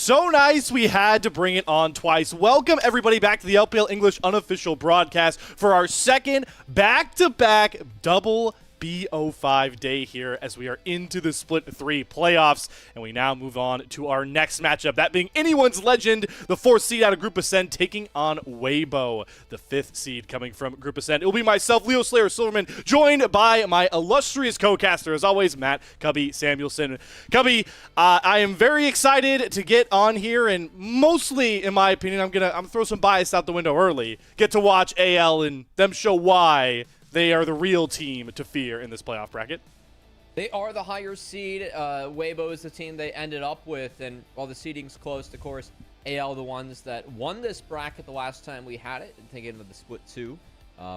So nice we had to bring it on twice. Welcome everybody back to the LPL English unofficial broadcast for our second back-to-back double BO5 day here as we are into the Split 3 playoffs, and we now move on to our next matchup, that being anyone's legend, the 4th seed out of Group Ascend taking on Weibo, the 5th seed coming from Group Ascend. It will be myself, Leo Slayer Silverman, joined by my illustrious co-caster, as always, Matt Cubby Samuelson. Cubby, I am very excited to get on here, and mostly, in my opinion, I'm gonna throw some bias out the window early, get to watch AL and them show why they are the real team to fear in this playoff bracket. They are the higher seed. Weibo is the team they ended up with, and while the seeding's close, of course, AL the ones that won this bracket the last time we had it, and thinking of the Split 2,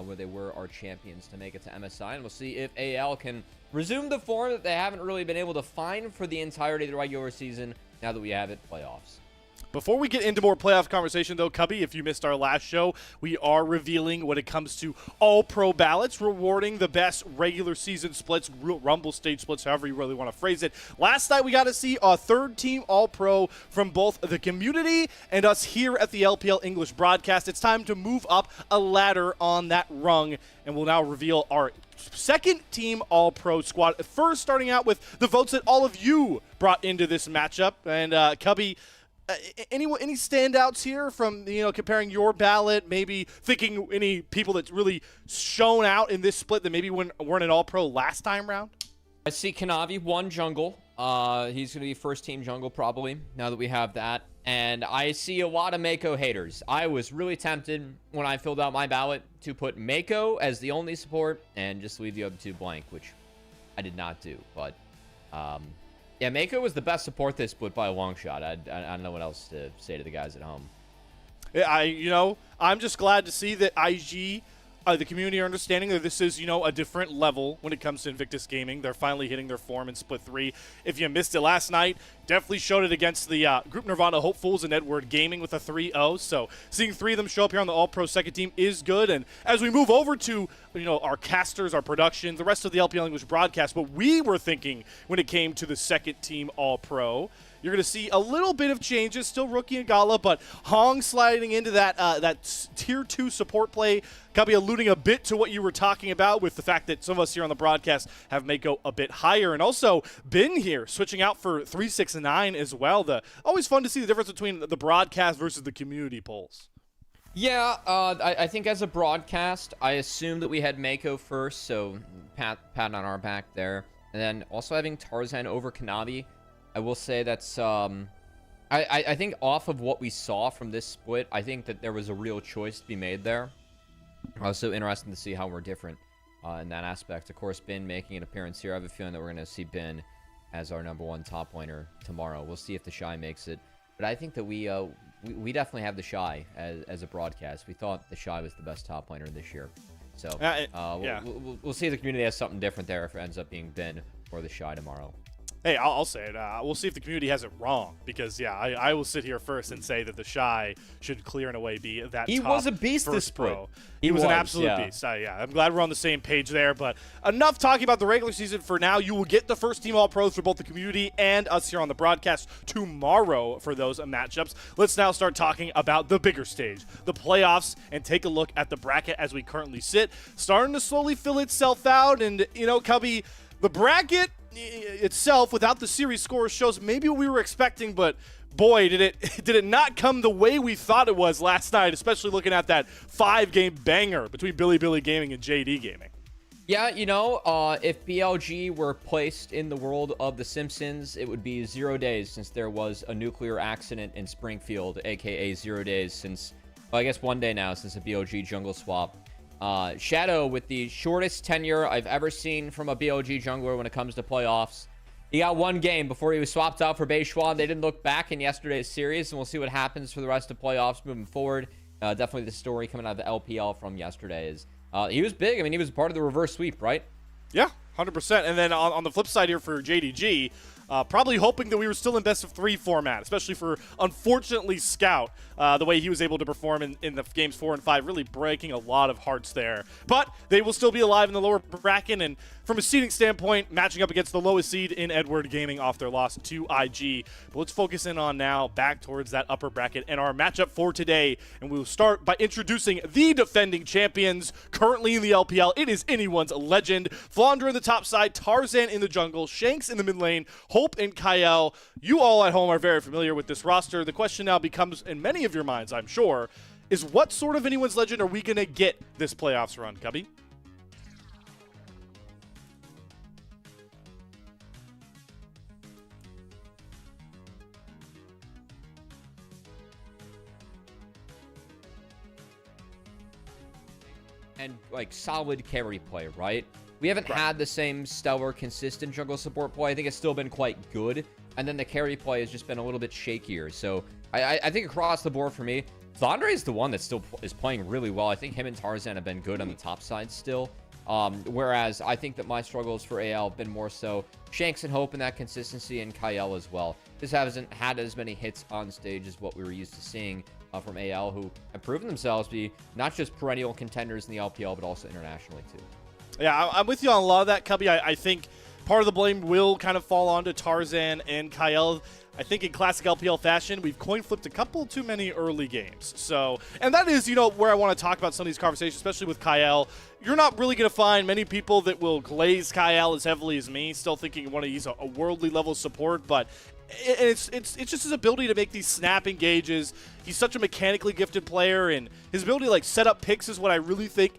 where they were our champions to make it to MSI, and we'll see if AL can resume the form that they haven't really been able to find for the entirety of the regular season now that we have it playoffs. Before we get into more playoff conversation, though, Cubby, if you missed our last show, we are revealing when it comes to all-pro ballots, rewarding the best regular season splits, Rumble stage splits, however you really want to phrase it. Last night, we got to see a third-team all-pro from both the community and us here at the LPL English broadcast. It's time to move up a ladder on that rung, and we'll now reveal our second-team all-pro squad. First, starting out with the votes that all of you brought into this matchup. And, Cubby, any standouts here from, comparing your ballot, maybe thinking any people that really shone out in this split that maybe weren't an all-pro last time round? I see Kanavi, one jungle. He's going to be first-team jungle probably, now that we have that. And I see a lot of Mako haters. I was really tempted when I filled out my ballot to put Mako as the only support and just leave the other two blank, which I did not do. But, yeah, Mako was the best support this split by a long shot. I don't know what else to say to the guys at home. Yeah, I'm just glad to see that IG, the community, are understanding that this is, a different level when it comes to Invictus Gaming. They're finally hitting their form in Split 3. If you missed it last night, definitely showed it against the Group Nirvana Hopefuls and Edward Gaming with a 3-0. So seeing 3 of them show up here on the All-Pro second team is good. And as we move over to, our casters, our production, the rest of the LPL English broadcast, what we were thinking when it came to the second team All-Pro, you're going to see a little bit of changes, still Rookie and Gala, but Hong sliding into that Tier 2 support play, Cubby alluding a bit to what you were talking about with the fact that some of us here on the broadcast have Mako a bit higher. And also, Ben here, switching out for 369 as well. Always fun to see the difference between the broadcast versus the community polls. Yeah, I think as a broadcast, I assumed that we had Mako first, so pat on our back there. And then also having Tarzan over Kanavi, I will say that's, I think off of what we saw from this split, I think that there was a real choice to be made there. Also interesting to see how we're different in that aspect. Of course, Ben making an appearance here. I have a feeling that we're going to see Ben as our #1 top laner tomorrow. We'll see if the Shy makes it. But I think that we definitely have the Shy as a broadcast. We thought the Shy was the best top laner this year. So we'll see if the community has something different there if it ends up being Ben or the Shy tomorrow. Hey, I'll say it. We'll see if the community has it wrong because, yeah, I will sit here first and say that the Shy should clear in a way be that He top was a beast first this split. pro. He was an absolute beast. Yeah, I'm glad we're on the same page there. But enough talking about the regular season for now. You will get the first team All-Pros for both the community and us here on the broadcast tomorrow for those matchups. Let's now start talking about the bigger stage, the playoffs, and take a look at the bracket as we currently sit. Starting to slowly fill itself out. And, Cubby, the bracket itself without the series scores shows maybe what we were expecting, but boy, did it not come the way we thought it was last night, especially looking at that 5-game banger between Billy Gaming and JD Gaming. Yeah, if BLG were placed in the world of The Simpsons, it would be 0 days since there was a nuclear accident in Springfield, aka 0 days since, well, I guess 1 day now since a BLG jungle swap. Shadow with the shortest tenure I've ever seen from a BLG jungler when it comes to playoffs. He got 1 game before he was swapped out for Beishuan. They didn't look back in yesterday's series, and we'll see what happens for the rest of playoffs moving forward. Definitely the story coming out of the LPL from yesterday is he was big. I mean, he was part of the reverse sweep, right? Yeah, 100%. And then on the flip side here for JDG, probably hoping that we were still in best of 3 format, especially for, unfortunately, Scout, the way he was able to perform in the games 4 and 5, really breaking a lot of hearts there. But they will still be alive in the lower bracket, and from a seeding standpoint, matching up against the lowest seed in Edward Gaming off their loss to IG. But let's focus in on now back towards that upper bracket and our matchup for today. And we will start by introducing the defending champions currently in the LPL. It is anyone's legend. Flandre in the top side, Tarzan in the jungle, Shanks in the mid lane, Hope and Kyle. You all at home are very familiar with this roster. The question now becomes, in many of your minds, I'm sure, is what sort of anyone's legend are we going to get this playoffs run, Cubby? And like solid carry play, right? We haven't had the same stellar, consistent jungle support play. I think it's still been quite good. And then the carry play has just been a little bit shakier. So I think across the board for me, Flandre is the one that still is playing really well. I think him and Tarzan have been good on the top side still. Whereas I think that my struggles for AL have been more so Shanks and Hope in that consistency, and Kyle as well. This hasn't had as many hits on stage as what we were used to seeing from AL, who have proven themselves to be not just perennial contenders in the LPL, but also internationally too. Yeah, I'm with you on a lot of that, Cubby. I think part of the blame will kind of fall onto Tarzan and Kyle. I think in classic LPL fashion, we've coin flipped a couple too many early games. So, and that is, where I want to talk about some of these conversations, especially with Kyle. You're not really going to find many people that will glaze Kyle as heavily as me, still thinking he's a worldly level support, but it's just his ability to make these snap engages. He's such a mechanically gifted player, and his ability to set up picks is what I really think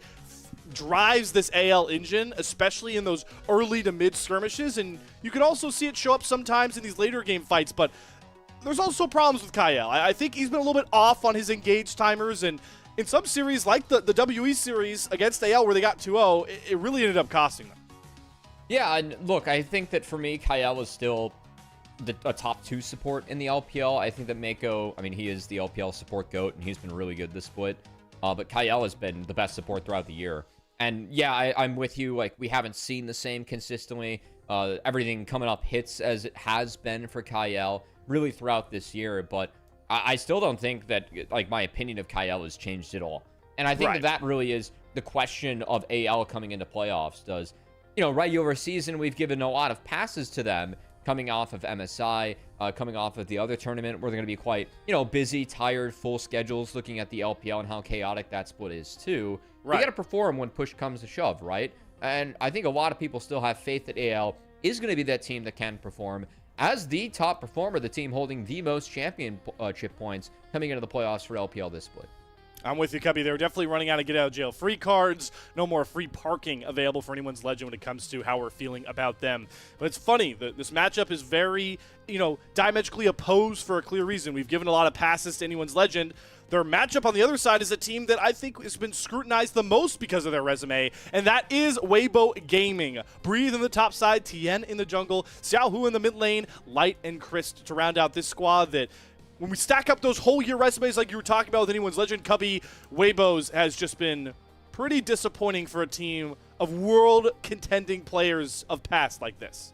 drives this AL engine, especially in those early to mid skirmishes. And you can also see it show up sometimes in these later game fights, but there's also problems with Kyle. I think he's been a little bit off on his engage timers, and in some series like the WE series against AL where they got 2-0, it really ended up costing them. Yeah, and look, I think that for me, Kyle is still a top 2 support in the LPL. I think that Mako, he is the LPL support GOAT, and he's been really good this split. But Kyle has been the best support throughout the year. And yeah, I'm with you. We haven't seen the same consistently. Everything coming up hits as it has been for Kyle really throughout this year. But I still don't think that my opinion of Kyle has changed at all. And I think that really is the question of AL coming into playoffs. Does, regular season, we've given a lot of passes to them coming off of MSI, coming off of the other tournament where they're going to be quite, busy, tired, full schedules, looking at the LPL and how chaotic that split is too. You got to perform when push comes to shove, right? And I think a lot of people still have faith that AL is going to be that team that can perform as the top performer, the team holding the most championship points coming into the playoffs for LPL this split. I'm with you, Cubby. They're definitely running out of get-out-of-jail-free cards. No more free parking available for anyone's legend when it comes to how we're feeling about them. But it's funny. This matchup is very, diametrically opposed for a clear reason. We've given a lot of passes to anyone's legend. Their matchup on the other side is a team that I think has been scrutinized the most because of their resume, and that is Weibo Gaming. Breathe in the top side, Tien in the jungle, Xiaohu in the mid lane, Light and Chris to round out this squad that, when we stack up those whole year resumes like you were talking about with anyone's legend, Cubby, Weibo's has just been pretty disappointing for a team of world contending players of past like this.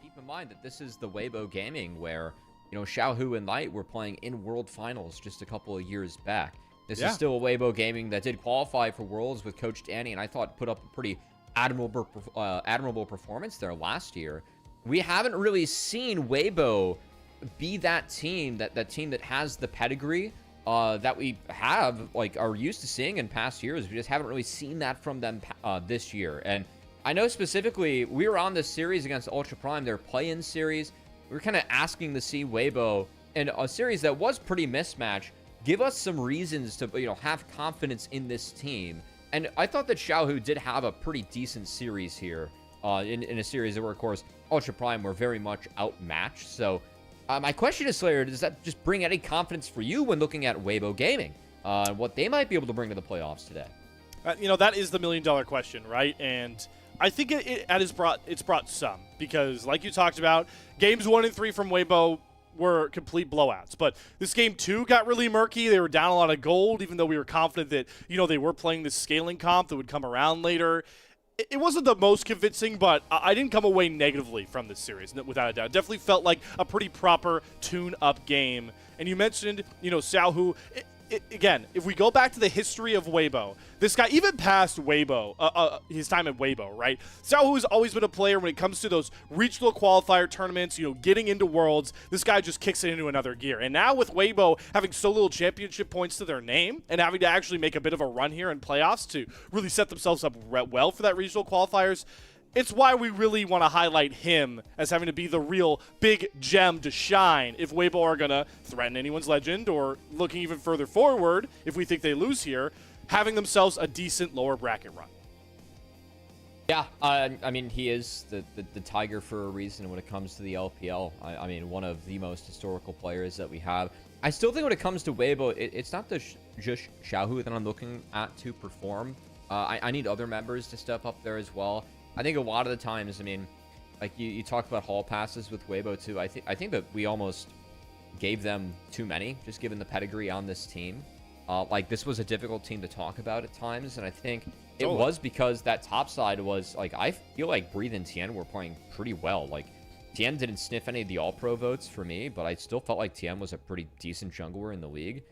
Keep in mind that this is the Weibo Gaming where, Xiaohu and Light were playing in World Finals just a couple of years back. This is still a Weibo Gaming that did qualify for Worlds with Coach Danny, and I thought put up a pretty admirable performance there last year. We haven't really seen Weibo be that team that has the pedigree that we have, are used to seeing in past years. We just haven't really seen that from them this year. And I know specifically, we were on this series against Ultra Prime, their play-in series. We were kind of asking to see Weibo in a series that was pretty mismatched give us some reasons to, have confidence in this team. And I thought that Xiaohu did have a pretty decent series here in a series where, of course, Ultra Prime were very much outmatched. So my question is, Slayer, does that just bring any confidence for you when looking at Weibo Gaming? What they might be able to bring to the playoffs today? That is the million-dollar question, right? And I think it's brought some, because like you talked about, games 1 and 3 from Weibo were complete blowouts. But this game 2 got really murky. They were down a lot of gold, even though we were confident that, they were playing this scaling comp that would come around later. It wasn't the most convincing, but I didn't come away negatively from this series, without a doubt. It definitely felt like a pretty proper tune-up game. And you mentioned, Xiaohu. Again, if we go back to the history of Weibo, this guy, even past Weibo, his time at Weibo, right? Xiaohu has always been a player when it comes to those regional qualifier tournaments, getting into Worlds. This guy just kicks it into another gear. And now with Weibo having so little championship points to their name and having to actually make a bit of a run here in playoffs to really set themselves up well for that regional qualifiers, it's why we really want to highlight him as having to be the real big gem to shine if Weibo are going to threaten anyone's legend, or looking even further forward, if we think they lose here, having themselves a decent lower bracket run. Yeah, I mean, he is the Tiger for a reason when it comes to the LPL. I mean, one of the most historical players that we have. I still think when it comes to Weibo, it's not just Xiaohu that I'm looking at to perform. I need other members to step up there as well. I think a lot of the times, I mean, like you talked about hall passes with Weibo too. I think that we almost gave them too many, just given the pedigree on this team. Like, this was a difficult team to talk about at times, and I think it was because that top side was, like, I feel like Breathe and Tien were playing pretty well. Like, Tien didn't sniff any of the all-pro votes for me, but I still felt like Tien was a pretty decent jungler in the league.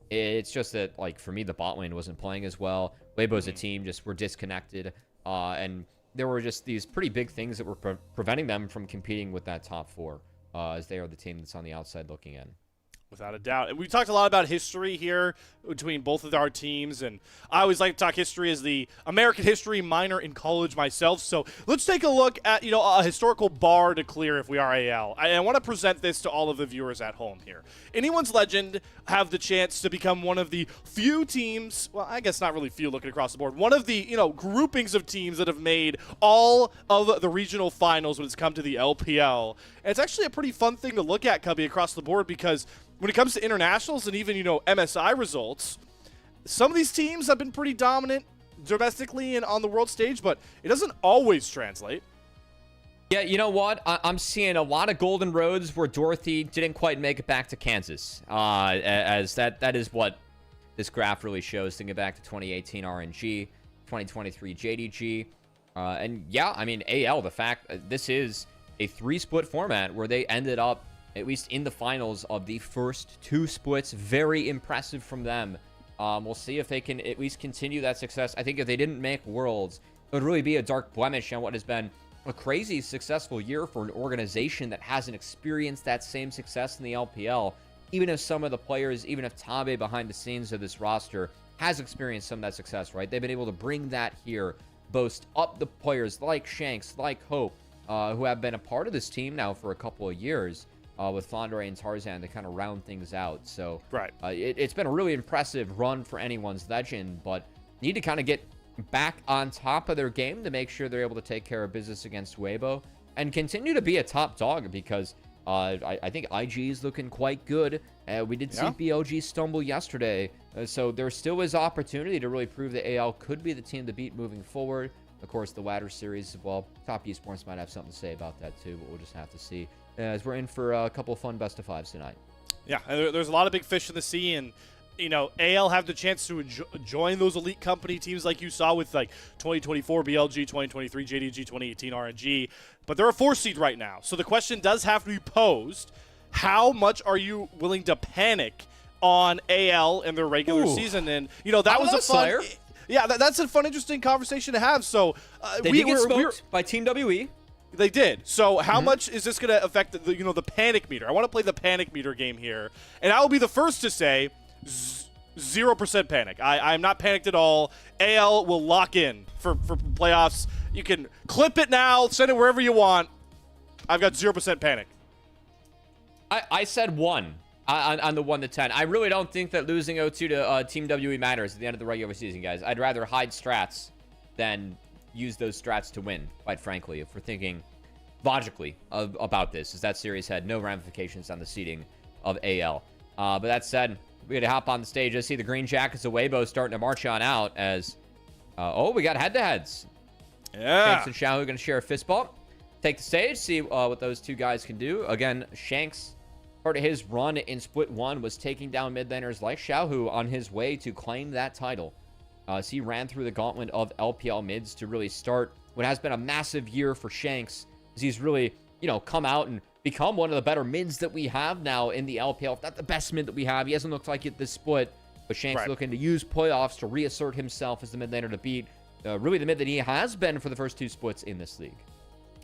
It's just that, like, for me, the bot lane wasn't playing as well. Weibo as a team just were disconnected, and there were just these pretty big things that were preventing them from competing with that top 4, as they are the team that's on the outside looking in. Without a doubt. And we talked a lot about history here between both of our teams, and I always like to talk history as the American history minor in college myself. So let's take a look at, a historical bar to clear if we are AL. I want to present this to all of the viewers at home here. Anyone's legend have the chance to become one of the few teams, well, I guess not really few looking across the board, one of the, groupings of teams that have made all of the regional finals when it's come to the LPL. And it's actually a pretty fun thing to look at, Cubby, across the board, because when it comes to internationals and even, MSI results, some of these teams have been pretty dominant domestically and on the world stage, but it doesn't always translate. Yeah, you know what? I'm seeing a lot of golden roads where Dorothy didn't quite make it back to Kansas. As that is what this graph really shows, thinking back to 2018 RNG, 2023 JDG. And yeah, I mean, AL, the fact this is a 3-split format where they ended up at least in the finals of the first 2 splits. Very impressive from them. We'll see if they can at least continue that success. I think if they didn't make Worlds, it would really be a dark blemish on what has been a crazy successful year for an organization that hasn't experienced that same success in the LPL. Even if some of the players, even if Tabe behind the scenes of this roster has experienced some of that success, right? They've been able to bring that here, boast up the players like Shanks, like Hope, who have been a part of this team now for a couple of years. With Flandre and Tarzan to kind of round things out. So right. It's been a really impressive run for anyone's legend, but need to kind of get back on top of their game to make sure they're able to take care of business against Weibo and continue to be a top dog, because I think IG is looking quite good. We did see BLG stumble yesterday, so there still is opportunity to really prove that AL could be the team to beat moving forward. Of course, the ladder series, well, Top Esports might have something to say about that too, but we'll just have to see. As we're in for a couple of fun best of 5s tonight. Yeah, there's a lot of big fish in the sea, and AL have the chance to join those elite company teams like you saw with like 2024 BLG, 2023 JDG, 2018 RNG, but they're a 4 seed right now. So the question does have to be posed: how much are you willing to panic on AL in their regular season? And that was a fun. Yeah, that's a fun, interesting conversation to have. So they did get smoked by Team WE. They did. So how much is this going to affect the the panic meter? I want to play the panic meter game here, and I will be the first to say 0% panic. I'm not panicked at all. AL will lock in for playoffs. You can clip it now, send it wherever you want. I've got 0% panic. I said 1 on the 1 to 10. I really don't think that losing 0-2 to Team WE matters at the end of the regular season, guys. I'd rather hide strats than use those strats to win, quite frankly, if we're thinking logically about this, as that series had no ramifications on the seeding of AL. But that said, we had to hop on the stage. I see the Green Jackets of Weibo starting to march on out, as Oh, we got head-to-heads. Yeah. Shanks and Xiaohu going to share a fist bump. Take the stage, see what those two guys can do. Again, Shanks, part of his run in Split 1 was taking down mid laners like Xiaohu on his way to claim that title. So he ran through the gauntlet of LPL mids to really start what has been a massive year for Shanks, as he's really, come out and become one of the better mids that we have now in the LPL. If not the best mid that we have, he hasn't looked like it this split, but Shanks looking to use playoffs to reassert himself as the mid laner to beat really the mid that he has been for the first 2 splits in this league.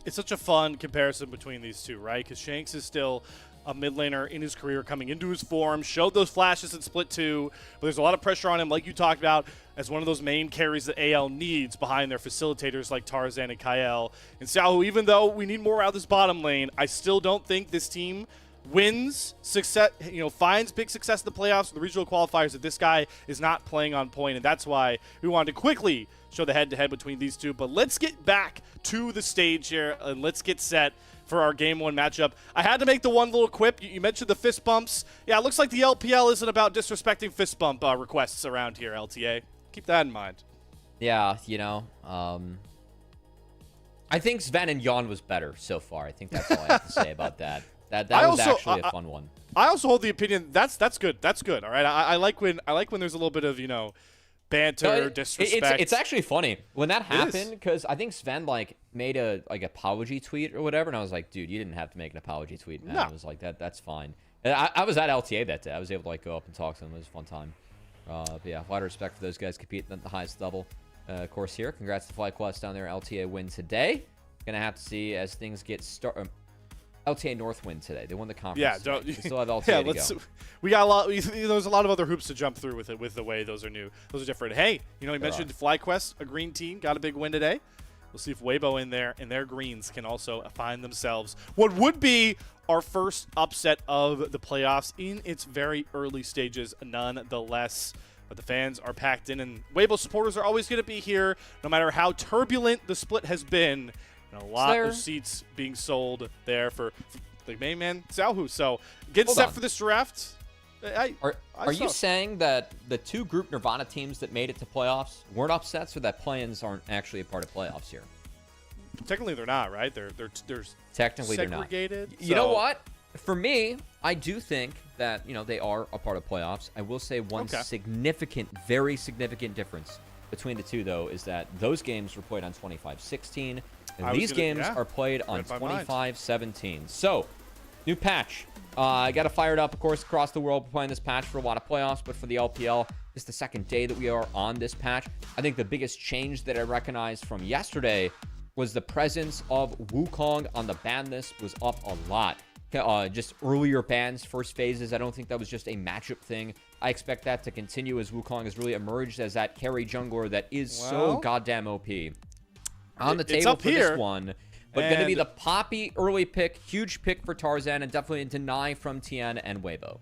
It's such a fun comparison between these two, right? Because Shanks is still a mid laner in his career, coming into his form, showed those flashes in Split 2, but there's a lot of pressure on him, like you talked about, as one of those main carries that AL needs behind their facilitators like Tarzan and Kael. And Xiaohu, even though we need more out of this bottom lane, I still don't think this team wins success, finds big success in the playoffs, the regional qualifiers, if this guy is not playing on point, and that's why we wanted to quickly show the head-to-head between these two. But let's get back to the stage here, and let's get set for our Game 1 matchup. I had to make the one little quip. You mentioned the fist bumps. Yeah, it looks like the LPL isn't about disrespecting fist bump requests around here, LTA. Keep that in mind. Yeah, I think Sven and Jan was better so far. I think that's all I have to say about that. That was actually a fun one. I also hold the opinion that's good. That's good. All right. I like when there's a little bit of banter, disrespect. It's actually funny when that happened, because I think Sven made a apology tweet or whatever, and I was like, dude, you didn't have to make an apology tweet, man. No. I was like, that's fine. And I was at LTA that day. I was able to go up and talk to them. It was a fun time. But yeah, a lot of respect for those guys competing at the highest level. Of course, here, congrats to FlyQuest down there. LTA win today. Gonna have to see as things get started. LTA North win today. They won the conference. Yeah, we still have LTA to go. We got a lot. There's a lot of other hoops to jump through with it. With the way those are new, those are different. Hey, you mentioned FlyQuest, a green team, got a big win today. We'll see if Weibo in there and their greens can also find themselves what would be our first upset of the playoffs in its very early stages, nonetheless. But the fans are packed in, and Weibo supporters are always going to be here, no matter how turbulent the split has been. And a lot of seats being sold there for the main man, Xiaohu. So get set for this draft. Are you saying that the 2 group Nirvana teams that made it to playoffs weren't upsets, or that play-ins aren't actually a part of playoffs here? Technically, they're not, right? They're technically segregated. They're not. You know what? For me, I do think that they are a part of playoffs. I will say one significant, very significant difference between the two, though, is that those games were played on 25-16, and these games are played on 25-17. So, new patch. I got it fired up, of course, across the world. We're playing this patch for a lot of playoffs, but for the LPL, it's the second day that we are on this patch. I think the biggest change that I recognized from yesterday was the presence of Wukong on the ban list was up a lot. Just earlier bans, first phases, I don't think that was just a matchup thing. I expect that to continue as Wukong has really emerged as that carry jungler that is so goddamn OP. On the table for this one, but going to be the Poppy early pick, huge pick for Tarzan, and definitely a deny from Tien and Weibo.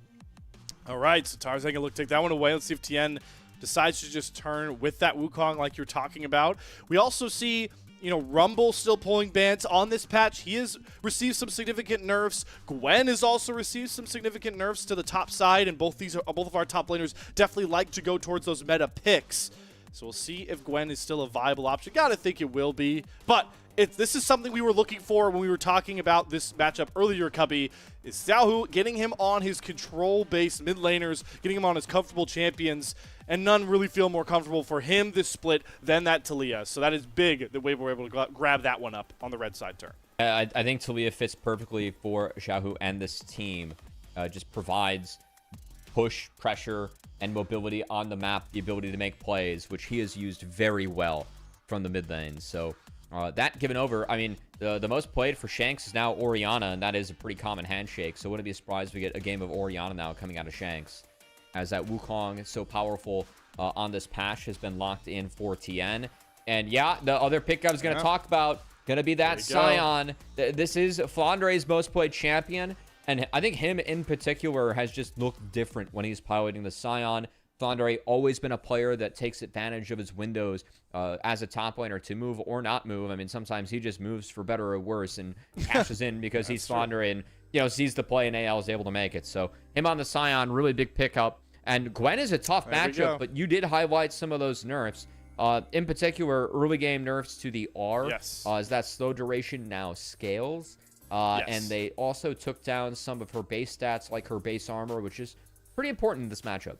All right, so Tarzan can take that one away. Let's see if Tien decides to just turn with that Wukong like you're talking about. We also see Rumble still pulling bans on this patch. He has received some significant nerfs. Gwen has also received some significant nerfs to the top side, and both of our top laners definitely like to go towards those meta picks. So we'll see if Gwen is still a viable option. Gotta think it will be, but this is something we were looking for when we were talking about this matchup earlier, Cubby, is Xiaohu getting him on his control-based mid laners, getting him on his comfortable champions, and none really feel more comfortable for him this split than that Taliyah. So that is big that we were able to grab that one up on the red side turn. I think Taliyah fits perfectly for Xiaohu and this team. Just provides push, pressure, and mobility on the map, the ability to make plays, which he has used very well from the mid lane. So that given over, I mean, the most played for Shanks is now Orianna, and that is a pretty common handshake. So wouldn't be surprised if we get a game of Orianna now coming out of Shanks, as that Wukong, so powerful on this patch, has been locked in for Tien. And yeah, the other pick I was going to talk about, going to be that Sion. This is Flandre's most played champion, and I think him in particular has just looked different when he's piloting the Sion. Flandre always been a player that takes advantage of his windows as a top laner to move or not move. I mean, sometimes he just moves for better or worse and cashes in because he's Flandre and sees the play and AL is able to make it. So him on the Sion, really big pickup. And Gwen is a tough matchup, but you did highlight some of those nerfs. In particular, early game nerfs to the R. Yes. As that slow duration now scales. Yes. And they also took down some of her base stats, like her base armor, which is pretty important in this matchup.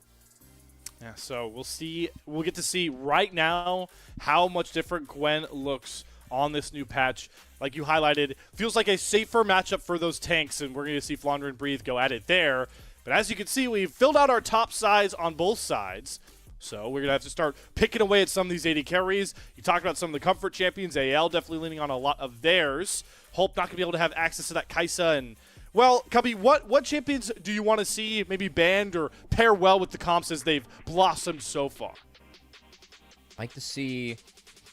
Yeah, so we'll see. We'll get to see right now how much different Gwen looks on this new patch. Like you highlighted, feels like a safer matchup for those tanks, and we're going to see Flounder and Breathe go at it there. But as you can see, we've filled out our top sides on both sides. So we're going to have to start picking away at some of these AD carries. You talked about some of the comfort champions. AL definitely leaning on a lot of theirs. Hope not going to be able to have access to that Kai'Sa. And, well, Cubby, what champions do you want to see maybe banned or pair well with the comps as they've blossomed so far? I'd like to see...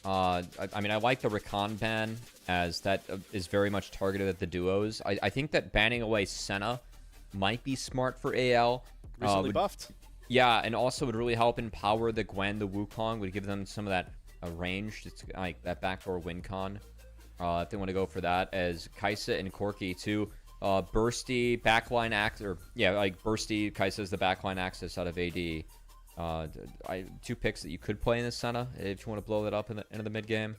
I mean, I like the Rakan ban, as that is very much targeted at the duos. I think that banning away Senna might be smart for AL. Recently buffed. Yeah, and also would really help empower the Gwen, the Wukong, would give them some of that range, it's like that backdoor win con, if they want to go for that, as Kai'Sa and Corki, too. Bursty, backline Bursty, Kai'Sa is the backline access out of AD. Two picks that you could play in this Senna, if you want to blow that up into the mid-game.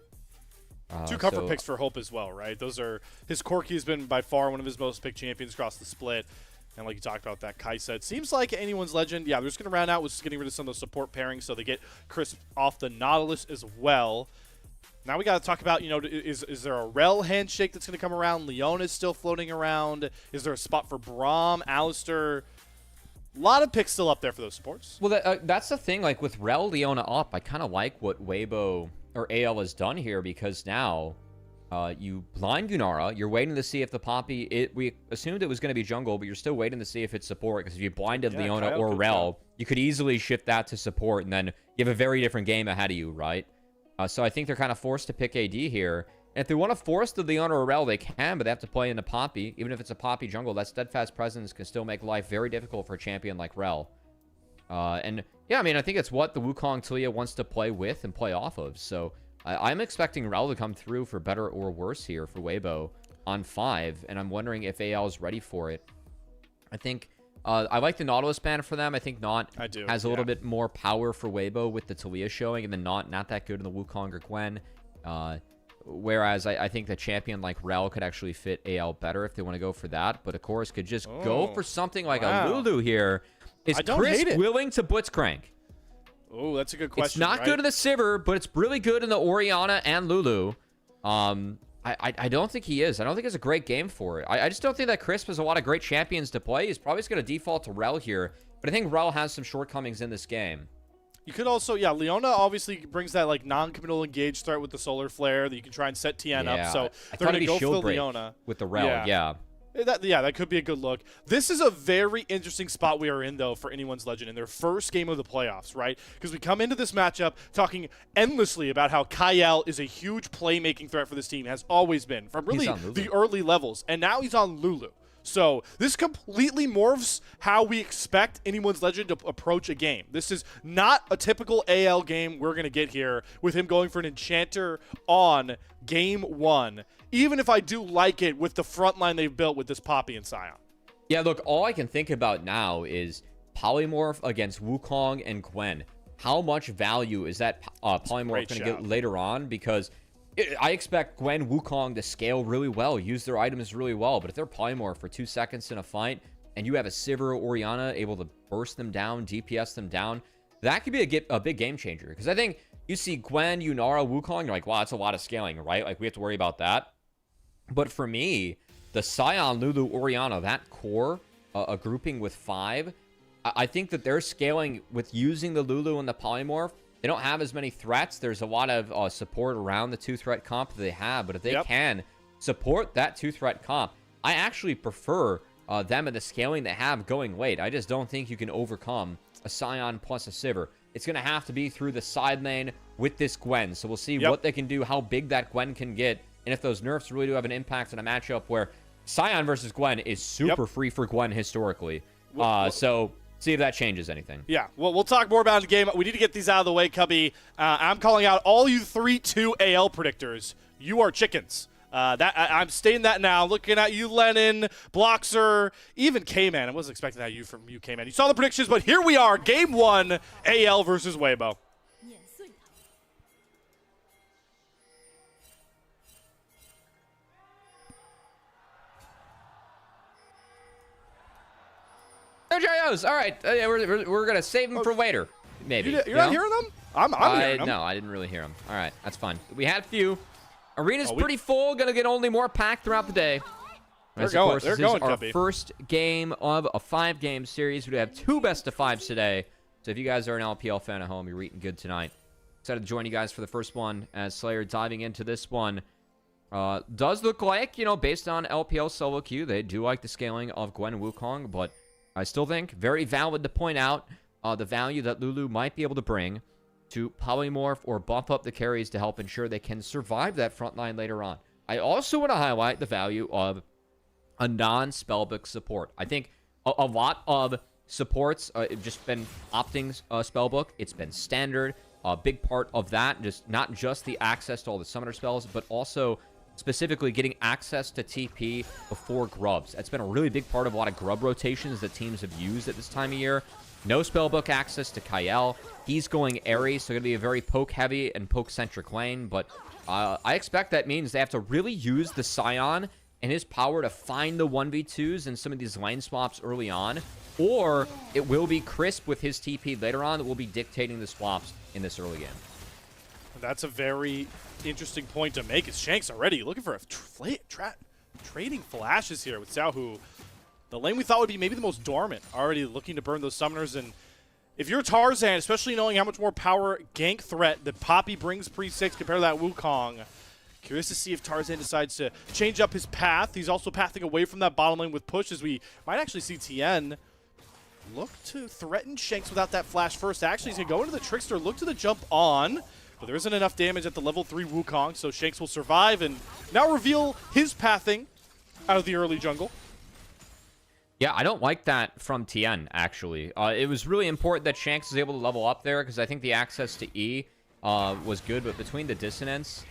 Two comfort picks for Hope as well, right? Those are his Corki has been by far one of his most picked champions across the split. And like you talked about that Kai'Sa, it seems like anyone's legend. Yeah, they're just going to round out with just getting rid of some of those support pairings so they get Crisp off the Nautilus as well. Now we got to talk about, is there a Rel handshake that's going to come around? Leona's still floating around. Is there a spot for Braum, Alistair? A lot of picks still up there for those supports. Well, that's the thing. Like with Rel, Leona up, I kind of like what Weibo or AL has done here, because now you blind Gunara. You're waiting to see if the Poppy... we assumed it was going to be jungle, but you're still waiting to see if it's support, because if you blinded Leona or Rel, you could easily shift that to support, and then you have a very different game ahead of you, right? So I think they're kind of forced to pick AD here. And if they want to force the Leona or Rel, they can, but they have to play into Poppy. Even if it's a Poppy jungle, that steadfast presence can still make life very difficult for a champion like Rel. And yeah, I mean, I think it's what the Wukong Talia wants to play with and play off of. So I'm expecting Rel to come through for better or worse here for Weibo on 5, and I'm wondering if AL is ready for it. I think I like the Nautilus ban for them. I think Not has a little bit more power for Weibo with the Talia showing, and then not that good in the Wukong or Gwen. Whereas I think the champion like Rel could actually fit AL better if they want to go for that. But of course, could just go for something like a Lulu here. Is Chris willing to Blitzcrank? Oh, that's a good question. It's not good in the Sivir, but it's really good in the Orianna and Lulu. I don't think he is. I don't think it's a great game for it. I just don't think that Crisp has a lot of great champions to play. He's probably just going to default to Rel here. But I think Rel has some shortcomings in this game. You could also, Leona obviously brings that like non-committal engage threat with the solar flare that you can try and set TN up. So they're going to go for the Leona with the Rel. Yeah. That could be a good look. This is a very interesting spot we are in, though, for anyone's legend in their first game of the playoffs, right? Because we come into this matchup talking endlessly about how Kyle is a huge playmaking threat for this team, has always been, from really the early levels. And now he's on Lulu. So this completely morphs how we expect anyone's legend to approach a game. This is not a typical AL game we're going to get here with him going for an Enchanter on game 1, even if I do like it with the front line they've built with this Poppy and Sion. Yeah, look, all I can think about now is Polymorph against Wukong and Gwen. How much value is that Polymorph going to get later on? Because I expect Gwen, Wukong to scale really well, use their items really well, but if they're Polymorph for 2 seconds in a fight, and you have a Sivir or Orianna able to burst them down, DPS them down, that could be a big game changer. Because I think you see Gwen, Yunara, Wukong, you're like, wow, that's a lot of scaling, right? Like, we have to worry about that. But for me, the Sion, Lulu, Orianna, that core, a grouping with 5, I think that they're scaling with using the Lulu and the Polymorph. They don't have as many threats. There's a lot of support around the 2-threat comp that they have. But if they can support that 2-threat comp, I actually prefer them and the scaling they have going late. I just don't think you can overcome a Sion plus a Sivir. It's going to have to be through the side lane with this Gwen. So we'll see what they can do, how big that Gwen can get, and if those nerfs really do have an impact on a matchup where Sion versus Gwen is super free for Gwen historically. So see if that changes anything. Yeah, well, we'll talk more about the game. We need to get these out of the way, Cubby. I'm calling out all you 3-2 AL predictors. You are chickens. I'm stating that now. Looking at you, Lennon, Bloxer, even K-Man. I wasn't expecting that from you, K-Man. You saw the predictions, but here we are, Game 1, AL versus Weibo. go Gyos. All right, we're gonna save them for later, maybe. You're not hearing them? I'm hearing them. No, I didn't really hear them. All right, that's fine. We had a few. Arena's pretty full. Gonna get only more packed throughout the day. They're going. They're going. Our first game of a 5-game series. We have 2 best-of-5s today. So if you guys are an LPL fan at home, you're eating good tonight. Excited to join you guys for the first one as Slayer diving into this one. Does look like, based on LPL solo queue, they do like the scaling of Gwen and Wukong, but I still think very valid to point out the value that Lulu might be able to bring to polymorph or buff up the carries to help ensure they can survive that front line later on. I also want to highlight the value of a non-spellbook support. I think a lot of supports have just been opting spellbook. It's been standard. A big part of that, not just the access to all the summoner spells, but also specifically getting access to TP before grubs. That's been a really big part of a lot of grub rotations that teams have used at this time of year. No spellbook access to Kael. He's going Aerie, so going to be a very poke-heavy and poke-centric lane, but I expect that means they have to really use the Scion and his power to find the 1v2s and some of these lane swaps early on, or it will be Crisp with his TP later on that will be dictating the swaps in this early game. That's a very interesting point to make. Is Shanks already looking for a trading flashes here with Xiaohu. The lane we thought would be maybe the most dormant, already looking to burn those summoners. And if you're Tarzan, especially knowing how much more power gank threat that Poppy brings pre-6 compared to that Wukong, curious to see if Tarzan decides to change up his path. He's also pathing away from that bottom lane with push, as we might actually see TN look to threaten Shanks without that flash first. Actually, he's going to go into the Trickster, look to the jump on, but there isn't enough damage at the level 3 Wukong, so Shanks will survive and now reveal his pathing out of the early jungle. Yeah, I don't like that from TN, actually. It was really important that Shanks was able to level up there, because I think the access to E was good, but between the Dissonance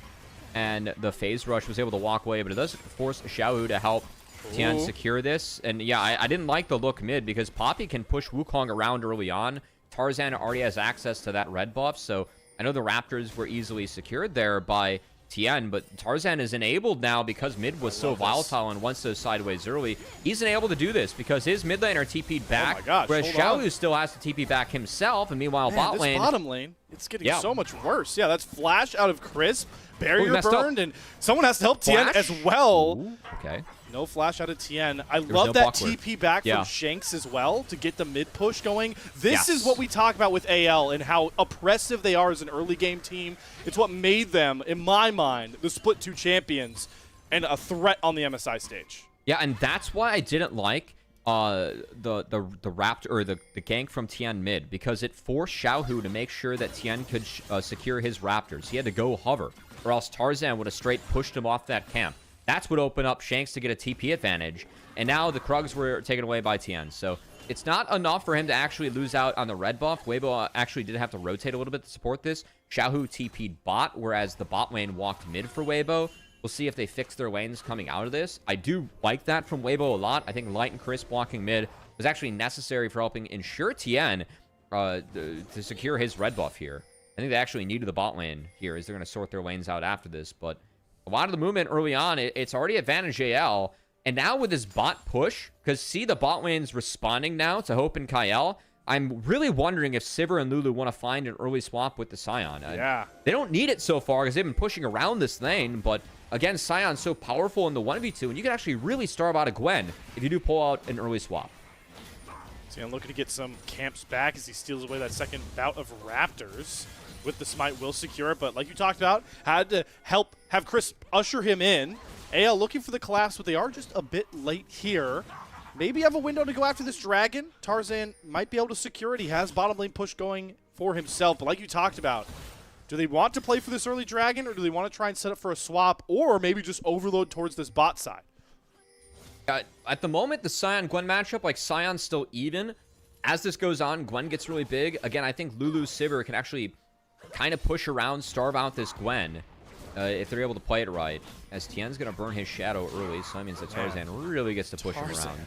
and the Phase Rush was able to walk away, but it does force Xiaohu to help TN secure this. And yeah, I didn't like the look mid, because Poppy can push Wukong around early on. Tarzan already has access to that red buff, so I know the Raptors were easily secured there by TN, but Tarzan is enabled now because mid was so volatile and once those sideways early. He's enabled to do this because his mid laner TP'd back, oh my gosh, whereas Xiaohu still has to TP back himself, and meanwhile bot lane... this bottom lane, it's getting so much worse. Yeah, that's flash out of Crisp, barrier burned, and someone has to help TN as well. Ooh, okay. No flash out of TN. I love that TP back from Shanks as well to get the mid push going. This is what we talk about with AL and how oppressive they are as an early game team. It's what made them, in my mind, the Split 2 champions and a threat on the MSI stage. Yeah, and that's why I didn't like the Raptor or the gank from Tian mid, because it forced Xiaohu to make sure that Tian could secure his Raptors. He had to go hover, or else Tarzan would have straight pushed him off that camp. That's what opened up Shanks to get a TP advantage, and now the Krugs were taken away by Tian. So it's not enough for him to actually lose out on the red buff. Weibo actually did have to rotate a little bit to support this. Xiaohu TP'd bot, whereas the bot lane walked mid for Weibo. We'll see if they fix their lanes coming out of this. I do like that from Weibo a lot. I think Light and Crisp walking mid was actually necessary for helping ensure Tian to secure his red buff here. I think they actually needed the bot lane here, as they're going to sort their lanes out after this. But a lot of the movement early on, it's already advantage AL. And now with this bot push, because see the bot lane's responding now to Hope and Kael, I'm really wondering if Sivir and Lulu want to find an early swap with the Scion. Yeah. They don't need it so far because they've been pushing around this lane, but again, Scion's so powerful in the 1v2, and you can actually really starve out a Gwen if you do pull out an early swap. So I'm looking to get some camps back as he steals away that second bout of Raptors. With the smite, will secure it, but like you talked about, had to have Chris usher him in. AL looking for the collapse, but they are just a bit late here. Maybe have a window to go after this dragon. Tarzan might be able to secure it. He has bottom lane push going for himself, but like you talked about, do they want to play for this early dragon, or do they want to try and set up for a swap, or maybe just overload towards this bot side? At the moment, the Scion-Gwen matchup, like Scion's still even. As this goes on, Gwen gets really big. Again, I think Lulu Sivir can actually kind of push around, starve out this Gwen if they're able to play it right. As Tien's going to burn his shadow early, so that means that Tarzan really gets to push him around.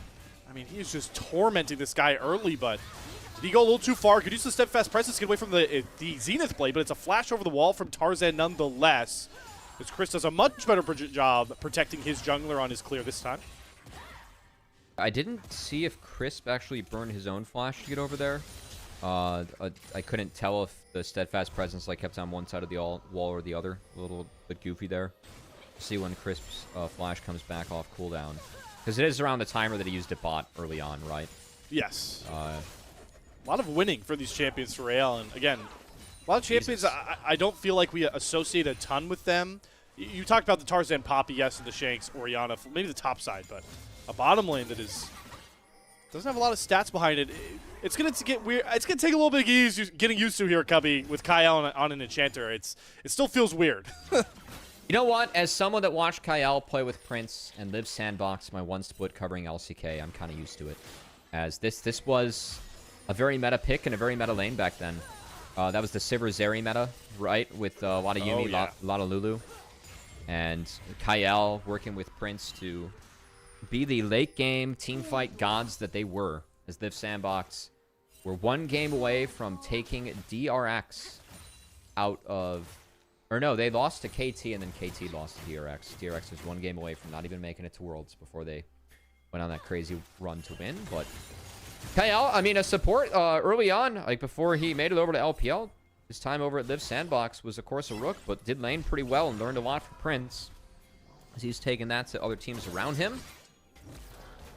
I mean, he's just tormenting this guy early, but did he go a little too far? Could use the steadfast presence to get away from the Zenith blade, but it's a flash over the wall from Tarzan nonetheless. As Chris does a much better job protecting his jungler on his clear this time. I didn't see if Crisp actually burned his own flash to get over there. I couldn't tell if the steadfast presence like kept on one side of the wall or the other. A little bit goofy there. See when Crisp's flash comes back off cooldown. Because it is around the timer that he used it bot early on, right? Yes. A lot of winning for these champions for AL. And again, a lot of champions I don't feel like we associate a ton with them. You talked about the Tarzan Poppy, yes, and the Shanks, Orianna, maybe the top side, but a bottom lane that doesn't have a lot of stats behind it. It's going to get weird. It's going to take a little bit of getting used to here, Cubby, with Kyle on an Enchanter. It still feels weird. You know what? As someone that watched Kyle play with Prince and live sandbox, my one split covering LCK, I'm kind of used to it. As this was a very meta pick and a very meta lane back then. That was the Sivir Zeri meta, right? With a lot of Yuumi, a lot of Lulu. And Kyle working with Prince to be the late game teamfight gods that they were. As Live Sandbox were one game away from taking DRX out of... Or no, they lost to KT and then KT lost to DRX. DRX was one game away from not even making it to Worlds before they went on that crazy run to win. But Kyle, I mean, a support early on, like before he made it over to LPL, his time over at Live Sandbox was, of course, a rook, but did lane pretty well and learned a lot from Prince. As he's taken that to other teams around him.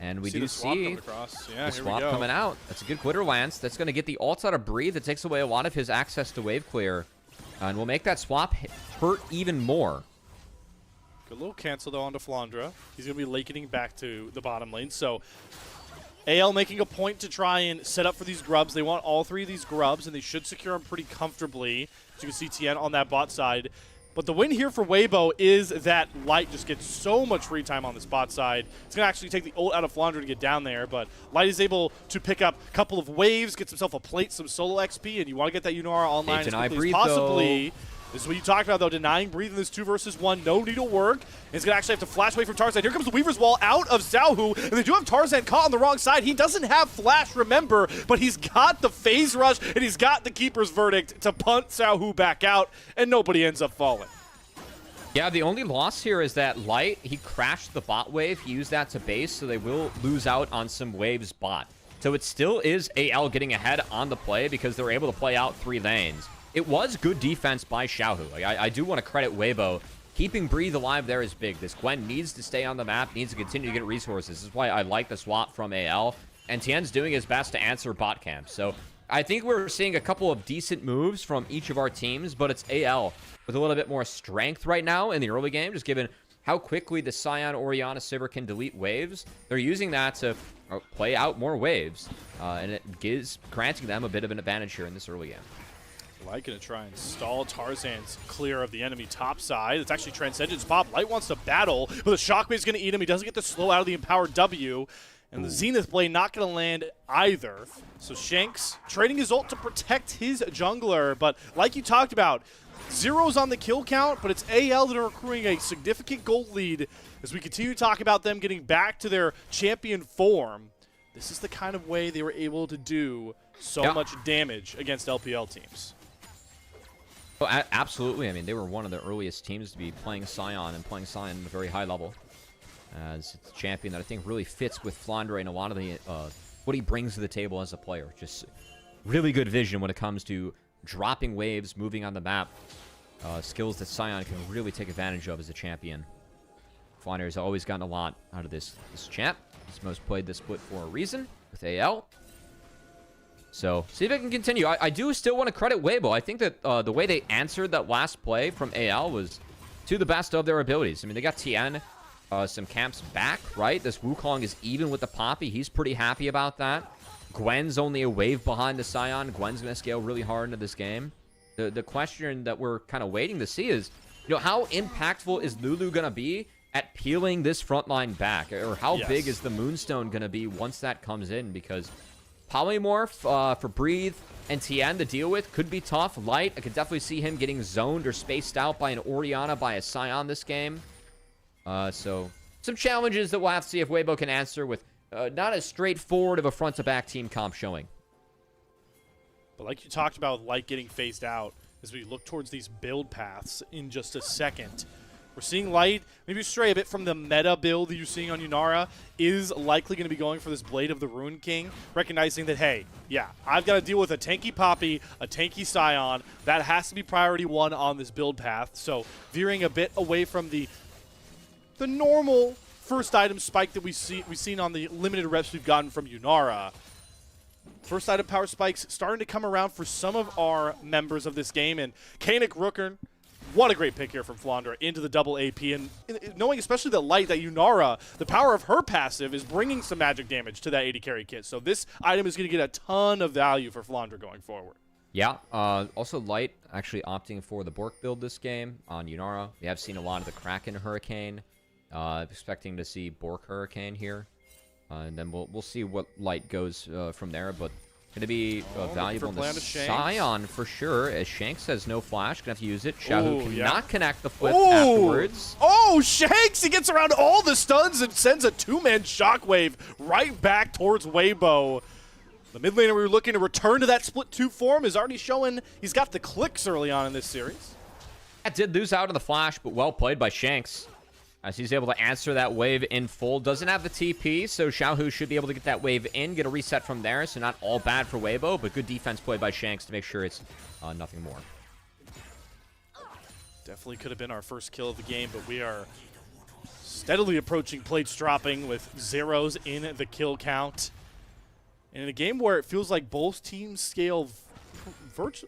And we do see the swap coming out. That's a good glitter lance. That's going to get the ult out of Breathe. That takes away a lot of his access to wave clear. And we'll make that swap hurt even more. Good little cancel, though, onto Flandra. He's going to be lakening back to the bottom lane. So AL making a point to try and set up for these grubs. They want all three of these grubs, and they should secure them pretty comfortably. As you can see TN on that bot side. But the win here for Weibo is that Light just gets so much free time on this bot side. It's going to actually take the ult out of Flandra to get down there, but Light is able to pick up a couple of waves, gets himself a plate, some solo XP, and you want to get that Unara online as quickly as possibly. This is what you talked about, though, denying Breathe in this 2 versus 1. No needle work. And he's going to actually have to flash away from Tarzan. Here comes the Weaver's Wall out of Xiaohu, and they do have Tarzan caught on the wrong side. He doesn't have flash, remember, but he's got the phase rush, and he's got the Keeper's Verdict to punt Xiaohu back out, and nobody ends up falling. Yeah, the only loss here is that Light, he crashed the bot wave. He used that to base, so they will lose out on some waves bot. So it still is AL getting ahead on the play because they're able to play out 3 lanes. It was good defense by Xiaohu. Like, I do want to credit Weibo. Keeping Breathe alive there is big. This Gwen needs to stay on the map, needs to continue to get resources. This is why I like the swap from AL. And Tien's doing his best to answer bot camp. So I think we're seeing a couple of decent moves from each of our teams, but it's AL with a little bit more strength right now in the early game, just given how quickly the Sion, Orianna, Sivir can delete waves. They're using that to play out more waves, and it gives granting them a bit of an advantage here in this early game. Light gonna try and stall Tarzan's clear of the enemy top side. It's actually Transcendence Pop. Light wants to battle, but the Shockwave's gonna eat him. He doesn't get the slow out of the Empowered W. And the Zenith Blade not going to land either. So Shanks trading his ult to protect his jungler. But like you talked about, zeros on the kill count, but it's AL that are accruing a significant gold lead as we continue to talk about them getting back to their champion form. This is the kind of way they were able to do so much damage against LPL teams. Well, absolutely. I mean, they were one of the earliest teams to be playing Sion and playing Sion at a very high level. As it's a champion that I think really fits with Flandre and a lot of the what he brings to the table as a player. Just really good vision when it comes to dropping waves, moving on the map. Skills that Sion can really take advantage of as a champion. Flandre has always gotten a lot out of this champ. He's most played this split for a reason with AL. So, see if I can continue. I do still want to credit Weibo. I think that the way they answered that last play from AL was to the best of their abilities. I mean, they got TN. Some camps back, right? This Wukong is even with the Poppy. He's pretty happy about that. Gwen's only a wave behind the Sion. Gwen's going to scale really hard into this game. The question that we're kind of waiting to see is, you know, how impactful is Lulu going to be at peeling this front line back? Or how big is the Moonstone going to be once that comes in? Because Polymorph for Breathe and TN to deal with could be tough. Light, I could definitely see him getting zoned or spaced out by an Orianna, by a Sion this game. So, some challenges that we'll have to see if Weibo can answer with not as straightforward of a front-to-back team comp showing. But like you talked about with Light getting phased out, as we look towards these build paths in just a second, We're seeing Light maybe stray a bit from the meta build that you're seeing on Yunara, is likely going to be going for this Blade of the Rune King, recognizing that, hey, yeah, I've got to deal with a tanky Poppy, a tanky Scion. That has to be priority one on this build path. So veering a bit away from the normal first item spike that we've seen on the limited reps we've gotten from Yunara. First item power spikes starting to come around for some of our members of this game, and Kanik Rookern, what a great pick here from Flandre into the double AP, and knowing especially the Light that Yunara, the power of her passive is bringing some magic damage to that 80 carry kit. So this item is going to get a ton of value for Flandre going forward. Yeah, also Light actually opting for the Bork build this game on Yunara. We have seen a lot of the Kraken Hurricane. Expecting to see Bork Hurricane here. And then we'll see what Light goes from there, but going to be valuable in the Scion for sure, as Shanks has no flash, going to have to use it. Xiaohu cannot connect the flip afterwards. Oh, Shanks, he gets around all the stuns and sends a two-man shockwave right back towards Weibo. The mid laner we were looking to return to that split 2 form is already showing he's got the clicks early on in this series. That did lose out on the flash, but well played by Shanks, as he's able to answer that wave in full. Doesn't have the TP, so Xiaohu should be able to get that wave in, get a reset from there, so not all bad for Weibo, but good defense played by Shanks to make sure it's nothing more. Definitely could have been our first kill of the game, but we are steadily approaching plates dropping with zeros in the kill count. And in a game where it feels like both teams scale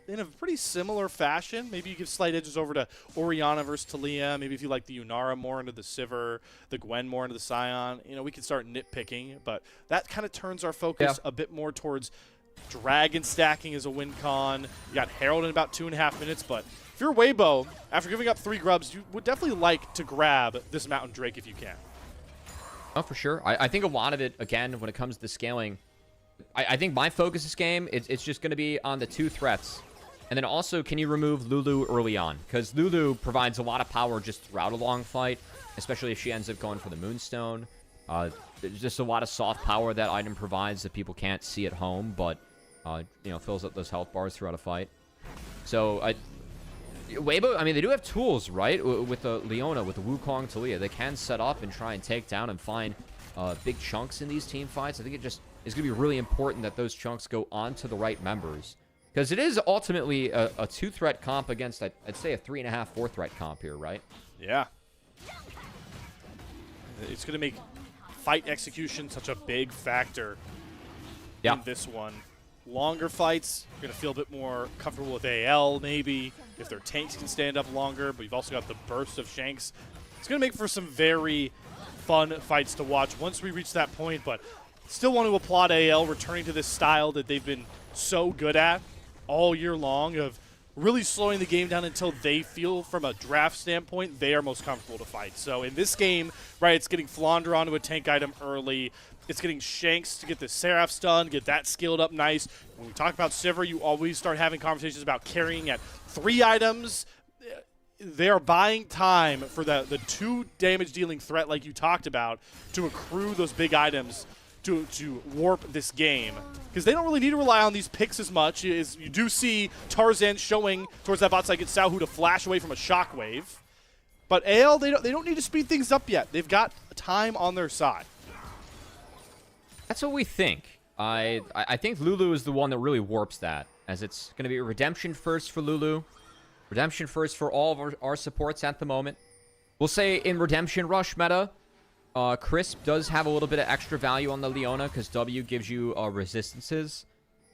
in a pretty similar fashion. Maybe you give slight edges over to Orianna versus Talia. Maybe if you like the Yunara more into the Sivir, the Gwen more into the Scion, you know, we can start nitpicking. But that kind of turns our focus a bit more towards Dragon stacking as a win con. You got Herald in about 2.5 minutes, but if you're Weibo, after giving up 3 grubs, you would definitely like to grab this Mountain Drake if you can. Oh, for sure. I think a lot of it, again, when it comes to scaling, I think my focus this game, it's just going to be on the 2 threats. And then also, can you remove Lulu early on? Because Lulu provides a lot of power just throughout a long fight, especially if she ends up going for the Moonstone. There's just a lot of soft power that item provides that people can't see at home, but, you know, fills up those health bars throughout a fight. So, Weibo, I mean, they do have tools, right? With the Leona, with the Wukong Talia. They can set up and try and take down and find big chunks in these team fights. I think it just is going to be really important that those chunks go on to the right members. Because it is ultimately a 2-threat comp against, I'd say, a 3.5, 4-threat comp here, right? Yeah. It's going to make fight execution such a big factor in this one. Longer fights, you're going to feel a bit more comfortable with AL, maybe, if their tanks can stand up longer, but you've also got the burst of Shanks. It's going to make for some very fun fights to watch once we reach that point, but still want to applaud AL returning to this style that they've been so good at all year long, of really slowing the game down until they feel, from a draft standpoint, they are most comfortable to fight. So in this game, right, it's getting Flandre onto a tank item early. It's getting Shanks to get the Seraph stun, get that skilled up nice. When we talk about Sivir, you always start having conversations about carrying at 3 items. They are buying time for the 2 damage dealing threat like you talked about to accrue those big items to warp this game, because they don't really need to rely on these picks as much. As you do see Tarzan showing towards that bot side, get Xiaohu to flash away from a shockwave. But AL, they don't need to speed things up yet. They've got time on their side. That's what we think. I think Lulu is the one that really warps that, as it's going to be a redemption first for Lulu. Redemption first for all of our supports at the moment. We'll say in Redemption Rush meta, Crisp does have a little bit of extra value on the Leona, because W gives you resistances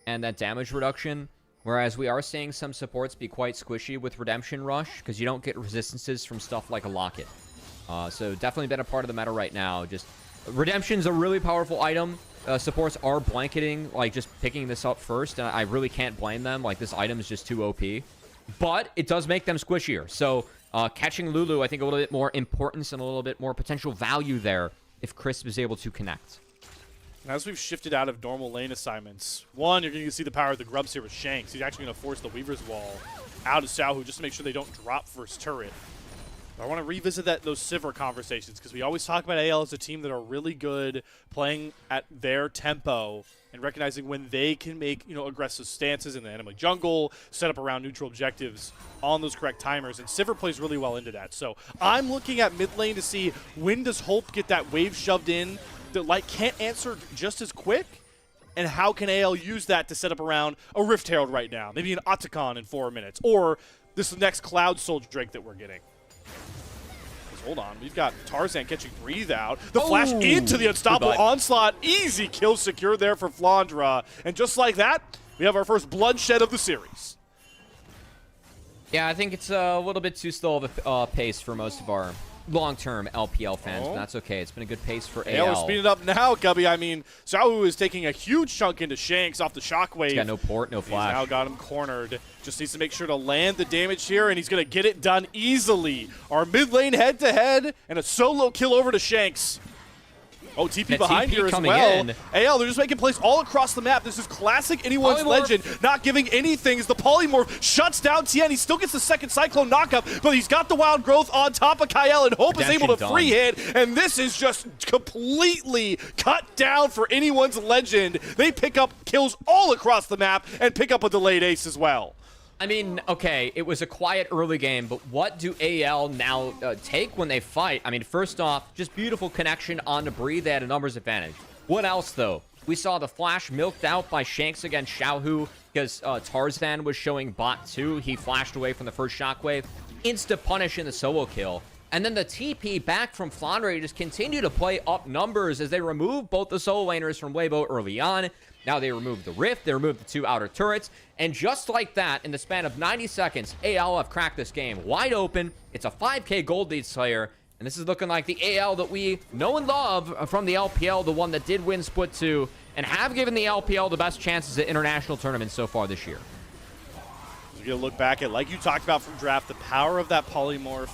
and that damage reduction, whereas we are seeing some supports be quite squishy with Redemption Rush, because you don't get resistances from stuff like a Locket. So definitely been a part of the meta right now. Just Redemption's a really powerful item. Supports are blanketing, like, just picking this up first, and I really can't blame them. Like, this item is just too OP. But it does make them squishier. So catching Lulu, I think, a little bit more importance and a little bit more potential value there if Crisp is able to connect. As we've shifted out of normal lane assignments, one, you're going to see the power of the grubs here with Shanks. He's actually going to force the Weaver's Wall out of Xiaohu just to make sure they don't drop first turret. I want to revisit those Sivir conversations because we always talk about AL as a team that are really good playing at their tempo and recognizing when they can make aggressive stances in the enemy jungle, set up around neutral objectives on those correct timers, and Sivir plays really well into that. So I'm looking at mid lane to see when does Hope get that wave shoved in that Light can't answer just as quick, and how can AL use that to set up around a Rift Herald right now, maybe an Otacon in 4 minutes, or this next Cloud Soul Drake that we're getting. Hold on, we've got Tarzan catching Breathe Out. The flash into the unstoppable onslaught. Easy kill secure there for Flandra. And just like that, we have our first bloodshed of the series. Yeah, I think it's a little bit too slow of a pace for most of our long-term LPL fans, but that's okay. It's been a good pace for AL. We're speeding up now, Gubby. I mean, Xiaohu is taking a huge chunk into Shanks off the shockwave. He's got no port, no flash. He's now got him cornered. Just needs to make sure to land the damage here, and he's going to get it done easily. Our mid lane head-to-head, and a solo kill over to Shanks. Oh, TP behind TP here as coming well. in. AL, they're just making plays all across the map. This is classic anyone's legend, not giving anything as the polymorph shuts down Tien. He still gets the second Cyclone knockup, but he's got the wild growth on top of Kyle, and Hope is able to free hit, and this is just completely cut down for anyone's legend. They pick up kills all across the map and pick up a delayed ace as well. I mean, okay, it was a quiet early game, but what do AL now take when they fight? I mean, first off, just beautiful connection on the Breathe. They had a numbers advantage. What else, though? We saw the flash milked out by Shanks against Xiaohu because Tarzan was showing bot 2. He flashed away from the first shockwave. Insta-punish in the solo kill. And then the TP back from Flandre just continue to play up numbers as they remove both the solo laners from Weibo early on. Now they removed the Rift, they removed the 2 outer turrets, and just like that, in the span of 90 seconds, AL have cracked this game wide open. It's a 5k gold lead, Slayer, and this is looking like the AL that we know and love from the LPL, the one that did win Split 2, and have given the LPL the best chances at international tournaments so far this year. You're going to look back at, like you talked about from draft, the power of that polymorph,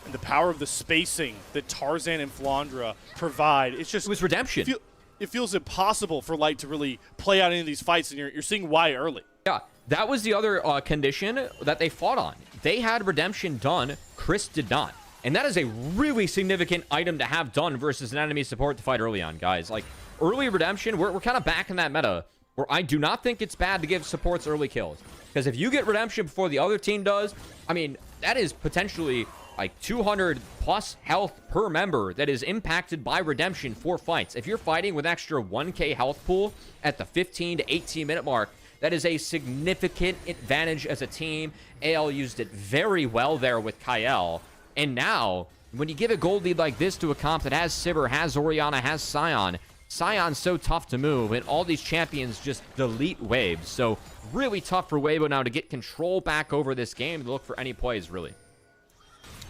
and the power of the spacing that Tarzan and Flandra provide. It was redemption. It feels impossible for Light to really play out any of these fights, and you're seeing why early. Yeah, that was the other condition that they fought on. They had redemption done, Chris did not. And that is a really significant item to have done versus an enemy support to fight early on, guys. Like, early redemption, we're kind of back in that meta where I do not think it's bad to give supports early kills. Because if you get redemption before the other team does, I mean, that is potentially like 200 plus health per member that is impacted by redemption for fights. If you're fighting with extra 1k health pool at the 15 to 18 minute mark, that is a significant advantage as a team. AL used it very well there with Kyle. And now, when you give a gold lead like this to a comp that has Sivir, has Orianna, has Sion, Sion's so tough to move, and all these champions just delete waves. So really tough for Weibo now to get control back over this game to look for any plays, really.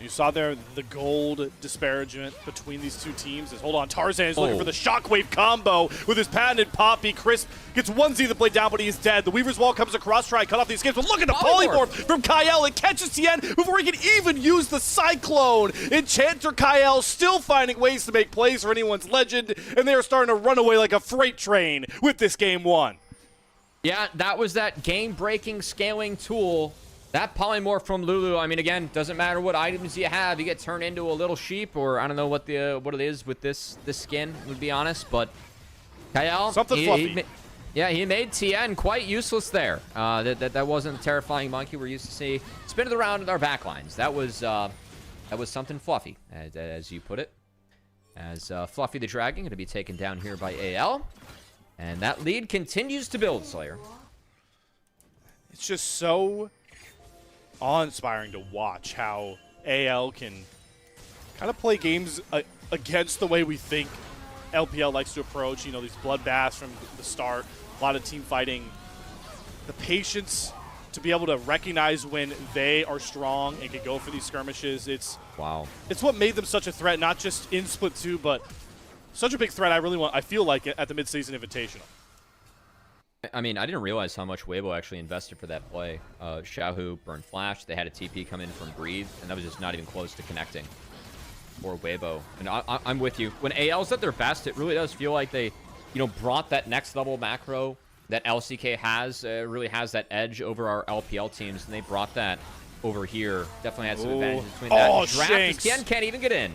You saw there the gold disparagement between these two teams. Hold on, Tarzan is looking for the shockwave combo with his patented Poppy. Crisp gets 1Z the blade down, but he is dead. The Weaver's Wall comes across, try to cut off the escapes, but look at the polymorph from Kyle. It catches Tien before he can even use the Cyclone. Enchanter Kyle still finding ways to make plays for anyone's legend, and they are starting to run away like a freight train with this game one. Yeah, that was that game-breaking scaling tool. That polymorph from Lulu, I mean, again, doesn't matter what items you have, you get turned into a little sheep, or I don't know what it is with this skin, to be honest, but Kyle, something fluffy. He made Tien quite useless there. That wasn't a terrifying monkey we're used to see. Spin it around in our backlines. That was something fluffy, as you put it. As Fluffy the Dragon going to be taken down here by AL, and that lead continues to build, Slayer. It's just so awe-inspiring to watch how AL can kind of play games against the way we think LPL likes to approach, these bloodbaths from the start, a lot of team fighting. The patience to be able to recognize when they are strong and can go for these skirmishes, it's what made them such a threat, not just in Split 2, but such a big threat I feel like at the mid-season invitational. I mean, I didn't realize how much Weibo actually invested for that play. Xiaohu burned flash. They had a TP come in from Breathe, and that was just not even close to connecting for Weibo. And I'm with you. When AL's at their best, it really does feel like they, brought that next level macro that LCK has, really has that edge over our LPL teams, and they brought that over here. Definitely had some advantage between that. Oh, Draft, Shanks. Tien can't even get in.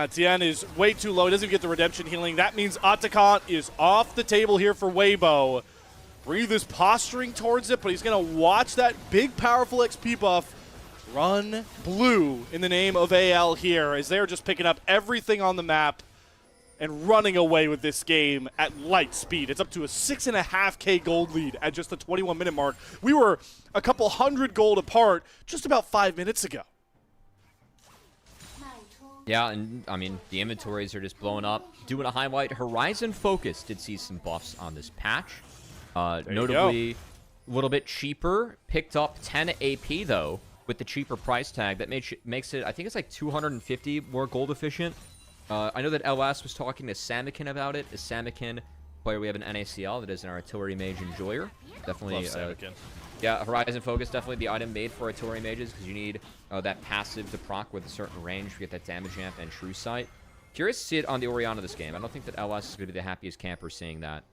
Tien is way too low. He doesn't even get the redemption healing. That means Atakan is off the table here for Weibo. Breathe is posturing towards it, but he's going to watch that big, powerful XP buff run blue in the name of AL here, as they're just picking up everything on the map and running away with this game at light speed. It's up to a 6.5K gold lead at just the 21-minute mark. We were a couple hundred gold apart just about 5 minutes ago. Yeah, and I mean, the inventories are just blowing up. Doing a highlight, Horizon Focus did see some buffs on this patch. Notably, a little bit cheaper. Picked up 10 AP, though, with the cheaper price tag. That makes it, I think it's like 250 more gold efficient. I know that LS was talking to Samikin about it. Is Samikin, player we have an NACL that is an artillery mage enjoyer. Definitely. Samikin. Yeah, Horizon Focus, definitely the item made for artillery mages, because you need that passive to proc with a certain range to get that damage amp and true sight. Curious to see it on the Orianna this game. I don't think that LS is going to be the happiest camper seeing that,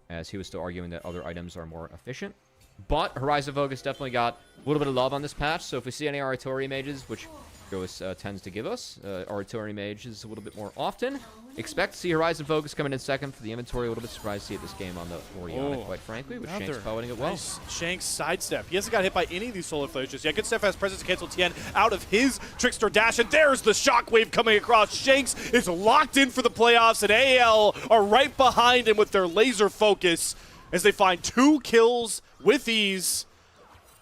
as he was still arguing that other items are more efficient. But Horizon Focus definitely got a little bit of love on this patch, so if we see any artillery mages, which Ghost tends to give us, artillery mages a little bit more often, expect to see Horizon Focus coming in second for the inventory. A little bit surprised to see it this game on the Orianna, quite frankly, with Shanks piloting it well. Nice Shanks sidestep. He hasn't got hit by any of these solar flares just yet. Good steadfast presence to cancel Tien out of his Trickster dash, and there's the shockwave coming across. Shanks is locked in for the playoffs, and AL are right behind him with their laser focus as they find 2 kills with ease.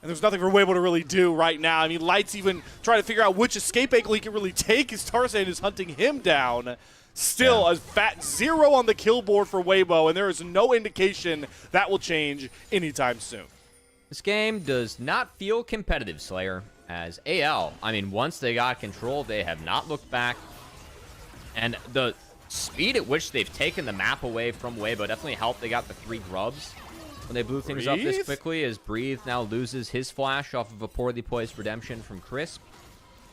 And there's nothing for Weibo to really do right now. I mean, Light's even trying to figure out which escape angle he can really take as Tarzan is hunting him down. Still a fat 0 on the kill board for Weibo, and there is no indication that will change anytime soon. This game does not feel competitive, Slayer, as AL, I mean, once they got control, they have not looked back. And the speed at which they've taken the map away from Weibo definitely helped. They got the 3 grubs when they blew things up this quickly, as Breathe now loses his flash off of a poorly placed redemption from Crisp.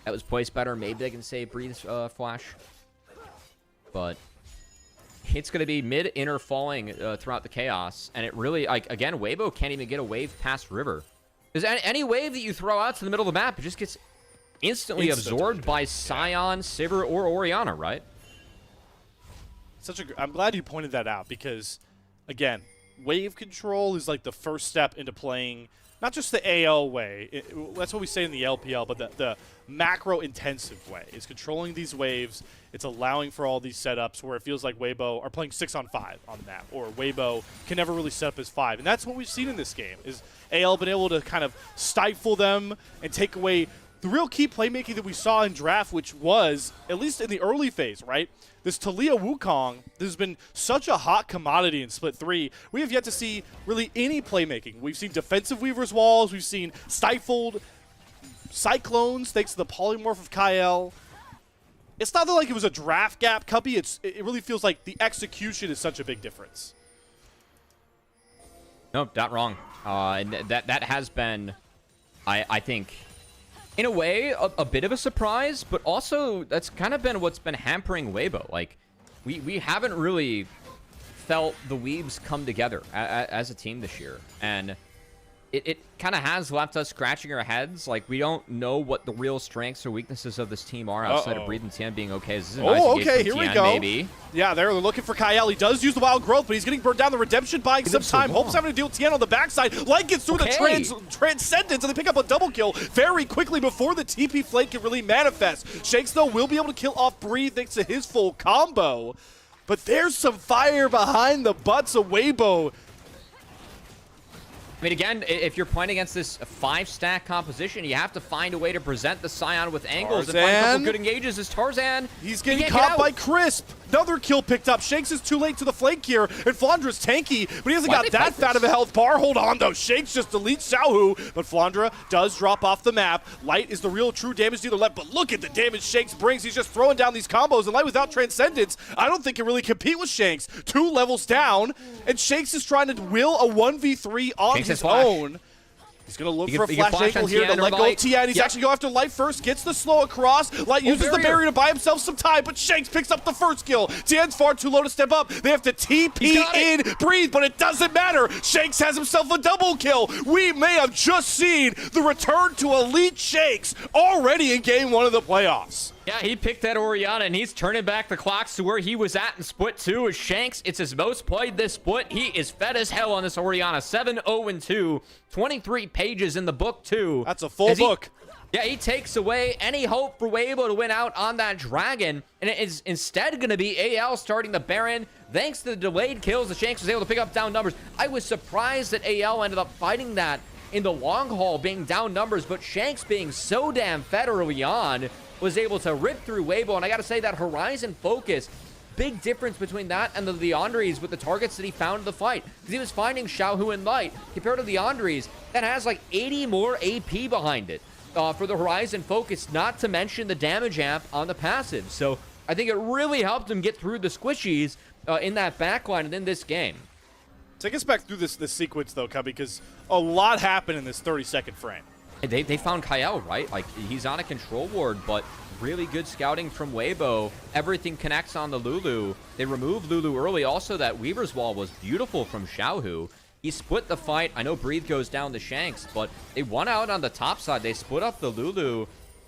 That was placed better. Maybe they can save Breathe's flash. But it's going to be mid-inner falling throughout the chaos. And it really, like, again, Weibo can't even get a wave past River. Because any wave that you throw out to the middle of the map, it just gets instantly absorbed by Sion, Sivir, or Orianna, right? I'm glad you pointed that out, because, again, wave control is like the first step into playing not just the AL way. That's what we say in the LPL, but the macro-intensive way is controlling these waves. It's allowing for all these setups where it feels like Weibo are playing 6-on-5 on the map, or Weibo can never really set up as 5. And that's what we've seen in this game, is AL been able to kind of stifle them and take away the real key playmaking that we saw in draft, which was, at least in the early phase, right? This Taliyah Wukong, this has been such a hot commodity in Split 3. We have yet to see really any playmaking. We've seen defensive Weaver's Walls. We've seen stifled Cyclones thanks to the polymorph of Kael. It's not like it was a draft gap, Cubby. It really feels like the execution is such a big difference. Nope, not wrong. And that has been, I think, in a way, a bit of a surprise, but also that's kind of been what's been hampering Weibo. Like, we haven't really felt the Weebs come together as a team this year. And it kind of has left us scratching our heads. Like, we don't know what the real strengths or weaknesses of this team are outside of Breathe and Tien being okay. This is a nice okay, here we go. Maybe. Yeah, they're looking for Kael. He does use the Wild Growth, but he's getting burned down. The Redemption buying some time. Hope's having to deal with Tien on the backside. Light gets through the Transcendence, and they pick up a double kill very quickly before the TP flank can really manifest. Shanks, though, will be able to kill off Breathe thanks to his full combo. But there's some fire behind the butts of Weibo. I mean, again, if you're playing against this 5-stack composition, you have to find a way to present the Scion with angles and find a couple good engages as Tarzan. He's getting caught by Crisp. Another kill picked up. Shanks is too late to the flank here, and Flandra's tanky, but he hasn't got that fat of a health bar. Hold on, though. Shanks just deletes Xiaohu, but Flandra does drop off the map. Light is the real true damage dealer left, but look at the damage Shanks brings. He's just throwing down these combos, and Light without Transcendence, I don't think can really compete with Shanks. 2 levels down, and Shanks is trying to will a 1v3 on his own. He's going to look You for can- a you can flash flash on angle here to TN or let go Light. of TN. He's Yep. actually going after Light first, gets the slow across. Light uses the barrier. barrier to buy himself some time, but Shanks picks up the first kill. TN's far too low to step up. They have to TP got in, breathe, but it doesn't matter. Shanks has himself a double kill. We may have just seen the return to elite Shanks already in game 1 of the playoffs. Yeah, he picked that Orianna, and he's turning back the clocks to where he was at in Split 2 as Shanks. It's his most played this split. He is fed as hell on this Orianna. 7-0-2, 23 pages in the book, too. That's a full book. Yeah, he takes away any hope for Weibo to win out on that Dragon, and it is instead going to be AL starting the Baron. Thanks to the delayed kills, the Shanks was able to pick up down numbers. I was surprised that AL ended up fighting that in the long haul, being down numbers, but Shanks being so damn fed early on was able to rip through Weibo, and I gotta say that Horizon focus, big difference between that and the Leandres with the targets that he found in the fight, because he was finding Xiaohu and Light, compared to Leandres that has like 80 more AP behind it for the Horizon focus, not to mention the damage amp on the passive. So I think it really helped him get through the squishies in that backline and in this game. Take us back through this sequence, though, Cubby, because a lot happened in this 30-second frame. They found Kyle, right? Like, he's on a control ward, but really good scouting from Weibo. Everything connects on the Lulu. They removed Lulu early. Also, that Weaver's Wall was beautiful from Xiaohu. He split the fight. I know Breathe goes down to Shanks, but they won out on the top side. They split up the Lulu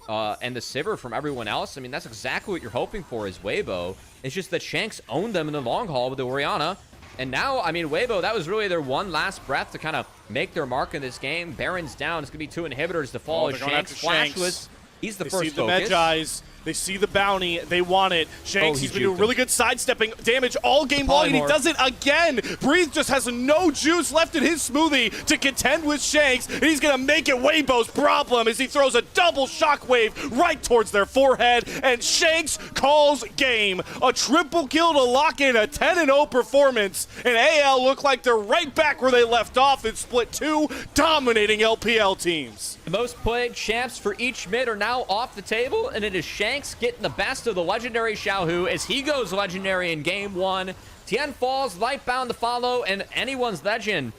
and the Sivir from everyone else. I mean, that's exactly what you're hoping for is Weibo. It's just that Shanks owned them in the long haul with the Orianna. And now, I mean, Weibo, that was really their one last breath to kind of make their mark in this game. Baron's down. It's going to be 2 inhibitors to fall. they're going Shanks after Shanks. flashless. He's the They first see the focus. Medjais. They see the bounty. They want it. Shanks, he he's been juked doing him. really good sidestepping damage all game long, and he Polymorph. does it again. Breathe just has no juice left in his smoothie to contend with Shanks, and he's going to make it Weibo's problem as he throws a double shockwave right towards their forehead, and Shanks calls game. A triple kill to lock in a 10-0 performance, and AL look like they're right back where they left off in Split 2, dominating LPL teams. The most played champs for each mid are now off the table, and it is Shanks getting the best of the legendary Xiaohu as he goes legendary in game 1. Tien falls, Light bound to follow, and anyone's legend.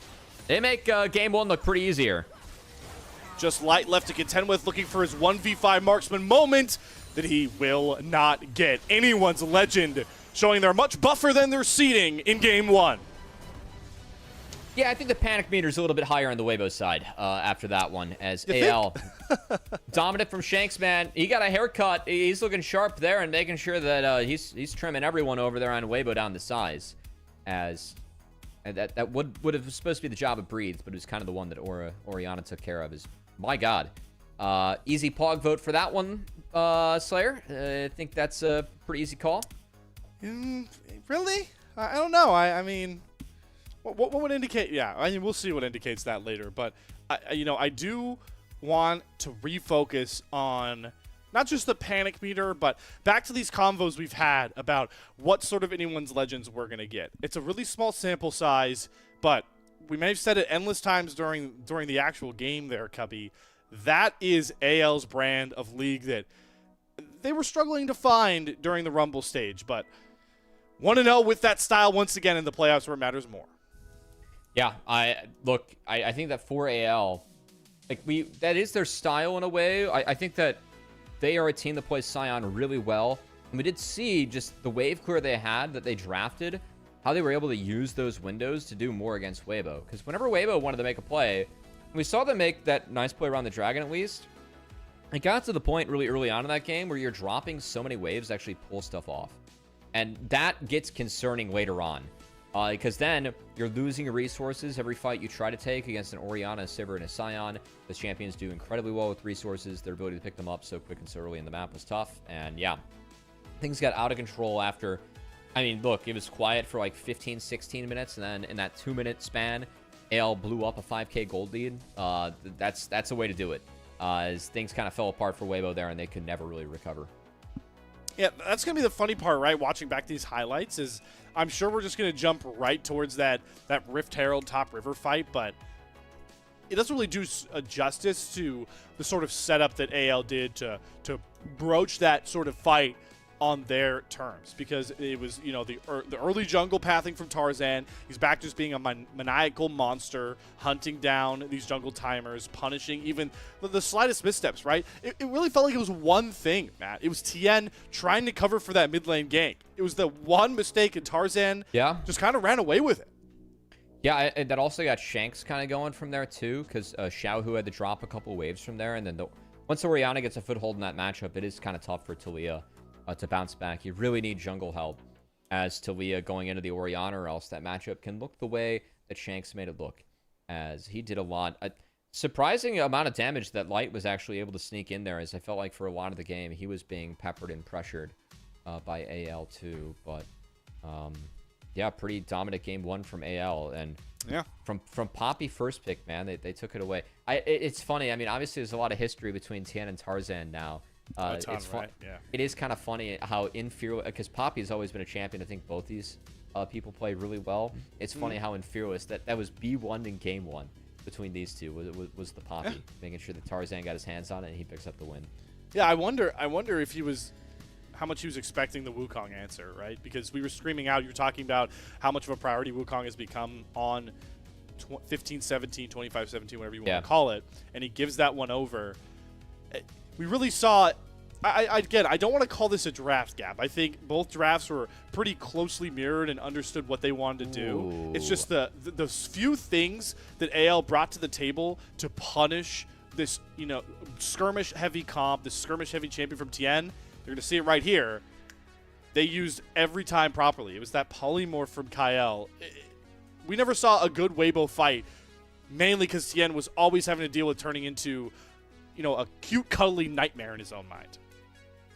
They make game 1 look pretty easier. Just Light left to contend with, looking for his 1v5 marksman moment that he will not get. Anyone's legend showing they're much buffer than their seeding in game 1. Yeah, I think the panic meter is a little bit higher on the Weibo side after that one, as AL dominant from Shanks, man. He got a haircut. He's looking sharp there and making sure that he's trimming everyone over there on Weibo down to size. As and that would have supposed to be the job of Breathe, but it was kind of the one that Orianna took care of. Is my God, easy pog vote for that one, Slayer. I think that's a pretty easy call. Really? I don't know. I mean, what would indicate? Yeah, I mean, we'll see what indicates that later. But I do want to refocus on not just the panic meter, but back to these convos we've had about what sort of anyone's legends we're gonna get. It's a really small sample size, but we may have said it endless times during the actual game there, Cubby. That is AL's brand of league that they were struggling to find during the Rumble stage, but 1-0 with that style once again in the playoffs where it matters more. Yeah, I think that for AL, that is their style in a way. I think that they are a team that plays Sion really well. And we did see just the wave clear they had that they drafted, how they were able to use those windows to do more against Weibo. Because whenever Weibo wanted to make a play, we saw them make that nice play around the Dragon at least. It got to the point really early on in that game where you're dropping so many waves to actually pull stuff off. And that gets concerning later on. Because then you're losing resources every fight you try to take against an Orianna, a Sivir, and a Sion. The champions do incredibly well with resources. Their ability to pick them up so quick and so early in the map was tough. And yeah, things got out of control after. I mean, look, it was quiet for like 15, 16 minutes. And then in that 2-minute span, AL blew up a 5k gold lead. That's a way to do it. As things kind of fell apart for Weibo there and they could never really recover. Yeah, that's going to be the funny part, right? Watching back these highlights is I'm sure we're just going to jump right towards that Rift Herald top river fight, but it doesn't really do justice to the sort of setup that AL did to broach that sort of fight on their terms, because it was, you know, the early jungle pathing from Tarzan. He's back to just being a maniacal monster, hunting down these jungle timers, punishing even the slightest missteps, right? It really felt like it was one thing, Matt. It was Tien trying to cover for that mid lane gank. It was the one mistake, and Tarzan just kind of ran away with it. Yeah, and that also got Shanks kind of going from there too, because Xiaohu had to drop a couple waves from there, and then once Orianna gets a foothold in that matchup, it is kind of tough for Taliyah to bounce back. You really need jungle help as Taliyah going into the Orianna, or else that matchup can look the way that Shanks made it look, as he did a lot. A surprising amount of damage that Light was actually able to sneak in there, as I felt like for a lot of the game, he was being peppered and pressured by AL too, but... yeah, pretty dominant game one from AL, and from Poppy first pick, man, they took it away. It's funny. I mean, obviously there's a lot of history between Tien and Tarzan now. It's fun. Right? Yeah. It is kind of funny how inferior, because Poppy's always been a champion. I think both these people play really well. It's funny how inferior that was B1 in game one between these two was the Poppy, making sure that Tarzan got his hands on it and he picks up the win. Yeah, I wonder if he was, how much he was expecting the Wukong answer, right? Because we were screaming out, you were talking about how much of a priority Wukong has become on 15-17, 25-17, whatever you want to call it, and he gives that one over. We really saw, again, I don't want to call this a draft gap. I think both drafts were pretty closely mirrored and understood what they wanted to do. Ooh. It's just the few things that AL brought to the table to punish this, you know, skirmish-heavy comp, this skirmish-heavy champion from Tien. You're going to see it right here. They used every time properly. It was that polymorph from Kael. We never saw a good Weibo fight, mainly because Tien was always having to deal with turning into, you know, a cute, cuddly nightmare in his own mind.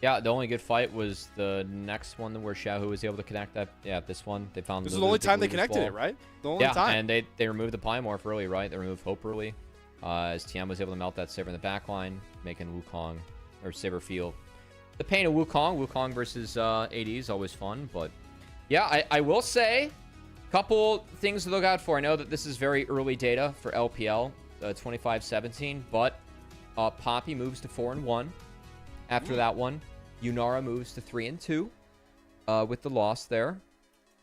Yeah, the only good fight was the next one where Xiaohu was able to connect that. Yeah, this one. They found this is the only time they connected it, right? The only time. And they removed the polymorph early, right? They removed Hope early. As Tien was able to melt that Saber in the back line, making Wukong, or Saber feel the pain of Wukong. Wukong versus AD is always fun, but yeah, I will say a couple things to look out for. I know that this is very early data for LPL 25-17, but Poppy moves to 4-1 after that one. Yunara moves to 3-2 with the loss there.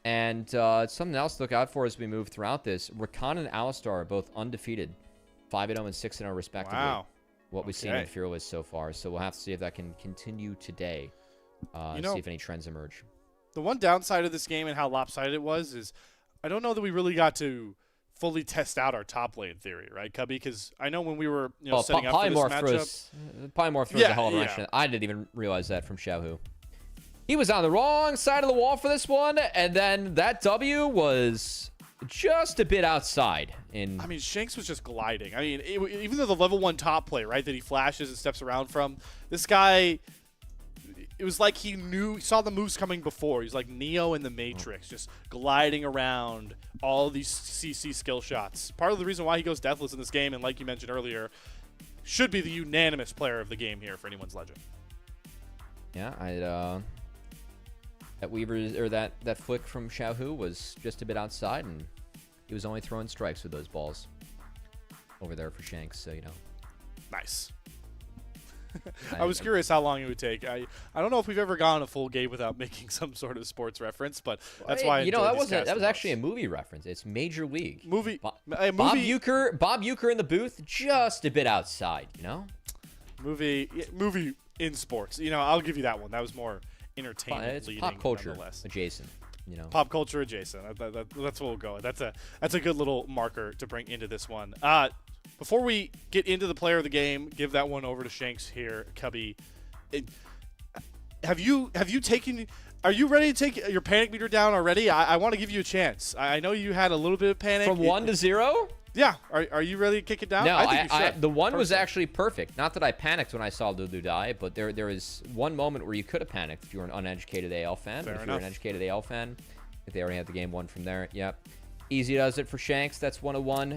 And something else to look out for as we move throughout this. Rakan and Alistar are both undefeated, 5-0 and 6-0 respectively. Wow. What we've seen in Fearless so far. So we'll have to see if that can continue today. See if any trends emerge. The one downside of this game and how lopsided it was is I don't know that we really got to fully test out our top lane theory, right, Cubby? Because I know when we were setting up for this matchup. Polymorph throws a hell of a wrench. I didn't even realize that from Xiaohu. He was on the wrong side of the wall for this one, and then that W was just a bit outside. I mean, Shanks was just gliding. I mean, even though the level 1 top play, right, that he flashes and steps around from, this guy, it was like he saw the moves coming before. He's like Neo in the Matrix, just gliding around all these CC skill shots. Part of the reason why he goes deathless in this game, and like you mentioned earlier, should be the unanimous player of the game here for anyone's legend. Yeah, that Weaver, or that flick from Xiaohu was just a bit outside, and he was only throwing strikes with those balls over there for Shanks, so, you know. Nice. I was curious how long it would take. I don't know if we've ever gone a full game without making some sort of sports reference, but that's why I enjoyed that was actually a movie reference. It's Major League. Bob Uecker in the booth, just a bit outside, you know? Movie in sports. You know, I'll give you that one. That was more entertainment it's leading, pop culture adjacent, you know. Pop culture adjacent. That's what we'll go with. That's a good little marker to bring into this one. Before we get into the player of the game, give that one over to Shanks here, Cubby. Are you ready to take your panic meter down already? I want to give you a chance. I know you had a little bit of panic. From 1 to 0? Yeah. Are you ready to kick it down? No, I think you should. The one was actually perfect. Not that I panicked when I saw Lulu die, but there is one moment where you could have panicked if you were an uneducated AL fan. Fair if enough. you're an educated AL fan, if they already had the game won from there. Yep. Easy does it for Shanks. That's 101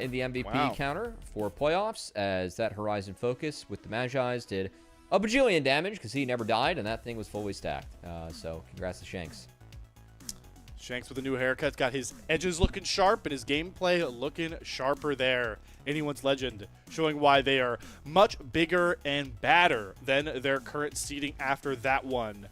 in the MVP counter for playoffs, as that Horizon Focus with the Magi's did a bajillion damage because he never died, and that thing was fully stacked. So congrats to Shanks. Shanks with a new haircut, got his edges looking sharp and his gameplay looking sharper there. Anyone's legend, showing why they are much bigger and badder than their current seeding after that one.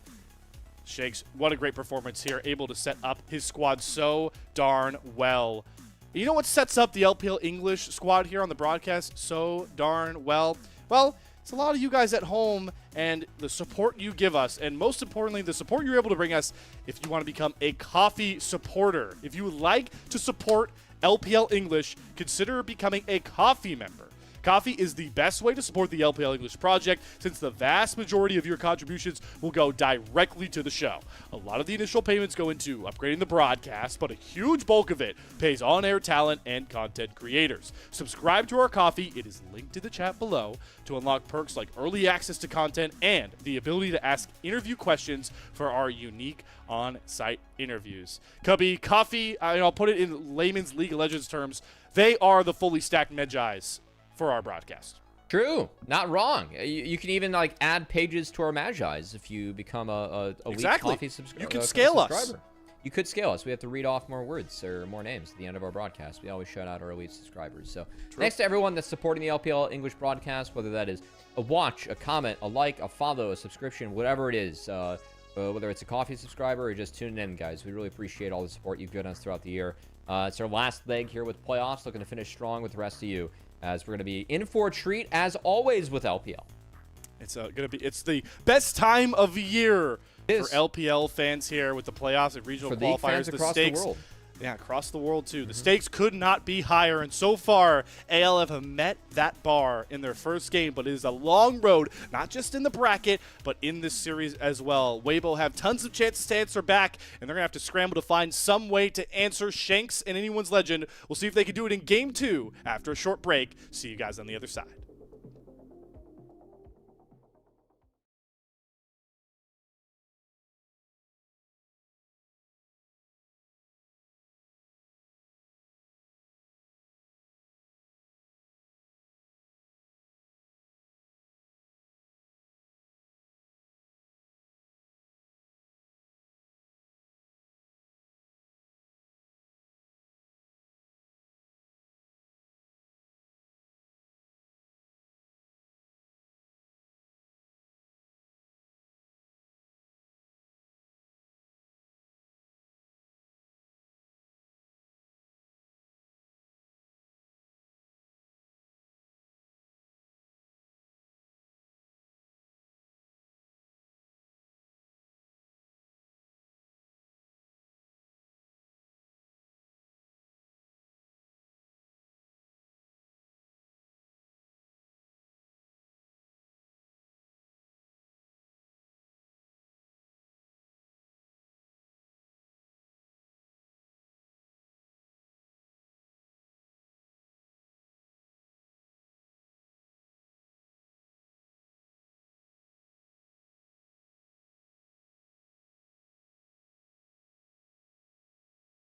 Shakes, what a great performance here, able to set up his squad so darn well. You know what sets up the LPL English squad here on the broadcast so darn well? Well, it's a lot of you guys at home and the support you give us, and most importantly, the support you're able to bring us if you want to become a coffee supporter. If you would like to support LPL English, consider becoming a coffee member. Coffee is the best way to support the LPL English project since the vast majority of your contributions will go directly to the show. A lot of the initial payments go into upgrading the broadcast, but a huge bulk of it pays on-air talent and content creators. Subscribe to our Coffee. It is linked to the chat below to unlock perks like early access to content and the ability to ask interview questions for our unique on-site interviews. Cubby, Coffee, I'll put it in layman's League of Legends terms, they are the fully stacked Magi's for our broadcast. True, not wrong. You can even like add pages to our Magi's if you become a week coffee subscriber. You can scale us. You could scale us. We have to read off more words or more names at the end of our broadcast. We always shout out our elite subscribers. So thanks to everyone that's supporting the LPL English broadcast, whether that is a watch, a comment, a like, a follow, a subscription, whatever it is. Whether it's a coffee subscriber or just tuning in, guys. We really appreciate all the support you've given us throughout the year. It's our last leg here with playoffs. Looking to finish strong with the rest of you, as we're going to be in for a treat as always with LPL. It's the best time of the year for LPL fans here with the playoffs and regional qualifiers. The stakes, across the world too. The stakes could not be higher, and so far ALF have met that bar in their first game, but it is a long road, not just in the bracket, but in this series as well. Weibo have tons of chances to answer back, and they're going to have to scramble to find some way to answer Shanks and Anyone's Legend. We'll see if they can do it in Game 2 after a short break. See you guys on the other side.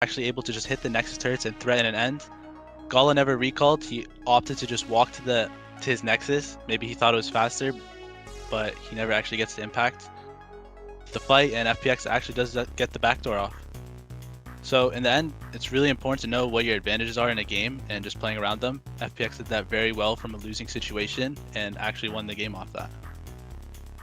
Actually able to just hit the Nexus turrets and threaten an end. Gala never recalled. He opted to just walk to his Nexus. Maybe he thought it was faster, but he never actually gets the impact. The fight, and FPX actually does get the backdoor off. So in the end, it's really important to know what your advantages are in a game and just playing around them. FPX did that very well from a losing situation and actually won the game off that.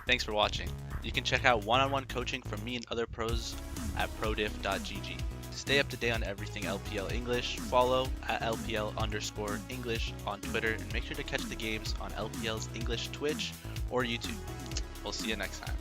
Thanks for watching. You can check out one-on-one coaching from me and other pros at prodiff.gg. To stay up to date on everything LPL English, follow at LPL_English on Twitter, and make sure to catch the games on LPL's English Twitch or YouTube. We'll see you next time.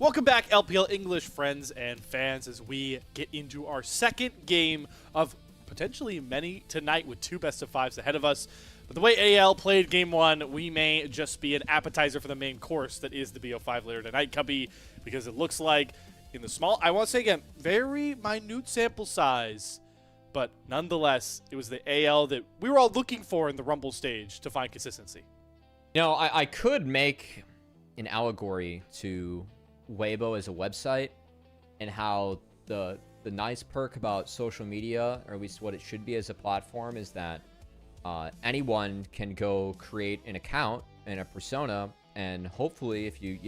Welcome back, LPL English friends and fans, as we get into our second game of potentially many tonight with 2 best-of-5s ahead of us. But the way AL played game 1, we may just be an appetizer for the main course that is the BO5 later tonight, Cubby, because it looks like in the small, I want to say again, very minute sample size, but nonetheless, it was the AL that we were all looking for in the Rumble stage to find consistency. You know, I could make an allegory to Weibo as a website and how the nice perk about social media, or at least what it should be as a platform, is that anyone can go create an account and a persona, and hopefully if you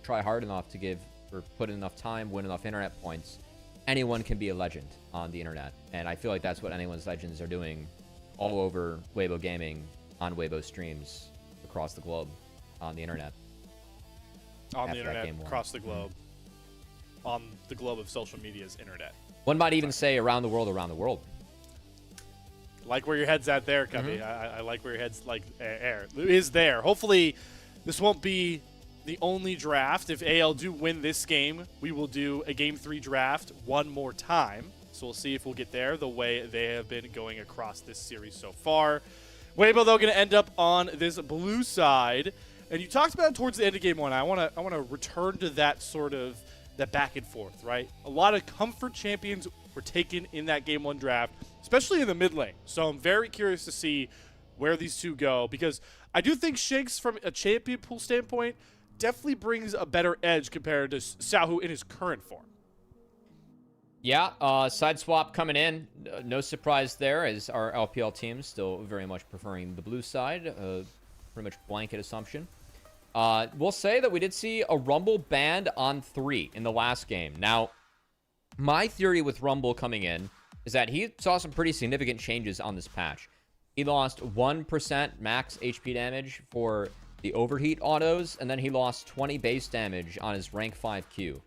try hard enough to give or put in enough time, win enough internet points, anyone can be a legend on the internet. And I feel like that's what Anyone's Legends are doing all over Weibo Gaming, on Weibo streams across the globe on the internet. On the internet, across the globe. On the globe of social media's internet. One might even say around the world, around the world. Like where your head's at there, Cubby. I like where your head's is there. Hopefully, this won't be the only draft. If AL do win this game, we will do a Game 3 draft one more time. So we'll see if we'll get there the way they have been going across this series so far. Weibo, though, going to end up on this blue side. And you talked about it towards the end of game 1. I want to return to that sort of that back and forth, right? A lot of comfort champions were taken in that game 1 draft, especially in the mid lane. So I'm very curious to see where these two go, because I do think Shanks, from a champion pool standpoint, definitely brings a better edge compared to Sahu in his current form. Yeah, side swap coming in. No surprise there, as our LPL team still very much preferring the blue side. Pretty much blanket assumption. We'll say that we did see a Rumble banned on 3 in the last game. Now, my theory with Rumble coming in is that he saw some pretty significant changes on this patch. He lost 1% max HP damage for the overheat autos, and then he lost 20 base damage on his rank 5 Q.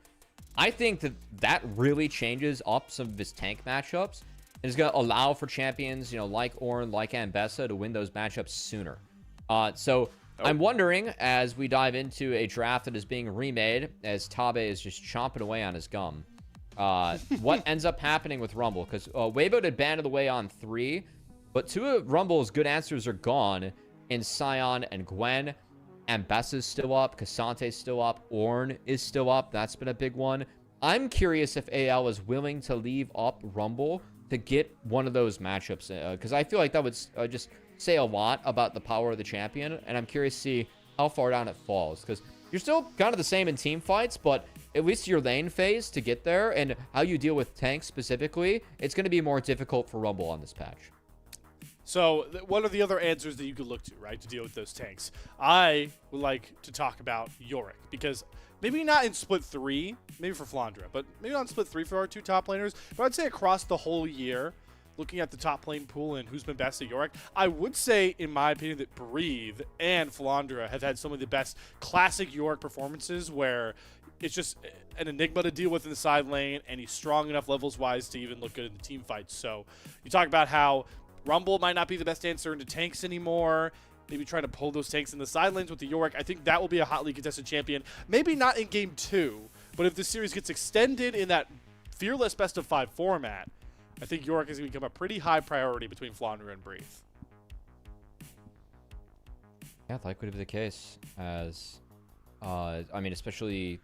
I think that really changes up some of his tank matchups and is going to allow for champions, like Ornn, like Ambessa, to win those matchups sooner. I'm wondering, as we dive into a draft that is being remade, as Tabe is just chomping away on his gum, what ends up happening with Rumble? Because Weibo did ban of the way on 3, but 2 of Rumble's good answers are gone in Sion and Gwen. Ambessa's still up, Casante's still up, Ornn is still up. That's been a big one. I'm curious if AL is willing to leave up Rumble to get one of those matchups, because I feel like that would just say a lot about the power of the champion, and I'm curious to see how far down it falls, because you're still kind of the same in team fights, but at least your lane phase to get there and how you deal with tanks specifically, it's going to be more difficult for Rumble on this patch. So what are the other answers that you could look to, right, to deal with those tanks? I would like to talk about Yorick, because maybe not in Split 3, maybe for Flandra, but maybe not in Split 3 for our 2 top laners, but I'd say across the whole year, looking at the top lane pool and who's been best at Yorick, I would say, in my opinion, that Breathe and Flandra have had some of the best classic Yorick performances, where it's just an enigma to deal with in the side lane, and he's strong enough levels-wise to even look good in the team fights. So you talk about how Rumble might not be the best answer into tanks anymore, maybe trying to pull those tanks in the side lanes with the Yorick. I think that will be a hotly contested champion. Maybe not in Game 2, but if the series gets extended in that fearless best-of-5 format, I think Yorick is going to become a pretty high priority between Flandra and Breathe. Yeah, that could be the case. As, I mean, especially,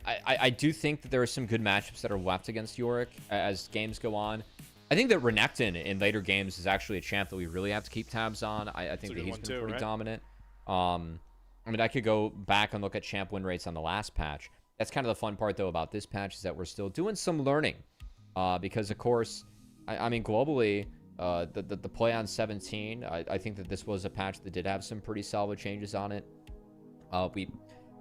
I do think that there are some good matchups that are left against Yorick as games go on. I think that Renekton in later games is actually a champ that we really have to keep tabs on. I think that he's been pretty dominant. I mean, I could go back and look at champ win rates on the last patch. That's kind of the fun part, though, about this patch, is that we're still doing some learning. Because, of course, I mean, globally, the play on 17, I think that this was a patch that did have some pretty solid changes on it. We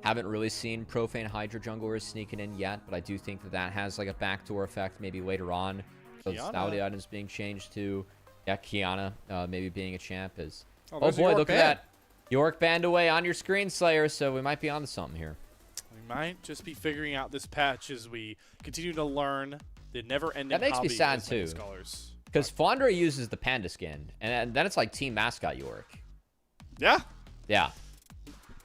haven't really seen Profane Hydra junglers sneaking in yet, but I do think that that has like a backdoor effect maybe later on. Those Stouty items being changed to, yeah, Kiana maybe being a champ is. Oh boy, look at that. Yorick banned away on your screen, Slayer, so we might be onto something here. We might just be figuring out this patch as we continue to learn the never-ending hobby. That makes me sad, too. Because Flandra uses the panda skin, and then it's like team mascot Yorick. Yeah. Yeah.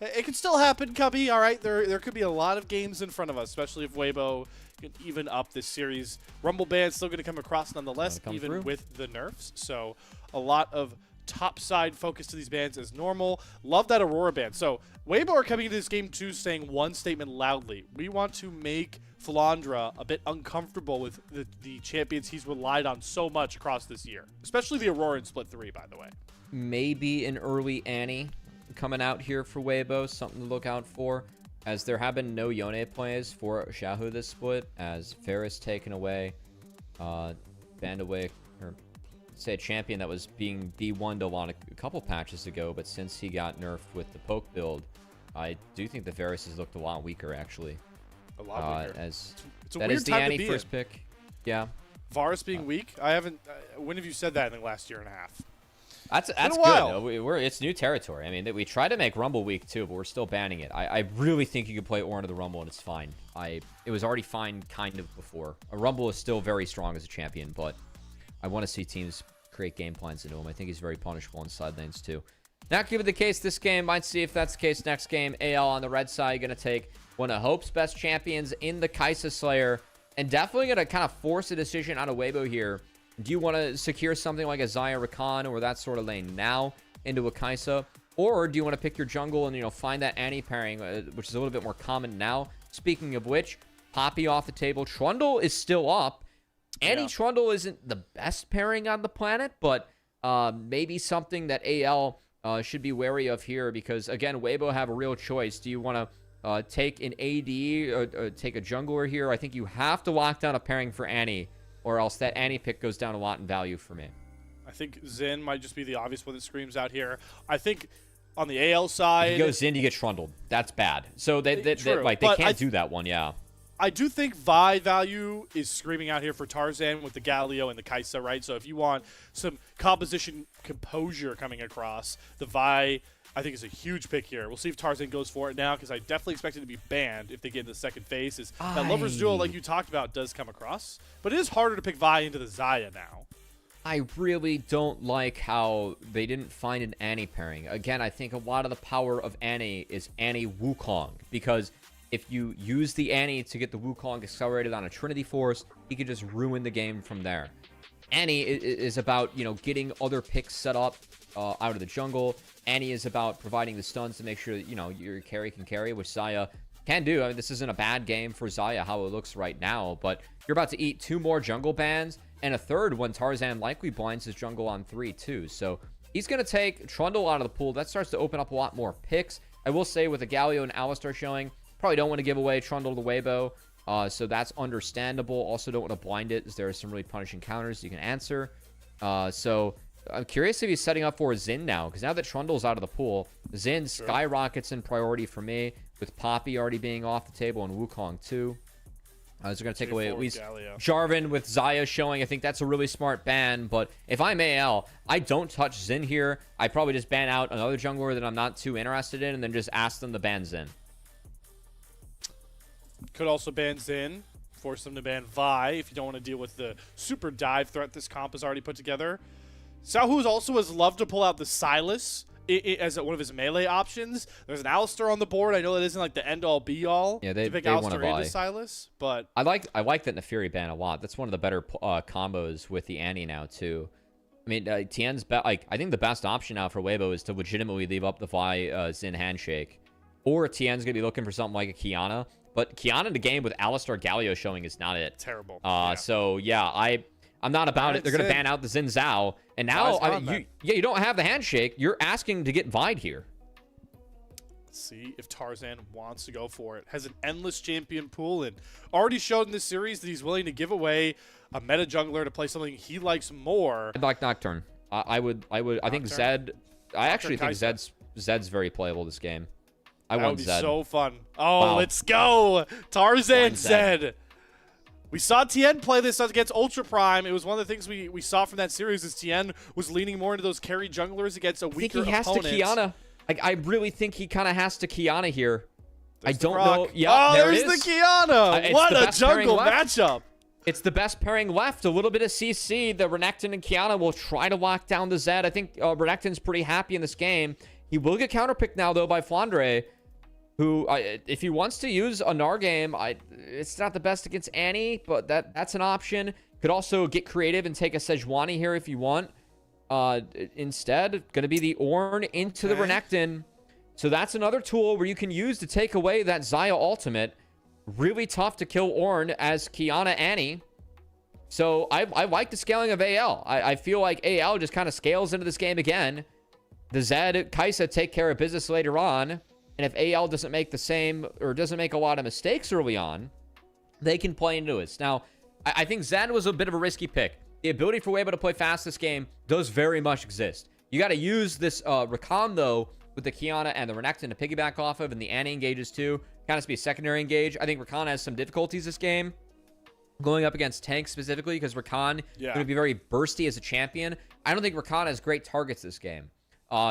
It can still happen, Cubby. All right, there could be a lot of games in front of us, especially if Weibo can even up this series. Rumble Band's still going to come across nonetheless, even with the nerfs. So a lot of top-side focus to these bans as normal. Love that Aurora ban. So Weibo are coming into this game too saying one statement loudly. We want to make Flandra a bit uncomfortable with the champions he's relied on so much across this year. Especially the Aurora in Split 3, by the way. Maybe an early Annie coming out here for Weibo, something to look out for, as there have been no Yone plays for Xiaohu this split, as Ferris taken away, banned away, or say a champion that was being D1'd a couple patches ago, but since he got nerfed with the poke build, I do think the Varus has looked a lot weaker, actually. A lot weaker. As it's a that weird is the time Annie to be first in. pick. Yeah. Varus being weak? I haven't. When have you said that in the last year and a half? That's good. No, it's new territory. I mean, we tried to make Rumble weak too, but we're still banning it. I really think you could play Orin to the Rumble and it's fine. It was already fine kind of before. A Rumble is still very strong as a champion, but I want to see teams create game plans into him. I think he's very punishable in side lanes too. Not given the case this game. Might see if that's the case next game. AL on the red side going to take one of Hope's best champions in the Kaisa Slayer, and definitely going to kind of force a decision on a Weibo here. Do you want to secure something like a Xayah Rakan or that sort of lane now into a Kaisa? Or do you want to pick your jungle and, you know, find that Annie pairing, which is a little bit more common now? Speaking of which, Poppy off the table. Trundle is still up. Annie Trundle isn't the best pairing on the planet, but maybe something that AL should be wary of here because, again, Weibo have a real choice. Do you want to take an AD or take a jungler here? I think you have to lock down a pairing for Annie, or else that Annie pick goes down a lot in value for me. I think Xin might just be the obvious one that screams out here. I think on the AL side... If you go Xin, you get trundled. That's bad. So they can't do that one, yeah. I do think Vi value is screaming out here for Tarzan with the Galio and the Kaisa, right? So if you want some composition composure coming across, the Vi, I think, is a huge pick here. We'll see if Tarzan goes for it now, because I definitely expect it to be banned if they get into the second phase. That Lover's Duel, like you talked about, does come across. But it is harder to pick Vi into the Xayah now. I really don't like how they didn't find an Annie pairing. Again, I think a lot of the power of Annie is Annie Wukong, because if you use the Annie to get the Wukong accelerated on a Trinity Force, he could just ruin the game from there. Annie is about, you know, getting other picks set up out of the jungle. Annie is about providing the stuns to make sure that, you know, your carry can carry, which Xayah can do. I mean, this isn't a bad game for Xayah, how it looks right now, but you're about to eat 2 more jungle bans, and a third when Tarzan likely blinds his jungle on 3 too. So he's going to take Trundle out of the pool. That starts to open up a lot more picks. I will say with the Galio and Alistar showing, probably don't want to give away Trundle to Weibo. So that's understandable. Also don't want to blind it, as there are some really punishing counters you can answer. So I'm curious if he's setting up for a Xin now, because now that Trundle's out of the pool, Xin skyrockets in priority for me, with Poppy already being off the table and Wukong too. So we're going to take away at least Jarvan with Xayah showing. I think that's a really smart ban, but if I'm AL, I don't touch Xin here. I probably just ban out another jungler that I'm not too interested in, and then just ask them to ban Xin. Could also ban Xin, force them to ban Vi if you don't want to deal with the super dive threat this comp has already put together. Xiaohu also has loved to pull out the Sylas as one of his melee options. There's an Alistar on the board. I know that isn't like the end-all be-all to pick Alistar into Sylas, but I like that Neferi ban a lot. That's one of the better combos with the Annie now too. I mean, Tien's I think the best option now for Weibo is to legitimately leave up the Vi Xin handshake, or Tien's gonna be looking for something like a Kiana. But Kiana in the game with Alistar Galio showing is not it. Terrible. So yeah, I'm not about it. They're gonna ban out the Xin Zhao, and now you don't have the handshake. You're asking to get Vide here. Let's see if Tarzan wants to go for it. Has an endless champion pool and already showed in this series that he's willing to give away a meta jungler to play something he likes more. I'd like Nocturne. I think Zed. I actually think Zed's very playable this game. That would be so fun. Oh, wow. Let's go. Tarzan Zed. We saw Tien play this against Ultra Prime. It was one of the things we saw from that series is Tien was leaning more into those carry junglers against a weaker opponent. I think he has to Kiana. I really think he kind of has to Kiana here. There's I don't know. Yeah, oh, there's the Kiana. What a jungle matchup. It's the best pairing left. A little bit of CC. The Renekton and Kiana will try to lock down the Zed. I think Renekton's pretty happy in this game. He will get counterpicked now, though, by Flandre, who, if he wants to use a Gnar game, it's not the best against Annie, but that's an option. Could also get creative and take a Sejuani here if you want. Instead, going to be the Ornn into the Renekton. So that's another tool where you can use to take away that Xayah ultimate. Really tough to kill Ornn as Qiyana Annie. So I like the scaling of AL. I feel like AL just kind of scales into this game again. The Zed, Kai'Sa take care of business later on. And if AL doesn't make the same, or doesn't make a lot of mistakes early on, they can play into it. Now, I think Zed was a bit of a risky pick. The ability for Weibo to play fast this game does very much exist. You got to use this Rakan, though, with the Qiyana and the Renekton to piggyback off of, and the Annie engages too. Kind of be a secondary engage. I think Rakan has some difficulties this game, going up against tanks specifically, because Rakan is going to be very bursty as a champion. I don't think Rakan has great targets this game.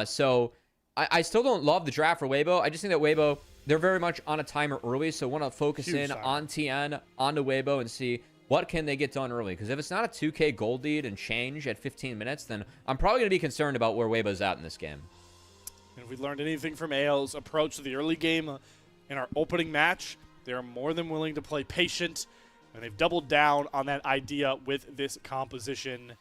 So I still don't love the draft for Weibo. I just think that Weibo, they're very much on a timer early, so want to focus in on TN, onto Weibo, and see what can they get done early. Because if it's not a 2k gold lead and change at 15 minutes, then I'm probably going to be concerned about where Weibo's at in this game. And if we learned anything from AL's approach to the early game in our opening match, they're more than willing to play patient, and they've doubled down on that idea with this composition.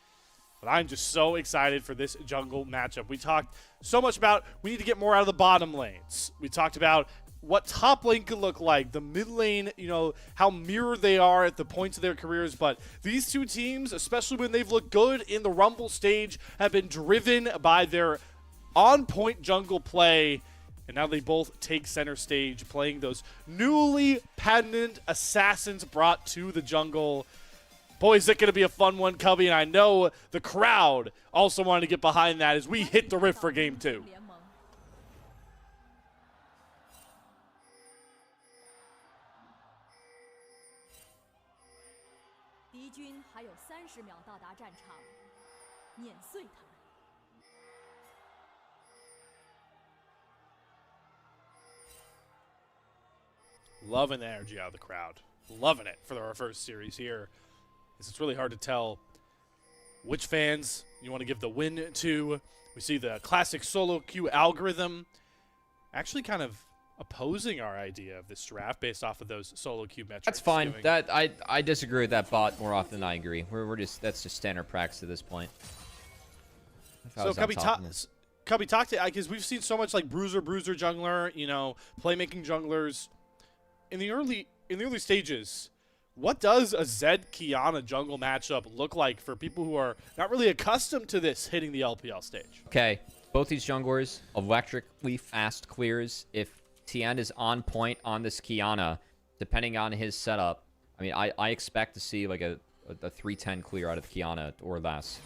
But I'm just so excited for this jungle matchup. We talked so much about we need to get more out of the bottom lanes. We talked about what top lane could look like, the mid lane, you know, how mirrored they are at the points of their careers. But these two teams, especially when they've looked good in the Rumble stage, have been driven by their on-point jungle play. And now they both take center stage, playing those newly patented assassins brought to the jungle. Boy, is it going to be a fun one, Cubby, and I know the crowd also wanted to get behind that as we hit the rift for Game 2. Loving the energy out of the crowd. Loving it for our first series here. It's really hard to tell which fans you want to give the win to. We see the classic solo queue algorithm actually kind of opposing our idea of this draft based off of those solo queue metrics. That's fine. That I disagree with that bot more often than I agree. That's just standard practice at this point. So Cubby, talk to, because we've seen so much like bruiser jungler, you know, playmaking junglers in the early stages. What does a Zed Qiyana jungle matchup look like for people who are not really accustomed to this hitting the LPL stage? Okay, both these junglers, electrically fast clears. If Tien is on point on this Qiyana, depending on his setup, I mean, I expect to see like a 310 clear out of Qiyana or less.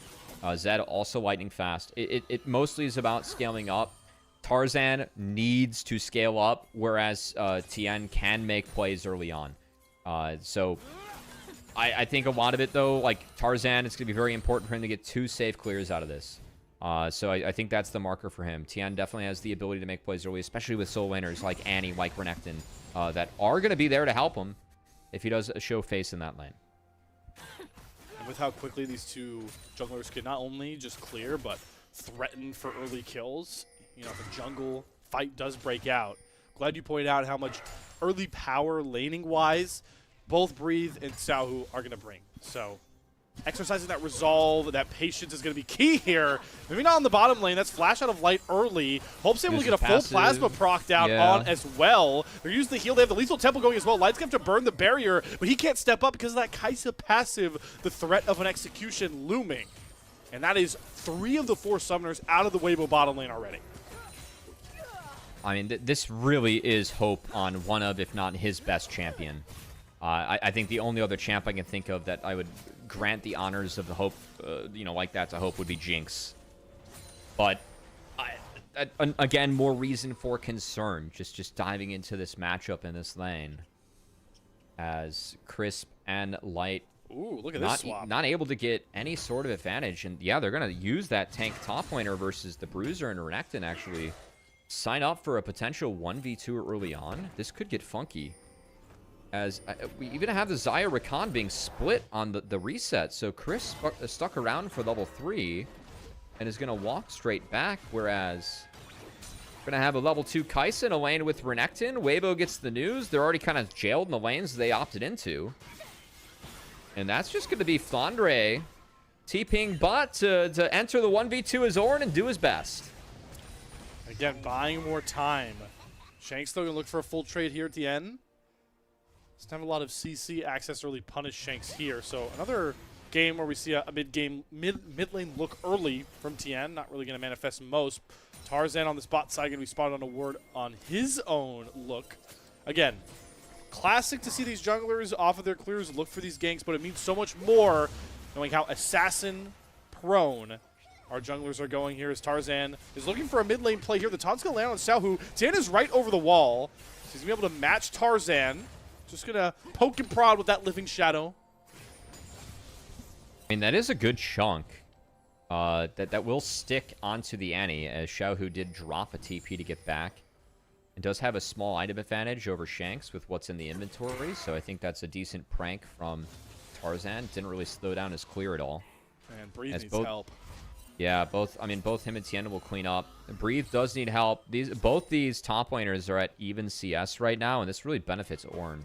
Zed also lightning fast. It mostly is about scaling up. Tarzan needs to scale up, whereas Tien can make plays early on. So I think a lot of it, though, like Tarzan, it's going to be very important for him to get 2 safe clears out of this. So I think that's the marker for him. Tien definitely has the ability to make plays early, especially with solo laners like Annie, like Renekton, that are going to be there to help him if he does show face in that lane. And with how quickly these two junglers can not only just clear, but threaten for early kills, you know, if a jungle fight does break out. Glad you pointed out how much early power laning-wise both Breathe and Xiaohu are going to bring. So exercising that resolve, that patience is going to be key here. Maybe not on the bottom lane. That's Flash out of light early. Hope's able to get a full plasma procced out on as well. They're using the heal. They have the lethal tempo going as well. Light's going to have to burn the barrier, but he can't step up because of that Kai'Sa passive, the threat of an execution looming. And that is 3 of the 4 summoners out of the Weibo bottom lane already. I mean, this really is Hope on one of, if not his best champion. I think the only other champ I can think of that I would grant the honors of the Hope, you know, like that to Hope would be Jinx. But, again, more reason for concern. Just diving into this matchup in this lane. As Crisp and Light Ooh, look at this swap. Not able to get any sort of advantage. And, yeah, they're going to use that tank top laner versus the Bruiser and Renekton, actually. Sign up for a potential 1v2 early on. This could get funky. As we even have the Xayah Rakan being split on the reset. So Chris stuck around for level 3 and is going to walk straight back. Whereas We're gonna have a level 2 Kai'Sa in a lane with Renekton. Weibo gets the news. They're already kind of jailed in the lanes they opted into. And that's just gonna be Flandre TPing bot to enter the 1v2 as Ornn and do his best. Again, buying more time. Shanks, though, going to look for a full trade here at the end. Doesn't have a lot of CC access to really punish Shanks here. So another game where we see a mid-game, mid-lane look early from TN. Not really going to manifest most. Tarzan on this bot side going to be spotted on a ward on his own look. Again, classic to see these junglers off of their clears look for these ganks, but it means so much more knowing how assassin-prone our junglers are going here as Tarzan is looking for a mid lane play here. The taunt's going to land on Xiaohu. TN is right over the wall. So he's going to be able to match Tarzan. Just going to poke and prod with that living shadow. I mean, that is a good chunk. That will stick onto the Annie, as Xiaohu did drop a TP to get back. It does have a small item advantage over Shanks with what's in the inventory, so I think that's a decent prank from Tarzan. Didn't really slow down his clear at all. And Breathe needs help. Yeah, both him and Tien will clean up. Breathe does need help. Both these top laners are at even CS right now, and this really benefits Ornn.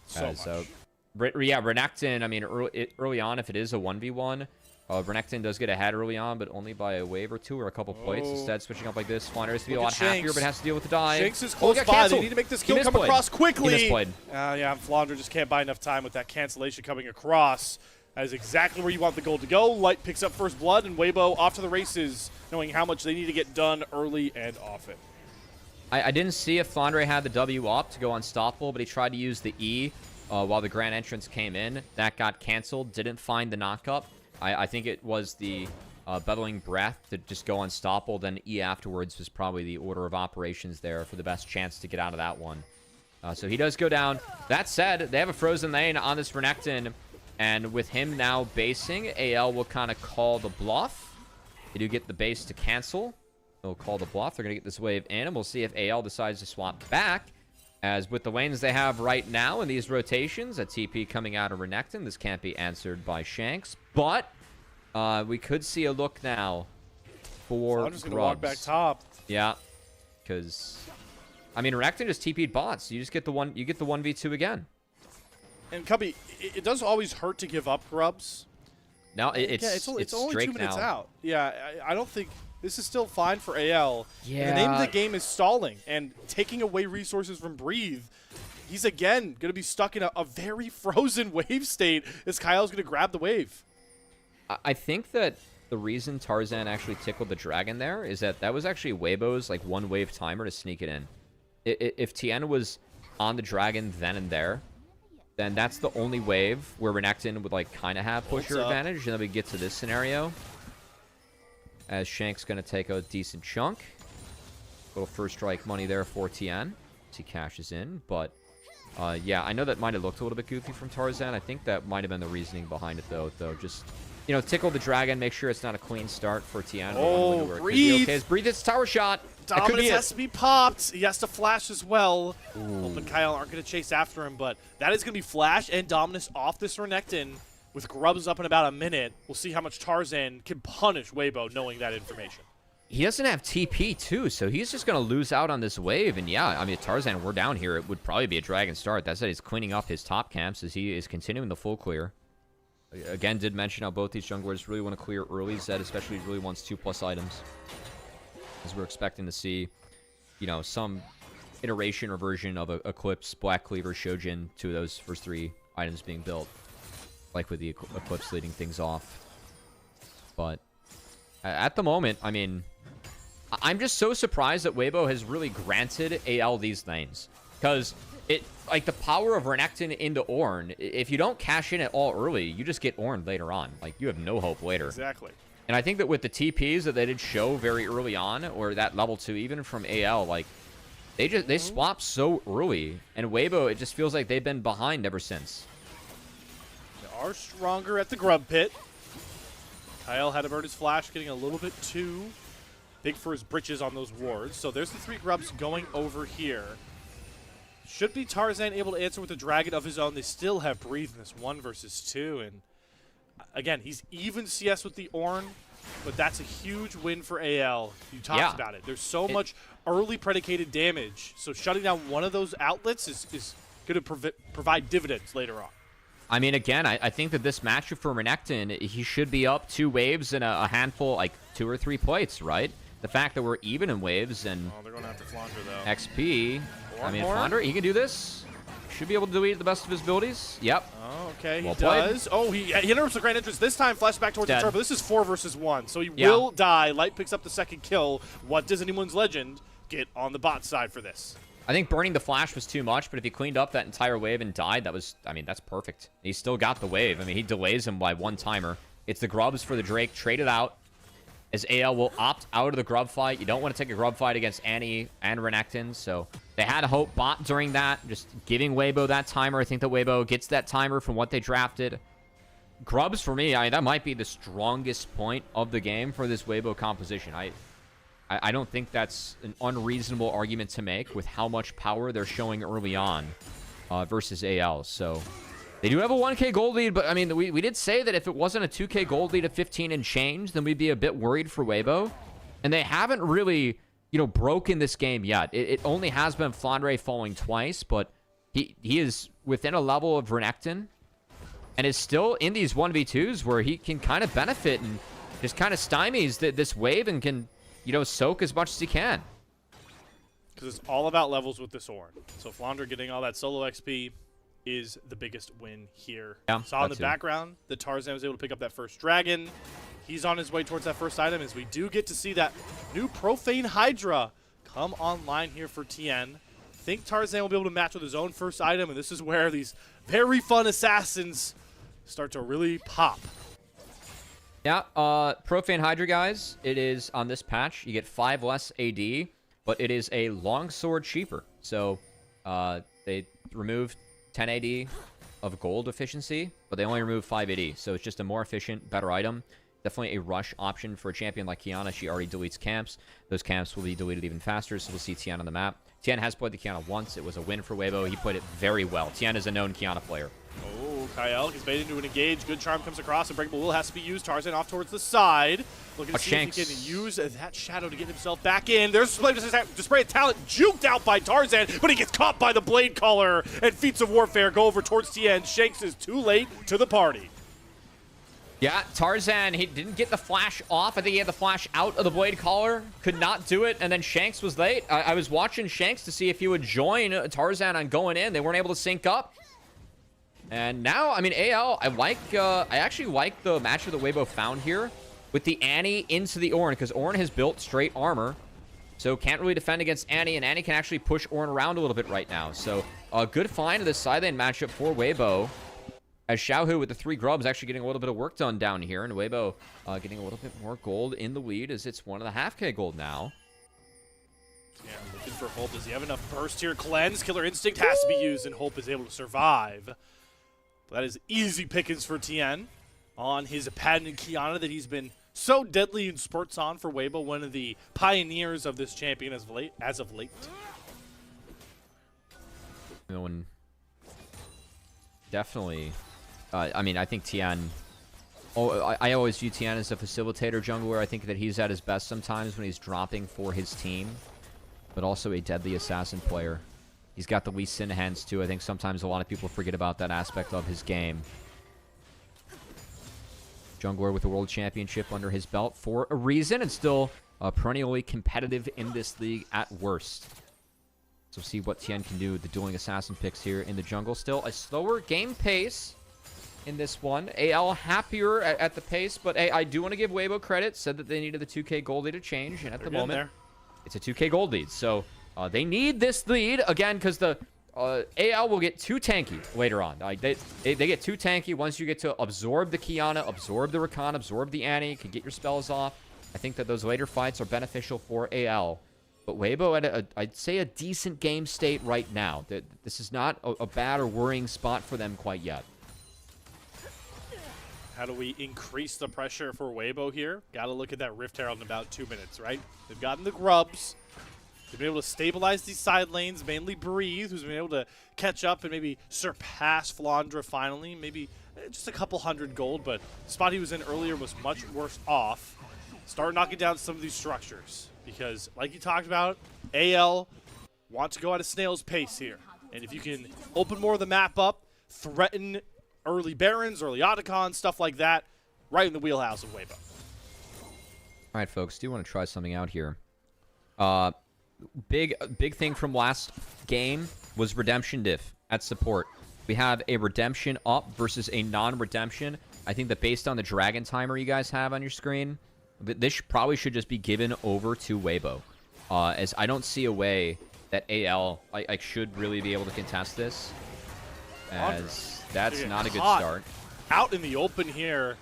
So much. Yeah, Renekton, I mean, early on, if it is a 1v1, Renekton does get ahead early on, but only by a wave or two or a couple plates. Instead, switching up like this, Flandre has to be a lot happier, but has to deal with the dive. Shanks is close by. They need to make this kill come across quickly. He misplayed. Yeah, Flandre just can't buy enough time with that cancellation coming across. That is exactly where you want the gold to go. Light picks up first blood, and Weibo off to the races, knowing how much they need to get done early and often. I didn't see if Flandre had the W up to go unstoppable, but he tried to use the E while the Grand Entrance came in. That got canceled. Didn't find the knockup. I think it was the Bellowing Breath to just go unstoppable. Then E afterwards was probably the order of operations there for the best chance to get out of that one. So he does go down. That said, they have a frozen lane on this Renekton. And with him now basing, AL will kind of call the bluff. They do get the base to cancel. They'll call the bluff. They're going to get this wave in, and we'll see if AL decides to swap back. As with the lanes they have right now in these rotations, a TP coming out of Renekton. This can't be answered by Shanks, but we could see a look now for I'm just going to walk back top. Yeah, because, I mean, Renekton just TP'd bots. You just get the 1v2 again. And Cubby, it does always hurt to give up grubs. No, it's only Drake 2 minutes now. out. Yeah, I don't think this is still fine for AL. Yeah. The name of the game is stalling and taking away resources from Breathe. He's again going to be stuck in a very frozen wave state as Kyle's going to grab the wave. I think that the reason Tarzan actually tickled the dragon there is that was actually Weibo's like 1 wave timer to sneak it in. If Tien was on the dragon then and there, then that's the only wave where Renekton would like kind of have pusher advantage, and then we get to this scenario. As Shank's going to take a decent chunk. Little first strike money there for Tien as he cashes in. But, yeah, I know that might have looked a little bit goofy from Tarzan. I think that might have been the reasoning behind it, though. Just, you know, tickle the dragon, make sure it's not a clean start for Tien. Oh, Breathe! Okay, Breathe, it's tower shot. Dominus has to be popped. He has to flash as well. Hope and Kyle aren't going to chase after him, but that is going to be flash and Dominus off this Renekton. With grubs up in about a minute, we'll see how much Tarzan can punish Weibo knowing that information. He doesn't have TP, too, so he's just going to lose out on this wave. And, yeah, I mean, if Tarzan were down here, it would probably be a dragon start. That said, he's cleaning up his top camps as he is continuing the full clear. Again, did mention how both these junglers really want to clear early. Zed especially really wants 2+ items. As we're expecting to see, you know, some iteration or version of Eclipse, Black Cleaver, Shojin, 2 of those first 3 items being built. Like with the Eclipse leading things off. But at the moment, I mean, I'm just so surprised that Weibo has really granted AL these lanes. Because like the power of Renekton into Ornn, if you don't cash in at all early, you just get Ornn later on. Like, you have no hope later. Exactly. And I think that with the TPs that they did show very early on, or that level 2, even from AL, like, they swap so early. And Weibo, it just feels like they've been behind ever since. Are stronger at the grub pit. Kyle had to burn his flash, getting a little bit too big for his britches on those wards. So there's the 3 grubs going over here. Should be Tarzan able to answer with a dragon of his own. They still have Breathe in this 1 versus 2. And again, he's even CS with the Ornn. but that's a huge win for AL. You talked Yeah. about it. There's so much early predicated damage, so shutting down one of those outlets is going to provide dividends later on. I mean, again, I think that this matchup for Renekton, he should be up 2 waves and a handful, like 2 or 3 plates, right? The fact that we're even in waves and Oh, they're going to have to Flandre, though. XP, I mean, More? Flandre, he can do this. Should be able to do it to the best of his abilities. Yep. Oh, okay, Well he does. Oh, he interrupts the grand entrance. This time, flash back towards Dead. the turret, but this is 4 versus 1, so he Yeah. will die. Light picks up the second kill. What does anyone's legend get on the bot side for this? I think burning the flash was too much, but if he cleaned up that entire wave and died, that was, I mean, that's perfect. He still got the wave. I mean, he delays him by 1 timer. It's the grubs for the Drake. Trade it out, as AL will opt out of the grub fight. You don't want to take a grub fight against Annie and Renekton, so they had a hope bot during that, just giving Weibo that timer. I think that Weibo gets that timer from what they drafted. Grubs, for me, I mean, that might be the strongest point of the game for this Weibo composition. I don't think that's an unreasonable argument to make with how much power they're showing early on versus AL. So they do have a 1K gold lead, but I mean, we did say that if it wasn't a 2K gold lead of 15 and change, then we'd be a bit worried for Weibo. And they haven't really, you know, broken this game yet. It only has been Flandre falling twice, but he is within a level of Renekton and is still in these 1v2s where he can kind of benefit and just kind of stymies this wave and can, you know, soak as much as he can. Because it's all about levels with this Ornn. So Flandre getting all that solo XP is the biggest win here. Yeah, Saw in the that too. background that Tarzan was able to pick up that first dragon. He's on his way towards that first item as we do get to see that new Profane Hydra come online here for TN. Think Tarzan will be able to match with his own first item, and this is where these very fun assassins start to really pop. Yeah, Profane Hydra, guys, it is on this patch. You get 5 less AD, but it is a longsword cheaper. So they removed 10 AD of gold efficiency, but they only removed 5 AD. So it's just a more efficient, better item. Definitely a rush option for a champion like Qiyana. She already deletes camps. Those camps will be deleted even faster, so we'll see Tian on the map. Tian has played the Qiyana once. It was a win for Weibo. He played it very well. Tian is a known Qiyana player. Oh, Kyle gets baited into an engage. Good charm comes across. Unbreakable will has to be used. Tarzan off towards the side. Looking to see Shanks. if he can use that shadow to get himself back in. There's display of talent juked out by Tarzan, but he gets caught by the Blade Caller. And Feats of Warfare go over towards Tien. Shanks is too late to the party. Yeah, Tarzan, he didn't get the flash off. I think he had the flash out of the Blade Caller. Could not do it, and then Shanks was late. I was watching Shanks to see if he would join Tarzan on going in. They weren't able to sync up. And now, I mean, AL, I actually like the matchup that Weibo found here with the Annie into the Ornn, because Ornn has built straight armor, so can't really defend against Annie, and Annie can actually push Ornn around a little bit right now. So a good find of this side lane matchup for Weibo, as Xiaohu with the 3 grubs actually getting a little bit of work done down here, and Weibo getting a little bit more gold in the lead as it's 1.5K gold now. Yeah, looking for Hope. Does he have enough burst here? Cleanse, Killer Instinct has to be used, and Hope is able to survive. But that is easy pickings for Tien on his patented Qiyana that he's been so deadly in spurts on for Weibo, one of the pioneers of this champion as of late. No one definitely. I mean, I think Tien. Oh, I always view Tien as a facilitator jungler. I think that he's at his best sometimes when he's dropping for his team, but also a deadly assassin player. He's got the Lee Sin hands too. I think sometimes a lot of people forget about that aspect of his game. Jungler with a world championship under his belt for a reason, and still perennially competitive in this league at worst. So see what Tien can do with the dueling assassin picks here in the jungle. Still a slower game pace in this one. AL happier at the pace, but hey, I do want to give Weibo credit. Said that they needed the 2K gold lead to change, and at the moment, it's a 2K gold lead. So they need this lead, again, because the AL will get too tanky later on. Like they get too tanky once you get to absorb the Qiyana, absorb the Rakan, absorb the Annie, can get your spells off. I think that those later fights are beneficial for AL. But Weibo at I'd say a decent game state right now. This is not a bad or worrying spot for them quite yet. How do we increase the pressure for Weibo here? Got to look at that Rift Herald in about 2 minutes, right? They've gotten the grubs. They've been able to stabilize these side lanes, mainly Breathe, who's been able to catch up and maybe surpass Flandre finally. Maybe just a couple hundred gold, but the spot he was in earlier was much worse off. start knocking down some of these structures. Because, like you talked about, AL want to go at a snail's pace here. And if you can open more of the map up, threaten early Barons, early Otacons, stuff like that, right in the wheelhouse of Weibo. All right, folks, do want to try something out here. Big thing from last game was Redemption diff at support. We have a Redemption up versus a non-Redemption. I think that based on the Dragon timer you guys have on your screen, this probably should just be given over to Weibo. As I don't see a way that AL should really be able to contest this, as that's not a good start. Out in the open here.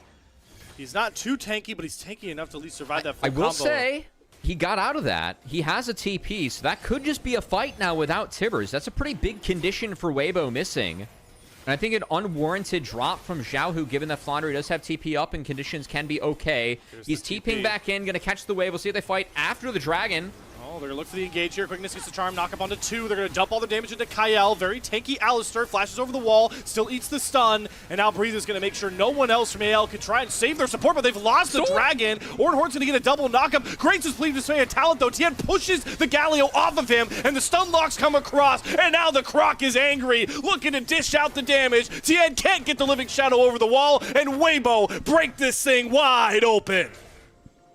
He's not too tanky, but he's tanky enough to at least survive that full combo. I will say, he got out of that. He has a TP, so that could just be a fight now without Tibbers. That's a pretty big condition for Weibo missing. And I think an unwarranted drop from Xiaohu, given that Flounder does have TP up and conditions can be okay. He's TPing back in, going to catch the wave. We'll see if they fight after the Dragon. Oh, they're going to look for the engage here. Quickness gets the charm, knock up onto 2. They're going to dump all the damage into Kyle. Very tanky Alistar flashes over the wall, still eats the stun, and now Breeze is going to make sure no one else from AL can try and save their support, but they've lost the Dragon. Ornhorn's going to get a double knockup. Grace is pleading to stay a talent, though. Tien pushes the Galio off of him, and the stun locks come across, and now the Croc is angry, looking to dish out the damage. Tien can't get the Living Shadow over the wall, and Weibo break this thing wide open.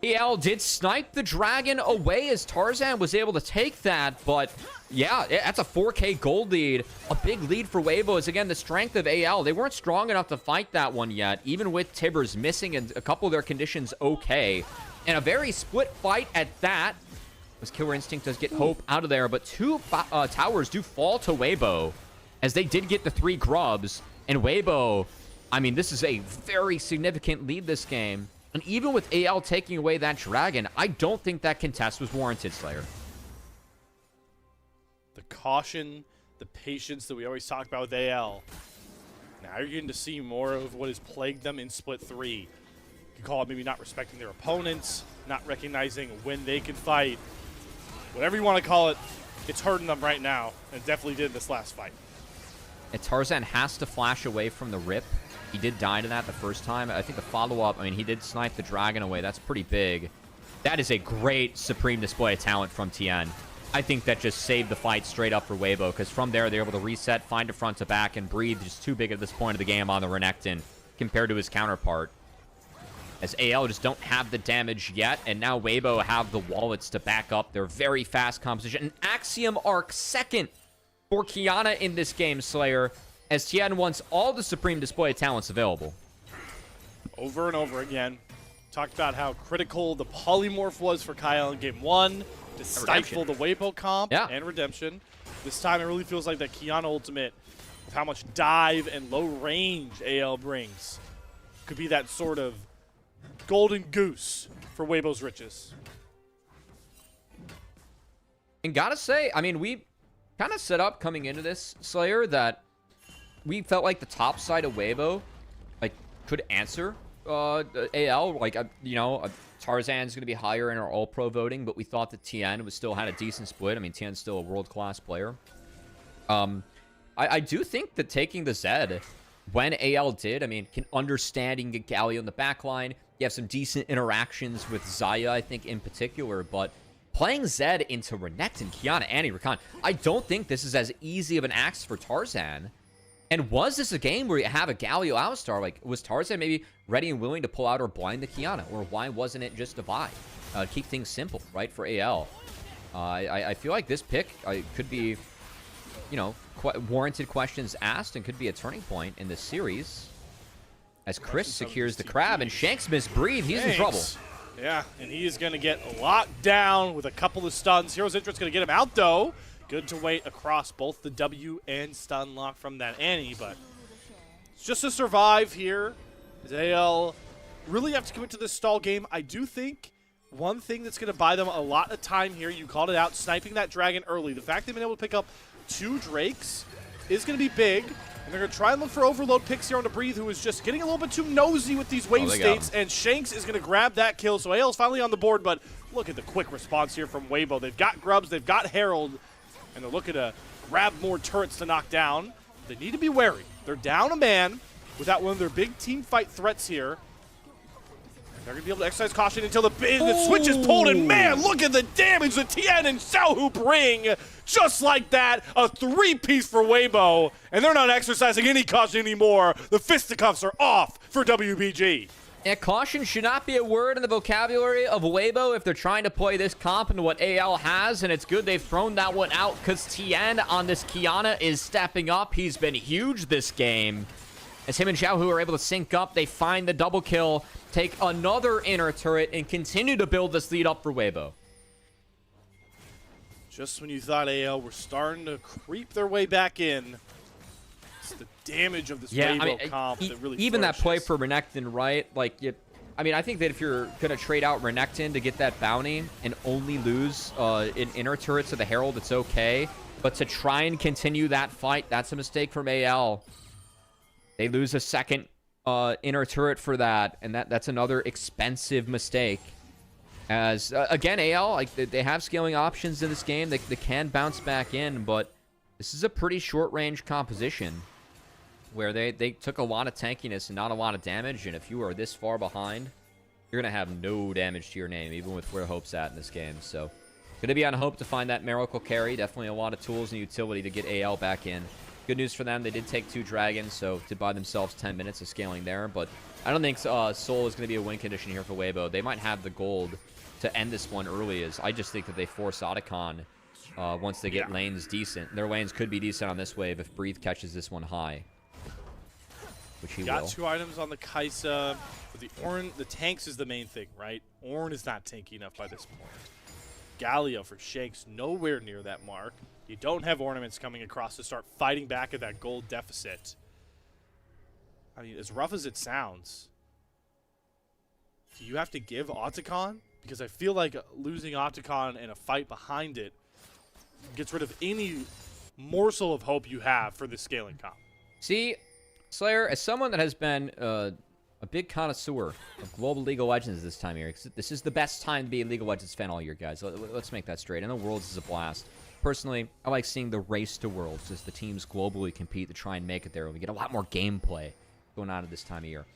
EL did snipe the Dragon away as Tarzan was able to take that, but yeah, that's a 4K gold lead. A big lead for Weibo is, again, the strength of AL. They weren't strong enough to fight that one yet, even with Tibbers missing and a couple of their conditions okay. And a very split fight at that, as Killer Instinct does get Hope out of there, but 2 towers do fall to Weibo, as they did get the 3 grubs. And Weibo, I mean, this is a very significant lead this game. And even with AL taking away that Dragon, I don't think that contest was warranted, Slayer. The caution, the patience that we always talk about with AL. Now you're getting to see more of what has plagued them in Split 3. You can call it maybe not respecting their opponents, not recognizing when they can fight. Whatever you want to call it, it's hurting them right now, and it definitely did this last fight. And Tarzan has to flash away from the rip. He did die to that the first time. I think the follow-up, I mean, he did snipe the Dragon away. That's pretty big. That is a great supreme display of talent from Tien. I think that just saved the fight straight up for Weibo, because from there, they're able to reset, find a front to back, and breathe just too big at this point of the game on the Renekton compared to his counterpart. As AL just don't have the damage yet, and now Weibo have the wallets to back up their very fast composition. An Axiom Arc second for Kiana in this game, Slayer, as Tien wants all the supreme display talents available. Over and over again. Talked about how critical the polymorph was for Kyle in Game 1 to stifle the Weibo comp and Redemption. This time it really feels like that Kiana ultimate, with how much dive and low range AL brings, could be that sort of golden goose for Weibo's riches. And gotta say, I mean, we kind of set up coming into this, Slayer, that we felt like the top side of Weibo, like, could answer AL. Like, you know, Tarzan's going to be higher in our All-Pro voting, but we thought that Tien was still had a decent split. I mean, Tien's still a world-class player. I do think that taking the Zed, when AL did, I mean, can understanding Galio in the backline. You have some decent interactions with Xayah, I think, in particular, but playing Zed into Renekton, Kiana, and Rakan, I don't think this is as easy of an axe for Tarzan. And was this a game where you have a Galio Alistar? Like, was Tarzan maybe ready and willing to pull out or blind the Kiana? Or why wasn't it just divide? Keep things simple, right, for AL. I feel like this pick could be, you know, warranted questions asked and could be a turning point in this series. As Chris secures the crab and Shanks misbreathe, he's in trouble. Yeah, and he is going to get locked down with a couple of stuns. Hero's Interest going to get him out, though. Good to wait across both the W and stun lock from that Annie, but it's just to survive here. AL really have to commit to this stall game. I do think one thing that's going to buy them a lot of time here, you called it out, sniping that Dragon early. The fact they've been able to pick up 2 Drakes is going to be big, and they're going to try and look for overload picks here on to Breathe, who is just getting a little bit too nosy with these wave states, and Shanks is going to grab that kill, so AL is finally on the board, but look at the quick response here from Weibo. They've got Grubs, they've got Herald, and they're looking to grab more turrets to knock down. They need to be wary. They're down a man without one of their big team fight threats here. They're going to be able to exercise caution until the switch is pulled, and man, look at the damage that Tien and Xiaohu bring. Just like that, a 3-piece for Weibo, and they're not exercising any caution anymore. The fisticuffs are off for WBG. Yeah, caution should not be a word in the vocabulary of Weibo if they're trying to play this comp into what AL has, and it's good they've thrown that one out because Tien on this Kiana is stepping up. He's been huge this game. As him and Xiaohu are able to sync up, they find the double kill, take another inner turret, and continue to build this lead up for Weibo. Just when you thought AL were starting to creep their way back in, it's the damage of this Weibo comp that really even that play flourishes. for Renekton, right? Like, I think that if you're going to trade out Renekton to get that bounty and only lose an inner turret to the Herald, it's okay. But to try and continue that fight, that's a mistake from AL. They lose a second inner turret for that, and that's another expensive mistake. As, again, AL, like, they have scaling options in this game. They can bounce back in, but this is a pretty short-range composition where they took a lot of tankiness and not a lot of damage, and if you are this far behind, you're going to have no damage to your name, even with where Hope's at in this game. So, going to be on Hope to find that miracle carry. Definitely a lot of tools and utility to get AL back in. Good news for them, they did take 2 dragons, so did buy themselves 10 minutes of scaling there, but I don't think Soul is going to be a win condition here for Weibo. They might have the gold to end this one early, as I just think that they force Otacon once they get lanes decent. Their lanes could be decent on this wave if Breathe catches this one high, which he Got will. 2 items on the Kaisa. For the Ornn, the tanks is the main thing, right? Ornn is not tanky enough by this point. Galio for Shanks, nowhere near that mark. You don't have ornaments coming across to start fighting back at that gold deficit. I mean, as rough as it sounds, do you have to give Otacon? Because I feel like losing Otacon and a fight behind it gets rid of any morsel of hope you have for this scaling comp. See, Slayer, as someone that has been a big connoisseur of global League of Legends this time of year, 'cause this is the best time to be a League of Legends fan all year, guys. Let's make that straight. I know Worlds is a blast. Personally, I like seeing the race to Worlds as the teams globally compete to try and make it there. We get a lot more gameplay going on at this time of year.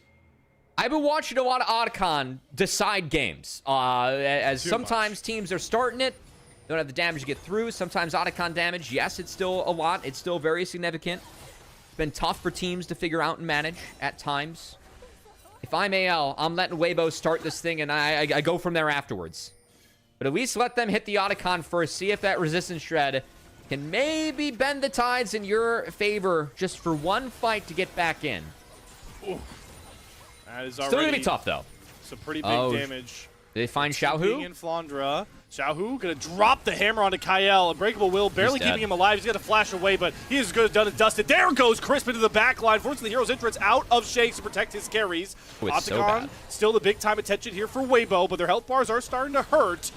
I've been watching a lot of Otacon decide games. As sometimes teams are starting it, don't have the damage to get through. Sometimes Otacon damage, yes, it's still a lot. It's still very significant. It's been tough for teams to figure out and manage at times. If I'm AL, I'm letting Weibo start this thing, and I go from there afterwards. But at least let them hit the Otacon first. See if that resistance shred can maybe bend the tides in your favor just for one fight to get back in. Ooh. That is Still going to be tough, though. Some pretty big damage. Did they find Being Xiaohu? in Flandra. Xiaohu going to drop the hammer onto Kael. Unbreakable Will barely keeping him alive. He's going to flash away, but he is good, done and dusted. There goes Crisp into the back line. Fortunately, the hero's entrance out of Shakes to protect his carries. Otacon, still the big-time attention here for Weibo, but their health bars are starting to hurt.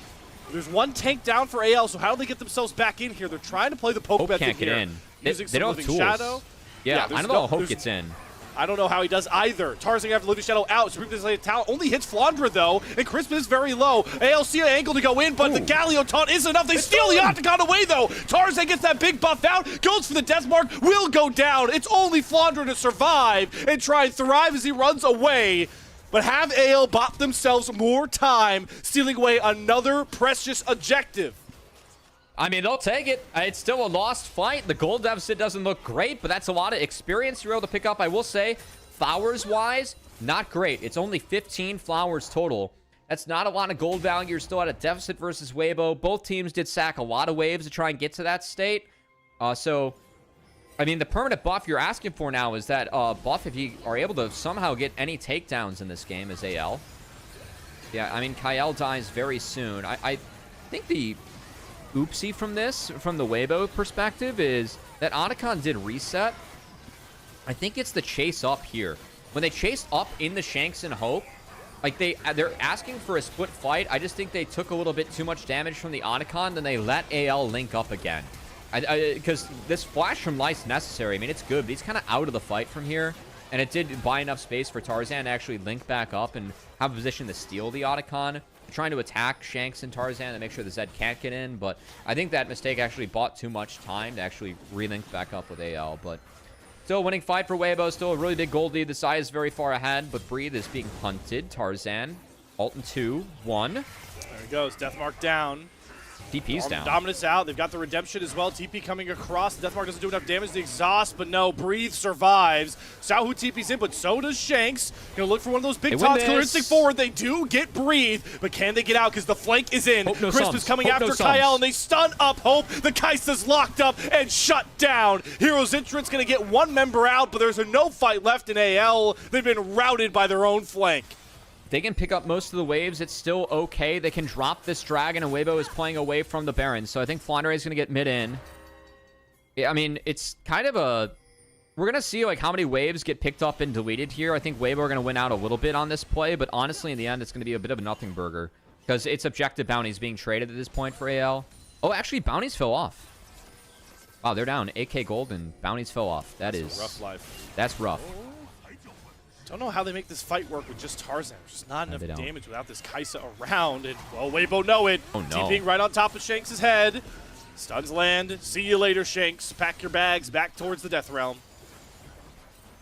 There's one tank down for AL, so how do they get themselves back in here? They're trying to play the poke method can't here. get in. Using They some don't have Living tools. Shadow. Yeah, I don't know how Hope gets in. I don't know how he does either. Tarzan after Living Shadow out. Supreme Designated Talent only hits Flandra, though, and Crisp is very low. ALC an angle to go in, but the Galio taunt isn't enough. They steal the Octagon away, though. Tarzan gets that big buff out, goes for the death mark, will go down. It's only Flandra to survive and try and thrive as he runs away. But have AL bop themselves more time, stealing away another precious objective. I mean, they'll take it. It's still a lost fight. The gold deficit doesn't look great, but that's a lot of experience you're able to pick up. I will say, flowers-wise, not great. It's only 15 flowers total. That's not a lot of gold value. You're still at a deficit versus Weibo. Both teams did sack a lot of waves to try and get to that state. So, I mean, the permanent buff you're asking for now is that buff if you are able to somehow get any takedowns in this game as AL. Yeah, I mean, Kael dies very soon. I think the oopsie from this, from the Weibo perspective, is that Otacon did reset. I think it's the chase up here. When they chased up in the Shanks and Hope, like they're asking for a split fight. I just think they took a little bit too much damage from the Otacon, then they let AL link up again. Because this flash from Light's necessary. I mean, it's good, but he's kind of out of the fight from here. And it did buy enough space for Tarzan to actually link back up and have a position to steal the Otacon. Trying to attack Shanks and Tarzan to make sure the Zed can't get in, but I think that mistake actually bought too much time to actually relink back up with AL. But still a winning fight for Weibo, still a really big gold lead. The side is very far ahead, but Breathe is being hunted. Tarzan Ult in 2, 1. There he goes. Deathmark down. DP's down. Dominus out. They've got the redemption as well. TP coming across. Deathmark doesn't do enough damage to exhaust, but no. Breathe survives. Sahu TP's in, but so does Shanks. Gonna look for one of those big taunts. Killer Instinct forward. They do get Breathe, but can they get out? Because the flank is in. Hope no Crisp sums. is coming Hope after no Kyle, sums. and they stun up Hope. The Kai'Sa's locked up and shut down. Heroes Entrance gonna get one member out, but there's a no fight left in AL. They've been routed by their own flank. They can pick up most of the waves. It's still okay. They can drop this dragon, and Weibo is playing away from the Baron. So I think Flandre is going to get mid in. I mean, it's kind of a... We're going to see like how many waves get picked up and deleted here. I think Weibo are going to win out a little bit on this play, but honestly, in the end, it's going to be a bit of a nothing burger because it's objective bounties being traded at this point for AL. Oh, actually, bounties fell off. Wow, they're down 8k gold, and bounties fell off. That's a rough life. That's rough. Don't know how they make this fight work with just Tarzan. There's just not enough they don't. damage without this Kai'Sa around. And, well, Weibo know it. Oh, no. TPing right on top of Shanks' head. Stuns land. See you later, Shanks. Pack your bags back towards the Death Realm.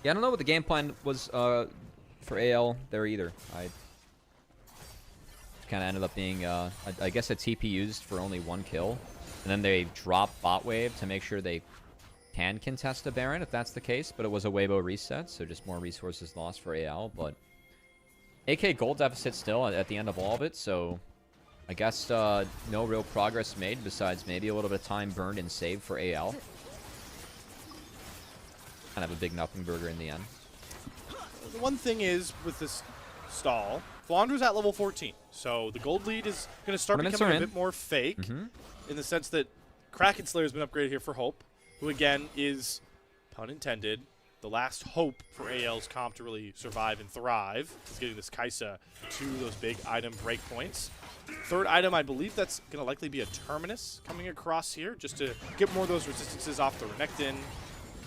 Yeah, I don't know what the game plan was for AL there either. I kind of ended up being, I guess, a TP used for only 1 kill. And then they drop bot wave to make sure they can contest a Baron if that's the case, but it was a Weibo reset, so just more resources lost for AL. But AK gold deficit still at the end of all of it, so I guess no real progress made besides maybe a little bit of time burned and saved for AL. Kind of a big nothing burger in the end. The one thing is with this stall, Flandra's at level 14, so the gold lead is going to start becoming a bit more fake in the sense that Kraken Slayer has been upgraded here for Hope, who again is, pun intended, the last hope for AL's comp to really survive and thrive. Is getting this Kai'Sa to those big item breakpoints. Third item, I believe that's going to likely be a Terminus coming across here, just to get more of those resistances off the Renekton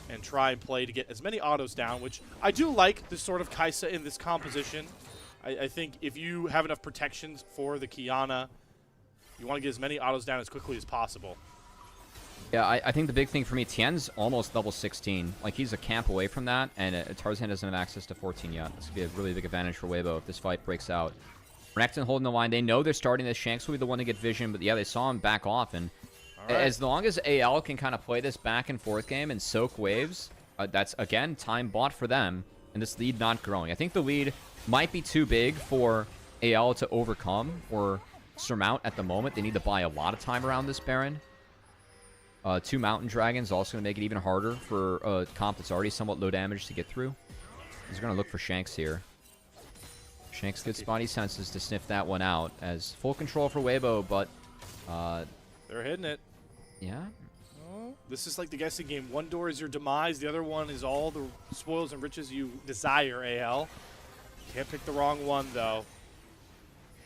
and try and play to get as many autos down, which I do like this sort of Kai'Sa in this composition. I think if you have enough protections for the Kiana, you want to get as many autos down as quickly as possible. Yeah, I think the big thing for me, Tien's almost level 16. Like, he's a camp away from that, and Tarzan doesn't have access to 14 yet. This could be a really big advantage for Weibo if this fight breaks out. Renekton holding the line. They know they're starting this. Shanks will be the one to get vision, but yeah, they saw him back off, and as long as AL can kind of play this back and forth game and soak waves, that's, again, time bought for them, and this lead not growing. I think the lead might be too big for AL to overcome or surmount at the moment. They need to buy a lot of time around this Baron. 2 Mountain Dragons also going to make it even harder for a comp that's already somewhat low damage to get through. He's going to look for Shanks here. Shanks gets spotty senses to sniff that one out as full control for Weibo, but... they're hitting it. Yeah. Oh, this is like the guessing game. One door is your demise. The other one is all the spoils and riches you desire, AL. Can't pick the wrong one, though.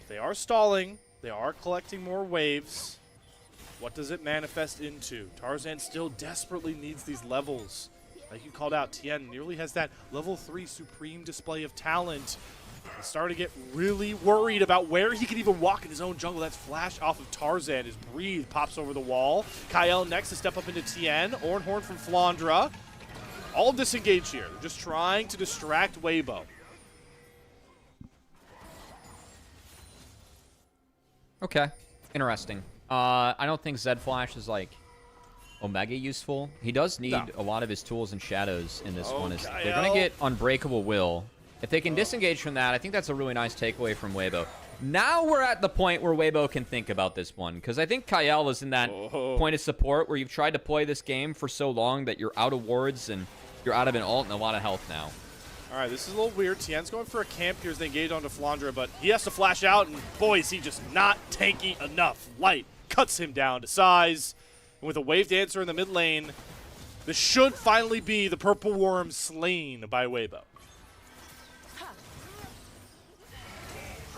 They are stalling. They are collecting more waves. What does it manifest into? Tarzan still desperately needs these levels. Like you called out, Tien nearly has that level 3 supreme display of talent. He's starting to get really worried about where he can even walk in his own jungle. That's flash off of Tarzan. His breathe pops over the wall. Kyle next to step up into Tien. Ornhorn from Flandra. All disengaged here. They're just trying to distract Weibo. Okay. Interesting. I don't think Zed Flash is, like, Omega useful. He does need a lot of his tools and shadows in this one. They're going to get Unbreakable Will. If they can disengage from that, I think that's a really nice takeaway from Weibo. Now we're at the point where Weibo can think about this one, because I think Kyle is in that point of support where you've tried to play this game for so long that you're out of wards and you're out of an ult and a lot of health now. All right, this is a little weird. Tien's going for a camp here as they engage onto Flandra, but he has to flash out, and boy, is he just not tanky enough. Light cuts him down to size. And with a Wave Dancer in the mid lane, this should finally be the Purple Worm slain by Weibo.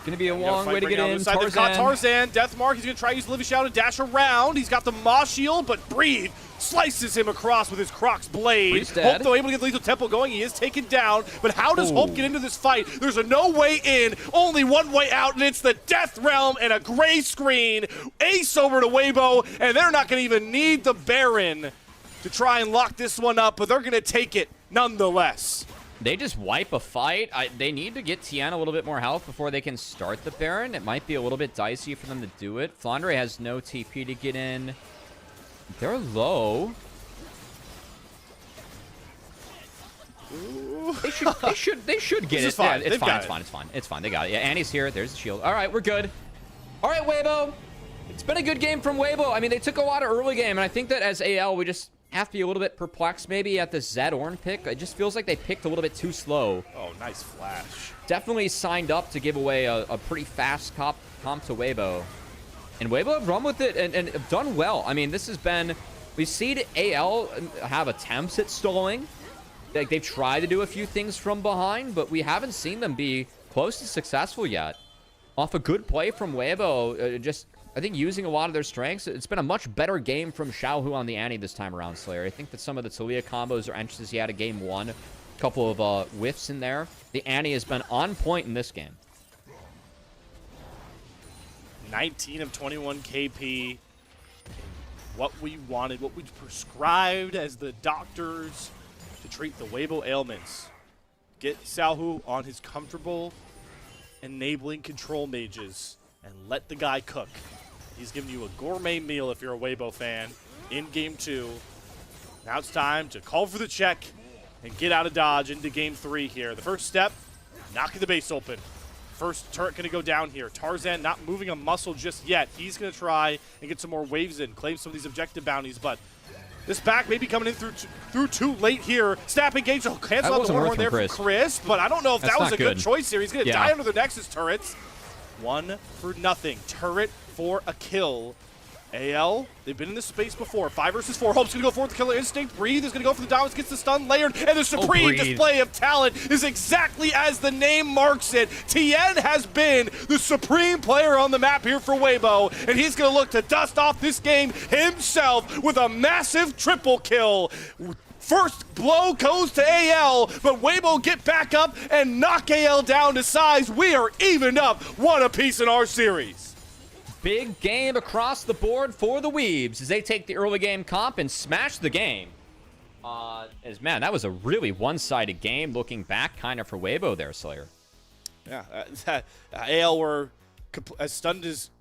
Gonna be a long way to get in. They've got Tarzan, Deathmark. He's gonna try to use Livy Shout and dash around. He's got the Moss Shield, but Breathe slices him across with his Croc's blade. Hope, though, able to get the lethal tempo going. He is taken down, but how does Hope get into this fight? There's no way in, only one way out, and it's the Death Realm and a gray screen. Ace over to Weibo, and they're not gonna even need the Baron to try and lock this one up, but they're gonna take it nonetheless. They just wipe a fight. They need to get Tien a little bit more health before they can start the Baron. It might be a little bit dicey for them to do it. Flandre has no TP to get in. They're low. They should get it. Fine. Yeah, it's fine. It's fine. They got it. Yeah, Annie's here. There's the shield. All right, we're good. All right, Weibo. It's been a good game from Weibo. I mean, they took a lot of early game, and I think that as AL, we just have to be a little bit perplexed maybe at the Zed Ornn pick. It just feels like they picked a little bit too slow. Oh, nice flash. Definitely signed up to give away a pretty fast comp to Weibo. And Weibo have run with it and have done well. I mean, this has been... We've seen AL have attempts at stalling. Like, they've tried to do a few things from behind, but we haven't seen them be close to successful yet. Off a good play from Weibo, just... I think using a lot of their strengths, it's been a much better game from Xiaohu on the Annie this time around, Slayer. I think that some of the Talia combos or entrances he had in game 1, a couple of whiffs in there. The Annie has been on point in this game. 19 of 21 KP. What we wanted, what we prescribed as the doctors to treat the Weibo ailments. Get Xiaohu on his comfortable enabling control mages and let the guy cook. He's giving you a gourmet meal if you're a Weibo fan in game 2. Now it's time to call for the check and get out of dodge into game 3 here. The first step, knocking the base open. First turret going to go down here. Tarzan not moving a muscle just yet. He's going to try and get some more waves in, claim some of these objective bounties, but this back may be coming in through too late here. Snap engage. Oh, cancel out the Warhorn there from Chris, but I don't know if that was a good choice here. He's going to die under the Nexus turrets. 1 for nothing. Turret for a kill. AL, they've been in this space before. 5 versus 4. Hope's going to go for the killer instinct. Breathe is going to go for the dominance, gets the stun layered, and the supreme display of talent is exactly as the name marks it. Tien has been the supreme player on the map here for Weibo, and he's going to look to dust off this game himself with a massive triple kill. First blow goes to AL, but Weibo get back up and knock AL down to size. We are evened up 1 apiece in our series. Big game across the board for the Weebs as they take the early game comp and smash the game. Man, that was a really one-sided game looking back kind of for Weibo there, Slayer. Yeah, AL were as stunned as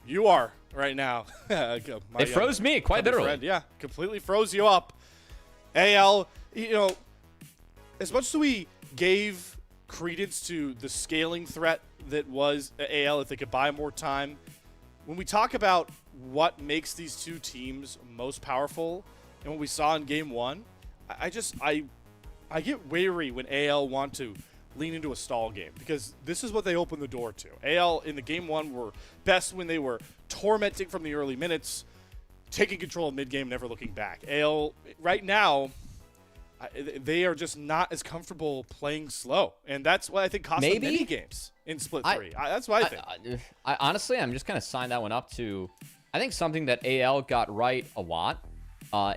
you are right now. It froze me, quite literally. Friend. Yeah, completely froze you up. AL, you know, as much as we gave credence to the scaling threat that was AL if they could buy more time, when we talk about what makes these two teams most powerful and what we saw in game 1, I get wary when AL want to lean into a stall game because this is what they open the door to. AL in the game 1 were best when they were tormenting from the early minutes, taking control of mid-game, never looking back. AL, right now, they are just not as comfortable playing slow. And that's what I think cost them many games in Split 3. That's what I think. Honestly, I'm just going to sign that one up to, I think something that AL got right a lot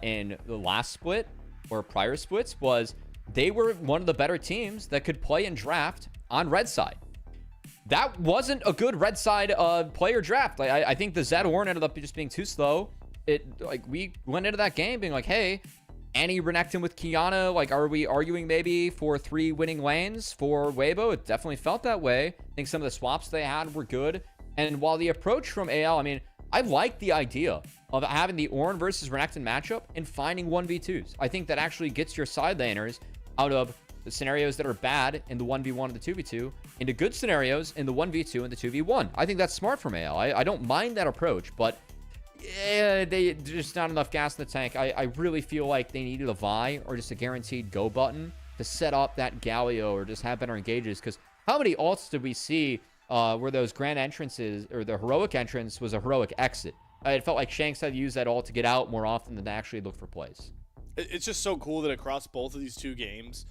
in the last split or prior splits was they were one of the better teams that could play in draft on red side. That wasn't a good red side player draft. I think the Zed Ornn ended up just being too slow. We went into that game being like, hey, Annie Renekton with Kiana, are we arguing maybe for 3 winning lanes for Weibo? It definitely felt that way. I think some of the swaps they had were good. And while the approach from AL, I mean, I like the idea of having the Ornn versus Renekton matchup and finding 1v2s. I think that actually gets your side laners out of the scenarios that are bad in the 1v1 and the 2v2 into good scenarios in the 1v2 and the 2v1. I think that's smart from AL. I don't mind that approach, but yeah, there's just not enough gas in the tank. I really feel like they needed a Vi or just a guaranteed go button to set up that Galio or just have better engages. Because how many ults did we see where those grand entrances or the heroic entrance was a heroic exit? It felt like Shanks had to use that ult to get out more often than to actually look for plays. It's just so cool that across both of these two games,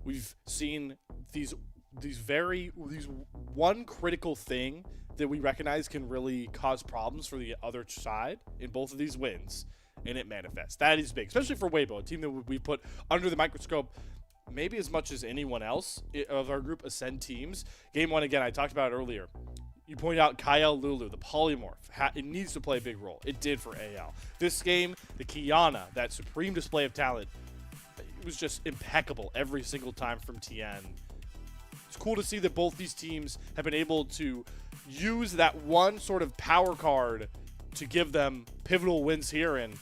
we've seen these one critical thing that we recognize can really cause problems for the other side in both of these wins, and it manifests. That is big, especially for Weibo, a team that we put under the microscope maybe as much as anyone else of our group Ascend teams. Game 1, again, I talked about it earlier. You pointed out Kyle Lulu, the polymorph. It needs to play a big role. It did for AL. This game, the Kiana, that supreme display of talent, was just impeccable every single time from TN. It's cool to see that both these teams have been able to use that one sort of power card to give them pivotal wins here. And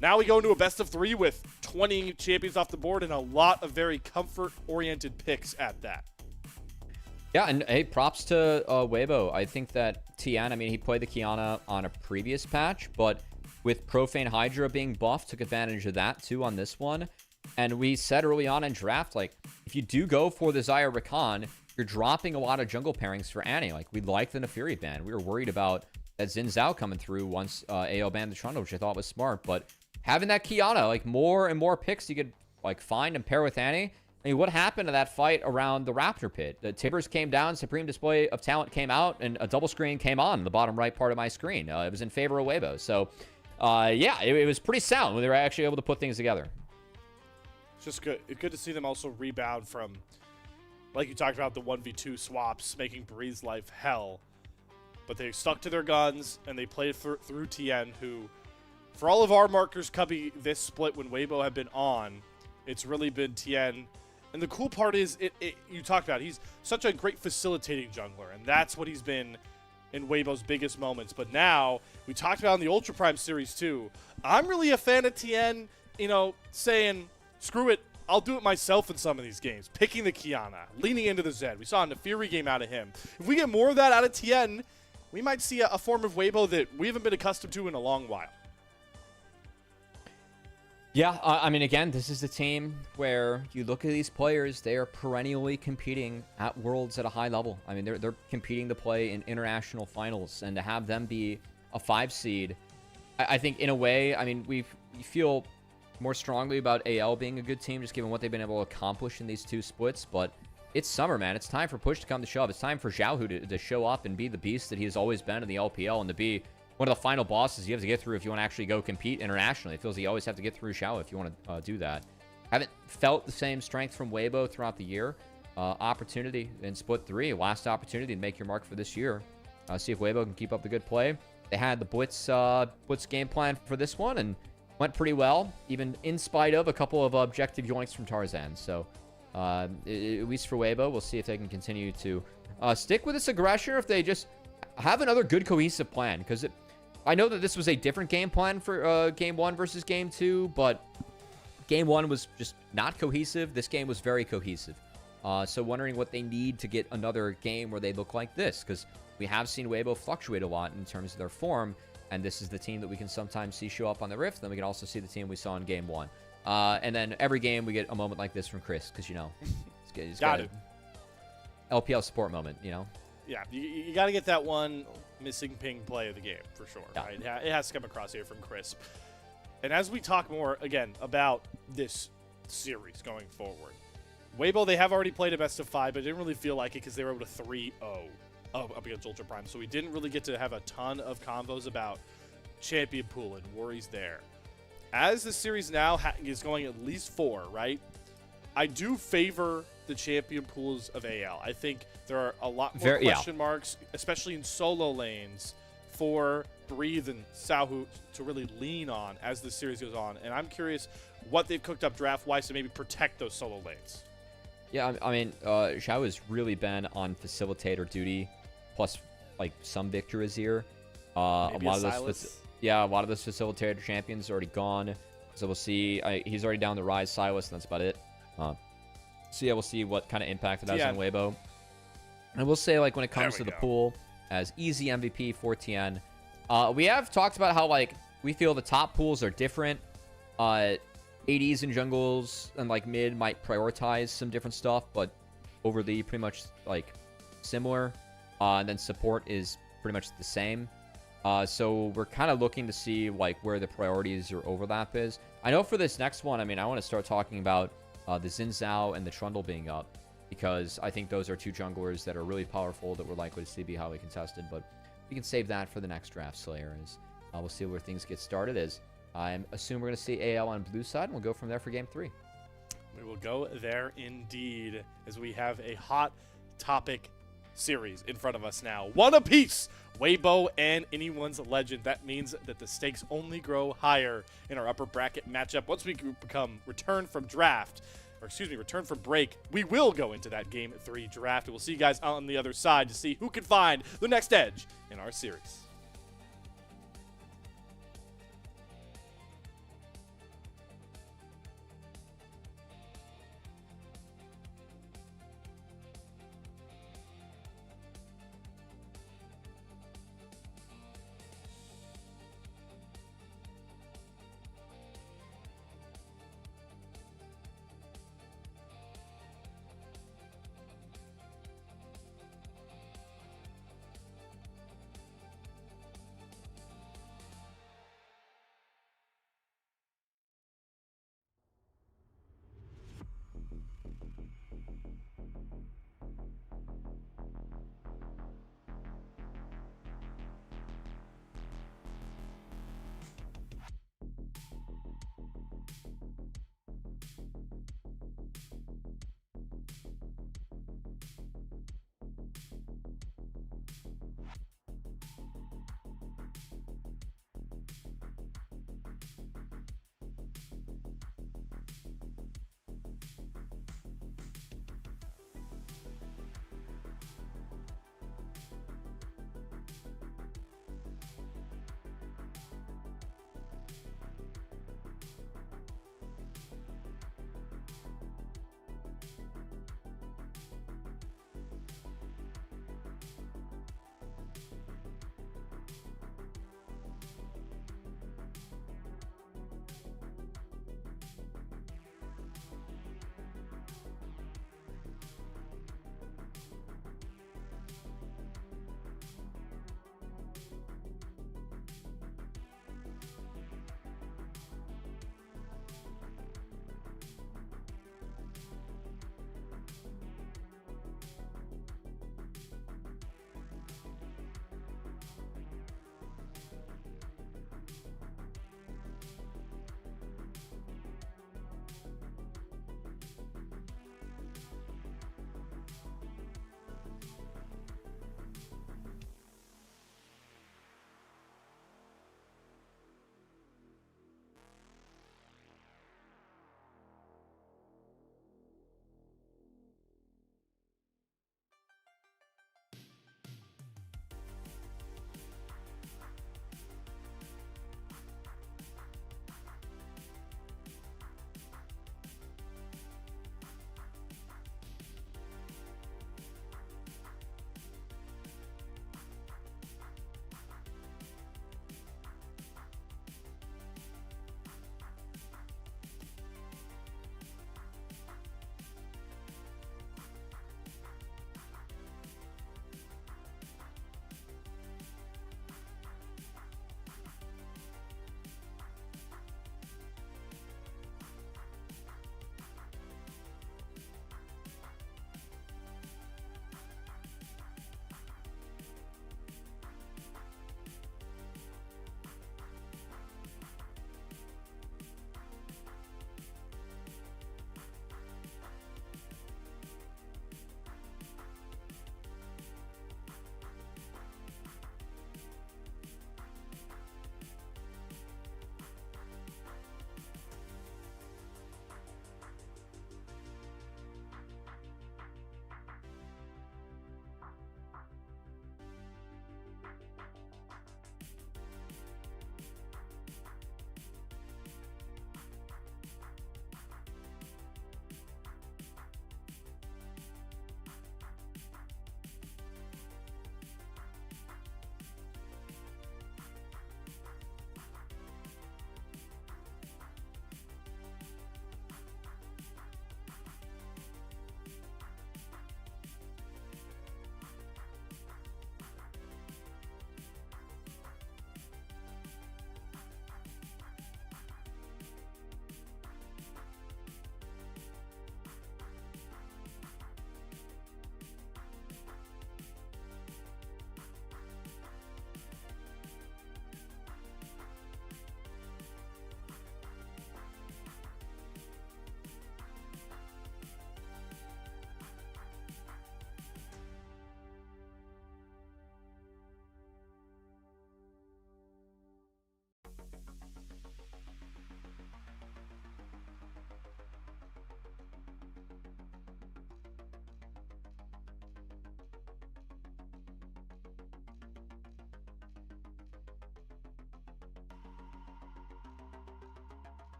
now we go into a best of 3 with 20 champions off the board and a lot of very comfort-oriented picks at that. Yeah, and hey, props to Weibo. I think that TN, I mean, he played the Kiana on a previous patch, but with Profane Hydra being buffed, took advantage of that too on this one. And we said early on in draft, like, if you do go for the Zyra Rakan, you're dropping a lot of jungle pairings for Annie. Like, we like the Nefiri ban. We were worried about that Xin Zhao coming through once AO banned the Trundle, which I thought was smart. But having that Kiana, like, more and more picks you could, like, find and pair with Annie. I mean, what happened to that fight around the Raptor pit? The Tibbers came down, Supreme Display of Talent came out, and a double screen came on in the bottom right part of my screen. It was in favor of Weibo. So, yeah, it was pretty sound when they were actually able to put things together. It's just good. It's good to see them also rebound from, like you talked about, the 1v2 swaps, making Bree's life hell. But they stuck to their guns, and they played through TN, who, for all of our markers covering this split when Weibo have been on, it's really been TN. And the cool part is, you talked about, he's such a great facilitating jungler, and that's what he's been in Weibo's biggest moments. But now, we talked about in the Ultra Prime series too, I'm really a fan of TN, you know, saying, screw it, I'll do it myself in some of these games. Picking the Kiana, leaning into the Zed. We saw a Nefiri game out of him. If we get more of that out of TN, we might see a form of Weibo that we haven't been accustomed to in a long while. Yeah, I mean, again, this is the team where you look at these players, they are perennially competing at Worlds at a high level. I mean, they're competing to play in international finals, and to have them be a 5 seed, I think in a way, I mean, we feel more strongly about AL being a good team, just given what they've been able to accomplish in these 2 splits, but it's summer, man. It's time for push to come to shove. It's time for Xiaohu to show up and be the beast that he has always been in the LPL, and to be one of the final bosses you have to get through if you want to actually go compete internationally. It feels like you always have to get through Xiao if you want to do that. Haven't felt the same strength from Weibo throughout the year. Opportunity in Split 3, last opportunity to make your mark for this year. See if Weibo can keep up the good play. They had the Blitz game plan for this one, and went pretty well, even in spite of a couple of objective yoinks from Tarzan. So, at least for Weibo, we'll see if they can continue to stick with this aggression, or if they just have another good cohesive plan, because I know that this was a different game plan for Game 1 versus Game 2, but Game 1 was just not cohesive. This game was very cohesive. So wondering what they need to get another game where they look like this, because we have seen Weibo fluctuate a lot in terms of their form, and this is the team that we can sometimes see show up on the Rift. Then we can also see the team we saw in Game 1. And then every game we get a moment like this from Chris, because, you know, he's got an LPL support moment, you know? Yeah, you got to get that one missing ping play of the game, for sure. Yeah. Right? It has to come across here from Chris. And as we talk more, again, about this series going forward, Weibo, they have already played a best of 5, but it didn't really feel like it because they were able to 3-0 up against Ultra Prime. So we didn't really get to have a ton of convos about champion pool and worries there. As the series now is going at least 4, right? I do favor the champion pools of AL. I think there are a lot more question marks, especially in solo lanes, for Breathe and Xiaohu to really lean on as the series goes on. And I'm curious what they've cooked up draft-wise to maybe protect those solo lanes. Yeah, I mean, Xiao has really been on facilitator duty, plus like some Victor Azir. A lot of those, a lot of those facilitator champions are already gone. So we'll see. He's already down the Rise Silas, and that's about it. So yeah, we'll see what kind of impact it has on Weibo. And we'll say, like, when it comes to the pool, as easy MVP for TN. We have talked about how, like, we feel the top pools are different. ADs and jungles and, like, mid might prioritize some different stuff, but overly pretty much, like, similar. And then support is pretty much the same. So we're kind of looking to see, like, where the priorities or overlap is. I know for this next one, I mean, I want to start talking about the Xin Zhao and the Trundle being up, because I think those are 2 junglers that are really powerful that we're likely to see be highly contested. But we can save that for the next draft, Slayer. We'll see where things get started. I assume we're going to see AL on blue side, and we'll go from there for Game 3. We will go there indeed, as we have a hot topic series in front of us now. One apiece. Weibo and anyone's legend. That means that the stakes only grow higher in our upper bracket matchup. Once we return from break, we will go into that Game 3 draft. We'll see you guys on the other side to see who can find the next edge in our series.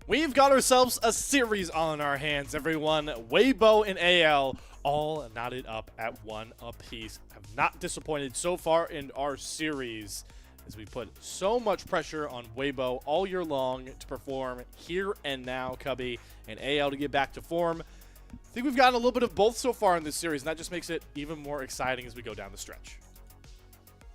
We've got ourselves a series on our hands, everyone. Weibo and AL all knotted up at 1 apiece. Have not disappointed so far in our series as we put so much pressure on Weibo all year long to perform here and now, Cubby, and AL to get back to form. I think we've gotten a little bit of both so far in this series, and that just makes it even more exciting as we go down the stretch.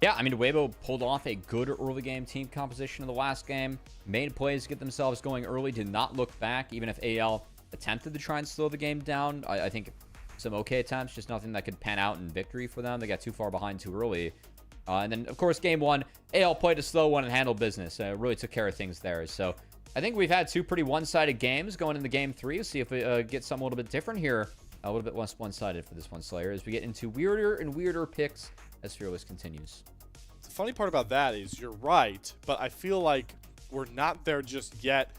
Yeah, I mean, Weibo pulled off a good early game team composition in the last game. Made plays to get themselves going early, did not look back, even if AL attempted to try and slow the game down. I think some okay attempts, just nothing that could pan out in victory for them. They got too far behind too early. And then, of course, game 1, AL played a slow one and handled business. Really took care of things there. So I think we've had 2 pretty one-sided games going into game 3. We'll see if we get something a little bit different here. A little bit less one-sided for this one, Slayer, as we get into weirder and weirder picks as Fearless continues. The funny part about that is you're right, but I feel like we're not there just yet,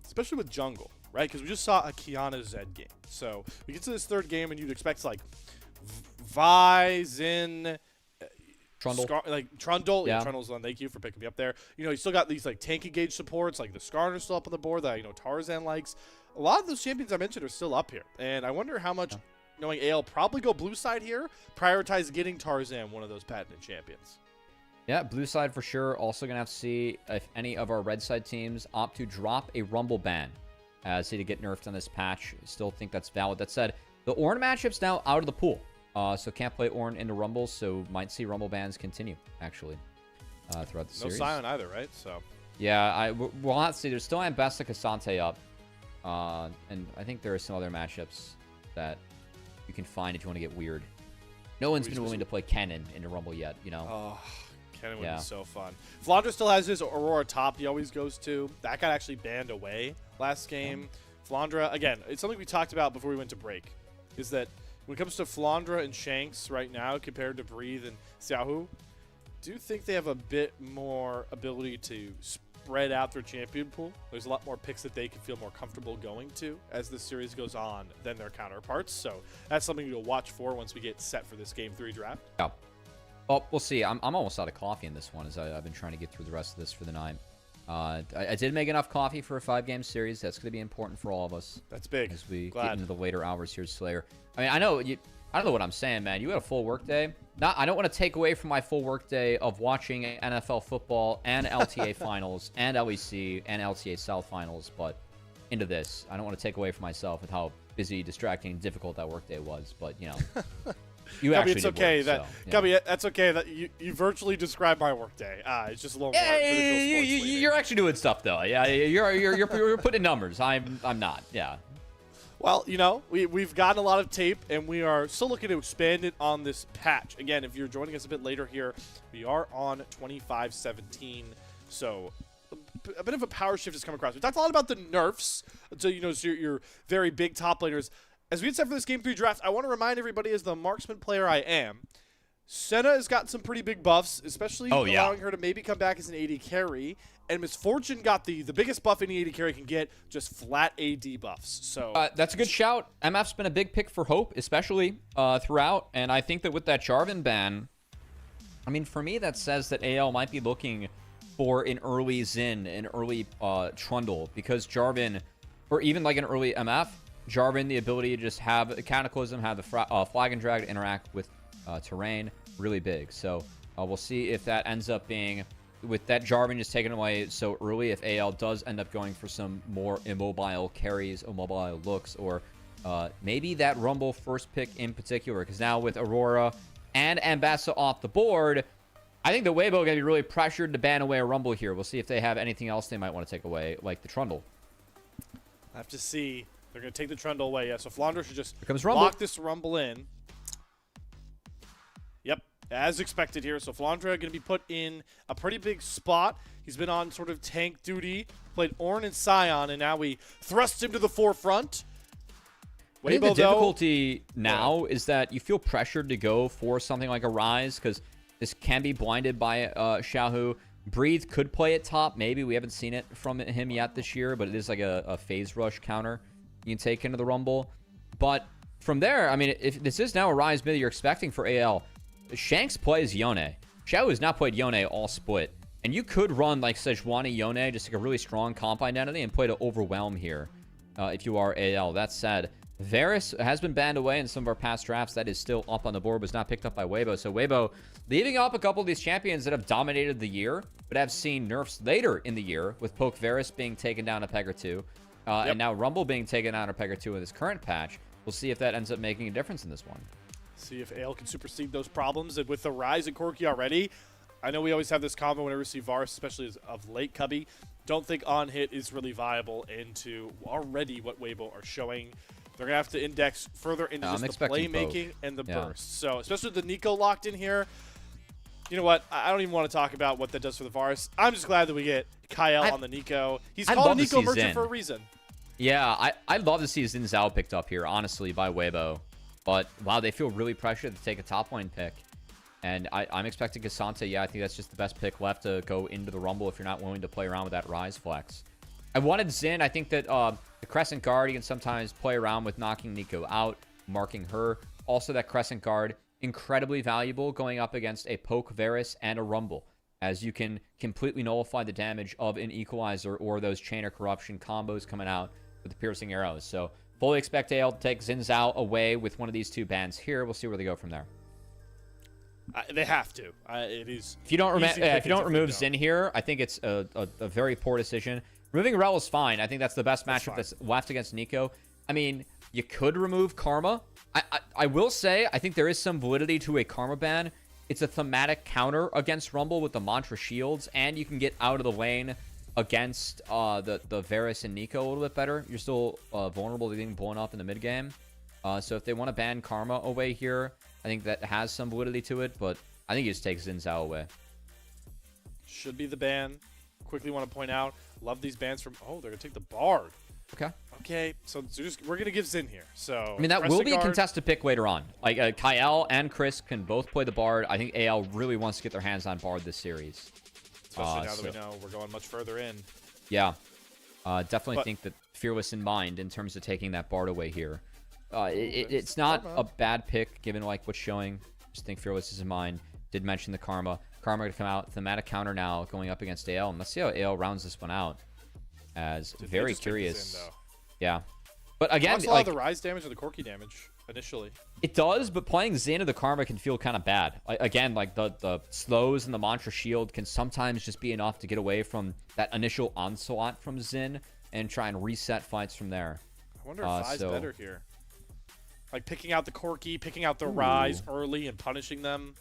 especially with jungle, right? Because we just saw a Kiana Zed game. So we get to this 3rd game and you'd expect like Vi, Zin, Trundle. Trundle. Yeah. Trundle's on. Thank you for picking me up there. You know, you still got these like tank engage supports, like the Skarner's still up on the board that, you know, Tarzan likes. A lot of those champions I mentioned are still up here. And I wonder how much, knowing AL probably go blue side here, prioritize getting Tarzan one of those patented champions. Yeah, blue side for sure. Also going to have to see if any of our red side teams opt to drop a Rumble ban as to get nerfed on this patch. Still think that's valid. That said, the Ornn matchup's now out of the pool. So can't play Ornn into Rumble, so might see Rumble bans continue, actually, throughout the series. No Sion either, right? So yeah, we'll have to see. There's still Ambessa Cassante up. And I think there are some other matchups that you can find if you want to get weird. No one's been willing to play Kennen into Rumble yet, you know? Oh, Kennen would be so fun. Flandra still has his Aurora top he always goes to. That got actually banned away last game. Flandra, again, it's something we talked about before we went to break, is that when it comes to Flandra and Shanks right now compared to Breathe and Xiaohu, do you think they have a bit more ability to spread out their champion pool? There's a lot more picks that they can feel more comfortable going to as the series goes on than their counterparts. So that's something to watch for once we get set for this Game 3 draft. Yeah. Well, we'll see. I'm almost out of coffee in this one as I've been trying to get through the rest of this for the night. I did make enough coffee for a 5-game series. That's going to be important for all of us. That's big. As we get into the later hours here, Slayer. I mean, I don't know what I'm saying, man. You had a full work day. I don't want to take away from my full work day of watching NFL football and LTA finals and LEC and LTA South finals, but into this, I don't want to take away from myself with how busy, distracting, and difficult that work day was. But you know, you Gubby, actually it's did okay work, that so, yeah. Gubby, that's okay that you virtually described my work day. It's just a little more. You're actually doing stuff though. Yeah, you're putting in numbers. I'm not. Yeah. Well, you know, we've gotten a lot of tape, and we are still looking to expand it on this patch. Again, if you're joining us a bit later here, we are on 25-17, so a bit of a power shift has come across. We talked a lot about the nerfs, so you know, so your very big top laners. As we get set for this Game 3 draft, I want to remind everybody, as the marksman player I am, Senna has got some pretty big buffs, especially allowing her to maybe come back as an AD carry. And Misfortune got the biggest buff any AD carry can get, just flat AD buffs. So that's a good shout. MF's been a big pick for Hope, especially throughout. And I think that with that Jarvan ban, I mean, for me, that says that AL might be looking for an early Xin, an early Trundle, because Jarvan, or even like an early MF, Jarvan, the ability to just have a Cataclysm, have the Flag and Drag to interact with terrain, really big. So we'll see if that ends up being, with that Jarvan just taken away so early, if AL does end up going for some more immobile carries, immobile looks, or maybe that Rumble first pick in particular, because now with Aurora and Ambassa off the board, I think the Weibo are going to be really pressured to ban away a Rumble here. We'll see if they have anything else they might want to take away, like the Trundle. I have to see. They're going to take the Trundle away. Yeah, so Flandra should just Rumble. lock this Rumble in. Yep, as expected here. So Flandra going to be put in a pretty big spot. He's been on sort of tank duty, played Ornn and Sion, and now we thrust him to the forefront. I think the difficulty now is that you feel pressured to go for something like a Rise, because this can be blinded by Xiaohu. Breathe could play at top. Maybe we haven't seen it from him yet this year, but it is like a phase rush counter you can take into the Rumble. But from there, I mean, if this is now a Rise mid you're expecting for AL, Shanks plays Yone. Xiaohu has not played Yone all split. And you could run like Sejuani Yone, just like a really strong comp identity, and play to overwhelm here if you are AL. That said, Varus has been banned away in some of our past drafts. That is still up on the board, was not picked up by Weibo. So Weibo leaving up a couple of these champions that have dominated the year, but have seen nerfs later in the year, with Poke Varus being taken down a peg or two, and now Rumble being taken down a peg or two with his current patch. We'll see if that ends up making a difference in this one. See if Ale can supersede those problems. And with the rise in Corki already, I know we always have this combo whenever we see Varus, especially as of late, Cubby. Don't think on hit is really viable into already what Weibo are showing. They're going to have to index further into just the playmaking and the burst. So, especially with the Nico locked in here, you know what? I don't even want to talk about what that does for the Varus. I'm just glad that we get Kyle on the Nico. He's called a Nico merchant for a reason. Yeah, I'd love to see Xin Zhao picked up here, honestly, by Weibo. But, wow, they feel really pressured to take a top lane pick. And I'm expecting Cassante. Yeah, I think that's just the best pick left to go into the Rumble if you're not willing to play around with that Rise flex. I wanted Xin. I think that the Crescent Guard, you can sometimes play around with knocking Nico out, marking her. Also, that Crescent Guard, incredibly valuable going up against a Poke Varus and a Rumble, as you can completely nullify the damage of an Equalizer or those Chain of Corruption combos coming out with the Piercing Arrows. So, fully expect AL to take Xin Zhao away with one of these two bans here. We'll see where they go from there. They have to. It is. If you don't remove Xin here, I think it's a very poor decision. Removing Rel is fine. I think that's the best matchup that's left against Nico. I mean, you could remove Karma. I will say, I think there is some validity to a Karma ban. It's a thematic counter against Rumble with the Mantra Shields, and you can get out of the lane against the Varus and Nico a little bit better. You're still vulnerable to getting blown up in the mid game. So if they want to ban Karma away here, I think that has some validity to it, but I think you just take Xin Zhao away. Should be the ban. Quickly want to point out, love these bans from, they're going to take the Bard. Okay, so we're going to give Xin here. So I mean, that will be a contested pick later on. Like, Kyle and Chris can both play the Bard. I think AL really wants to get their hands on Bard this series. Especially now that we know we're going much further in. Yeah. Definitely think that Fearless in mind in terms of taking that Bard away here. It's not a bad pick given like what's showing. Just think Fearless is in mind. Did mention the Karma. Karma going to come out. Thematic counter now going up against AL. And let's see how AL rounds this one out. As very curious. Yeah. But again, like the Rise damage or the Corki damage initially. It does, but playing Xin or the Karma can feel kind of bad. Again, like the slows and the Mantra Shield can sometimes just be enough to get away from that initial onslaught from Xin and try and reset fights from there. I wonder if I's better here. Like picking out the Corki, picking out the Rise early and punishing them.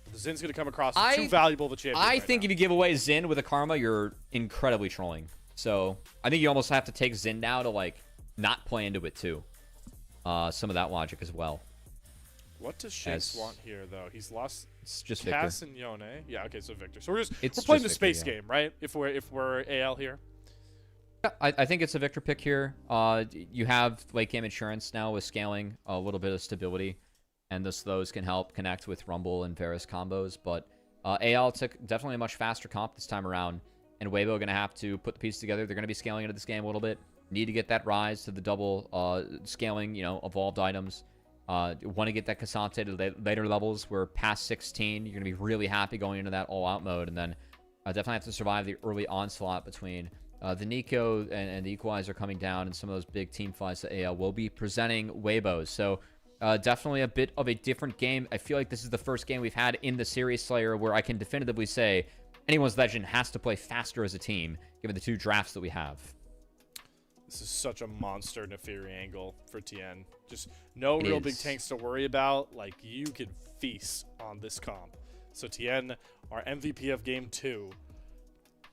But the Xin's going to come across as too valuable of a champion. I think if you give away Xin with a Karma, you're incredibly trolling. So I think you almost have to take Xin now to like not play into it too. Some of that logic as well. What does Shanks want here, though? He's lost just Cass Victor. and Yone. Yeah, okay, so Victor. So we're playing the space game, right? If we're AL here. Yeah, I think it's a Victor pick here. You have late game insurance now with scaling, a little bit of stability, and the slows can help connect with Rumble and Varus combos. But AL took definitely a much faster comp this time around, and Weibo are going to have to put the pieces together. They're going to be scaling into this game a little bit. Need to get that Rise to the double scaling, evolved items. Want to get that Cassante to later levels. We're past 16. You're going to be really happy going into that all-out mode. And then definitely have to survive the early onslaught between the Nico and the Equalizer coming down and some of those big team fights that AL will be presenting Weibo. So definitely a bit of a different game. I feel like this is the first game we've had in the Series Slayer where I can definitively say anyone's Legend has to play faster as a team, given the two drafts that we have. This is such a monster Neferi angle for TN. Just no real big tanks to worry about. Like, you can feast on this comp. So TN, our MVP of Game 2.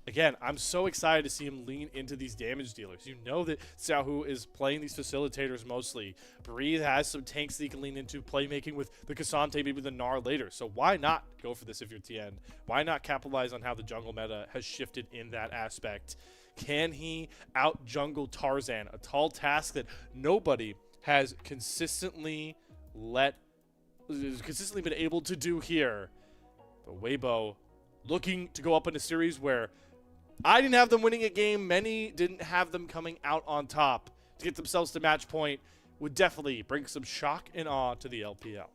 Again, I'm so excited to see him lean into these damage dealers. You know that Xiaohu is playing these facilitators mostly. Breathe has some tanks that he can lean into, playmaking with the Cassante, maybe the Gnar later. So why not go for this if you're TN? Why not capitalize on how the jungle meta has shifted in that aspect? Can he out-jungle Tarzan? A tall task that nobody has consistently been able to do here. But Weibo looking to go up in a series where I didn't have them winning a game. Many didn't have them coming out on top to get themselves to match point. Would definitely bring some shock and awe to the LPL.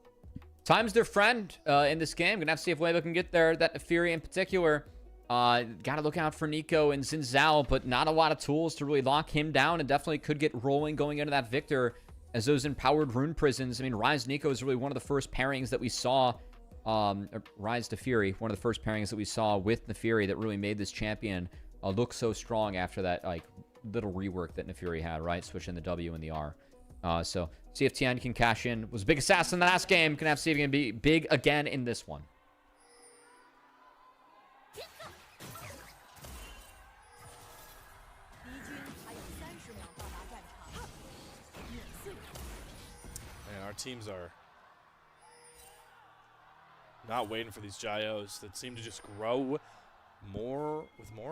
Time's their friend in this game. Gonna have to see if Weibo can get there. That Neferi in particular. Gotta look out for Nico and Xin Zhao, but not a lot of tools to really lock him down, and definitely could get rolling going into that Victor as those empowered rune prisons. I mean, Rise Nico is really one of the first pairings that we saw. Rise to Fury, one of the first pairings that we saw with Nefiri that really made this champion look so strong after that like little rework that Nefiri had, right? Switching the W and the R. So see if TN can cash in. Was a big assassin in the last game. Can have see if he can be big again in this one. Man, our teams are not waiting for these Gyos that seem to just grow with more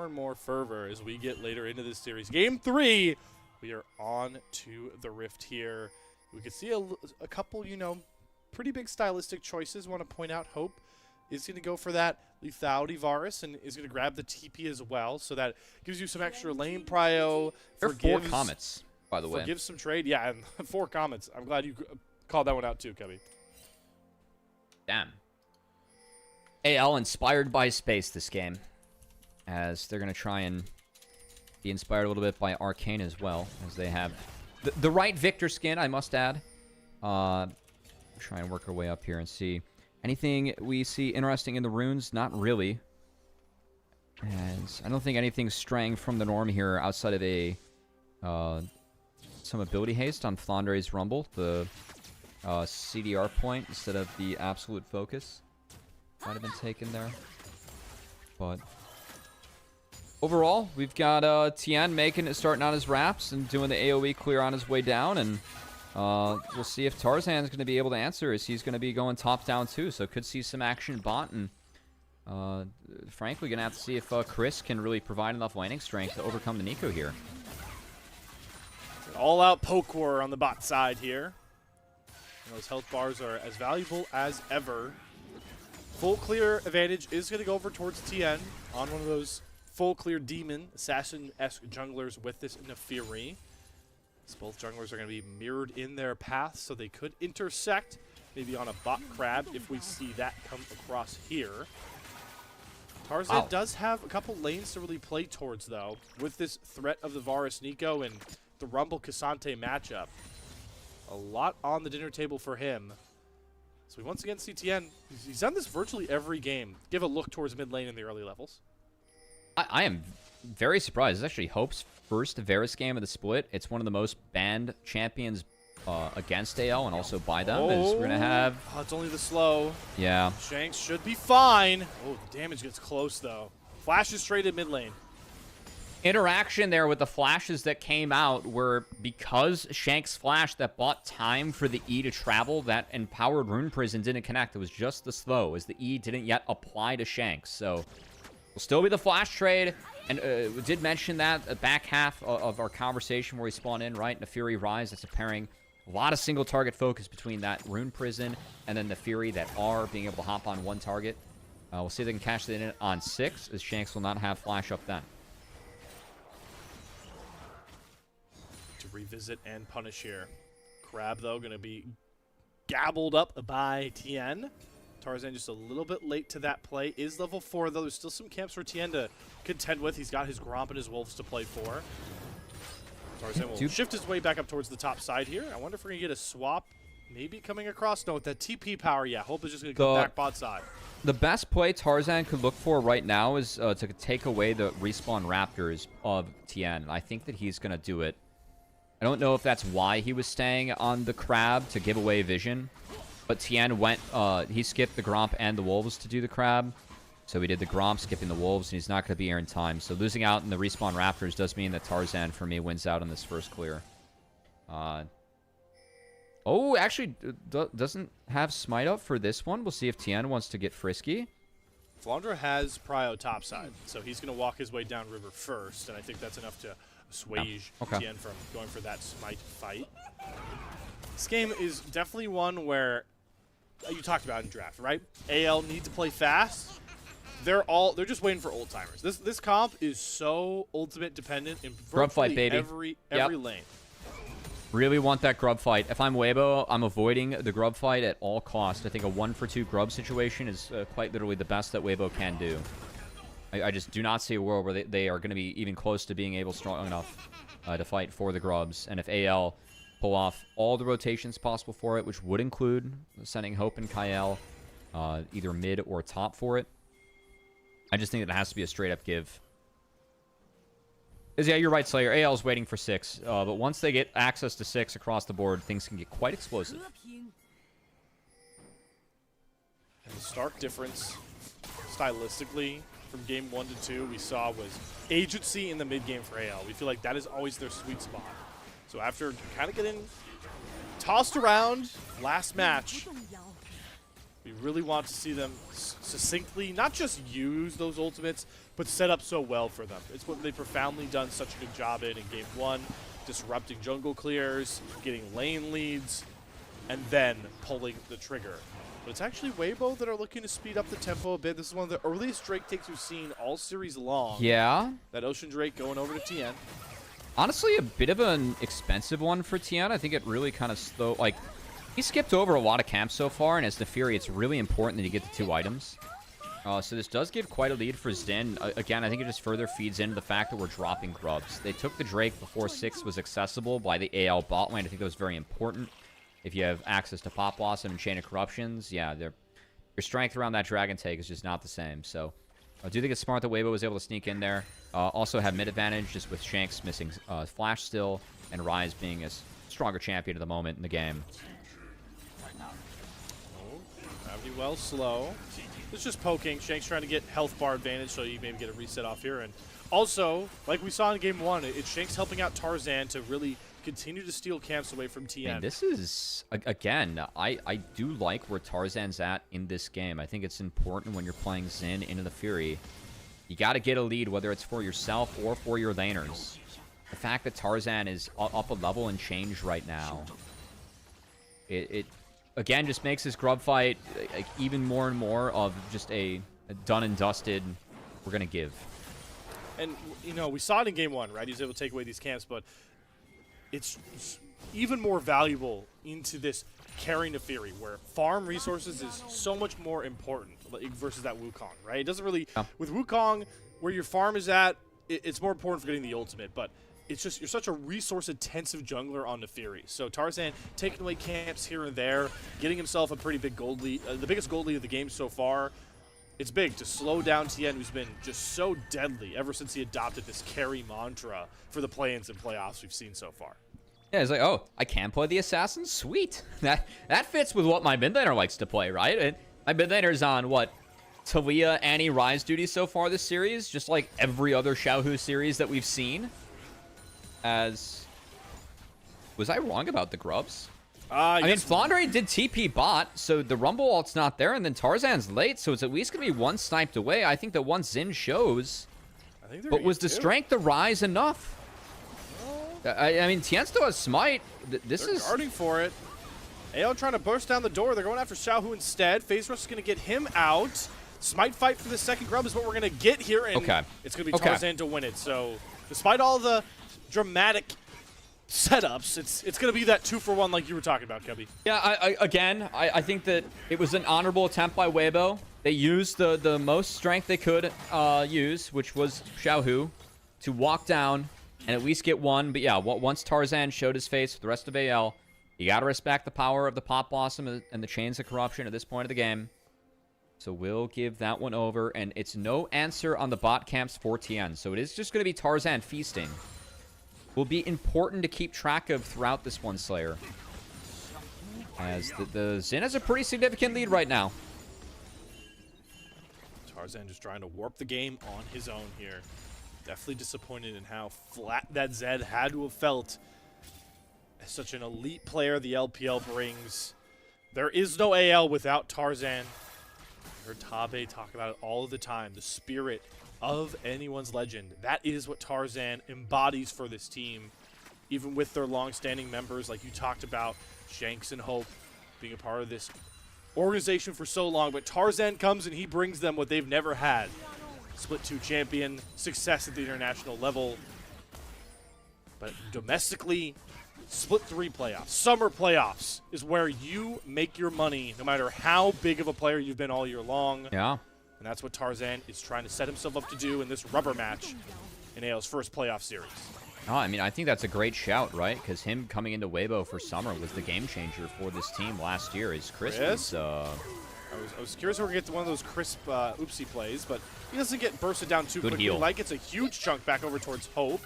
and more fervor as we get later into this series. Game 3, we are on to the Rift here. We could see a couple, you know, pretty big stylistic choices. Want to point out Hope is going to go for that lethality Varus and is going to grab the TP as well, so that gives you some extra lane prio. There are 4 comets, by the way. Forgives some trade. Yeah, and 4 comets. I'm glad you called that one out too, Cubby. Damn. AL inspired by space this game, as they're going to try and be inspired a little bit by Arcane as well, as they have the right Victor skin, I must add. Try and work our way up here and see anything we see interesting in the runes. Not really, as I don't think anything's straying from the norm here outside of a some ability haste on Flandre's Rumble, the CDR point instead of the absolute focus might have been taken there, but overall, we've got Tien making it, starting on his wraps and doing the AoE clear on his way down, and we'll see if Tarzan's going to be able to answer, as he's going to be going top down too, so could see some action bot, and frankly, going to have to see if Chris can really provide enough landing strength to overcome the Nico here. All-out poke war on the bot side here. And those health bars are as valuable as ever. Full clear advantage is going to go over towards Tien on one of those full clear demon assassin-esque junglers with this Nefiri. So both junglers are going to be mirrored in their paths, so they could intersect maybe on a bot crab if we see that come across here. Tarzan does have a couple lanes to really play towards, though, with this threat of the Varus Nico and the Rumble Cassante matchup. A lot on the dinner table for him. So we once again see Tien. He's done this virtually every game. Give a look towards mid lane in the early levels. I am very surprised. It's actually Hope's first Varus game of the split. It's one of the most banned champions against AL and also by them. We're going to have... Oh, it's only the slow. Yeah. Shanks should be fine. Oh, the damage gets close, though. Flashes straight in mid lane. Interaction there with the flashes that came out were because Shanks flash that bought time for the E to travel, that empowered rune prison didn't connect. It was just the slow, as the E didn't yet apply to Shanks. So will still be the flash trade, and we did mention that back half of our conversation where we spawn in, right? Nefiri Rise, that's a pairing. A lot of single target focus between that rune prison and then Nefiri, that R being able to hop on one target. We'll see if they can cash that in on 6, as Shanks will not have flash up then. To revisit and punish here. Crab, though, going to be gabbled up by Tien. Tarzan just a little bit late to that play. Is level 4, though. There's still some camps for Tien to contend with. He's got his Gromp and his Wolves to play for. Tarzan will shift his way back up towards the top side here. I wonder if we're going to get a swap maybe coming across. No, with that TP power, yeah. Hope is just going to come back bot side. The best play Tarzan could look for right now is to take away the respawn Raptors of Tien. I think that he's going to do it. I don't know if that's why he was staying on the crab to give away vision, but Tien went, he skipped the Gromp and the Wolves to do the crab. So he did the Gromp, skipping the Wolves, and he's not going to be here in time. So losing out in the respawn Raptors does mean that Tarzan, for me, wins out on this first clear. Oh, actually, doesn't have Smite up for this one. We'll see if Tien wants to get frisky. Flandre has Prio topside, so he's going to walk his way down river first, and I think that's enough to assuage Tien from going for that Smite fight. This game is definitely one where you talked about in draft, right? AL need to play fast. They're just waiting for old timers. This comp is so ultimate dependent in grub fight, baby. every lane. Really want that grub fight. If I'm Weibo, I'm avoiding the grub fight at all costs. I think a 1-for-2 grub situation is quite literally the best that Weibo can do. I just do not see a world where they are going to be even close to being able strong enough to fight for the grubs. And if AL pull off all the rotations possible for it, which would include sending Hope and Kael either mid or top for it, I just think that it has to be a straight-up give. Because, yeah, you're right, Slayer. AL is waiting for 6. But once they get access to 6 across the board, things can get quite explosive. And the stark difference, stylistically, from game 1 to 2, we saw was agency in the mid game for AL. We feel like that is always their sweet spot. So after kind of getting tossed around last match, we really want to see them succinctly not just use those ultimates, but set up so well for them. It's what they've profoundly done such a good job in game 1, disrupting jungle clears, getting lane leads, and then pulling the trigger. But it's actually Weibo that are looking to speed up the tempo a bit. This is one of the earliest Drake takes we've seen all series long. Yeah. That Ocean Drake going over to TN. Honestly, a bit of an expensive one for TN. I think it really kind of slow. Like, he skipped over a lot of camps so far, and as the Fury, it's really important that you get the 2 items. So this does give quite a lead for Zen. Again, I think it just further feeds into the fact that we're dropping grubs. They took the Drake before 6 was accessible by the AL bot lane. I think that was very important. If you have access to Pop Blossom and Chain of Corruptions, yeah, your strength around that Dragon Take is just not the same. So I do think it's smart that Weibo was able to sneak in there. Also have mid advantage just with Shanks missing Flash still and Ryze being a stronger champion at the moment in the game. Gravity well slow. It's just poking. Shanks trying to get health bar advantage so you maybe get a reset off here. And also, like we saw in game 1, it's Shanks helping out Tarzan to really continue to steal camps away from TN. And this is, again, I do like where Tarzan's at in this game. I think it's important when you're playing Xin into the Fury. You got to get a lead, whether it's for yourself or for your laners. The fact that Tarzan is up a level and change right now, it again just makes this grub fight like, even more and more of just a done and dusted, we're going to give. And, you know, we saw it in game 1, right? He was able to take away these camps, but it's even more valuable into this carrying the Fury, where farm resources is so much more important versus that Wukong, right? It doesn't really, with Wukong, where your farm is at, it's more important for getting the ultimate, but it's just, you're such a resource-intensive jungler on the Fury. So Tarzan taking away camps here and there, getting himself a pretty big gold lead, the biggest gold lead of the game so far. It's big to slow down TN, who's been just so deadly ever since he adopted this carry mantra for the play-ins and playoffs we've seen so far. Yeah, it's like, oh, I can play the assassin? Sweet. That fits with what my mid laner likes to play, right? And my mid laner's on, what, Talia, Annie, Ryze duty so far this series, just like every other Xiaohu series that we've seen. As... Was I wrong about the grubs? I mean, Flandre did TP bot, so the Rumble ult's not there, and then Tarzan's late, so it's at least going to be one sniped away. I think that one Xin shows. But was the strength to Ryze enough? I mean, Tien still has Smite. They're guarding for it. AO trying to burst down the door. They're going after Xiaohu instead. Phase Rush is going to get him out. Smite fight for the second grub is what we're going to get here, and it's going to be Tarzan to win it. So, despite all the dramatic setups, it's going to be that 2-for-1 like you were talking about, Kebby. Yeah, I think that it was an honorable attempt by Weibo. They used the most strength they could use, which was Xiaohu, to walk down and at least get one. But yeah, once Tarzan showed his face with the rest of AL, you got to respect the power of the Pop Blossom and the Chains of Corruption at this point of the game. So we'll give that one over, and it's no answer on the bot camps for TN. So it is just going to be Tarzan feasting. Will be important to keep track of throughout this one, Slayer. As the Xin has a pretty significant lead right now. Tarzan just trying to warp the game on his own here. Definitely disappointed in how flat that Zed had to have felt. As such an elite player the LPL brings. There is no AL without Tarzan. I heard Tabe talk about it all of the time. The spirit of anyone's legend. That is what Tarzan embodies for this team. Even with their long-standing members, like you talked about, Shanks and Hope being a part of this organization for so long. But Tarzan comes and he brings them what they've never had. Split 2 champion, success at the international level. But domestically, Split 3 playoffs, summer playoffs is where you make your money no matter how big of a player you've been all year long. Yeah. And that's what Tarzan is trying to set himself up to do in this rubber match in AO's first playoff series. Oh, I mean, I think that's a great shout, right? Because him coming into Weibo for summer was the game changer for this team last year. Is Chris was, I was curious if we're going to get to one of those crisp oopsie plays, but he doesn't get bursted down too quickly. Heal. Like, it's a huge chunk back over towards Hope.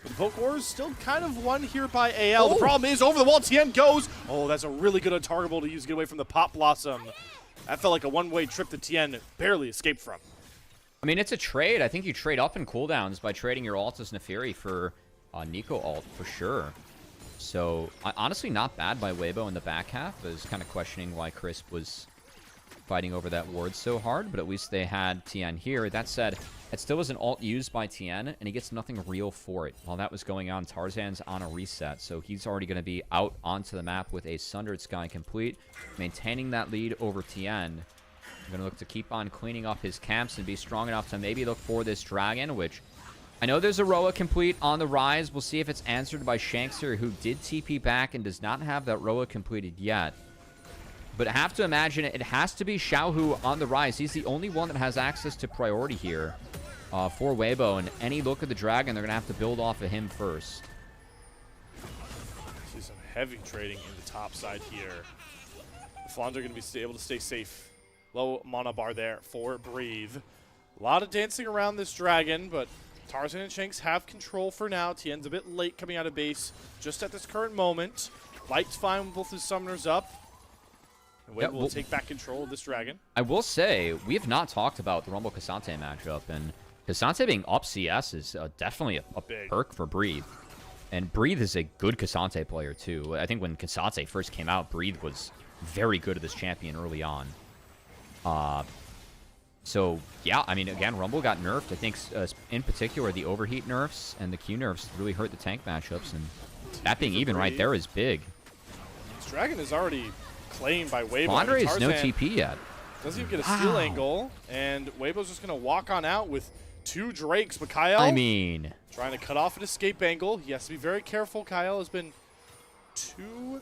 But the Poke Wars still kind of won here by AL. The problem is, over the wall, Tien goes. Oh, that's a really good untargetable to use to get away from the Pop Blossom. That felt like a one-way trip that Tien barely escaped from. I mean, it's a trade. I think you trade up in cooldowns by trading your ult as Nefiri for Nico ult, for sure. So, honestly, not bad by Weibo in the back half. I was kind of questioning why Crisp was fighting over that ward so hard, but at least they had Tien here. That said, it still was an ult used by Tien, and he gets nothing real for it. While that was going on, Tarzan's on a reset, so he's already going to be out onto the map with a Sundered Sky complete, maintaining that lead over Tien. Going to look to keep on cleaning up his camps and be strong enough to maybe look for this dragon, which I know there's a Roa complete on the rise. We'll see if it's answered by Shankster, who did TP back and does not have that Roa completed yet. But I have to imagine it has to be Xiaohu on the rise. He's the only one that has access to priority here for Weibo. And any look at the dragon, they're going to have to build off of him first. See some heavy trading in the top side here. The Flandre going to be able to stay safe. Low mana bar there for Breathe. A lot of dancing around this dragon, but Tarzan and Shanks have control for now. Tien's a bit late coming out of base just at this current moment. Light's fine with both his summoners up. And Weibo will take back control of this dragon. I will say, we have not talked about the Rumble Cassante matchup, and Cassante being up CS is definitely a perk for Breathe. And Breathe is a good Cassante player, too. I think when Cassante first came out, Breathe was very good at this champion early on. So, yeah, I mean, again, Rumble got nerfed. I think, in particular, the overheat nerfs and the Q nerfs really hurt the tank matchups, and that being even right there is big. This dragon is already claimed by Weibo. Flandre is no TP yet. Doesn't even get a steal angle, and Weibo's just going to walk on out with 2 Drakes, but Kyle, I mean, trying to cut off an escape angle. He has to be very careful. Kyle has been too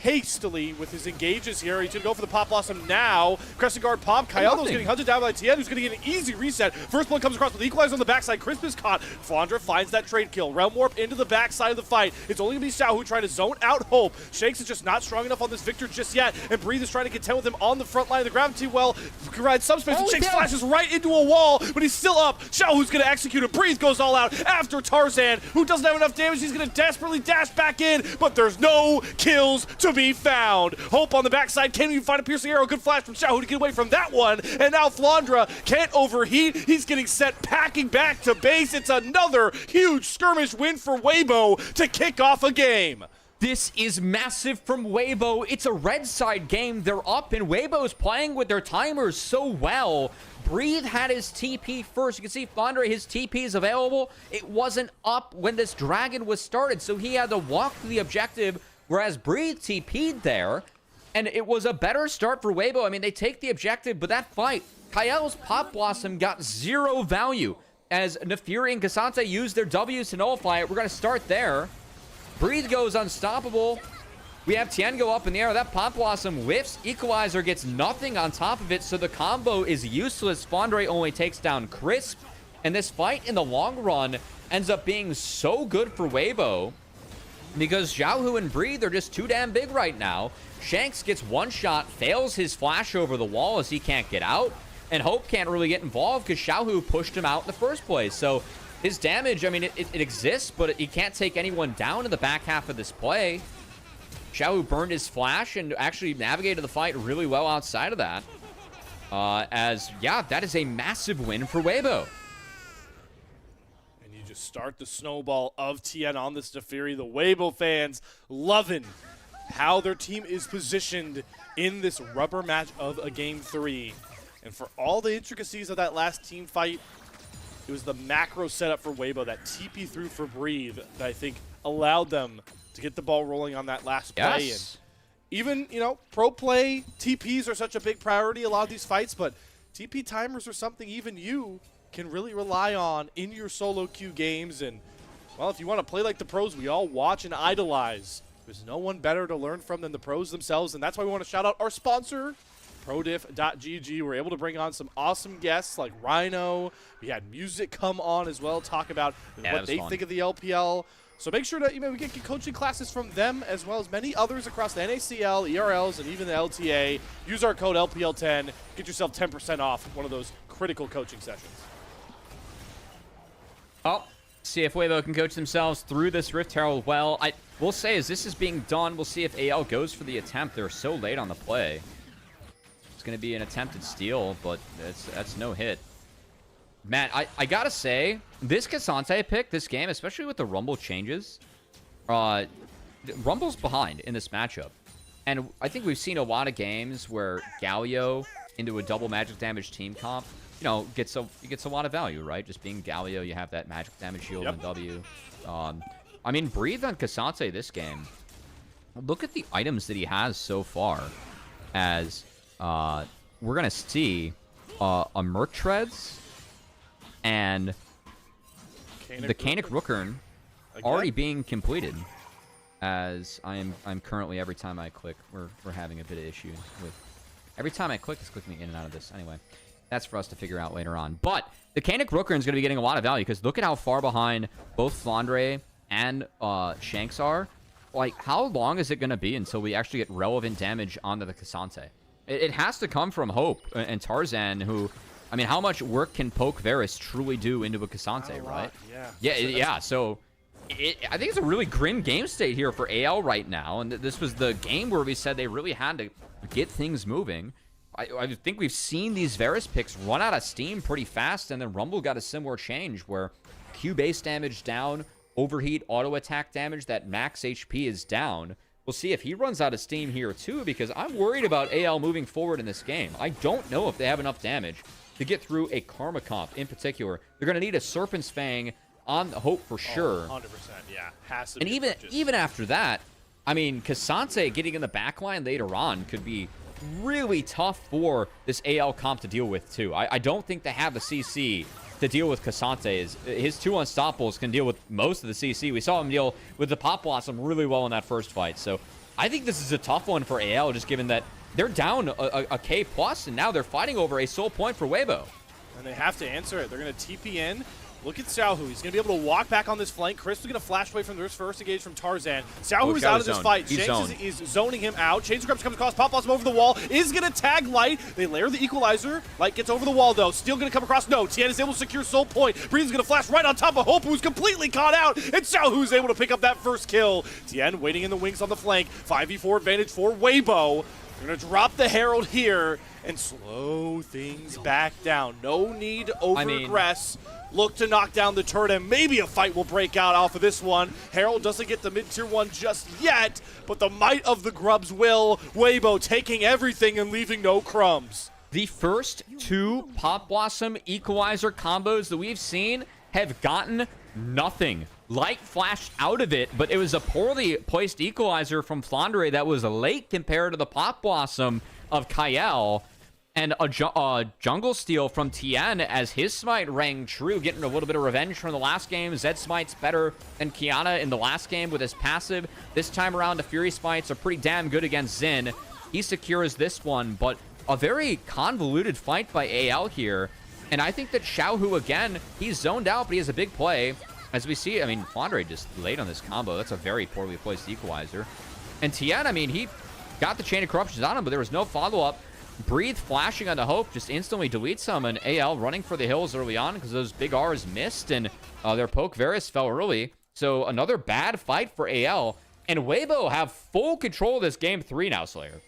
hastily with his engages here. He's going to go for the Pop Blossom now. Crescent Guard pop. Kyle is getting hunted down by Tien, who's going to get an easy reset. First blood comes across with the Equalizer on the backside. Crisp is caught. Flandre finds that trade kill. Realm Warp into the backside of the fight. It's only going to be Xiaohu trying to zone out Hope. Shanks is just not strong enough on this Victor just yet, and Breathe is trying to contend with him on the front line of the gravity well. Provides subspace, and Shanks flashes right into a wall, but he's still up. Xiaohu's going to execute it. Breathe goes all out after Tarzan, who doesn't have enough damage. He's going to desperately dash back in, but there's no kills to be found. Hope on the backside. Can't even find a piercing arrow. Good flash from Xiaohu to get away from that one. And now Flandre can't overheat. He's getting set packing back to base. It's another huge skirmish win for Weibo to kick off a game. this is massive from Weibo. It's a red side game. They're up, and Weibo's playing with their timers so well. Breathe had his TP first. You can see Flandre, his TP is available. It wasn't up when this dragon was started, so he had to walk to the objective, whereas Breathe TP'd there, and it was a better start for Weibo. I mean, they take the objective, but that fight, Kael's Pop Blossom got zero value as Nefiri and Cassante used their W's to nullify it. We're going to start there. Breathe goes unstoppable. We have Tien go up in the air. That Pop Blossom whiffs. Equalizer gets nothing on top of it, so the combo is useless. Flandre only takes down Crisp, and this fight in the long run ends up being so good for Weibo because Xiaohu and Breathe are just too damn big right now. Shanks gets one shot, fails his flash over the wall as he can't get out, and Hope can't really get involved because Xiaohu pushed him out in the first place. So his damage, I mean, it exists, but he can't take anyone down in the back half of this play. Xiaohu burned his flash and actually navigated the fight really well outside of that. Yeah, that is a massive win for Weibo. And you just start the snowball of Tien on this Nefiri. The Weibo fans loving how their team is positioned in this rubber match of a Game 3. And for all the intricacies of that last team fight, it was the macro setup for Weibo, that TP through for Breathe, that I think allowed them to get the ball rolling on that last play. Yes. And even, you know, pro play, TPs are such a big priority a lot of these fights, but TP timers are something even you can really rely on in your solo queue games. And, well, if you want to play like the pros we all watch and idolize, there's no one better to learn from than the pros themselves, and that's why we want to shout out our sponsor, prodiff.gg. We're able to bring on some awesome guests like Rhino. We had music come on as well, talk about what they think of the LPL. So make sure that we get coaching classes from them as well as many others across the NACL, ERLs, and even the LTA. Use our code LPL10. Get yourself 10% off one of those critical coaching sessions. Oh, see if Weibo can coach themselves through this Rift Herald well. I will say, as this is being done, we'll see if AL goes for the attempt. They're so late on the play. It's going to be an attempted steal, but that's no hit. Man, I gotta say, this K'Sante pick, this game, especially with the Rumble changes, Rumble's behind in this matchup. And I think we've seen a lot of games where Galio into a double magic damage team comp, gets a lot of value, right? Just being Galio, you have that magic damage shield and W. I mean, breathe on K'Sante this game. Look at the items that he has so far, as we're gonna see a Merc Treads and the Canic Rookern already being completed. As I'm currently, every time I click, we're having a bit of issue with every time I click, it's clicking me in and out of this. Anyway, that's for us to figure out later on. But the Canic Rookern is going to be getting a lot of value because look at how far behind both Flandre and Shanks are. Like, how long is it going to be until we actually get relevant damage onto the K'Sante? It has to come from Hope and Tarzan, who, I mean, how much work can Poke Varus truly do into a K'Sante, right? Yeah. So I think it's a really grim game state here for AL right now, and this was the game where we said they really had to get things moving. I think we've seen these Varus picks run out of steam pretty fast, and then Rumble got a similar change where Q base damage down, overheat, auto attack damage, that max HP is down. We'll see if he runs out of steam here too, because I'm worried about AL moving forward in this game. I don't know if they have enough damage to get through a Karma comp in particular. They're going to need a Serpent's Fang on the Hope for sure. 100%, yeah. Has to and be even after that, I mean, K'Sante getting in the backline later on could be really tough for this AL comp to deal with too. I don't think they have the CC to deal with K'Sante. His two Unstoppables can deal with most of the CC. We saw him deal with the Pop Blossom really well in that first fight. So I think this is a tough one for AL, just given that they're down a K plus, and now they're fighting over a soul point for Weibo. And they have to answer it. They're going to TP in. Look at Xiaohu. He's going to be able to walk back on this flank. Chris is going to flash away from this first engage from Tarzan. Xiaohu is out of this fight. Shanks is zoning him out. Chain Scrubs comes across. Pop Blossom over the wall. Is going to tag Light. They layer the equalizer. Light gets over the wall, though. Still going to come across. No. Tien is able to secure Soul Point. Breeze is going to flash right on top of Hope, who's completely caught out. And Xiaohu is able to pick up that first kill. Tien waiting in the wings on the flank. 5v4 advantage for Weibo. They're going to drop the Herald here and slow things back down. No need to over-aggress. Look to knock down the turret, and maybe a fight will break out off of this one. Herald doesn't get the mid-tier one just yet, but the might of the Grubs will. Weibo taking everything and leaving no crumbs. The first two Pop Blossom Equalizer combos that we've seen have gotten nothing. Light flashed out of it, but it was a poorly placed Equalizer from Flandre that was late compared to the Pop Blossom of Kael. And a Jungle Steal from Tien as his smite rang true, getting a little bit of revenge from the last game. Zed smite's better than Kiana in the last game with his passive. This time around, the Fury smites are pretty damn good against Xin. He secures this one, but a very convoluted fight by AL here. And I think that Xiaohu, again, he's zoned out, but he has a big play. As we see, I mean, Flandre just late on this combo. That's a very poorly placed Equalizer. And Tien, I mean, he got the Chain of Corruptions on him, but there was no follow-up. Breathe flashing on the Hope just instantly deletes him, and AL running for the hills early on because those big R's missed, and their Poke Varus fell early. So another bad fight for AL, and Weibo have full control of this game 3 now, Slayer.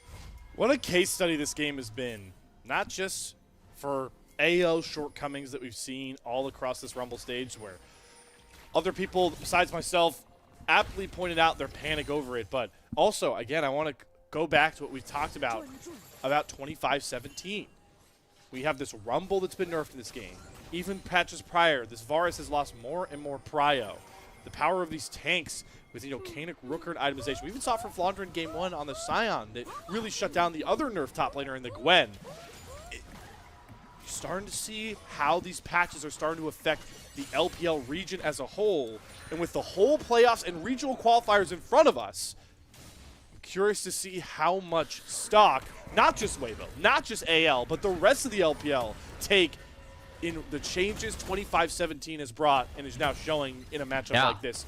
What a case study this game has been, not just for AL's shortcomings that we've seen all across this Rumble stage, where other people besides myself aptly pointed out their panic over it, but also, again, I want to go back to what we've talked about 25-17. We have this Rumble that's been nerfed in this game. Even patches prior, this Varus has lost more and more prio. The power of these tanks with, Canic Rookern itemization. We even saw it from Flandre in Game 1 on the Scion that really shut down the other nerf top laner in the Gwen. You're starting to see how these patches are starting to affect the LPL region as a whole. And with the whole playoffs and regional qualifiers in front of us, curious to see how much stock, not just Weibo, not just AL, but the rest of the LPL take in the changes 25-17 has brought and is now showing in a matchup like this.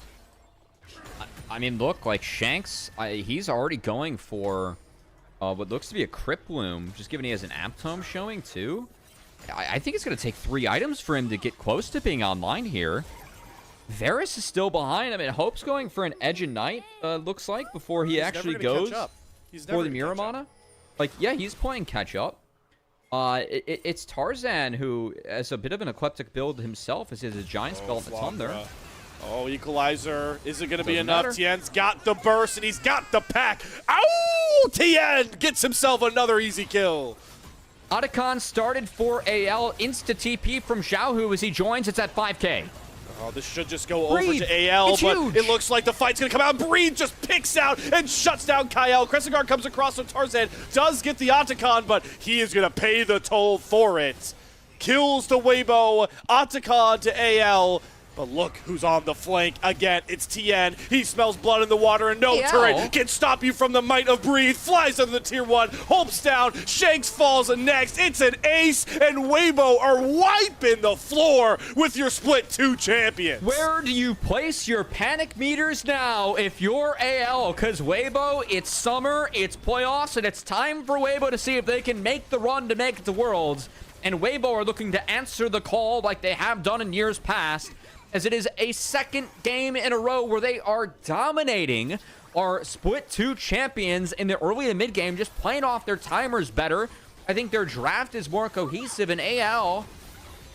I mean, look, like Shanks, he's already going for what looks to be a Crypt Bloom, just given he has an Apt Tome showing too. I think it's going to take 3 items for him to get close to being online here. Varus is still behind. I mean, Hope's going for an Edge and Knight, looks like, before he actually goes for the Miramana. Like, yeah, he's playing catch up. It's Tarzan who, as a bit of an eclectic build himself, has his giant spell at the Thunder. Oh, Equalizer. Is it going to be enough? Tien's got the burst, and he's got the pack. Ow! Tien gets himself another easy kill. Otacon started for AL. Insta-TP from Xiaohu as he joins. It's at 5K. Oh, this should just go over to AL, but it looks like the fight's going to come out. Breathe just picks out and shuts down Kyle. Crescent Guard comes across, so Tarzan does get the Otacon, but he is going to pay the toll for it. Kills the Weibo, Otacon to AL. But look who's on the flank again. It's Tien. He smells blood in the water, and no turret can stop you from the might of Breathe. Flies under the tier 1. Hope's down. Shanks falls next. It's an ace, and Weibo are wiping the floor with your Split 2 champions. Where do you place your panic meters now if you're AL? Because Weibo, it's summer, it's playoffs, and it's time for Weibo to see if they can make the run to make it to Worlds. And Weibo are looking to answer the call like they have done in years past, as it is a second game in a row where they are dominating our Split 2 champions in the early and mid game, just playing off their timers better. I think their draft is more cohesive in AL.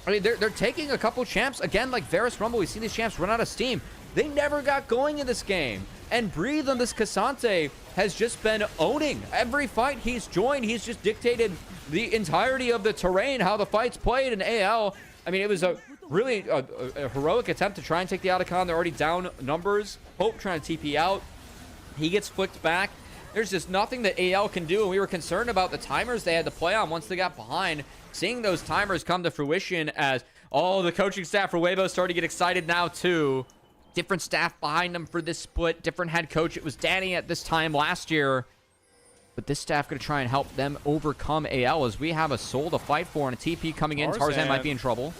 I mean, they're taking a couple champs. Again, like Varus Rumble, we've seen these champs run out of steam. They never got going in this game. And Breathe on this Cassante has just been owning every fight he's joined. He's just dictated the entirety of the terrain, how the fight's played in AL. I mean, it was a really a heroic attempt to try and take the Otacon. They're already down numbers. Hope trying to TP out. He gets flicked back. There's just nothing that AL can do, and we were concerned about the timers they had to play on once they got behind. Seeing those timers come to fruition as, oh, the coaching staff for Weibo starting to get excited now too. Different staff behind them for this split. Different head coach. It was Danny at this time last year. But this staff going to try and help them overcome AL as we have a soul to fight for and a TP coming in. Tarzan might be in trouble.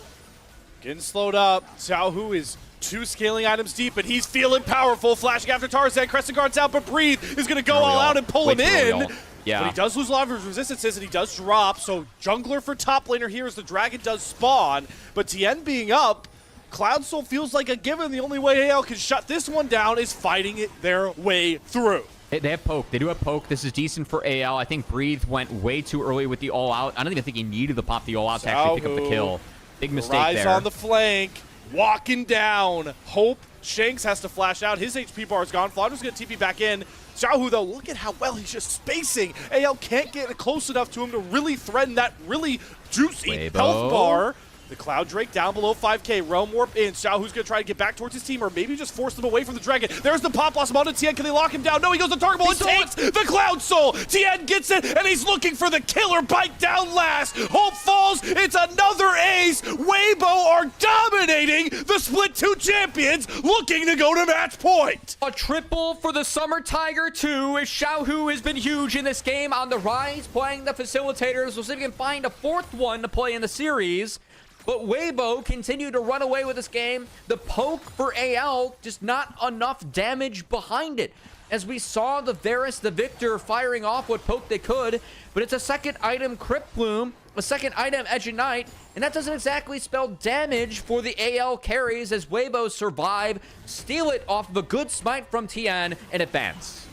Getting slowed up. Xiaohu is 2 scaling items deep, and he's feeling powerful. Flashing after Tarzan. Crescent Guard's out, but Breathe is going to go all out and pull him in. Yeah. But he does lose a lot of his resistances, and he does drop. So jungler for top laner here as the dragon does spawn. But Tien being up, Cloud Soul feels like a given. The only way AL can shut this one down is fighting it their way through. They have poke. They do have poke. This is decent for AL. I think Breathe went way too early with the all-out. I don't even think he needed to pop the all-out to actually pick up the kill. Big mistake there. Rise on the flank. Walking down. Hope. Shanks has to flash out. His HP bar is gone. Flaudra's going to TP back in. Xiaohu, though, look at how well he's just spacing. AL can't get close enough to him to really threaten that really juicy health bar. The Cloud Drake down below 5K. Realm Warp in. Xiaohu's going to try to get back towards his team, or maybe just force them away from the Dragon. There's the Pop Blossom onto Tien. Can they lock him down? No, he goes to Target Ball and takes the Cloud Soul. Tien gets it, and he's looking for the killer bite down last. Hope falls. It's another ace. Weibo are dominating the Split 2 champions, looking to go to match point. A triple for the Summer Tiger 2 as Xiaohu has been huge in this game on the rise, playing the facilitators. We'll see if we can find a 4th one to play in the series. But Weibo continue to run away with this game. The poke for AL, just not enough damage behind it. As we saw the Varus, the Victor, firing off what poke they could. But it's a second item Crypt Bloom, a second item Edge of Night, and that doesn't exactly spell damage for the AL carries as Weibo survive, steal it off of a good smite from Tien, and advance.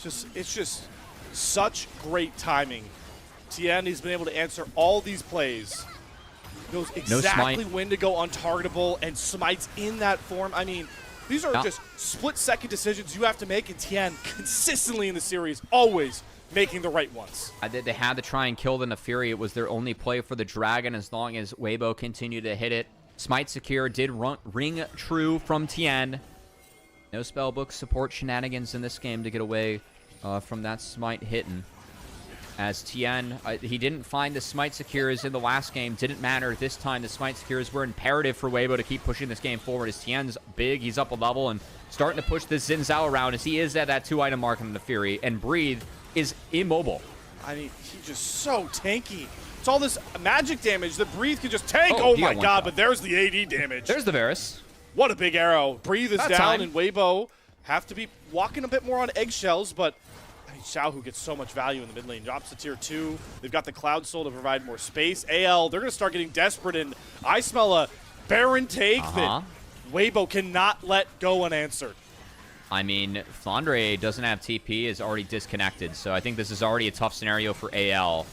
It's just such great timing. Tien has been able to answer all these plays. Knows exactly when to go untargetable and smites in that form. I mean, these are just split-second decisions you have to make, and Tien consistently in the series, always making the right ones. They had to try and kill the Neferi. It was their only play for the Dragon as long as Weibo continued to hit it. Smite secure did ring true from Tien. No spellbook support shenanigans in this game to get away from that smite hitting. as TN, he didn't find the smite secures in the last game. Didn't matter this time. The smite secures were imperative for Weibo to keep pushing this game forward as TN's big. He's up a level and starting to push this Xin Zhao around as he is at that 2-item mark in the Fury. And Breathe is immobile. I mean, he's just so tanky. It's all this magic damage that Breathe can just tank. Oh my god, but there's the AD damage. There's the Varus. What a big arrow. Breathe is That down, time. and Weibo have to be walking a bit more on eggshells, but I mean, Xiaohu gets so much value in the mid lane. Drops to tier 2. They've got the Cloud Soul to provide more space. AL, they're going to start getting desperate, and I smell a Baron take that Weibo cannot let go unanswered. I mean, Flandre doesn't have TP, is already disconnected, so I think this is already a tough scenario for AL.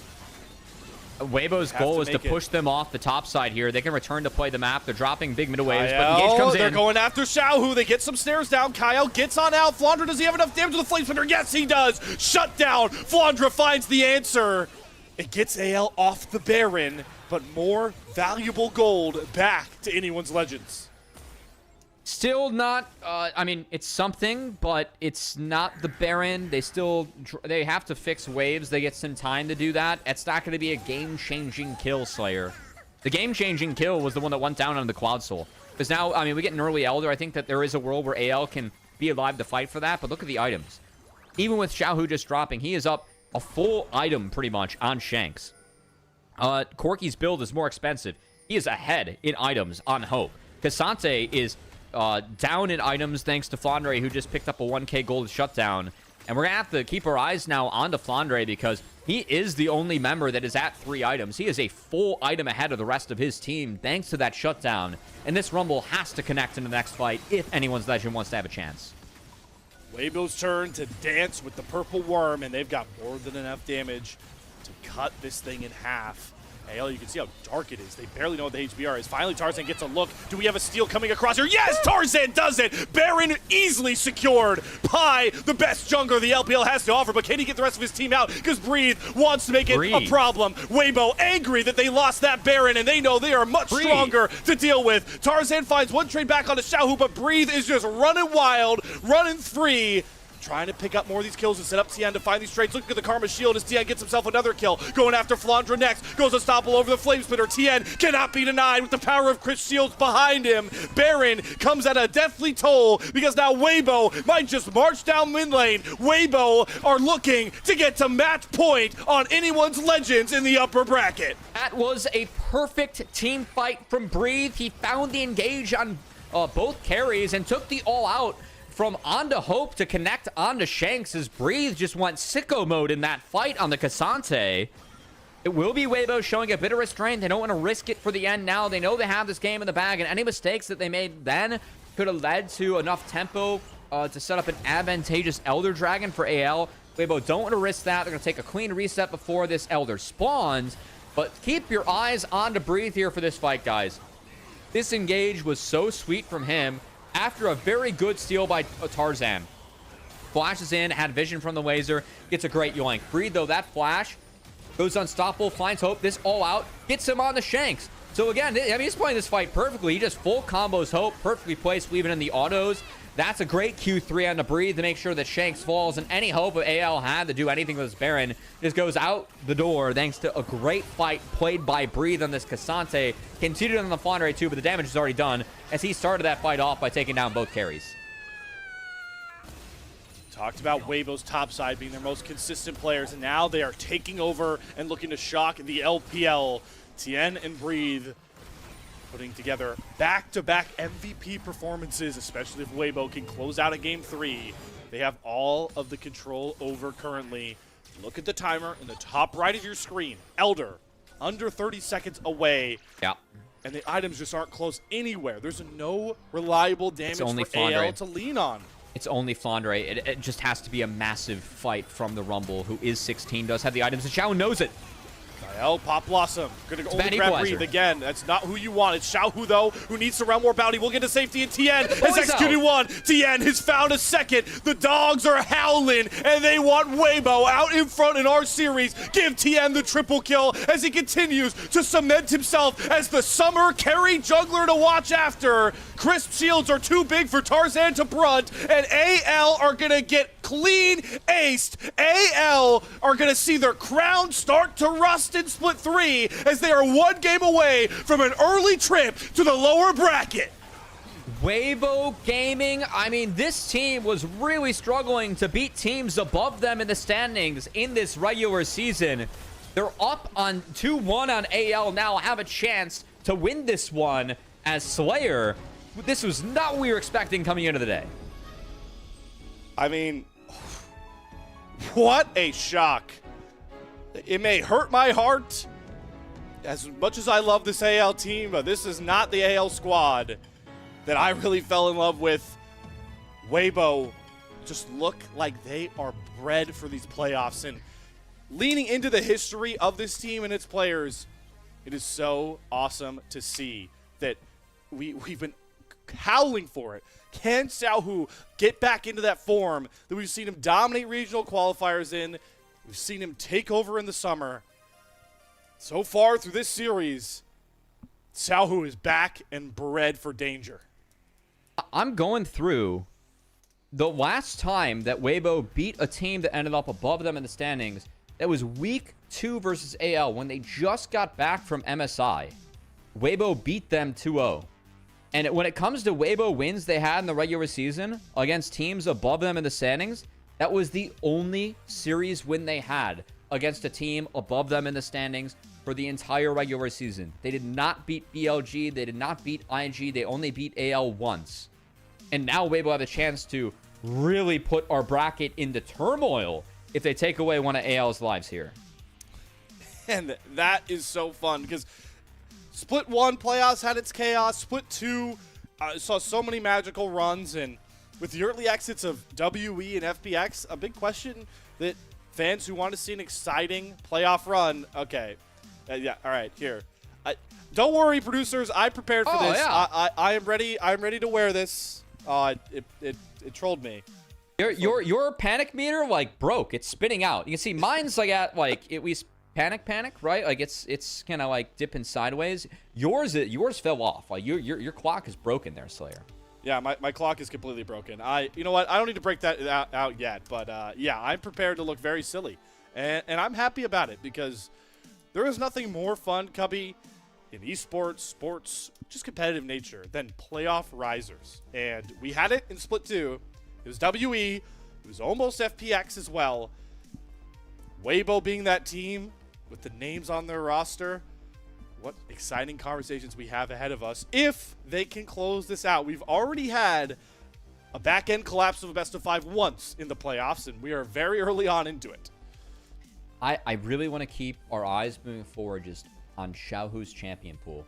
Weibo's goal is to push them off the top side here. They can return to play the map. They're dropping big middle waves, but Engage comes in. They're going after Xiaohu. They get some snares down. Kyle gets on out. Flandre, does he have enough damage to the Flame Spinner? Yes, he does. Shut down. Flandre finds the answer. It gets AL off the Baron, but more valuable gold back to anyone's Legends. Still not, I mean, it's something, but it's not the Baron. They have to fix waves. They get some time to do that. It's not going to be a game-changing kill, Slayer. The game-changing kill was the one that went down on the Cloud Soul. Because now, I mean, we get an early Elder. I think that there is a world where AL can be alive to fight for that, but look at the items. Even with Xiaohu just dropping, he is up a full item, pretty much, on Shanks. Corki's build is more expensive. He is ahead in items on Hope. Cassante is down in items thanks to Flandre, who just picked up a 1k gold shutdown. And we're going to have to keep our eyes now onto Flandre because he is the only member that is at 3 items. He is a full item ahead of the rest of his team thanks to that shutdown. And this Rumble has to connect in the next fight if anyone's Legend wants to have a chance. Weibo's turn to dance with the purple worm, and they've got more than enough damage to cut this thing in half. AL, you can see how dark it is. They barely know what the HBR is. Finally, Tarzan gets a look. Do we have a steal coming across here? Yes, Tarzan does it! Baron easily secured by the best jungler the LPL has to offer, but can he get the rest of his team out? Because Breathe wants to make it a problem. Weibo angry that they lost that Baron, and they know they are much stronger to deal with. Tarzan finds one trade back on to Xiaohu, but Breathe is just running wild, running free. Trying to pick up more of these kills and set up TN to find these trades. Look at the Karma Shield as TN gets himself another kill. Going after Flandre next. Goes Unstoppable over the Flame Spitter. TN cannot be denied with the power of Chris Shields behind him. Baron comes at a deathly toll because now Weibo might just march down mid lane. Weibo are looking to get to match point on anyone's Legends in the upper bracket. That was a perfect team fight from Breathe. He found the engage on both carries and took the all out from onto Hope to connect onto Shanks as Breathe just went sicko mode in that fight on the Cassante. It will be Weibo showing a bit of restraint. They don't want to risk it for the end now. They know they have this game in the bag, and any mistakes that they made then could have led to enough tempo to set up an advantageous Elder Dragon for AL. Weibo don't want to risk that. They're going to take a clean reset before this Elder spawns, but keep your eyes on to Breathe here for this fight, guys. This engage was so sweet from him. After a very good steal by Tarzan. Flashes in, had vision from the Wazer, gets a great yoink. Breathe, though, that flash goes unstoppable, finds Hope. This all out, gets him on the Shanks. So again, I mean, he's playing this fight perfectly. He just full combos Hope, perfectly placed, leaving in the autos. That's a great Q3 on the Breathe to make sure that Shanks falls, and any hope of AL had to do anything with this Baron just goes out the door thanks to a great fight played by Breathe on this Cassante. Continued on the Flandre too, but the damage is already done as he started that fight off by taking down both carries. Talked about Weibo's top side being their most consistent players, and now they are taking over and looking to shock the LPL. TN and Breathe putting together back-to-back MVP performances, especially if Weibo can close out a Game 3. They have all of the control over currently. Look at the timer in the top right of your screen. Elder, under 30 seconds away. Yeah. And the items just aren't close anywhere. There's no reliable damage for AL to lean on. It's only Flandre. It just has to be a massive fight from the Rumble, who is 16, does have the items, and Xiao knows it. Pop Blossom, gonna only grab Breathe again. That's not who you want. It's Xiaohu, though, who needs to round more bounty. We'll get to safety, and TN has executed one. TN has found a second. The dogs are howling, and they want Weibo out in front in our series. Give TN the triple kill as he continues to cement himself as the summer carry jungler to watch after. Crisp shields are too big for Tarzan to brunt, and AL are gonna get clean aced. AL are going to see their crown start to rust in Split 3 as they are one game away from an early trip to the lower bracket. Weibo Gaming, I mean, this team was really struggling to beat teams above them in the standings in this regular season. They're up on 2-1 on AL now, have a chance to win this one as Slayer. This was not what we were expecting coming into the day. I mean, what a shock. It may hurt my heart as much as I love this AL team, but this is not the AL squad that I really fell in love with. Weibo just look like they are bred for these playoffs, and leaning into the history of this team and its players, it is so awesome to see that we've been howling for it. Can Xiaohu get back into that form that we've seen him dominate regional qualifiers in? We've seen him take over in the summer. So far through this series, Xiaohu is back and bred for danger. I'm going through the last time that Weibo beat a team that ended up above them in the standings. That was week 2 versus AL when they just got back from MSI. Weibo beat them 2-0. And when it comes to Weibo wins they had in the regular season against teams above them in the standings, that was the only series win they had against a team above them in the standings for the entire regular season. They did not beat BLG. They did not beat IG. They only beat AL once. And now Weibo have a chance to really put our bracket into turmoil if they take away one of AL's lives here. And that is so fun because Split 1 playoffs had its chaos. Split 2 saw so many magical runs, and with the early exits of WE and FPX, a big question that fans who want to see an exciting playoff run, okay, yeah, all right, here. Don't worry, producers, I prepared for this. Yeah. I am ready. I'm ready to wear this. It trolled me. Your panic meter like broke. It's spinning out. You can see mine's like at like we panic, right? Like it's kind of like dipping sideways. Yours fell off. Like your clock is broken there, Slayer. Yeah, my clock is completely broken. You know what? I don't need to break that out yet, but yeah, I'm prepared to look very silly, and I'm happy about it because there is nothing more fun, Cubby, in esports, sports, just competitive nature than playoff risers. And we had it in Split 2. It was WE. It was almost FPX as well. Weibo being that team with the names on their roster. What exciting conversations we have ahead of us if they can close this out. We've already had a back-end collapse of a best-of-5 once in the playoffs, and we are very early on into it. I really want to keep our eyes moving forward just on Xiaohu's champion pool.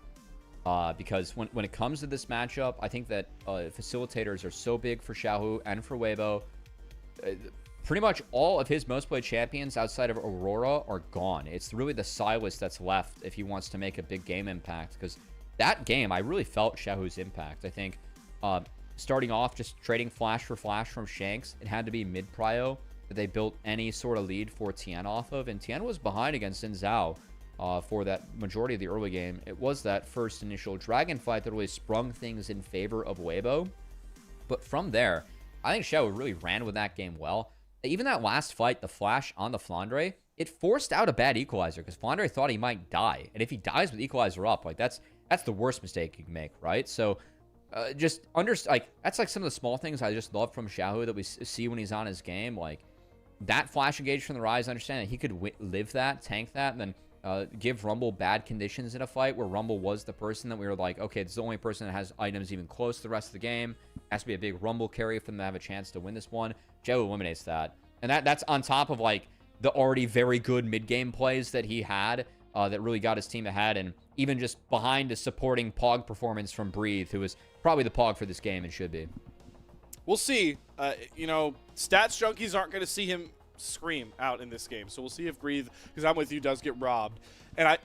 Because when it comes to this matchup, I think that facilitators are so big for Xiaohu and for Weibo. Pretty much all of his most played champions outside of Aurora are gone. It's really the Silas that's left if he wants to make a big game impact. Because that game, I really felt Xiaohu's impact. I think starting off just trading flash for flash from Shanks, it had to be mid-prio that they built any sort of lead for Tian off of. And Tian was behind against Xin Zhao for that majority of the early game. It was that first initial dragon fight that really sprung things in favor of Weibo. But from there, I think Xiaohu really ran with that game well. Even that last fight, the flash on the Flandre, it forced out a bad equalizer because Flandre thought he might die. And if he dies with equalizer up, like that's the worst mistake you can make, right? So that's like some of the small things I just love from Xiaohu that we see when he's on his game. Like that flash engage from the Rise, understand that he could live that, tank that, and then give Rumble bad conditions in a fight where Rumble was the person that we were like, okay, it's the only person that has items even close to the rest of the game. Has to be a big Rumble carry for them to have a chance to win this one. Joe eliminates that. And that's on top of like the already very good mid-game plays that he had that really got his team ahead. And even just behind a supporting Pog performance from Breathe, who is probably the Pog for this game and should be. We'll see. You know, stats junkies aren't going to see him scream out in this game. So we'll see if Breathe, because I'm with you, does get robbed. And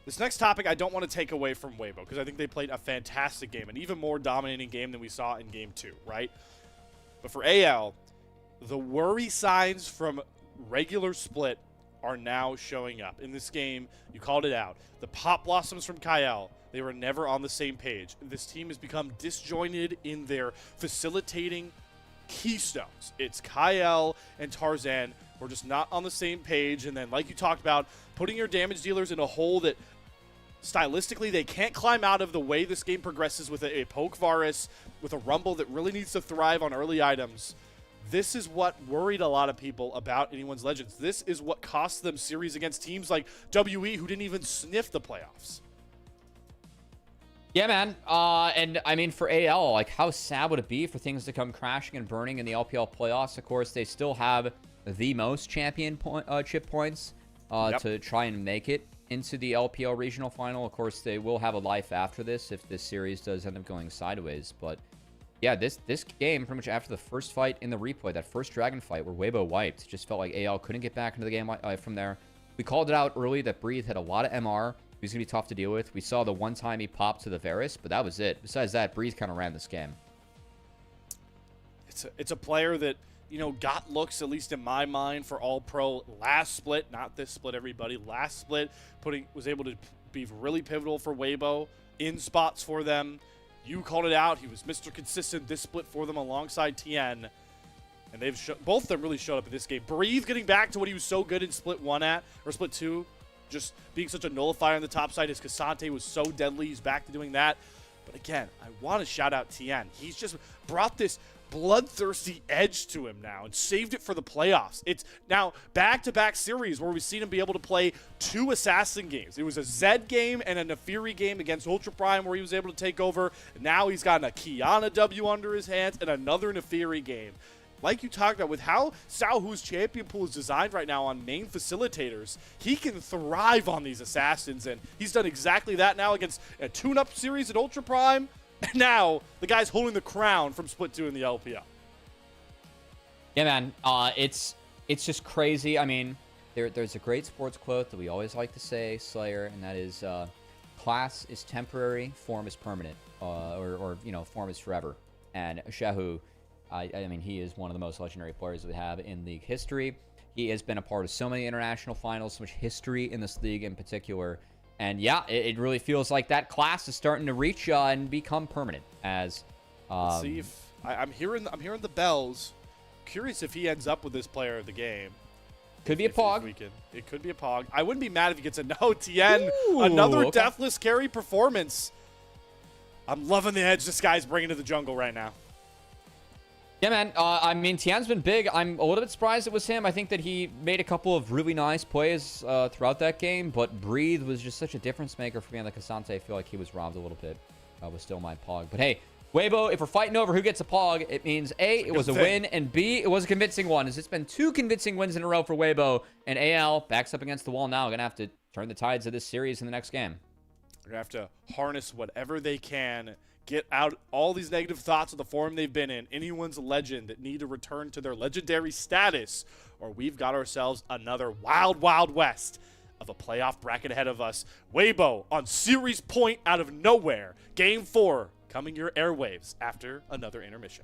this next topic I don't want to take away from Weibo because I think they played a fantastic game, an even more dominating game than we saw in Game 2, right? But for AL, the worry signs from regular Split are now showing up. In this game, you called it out. The Pop Blossoms from Kyle, they were never on the same page. This team has become disjointed in their facilitating keystones. It's Kyle and Tarzan. We're just not on the same page. And then, like you talked about, putting your damage dealers in a hole that stylistically they can't climb out of the way this game progresses with a poke Varus, with a Rumble that really needs to thrive on early items. This is what worried a lot of people about Anyone's Legends. This is what cost them series against teams like WE who didn't even sniff the playoffs. Yeah, man. And I mean, for AL, like, how sad would it be for things to come crashing and burning in the LPL playoffs? Of course, they still have the most championship points to try and make it into the LPL regional final. Of course, they will have a life after this if this series does end up going sideways. But yeah, this game, pretty much after the first fight in the replay, that first Dragon fight where Weibo wiped, just felt like AL couldn't get back into the game from there. We called it out early that Breathe had a lot of MR. He was going to be tough to deal with. We saw the one time he popped to the Varus, but that was it. Besides that, Breathe kind of ran this game. It's a player that, you know, got looks, at least in my mind, for All-Pro last split. Not this split, everybody. Last split, was able to be really pivotal for Weibo in spots for them. You called it out. He was Mr. Consistent this split for them alongside TN. And both of them really showed up in this game. Breathe getting back to what he was so good in split 1 or split 2. Just being such a nullifier on the top side. His Cassante was so deadly. He's back to doing that. But again, I want to shout out TN. He's just brought this bloodthirsty edge to him now and saved it for the playoffs. It's now back-to-back series where we've seen him be able to play 2 assassin games. It was a Zed game and a Nefiri game against Ultra Prime where he was able to take over. Now he's got a Kiana W under his hands and another Nefiri game. Like you talked about, with how Xiaohu's champion pool is designed right now on main facilitators, he can thrive on these assassins, and he's done exactly that now against a tune-up series at Ultra Prime. And now the guy's holding the crown from Split 2 in the LPL. Yeah, man. It's just crazy. I mean, there's a great sports quote that we always like to say, Slayer, and that is, class is temporary, form is permanent, or you know, form is forever. And Xiaohu, I mean, he is one of the most legendary players we have in league history. He has been a part of so many international finals, so much history in this league in particular. And yeah, it really feels like that class is starting to reach and become permanent. As let's see if I'm hearing the bells. Curious if he ends up with this player of the game. Could be a Pog. It could be a Pog. I wouldn't be mad if he gets a no. TN, Ooh, another okay. deathless carry performance. I'm loving the edge this guy's bringing to the jungle right now. Yeah, man. I mean, Tian's been big. I'm a little bit surprised it was him. I think that he made a couple of really nice plays throughout that game, but Breathe was just such a difference maker for me on the Cassante. I feel like he was robbed a little bit. Was still my Pog. But hey, Weibo, if we're fighting over who gets a Pog, it means A, it was a win, and B, it was a convincing one. It's been 2 convincing wins in a row for Weibo, and AL backs up against the wall now. Going to have to turn the tides of this series in the next game. They're going to have to harness whatever they can, get out all these negative thoughts of the form they've been in. Anyone's legend that need to return to their legendary status, or we've got ourselves another wild, wild west of a playoff bracket ahead of us. Weibo on series point out of nowhere. Game 4 coming your airwaves after another intermission.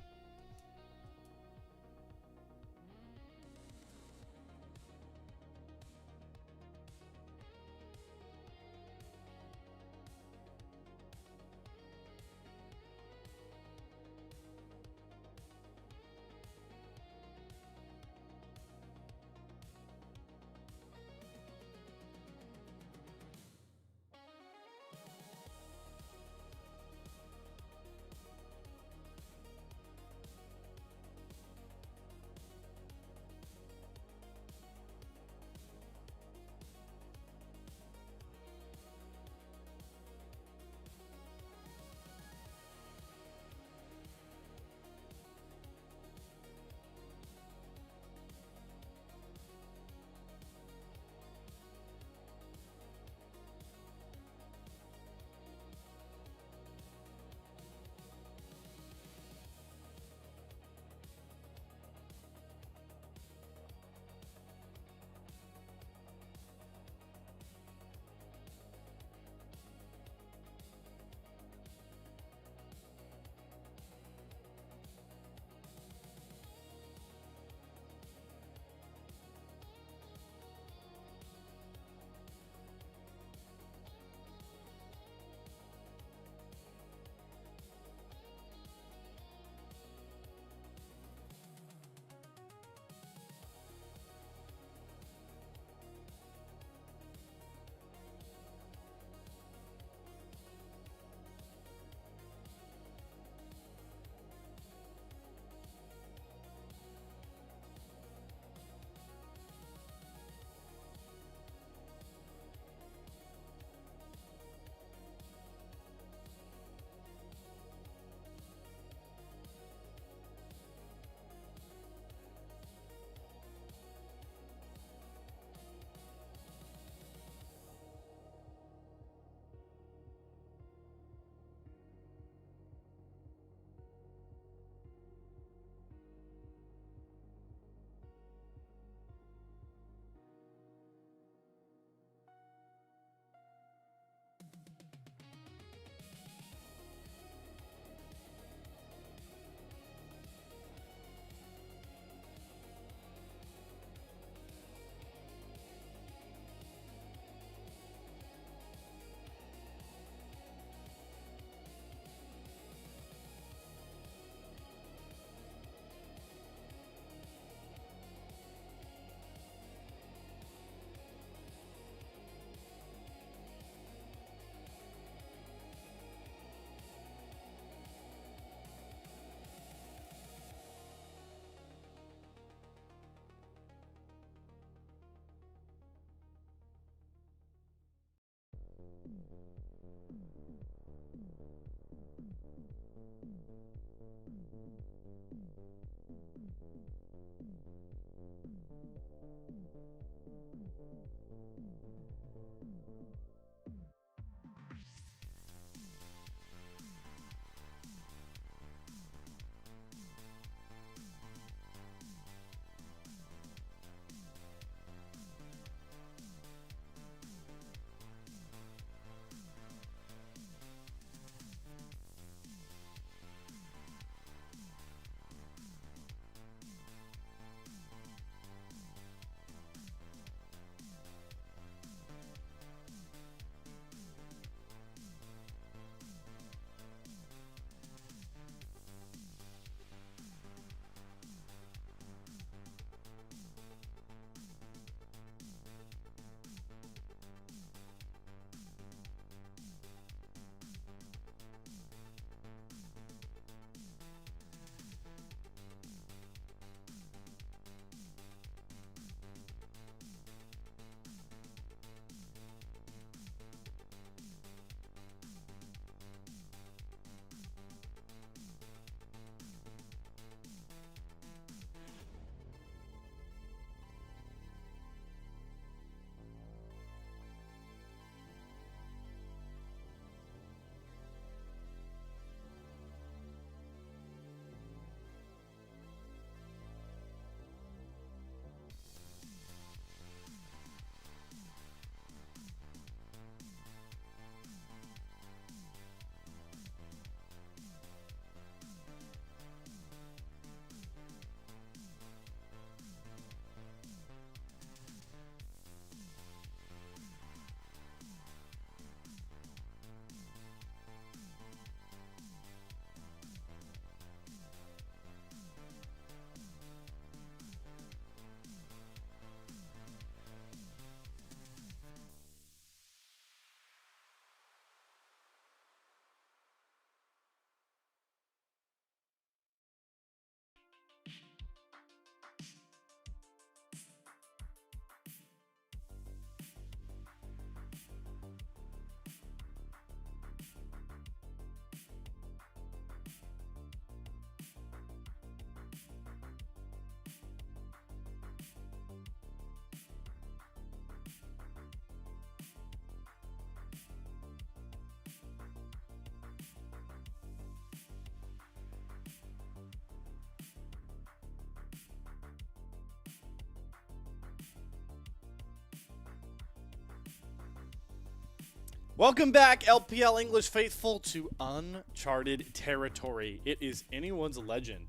Welcome back, LPL English faithful, to uncharted territory. It is anyone's legend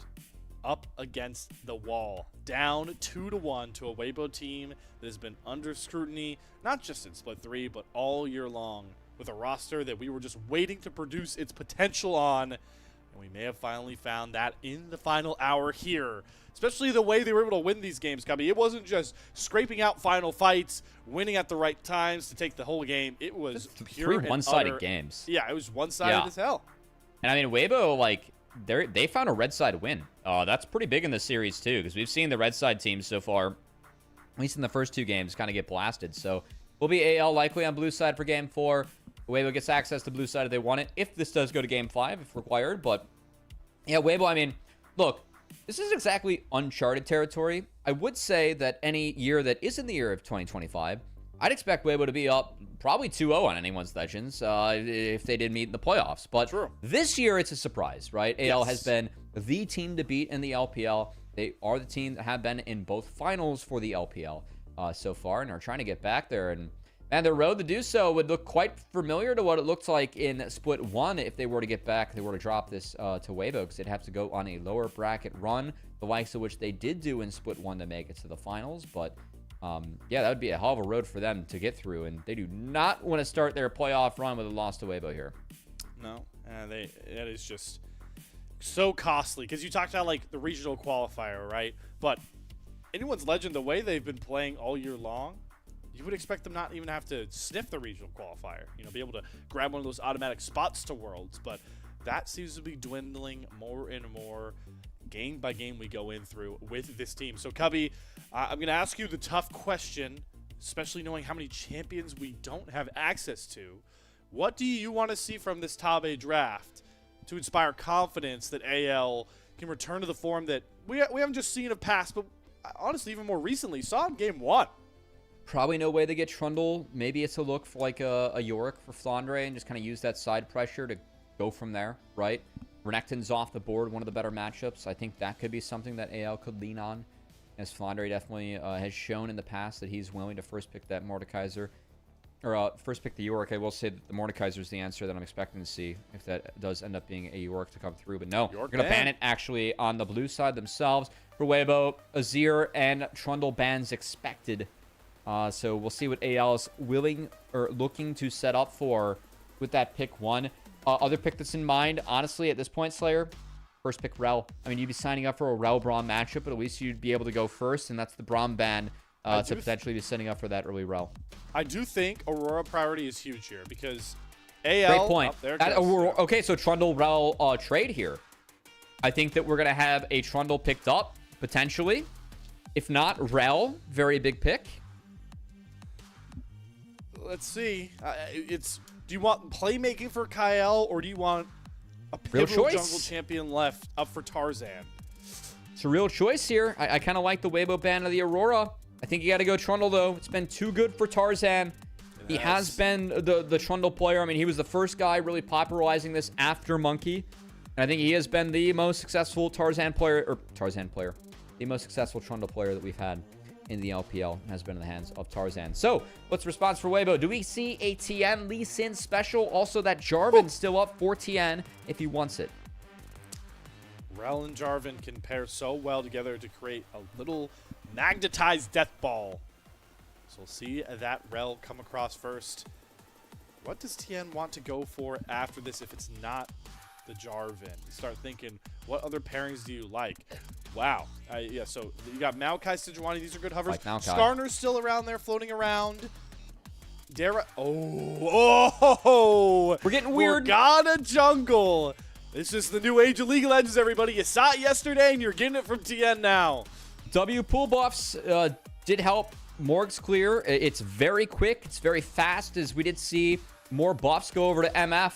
up against the wall, down 2-1 to a Weibo team that has been under scrutiny, not just in Split 3, but all year long, with a roster that we were just waiting to produce its potential on, and we may have finally found that in the final hour here. Especially the way they were able to win these games, Cubby. It wasn't just scraping out final fights, winning at the right times to take the whole game. It was pure three one-sided games. Yeah, it was one-sided as hell. And I mean, Weibo, like, they found a red side win. That's pretty big in the series, too, because we've seen the red side teams so far, at least in the first two games, kind of get blasted. So we'll be AL likely on blue side for game 4. Weibo gets access to blue side if they want it, if this does go to game 5, if required. But, yeah, Weibo, I mean, look, this is exactly uncharted territory. I would say that any year that isn't the year of 2025, I'd expect Weibo to be up probably 2-0 on anyone's Legends if they did meet in the playoffs. But this year, it's a surprise, right? AL has been the team to beat in the LPL. They are the team that have been in both finals for the LPL so far and are trying to get back there. And their road to do so would look quite familiar to what it looked like in Split 1 if they were to get back, if they were to drop this to Weibo, because they'd have to go on a lower bracket run, the likes of which they did do in Split 1 to make it to the finals. But, yeah, that would be a hell of a road for them to get through, and they do not want to start their playoff run with a loss to Weibo here. No, that is just so costly, because you talked about, like, the regional qualifier, right? But anyone's Legend, the way they've been playing all year long, you would expect them not even have to sniff the regional qualifier, be able to grab one of those automatic spots to Worlds, but that seems to be dwindling more and more game by game we go in through with this team. So, Cubby, I'm going to ask you the tough question, especially knowing how many champions we don't have access to. What do you want to see from this top 8 draft to inspire confidence that AL can return to the form that we haven't just seen of past, but honestly, even more recently, saw in Game 1? Probably no way to get Trundle. Maybe it's a look for like a Yorick for Flandre and just kind of use that side pressure to go from there, right? Renekton's off the board, one of the better matchups. I think that could be something that AL could lean on, as Flandre definitely has shown in the past that he's willing to first pick that Mordekaiser. Or first pick the Yorick. I will say that the Mordekaiser is the answer that I'm expecting to see if that does end up being a Yorick to come through. But no, we're going to ban it actually on the blue side themselves. For Weibo, Azir, and Trundle bans expected. So we'll see what AL is willing or looking to set up for with that pick 1. Other pick that's in mind, honestly, at this point, Slayer, first pick Rel. I mean, you'd be signing up for a Rel-Braum matchup, but at least you'd be able to go first, and that's the Braum ban to potentially be setting up for that early Rel. I do think Aurora priority is huge here because AL... Great point. Oh, there it goes. Okay, so Trundle-Rel trade here. I think that we're going to have a Trundle picked up, potentially. If not, Rel, very big pick. Let's see. Do you want playmaking for Kyle, or do you want a pivotal jungle champion left up for Tarzan? It's a real choice here. I kind of like the Weibo ban of the Aurora. I think you got to go Trundle, though. It's been too good for Tarzan. He has been the Trundle player. I mean, he was the first guy really popularizing this after Monkey. And I think he has been the most successful the most successful Trundle player that we've had in the LPL has been in the hands of Tarzan. So, what's the response for Weibo? Do we see a TN Lee Sin special? Also, that Jarvan still up for TN if he wants it. Rel and Jarvan can pair so well together to create a little magnetized death ball. So we'll see that Rel come across first. What does TN want to go for after this if it's not the Jarvan? You start thinking, what other pairings do you like? Wow. Yeah, so you got Maokai, Sejuani. These are good hovers. Like Skarner's still around there, floating around. Dara. Oh. We're getting weird. Morgana Jungle. This is the new age of League of Legends, everybody. You saw it yesterday, and you're getting it from TN now. W pool buffs did help Morg's clear. It's very quick. It's very fast, as we did see more buffs go over to MF.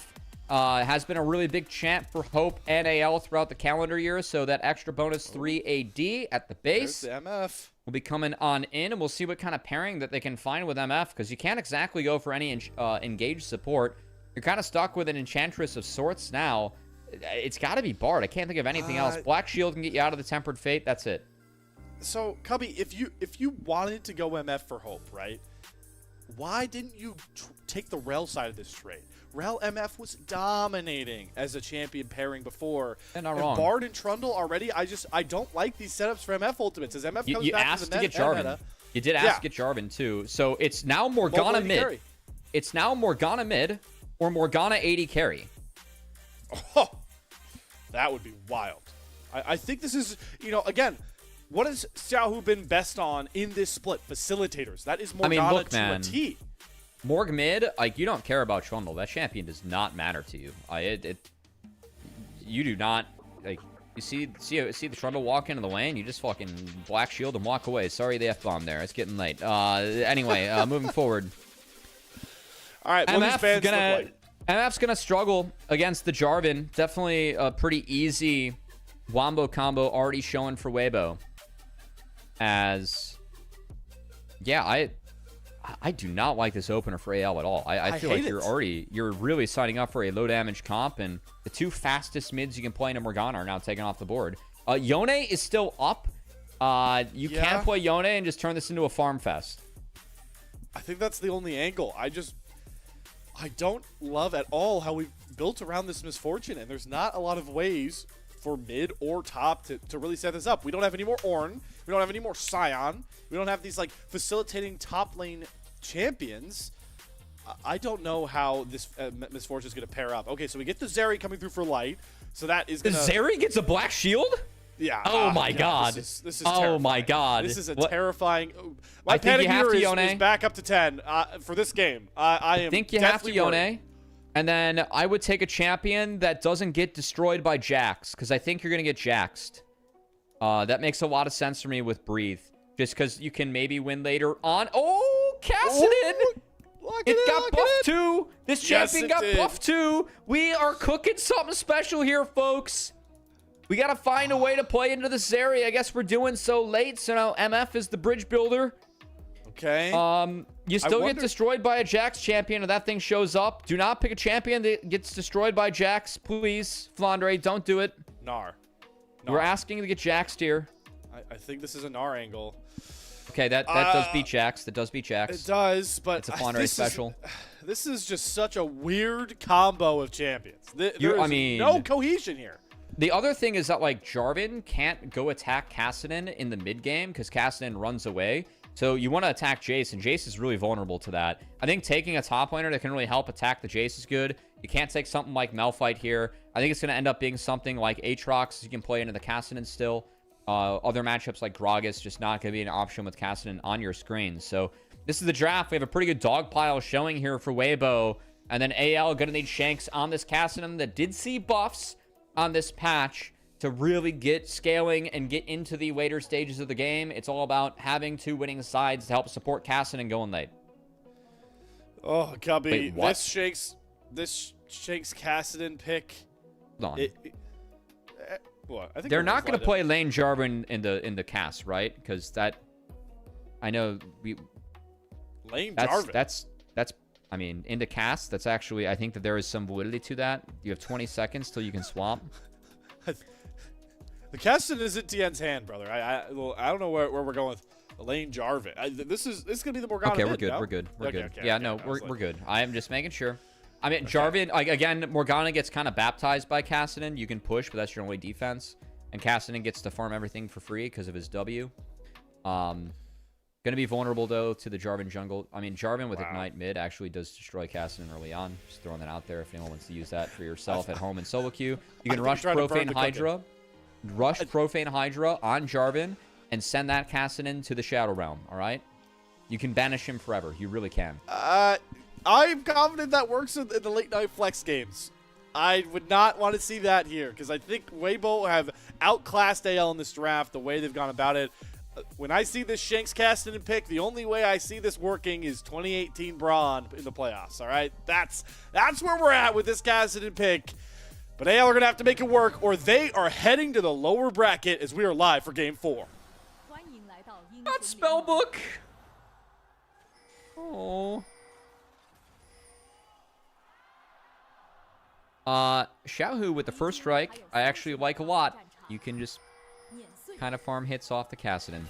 Has been a really big champ for Hope and AL throughout the calendar year, so that extra bonus 3 AD at the base There's the MF. will be coming on in, and we'll see what kind of pairing that they can find with MF, because you can't exactly go for any engaged support. You're kind of stuck with an Enchantress of sorts now. It's got to be Bard. I can't think of anything else. Black Shield can get you out of the Tempered Fate. That's it. So, Cubby, if you wanted to go MF for Hope, right? Why didn't you take the Rel side of this trade? Rel MF was dominating as a champion pairing before. They're not wrong. Bard and Trundle already, I don't like these setups for MF ultimates. As MF comes you back asked to the get Jarvan. You did ask to get Jarvan, too. So it's now Morgana mid. Carry. It's now Morgana mid or Morgana 80 carry. Oh, that would be wild. I think this is, again, what has Xiaohu been best on in this split? Facilitators. That is Morgana to a T. Morg mid, like, you don't care about Trundle. That champion does not matter to you. You do not, like, you see the Trundle walk into the lane, you just fucking Black Shield and walk away. Sorry the F-bomb there. It's getting late. Anyway, moving forward. All right, MF's gonna struggle against the Jarvan. Definitely a pretty easy wombo combo already showing for Weibo. I do not like this opener for AL at all. I feel like you're really signing up for a low damage comp, and the two fastest mids you can play into Morgana are now taken off the board. Yone is still up. You can play Yone and just turn this into a farm fest. I think that's the only angle. I don't love at all how we've built around this misfortune, and there's not a lot of ways for mid or top to really set this up. We don't have any more Ornn. We don't have any more Scion. We don't have these like facilitating top lane champions. I don't know how this misfortune is going to pair up. Okay, so we get the Zeri coming through for light. So that is going to... Zeri gets a Black Shield? Yeah. Oh my god. This is oh terrifying. my god. This is a terrifying... My panic here is back up to 10 for this game. I think you have to Yone. And then I would take a champion that doesn't get destroyed by Jax, because I think you're going to get Jaxed. That makes a lot of sense for me with Breathe. Just because you can maybe win later on. Oh, Kassadin! It got buffed too. This Yes, champion it got did. buffed too. We are cooking something special here, folks. We got to find a way to play into this area. I guess we're doing so late. So now MF is the bridge builder. Okay. You still get wonder- destroyed by a Jax champion if that thing shows up. Do not pick a champion that gets destroyed by Jax. Please, Flandre, don't do it. Gnar. We're asking to get Jaxed here. I think this is a Gnar angle. Okay, that does beat Jax. That does beat Jax. It does, but It's a Flandre special. This is just such a weird combo of champions. There I is mean- no cohesion here. The other thing is that, like, Jarvan can't go attack Kassadin in the mid game because Kassadin runs away. So you want to attack Jace, and Jace is really vulnerable to that. I think taking a top laner that can really help attack the Jace is good. You can't take something like Malphite here. I think it's going to end up being something like Aatrox. You can play into the Kassadin still. Other matchups like Gragas just not going to be an option with Kassadin on your screen. So this is the draft. We have a pretty good dog pile showing here for Weibo. And then AL going to need Shanks on this Kassadin that did see buffs on this patch to really get scaling and get into the later stages of the game. It's all about having two winning sides to help support Kassadin and going late. Oh, Cubby, Wait, what? this shakes Kassadin pick. Hold on. What? I think They're we're not going to lined up. play Lane Jarvan in the cast, right? Because that, I know Lane Jarvan. that's I mean, in the cast, that's actually, I think that there is some validity to that. You have 20 seconds till you can swap. The Kassadin is in TN's hand, brother. I don't know where we're going with Lane Jarvan. This is gonna be the Morgana. Okay, we're mid, good. no? We're good. We're Okay, good. okay, Yeah, okay. no, I was we're like- good. I am just making sure. I mean, Jarvan, like, again, Morgana gets kind of baptized by Kassadin. You can push, but that's your only defense. And Kassadin gets to farm everything for free because of his W. Going to be vulnerable, though, to the Jarvan jungle. I mean, Jarvan with Ignite mid actually does destroy Kassadin early on. Just throwing that out there if anyone wants to use that for yourself at home in solo queue. You can rush trying to burn Profane the Hydra. Rush Profane Hydra on Jarvan and send that Kassadin to the Shadow Realm, all right? You can banish him forever. You really can. I'm confident that works in the late night flex games. I would not want to see that here because I think Weibo have outclassed AL in this draft the way they've gone about it. When I see this Shanks Kassadin pick, the only way I see this working is 2018 Braun in the playoffs. All right, that's where we're at with this Kassadin pick. But AL are gonna have to make it work, or they are heading to the lower bracket as we are live for Game 4. Not Spellbook. Oh. Xiaohu with the first strike, I actually like a lot. You can just kind of farm hits off the Kassadin.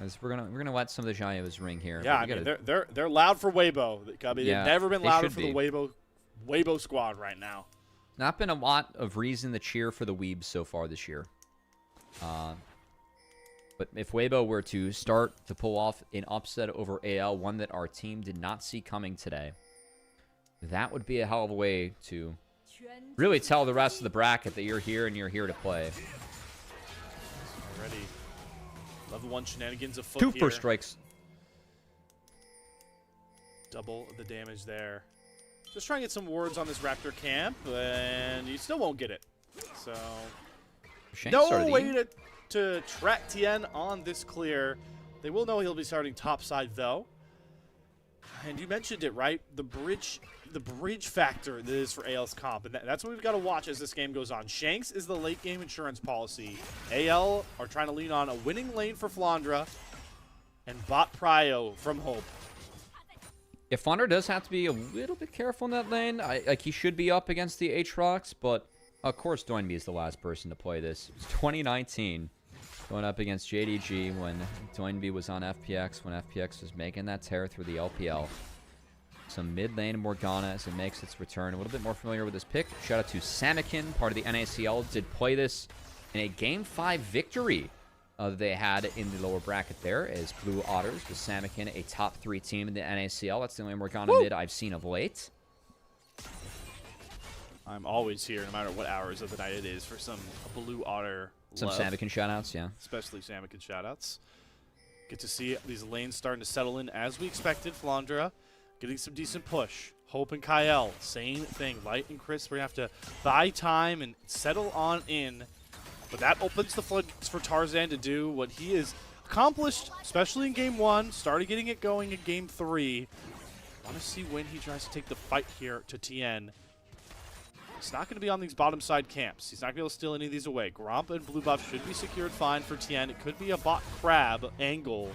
As we're gonna let some of the Xiaohus ring here. Yeah, I but mean, they're loud for Weibo. They've Yeah, never been they louder should for the Weibo squad right now. not been a lot of reason to cheer for the Weebs so far this year. But if Weibo were to start to pull off an upset over AL, one that our team did not see coming today, that would be a hell of a way to really tell the rest of the bracket that you're here and you're here to play. Already, level 1 shenanigans afoot Two here. first strikes. Double the damage there. Just trying to get some words on this Raptor camp, and you still won't get it. So, Shanks no started way to track Tien on this clear. They will know he'll be starting topside, though. And you mentioned it, right? The bridge factor that is for AL's comp, and that's what we've got to watch as this game goes on. Shanks is the late game insurance policy. AL are trying to lean on a winning lane for Flandra, and bot Prio from Hope. If Fonder does have to be a little bit careful in that lane, like he should be up against the Aatrox, but of course Doinby is the last person to play this. It's 2019, going up against JDG when Doinby was on FPX, when FPX was making that tear through the LPL. Some mid lane Morgana as it makes its return. A little bit more familiar with this pick. Shout out to Samikin, part of the NACL, did play this in a Game 5 victory they had in the lower bracket there as Blue Otters with Samikin, a top 3 team in the NACL. That's the only Morgana mid I've seen of late. I'm always here, no matter what hours of the night it is, for some Blue Otter Some love, Samikin shoutouts, yeah. especially Samikin shoutouts. Get to see these lanes starting to settle in as we expected. Flandra getting some decent push. Hope and Kyle, same thing. Light and Chris, we're going to have to buy time and settle on in. But that opens the floodgates for Tarzan to do what he has accomplished, especially in Game 1. Started getting it going in Game 3. want to see when he tries to take the fight here to TN. It's not going to be on these bottom side camps. He's not going to be able to steal any of these away. Gromp and blue buff should be secured fine for TN. It could be a bot crab angle,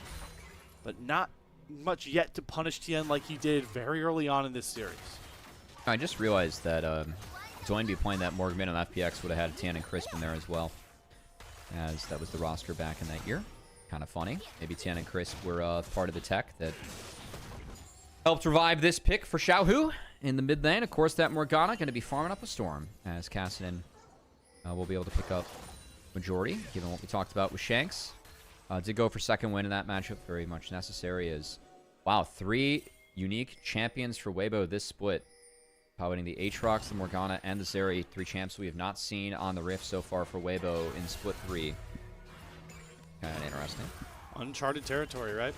but not much yet to punish TN like he did very early on in this series. I just realized that Zoinby playing that Morgan on FPX would have had TN and Crisp in there as well, as that was the roster back in that year. Kind of funny. Maybe TN and Crisp were part of the tech that helped revive this pick for Xiaohu in the mid lane. Of course, that Morgana going to be farming up a storm, as Cassidy will be able to pick up majority, given what we talked about with Shanks. Did go for second win in that matchup, very much necessary. As wow, 3 unique champions for Weibo this split, piloting the Aatrox, the Morgana, and the Zeri, 3 champs we have not seen on the Rift so far for Weibo in split 3. Kind of interesting. Uncharted territory, right?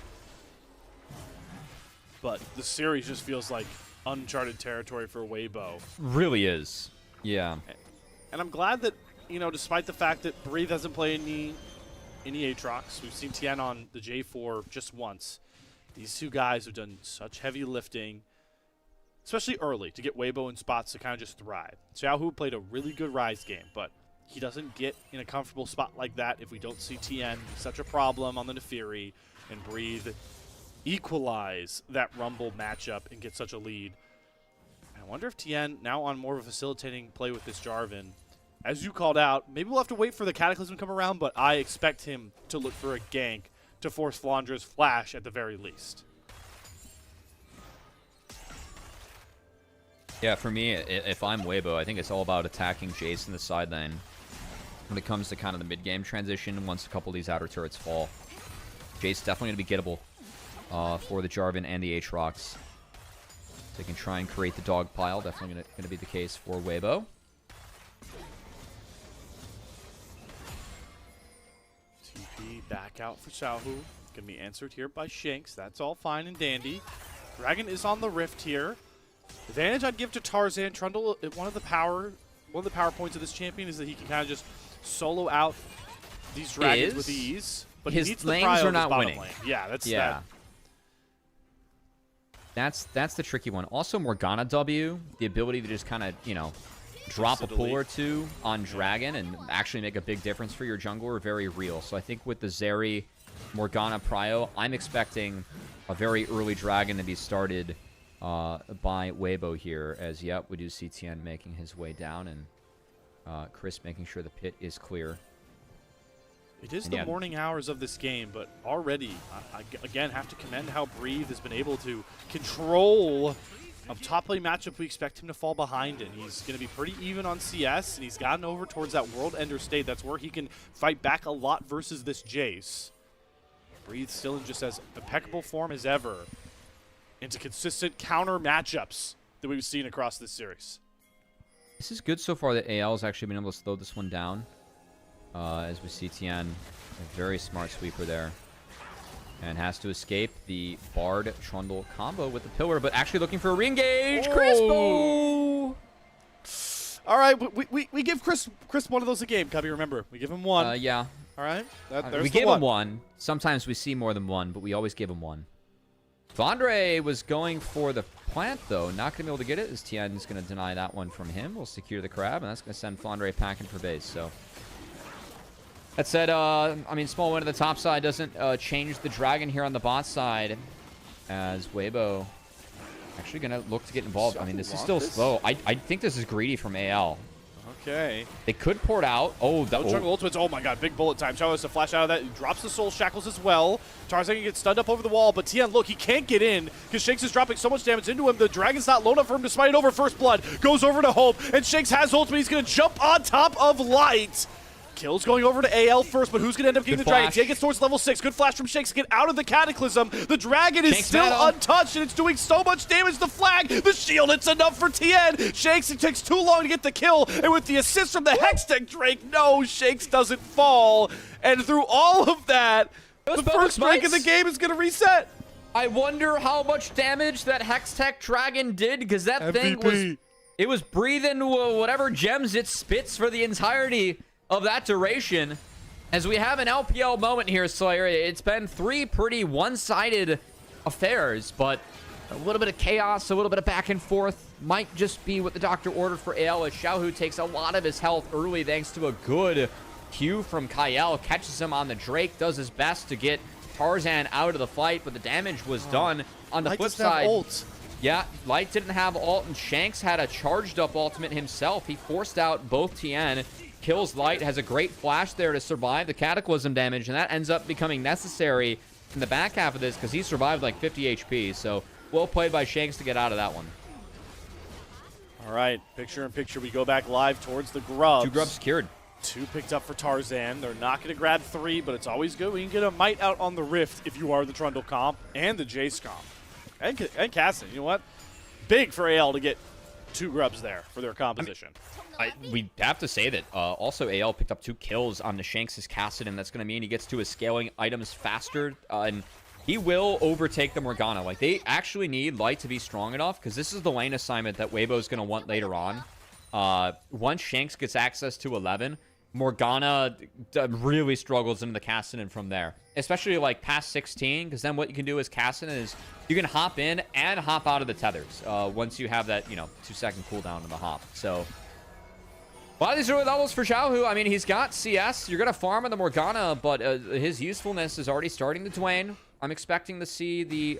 But the series just feels like uncharted territory for Weibo. Really is. Yeah. And I'm glad that, you know, despite the fact that Breathe hasn't played any Aatrox, we've seen Tien on the J4 just once. These 2 guys have done such heavy lifting, especially early, to get Weibo in spots to kind of just thrive. Xiaohu played a really good Rise game, but he doesn't get in a comfortable spot like that if we don't see Tien be such a problem on the Neferi and Breathe equalize that Rumble matchup and get such a lead. And I wonder if Tien, now on more of a facilitating play with this Jarvan, as you called out, maybe we'll have to wait for the Cataclysm to come around, but I expect him to look for a gank to force Flandra's flash at the very least. Yeah, for me, if I'm Weibo, I think it's all about attacking Jace in the side lane. When it comes to kind of the mid-game transition, once a couple of these outer turrets fall, Jace definitely going to be gettable for the Jarvan and the Aatrox. They can try and create the dog pile. Definitely going to be the case for Weibo. TP back out for Xiaohu. Going to be answered here by Shanks. That's all fine and dandy. Dragon is on the Rift here. Advantage I'd give to Tarzan. Trundle, one of the power points of this champion is that he can kind of just solo out these dragons with ease. But his he needs lanes the prio are of not his bottom winning. lane. Yeah, that's yeah. that. That's the tricky one. Also, Morgana W, the ability to just kind of, you know, drop a pull or 2 on Dragon and actually make a big difference for your jungler are very real. So I think with the Zeri Morgana prio, I'm expecting a very early Dragon to be started by Weibo here, as yep, we do see Tien making his way down, and Chris making sure the pit is clear. It is the morning hours of this game, but already, I again have to commend how Breathe has been able to control a top lane matchup. We expect him to fall behind in. He's going to be pretty even on CS, and he's gotten over towards that World Ender state. That's where he can fight back a lot versus this Jace. Breathe still in just as impeccable form as ever into consistent counter matchups that we've seen across this series. This is good so far that AL has actually been able to slow this one down. As we see Tien, a very smart sweeper there. And has to escape the Bard Trundle combo with the pillar, but actually looking for a re-engage. Crispo! All right, we give Chris one of those a game, Cubby, remember. We give him one. Yeah. All right? We give him one. Sometimes we see more than one, but we always give him one. Flandre was going for the plant, though. Not going to be able to get it, as Tien's going to deny that one from him. We'll secure the crab, and that's going to send Flandre packing for base. So that said, I mean, small win to the top side doesn't change the Dragon here on the bot side, as Weibo actually going to look to get involved. I mean, this is still slow. I think this is greedy from AL. Okay. They could port out. Oh, that jungle ultimates. Oh my god, big bullet time. Xiao has to flash out of that. He drops the soul shackles as well. Tarzan can get stunned up over the wall, but Tien, look, he can't get in because Shanks is dropping so much damage into him. The Dragon's not low enough for him to smite it over. First blood goes over to Hope, and Shanks has ultimate. He's going to jump on top of Light. Kills going over to AL first, but who's going to end up getting the Dragon? Tien gets towards level 6. Good flash from Shanks to get out of the Cataclysm. The Dragon is still untouched, and it's doing so much damage. The flag, the shield, it's enough for Tien. Shanks, it takes too long to get the kill, and with the assist from the Hextech Drake, no, Shanks doesn't fall. And through all of that, the first Drake of the game is going to reset. I wonder how much damage that Hextech Dragon did, because that thing was... It was breathing whatever gems it spits for the entirety of that duration. As we have an LPL moment here, Slayer, it's been 3 pretty one-sided affairs, but A little bit of chaos, a little bit of back and forth. Might just be what the doctor ordered for AL as Xiaohu takes a lot of his health early thanks to a good Q from Kyle. Catches him on the Drake, does his best to get Tarzan out of the fight, but the damage was done. On the flip side, yeah, Light didn't have ult, and Shanks had a charged up ultimate himself. He forced out both Tien, kills Light, has a great flash there to survive the Cataclysm damage, and that ends up becoming necessary in the back half of this because he survived like 50 HP, so well played by Shanks to get out of that one. All right, picture in picture, we go back live towards the Grubs. 2 Grubs secured. 2 picked up for Tarzan. They're not going to grab 3, but it's always good. We can get a Might out on the Rift if you are the Trundle comp and the Jace comp. And Casson, you know what? Big for AL to get 2 Grubs there for their composition. We have to say that also AL picked up 2 kills on the Shanks' Cassid, and that's going to mean he gets to his scaling items faster, and he will overtake the Morgana. Like, they actually need Light to be strong enough, because this is the lane assignment that Weibo's going to want later on. Once Shanks gets access to 11, Morgana really struggles into the Cassidy from there. Especially, like, past 16, because then what you can do as Cassidy is you can hop in and hop out of the tethers once you have that, 2-second cooldown in the hop. So, a lot of these early levels for Xiaohu. I mean, he's got CS. You're going to farm in the Morgana, but his usefulness is already starting to wane. I'm expecting to see the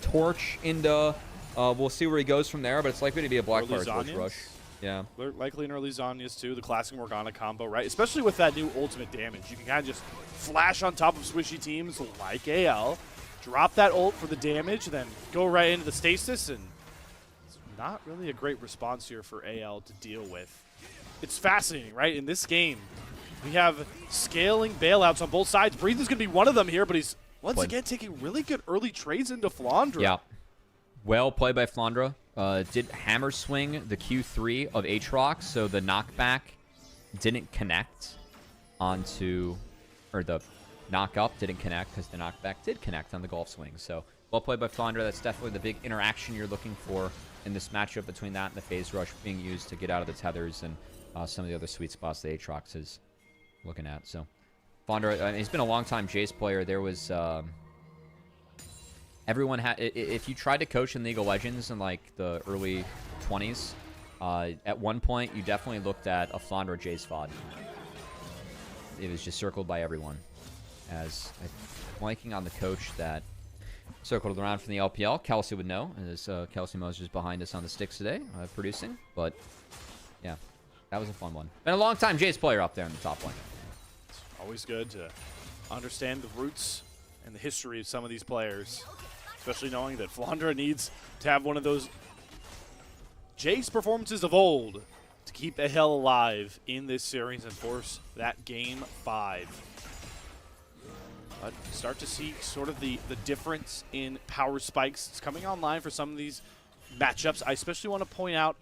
Torch into... we'll see where he goes from there, but it's likely to be a Blackfire Torch rush. Yeah. Likely an early Zhonya's too, the classic Morgana combo, right? Especially with that new ultimate damage. You can kind of just flash on top of squishy teams like AL, drop that ult for the damage, then go right into the stasis, and it's not really a great response here for AL to deal with. It's fascinating, right? In this game, we have scaling bailouts on both sides. Breather's going to be one of them here, but he's once again taking really good early trades into Flandra. Yeah. Well played by Flandra. Did hammer swing the Q3 of Aatrox, so the knockback didn't connect onto, or the knock up didn't connect because the knockback did connect on the golf swing. So well played by Flandra. That's definitely the big interaction you're looking for in this matchup between that and the phase rush being used to get out of the tethers and some of the other sweet spots that Aatrox is looking at. So Flandra, he's been a long time Jace player. There was everyone had, if you tried to coach in League of Legends in like the early 20s, at one point you definitely looked at a Flandra Jace VOD. It was just circled by everyone. As I'm blanking on the coach that circled around from the LPL. Kelsey would know, as Kelsey Moser's behind us on the sticks today, producing. But yeah, that was a fun one. Been a long time Jace player up there in the top lane. It's always good to understand the roots and the history of some of these players, especially knowing that Flandra needs to have one of those Jace performances of old to keep AL alive in this series and force that game 5. But start to see sort of the difference in power spikes. It's coming online for some of these matchups. I especially want to point out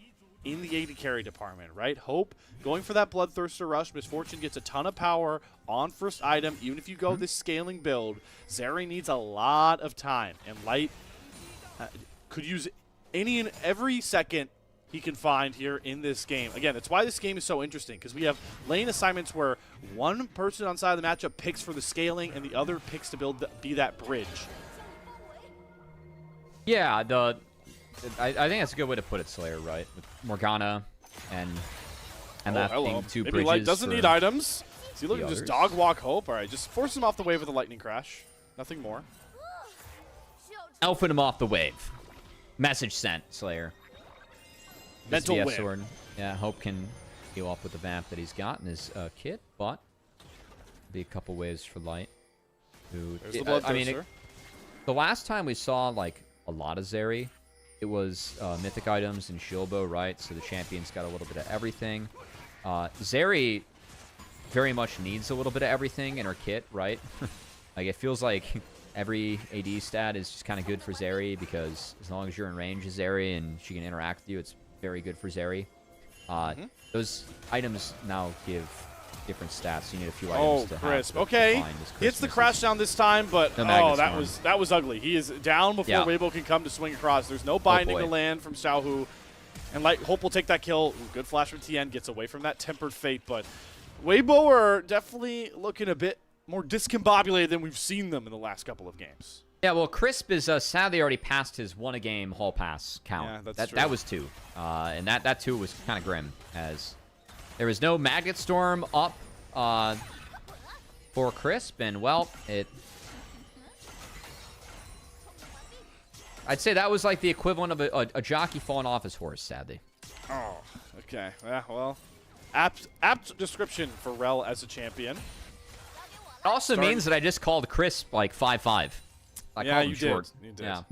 in the AD carry department, right? Hope going for that Bloodthirster rush. Misfortune gets a ton of power on first item. Even if you go this scaling build, Zeri needs a lot of time. And Light could use any and every second he can find here in this game. Again, that's why this game is so interesting, because we have lane assignments where one person on side of the matchup picks for the scaling and the other picks to be that bridge. Yeah, I think that's a good way to put it, Slayer, right? With Morgana and that being 2 Maybe bridges. Light doesn't need items. Is he looking to just dog walk Hope? All right, just force him off the wave with a lightning crash. Nothing more. Elfing him off the wave. Message sent, Slayer. Mental win. Sword. Yeah, Hope can heal up with the vamp that he's got in his kit, but be a couple waves for Light. There's the Bloodthirster. The last time we saw like a lot of Zeri, it was mythic items and Shilbo, right? So the champion's got a little bit of everything. Zeri very much needs a little bit of everything in her kit, right? Like, it feels like every AD stat is just kind of good for Zeri, because as long as you're in range of Zeri and she can interact with you, it's very good for Zeri. Those items now give different stats. You need a few items to crisp. have. Okay, hits the crash down this time, but that was ugly. He is down before Weibo can come to swing across. There's no binding to land from Xiaohu, and Hope will take that kill. Ooh, good flash from Tien, gets away from that tempered fate, but Weibo are definitely looking a bit more discombobulated than we've seen them in the last couple of games. Yeah, well, Crisp is sadly already past his 1-a-game hall pass count. Yeah, that's true. That was 2. And that 2 was kind of grim, as there was no Magnet Storm up for Crisp, and, well, I'd say that was like the equivalent of a jockey falling off his horse, sadly. Oh, okay. Yeah, well, apt description for Rel as a champion. It also means that I just called Crisp like 5'5". I yeah, called him you short. did. You did. Yeah.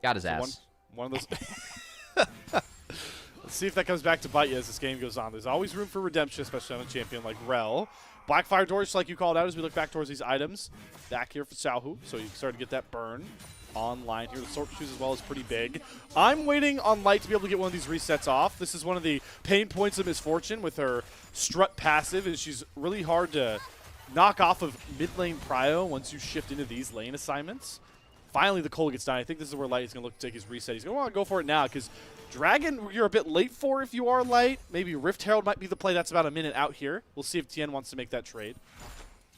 Got his So ass. one of those. Let's see if that comes back to bite you as this game goes on. There's always room for redemption, especially on a champion like Rel. Blackfire Doors, like you called out, as we look back towards these items. Back here for Sauhu, so you can start to get that burn online here. The Sword Shoes as well is pretty big. I'm waiting on Light to be able to get one of these resets off. This is one of the pain points of Misfortune with her strut passive, is she's really hard to knock off of mid lane prio once you shift into these lane assignments. Finally, the Cole gets done. I think this is where Light is going to look to take his reset. He's going to want to go for it now because Dragon, you're a bit late for if you are Light. Maybe Rift Herald might be the play. That's about a minute out here. We'll see if Tien wants to make that trade.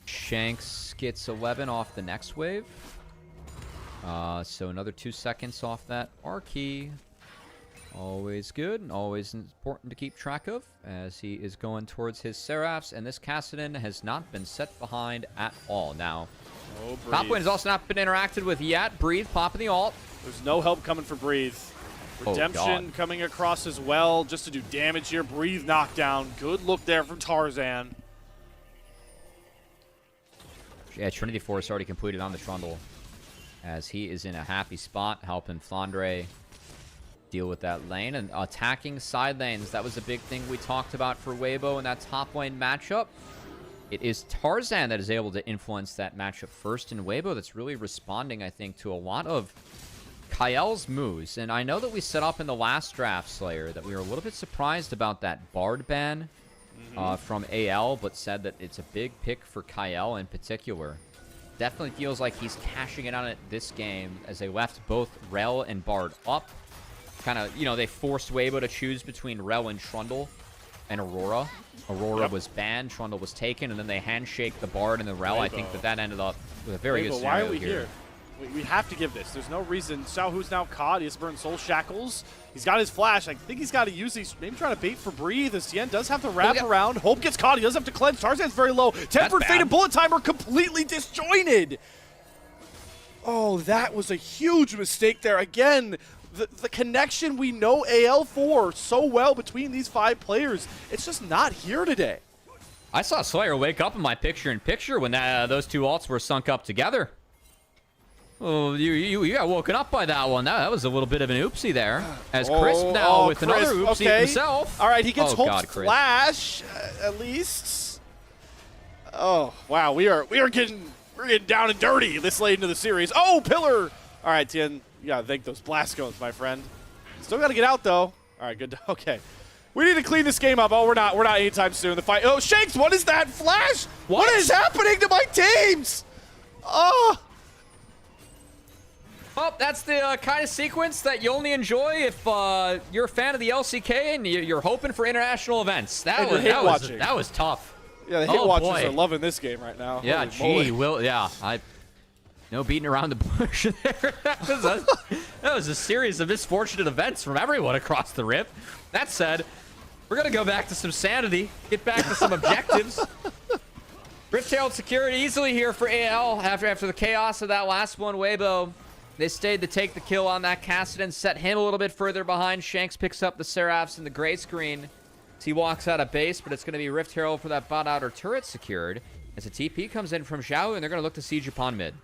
Shanks gets 11 off the next wave. So another 2 seconds off that R key. Always good and always important to keep track of as he is going towards his Seraphs, and this Kassadin has not been set behind at all. Now, top lane has also not been interacted with yet. Breathe, popping the ult. There's no help coming for Breathe. Redemption coming across as well just to do damage here. Breathe knockdown. Good look there from Tarzan. Yeah, Trinity Force already completed on the Trundle as he is in a happy spot, helping Flandre deal with that lane and attacking side lanes. That was a big thing we talked about for Weibo in that top lane matchup. It is Tarzan that is able to influence that matchup first in Weibo that's really responding, I think, to a lot of Kael's moves. And I know that we set up in the last draft, Slayer, that we were a little bit surprised about that Bard ban from AL, but said that it's a big pick for Kael in particular. Definitely feels like he's cashing in on it this game as they left both Rel and Bard up. Kind of, you know, they forced Weibo to choose between Rel and Trundle and Aurora. Aurora was banned, Trundle was taken, and then they handshake the Bard and the Rel. I think that ended up with a very good scenario. Why are we here? We have to give this. There's no reason. Sauhu's now caught. He has to burn Soul Shackles. He's got his flash. I think he's got to use these. Maybe trying to bait for Breathe. As Tien does have to wrap around. Hope gets caught. He does have to cleanse. Tarzan's very low. Tempered Fate and Bullet Timer completely disjointed. Oh, that was a huge mistake there. Again, the connection we know AL for so well between these 5 players, it's just not here today. I saw Slayer wake up in my picture-in-picture when those 2 ults were sunk up together. Oh, you got woken up by that one. That was a little bit of an oopsie there. As Crisp now with another oopsie himself. All right, he gets Hope's flash at least. Oh wow, we're getting down and dirty this late into the series. Oh, pillar! All right, Tien, you gotta thank those blast cones, my friend. Still gotta get out though. All right, good. Okay, we need to clean this game up. Oh, we're not anytime soon. The fight. Oh, Shanks, what is that flash? What is happening to my teams? Oh. Well, that's the kind of sequence that you only enjoy if you're a fan of the LCK and you're hoping for international events. That was tough. Yeah, the hit watchers are loving this game right now. Yeah, no beating around the bush there. that was a series of misfortunate events from everyone across the rip. That said, we're going to go back to some sanity, get back to some objectives. Rift Herald secured easily here for AL after the chaos of that last one. Weibo, they stayed to take the kill on that Kassadin, set him a little bit further behind. Shanks picks up the Seraphs in the gray screen as he walks out of base, but it's going to be Rift Herald for that bot outer turret secured as a TP comes in from Zhao, and they're going to look to siege upon mid.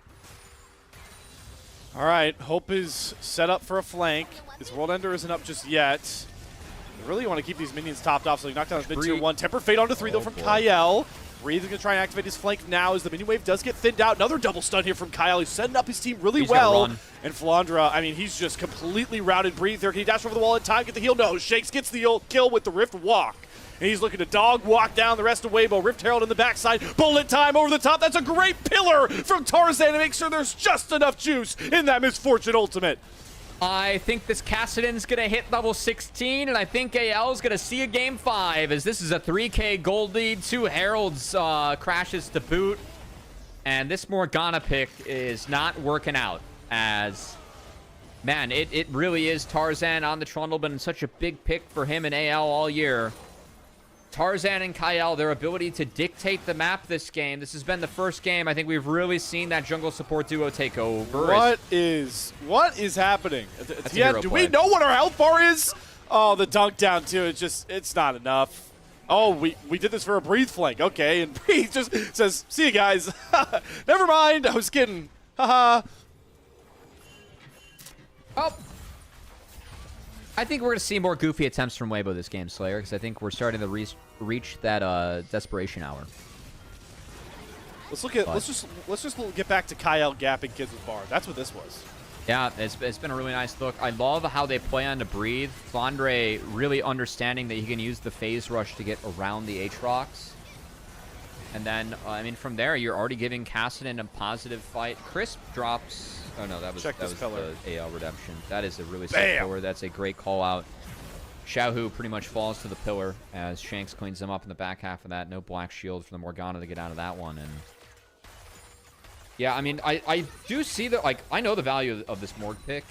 All right, Hope is set up for a flank. His World Ender isn't up just yet. They really want to keep these minions topped off, so he knocked down his mid-tier 1. Temper Fate onto 3, though, from Kael. Breathe is going to try and activate his flank now as the minion wave does get thinned out. Another double stun here from Kael. He's setting up his team really well. And Flandra, I mean, he's just completely routed. Breathe there. Can he dash over the wall in time, get the heal? No. Shakes gets the kill with the Rift Walk. And he's looking to dog walk down the rest of Weibo. Rift Herald in the backside. Bullet time over the top. That's a great pillar from Tarzan to make sure there's just enough juice in that Misfortune ultimate. I think this Kassadin's going to hit level 16, and I think AL's going to see a game 5 as this is a 3K gold lead. 2 Heralds crashes to boot. And this Morgana pick is not working out as... Man, it really is Tarzan on the Trundle, been such a big pick for him in AL all year. Tarzan and Kyle, their ability to dictate the map this game. This has been the first game I think we've really seen that jungle support duo take over. What is happening? hero Do play. we know what our health bar is? Oh, the dunk down too. It's not enough. Oh, we did this for a breathe flank. Okay, and breathe just says, "See you guys." Never mind. I was kidding. Haha. Oh. I think we're going to see more goofy attempts from Weibo this game, Slayer, because I think we're starting to reach that desperation hour. Let's just get back to Kyle gapping kids with bar. That's what this was. Yeah, it's been a really nice look. I love how they play on to breathe. Flandre really understanding that he can use the phase rush to get around the Aatrox. And then, I mean, from there, you're already giving Cassidy a positive fight. Crisp drops... Oh, no, that was the AL Redemption. That is a really sick pillar. That's a great call-out. Xiaohu pretty much falls to the pillar as Shanks cleans him up in the back half of that. No black shield for the Morgana to get out of that one. And yeah, I mean, I do see that, like, I know the value of this Morg pick.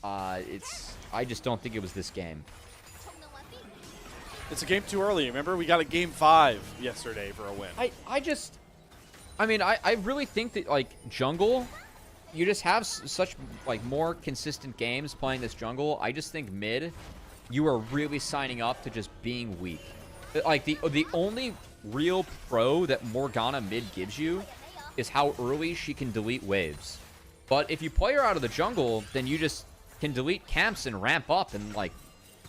I just don't think it was this game. It's a game too early. Remember, we got a game 5 yesterday for a win. I really think that, like, jungle, you just have such, like, more consistent games playing this jungle. I just think mid, you are really signing up to just being weak. Like, the only real pro that Morgana mid gives you is how early she can delete waves. But if you play her out of the jungle, then you just can delete camps and ramp up and, like,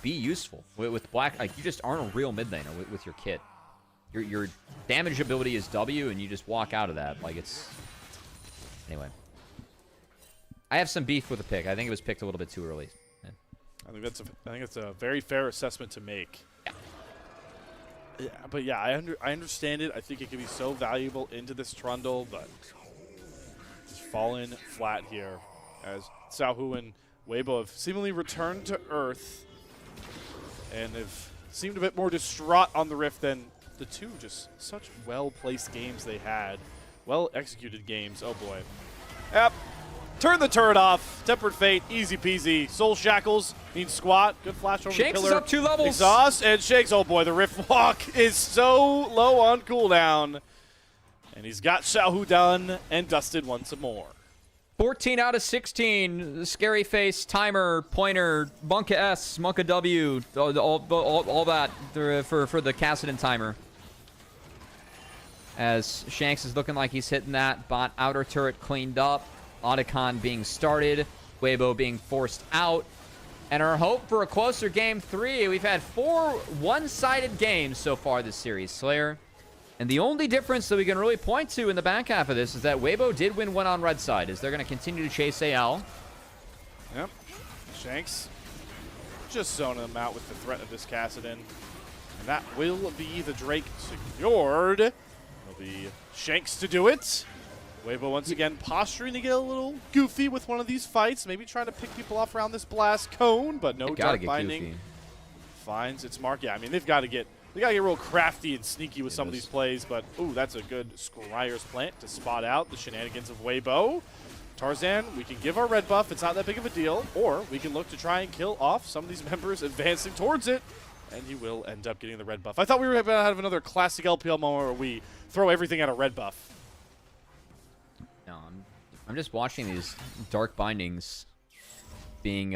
be useful. With Black, like, you just aren't a real mid laner with your kit. Your damage ability is W, and you just walk out of that. Like, it's... Anyway. I have some beef with the pick. I think it was picked a little bit too early. Yeah. I think that's a very fair assessment to make. Yeah. Yeah, but yeah, I understand it. I think it could be so valuable into this Trundle, but it's fallen flat here as Xiaohu and Weibo have seemingly returned to Earth and have seemed a bit more distraught on the Rift than the two just such well-placed games they had. Well-executed games. Oh, boy. Yep. Turn the turret off. Tempered Fate. Easy peasy. Soul Shackles means squat. Good flash over Shanks the pillar. is up 2 levels. Exhaust and Shanks. Oh, boy. The Rift Walk is so low on cooldown. And he's got Xiaohu done and dusted once more. 14 out of 16. Scary face, timer, pointer, Monka S, Monka W, all that for the Cassidy timer. As Shanks is looking like he's hitting that. Bot outer turret cleaned up. Otacon being started. Weibo being forced out. And our hope for a closer game 3. We've had 4 one-sided games so far this series, Slayer. And the only difference that we can really point to in the back half of this is that Weibo did win one on red side. Is they're going to continue to chase AL? Yep. Shanks just zoning them out with the threat of this Kassadin. And that will be the Drake secured. It'll be Shanks to do it. Weibo once again posturing to get a little goofy with one of these fights. Maybe trying to pick people off around this blast cone, but no dark binding. Goofy. Finds its mark. Yeah, I mean, they've got to get real crafty and sneaky with some of these plays, but ooh, that's a good Scryer's plant to spot out the shenanigans of Weibo. Tarzan, we can give our red buff. It's not that big of a deal, or we can look to try and kill off some of these members advancing towards it, and he will end up getting the red buff. I thought we were about to have another classic LPL moment where we throw everything at a red buff. No, I'm just watching these dark bindings being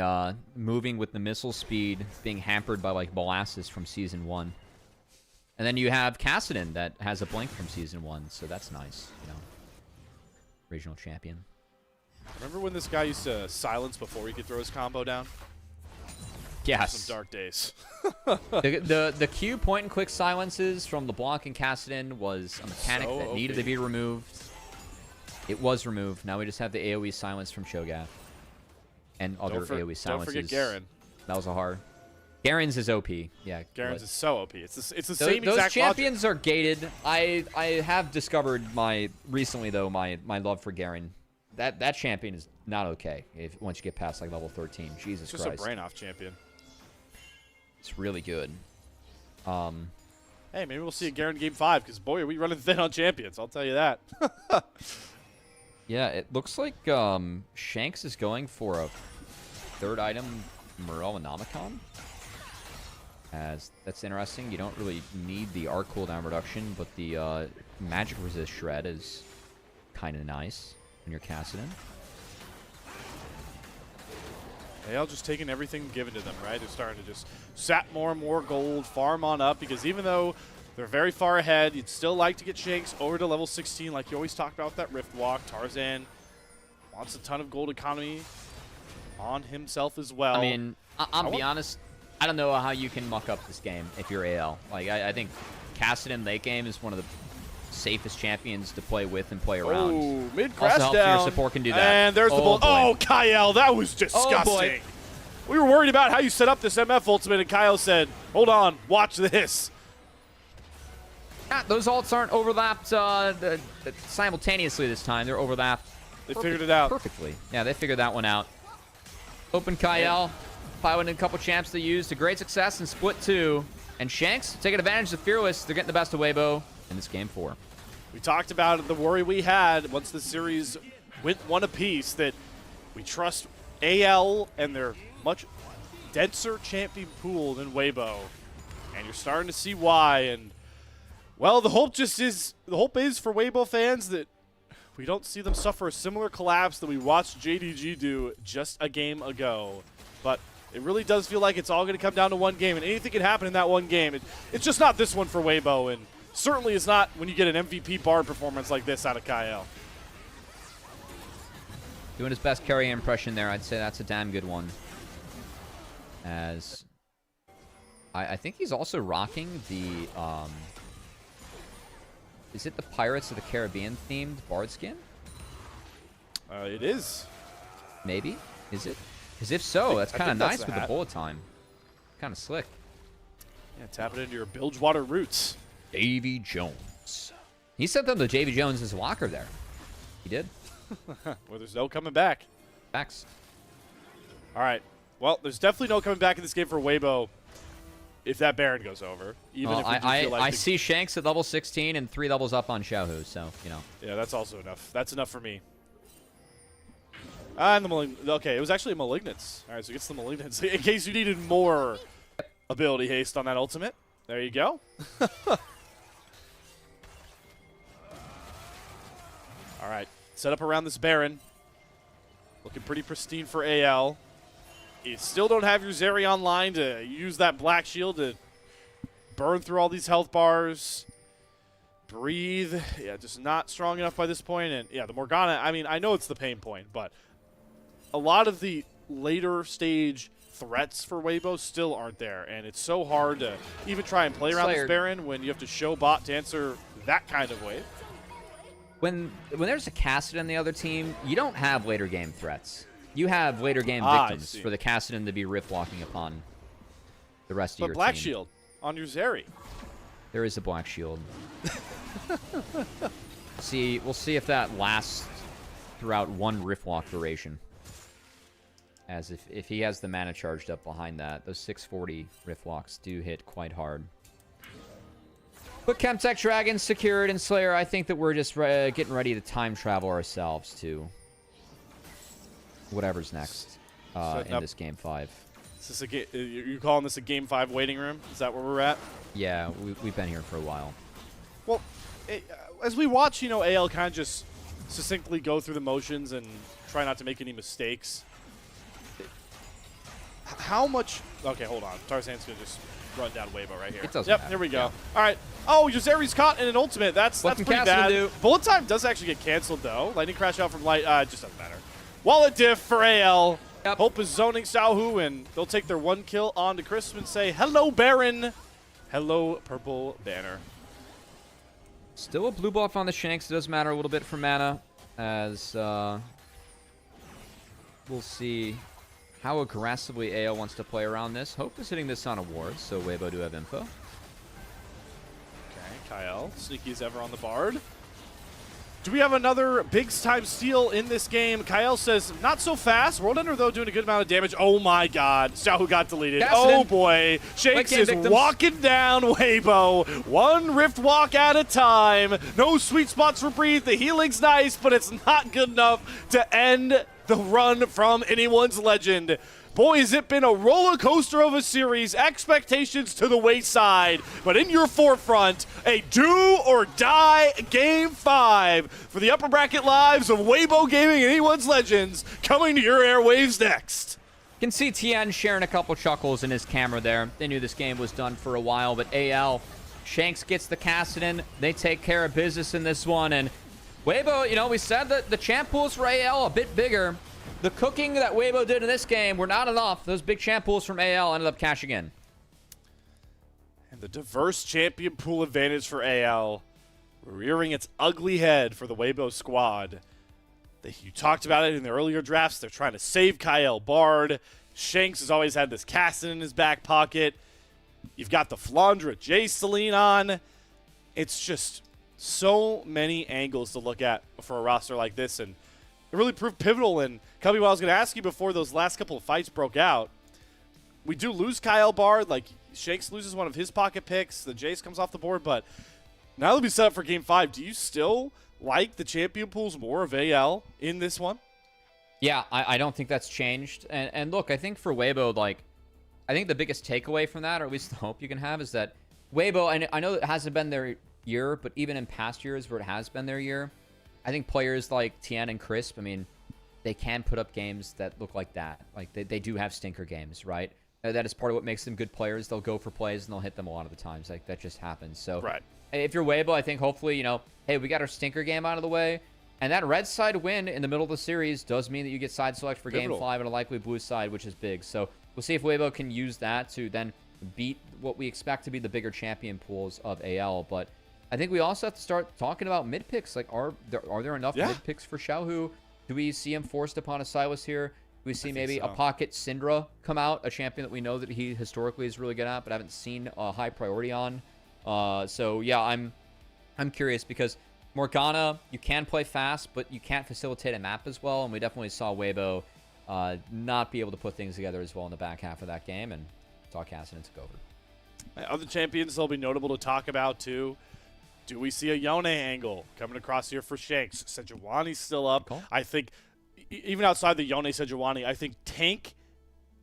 moving with the missile speed, being hampered by like molasses from season 1. And then you have Cassidy that has a blink from season 1, so that's nice, you know. Regional champion. Remember when this guy used to silence before he could throw his combo down? Yes. Some dark days. the Q point and click silences from LeBlanc and Cassidy was a mechanic So that needed to be removed. It was removed. Now we just have the AoE silence from Cho'Gath. And other AoE silences. Don't forget Garen. That was a hard. Garen's is OP. Yeah. Garen's is so OP. It's the same exact Those champions logic. are gated. I have discovered recently though my love for Garen. That champion is not okay once you get past like level 13. Jesus Christ. It's just a brain off champion. It's really good. And Hey, maybe we'll see a Garen Game 5, because, boy, are we running thin on champions. I'll tell you that. Yeah, it looks like Shanks is going for a third item, Morellonomicon. As that's interesting. You don't really need the arc cooldown reduction, but the magic resist shred is kind of nice when you're Kassadin. AL just taking everything given to them, right? They're starting to just sap more and more gold, farm on up, because even though they're very far ahead, you'd still like to get Shanks over to level 16, like you always talk about with that Rift Walk. Tarzan wants a ton of gold economy on himself as well. I mean, I'll be honest, I don't know how you can muck up this game if you're AL. Like, I think Kassadin late game is one of the safest champions to play with and play around. Oh, mid crash also down. your support can do that. And there's the bull. Oh, Kyle, that was disgusting. Oh, boy. We were worried about how you set up this MF ultimate, and Kyle said, hold on, watch this. Those ults aren't overlapped simultaneously this time. They're overlapped. They figured it out perfectly. Yeah, they figured that one out. Open Kyle, piloting a couple champs they used to great success in Split 2. And Shanks taking advantage of Fearless. They're getting the best of Weibo in this game 4. We talked about the worry we had once the series went one apiece, that we trust AL and their much denser champion pool than Weibo. And you're starting to see why. And, well, the hope is for Weibo fans that we don't see them suffer a similar collapse that we watched JDG do just a game ago. But it really does feel like it's all going to come down to one game, and anything can happen in that one game. It's just not this one for Weibo, and certainly is not when you get an MVP Bard performance like this out of Kyle. Doing his best carry impression there. I'd say that's a damn good one. As I think he's also rocking the is it the Pirates of the Caribbean themed Bard skin? It is. Maybe? Is it? Because if so, that's kind of nice with the hat. bullet time. Kind of slick. Yeah, tap it into your Bilgewater roots. Davy Jones. He sent them to Davy Jones' locker there. He did. Well, there's no coming back. Facts. All right. Well, there's definitely no coming back in this game for Weibo if that Baron goes over. Even if we do feel like I see Shanks at level 16 and 3 levels up on Xiaohu, so, you know. Yeah, that's also enough. That's enough for me. And the okay, it was actually a Malignance. All right, so it gets the Malignance. In case you needed more ability haste on that ultimate. There you go. All right, set up around this Baron. Looking pretty pristine for AL. You still don't have your Zeri online to use that Black Shield to burn through all these health bars. Breathe. Yeah, just not strong enough by this point. And, yeah, the Morgana, I mean, I know it's the pain point, but a lot of the later stage threats for Weibo still aren't there. And it's so hard to even try and play around this Baron when you have to show bot to answer that kind of wave. When there's a Kassadin on the other team, you don't have later game threats. You have later game victims for the Kassadin to be rift walking upon the rest of your team. But Black Shield on your Zeri. There is a Black Shield. We'll see if that lasts throughout one rift walk duration. As if he has the mana charged up behind that, those 640 rift walks do hit quite hard. But Chemtech Dragon secured and Slayer, I think that we're just getting ready to time travel ourselves to whatever's next in this game 5. Is this you calling this a game 5 waiting room? Is that where we're at? Yeah, we've been here for a while. Well, as we watch, you know, AL kind of just succinctly go through the motions and try not to make any mistakes. How much? Okay, hold on. Tarzan's gonna just run down Weibo right here. It doesn't matter. matter. Here we go. Yeah. All right. Oh, Zeri's caught in an ultimate. That's pretty bad. Do? Bullet time does actually get canceled though. Lightning crash out from Light. It just doesn't matter. Wallet diff for AL. Yep. Hope is zoning Xiaohu, and they'll take their 1 kill on to Crisp and say, hello, Baron. Hello, Purple Banner. Still a blue buff on the Shanks. It does matter a little bit for mana, as we'll see how aggressively AO wants to play around this. Hope is hitting this on a ward, so Weibo do have info. Okay, Kyle, sneaky as ever on the Bard. Do we have another big-time steal in this game? Kyle says, not so fast. World Ender, though, doing a good amount of damage. Oh, my God. Xiaohu got deleted. Oh, boy. Shanks is walking down Weibo. One Rift Walk at a time. No sweet spots for Breathe. The healing's nice, but it's not good enough to end the run from anyone's legend. Boy, has it been a roller coaster of a series. Expectations to the wayside. But in your forefront, a do or die Game 5 for the upper bracket lives of Weibo Gaming and anyone's legends coming to your airwaves next. You can see TN sharing a couple chuckles in his camera there. They knew this game was done for a while, but AL, Shanks gets the Kassadin. They take care of business in this one. And Weibo, you know, we said that the champ pools for AL a bit bigger. The cooking that Weibo did in this game were not enough. Those big champ pools from AL ended up cashing in. And the diverse champion pool advantage for AL rearing its ugly head for the Weibo squad. You talked about it in the earlier drafts. They're trying to save Kyle Bard. Shanks has always had this Kassadin in his back pocket. You've got the Flandra J Celine on. It's just so many angles to look at for a roster like this, and it really proved pivotal. And Cubby, what I was going to ask you before those last couple of fights broke out, we do lose Kyle Bard. Like, Shanks loses one of his pocket picks. The Jace comes off the board. But now that we set up for Game 5, do you still like the champion pools more of AL in this one? Yeah, I don't think that's changed. And look, I think for Weibo, like, I think the biggest takeaway from that, or at least the hope you can have, is that Weibo, and I know it hasn't been their year, but even in past years where it has been their year, I think players like Tien and Crisp, I mean, they can put up games that look like that. Like, they do have stinker games, right? That is part of what makes them good players. They'll go for plays, and they'll hit them a lot of the times. Like, that just happens. So, right. If you're Weibo, I think hopefully, you know, hey, we got our stinker game out of the way. And that red side win in the middle of the series does mean that you get side select for Game 5 and a likely blue side, which is big. So we'll see if Weibo can use that to then beat what we expect to be the bigger champion pools of AL. But I think we also have to start talking about mid picks. Like, are there enough mid picks for Xiaohu? Do we see him forced upon a Silas here? Do we see maybe a pocket Syndra come out, a champion that we know that he historically is really good at, but haven't seen a high priority on? So yeah, I'm curious because Morgana, you can play fast, but you can't facilitate a map as well, and we definitely saw Weibo not be able to put things together as well in the back half of that game, and saw Kassadin took over. Other champions that'll be notable to talk about too. Do we see a Yone angle coming across here for Shanks? Sejuani's still up. Cool. I think even outside the Yone Sejuani, I think tank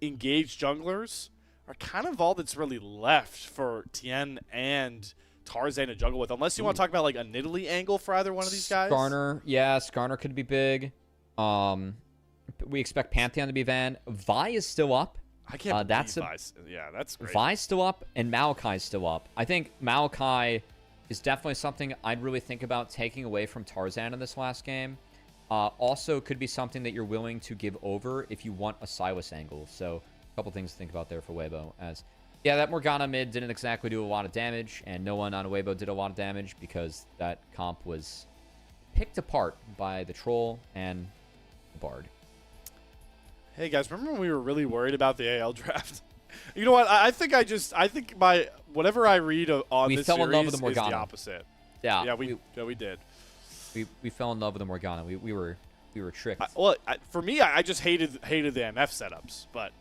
engaged junglers are kind of all that's really left for Tien and Tarzan to juggle with, unless you want to talk about like a Nidalee angle for either one of these guys. Skarner, yeah, Skarner could be big. We expect Pantheon to be Van. Vi is still up. I can't believe Vi. Yeah, that's great. Vi's still up, and Maokai's still up. I think Maokai is definitely something I'd really think about taking away from Tarzan in this last game. Also could be something that you're willing to give over if you want a Silas angle. So a couple things to think about there for Weibo. As yeah, that Morgana mid didn't exactly do a lot of damage, and no one on Weibo did a lot of damage because that comp was picked apart by the Troll and the Bard. Hey guys, remember when we were really worried about the AL draft? You know what? I think my whatever I read on this series is the opposite. Yeah, we did. We fell in love with the Morgana. We were tricked. For me, I just hated the MF setups, but.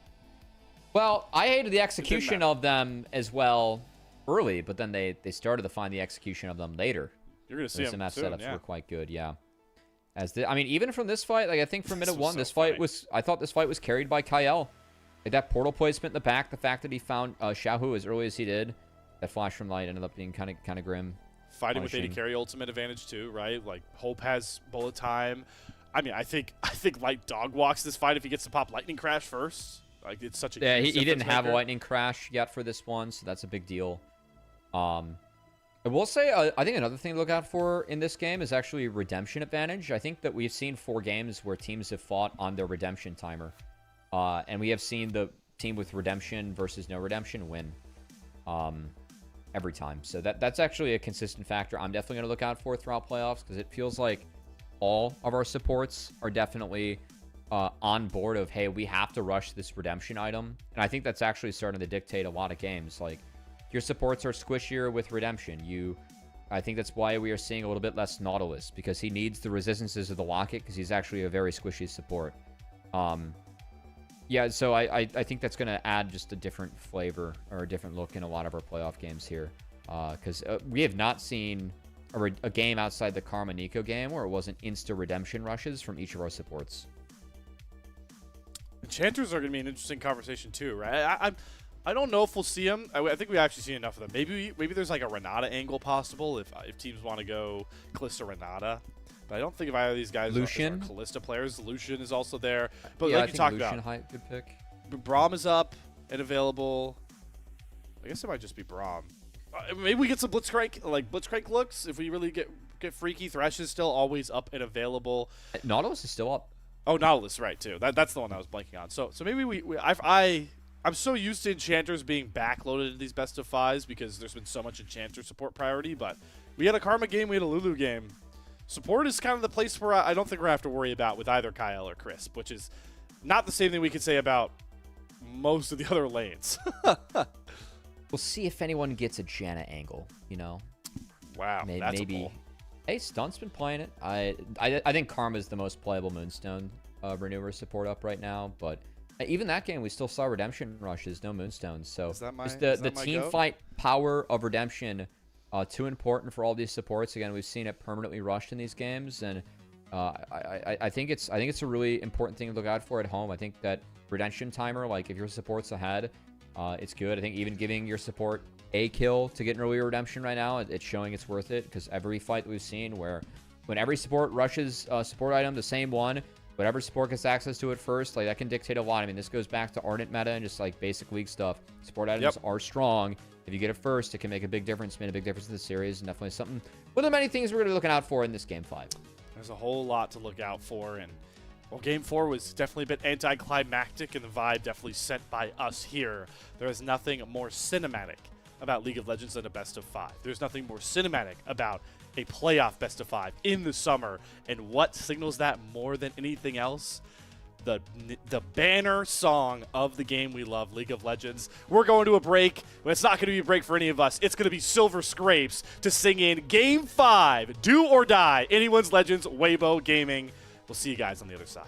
Well, I hated the execution of them as well early, but then they started to find the execution of them later. You're going to see them MF soon, setups were quite good, yeah. I mean, even from this fight, like I think from minute one, I thought this fight was carried by Kyle. Like that portal placement in the back, the fact that he found Xiaohu as early as he did, that flash from light ended up being kind of grim. Fighting with AD carry ultimate advantage too, right? Like Hope has bullet time. I mean, I think Light dog walks this fight if he gets to pop lightning crash first. Like it's such a he didn't have a lightning crash yet for this one, so that's a big deal. I will say I think another thing to look out for in this game is actually redemption advantage. I think that we've seen 4 games where teams have fought on their redemption timer, and we have seen the team with redemption versus no redemption win every time. So that's actually a consistent factor I'm definitely going to look out for throughout playoffs, because it feels like all of our supports are definitely on board of, hey, we have to rush this redemption item. And I think that's actually starting to dictate a lot of games. Like, your supports are squishier with redemption. You I think that's why we are seeing a little bit less Nautilus, because he needs the resistances of the Locket, because he's actually a very squishy support. Yeah, so I think that's going to add just a different flavor or a different look in a lot of our playoff games here. Because we have not seen a game outside the Karma Nico game where it wasn't insta redemption rushes from each of our supports. Enchanters are going to be an interesting conversation too, right? I don't know if we'll see them. I think we actually see enough of them. Maybe there's like a Renata angle possible if teams want to go Kalista Renata. But I don't think if either of these guys are Kalista players. Lucian is also there. But yeah, like you talked about, good pick. Braum is up and available. I guess it might just be Braum. Maybe we get some Blitzcrank looks if we really get freaky. Thresh is still always up and available. Nautilus is still up. Oh, Nautilus, right too. That's the one I was blanking on. So maybe I'm so used to Enchanters being backloaded in these best of fives because there's been so much Enchanter support priority. But we had a Karma game, we had a Lulu game. Support is kind of the place where I don't think we're going to have to worry about with either Kyle or Crisp, which is not the same thing we could say about most of the other lanes. We'll see if anyone gets a Janna angle, you know? Wow, that's a pull. Hey, Stunt's been playing it. I think Karma's the most playable Moonstone Renewer support up right now, but even that game, we still saw Redemption rushes, no Moonstones. So the team fight power of Redemption, too important for all these supports. Again, we've seen it permanently rushed in these games, and I think it's a really important thing to look out for at home. I think that Redemption timer, like if your support's ahead, it's good. I think even giving your support a kill to get an earlier redemption right now, it's showing it's worth it, because every fight that we've seen when every support rushes a support item, the same one, whatever support gets access to it first, like that can dictate a lot. I mean, this goes back to Ardent meta and just like basic league stuff. Support items are strong. If you get it first, it can make a big difference. Made a big difference in the series, and definitely something. One of the many things we're going to be looking out for in this Game 5. There's a whole lot to look out for, and well, Game 4 was definitely a bit anticlimactic, and the vibe definitely sent by us here. There is nothing more cinematic about League of Legends than a best of 5. There's nothing more cinematic about a playoff best of 5 in the summer, and what signals that more than anything else? The banner song of the game we love, League of Legends. We're going to a break, but it's not going to be a break for any of us. It's going to be Silver Scrapes to sing in Game 5, Do or Die, Anyone's Legends, Weibo Gaming. We'll see you guys on the other side.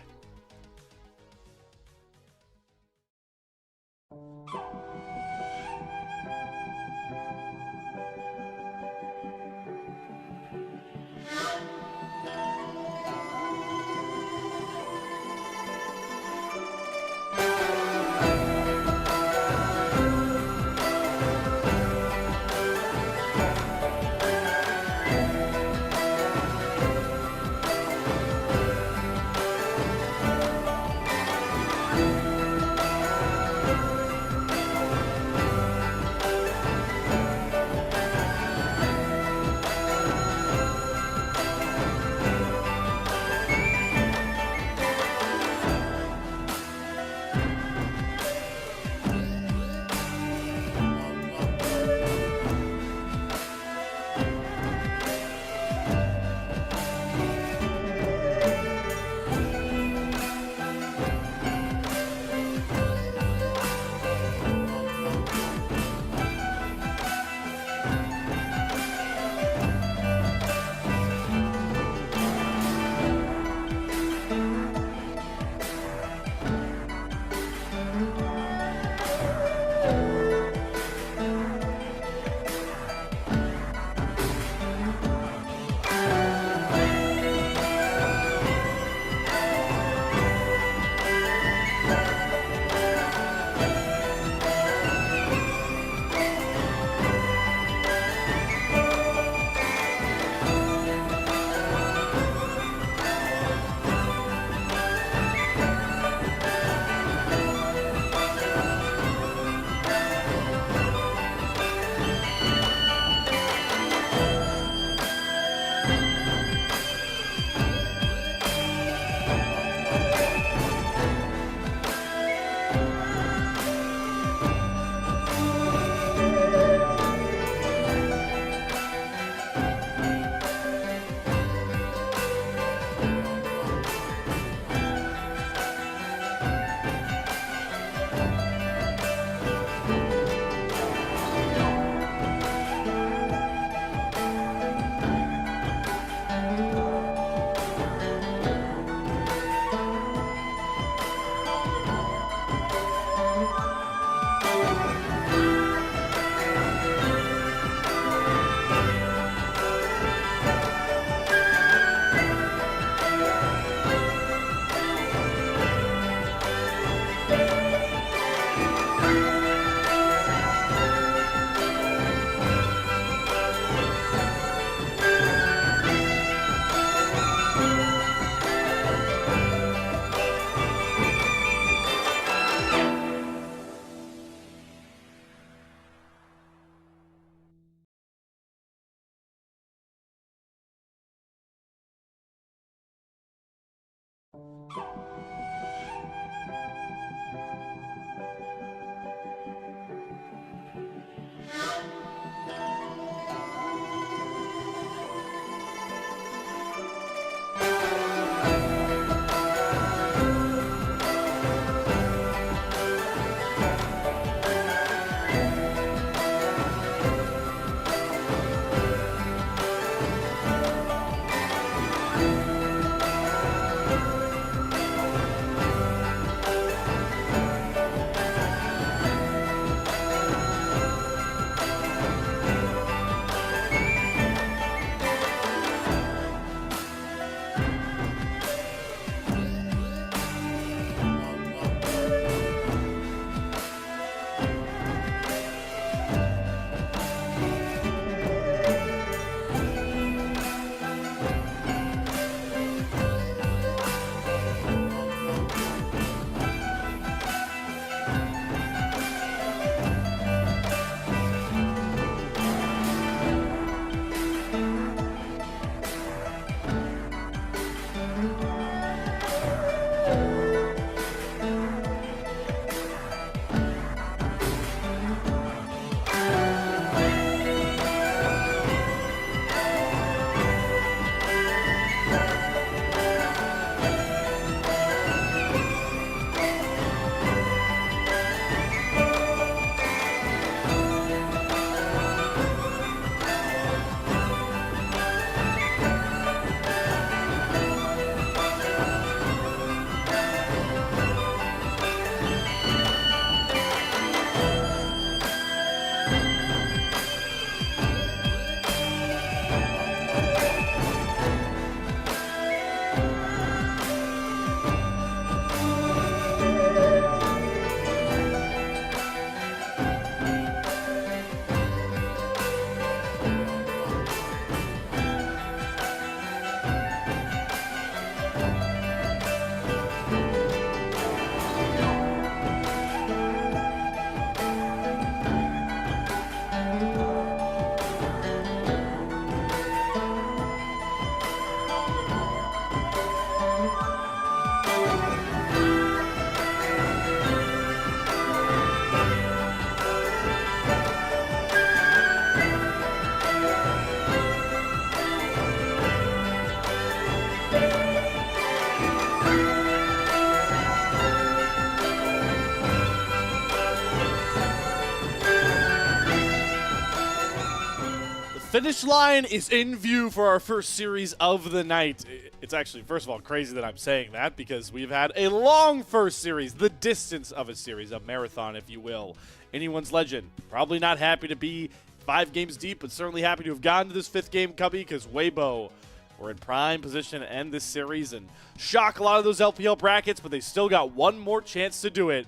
finish line is in view for our first series of the night. It's actually, first of all, crazy that I'm saying that because we've had a long first series, the distance of a series, a marathon, if you will. Anyone's legend. Probably not happy to be 5 games deep, but certainly happy to have gotten to this 5th game, Cubby, because Weibo were in prime position to end this series and shock a lot of those LPL brackets, but they still got one more chance to do it.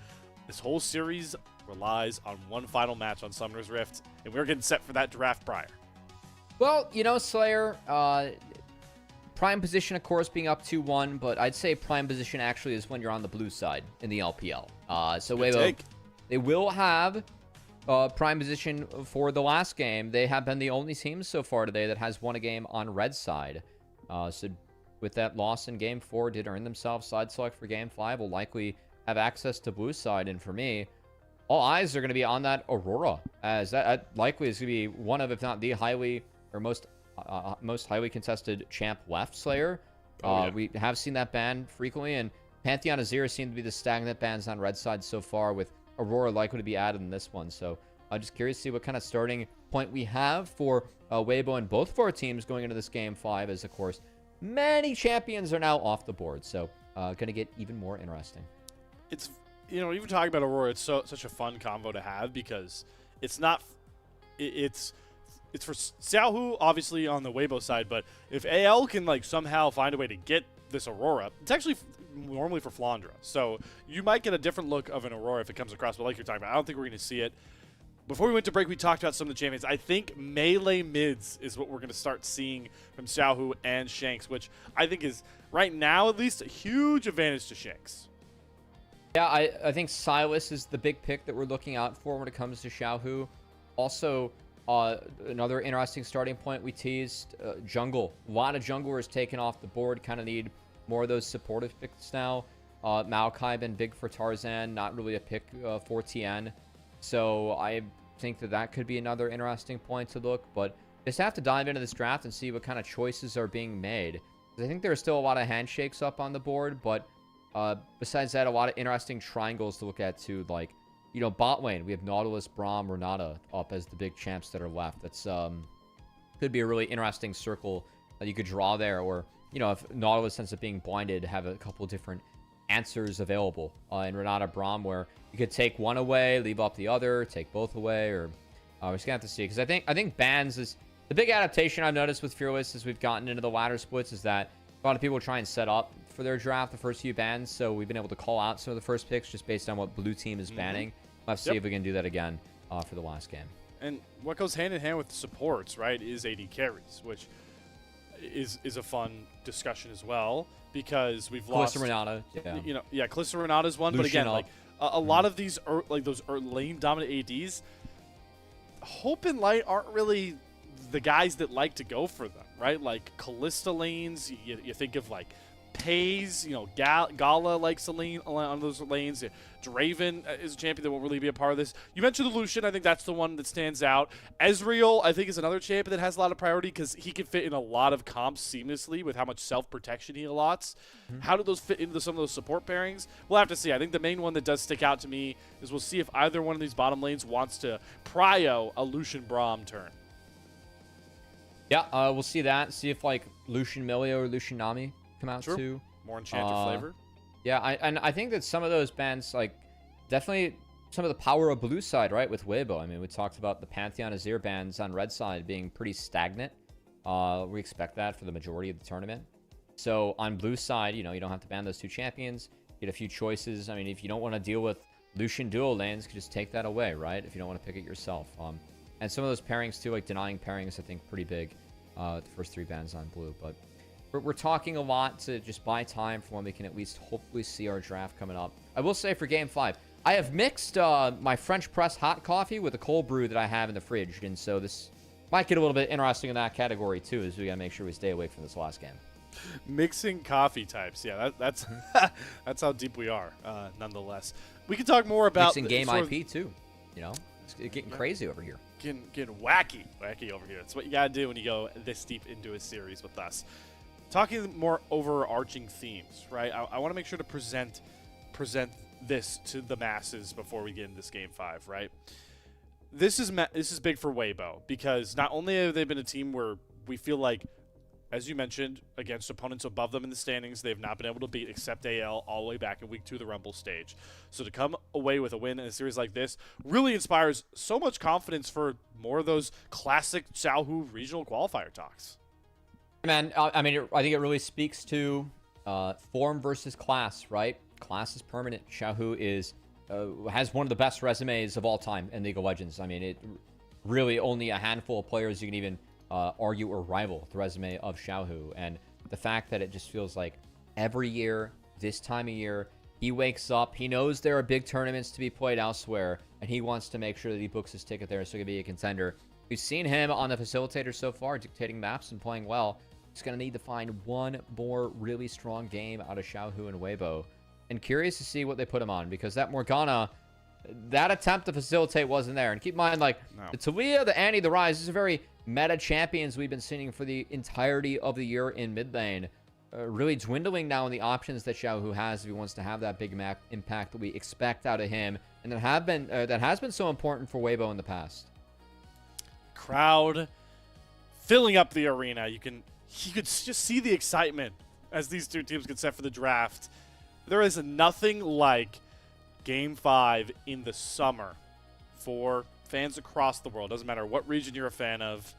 This whole series relies on one final match on Summoner's Rift, and we're getting set for that draft prior. Well, you know, Slayer, prime position, of course, being up 2-1, but I'd say prime position actually is when you're on the blue side in the LPL. So Weibo, they will have prime position for the last game. They have been the only team so far today that has won a game on red side. So with that loss in game 4, did earn themselves side select for game 5, will likely have access to blue side, and for me, all eyes are going to be on that Aurora, as that likely is going to be one of, if not the highly or most highly contested champ left, Slayer. We have seen that ban frequently, and Pantheon Azir seem to be the stagnant bans on red side so far, with Aurora likely to be added in this one. So I'm just curious to see what kind of starting point we have for Weibo and both of our teams going into this game 5, as of course many champions are now off the board. So going to get even more interesting. It's, you know, even talking about Aurora, it's such a fun combo to have because it's not, it's for Xiaohu, obviously, on the Weibo side, but if AL can, like, somehow find a way to get this Aurora, it's actually normally for Flandra. So you might get a different look of an Aurora if it comes across, but like you're talking about, I don't think we're going to see it. Before we went to break, we talked about some of the champions. I think melee mids is what we're going to start seeing from Xiaohu and Shanks, which I think is, right now at least, a huge advantage to Shanks. Yeah, I think Silas is the big pick that we're looking out for when it comes to Xiaohu. Also, another interesting starting point we teased, jungle. A lot of junglers taken off the board, kind of need more of those supportive picks now. Maokai been big for Tarzan, not really a pick for TN. So I think that could be another interesting point to look, but just have to dive into this draft and see what kind of choices are being made. I think there's still a lot of handshakes up on the board, but besides that, a lot of interesting triangles to look at too. Like, you know, bot lane, we have Nautilus, Braum, Renata up as the big champs that are left. That's could be a really interesting circle that you could draw there. Or, you know, if Nautilus ends up being blinded, have a couple different answers available in Renata, Braum, where you could take one away, leave up the other, take both away, or we're just gonna have to see. Because I think bans is the big adaptation I've noticed with Fearless as we've gotten into the ladder splits, is that a lot of people try and set up for their draft the first few bans, so we've been able to call out some of the first picks just based on what blue team is banning. We'll have to see if we can do that again for the last game. And what goes hand in hand with supports, right, is AD carries, which is a fun discussion as well, because we've lost Renata, Kalista Renata is one, Lucian, but again, like a lot of these those lane dominant ADs, Hope and Light aren't really the guys that like to go for them, right? Like Kalista lanes, you think of like Pays, you know, Gala likes a lane on those lanes. Draven is a champion that won't really be a part of this. You mentioned the Lucian. I think that's the one that stands out. Ezreal, I think, is another champion that has a lot of priority because he can fit in a lot of comps seamlessly with how much self-protection he allots. How do those fit into some of those support pairings? We'll have to see. I think the main one that does stick out to me is we'll see if either one of these bottom lanes wants to prio a Lucian Braum turn. Yeah, we'll see that. See if, like, Lucian Milio or Lucian Nami come out too. More enchanted flavor. Yeah, I think that some of those bans, like, definitely some of the power of blue side, right, with Weibo. I mean, we talked about the Pantheon Azir bans on red side being pretty stagnant. We expect that for the majority of the tournament. So on blue side, you know, you don't have to ban those 2 champions. Get a few choices. I mean, if you don't want to deal with Lucian duo lanes, you can just take that away, right, if you don't want to pick it yourself. And some of those pairings too, like denying pairings, I think pretty big. The first 3 bans on blue, but we're talking a lot to just buy time for when we can at least hopefully see our draft coming up. I will say for game 5, I have mixed my French press hot coffee with a cold brew that I have in the fridge, and so this might get a little bit interesting in that category too, as we gotta make sure we stay away from this last game. Mixing coffee types, yeah, that's that's how deep we are. Nonetheless, we can talk more about mixing game IP too. You know, it's getting crazy over here. Getting wacky over here. That's what you gotta do when you go this deep into a series with us. Talking more overarching themes, right? I want to make sure to present this to the masses before we get into this game 5, right? this is big for Weibo, because not only have they been a team where we feel like, as you mentioned, against opponents above them in the standings, they've not been able to beat except AL all the way back in week 2 of the Rumble stage. So to come away with a win in a series like this really inspires so much confidence for more of those classic Xiaohu regional qualifier talks. Man, I mean, I think it really speaks to form versus class, right? Class is permanent. Xiaohu has one of the best resumes of all time in League of Legends. I mean, it really only a handful of players you can even argue or rival the resume of Xiaohu. And the fact that it just feels like every year, this time of year, he wakes up, he knows there are big tournaments to be played elsewhere, and he wants to make sure that he books his ticket there so he can be a contender. We've seen him on the facilitator so far, dictating maps and playing well. He's going to need to find one more really strong game out of Xiaohu and Weibo. And curious to see what they put him on, because that Morgana, that attempt to facilitate wasn't there. And keep in mind, like, the Talia, the Annie, the Rise, these are very meta champions we've been seeing for the entirety of the year in mid lane. Really dwindling now in the options that Xiaohu has if he wants to have that big impact that we expect out of him, and that has been so important for Weibo in the past. Crowd filling up the arena. You could just see the excitement as these two teams get set for the draft. There is nothing like Game 5 in the summer for fans across the world. Doesn't matter what region you're a fan of,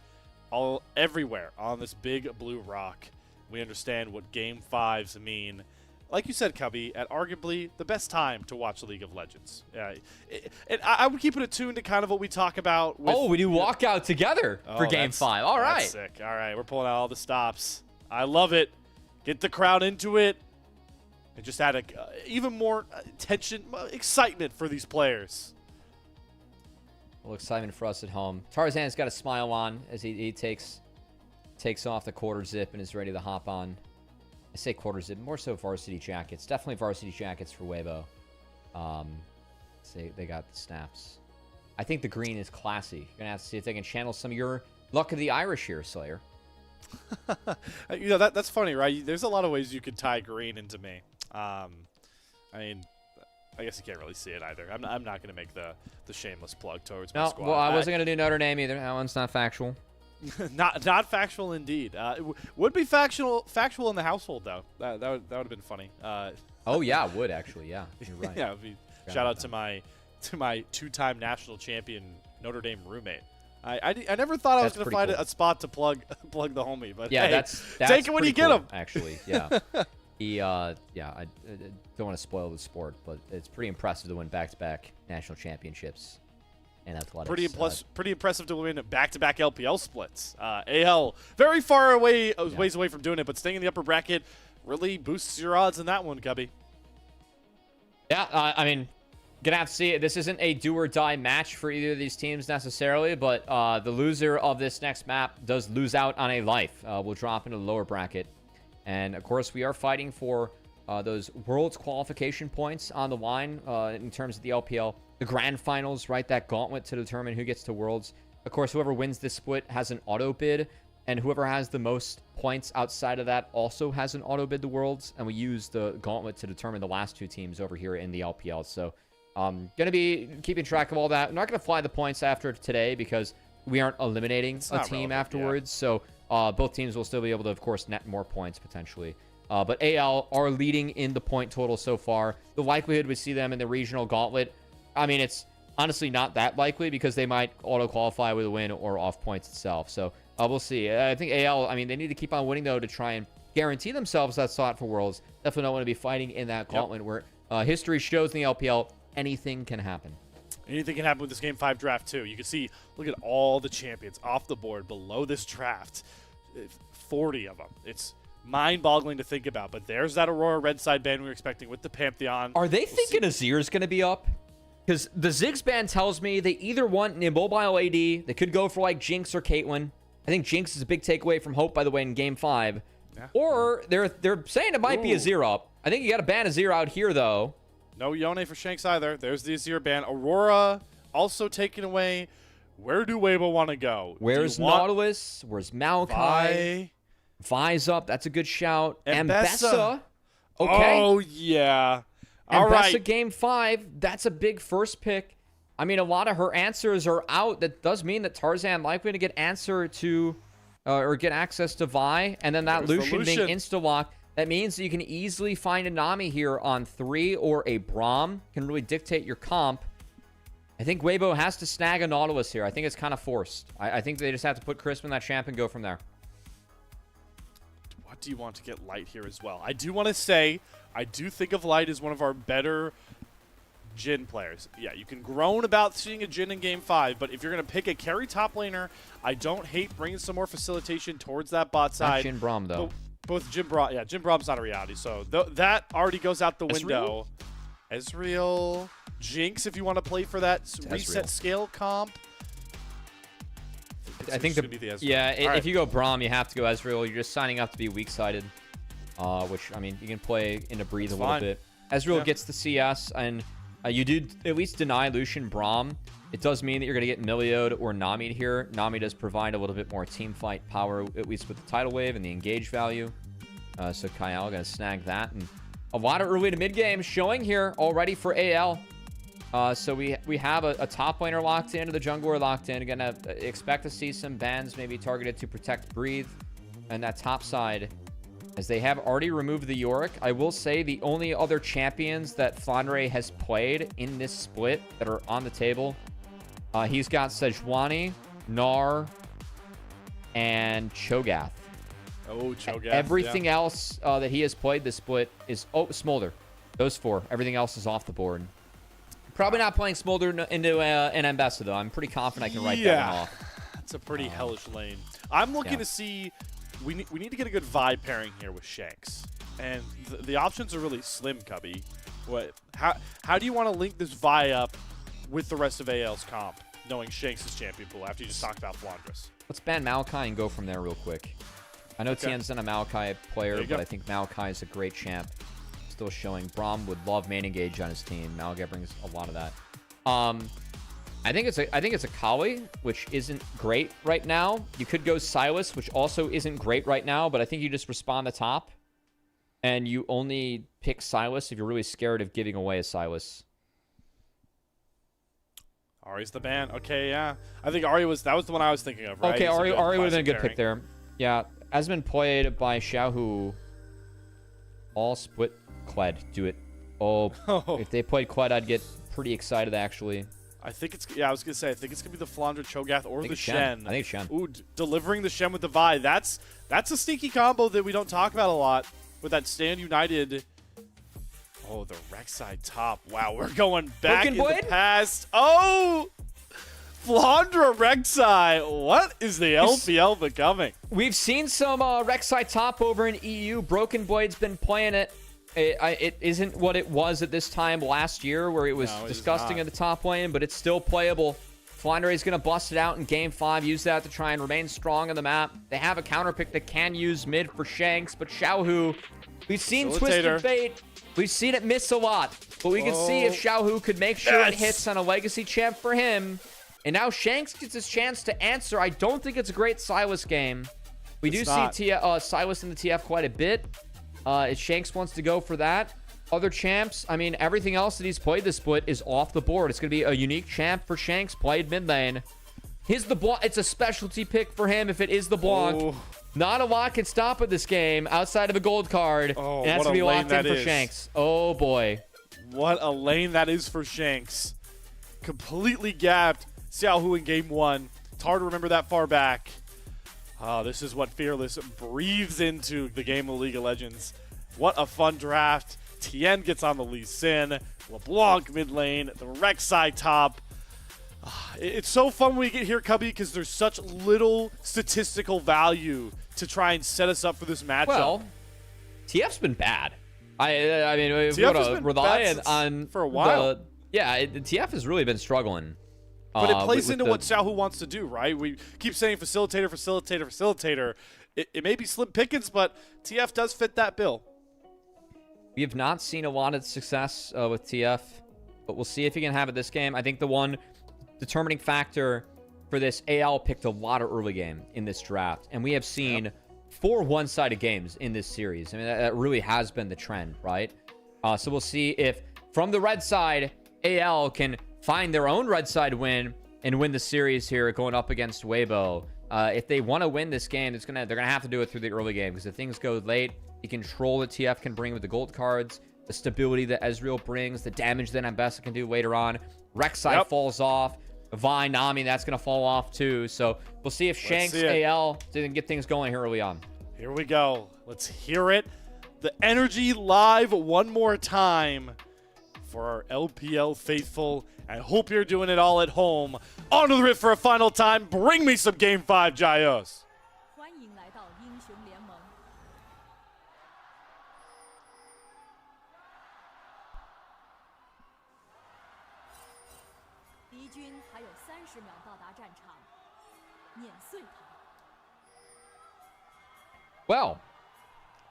everywhere on this big blue rock. We understand what Game 5s mean. Like you said, Cubby, at arguably the best time to watch League of Legends. And I would keep it attuned to kind of what we talk about. We do walkout together for Game 5. All right. That's sick. All right, we're pulling out all the stops. I love it. Get the crowd into it. And just add even more tension, excitement for these players. A little excitement for us at home. Tarzan's got a smile on as he takes off the quarter zip and is ready to hop on. I say quarter zip, more so varsity jackets. Definitely varsity jackets for Weibo. Say they got the snaps. I think the green is classy. You're gonna have to see if they can channel some of your luck of the Irish here, Slayer. You know, that's funny, right? There's a lot of ways you could tie green into me. I mean, I guess you can't really see it either. I'm not going to make the shameless plug towards my squad. Well, I wasn't going to do Notre Dame either. That one's not factual. not factual indeed. Would be factual in the household though. That would have been funny. Oh yeah, it would actually. Yeah, you're right. Yeah. Shout out to my 2-time national champion Notre Dame roommate. I never thought I was going to find a spot to plug the homie, but yeah, hey, that's take it when you get him. Actually, yeah. I don't want to spoil the sport, but it's pretty impressive to win back-to-back national championships in athletics. Pretty impressive to win back-to-back LPL splits. AL very far away, ways away from doing it, but staying in the upper bracket really boosts your odds in that one, Cubby. Yeah, I mean, gonna have to see it. This isn't a do-or-die match for either of these teams necessarily, but the loser of this next map does lose out on a life. We'll drop into the lower bracket. And, of course, we are fighting for those Worlds qualification points on the line in terms of the LPL. The Grand Finals, right? That gauntlet to determine who gets to Worlds. Of course, whoever wins this split has an auto bid. And whoever has the most points outside of that also has an auto bid to Worlds. And we use the gauntlet to determine the last two teams over here in the LPL. So, going to be keeping track of all that. I'm not going to fly the points after today because we aren't eliminating a team afterwards. Yeah. So both teams will still be able to, of course, net more points potentially. But AL are leading in the point total so far. The likelihood we see them in the regional gauntlet, I mean, it's honestly not that likely because they might auto-qualify with a win or off points itself. So we'll see. I think AL, I mean, they need to keep on winning, though, to try and guarantee themselves that slot for Worlds. Definitely don't want to be fighting in that gauntlet where history shows in the LPL anything can happen. Anything can happen with this Game 5 draft, too. You can see, look at all the champions off the board below this draft. 40 of them. It's mind-boggling to think about, but there's that Aurora red side ban we were expecting with the Pantheon. Are they thinking Azir's going to be up? Because the Ziggs ban tells me they either want an immobile AD, they could go for like Jinx or Caitlyn. I think Jinx is a big takeaway from Hope, by the way, in Game 5. Yeah. Or they're saying it might be Azir up. I think you got to ban Azir out here, though. No Yone for Shanks either. There's the Azir ban. Aurora also taken away. Where do Weibo want to go? Where's Nautilus? Where's Maokai? Vi's up. That's a good shout. Ambessa. Okay. Oh, yeah. All right. Game 5. That's a big first pick. I mean, a lot of her answers are out. That does mean that Tarzan likely to get answer to, or get access to Vi, and then that There's the Lucian being insta-lock. That means that you can easily find a Nami here on 3 or a Braum. Can really dictate your comp. I think Weibo has to snag a Nautilus here. I think it's kind of forced. I think they just have to put Crisp in that champ and go from there. What do you want to get Light here as well? I do want to say, I do think of Light as one of our better Jhin players. Yeah, you can groan about seeing a Jhin in Game 5, but if you're going to pick a carry top laner, I don't hate bringing some more facilitation towards that bot side. Not Jhin Braum, though. Both Jhin Braum, yeah, Jhin Braum's not a reality, so that already goes out the window. Ezreal, Jinx, if you want to play for that reset scale comp. I think if you go Braum, you have to go Ezreal. You're just signing up to be weak-sided, which, I mean, you can play into Breathe a little bit. Ezreal gets the CS, and you do at least deny Lucian Braum. It does mean that you're going to get Milioed or Nami here. Nami does provide a little bit more team fight power, at least with the Tidal Wave and the engage value. So Kyle going to snag that. And a lot of early to mid games showing here already for AL. So we have a top laner locked in, the jungler locked in. Going to expect to see some bans maybe targeted to protect Breathe. And that top side, as they have already removed the Yorick. I will say the only other champions that Flandre has played in this split that are on the table, he's got Sejuani, Gnar, and Cho'Gath. Oh, Cho'Gath. Everything else that he has played this split is Smolder. Those 4. Everything else is off the board. Probably not playing Smolder into an Ambessa, though. I'm pretty confident I can write that one off. That's a pretty hellish lane. I'm looking to see... We need to get a good vibe pairing here with Shanks. And the options are really slim, Cubby. How do you want to link this Vi up with the rest of AL's comp, knowing Shanks is champion pool after you just talked about Flandres? Let's ban Maokai and go from there real quick. I know Tien's not a Maokai player, but I think Maokai is a great champ. Still showing. Braum would love main engage on his team. Maokai brings a lot of that. I think it's a Kali, which isn't great right now. You could go Silas, which also isn't great right now, but I think you just respond the top. And you only pick Silas if you're really scared of giving away a Silas. Ari's the ban. Okay, yeah. I think Ari was the one I was thinking of, right? Okay, Ari would have been a good pick there. Yeah, has been played by Xiaohu. All split Kled. Do it. Oh, if they played Kled, I'd get pretty excited, actually. I think it's, I was going to say, I think it's going to be the Flandre Cho'Gath or the Shen. I think Shen. Ooh, delivering the Shen with the Vi. That's a sneaky combo that we don't talk about a lot with that Stand United. Oh, the Rek'Sai top. Wow, we're going back in the past. Oh! Flandre Rek'Sai. What is the LPL becoming? We've seen some Rek'Sai top over in EU. Broken Blade's been playing it. It isn't what it was at this time last year, where it was disgusting in the top lane, but it's still playable. Flandre is going to bust it out in Game 5, use that to try and remain strong on the map. They have a counter pick that can use mid for Shanks, but Xiaohu, we've seen Twisted Fate. We've seen it miss a lot, but we can see if Xiaohu could make sure it hits on a legacy champ for him. And now Shanks gets his chance to answer. I don't think it's a great Silas game. We do see Silas in the TF quite a bit. If Shanks wants to go for that. Other champs, I mean, everything else that he's played this split is off the board. It's going to be a unique champ for Shanks, played mid lane. It's a specialty pick for him if it is the Blanc. Oh. Not a lot can stop at this game outside of a gold card. Oh, and that's going to be locked in for Shanks. Oh, boy. What a lane that is for Shanks. Completely gapped Xiaohu in Game 1. It's hard to remember that far back. Oh, this is what Fearless breathes into the game of League of Legends. What a fun draft. Tien gets on the Lee Sin. LeBlanc mid lane. The Rek'Sai top. It's so fun when we get here, Cubby, because there's such little statistical value to try and set us up for this matchup. Well, TF's been bad. I mean, we've got to rely on for a while. The TF has really been struggling. But it plays into what Xiaohu wants to do, right? We keep saying facilitator, facilitator, facilitator. It may be slim pickings, but TF does fit that bill. We have not seen a lot of success with TF, but we'll see if he can have it this game. I think the one determining factor for this, AL picked a lot of early game in this draft, and we have seen 4 one-sided games in this series. I mean, that really has been the trend, right? So we'll see if, from the red side, AL can find their own red side win and win the series here going up against Weibo. If they want to win this game, they're gonna have to do it through the early game, because if things go late, the control that TF can bring with the gold cards, the stability that Ezreal brings, the damage that Ambessa can do later on. Rek'Sai falls off. Vine, Nami, that's going to fall off too. So we'll see if Shanks AL didn't get things going here early on. Here we go. Let's hear it. The energy live one more time for our LPL faithful. I hope you're doing it all at home. On to the Rift for a final time. Bring me some Game 5, Jaios. 欢迎来到英雄联盟。敌军还有30秒到达战场，碾碎他。 Well,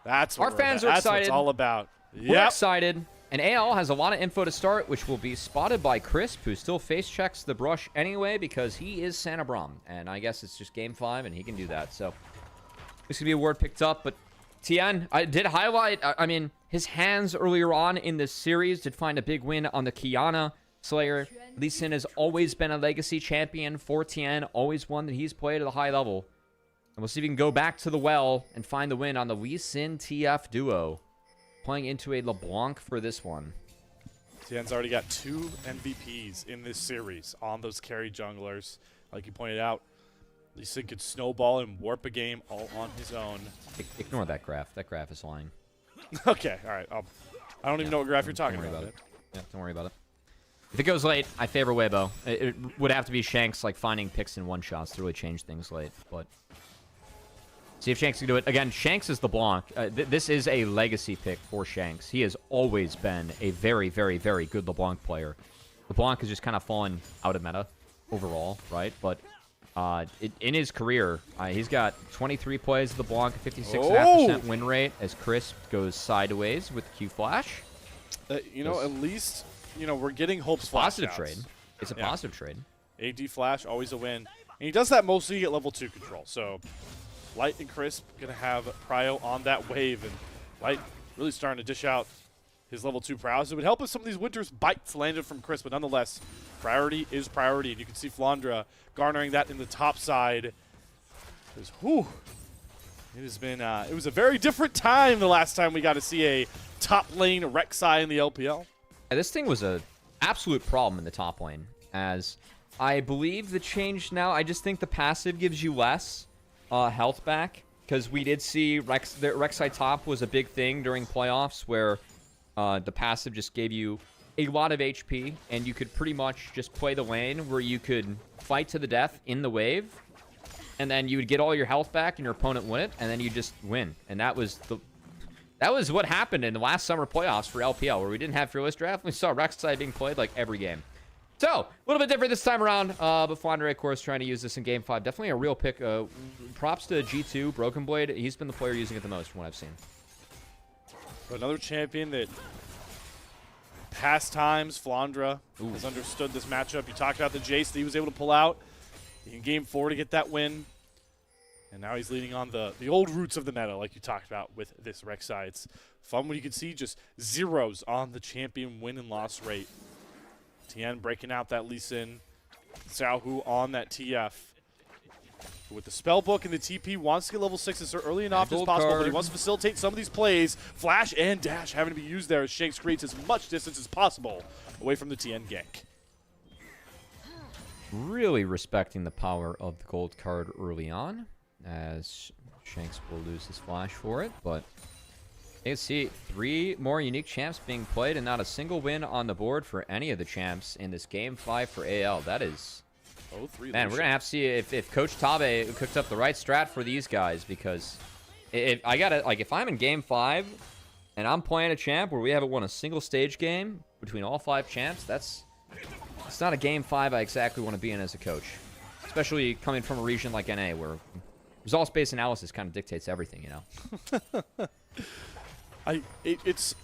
That's what our fans are that's what excited. it's all about. We're excited. And AL has a lot of info to start, which will be spotted by Crisp, who still face checks the brush anyway because he is Santa Brom. And I guess it's just Game 5, and he can do that. So this could be a word picked up. But Tien, I did highlight, I mean, his hands earlier on in this series did find a big win on the Kiana Slayer. Lee Sin has always been a legacy champion for Tien, always one that he's played at a high level. And we'll see if he can go back to the well and find the win on the Lee Sin TF duo. Playing into a LeBlanc for this one. Tien's already got 2 MVPs in this series on those carry junglers. Like you pointed out, Lee Sin could snowball and warp a game all on his own. Ignore that graph. That graph is lying. Okay, all right. I don't even know what graph you're talking Don't worry about. Yeah, don't worry about it. If it goes late, I favor Weibo. It would have to be Shanks, like, finding picks in one-shots to really change things late, but... See if Shanks can do it. Again, Shanks is the Blanc. This is a legacy pick for Shanks. He has always been a very, very, very good LeBlanc player. LeBlanc has just kind of fallen out of meta overall, right? But in his career, he's got 23 plays of LeBlanc, a 56.5% win rate as Crisp goes sideways with Q Flash. You know, at least, you know, we're getting Hope's Flash Positive outs. trade. It's a positive trade. AD Flash, always a win. And he does that mostly at level 2 control. So Light and Crisp going to have Prio on that wave, and Light really starting to dish out his level 2 prowess. It would help if some of these Winter's bites landed from Crisp, but nonetheless, priority is priority. And you can see Flandra garnering that in the top side. Whew, it has been, it was a very different time the last time we got to see a top lane Rek'Sai in the LPL. This thing was a absolute problem in the top lane, as I believe the change now, I just think the passive gives you less health back, because we did see Rek'Sai top was a big thing during playoffs, where the passive just gave you a lot of HP, and you could pretty much just play the lane where you could fight to the death in the wave, and then you would get all your health back and your opponent win it, and then you just win. And that was what happened in the last summer playoffs for LPL, where we didn't have Fearless Draft. We saw Rek'Sai being played like every game. So, a little bit different this time around, but Flandre, of course, trying to use this in Game 5. Definitely a real pick. Props to G2, Broken Blade. He's been the player using it the most from what I've seen. Another champion that past times, Flandra has understood this matchup. You talked about the Jace that he was able to pull out in Game 4 to get that win. And now he's leading on the old roots of the meta, like you talked about with this Rek'Sai. It's fun when you can see just zeros on the champion win and loss rate. Tien breaking out that Lee Sin. Xiaohu on that TF. With the spellbook and the TP, wants to get level 6 as early and often as possible, but he wants to facilitate some of these plays. Flash and dash having to be used there as Shanks creates as much distance as possible away from the Tien gank. Really respecting the power of the gold card early on, as Shanks will lose his flash for it, but you can see 3 more unique champs being played and not a single win on the board for any of the champs in this Game 5 for AL. That is... Man, we're going to have to see if Coach Tabe cooked up the right strat for these guys, because if I'm in Game 5 and I'm playing a champ where we haven't won a single stage game between all 5 champs, that's not a Game 5 I exactly want to be in as a coach. Especially coming from a region like NA, where results-based analysis kind of dictates everything, you know? It's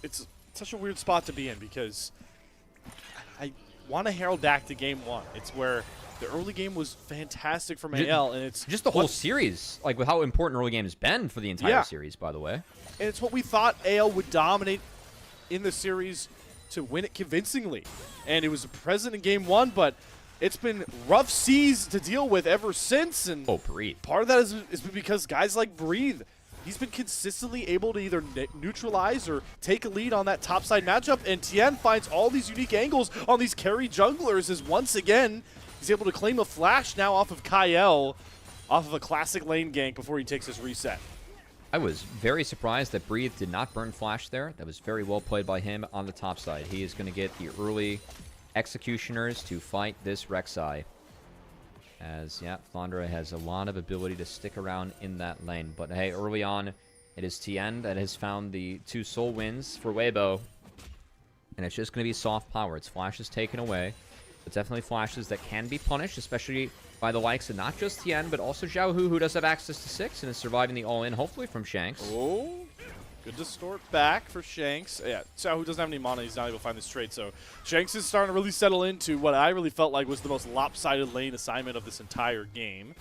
such a weird spot to be in, because I want to herald back to Game 1. It's where the early game was fantastic from AL, and it's just the whole series, like with how important early game has been for the entire series, by the way. And it's what we thought AL would dominate in the series to win it convincingly. And it was present in game 1, but it's been rough seas to deal with ever since. And Breathe. part of that is been because guys like Breathe, he's been consistently able to either neutralize or take a lead on that topside matchup, and Tien finds all these unique angles on these carry junglers as once again, he's able to claim a flash now off of Kyle, off of a classic lane gank before he takes his reset. I was very surprised that Breathe did not burn flash there. That was very well played by him on the top side. He is going to get the early executioners to fight this Rek'Sai. As, yeah, Flandra has a lot of ability to stick around in that lane. But hey, early on, it is Tien that has found the 2 soul wins for Weibo. And it's just going to be soft power. Its flashes taken away. But definitely flashes that can be punished, especially by the likes of not just Tien, but also Xiaohu, who does have access to 6 and is surviving the all-in, hopefully from Shanks. Oh, good distort back for Shanks. Yeah, Xiaohu doesn't have any mana. He's not able to find this trade. So Shanks is starting to really settle into what I really felt like was the most lopsided lane assignment of this entire game.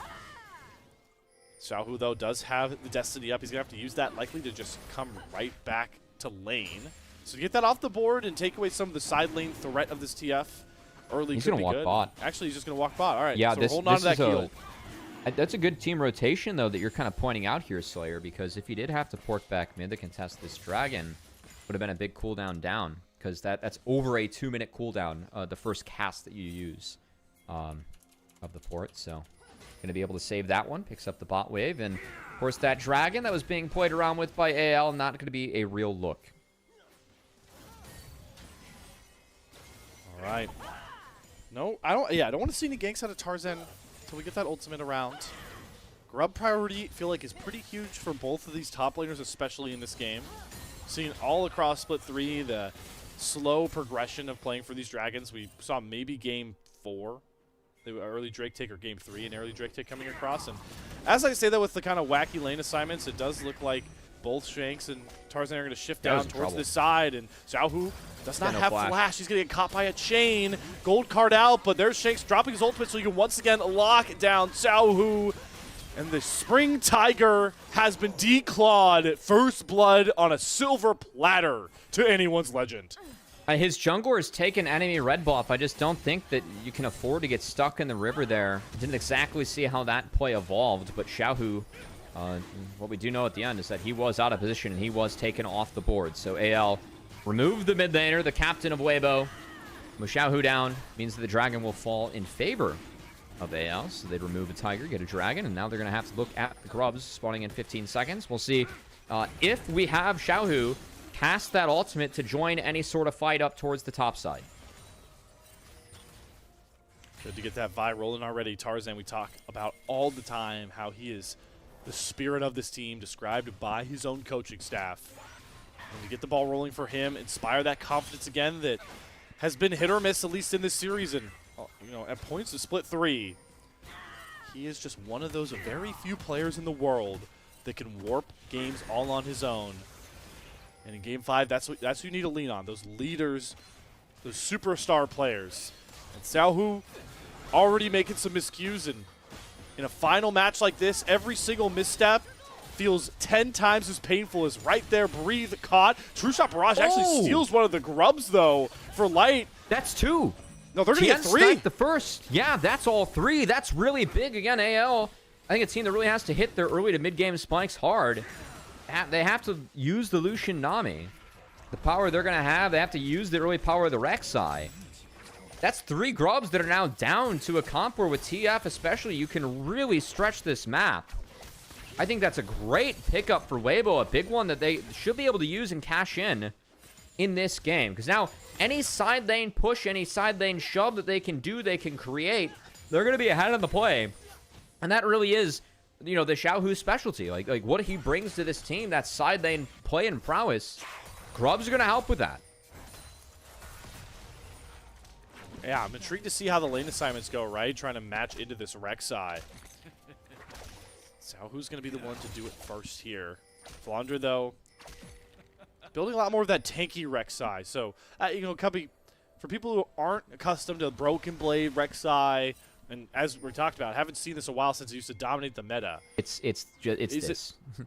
Xiaohu, though, does have the Destiny up. He's going to have to use that likely to just come right back to lane. So to get that off the board and take away some of the side lane threat of this TF early He's could going be to walk good. bot. Actually, he's just going to walk bot. All right, Yeah, so we're holding on to that heal. That's a good team rotation, though, that you're kind of pointing out here, Slayer, because if you did have to port back mid to contest this dragon, would have been a big cooldown down, because that's over a 2-minute cooldown, the first cast that you use of the port. So going to be able to save that one, picks up the bot wave, and of course that dragon that was being played around with by AL, not going to be a real look. All right. No, I don't. Yeah, I don't want to see any ganks out of Tarzan until we get that ultimate around. Grub priority, feel like, is pretty huge for both of these top laners, especially in this game. Seeing all across Split 3, the slow progression of playing for these dragons. We saw maybe game 4, the early Drake take, or game 3, an early Drake take coming across. And as I say that with the kind of wacky lane assignments, it does look like both Shanks and Tarzan are going to shift down towards this side, and Xiaohu does not have flash. He's going to get caught by a chain. Gold card out, but there's Shanks dropping his ultimate, so you can once again lock down Xiaohu. And the Spring Tiger has been declawed. First blood on a silver platter to anyone's legend. His jungler has taken enemy red buff. I just don't think that you can afford to get stuck in the river there. Didn't exactly see how that play evolved, but Xiaohu, what we do know at the end is that he was out of position and he was taken off the board. So AL removed the mid laner, the captain of Weibo. With Xiaohu down, means that the dragon will fall in favor of AL. So they'd remove a tiger, get a dragon, and now they're going to have to look at the grubs spawning in 15 seconds. We'll see if we have Xiaohu cast that ultimate to join any sort of fight up towards the top side. Good to get that Vi rolling already. Tarzan, we talk about all the time how he is the spirit of this team, described by his own coaching staff. And to get the ball rolling for him, inspire that confidence again that has been hit or miss, at least in this series. And, you know, at points of Split 3, he is just one of those very few players in the world that can warp games all on his own. And in Game 5, that's who you need to lean on, those leaders, those superstar players. And Xiaohu already making some miscues, and in a final match like this, every single misstep feels 10 times as painful as right there. Breathe caught. True Shot Barrage actually steals one of the grubs, though, for Light. That's 2. No, they're going to get 3. The first. Yeah, that's all 3. That's really big. Again, AL, I think a team that really has to hit their early to mid-game spikes hard. They have to use the Lucian Nami. The power they're going to have, they have to use the early power of the Rek'Sai. That's 3 grubs that are now down to a comp where with TF especially, you can really stretch this map. I think that's a great pickup for Weibo, a big one that they should be able to use and cash in this game. Because now, any side lane push, any side lane shove that they can do, they can create, they're going to be ahead of the play. And that really is, you know, the Xiaohu specialty. Like what he brings to this team, that side lane play and prowess, grubs are going to help with that. Yeah, I'm intrigued to see how the lane assignments go, right? Trying to match into this Rek'Sai. So who's going to be the one to do it first here? Flandra, though, building a lot more of that tanky Rek'Sai. So, you know, for people who aren't accustomed to Broken Blade Rek'Sai, and as we talked about, haven't seen this a while since it used to dominate the meta. It's this.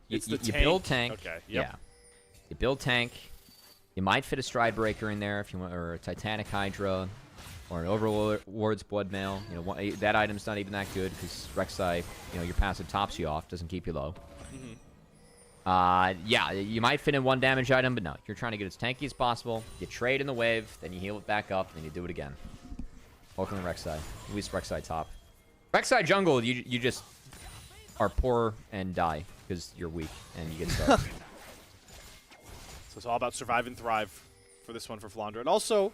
It's the you tank? build tank. Okay, yep. Yeah. You build tank. You might fit a Stride Breaker in there if you want, or a Titanic Hydra, or an Overlord's Bloodmail. You know, that item's not even that good because Rek'Sai, you know, your passive tops you off, doesn't keep you low. Yeah, you might fit in one damage item, but no, you're trying to get as tanky as possible. You trade in the wave, then you heal it back up, and then you do it again. Welcome to Rek'Sai. At least Rek'Sai top. Rek'Sai jungle, you just are poor and die because you're weak and you get stuck. So it's all about survive and thrive for this one for Flandre. And also,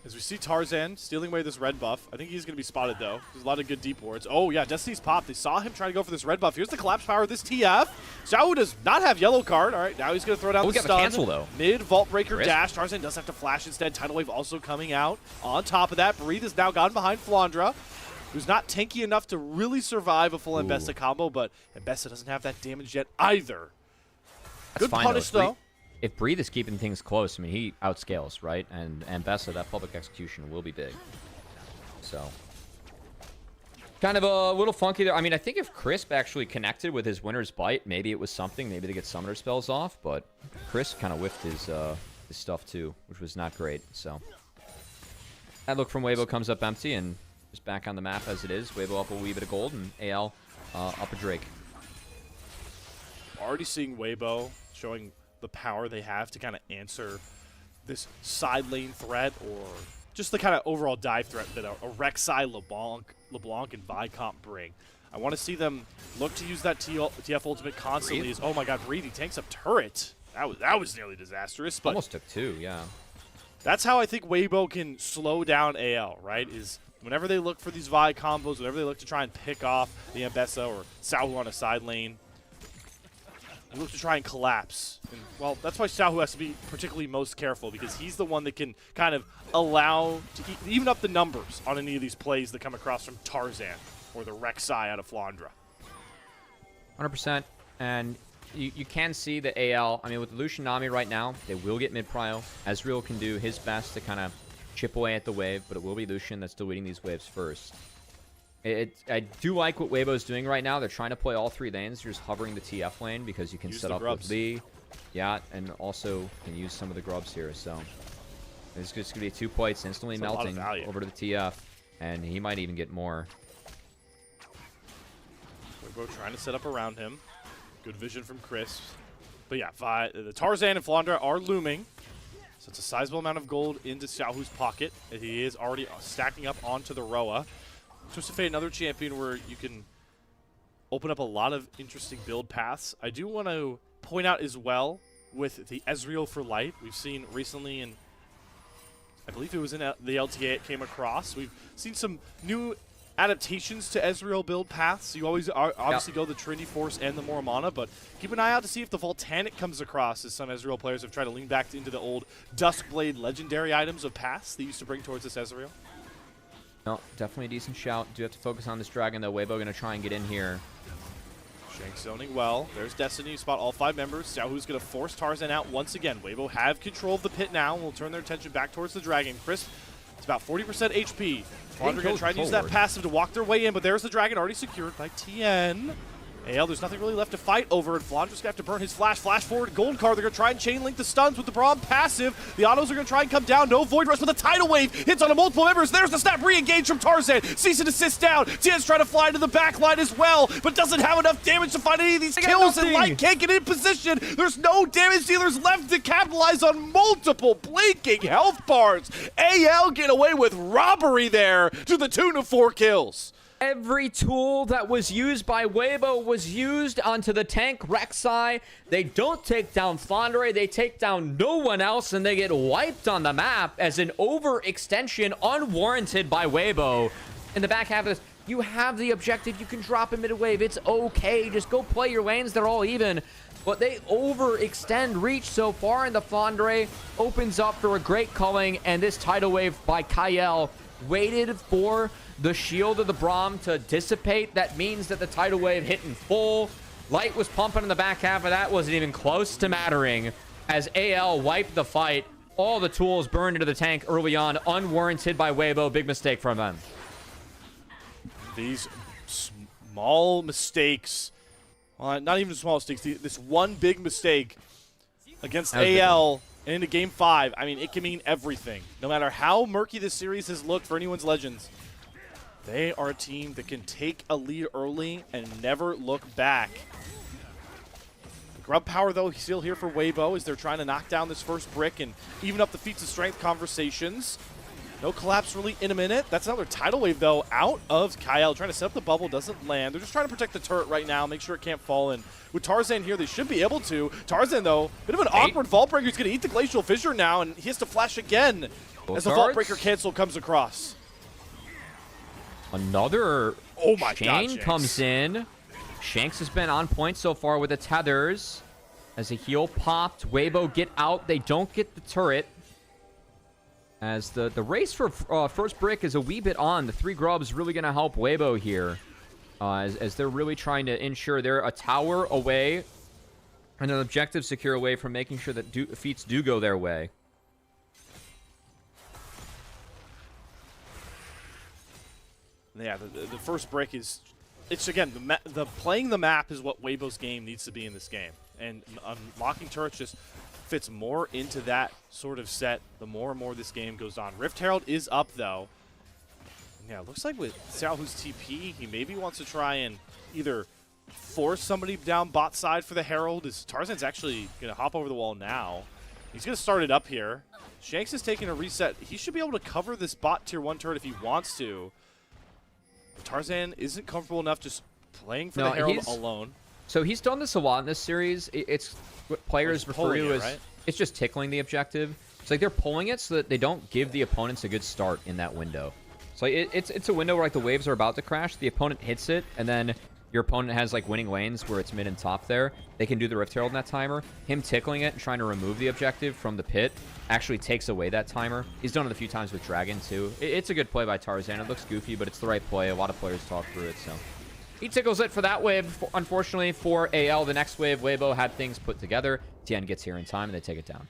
as we see Tarzan stealing away this red buff, I think he's going to be spotted, though. There's a lot of good deep wards. Oh, yeah, Destiny's pop. They saw him trying to go for this red buff. Here's the collapse power of this TF. Xiao does not have yellow card. All right, now he's going to throw down the got stun. the cancel, though. Mid Vault Breaker Chris? dash. Tarzan does have to flash instead. Tidal Wave also coming out. On top of that, Breathe has now gone behind Flandre, who's not tanky enough to really survive a full Mbessa combo, but Mbessa doesn't have that damage yet either. That's Good fine, punish, though. If Breathe is keeping things close, I mean, he outscales, right? And Mbessa, that public execution will be big. So, kind of a little funky there. I mean, I think if Crisp actually connected with his Winter's Bite, maybe it was something. Maybe they get Summoner spells off, but Crisp kind of whiffed his stuff too, which was not great. So, that look from Weibo comes up empty and just back on the map as it is. Weibo up a wee bit of gold and AL up a Drake. Already seeing Weibo showing the power they have to kind of answer this side lane threat or just the kind of overall dive threat that a Rek'Sai, LeBlanc, and Vicomp bring. I want to see them look to use that TF ultimate constantly. Oh my god, Breathe, he tanks up turret. That was nearly disastrous. But almost took two, yeah. That's how I think Weibo can slow down AL, right? Is whenever they look for these Vi combos, whenever they look to try and pick off the Mbessa or Xiaohu on a side lane, they look to try and collapse. And, well, that's why Xiaohu has to be particularly most careful because he's the one that can kind of allow to even up the numbers on any of these plays that come across from Tarzan or the Rek'Sai out of Flandre. 100%. And you can see the AL, I mean, with Lucian Nami right now, they will get mid-prio. Ezreal can do his best to kind of chip away at the wave, but it will be Lucian that's still leading these waves first. I do like what Weibo's doing right now. They're trying to play all three lanes. You're just hovering the TF lane because you can set up with Lee. Yeah, and also can use some of the grubs here. So it's just going to be 2 plates instantly melting over to the TF, and he might even get more. Weibo trying to set up around him. Good vision from Chris. But yeah, the Tarzan and Flandre are looming. So it's a sizable amount of gold into Xiaohu's pocket. He is already stacking up onto the Roa. Twisted Fate, another champion where you can open up a lot of interesting build paths. I do want to point out as well with the Ezreal for Light. We've seen recently, and I believe it was in the LTA it came across. We've seen some new adaptations to Ezreal build paths. You always obviously go the Trinity Force and the Moramana, but keep an eye out to see if the Voltanic comes across, as some Ezreal players have tried to lean back into the old Duskblade legendary items of paths they used to bring towards this Ezreal. No, definitely a decent shout. Do have to focus on this dragon, though. Weibo going to try and get in here. Shank zoning well. There's Destiny. Spot all 5 members. Xiaohu's going to force Tarzan out once again. Weibo have control of the pit now and will turn their attention back towards the dragon. Crisp, it's about 40% HP. Flandre going to try to use that passive to walk their way in, but there's the dragon already secured by TN. AL, there's nothing really left to fight over, and Flandre's going to have to burn his flash forward gold card. They're going to try and chain link the stuns with the Braum passive. The autos are going to try and come down. No Void Rush, but the Tidal Wave hits on multiple members. There's the snap re-engage from Tarzan. Cease and desist down. TN's trying to fly into the back line as well, but doesn't have enough damage to find any of these kills, and Light can't get in position. There's no damage dealers left to capitalize on multiple blinking health bars. AL get away with robbery there to the tune of 4 kills. Every tool that was used by Weibo was used onto the tank Rek'Sai. They don't take down Flandre, they take down no one else, and they get wiped on the map as an overextension unwarranted by Weibo. In the back half of this, you have the objective, you can drop a mid-wave, it's okay, just go play your lanes, they're all even. But they overextend reach so far, and the Flandre opens up for a great culling, and this tidal wave by Kyle waited for the shield of the Braum to dissipate. That means that the tidal wave hit in full. Light was pumping in the back half of that, wasn't even close to mattering as AL wiped the fight. All the tools burned into the tank early on, unwarranted by Weibo. Big mistake from them. These small mistakes, well, not even small mistakes, this one big mistake against AL And into Game 5, I mean, it can mean everything. No matter how murky this series has looked for anyone's Legends, they are a team that can take a lead early and never look back. Grub power, though, still here for Weibo as they're trying to knock down this first brick and even up the feats of strength conversations. No collapse really in a minute. That's another tidal wave, though, out of Kyle. Trying to set up the bubble, doesn't land. They're just trying to protect the turret right now, make sure it can't fall in. With Tarzan here, they should be able to. Tarzan, though, bit of an awkward vault breaker. He's going to eat the Glacial Fissure now, and he has to flash again as the vault breaker cancel comes across. Another Shane comes in. Shanks has been on point so far with the tethers. As a heal popped, Weibo get out. They don't get the turret. As the race for first brick is a wee bit on. The 3 grubs really going to help Weibo here. As they're really trying to ensure they're a tower away and an objective secure away from making sure that feats do go their way. Yeah, the first brick is, it's again, the playing the map is what Weibo's game needs to be in this game. And unlocking turrets just fits more into that sort of set the more and more this game goes on. Rift Herald is up, though. Yeah, it looks like with Xiaohu's TP, he maybe wants to try and either force somebody down bot side for the Herald. Tarzan's actually going to hop over the wall now. He's going to start it up here. Shanks is taking a reset. He should be able to cover this bot tier 1 turret if he wants to. But Tarzan isn't comfortable enough just playing for the Herald alone. So he's done this a lot in this series. It's what players refer to as, right? It's just tickling the objective. It's like they're pulling it so that they don't give the opponents a good start in that window. So it's a window where like the waves are about to crash, the opponent hits it, and then your opponent has like winning lanes where it's mid and top there. They can do the Rift Herald in that timer. Him tickling it and trying to remove the objective from the pit actually takes away that timer. He's done it a few times with Dragon too. It's a good play by Tarzan. It looks goofy, but it's the right play. A lot of players talk through it, so. He tickles it for that wave. Unfortunately for AL, the next wave, Weibo had things put together. Tien gets here in time, and they take it down.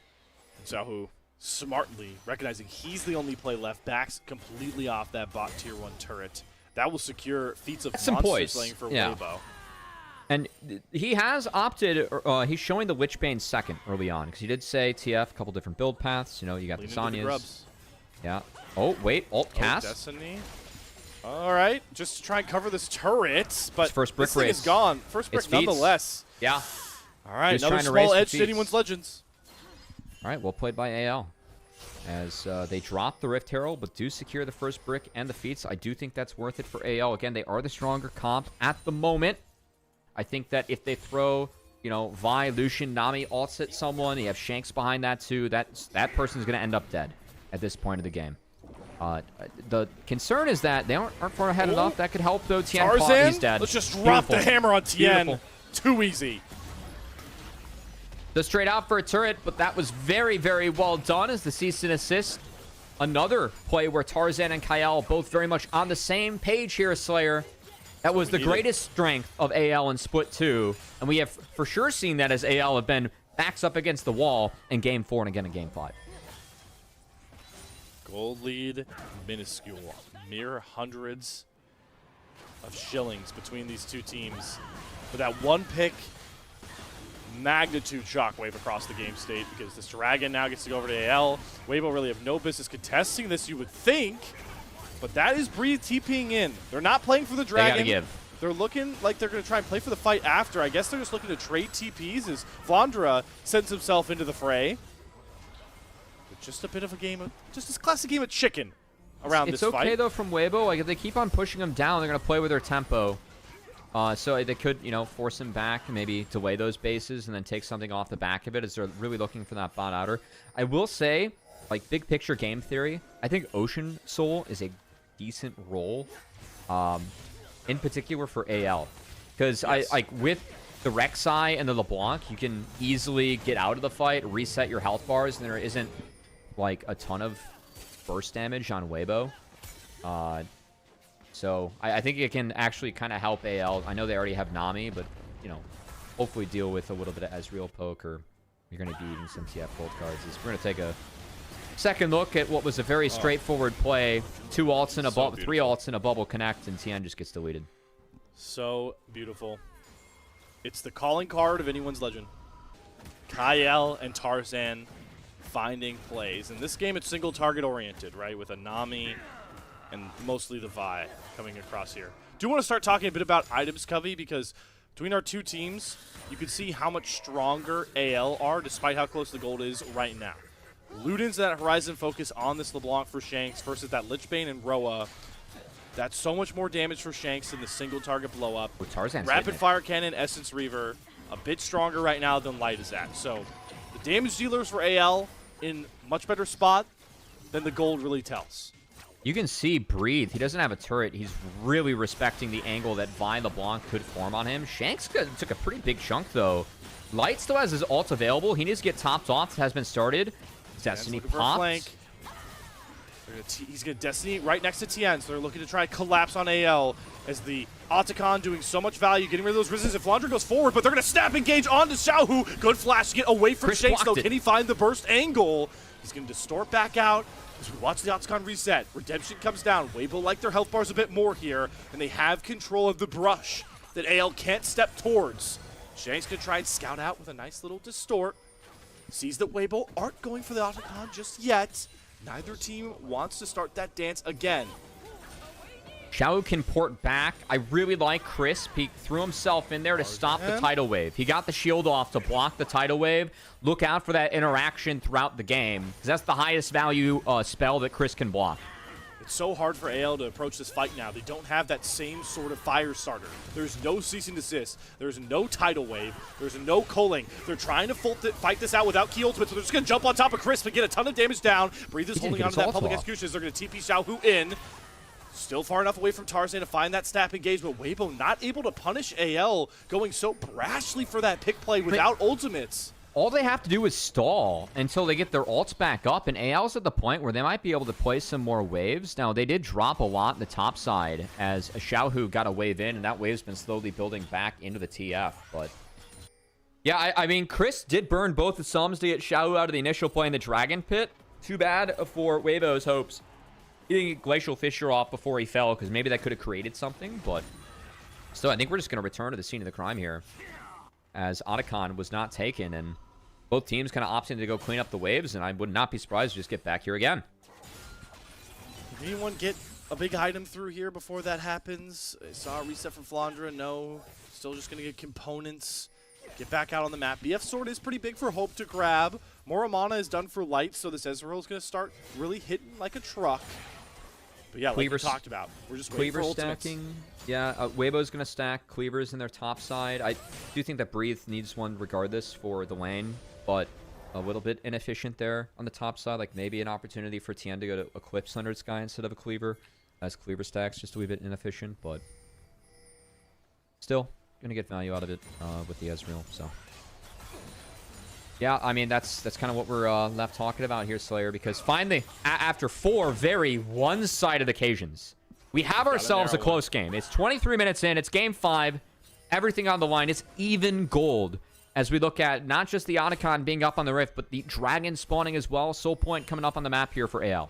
Xiaohu smartly recognizing he's the only play left, backs completely off that bot tier 1 turret. That will secure feats of monster slaying for Weibo. And he has opted, he's showing the Witchbane second early on, because he did say TF, a couple different build paths. You know, you got the Zanyas. Yeah. Oh, wait, alt cast. Destiny. All right, just to try and cover this turret, but first brick this thing is gone. First brick nonetheless. Yeah. All right, another small edge to anyone's Legends. All right, well played by AL. As they drop the Rift Herald, but do secure the first brick and the feats. I do think that's worth it for AL. Again, they are the stronger comp at the moment. I think that if they throw, you know, Vi, Lucian, Nami ults at someone, you have Shanks behind that too, that person's going to end up dead at this point of the game. The concern is that they aren't far ahead enough. That could help, though. Tien Tarzan, he's dead. Let's just drop the hammer on Tien. Beautiful. Too easy. The straight out for a turret, but that was very, very well done as the cease and assist. Another play where Tarzan and Kyle both very much on the same page here, Slayer. That was the greatest strength of AL in Split 2, and we have for sure seen that as AL have been backs up against the wall in Game 4 and again in Game 5. Gold lead, minuscule. Mere hundreds of shillings between these two teams. But that one pick, magnitude shockwave across the game state because this Dragon now gets to go over to AL. Weibo really have no business contesting this, you would think. But that is Breathe TPing in. They're not playing for the Dragon. They gotta give. They're looking like they're going to try and play for the fight after. I guess they're just looking to trade TPs as Vondra sends himself into the fray. Just a bit of a game of, just this classic game of chicken around this fight. It's okay, though, from Weibo. Like, if they keep on pushing him down, they're going to play with their tempo. So they could, you know, force him back and maybe delay those bases and then take something off the back of it as they're really looking for that bot outer. I will say, like, big picture game theory, I think Ocean Soul is a decent role, in particular for AL. Because, yes. like, with the Rek'Sai and the LeBlanc, you can easily get out of the fight, reset your health bars, and there isn't like a ton of burst damage on Weibo. So I think it can actually kind of help AL. I know they already have Nami, but, you know, hopefully deal with a little bit of Ezreal poke, or you're going to be eating some TF gold cards. We're going to take a second look at what was a very straightforward play. 2 ults in a bubble, 3 ults in a bubble connect, and Tien just gets deleted. So beautiful. It's the calling card of anyone's Legend. Kyle and Tarzan finding plays. In this game, it's single target oriented, right? With a Nami and mostly the Vi coming across here. Do want to start talking a bit about items, Covey, because between our two teams, you can see how much stronger AL are despite how close the gold is right now. Luden's that Horizon focus on this LeBlanc for Shanks versus that Lichbane and Roa. That's so much more damage for Shanks than the single target blow up. Rapid fire cannon, Essence Reaver, a bit stronger right now than Light is at. So the damage dealers for AL in much better spot than the gold really tells. You can see Breathe. He doesn't have a turret. He's really respecting the angle that Vi LeBlanc could form on him. Shanks took a pretty big chunk, though. Light still has his ult available. He needs to get topped off. It has been started. Destiny popped. He's going to Destiny right next to Tien, so they're looking to try and collapse on AL as the Otacon doing so much value, getting rid of those resistance. If Flandra goes forward, but they're going to snap engage onto Xiaohu. Good flash to get away from Shanks, though. Can he find the burst angle? He's going to distort back out. As we watch the Otacon reset, Redemption comes down. Weibo like their health bars a bit more here, and they have control of the brush that AL can't step towards. Shanks can try and scout out with a nice little distort. Sees that Weibo aren't going for the Otacon just yet. Neither team wants to start that dance again. Xiao can port back. I really like Crisp. He threw himself in there to stop the tidal wave. He got the shield off to block the tidal wave. Look out for that interaction throughout the game, because that's the highest value spell that Chris can block. It's so hard for AL to approach this fight now. They don't have that same sort of fire starter. There's no cease and desist. There's no tidal wave. There's no culling. They're trying to fight this out without key ultimate, so they're just going to jump on top of Crisp and get a ton of damage down. Breathe is holding on to that public execution. They're going to TP Xiaohu in. Still far enough away from Tarzan to find that snap engage, but Weibo not able to punish AL, going so brashly for that pick play without ultimates. All they have to do is stall until they get their ults back up, and AL's at the point where they might be able to play some more waves. Now, they did drop a lot in the top side as Xiaohu got a wave in, and that wave's been slowly building back into the TF, but... Yeah, I mean, Chris did burn both the sums to get Xiaohu out of the initial play in the Dragon Pit. Too bad for Weibo's hopes. He didn't get Glacial Fissure off before he fell, because maybe that could have created something, but... Still, I think we're just going to return to the scene of the crime here, as Otacon was not taken, and both teams kind of opting to go clean up the waves, and I would not be surprised to just get back here again. Did anyone get a big item through here before that happens? I saw a reset from Flandra. No. Still just going to get components. Get back out on the map. BF Sword is pretty big for Hope to grab. More mana is done for Light, so this Ezreal is going to start really hitting like a truck. But yeah, like we talked about, we're just waiting for ultimates. Stacking. Yeah, Weibo's going to stack Cleavers in their top side. I do think that Breathe needs one regardless for the lane, but a little bit inefficient there on the top side. Like maybe an opportunity for Tien to go to Eclipse under Sky instead of a Cleaver, as Cleaver stacks just a wee bit inefficient, but still going to get value out of it with the Ezreal, so... Yeah, I mean, that's kind of what we're left talking about here, Slayer, because finally, after 4 very one-sided occasions, we have ourselves a close game. It's 23 minutes in. It's Game 5. Everything on the line. It's even gold as we look at not just the Otacon being up on the Rift, but the Dragon spawning as well. Soul Point coming up on the map here for AL.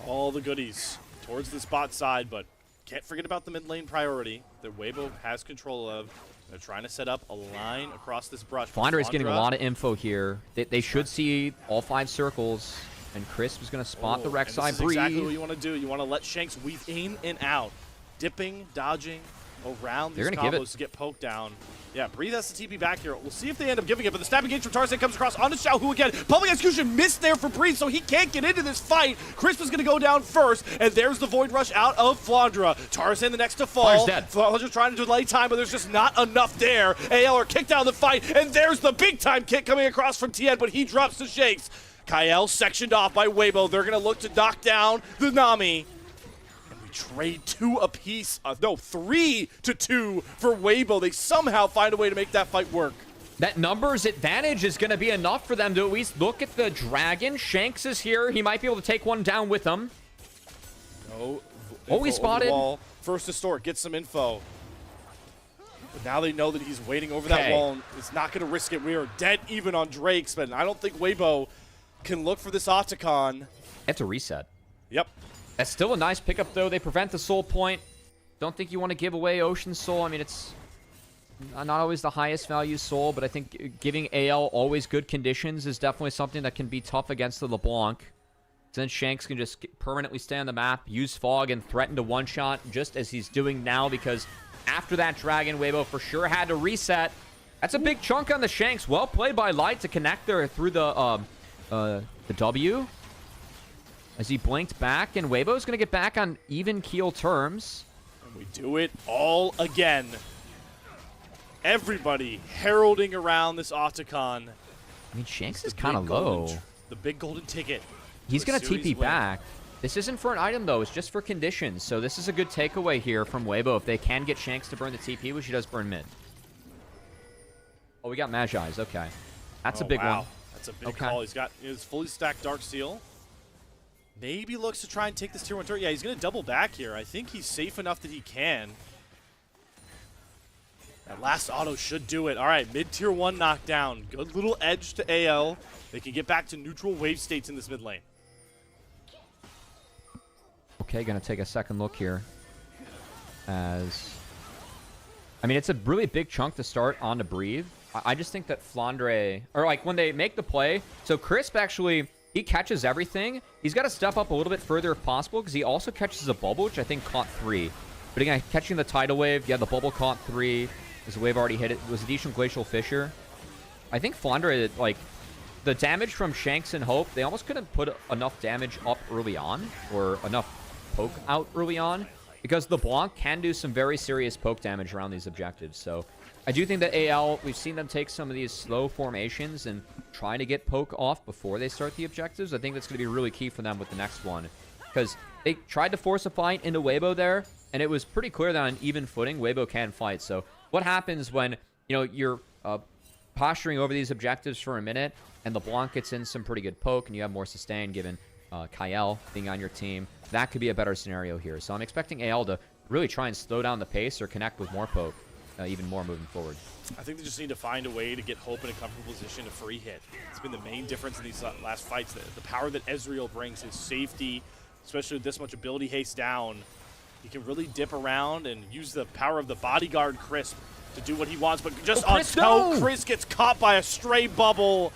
All the goodies towards the bot side, but can't forget about the mid lane priority that Weibo has control of. They're trying to set up a line across this brush. Flounder is getting a lot of info here. They should see all 5 circles, and Crisp is going to spot the Rek'Sai Breathe. Exactly what you want to do. You want to let Shanks weave in and out, dipping, dodging around these combos to get poked down. Yeah, Breathe has the TP back here. We'll see if they end up giving it, but the stab engage from Tarzan comes across onto Xiaohu again. Public execution missed there for Breathe, so he can't get into this fight. Crisp is going to go down first, and there's the Void Rush out of Flandra. Tarzan the next to fall. Flandra's trying to delay time, but there's just not enough there. AL are kicked out of the fight, and there's the big-time kick coming across from Tien, but he drops to Shanks. Kael sectioned off by Weibo. They're going to look to knock down the Nami. Trade 2 apiece. No, 3-2 for Weibo. They somehow find a way to make that fight work. That numbers advantage is going to be enough for them to at least look at the Dragon. Shanks is here. He might be able to take one down with him. No. Oh, he spotted. First to Stork, get some info. But now they know that he's waiting over that wall and is not going to risk it. We are dead even on Drakes, but I don't think Weibo can look for this Otacon. Have to reset. Yep. That's still a nice pickup, though. They prevent the Soul Point. Don't think you want to give away Ocean Soul. I mean, it's not always the highest value soul, but I think giving AL always good conditions is definitely something that can be tough against the LeBlanc. So then Shanks can just permanently stay on the map, use Fog, and threaten to one-shot just as he's doing now, because after that Dragon, Weibo for sure had to reset. That's a big chunk on the Shanks. Well played by Light to connect there through the W. As he blinked back, and Weibo's going to get back on even keel terms. And we do it all again. Everybody heralding around this Otacon. I mean, Shanks is kind of low. The big golden ticket. He's going to TP back. This isn't for an item, though. It's just for conditions. So this is a good takeaway here from Weibo. If they can get Shanks to burn the TP, which he does burn mid. Oh, we got Magi's. Okay. That's a big one. That's a big call. He's got his fully stacked Dark Seal. Maybe looks to try and take this tier 1 turret. Yeah, he's going to double back here. I think he's safe enough that he can. That last auto should do it. All right, mid-tier 1 knockdown. Good little edge to AL. They can get back to neutral wave states in this mid lane. Okay, gonna take a second look here. As I mean, it's a really big chunk to start on to breathe. I just think that Flandre, or like when they make the play, so Crisp actually, he catches everything. He's got to step up a little bit further if possible, because he also catches a bubble, which I think caught 3. But again, catching the tidal wave, yeah, the bubble caught 3. This wave already hit it. It was a decent Glacial Fissure. I think Flandre, like, the damage from Shanks and Hope, they almost couldn't put enough damage up early on, or enough poke out early on, because the Blanc can do some very serious poke damage around these objectives. So I do think that AL, we've seen them take some of these slow formations and try to get poke off before they start the objectives. I think that's going to be really key for them with the next one, because they tried to force a fight into Weibo there, and it was pretty clear that on even footing, Weibo can fight. So what happens when, you know, you're posturing over these objectives for a minute, and the Blanc gets in some pretty good poke, and you have more sustain given Kael being on your team? That could be a better scenario here. So I'm expecting AL to really try and slow down the pace or connect with more poke even more moving forward. I think they just need to find a way to get Hope in a comfortable position to free hit. It's been the main difference in these last fights. The power that Ezreal brings, his safety, especially with this much ability haste down, he can really dip around and use the power of the bodyguard Crisp to do what he wants. But just on toe, Chris gets caught by a stray bubble.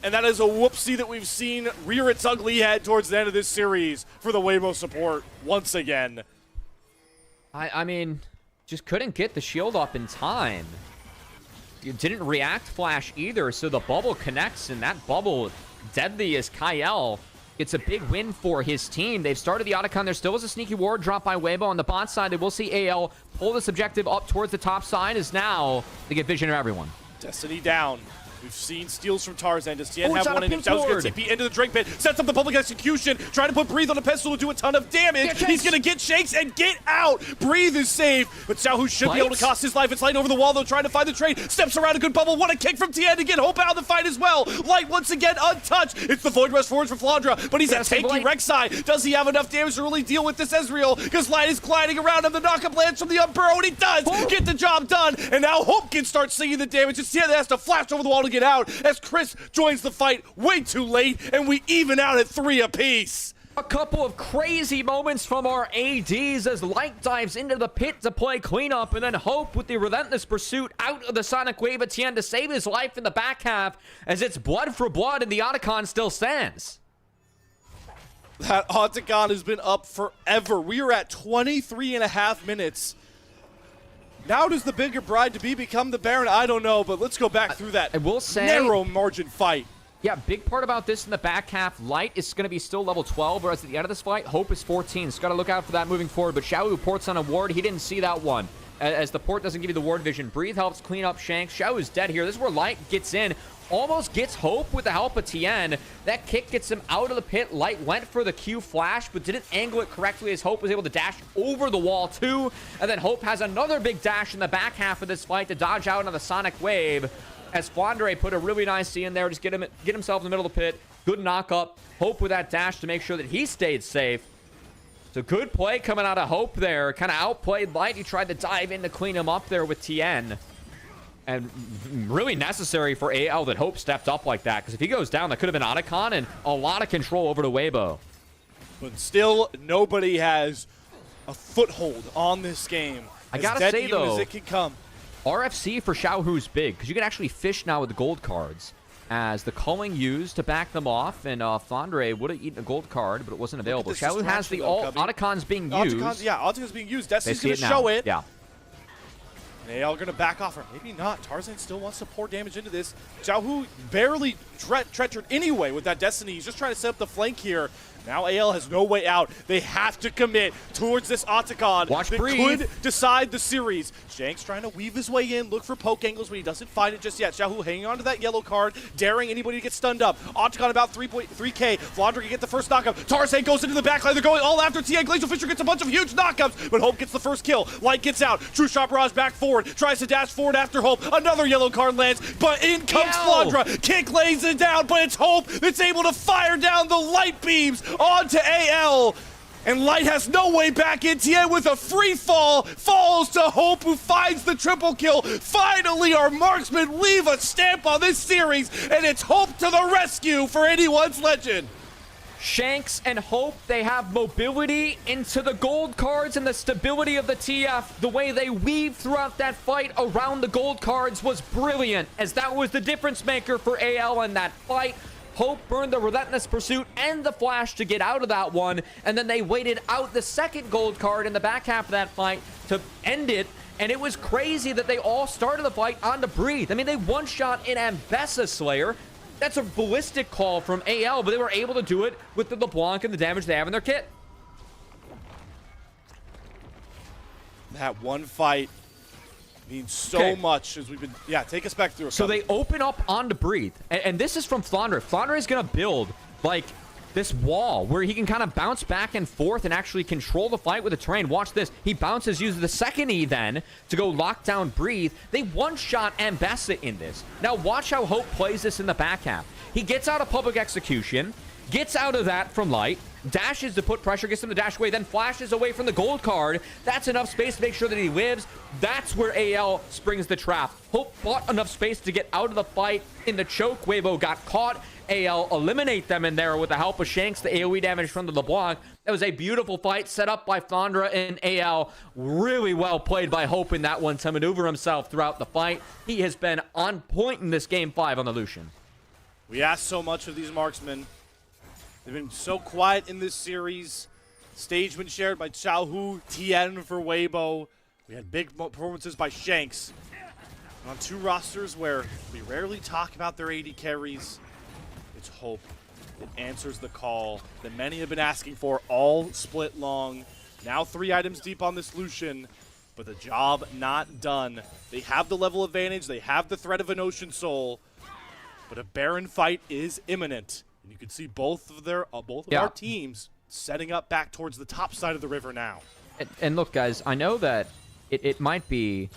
And that is a whoopsie that we've seen rear its ugly head towards the end of this series for the Weibo support once again. I mean, just couldn't get the shield up in time. You didn't react flash either, so the bubble connects, and that bubble deadly as Kael. It's a big win for his team. They've started the Otacon. There still was a sneaky ward drop by Weibo on the bot side. They will see AL pull this objective up towards the top side, as now they get vision of everyone. Destiny down. We've seen steals from Tarzan. Does Tien have one in him? Xiao's going to TP into the Drink Pit. Sets up the public execution. Trying to put Breathe on the pedestal to do a ton of damage. He's going to get Shakes and get out. Breathe is safe, but Xiao, who should be able to cost his life. It's Light over the wall, though, trying to find the trade. Steps around a good bubble. What a kick from Tien to get Hope out of the fight as well. Light once again untouched. It's the Void Rush forwards for Flandra, but he's a tanky Rek'Sai. Does he have enough damage to really deal with this Ezreal? Because Light is gliding around him. The knockup lands from the Unburrow, and he does get the job done. And now Hope can start seeing the damage. It's Tien that has to flash over the wall to get out, as Chris joins the fight way too late, and we even out at 3 apiece. A couple of crazy moments from our ADs as Light dives into the pit to play cleanup, and then Hope with the relentless pursuit out of the Sonic Wave at Tien to save his life in the back half, as it's blood for blood and the Otacon still stands. That Otacon has been up forever. We are at 23.5 minutes. Now does the bigger bride to be become the Baron? I don't know, but let's go back through that I will say, narrow margin fight. Yeah, big part about this in the back half, Light is going to be still level 12, whereas at the end of this fight, Hope is 14. So got to look out for that moving forward. But Xiao ports on a ward. He didn't see that one, as the port doesn't give you the ward vision. Breathe helps clean up Shanks. Xiao is dead here. This is where Light gets in. Almost gets Hope with the help of Tien. That kick gets him out of the pit. Light went for the Q flash, but didn't angle it correctly, as Hope was able to dash over the wall too. And then Hope has another big dash in the back half of this fight to dodge out on the Sonic Wave, as Flandre put a really nice C in there, just get himself in the middle of the pit. Good knock up. Hope with that dash to make sure that he stayed safe. So good play coming out of Hope there. Kind of outplayed Light. He tried to dive in to clean him up there with Tien. And really necessary for AL that Hope stepped up like that, because if he goes down, that could have been Otacon and a lot of control over to Weibo. But still, nobody has a foothold on this game. I gotta say, though, as it can come. RFC for Xiaohu's big, because you can actually fish now with the gold cards. As the culling used to back them off, and Flandre would have eaten a gold card, but it wasn't available. Xiaohu has the ult. Otacon's being used. Yeah, Otacon's being used. Destiny's They going see to it now. show it. Yeah. They are going to back off, or maybe not. Tarzan still wants to pour damage into this. Xiaohu barely treachered anyway with that Destiny. He's just trying to set up the flank here. Now AL has no way out. They have to commit towards this Otacon. Watch that breathe. could decide the series. Shanks trying to weave his way in, look for poke angles, but he doesn't find it just yet. Xiaohu hanging on to that yellow card, daring anybody to get stunned up. Otacon about 3K. Flandre can get the first knockup. Tarzan goes into the backline. They're going all after TN. Glacial Fisher gets a bunch of huge knockups, but Hope gets the first kill. Light gets out. True Shot Barrage back forward. Tries to dash forward after Hope. Another yellow card lands, but in comes Flandre. Kick lays it down, but it's Hope that's able to fire down the light beams onto AL. And Light has no way back in. TN with a free fall, falls to Hope, who finds the triple kill. Finally, our marksmen leave a stamp on this series, and it's Hope to the rescue for anyone's legend. Shanks and Hope, they have mobility into the gold cards and the stability of the TF. The way they weave throughout that fight around the gold cards was brilliant, as that was the difference maker for AL in that fight. Hope burned the Relentless Pursuit and the Flash to get out of that one, and then they waited out the second gold card in the back half of that fight to end it, and it was crazy that they all started the fight on the breathe. I mean, they one-shot in Ambessa Slayer. That's a ballistic call from AL, but they were able to do it with the LeBlanc and the damage they have in their kit. That one fight means so much as we've been. Yeah, take us back through it. So they open up on the breathe, and this is from Flandre. Flandre is going to build like this wall where he can kind of bounce back and forth and actually control the fight with the terrain. Watch this. He bounces, uses the second E then to go lock down breathe. They one-shot Ambessa in this. Now watch how Hope plays this in the back half. He gets out of public execution, gets out of that from Light, dashes to put pressure, gets him to dash away, then flashes away from the gold card. That's enough space to make sure that he lives. That's where AL springs the trap. Hope bought enough space to get out of the fight. In the choke, Weibo got caught. AL eliminate them in there with the help of Shanks, the AoE damage from the LeBlanc. That was a beautiful fight set up by Flandre and AL. Really well played by Hope in that one to maneuver himself throughout the fight. He has been on point in this Game 5 on the Lucian. We ask so much of these marksmen. They've been so quiet in this series. Stage been shared by Xiaohu, TN for Weibo. We had big performances by Shanks. On two rosters where we rarely talk about their AD carries, it's Hope that answers the call that many have been asking for all split long. Now 3 items deep on this Lucian, but the job not done. They have the level advantage, they have the threat of an Ocean Soul, but a Baron fight is imminent. And you can see both of our teams setting up back towards the top side of the river now. And look, guys, I know that it might be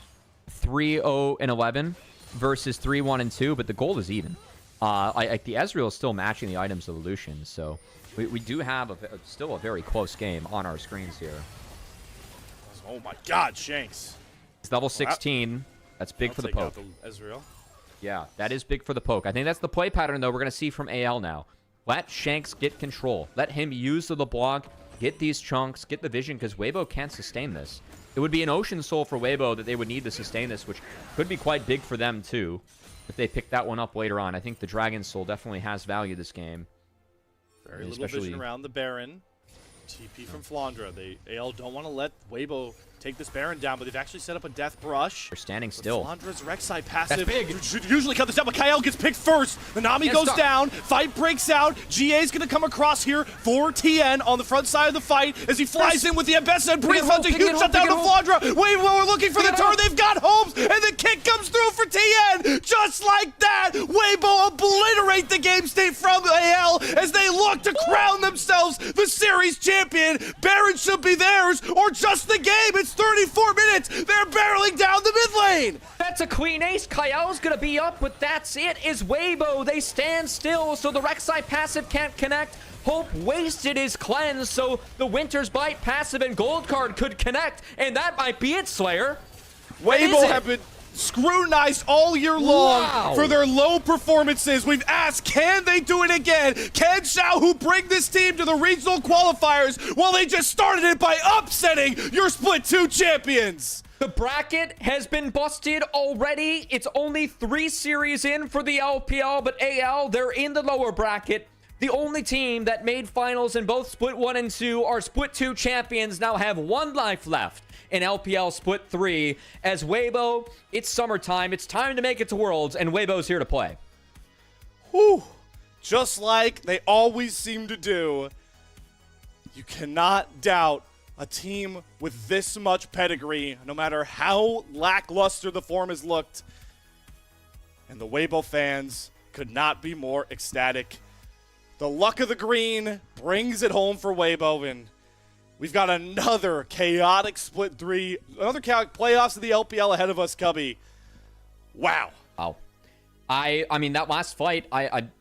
3-0-11 versus 3-1-2, but the goal is even. The Ezreal is still matching the items of the Lucian, so we do have still a very close game on our screens here. Oh my God, Shanks! It's level 16. That's big for the poke. Ezreal. Yeah, that is big for the poke. I think that's the play pattern, though, we're going to see from AL now. Let Shanks get control. Let him use the LeBlanc, get these chunks, get the vision, because Weibo can't sustain this. It would be an Ocean Soul for Weibo that they would need to sustain this, which could be quite big for them, too, if they pick that one up later on. I think the Dragon Soul definitely has value this game. Very little vision around the Baron. TP from Flandre. AL don't want to let Weibo take this Baron down, but they've actually set up a Death Brush. They're standing still. Flandre's Rek'Sai passive. That's big. Should usually cut this down, but Kael gets picked first. The Nami goes down. Fight breaks out. GA's going to come across here for TN on the front side of the fight as he flies in with the Ambessa and Breeze hunts a huge shutdown to Flandre. Weibo are looking for the turn. They've got hopes, and the kick comes through for TN. Just like that, Weibo obliterate the game state from AL as they look to crown themselves the series champion. Baron should be theirs, or just the game. It's 34 minutes. They're barreling down the mid lane. That's a clean ace. Kael's gonna be up, but that's it. Is Weibo. They stand still, so the Rek'Sai passive can't connect. Hope wasted his cleanse, so the Winter's Bite passive and gold card could connect, and that might be it, Slayer. Weibo have been scrutinized all year long Wow. for their low performances. We've asked, can they do it again? Can Xiaohu bring this team to the regional qualifiers? Well, they just started it by upsetting your Split 2 champions. The bracket has been busted already. It's only 3 series in for the LPL, but AL, they're in the lower bracket. The only team that made finals in both Split 1 and 2 are Split 2 champions now have 1 life left in LPL Split 3. As Weibo, it's summertime. It's time to make it to Worlds, and Weibo's here to play. Whew. Just like they always seem to do, you cannot doubt a team with this much pedigree, no matter how lackluster the form has looked. And the Weibo fans could not be more ecstatic. The luck of the green brings it home for Weibo, and we've got another chaotic Split 3, another chaotic playoffs of the LPL ahead of us, Cubby. Wow. Wow. I mean, that last fight,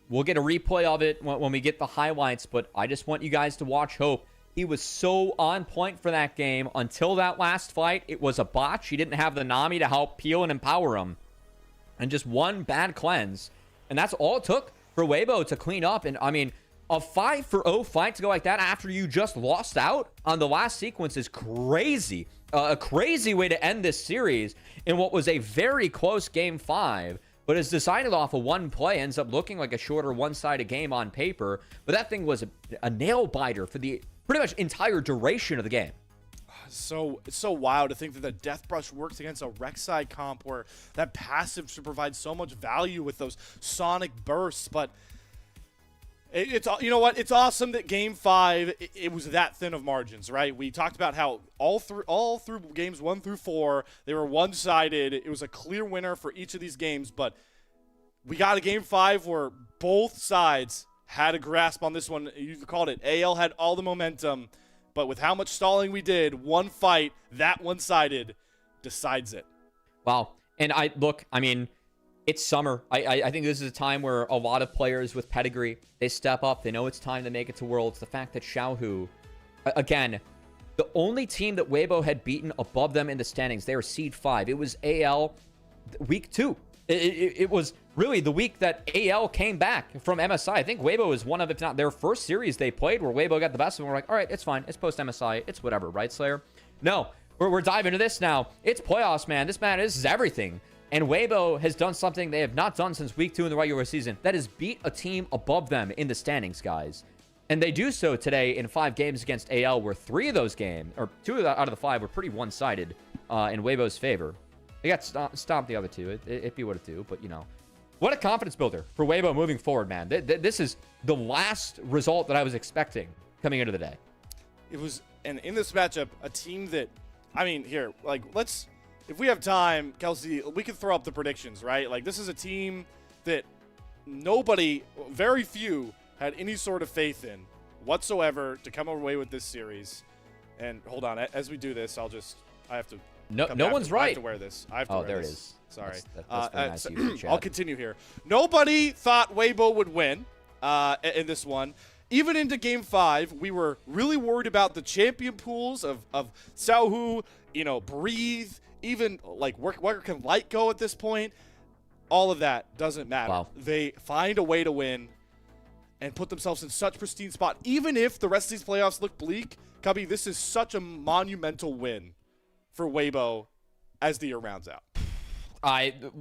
we'll get a replay of it when we get the highlights, but I just want you guys to watch Hope. He was so on point for that game until that last fight. It was a botch. He didn't have the Nami to help peel and empower him. And just one bad cleanse. And that's all it took for Weibo to clean up. And I mean, a 5-for-0 fight to go like that after you just lost out on the last sequence is crazy. A crazy way to end this series in what was a very close game 5. But is decided off of one play, ends up looking like a shorter one-sided game on paper. But that thing was a nail-biter for the pretty much entire duration of the game. So it's so wild to think that the Death Brush works against a Rek'Sai comp where that passive should provide so much value with those sonic bursts. But it's, you know what? It's awesome that Game 5, it was that thin of margins, right? We talked about how all through games 1 through 4, they were one-sided. It was a clear winner for each of these games, but we got a Game 5 where both sides had a grasp on this one. You called it. AL had all the momentum, but with how much stalling we did, one fight, that one-sided, decides it. Wow. And I mean, it's summer. I think this is a time where a lot of players with pedigree, they step up. They know it's time to make it to Worlds. The fact that Xiaohu, again, the only team that Weibo had beaten above them in the standings, they were seed 5. It was AL week 2. It was really the week that AL came back from MSI. I think Weibo was one of, if not their first series they played where Weibo got the best of them. We're like, all right, it's fine. It's post-MSI. It's whatever, right, Slayer? No, we're diving into this now. It's playoffs, man. This is everything. And Weibo has done something they have not done since week 2 in the regular season. That is beat a team above them in the standings, guys. And they do so today in 5 games against AL, where 3 of those games, or 2 out of the 5, were pretty one-sided in Weibo's favor. They got stomped the other 2. It'd be what it do, but, you know. What a confidence builder for Weibo moving forward, man. This is the last result that I was expecting coming into the day. It was, and in this matchup, a team that, I mean, here, like, let's, if we have time, Kelsey, we can throw up the predictions, right? Like, this is a team that nobody, very few, had any sort of faith in whatsoever to come away with this series. And hold on, as we do this, I have to. No one's right. I have to wear this. I have to wear there this. it is. Sorry. That's very nice of you, Chad. I'll continue here. Nobody thought Weibo would win in this one. Even into Game 5, we were really worried about the champion pools of Xiaohu, you know, Breathe, even, like, where can Light go at this point? All of that doesn't matter. Wow. They find a way to win and put themselves in such pristine spot. Even if the rest of these playoffs look bleak, Cubby, this is such a monumental win for Weibo as the year rounds out.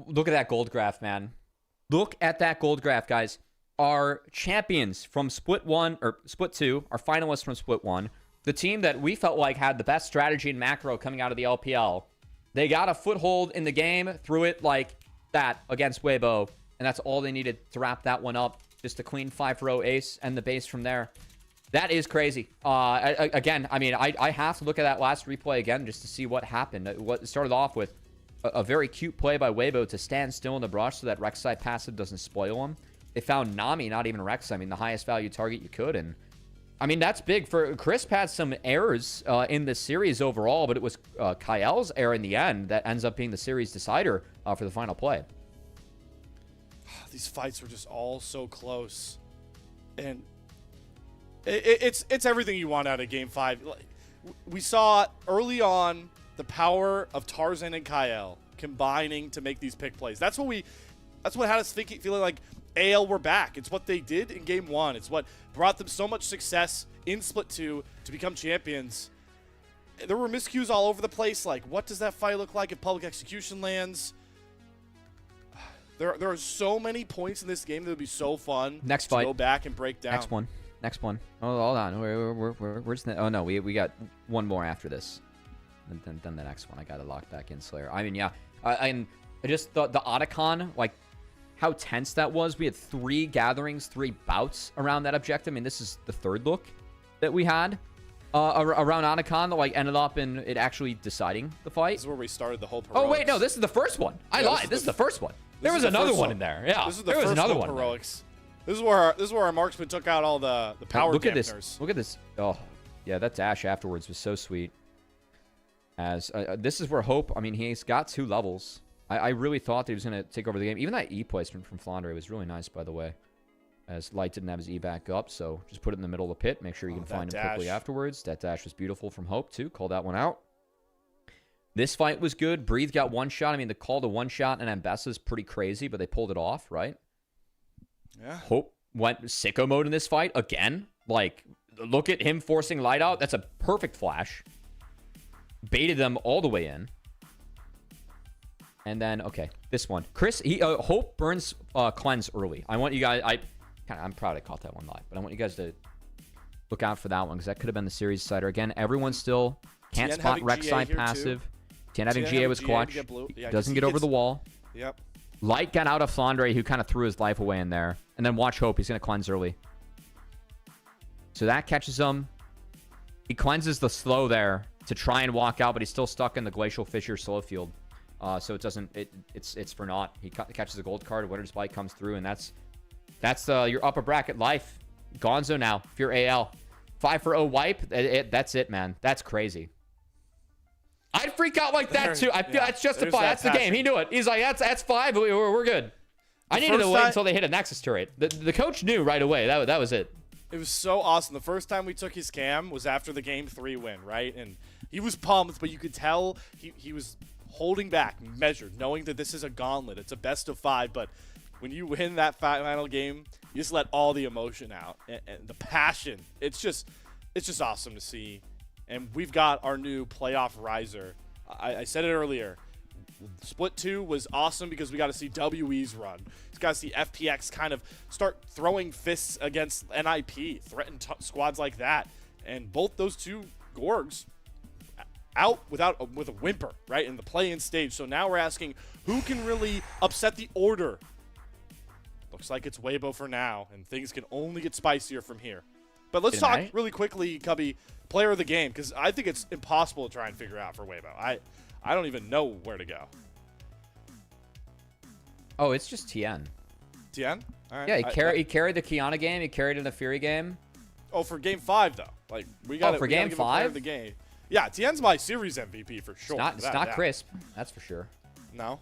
Look at that gold graph, man. Look at that gold graph, guys. Our champions from Split 1, or Split 2, our finalists from Split 1, the team that we felt like had the best strategy and macro coming out of the LPL, they got a foothold in the game, threw it like that against Weibo, and that's all they needed to wrap that one up. Just a clean 5-row ace and the base from there. That is crazy. Again, I mean, I have to look at that last replay again just to see what happened. What started off with a very cute play by Weibo to stand still in the brush so that Rek'Sai passive doesn't spoil him. They found Nami, not even Rek'Sai. I mean, the highest value target you could. And I mean, that's big. For Crisp had some errors in the series overall, but it was Kael's error in the end that ends up being the series decider for the final play. These fights were just all so close. And it's everything you want out of Game 5. We saw early on the power of Tarzan and Kael. combining to make these pick plays. That's what had us feeling like AL were back. It's what they did in Game 1. It's what brought them so much success in Split 2 to become champions. There were miscues all over the place, like what does that fight look like if public execution lands? There are so many points in this game that would be so fun Next to fight. go back and break down. Next one. Oh, hold on. Where's the... Oh, no, we got one more after this. Then the next one. I got to lock back in Slayer. I mean, yeah. I just thought the Otacon, like, how tense that was. We had 3 gatherings, 3 bouts around that objective. I mean, this is the 3rd look that we had around Otacon that, like, ended up in it actually deciding the fight. This is where we started the whole heroics. Oh, wait, no, this is the first one. I lied. This is the first one. There was another one in there. Yeah, this is the there was first another one one. heroics. This is where our marksman took out all the power Look at dampeners. this. Look at this. Oh, yeah, that dash afterwards was so sweet. As this is where Hope, I mean, he's got 2 levels. I really thought that he was going to take over the game. Even that E placement from Flandre was really nice, by the way. As Light didn't have his E back up, so just put it in the middle of the pit. Make sure you can find him quickly afterwards. That dash was beautiful from Hope, too. Call that one out. This fight was good. Breathe got 1 shot. I mean, the call to 1 shot and Ambessa is pretty crazy, but they pulled it off, right? Yeah. Hope went sicko mode in this fight again. Like, look at him forcing Light out. That's a perfect flash. Baited them all the way in. And then, okay, this one. Chris, Hope burns cleanse early. I want you guys, I'm proud I caught that one live, but I want you guys to look out for that one because that could have been the series decider. Again, everyone still can't spot Rek'Sai passive. Tien having GA was clutch. Doesn't get over the wall. Yep. Light got out of Flandre, who kind of threw his life away in there. And then watch Hope. He's going to cleanse early. So that catches him. He cleanses the slow there to try and walk out, but he's still stuck in the Glacial Fissure slow field. So it doesn't... It's for naught. He catches a gold card. Winter's Bite comes through, and that's your upper bracket life. Gonzo now, if you're AL. 5-for-0 wipe. That's it, man. That's crazy. I'd freak out like that, too. I feel that's justified. That's the game. He knew it. He's like, that's 5. We're good. I needed to wait until they hit a Nexus turret. The coach knew right away. That was it. It was so awesome. The first time we took his cam was after the Game 3 win, right? And he was pumped, but you could tell he was holding back, measured, knowing that this is a gauntlet. It's a best of 5, but when you win that final game, you just let all the emotion out and the passion. It's just awesome to see. And we've got our new playoff riser. I said it earlier. Split 2 was awesome because we got to see WE's run. It's got to see FPX kind of start throwing fists against NiP, threaten squads like that. And both those 2 Gorgs out with a whimper, right, in the play-in stage. So now we're asking who can really upset the order. Looks like it's Weibo for now, and things can only get spicier from here. But let's talk really quickly, Cubby, player of the game, because I think it's impossible to try and figure out for Weibo. I don't even know where to go. Oh, it's just Tien. Tien? All right. Yeah, he carried the Kiana game. He carried in the Fury game. Oh, for Game 5, though. Like, we got for Game 5? The game. Yeah, Tien's my series MVP for sure. It's not crisp. That's for sure. No.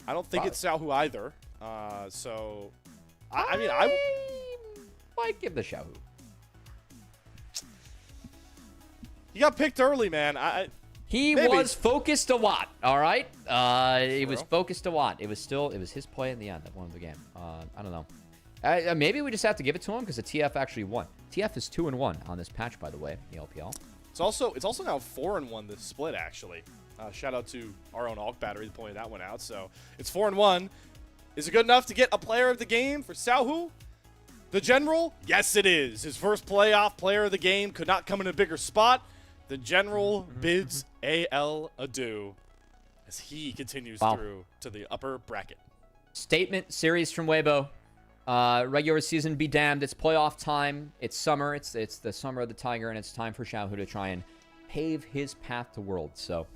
I don't think it's Xiaohu either. So, I mean, I might give the Xiaohu. He got picked early, man. He was focused a lot, all right? He was focused a lot. It was his play in the end that won the game. I don't know. Maybe we just have to give it to him because the TF actually won. TF is 2-1 on this patch, by the way, in the LPL. It's also now 4-1 this split, actually. Shout out to our own Alk Battery that pointed that one out. So it's 4-1. Is it good enough to get a player of the game for Xiaohu? The General? Yes, it is. His first playoff player of the game could not come in a bigger spot. The General bids AL adieu as he continues through to the upper bracket. Statement series from Weibo. Regular season be damned. It's playoff time. It's summer. It's the summer of the Tiger, and it's time for Xiaohu to try and pave his path to Worlds. So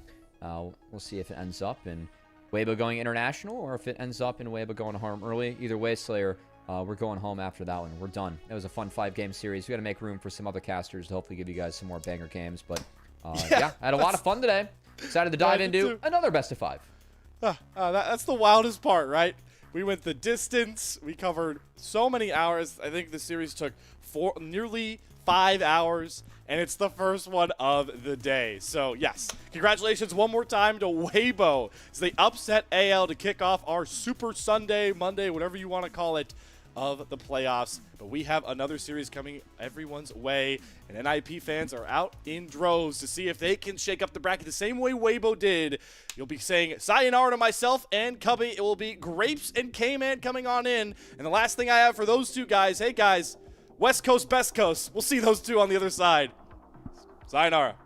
we'll see if it ends up in Weibo going international or if it ends up in Weibo going home early. Either way, Slayer, we're going home after that one. We're done. It was a fun 5-game series. We got to make room for some other casters to hopefully give you guys some more banger games. But yeah, I had a lot of fun today. Excited to dive into another best of 5. That's the wildest part, right? We went the distance. We covered so many hours. I think the series took nearly 5 hours, and it's the first one of the day. So, yes, congratulations one more time to Weibo as they upset AL to kick off our Super Sunday, Monday, whatever you want to call it, of the playoffs. But we have another series coming everyone's way, and NiP fans are out in droves to see if they can shake up the bracket the same way Weibo did. You'll be saying sayonara to myself and Cubby. It will be Grapes and K-Man coming on in. And the last thing I have for those two guys, hey guys, West Coast, Best Coast. We'll see those two on the other side. Sayonara.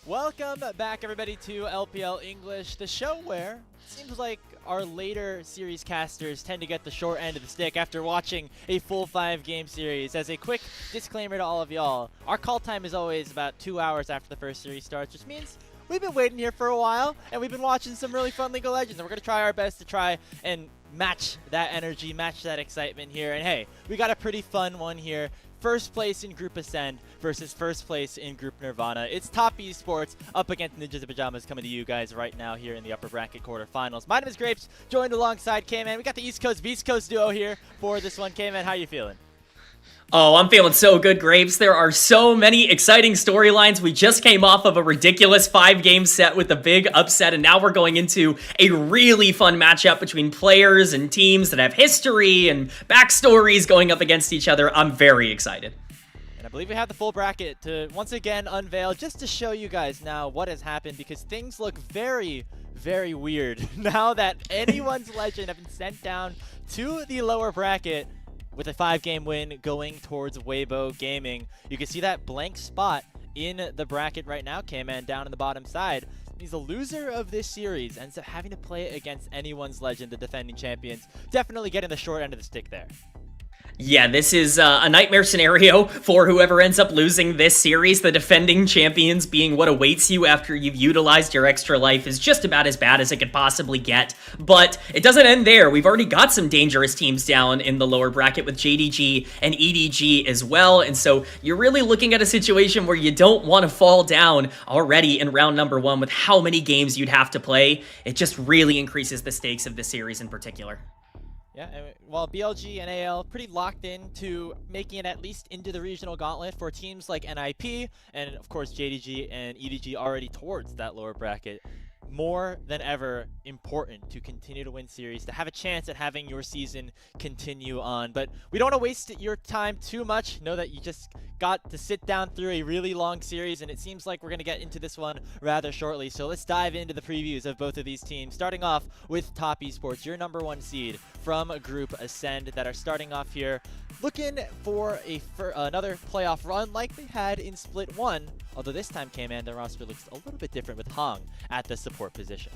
Welcome back, everybody, to LPL English, the show where it seems like our later series casters tend to get the short end of the stick after watching a full 5-game series. As a quick disclaimer to all of y'all, our call time is always about 2 hours after the first series starts, which means we've been waiting here for a while, and we've been watching some really fun League of Legends, and we're going to try our best to try and match that energy, match that excitement here. And hey, we got a pretty fun one here. First place in Group Ascend versus first place in Group Nirvana. It's Top Esports up against Ninjas in Pajamas coming to you guys right now here in the upper bracket quarterfinals. My name is Grapes, joined alongside K-Man. We got the East Coast, Beast Coast duo here for this one. K-Man, how you feeling? Oh, I'm feeling so good, Grapes. There are so many exciting storylines. We just came off of a ridiculous 5-game set with a big upset, and now we're going into a really fun matchup between players and teams that have history and backstories going up against each other. I'm very excited. And I believe we have the full bracket to once again unveil, just to show you guys now what has happened, because things look very, very weird now that anyone's legend have been sent down to the lower bracket with a 5-game win going towards Weibo Gaming. You can see that blank spot in the bracket right now, K-Man, down in the bottom side. He's the loser of this series, ends up having to play against anyone's legend, the defending champions. Definitely getting the short end of the stick there. Yeah, this is a nightmare scenario for whoever ends up losing this series. The defending champions being what awaits you after you've utilized your extra life is just about as bad as it could possibly get. But it doesn't end there. We've already got some dangerous teams down in the lower bracket with JDG and EDG as well. And so you're really looking at a situation where you don't want to fall down already in round number 1 with how many games you'd have to play. It just really increases the stakes of this series in particular. Yeah, and while BLG and AL pretty locked in to making it at least into the regional gauntlet, for teams like NiP and of course JDG and EDG already towards that lower bracket, more than ever important to continue to win series, to have a chance at having your season continue on. But we don't want to waste your time too much. Know that you just got to sit down through a really long series, and it seems like we're going to get into this one rather shortly. So let's dive into the previews of both of these teams, starting off with Top Esports, your #1 seed from Group Ascend, that are starting off here looking for another playoff run like they had in Split 1, although this time, K-Man, their roster looks a little bit different with Hong at the support position.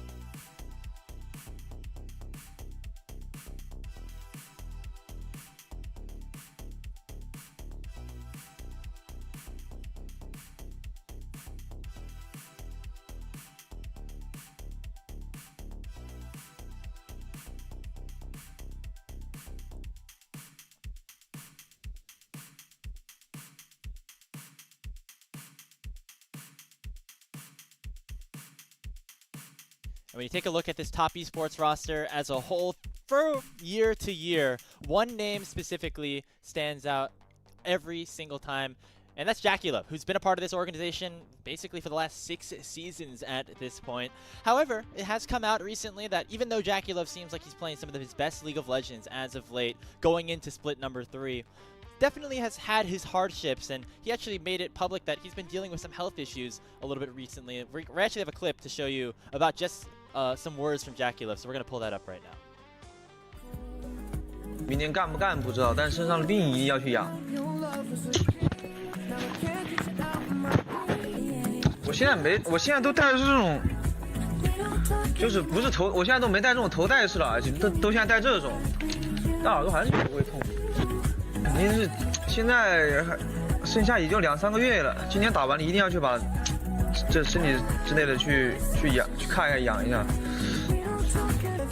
And when you take a look at this Top Esports roster as a whole, from year to year, one name specifically stands out every single time, and that's JackieLove, who's been a part of this organization basically for the last 6 seasons at this point. However, it has come out recently that even though JackieLove seems like he's playing some of his best League of Legends as of late, going into split number 3, definitely has had his hardships, and he actually made it public that he's been dealing with some health issues a little bit recently. We actually have a clip to show you about just some words from JackieLove, so we're going to pull that up right now. 明年干不干不知道，但身上的病一定要去养。我现在都戴的是这种，就是不是头，我现在都没戴这种头戴式了，而且都现在戴这种，但耳朵还是有会痛。肯定是现在还剩下也就2、3个月了，今年打完了一定要去把这身体之类的去看一下养一下。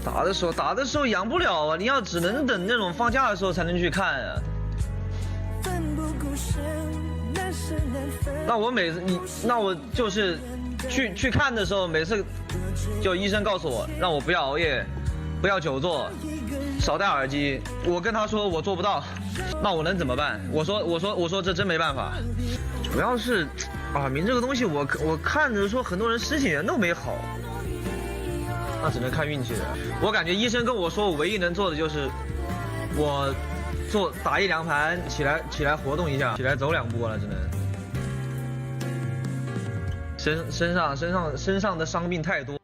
打的时候养不了啊，你要只能等那种放假的时候才能去看啊。那我就是去看的时候，每次就医生告诉我让我不要熬夜，不要久坐，少戴耳机。我跟他说我做不到，那我能怎么办？我说这真没办法。主要是耳鸣这个东西，我看着说很多人10几年都没好。那只能看运气了。我感觉医生跟我说，我唯一能做的就是我打1、2盘，起来活动一下，起来走2步了，只能。身上的伤病太多。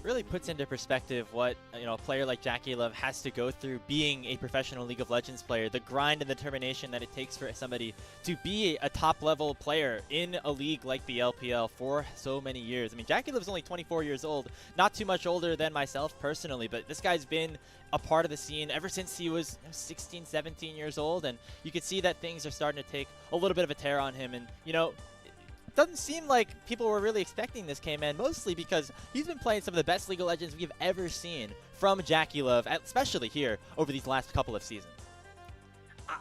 Really puts into perspective what a player like JackieLove has to go through being a professional League of Legends player, the grind and determination that it takes for somebody to be a top-level player in a league like the LPL for so many years. I mean, JackieLove's only 24 years old, not too much older than myself personally, but this guy's been a part of the scene ever since he was 16, 17 years old, and you can see that things are starting to take a little bit of a tear on him, and doesn't seem like people were really expecting this K-Man, mostly because he's been playing some of the best League of Legends we've ever seen from JackieLove, especially here over these last couple of seasons.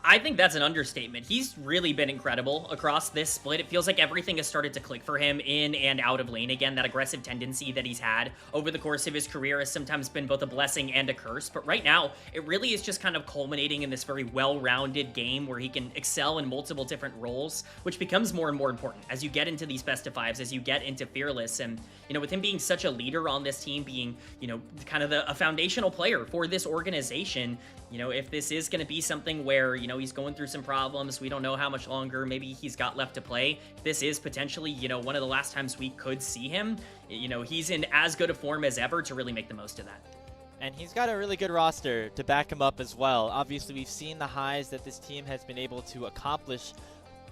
I think that's an understatement. He's really been incredible across this split. It feels like everything has started to click for him in and out of lane again. That aggressive tendency that he's had over the course of his career has sometimes been both a blessing and a curse. But right now, it really is just kind of culminating in this very well-rounded game where he can excel in multiple different roles, which becomes more and more important as you get into these best of fives, as you get into Fearless. And, with him being such a leader on this team, being, kind of a foundational player for this organization, if this is going to be something where, he's going through some problems, we don't know how much longer maybe he's got left to play. This is potentially, one of the last times we could see him. He's in as good a form as ever to really make the most of that. And he's got a really good roster to back him up as well. Obviously, we've seen the highs that this team has been able to accomplish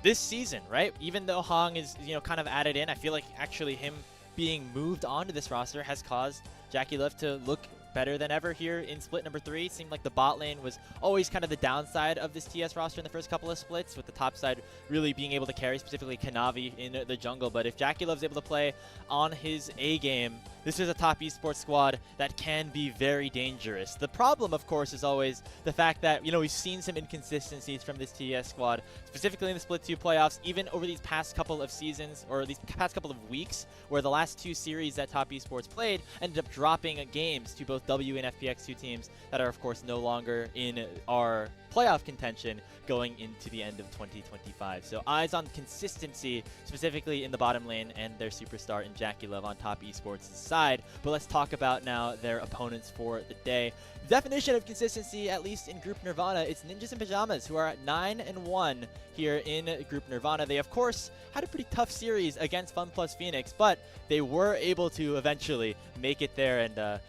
this season, right? Even though Hong is, kind of added in, I feel like actually him being moved onto this roster has caused JackieLove to look better than ever here in split number 3. It seemed like the bot lane was always kind of the downside of this TS roster in the first couple of splits, with the top side really being able to carry, specifically Kanavi in the jungle. But if JackieLove's able to play on his A game, this is a top esports squad that can be very dangerous. The problem, of course, is always the fact that, we've seen some inconsistencies from this TS squad, specifically in the Split 2 playoffs, even over these past couple of seasons, or these past couple of weeks, where the last 2 series that Top Esports played ended up dropping games to both W and FPX2 teams that are, of course, no longer in our playoff contention going into the end of 2025. So eyes on consistency, specifically in the bottom lane and their superstar in JackieLove on Top Esports' side. But let's talk about now their opponents for the day. The definition of consistency, at least in Group Nirvana, it's Ninjas in Pajamas, who are at 9-1 here in Group Nirvana. They, of course, had a pretty tough series against FunPlus Phoenix, but they were able to eventually make it there, and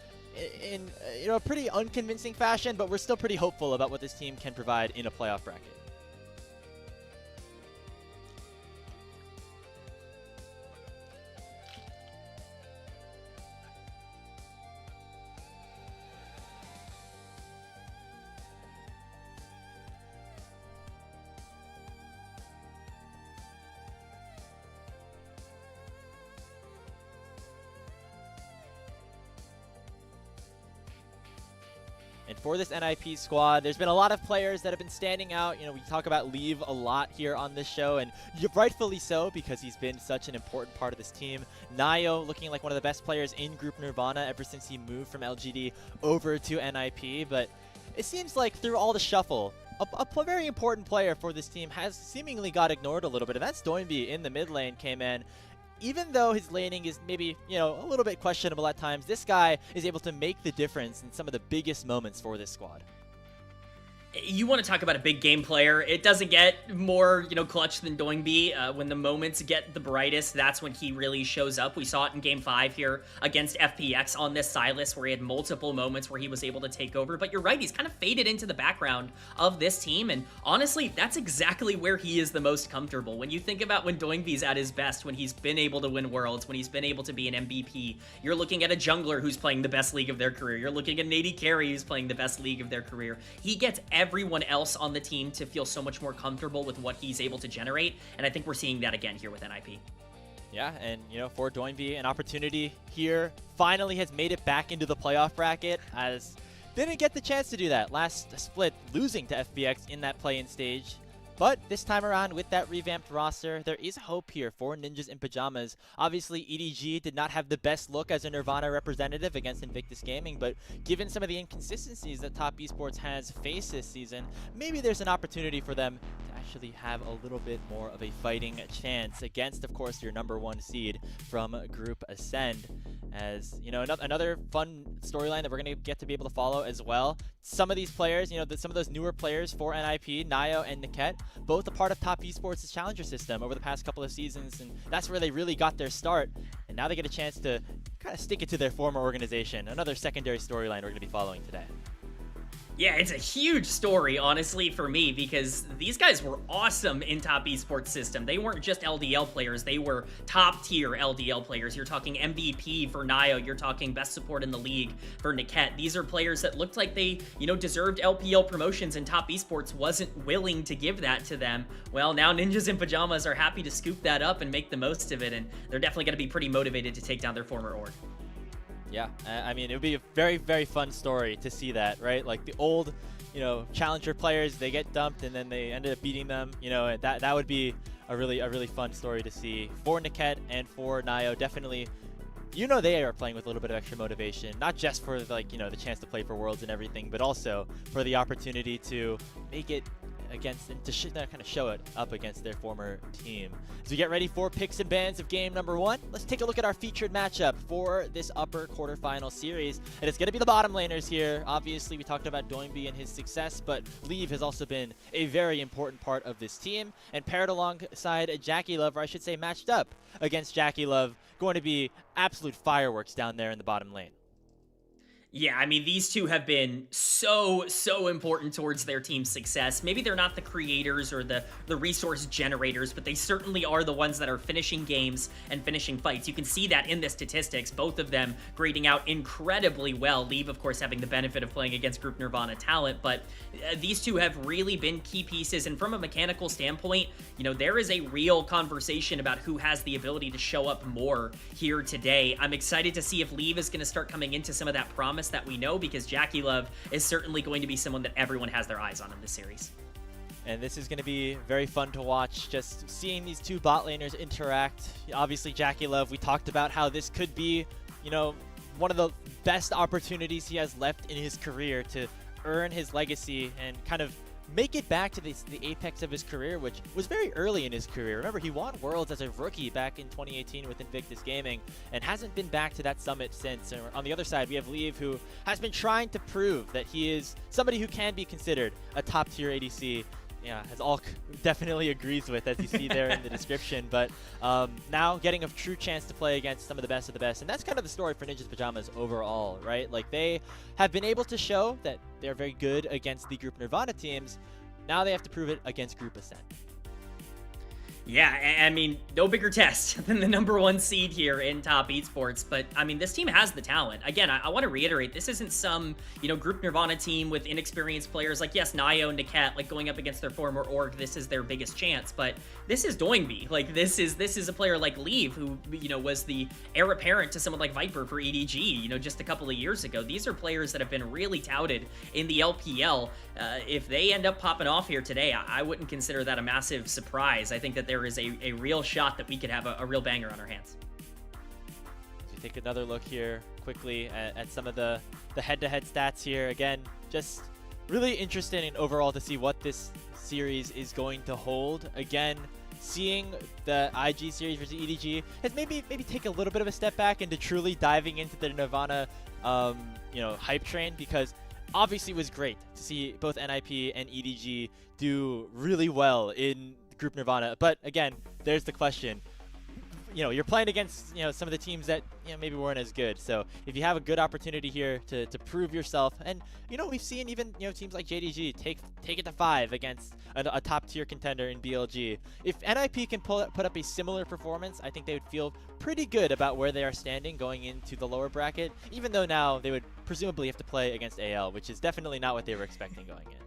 in a pretty unconvincing fashion, but we're still pretty hopeful about what this team can provide in a playoff bracket. And for this NiP squad. There's been a lot of players that have been standing out. You know, we talk about Leave a lot here on this show, and rightfully so, because he's been such an important part of this team. Nio looking like one of the best players in Group Nirvana ever since he moved from LGD over to NiP, but it seems like through all the shuffle, a very important player for this team has seemingly got ignored a little bit, and that's Doinby in the mid lane came in. Even though his laning is maybe, you know, a little bit questionable at times, this guy is able to make the difference in some of the biggest moments for this squad. You want to talk about a big game player. It doesn't get more, clutch than Doinby. When the moments get the brightest, that's when he really shows up. We saw it in Game 5 here against FPX on this Silas, where he had multiple moments where he was able to take over. But you're right, he's kind of faded into the background of this team. And honestly, that's exactly where he is the most comfortable. When you think about when Doinby's at his best, when he's been able to win Worlds, when he's been able to be an MVP, you're looking at a jungler who's playing the best league of their career. You're looking at an AD carry who's playing the best league of their career. He gets everyone else on the team to feel so much more comfortable with what he's able to generate, and I think we're seeing that again here with NiP. Yeah, and for Doinby, an opportunity here, finally has made it back into the playoff bracket, as didn't get the chance to do that last split, losing to FPX in that play-in stage. But this time around, with that revamped roster, there is hope here for Ninjas in Pajamas. Obviously, EDG did not have the best look as a Nirvana representative against Invictus Gaming, but given some of the inconsistencies that Top Esports has faced this season, maybe there's an opportunity for them to actually have a little bit more of a fighting chance against, of course, your #1 seed from Group Ascend. As, another fun storyline that we're going to get to be able to follow as well. Some of these players, some of those newer players for NiP, Nio and Niket, both a part of Top Esports' Challenger system over the past couple of seasons, and that's where they really got their start. And now they get a chance to kind of stick it to their former organization. Another secondary storyline we're going to be following today. Yeah, it's a huge story, honestly, for me, because these guys were awesome in Top Esports system. They weren't just LDL players, they were top-tier LDL players. You're talking MVP for Nio, you're talking best support in the league for Niket. These are players that looked like they, deserved LPL promotions, and Top Esports wasn't willing to give that to them. Well, now Ninjas in Pajamas are happy to scoop that up and make the most of it, and they're definitely going to be pretty motivated to take down their former org. Yeah, I mean, it would be a very, very fun story to see that, right? Like the old, Challenger players, they get dumped and then they ended up beating them. That would be a really fun story to see for Niket and for Nio. Definitely, they are playing with a little bit of extra motivation, not just for the chance to play for Worlds and everything, but also for the opportunity to make it against and to kind of show it up against their former team. As we get ready for picks and bans of game #1, let's take a look at our featured matchup for this upper quarterfinal series. And it's going to be the bottom laners here. Obviously, we talked about Doinby and his success, but Leave has also been a very important part of this team. And paired alongside Jackie Love, or I should say matched up against Jackie Love, going to be absolute fireworks down there in the bottom lane. Yeah, I mean, these two have been so important towards their team's success. Maybe they're not the creators or the resource generators, but they certainly are the ones that are finishing games and finishing fights. You can see that in the statistics, both of them grading out incredibly well. Leave, of course, having the benefit of playing against Group Nirvana talent, but these two have really been key pieces. And from a mechanical standpoint, there is a real conversation about who has the ability to show up more here today. I'm excited to see if Leave is going to start coming into some of that promise that we know, because Jackie Love is certainly going to be someone that everyone has their eyes on in this series. And this is going to be very fun to watch, just seeing these two bot laners interact. Obviously, Jackie Love, we talked about how this could be, one of the best opportunities he has left in his career to earn his legacy and kind of make it back to the apex of his career, which was very early in his career. Remember, he won Worlds as a rookie back in 2018 with Invictus Gaming and hasn't been back to that summit since. And on the other side, we have Leave, who has been trying to prove that he is somebody who can be considered a top-tier ADC. Yeah, as Alk definitely agrees with, as you see there in the description. But now getting a true chance to play against some of the best of the best. And that's kind of the story for Ninjas Pajamas overall, right? Like, they have been able to show that they're very good against the Group Nirvana teams. Now they have to prove it against Group Ascent. Yeah, I mean, no bigger test than the #1 seed here in top esports. But I mean, this team has the talent. Again, I want to reiterate, this isn't some, Group Nirvana team with inexperienced players like, yes, Nio and Niket, like going up against their former org. This is their biggest chance. But this is Doingby. Like, this is a player like Leave, who, was the heir apparent to someone like Viper for EDG, just a couple of years ago. These are players that have been really touted in the LPL. If they end up popping off here today, I wouldn't consider that a massive surprise. I think that there is a real shot that we could have a real banger on our hands. As we take another look here quickly at some of the head-to-head stats here, again, just really interested in overall to see what this series is going to hold. Again, seeing the IG series versus EDG has maybe take a little bit of a step back into truly diving into the Nirvana, hype train, because obviously it was great to see both NiP and EDG do really well in Group Nirvana. But again, there's the question. You're playing against, some of the teams that, maybe weren't as good. So if you have a good opportunity here to prove yourself, and, we've seen even, teams like JDG take it to 5 against a top tier contender in BLG. If NiP can put up a similar performance, I think they would feel pretty good about where they are standing going into the lower bracket, even though now they would presumably have to play against AL, which is definitely not what they were expecting going in.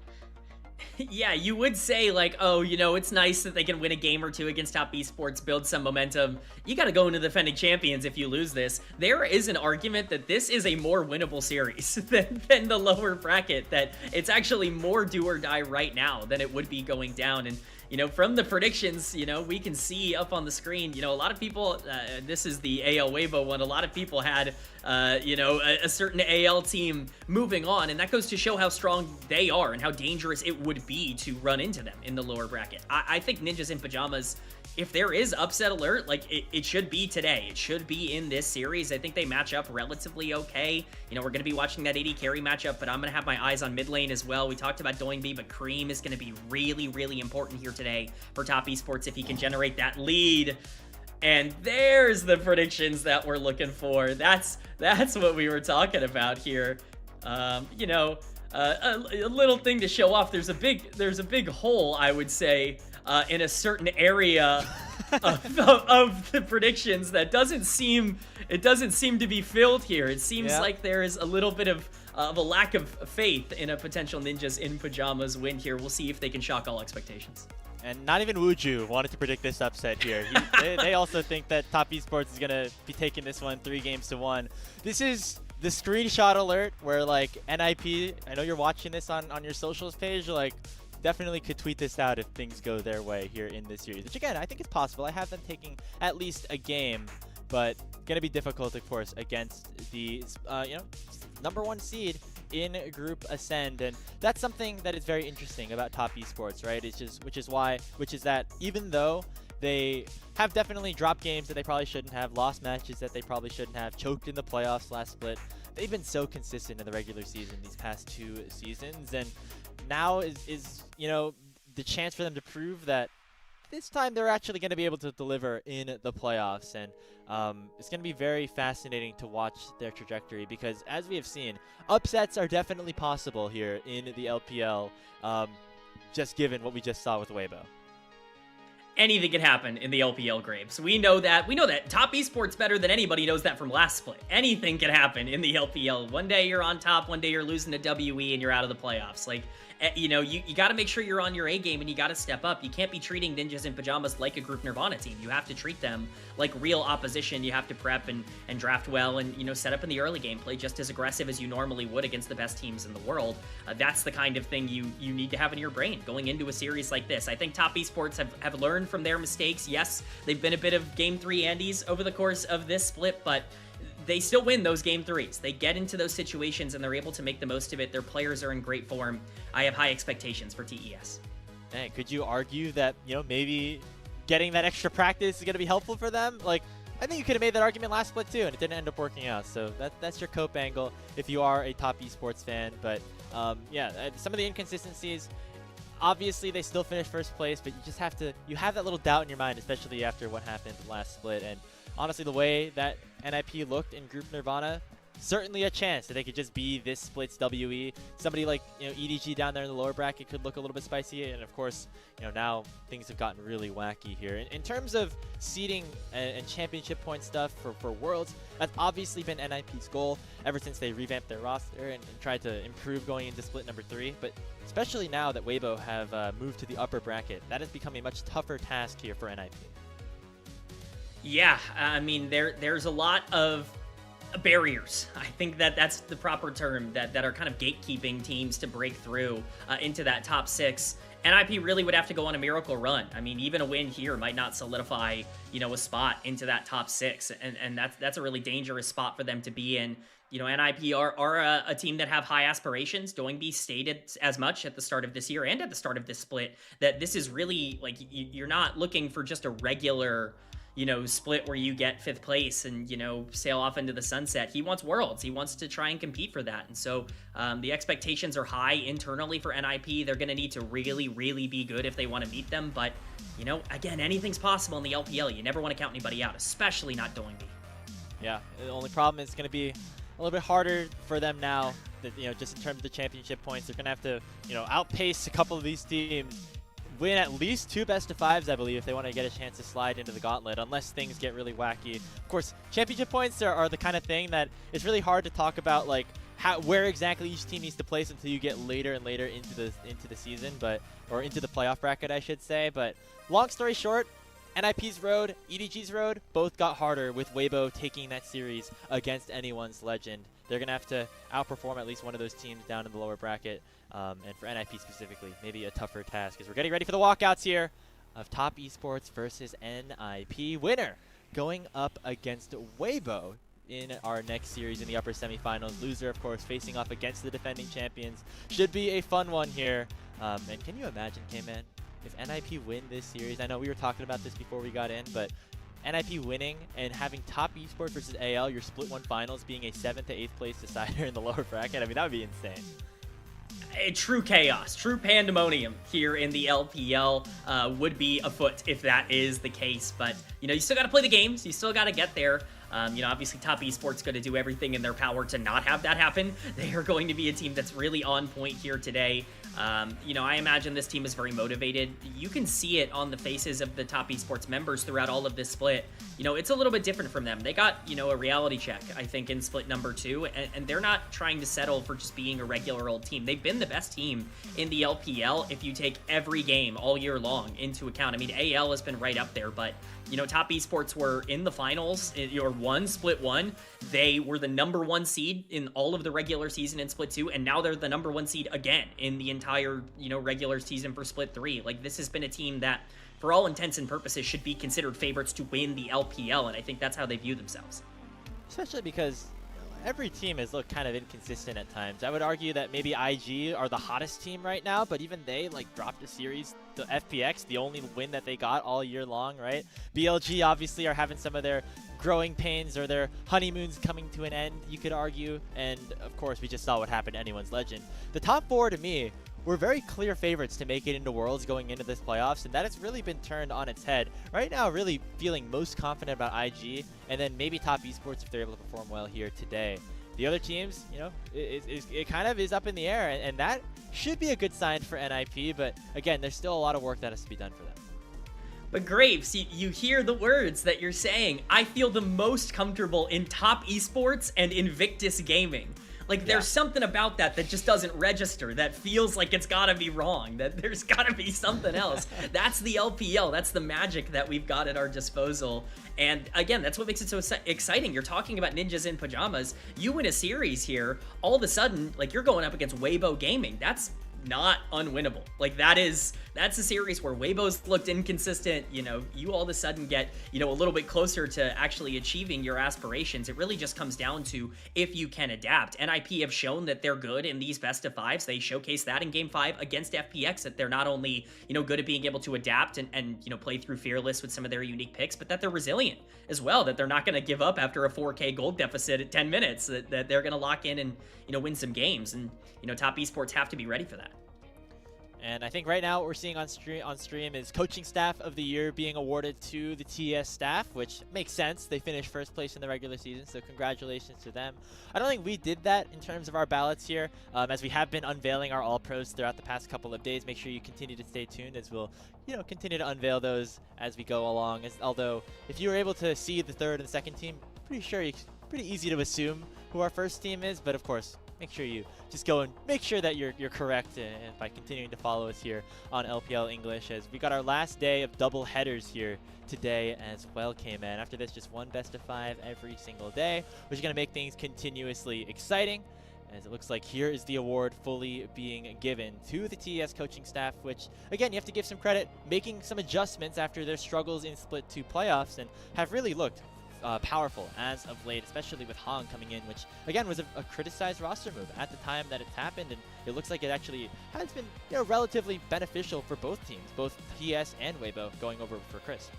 Yeah, you would say, like, oh, it's nice that they can win a game or two against top esports, build some momentum. You got to go into the defending champions if you lose this. There is an argument that this is a more winnable series than the lower bracket, that it's actually more do or die right now than it would be going down. And from the predictions, we can see up on the screen, a lot of people, this is the AL Weibo one, a lot of people had, a certain AL team moving on, and that goes to show how strong they are and how dangerous it would be to run into them in the lower bracket. I think Ninjas in Pajamas, if there is upset alert, like, it should be today. It should be in this series. I think they match up relatively okay. We're going to be watching that AD carry matchup, but I'm going to have my eyes on mid lane as well. We talked about Doingby, but Cream is going to be really, really important here today for top esports if he can generate that lead. And there's the predictions that we're looking for. That's what we were talking about here. A little thing to show off. There's a big hole, I would say, in a certain area of the predictions that doesn't seem to be filled here. It seems like there is a little bit of a lack of faith in a potential Ninjas in Pajamas win here. We'll see if they can shock all expectations. And not even Wuju wanted to predict this upset here. They also think that Top Esports is going to be taking this one 3-1. This is the screenshot alert where, like, NiP, I know you're watching this on your socials page, like, definitely could tweet this out if things go their way here in this series, which again, I think is possible. I have them taking at least a game, but going to be difficult, of course, against the, #1 seed in Group Ascend. And that's something that is very interesting about Top Esports, right? Which is that even though they have definitely dropped games that they probably shouldn't have, lost matches that they probably shouldn't have, choked in the playoffs last split, they've been so consistent in the regular season these past 2 seasons. And now is the chance for them to prove that this time they're actually going to be able to deliver in the playoffs. And it's going to be very fascinating to watch their trajectory, because as we have seen, upsets are definitely possible here in the LPL, just given what we just saw with Weibo. Anything can happen in the LPL, Graves. We know that. Top Esports better than anybody knows that from last split. Anything can happen in the LPL. One day you're on top, one day you're losing to WE and you're out of the playoffs. Like, you got to make sure you're on your A game and you got to step up. You can't be treating Ninjas in Pajamas like a Group Nirvana team. You have to treat them like real opposition. You have to prep and draft well and, set up in the early game. Play just as aggressive as you normally would against the best teams in the world. That's the kind of thing you need to have in your brain going into a series like this. I think Top Esports have learned from their mistakes. Yes, they've been a bit of Game 3 Andes over the course of this split, but they still win those Game 3s. They get into those situations and they're able to make the most of it. Their players are in great form. I have high expectations for TES. Man, could you argue that, maybe getting that extra practice is going to be helpful for them? Like, I think you could have made that argument last split too, and it didn't end up working out. So that's your cope angle if you are a Top Esports fan. But some of the inconsistencies, obviously they still finished first place, but you have that little doubt in your mind, especially after what happened last split. And honestly, the way that NiP looked in Group Nirvana, certainly a chance that they could just be this split's WE. Somebody like, EDG down there in the lower bracket could look a little bit spicy, and of course, now things have gotten really wacky here. In terms of seeding and championship point stuff for Worlds, that's obviously been NiP's goal ever since they revamped their roster and tried to improve going into split number 3, but especially now that Weibo have moved to the upper bracket, that has become a much tougher task here for NiP. Yeah, I mean, there's a lot of barriers. I think that's the proper term, that are kind of gatekeeping teams to break through into that top 6. NiP really would have to go on a miracle run. I mean, even a win here might not solidify, a spot into that top 6, and that's a really dangerous spot for them to be in. NiP are a team that have high aspirations. Doingby stated as much at the start of this year and at the start of this split that this is really, like, you're not looking for just a regular split where you get 5th place and, sail off into the sunset. He wants Worlds. He wants to try and compete for that. And so the expectations are high internally for NiP. They're going to need to really, really be good if they want to meet them. But, again, anything's possible in the LPL. You never want to count anybody out, especially not Doingby. Yeah, the only problem is going to be a little bit harder for them now that, just in terms of the championship points. They're going to have to, outpace a couple of these teams, win at least 2 best-of-5s, I believe, if they want to get a chance to slide into the gauntlet, unless things get really wacky. Of course, championship points are the kind of thing that it's really hard to talk about, like, where exactly each team needs to place until you get later and later into the season, or into the playoff bracket, I should say. But long story short, NiP's road, EDG's road, both got harder with Weibo taking that series against anyone's legend. They're going to have to outperform at least one of those teams down in the lower bracket. And for NiP specifically, maybe a tougher task, as we're getting ready for the walkouts here of Top Esports versus NiP. Winner going up against Weibo in our next series in the upper semifinals. Loser, of course, facing off against the defending champions. Should be a fun one here. And can you imagine, K-Man, if NiP win this series? I know we were talking about this before we got in, but NiP winning and having Top Esports versus AL, your Split 1 finals, being a 7th to 8th place decider in the lower bracket, I mean, that would be insane. True chaos, true pandemonium here in the LPL would be afoot if that is the case. But, you still got to play the games. You still got to get there. Obviously Top Esports going to do everything in their power to not have that happen. They are going to be a team that's really on point here today. I imagine this team is very motivated. You can see it on the faces of the Top Esports members throughout all of this split. It's a little bit different from them. They got, a reality check, I think, in split number 2, and they're not trying to settle for just being a regular old team. They've been the best team in the LPL if you take every game all year long into account. I mean, AL has been right up there, but, Top Esports were in the finals, split 1. They were the number 1 seed in all of the regular season in split 2, and now they're the number 1 seed again in the entire, regular season for split 3. Like, this has been a team that, for all intents and purposes, should be considered favorites to win the LPL, and I think that's how they view themselves. Especially because every team has looked kind of inconsistent at times. I would argue that maybe IG are the hottest team right now, but even they, dropped a series to FPX, the only win that they got all year long, right? BLG obviously are having some of their growing pains or their honeymoons coming to an end, you could argue. And, of course, we just saw what happened to anyone's legend. The top 4, to me, were very clear favorites to make it into Worlds going into this playoffs, and that has really been turned on its head. Right now, really feeling most confident about IG, and then maybe Top Esports if they're able to perform well here today. The other teams, it kind of is up in the air, and that should be a good sign for NiP, but again, there's still a lot of work that has to be done for them. But Graves, you hear the words that you're saying. I feel the most comfortable in Top Esports and Invictus Gaming. Like, there's something about that just doesn't register, that feels like it's gotta be wrong, that there's gotta be something else. That's the LPL, that's the magic that we've got at our disposal. And again, that's what makes it so exciting. You're talking about ninjas in pajamas. You win a series here, all of a sudden, you're going up against Weibo Gaming. That's not unwinnable. That's a series where Weibo's looked inconsistent. You all of a sudden get, a little bit closer to actually achieving your aspirations. It really just comes down to if you can adapt. NiP have shown that they're good in these best of 5s. They showcased that in Game 5 against FPX, that they're not only, good at being able to adapt and play through Fearless with some of their unique picks, but that they're resilient as well, that they're not going to give up after a 4K gold deficit at 10 minutes, that they're going to lock in and, win some games. And, Top Esports have to be ready for that. And I think right now what we're seeing on stream is Coaching Staff of the Year being awarded to the TES staff, which makes sense. They finished first place in the regular season, so congratulations to them. I don't think we did that in terms of our ballots here, as we have been unveiling our All-Pros throughout the past couple of days. Make sure you continue to stay tuned as we'll, continue to unveil those as we go along. Although, if you were able to see the third and second team, pretty sure it's pretty easy to assume who our first team is, but of course, make sure you just go and make sure that you're correct and by continuing to follow us here on LPL English, as we got our last day of double headers here today as well, K-Man. After this, just one best of 5 every single day, which is going to make things continuously exciting, as it looks like here is the award fully being given to the TES coaching staff, which, again, you have to give some credit, making some adjustments after their struggles in Split 2 playoffs, and have really looked powerful as of late, especially with Hong coming in, which again was a criticized roster move at the time that it's happened, and it looks like it actually has been relatively beneficial for both teams, both TES and Weibo going over for Chris.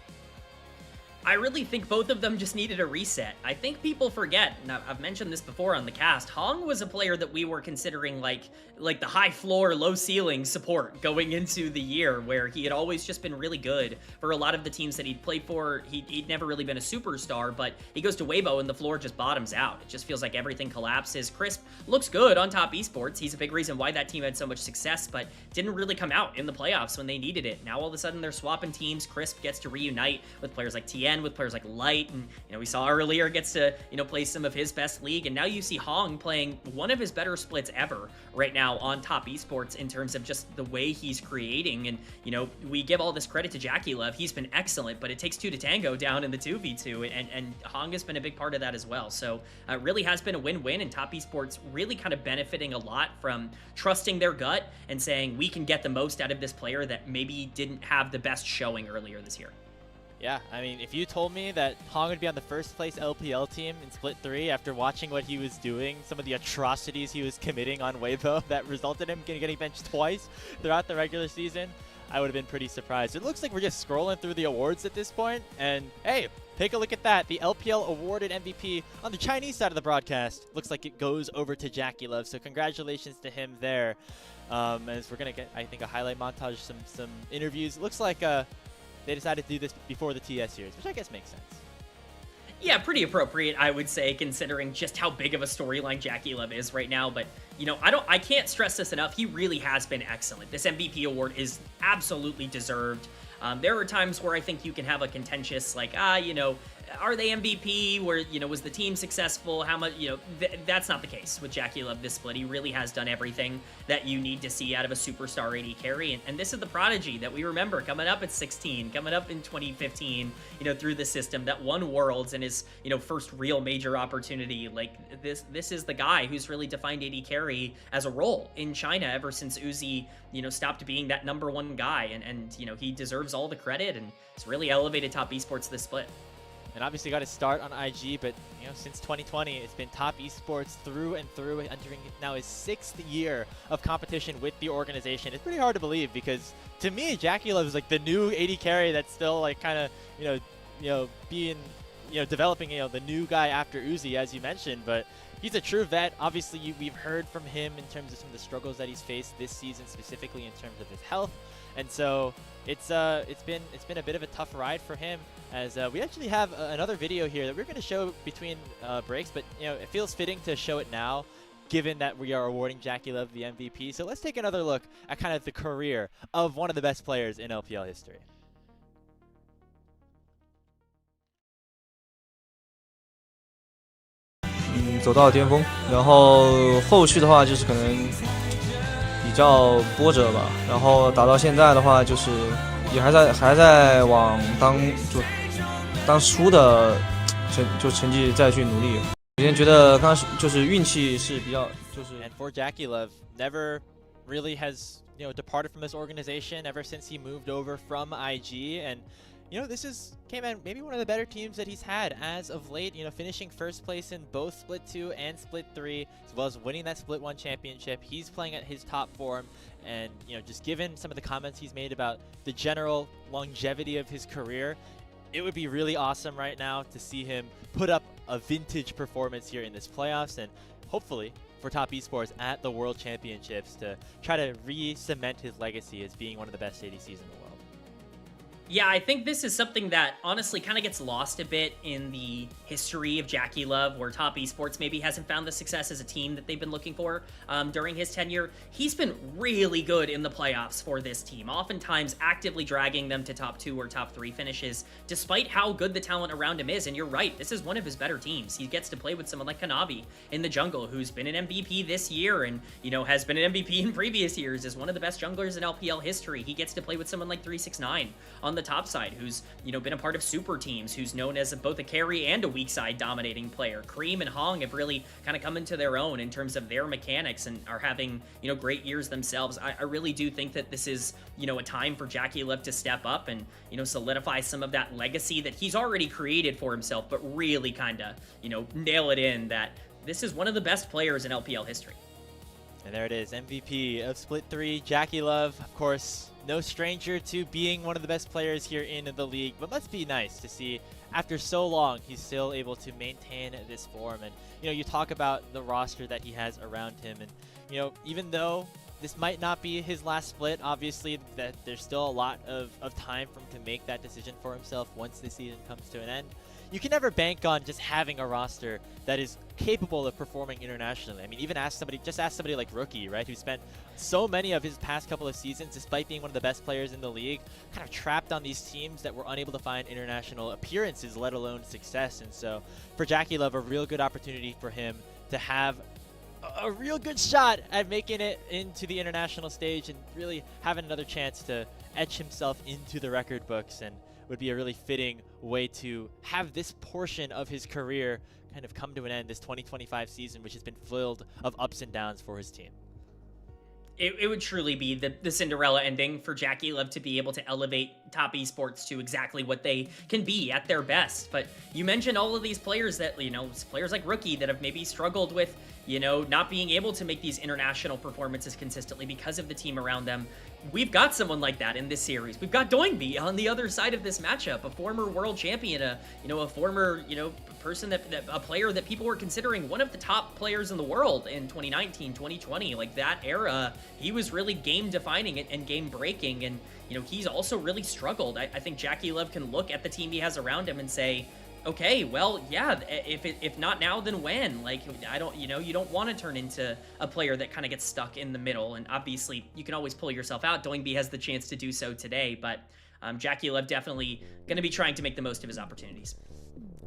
I really think both of them just needed a reset. I think people forget, and I've mentioned this before on the cast, Hong was a player that we were considering like the high floor, low ceiling support going into the year, where he had always just been really good for a lot of the teams that he'd played for. He'd never really been a superstar, but he goes to Weibo and the floor just bottoms out. It just feels like everything collapses. Crisp looks good on top esports. He's a big reason why that team had so much success, but didn't really come out in the playoffs when they needed it. Now all of a sudden they're swapping teams. Crisp gets to reunite with players like TN, with players like Light, and we saw earlier gets to play some of his best league, and now you see Hong playing one of his better splits ever right now on top esports in terms of just the way he's creating. And we give all this credit to Jackie Love. He's been excellent, but it takes two to tango down in the 2v2, and Hong has been a big part of that as well. So it really has been a win-win, and top esports really kind of benefiting a lot from trusting their gut and saying we can get the most out of this player that maybe didn't have the best showing earlier this year. Yeah, I mean, if you told me that Hong would be on the first place LPL team in Split 3 after watching what he was doing, some of the atrocities he was committing on Weibo that resulted in him getting benched twice throughout the regular season, I would have been pretty surprised. It looks like we're just scrolling through the awards at this point, and hey, take a look at that. The LPL awarded MVP on the Chinese side of the broadcast. Looks like it goes over to Jackie Love, so congratulations to him there. As we're going to get, I think, a highlight montage, some interviews. Looks like they decided to do this before the TS series, which I guess makes sense. Yeah, pretty appropriate, I would say, considering just how big of a storyline Jackie Love is right now. But, I can't stress this enough. He really has been excellent. This MVP award is absolutely deserved. There are times where I think you can have a contentious, are they MVP? Where, was the team successful? How much, that's not the case with Jackie Love this split. He really has done everything that you need to see out of a superstar AD carry. And this is the prodigy that we remember coming up at 16, coming up in 2015, through the system, that won Worlds and his, first real major opportunity. Like, this is the guy who's really defined AD carry as a role in China ever since Uzi, stopped being that #1 guy. And he deserves all the credit, and it's really elevated top esports this split. And obviously got to start on IG, but since 2020, it's been top esports through and through, entering now his 6th year of competition with the organization. It's pretty hard to believe, because to me, Jackie Love is like the new AD carry that's still like kind of being developing the new guy after Uzi, as you mentioned. But he's a true vet. Obviously, we've heard from him in terms of some of the struggles that he's faced this season, specifically in terms of his health. And so it's been a bit of a tough ride for him, as we actually have another video here that we're going to show between breaks, but it feels fitting to show it now, given that we are awarding Jackie Love the MVP. So let's take another look at kind of the career of one of the best players in LPL history. 走到巅峰，然后后续的话就是可能比较波折吧，然后打到现在的话，就是也还在往当初的成绩再去努力。首先觉得刚刚就是运气是比较就是。And for Jackie Love, never really has departed from this organization ever since he moved over from IG, and this is K-Man, maybe one of the better teams that he's had as of late, finishing first place in both Split 2 and Split 3, as well as winning that Split 1 championship. He's playing at his top form, and, just given some of the comments he's made about the general longevity of his career, it would be really awesome right now to see him put up a vintage performance here in this playoffs, and hopefully for Top Esports at the World Championships to try to re-cement his legacy as being one of the best ADCs in the world. Yeah, I think this is something that honestly kind of gets lost a bit in the history of JackeyLove, where Top Esports maybe hasn't found the success as a team that they've been looking for during his tenure. He's been really good in the playoffs for this team, oftentimes actively dragging them to top 2 or top 3 finishes, despite how good the talent around him is. And you're right, this is one of his better teams. He gets to play with someone like Kanavi in the jungle, who's been an MVP this year and, you know, has been an MVP in previous years, is one of the best junglers in LPL history. He gets to play with someone like 369 on the top side, who's, you know, been a part of super teams, who's known as both a carry and a weak side dominating player. Cream and Hong have really kind of come into their own in terms of their mechanics and are having, you know, great years themselves. I really do think that this is, you know, a time for JackeyLove to step up and, you know, solidify some of that legacy that he's already created for himself, but really kind of, you know, nail it in that this is one of the best players in LPL history. And there it is, MVP of Split 3, JackeyLove, of course, no stranger to being one of the best players here in the league, but must be nice to see after so long he's still able to maintain this form. And, you know, you talk about the roster that he has around him, and, you know, even though this might not be his last split, obviously that there's still a lot of time for him to make that decision for himself once the season comes to an end. You can never bank on just having a roster that is capable of performing internationally. I mean, even ask somebody like Rookie, right, who spent so many of his past couple of seasons, despite being one of the best players in the league, kind of trapped on these teams that were unable to find international appearances, let alone success. And so for JackeyLove, a real good opportunity for him to have a real good shot at making it into the international stage and really having another chance to etch himself into the record books, and would be a really fitting way to have this portion of his career kind of come to an end, this 2025 season, which has been filled of ups and downs for his team. It would truly be the Cinderella ending for JackeyLove to be able to elevate Top Esports to exactly what they can be at their best. But you mentioned all of these players that, you know, players like Rookie that have maybe struggled with, you know, not being able to make these international performances consistently because of the team around them. We've got someone like that in this series. We've got Doingby on the other side of this matchup, a former world champion, a former, you know, person a player that people were considering one of the top players in the world in 2019, 2020, like that era. He was really game defining and game breaking, and, you know, he's also really struggled. I think JackeyLove can look at the team he has around him and say, okay, well, yeah, if not now, then when? Like, I don't, you know, you don't want to turn into a player that kind of gets stuck in the middle, and obviously you can always pull yourself out. Doingby has the chance to do so today, but JackeyLove definitely going to be trying to make the most of his opportunities.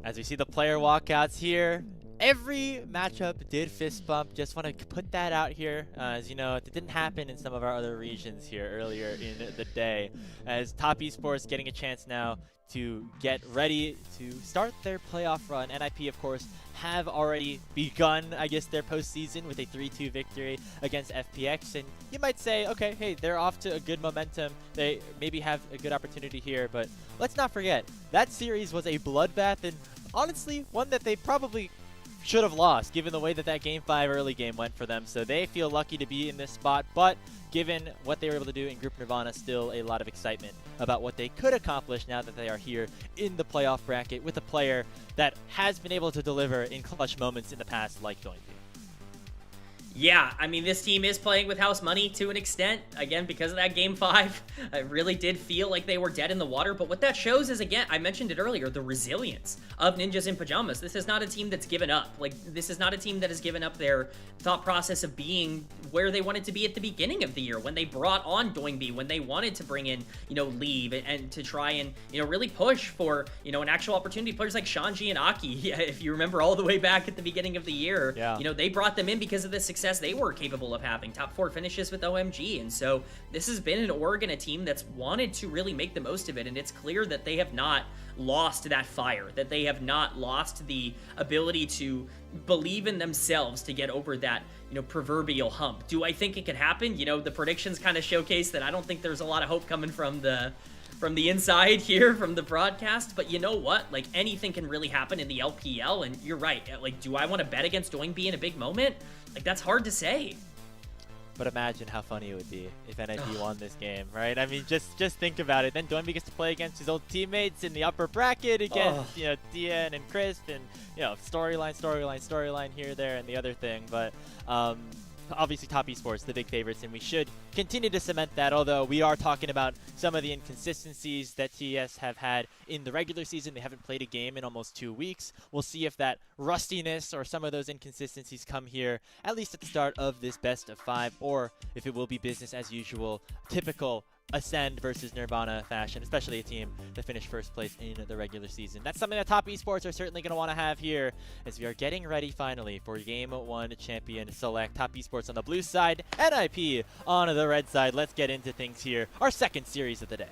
As we see the player walkouts here, every matchup did fist bump. Just want to put that out here. As you know, it didn't happen in some of our other regions here earlier in the day. As Top Esports getting a chance now to get ready to start their playoff run. NiP, of course, have already begun, I guess, their postseason with a 3-2 victory against FPX. And you might say, okay, hey, they're off to a good momentum. They maybe have a good opportunity here. But let's not forget, that series was a bloodbath, and honestly, one that they probably should have lost, given the way that Game 5 early game went for them. So they feel lucky to be in this spot, but given what they were able to do in Group Nirvana, still a lot of excitement about what they could accomplish now that they are here in the playoff bracket with a player that has been able to deliver in clutch moments in the past, like Doingby. Yeah, I mean, this team is playing with house money to an extent. Again, because of that Game 5, it really did feel like they were dead in the water. But what that shows is, again, I mentioned it earlier, the resilience of Ninjas in Pajamas. This is not a team that's given up. Like, this is not a team that has given up their thought process of being where they wanted to be at the beginning of the year, when they brought on Doingby, when they wanted to bring in, you know, Leave and to try and, you know, really push for, you know, an actual opportunity. Players like Shanji and Aki, if you remember all the way back at the beginning of the year, you know, they brought them in because of the success they were capable of having, top 4 finishes with OMG. And so this has been an Oregon, a team that's wanted to really make the most of it, and it's clear that they have not lost that fire, that they have not lost the ability to believe in themselves to get over that, you know, proverbial hump. Do I think it could happen? You know, the predictions kind of showcase that I don't think there's a lot of hope coming from the inside here, from the broadcast. But you know what? Like, anything can really happen in the LPL, and you're right. Like, do I want to bet against Doingby in a big moment? Like, that's hard to say. But imagine how funny it would be if NiP won this game, right? I mean, just think about it. Then Doinby gets to play against his old teammates in the upper bracket against, you know, Dian and Chris, and, you know, storyline here, there, and the other thing. But obviously Top Esports, the big favorites, and we should continue to cement that, although we are talking about some of the inconsistencies that TES have had in the regular season. They haven't played a game in almost 2 weeks. We'll see if that rustiness or some of those inconsistencies come here, at least at the start of this best of 5, or if it will be business as usual, typical Ascend versus Nirvana fashion, especially a team that finished first place in the regular season. That's something that Top Esports are certainly going to want to have here as we are getting ready finally for Game 1 Champion Select. Top Esports on the blue side, NiP on the red side. Let's get into things here. Our second series of the day.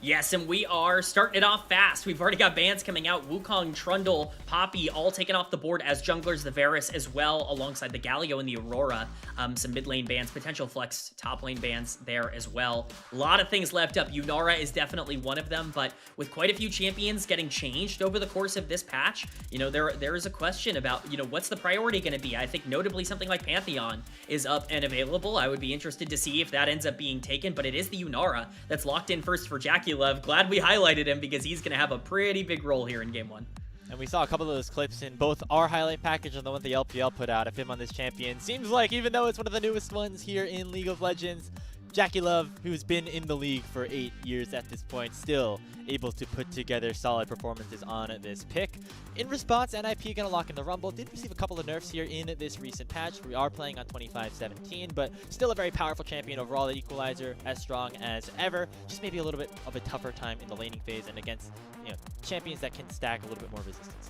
Yes, and we are starting it off fast. We've already got bans coming out. Wukong, Trundle, Poppy all taken off the board as junglers. The Varus as well, alongside the Galio and the Aurora. Some mid lane bans, potential flex top lane bans there as well. A lot of things left up. Yunara is definitely one of them, but with quite a few champions getting changed over the course of this patch, you know, there is a question about, you know, what's the priority going to be? I think notably something like Pantheon is up and available. I would be interested to see if that ends up being taken, but it is the Yunara that's locked in first for Jackie Love. Glad we highlighted him because he's going to have a pretty big role here in Game 1. And we saw a couple of those clips in both our highlight package and the one the LPL put out of him on this champion. Seems like even though it's one of the newest ones here in League of Legends, Jackie Love, who's been in the league for 8 years at this point, still able to put together solid performances on this pick. In response, NiP gonna lock in the Rumble. Did receive a couple of nerfs here in this recent patch. We are playing on 25-17, but still a very powerful champion overall. The Equalizer as strong as ever. Just maybe a little bit of a tougher time in the laning phase and against, you know, champions that can stack a little bit more resistances.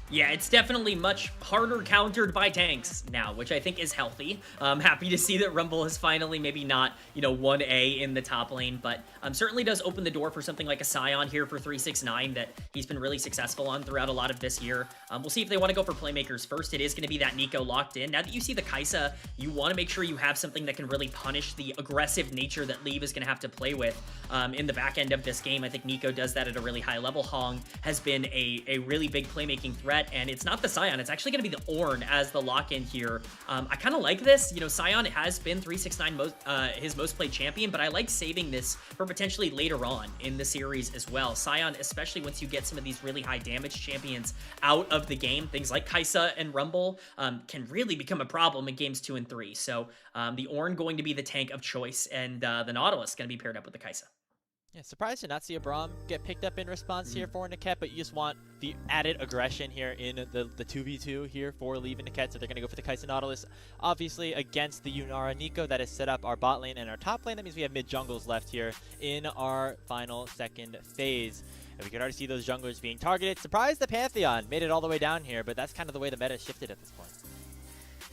Yeah, it's definitely much harder countered by tanks now, which I think is healthy. I'm happy to see that Rumble is finally maybe not, you know, 1A in the top lane, but certainly does open the door for something like a Sion here for 369 that he's been really successful on throughout a lot of this year. We'll see if they want to go for playmakers first. It is going to be that Nico locked in. Now that you see the Kai'Sa, you want to make sure you have something that can really punish the aggressive nature that Leave is going to have to play with in the back end of this game. I think Nico does that at a really high level. Hong has been a really big playmaking threat, and it's not the Sion, it's actually going to be the Ornn as the lock-in here. I kind of like this. You know, Sion has been 369 his most played champion, but I like saving this for potentially later on in the series as well. Sion, especially once you get some of these really high damage champions out of the game, things like Kai'Sa and Rumble can really become a problem in games 2 and 3. So the Ornn going to be the tank of choice, and the Nautilus going to be paired up with the Kai'Sa. Yeah, surprised to not see a Braum get picked up in response here for Niket, but you just want the added aggression here in the 2v2 here for Leave and Niket, so they're going to go for the Kai'Sa Nautilus. Obviously, against the Yunara Nico, that has set up our bot lane and our top lane. That means we have mid jungles left here in our final second phase. And we can already see those junglers being targeted. Surprised the Pantheon made it all the way down here, but that's kind of the way the meta shifted at this point.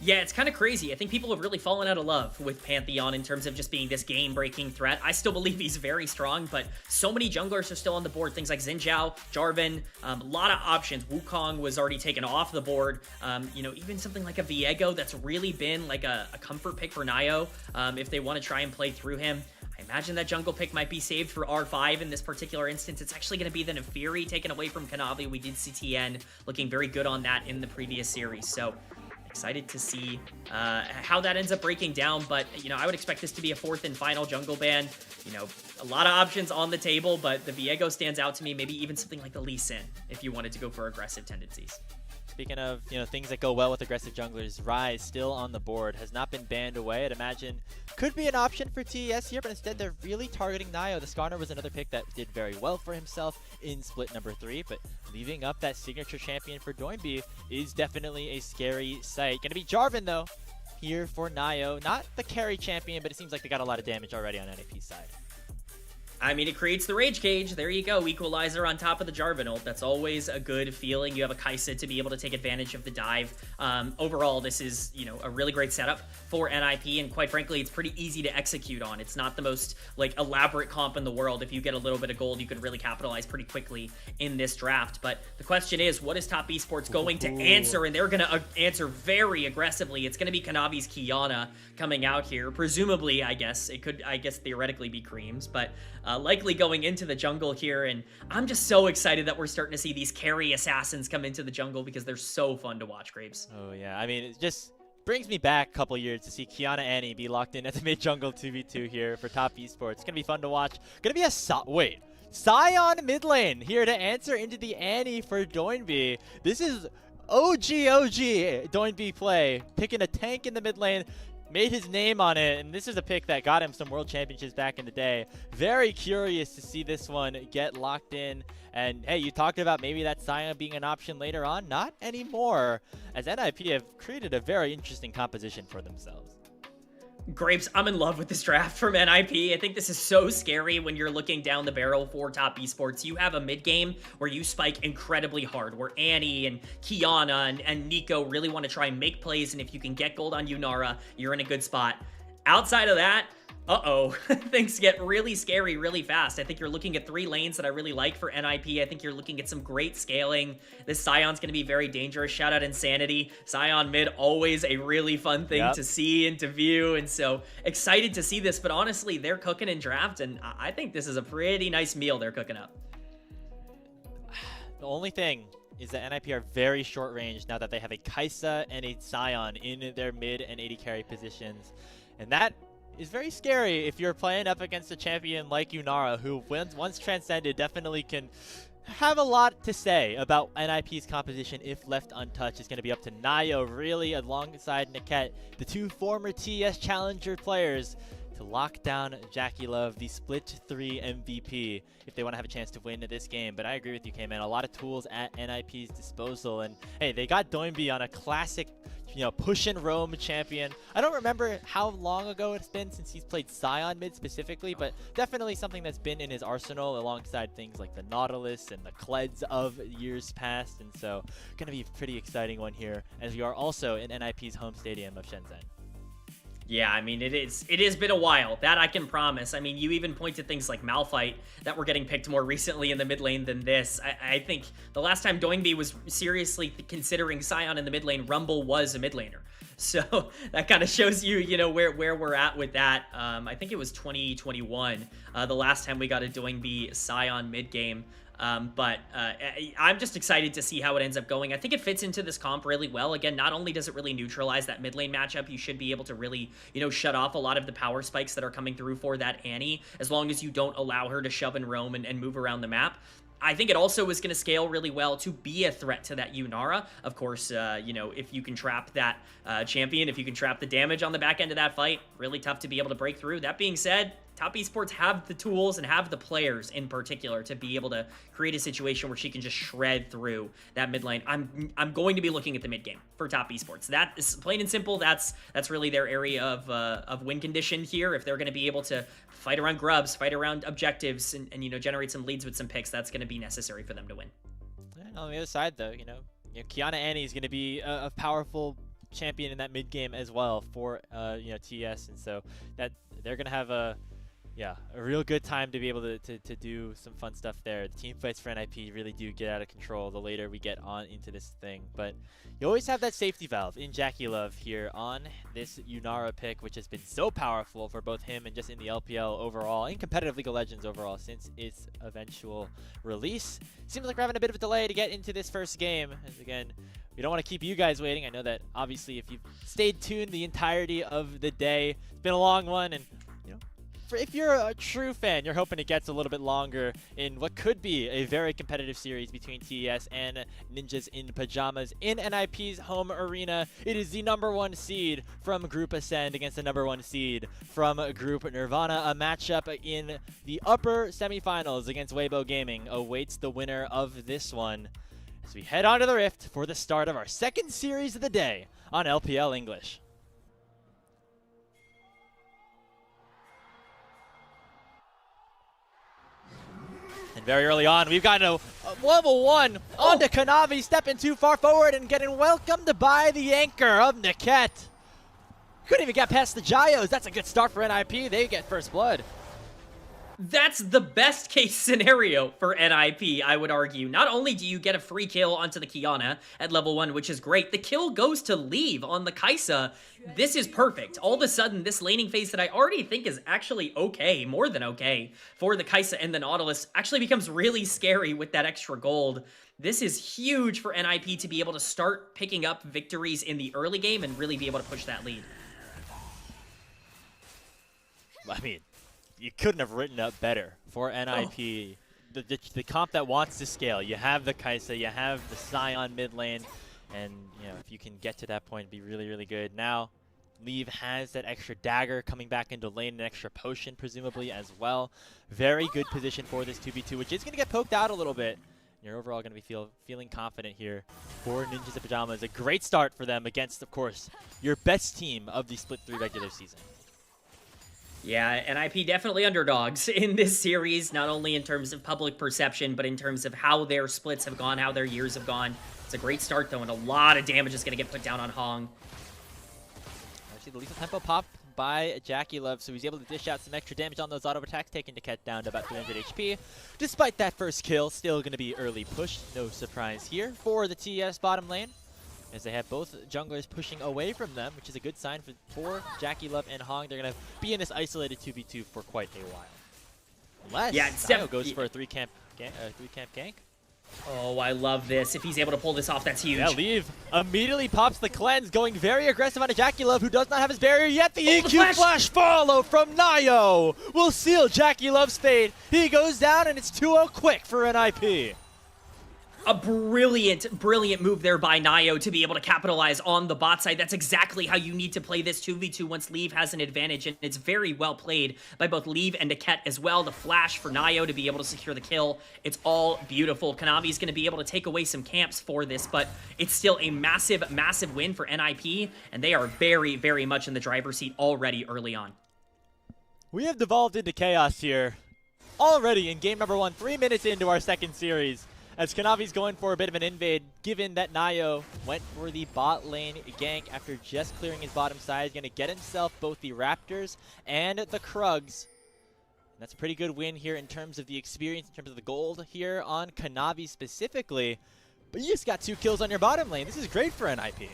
Yeah, it's kind of crazy. I think people have really fallen out of love with Pantheon in terms of just being this game-breaking threat. I still believe he's very strong, but so many junglers are still on the board. Things like Xin Zhao, Jarvan, a lot of options. Wukong was already taken off the board. You know, even something like a Viego that's really been like a comfort pick for Nio if they want to try and play through him. I imagine that jungle pick might be saved for R5 in this particular instance. It's actually going to be the Nefiri taken away from Kanavi. We did see TN looking very good on that in the previous series, so excited to see how that ends up breaking down, but, you know, I would expect this to be a 4th and final jungle ban. You know, a lot of options on the table, but the Viego stands out to me, maybe even something like the Lee Sin, if you wanted to go for aggressive tendencies. Speaking of, you know, things that go well with aggressive junglers, Ryze still on the board, has not been banned away. I'd imagine could be an option for TES here, but instead they're really targeting Nio. The Skarner was another pick that did very well for himself in split number 3, but leaving up that signature champion for Doinby is definitely a scary sight. Gonna be Jarvan though, here for Nio. Not the carry champion, but it seems like they got a lot of damage already on NiP's side. I mean, it creates the Rage Cage. There you go. Equalizer on top of the Jarvan ult. That's always a good feeling. You have a Kai'Sa to be able to take advantage of the dive. Overall, this is, you know, a really great setup for NiP, and quite frankly, it's pretty easy to execute on. It's not the most, like, elaborate comp in the world. If you get a little bit of gold, you could really capitalize pretty quickly in this draft. But the question is, what is Top Esports going to answer? And they're going to answer very aggressively. It's going to be Kanavi's Qiyana coming out here. Presumably, I guess, it could, theoretically be Creams, but likely going into the jungle here, and I'm just so excited that we're starting to see these carry assassins come into the jungle because they're so fun to watch, Grapes. Oh yeah, I mean, it's just brings me back a couple years to see Kiana Annie be locked in at the mid jungle 2v2 here for top esports. It's gonna be fun to watch. Gonna be a Sion mid lane here to answer into the Annie for Doinby. This is OG Doinby play, picking a tank in the mid lane. Made his name on it, and this is a pick that got him some world championships back in the day. Very curious to see this one get locked in. And hey, you talked about maybe that Sion being an option later on. Not anymore, as NiP have created a very interesting composition for themselves. Grapes, I'm in love with this draft from NiP. I think this is so scary when you're looking down the barrel for top esports. You have a mid game where you spike incredibly hard, where Annie and Kiana and Nico really want to try and make plays, and if you can get gold on Yunara, you're in a good spot. Outside of that, things get really scary really fast. I think you're looking at 3 lanes that I really like for NiP. I think you're looking at some great scaling. This Sion's going to be very dangerous. Shout out Insanity. Sion mid, always a really fun thing to see and to view. And so excited to see this. But honestly, they're cooking in draft, and I think this is a pretty nice meal they're cooking up. The only thing is that NiP are very short range now that they have a Kaisa and a Sion in their mid and AD carry positions. And that is very scary if you're playing up against a champion like Yunara, who once transcended definitely can have a lot to say about NiP's composition if left untouched. It's going to be up to Nayo really alongside Niket, the 2 former TES Challenger players, to lock down Jackie Love, the Split 3 MVP, if they want to have a chance to win this game. But I agree with you, K-Man. A lot of tools at NiP's disposal. And hey, they got Doinby on a classic, push and roam champion. I don't remember how long ago it's been since he's played Sion mid specifically, but definitely something that's been in his arsenal alongside things like the Nautilus and the Kleds of years past. And so, gonna be a pretty exciting one here, as we are also in NiP's home stadium of Shenzhen. Yeah, I mean, it has been a while. That I can promise. I mean, you even point to things like Malphite that were getting picked more recently in the mid lane than this. I think the last time Doinby was seriously considering Sion in the mid lane, Rumble was a mid laner. So that kind of shows you, where we're at with that. I think it was 2021, the last time we got a Doinby Sion mid game. But I'm just excited to see how it ends up going. I think it fits into this comp really well. Again, not only does it really neutralize that mid lane matchup, you should be able to really, shut off a lot of the power spikes that are coming through for that Annie, as long as you don't allow her to shove and roam and move around the map. I think it also is going to scale really well to be a threat to that Yunara. Of course, if you can trap that champion, if you can trap the damage on the back end of that fight, really tough to be able to break through. That being said, top esports have the tools and have the players in particular to be able to create a situation where she can just shred through that mid lane. I'm going to be looking at the mid game for top esports. That is plain and simple. That's really their area of win condition here. If they're going to be able to fight around grubs, fight around objectives, and generate some leads with some picks, that's going to be necessary for them to win. And on the other side, though, Kiana Annie is going to be a powerful champion in that mid game as well for TES, and so that they're going to have a real good time to be able to do some fun stuff there. The team fights for NiP really do get out of control the later we get on into this thing. But you always have that safety valve in Jackie Love here on this Yunara pick, which has been so powerful for both him and just in the LPL overall, and competitive League of Legends overall since its eventual release. Seems like we're having a bit of a delay to get into this first game. As again, we don't want to keep you guys waiting. I know that obviously if you've stayed tuned the entirety of the day, it's been a long one, and if you're a true fan, you're hoping it gets a little bit longer in what could be a very competitive series between TES and Ninjas in Pajamas in NiP's home arena. It is the #1 seed from Group Ascend against the #1 seed from Group Nirvana. A matchup in the upper semifinals against Weibo Gaming awaits the winner of this one as we head onto the Rift for the start of our second series of the day on LPL English. And very early on, we've got a level 1 onto Kanavi, stepping too far forward and getting welcomed by the anchor of Niket. Couldn't even get past the Gyos. That's a good start for NiP. They get first blood. That's the best case scenario for NiP, I would argue. Not only do you get a free kill onto the Qiyana at level 1, which is great, the kill goes to Leave on the Kai'Sa. This is perfect. All of a sudden, this laning phase that I already think is actually okay, more than okay, for the Kai'Sa and the Nautilus actually becomes really scary with that extra gold. This is huge for NiP to be able to start picking up victories in the early game and really be able to push that lead. I mean, you couldn't have written up better for NiP. Oh. The comp that wants to scale. You have the Kai'Sa, you have the Sion mid lane, and if you can get to that point, it'd be really, really good. Now, Leave has that extra dagger coming back into lane, an extra potion presumably as well. Very good position for this 2v2, which is going to get poked out a little bit. You're overall going to be feeling confident here for Ninjas in Pajamas. A great start for them against, of course, your best team of the Split 3 regular season. Yeah, NiP definitely underdogs in this series, not only in terms of public perception, but in terms of how their splits have gone, how their years have gone. It's a great start, though, and a lot of damage is going to get put down on Hong. Actually, the lethal tempo popped by JackeyLove, so he's able to dish out some extra damage on those auto attacks, taking Niket down to about 300 HP. Despite that first kill, still going to be early push. No surprise here for the TES bottom lane, as they have both junglers pushing away from them, which is a good sign for JackeyLove and Hong. They're going to be in this isolated 2v2 for quite a while. Unless Nio goes for a 3-camp gank. Oh, I love this. If he's able to pull this off, that's huge. Yeah, Leave immediately pops the cleanse, going very aggressive on a JackeyLove, who does not have his barrier yet. The EQ flash follow from Nio will seal JackeyLove's fate. He goes down, and it's 2-0 quick for NiP. A brilliant move there by Nio to be able to capitalize on the bot side. That's exactly how you need to play this 2v2 once Leave has an advantage, and it's very well played by both Leave and Niket as well. The flash for Nio to be able to secure the kill. It's all beautiful. Konami's going to be able to take away some camps for this, but it's still a massive win for NiP, and they are very much in the driver's seat already early on. We have devolved into chaos here already in game number 1, 3 minutes into our second series, as Konami's going for a bit of an invade, given that Nio went for the bot lane gank after just clearing his bottom side. He's going to get himself both the Raptors and the Krugs. And that's a pretty good win here in terms of the experience, in terms of the gold here on Konami specifically. But you just got 2 kills on your bottom lane. This is great for NiP.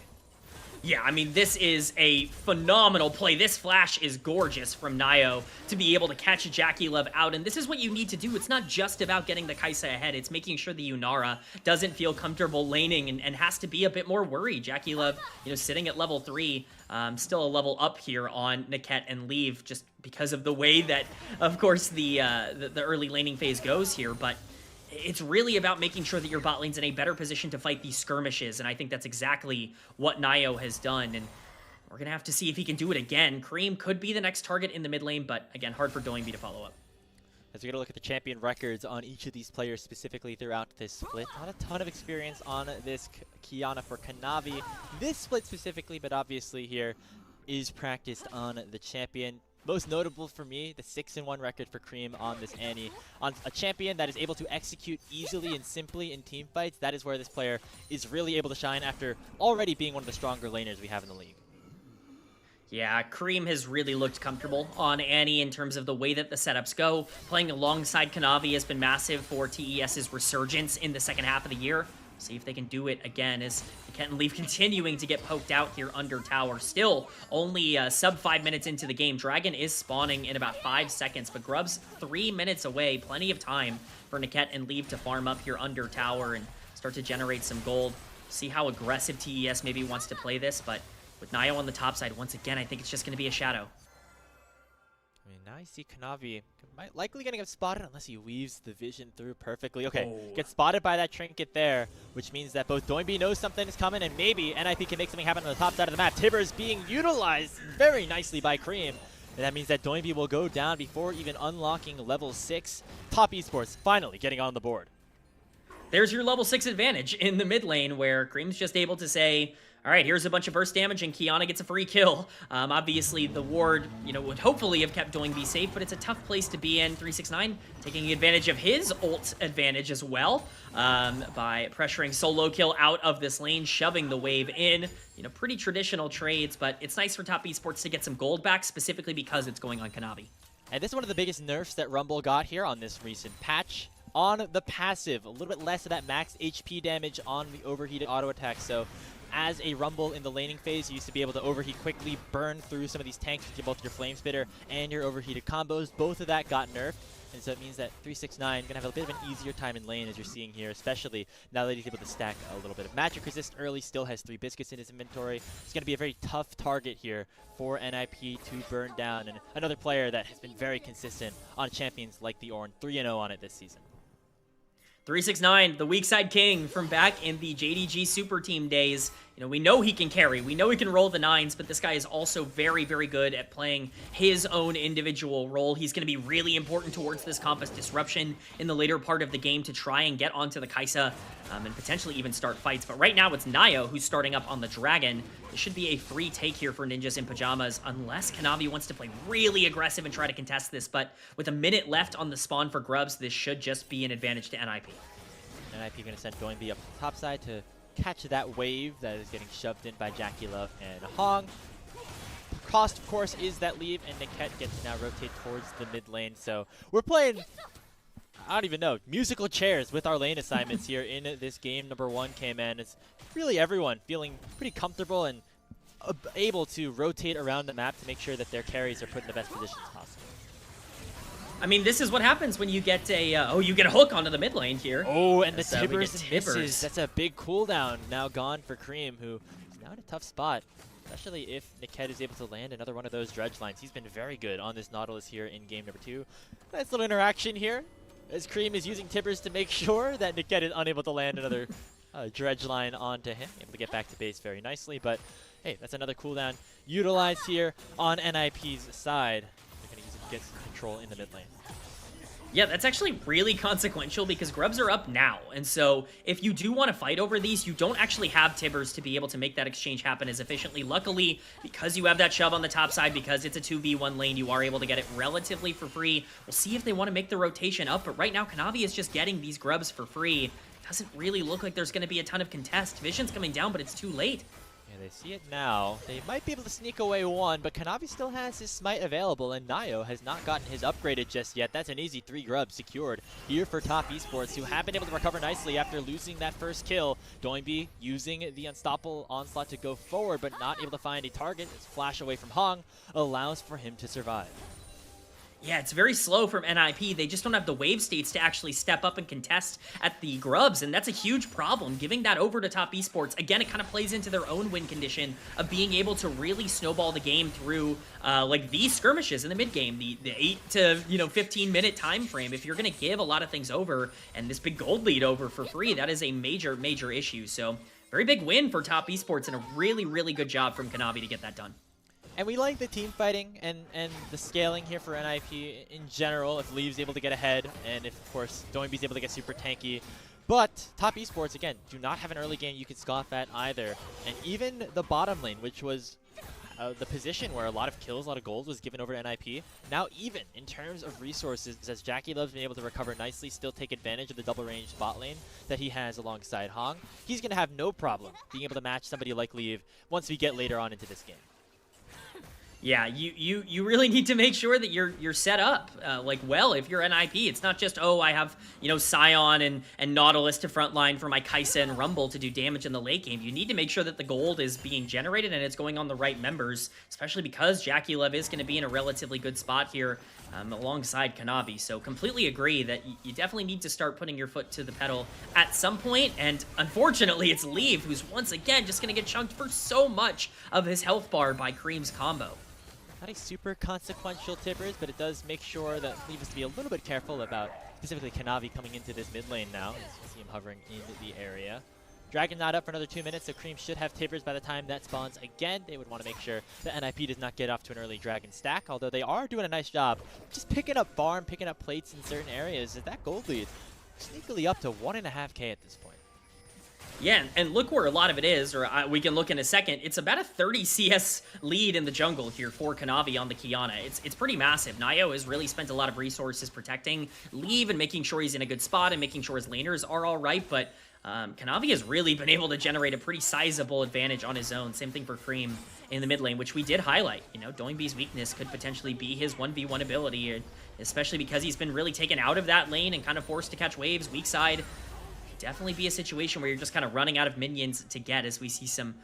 Yeah, I mean, this is a phenomenal play. This flash is gorgeous from Nio to be able to catch JackeyLove out, and this is what you need to do. It's not just about getting the Kai'Sa ahead. It's making sure the Yunara doesn't feel comfortable laning and has to be a bit more worried. JackeyLove, sitting at level 3, still a level up here on Niket and Leave, just because of the way that, of course, the early laning phase goes here, but it's really about making sure that your bot lane's in a better position to fight these skirmishes, and I think that's exactly what Nio has done, and we're going to have to see if he can do it again. Cream could be the next target in the mid lane, but again, hard for Doingby to follow up. As we get a look at the champion records on each of these players specifically throughout this split, not a ton of experience on this Qiyana for Kanavi. This split specifically, but obviously here is practiced on the champion. Most notable for me, the 6-1 record for Cream on this Annie. On a champion that is able to execute easily and simply in team fights, that is where this player is really able to shine after already being one of the stronger laners we have in the league. Yeah, Cream has really looked comfortable on Annie in terms of the way that the setups go. Playing alongside Kanavi has been massive for TES's resurgence in the second half of the year. See if they can do it again as Niket and Leave continuing to get poked out here under tower. Still only sub 5 minutes into the game. Dragon is spawning in about 5 seconds, but Grub's 3 minutes away. Plenty of time for Niket and Leave to farm up here under tower and start to generate some gold. See how aggressive TES maybe wants to play this, but with Nio on the top side, once again, I think it's just going to be a shadow. I mean, now you see Kanavi likely going to get spotted unless he weaves the vision through perfectly. Okay, gets spotted by that trinket there, which means that both Doingby knows something is coming, and maybe NiP can make something happen on the top side of the map. Tibber is being utilized very nicely by Cream, and that means that Doingby will go down before even unlocking level 6. Top Esports finally getting on the board. There's your level 6 advantage in the mid lane, where Cream's just able to say, all right, here's a bunch of burst damage, and Qiyana gets a free kill. Obviously, the ward, would hopefully have kept Doingby safe, but it's a tough place to be in. 369 taking advantage of his ult advantage as well by pressuring solo kill out of this lane, shoving the wave in. Pretty traditional trades, but it's nice for Top Esports to get some gold back, specifically because it's going on Kanavi. And this is one of the biggest nerfs that Rumble got here on this recent patch. On the passive, a little bit less of that max HP damage on the overheated auto attack. So as a Rumble in the laning phase, you used to be able to overheat quickly, burn through some of these tanks with both your Flame Spitter and your overheated combos. Both of that got nerfed. And so it means that 369 going to have a bit of an easier time in lane, as you're seeing here, especially now that he's able to stack a little bit of magic resist early, still has 3 biscuits in his inventory. It's going to be a very tough target here for NiP to burn down, and another player that has been very consistent on champions like the Ornn, 3-0 on it this season. 369, the weak side king from back in the JDG Super Team days. You know, we know he can carry, we know he can roll the 9s, but this guy is also very, very good at playing his own individual role. He's going to be really important towards this Compass Disruption in the later part of the game to try and get onto the Kai'Sa and potentially even start fights. But right now it's Nio who's starting up on the Dragon. This should be a free take here for Ninjas in Pajamas, unless Kanavi wants to play really aggressive and try to contest this. But with a minute left on the spawn for Grubs, this should just be an advantage to NiP. NiP going to send Doinby up the top side to catch that wave that is getting shoved in by Jackie Love and Hong. The cost, of course, is that leave, and Niket gets to now rotate towards the mid lane. So we're playing, I don't even know, musical chairs with our lane assignments here in this game number 1, K-Man. It's really everyone feeling pretty comfortable and able to rotate around the map to make sure that their carries are put in the best positions possible. I mean, this is what happens when you get a you get a hook onto the mid lane here. Oh, and the So we Tibbers get and misses. Tibbers. That's a big cooldown now gone for Cream, who is now in a tough spot, especially if Niket is able to land another one of those dredge lines. He's been very good on this Nautilus here in game number 2. Nice little interaction here as Cream is using Tibbers to make sure that Niket is unable to land another dredge line onto him. Able to get back to base very nicely, but hey, that's another cooldown utilized here on NiP's side. They're going to use it to get some control in the mid lane. Yeah, that's actually really consequential because Grubs are up now. And so if you do want to fight over these, you don't actually have Tibbers to be able to make that exchange happen as efficiently. Luckily, because you have that shove on the top side, because it's a 2v1 lane, you are able to get it relatively for free. We'll see if they want to make the rotation up, but right now Kanavi is just getting these Grubs for free. Doesn't really look like there's going to be a ton of contest. Vision's coming down, but it's too late. Yeah, they see it now. They might be able to sneak away one, but Kanavi still has his smite available, and Nio has not gotten his upgraded just yet. That's an easy 3 grubs secured here for Top Esports, who have been able to recover nicely after losing that first kill. Doinby using the Unstoppable Onslaught to go forward, but not able to find a target. His flash away from Hong allows for him to survive. Yeah, it's very slow from NiP. They just don't have the wave states to actually step up and contest at the Grubs, and that's a huge problem. Giving that over to Top Esports, again, it kind of plays into their own win condition of being able to really snowball the game through like these skirmishes in the mid game, the 8 to 15-minute time frame. If you're going to give a lot of things over and this big gold lead over for free, that is a major, major issue. So very big win for Top Esports and a really, really good job from Kanavi to get that done. And we like the team fighting and the scaling here for NiP in general, if Leave's able to get ahead, and if, of course, Doinby's able to get super tanky. But Top Esports, again, do not have an early game you can scoff at either. And even the bottom lane, which was the position where a lot of kills, a lot of gold was given over to NiP, now even in terms of resources, as Jackie Love's been able to recover nicely, still take advantage of the double range bot lane that he has alongside Hong, he's going to have no problem being able to match somebody like Leave once we get later on into this game. Yeah, you really need to make sure that you're set up like well if you're NiP. It's not just, oh, I have Scion and Nautilus to frontline for my Kai'Sa and Rumble to do damage in the late game. You need to make sure that the gold is being generated and it's going on the right members, especially because Jackie Love is going to be in a relatively good spot here alongside Kanavi. So completely agree that you definitely need to start putting your foot to the pedal at some point. And unfortunately, it's Leave who's once again just going to get chunked for so much of his health bar by Cream's combo. Not a super consequential Tibbers, but it does make sure that Leave us to be a little bit careful about specifically Kanavi coming into this mid lane now. As you see him hovering in the area. Dragon not up for another 2 minutes, so Cream should have Tibbers by the time that spawns again. They would want to make sure that NiP does not get off to an early Dragon stack, although they are doing a nice job just picking up farm, picking up plates in certain areas. That gold lead sneakily up to 1.5k at this point. Yeah, and look where a lot of it is, or we can look in a second. It's about a 30 CS lead in the jungle here for Kanavi on the Qiyana. It's pretty massive. Nio has really spent a lot of resources protecting Leave and making sure he's in a good spot and making sure his laners are all right, but Kanavi has really been able to generate a pretty sizable advantage on his own. Same thing for Cream in the mid lane, which we did highlight. You know, Doinby's weakness could potentially be his 1v1 ability, especially because he's been really taken out of that lane and kind of forced to catch waves. Weak side could definitely be a situation where you're just kind of running out of minions to get, as we see some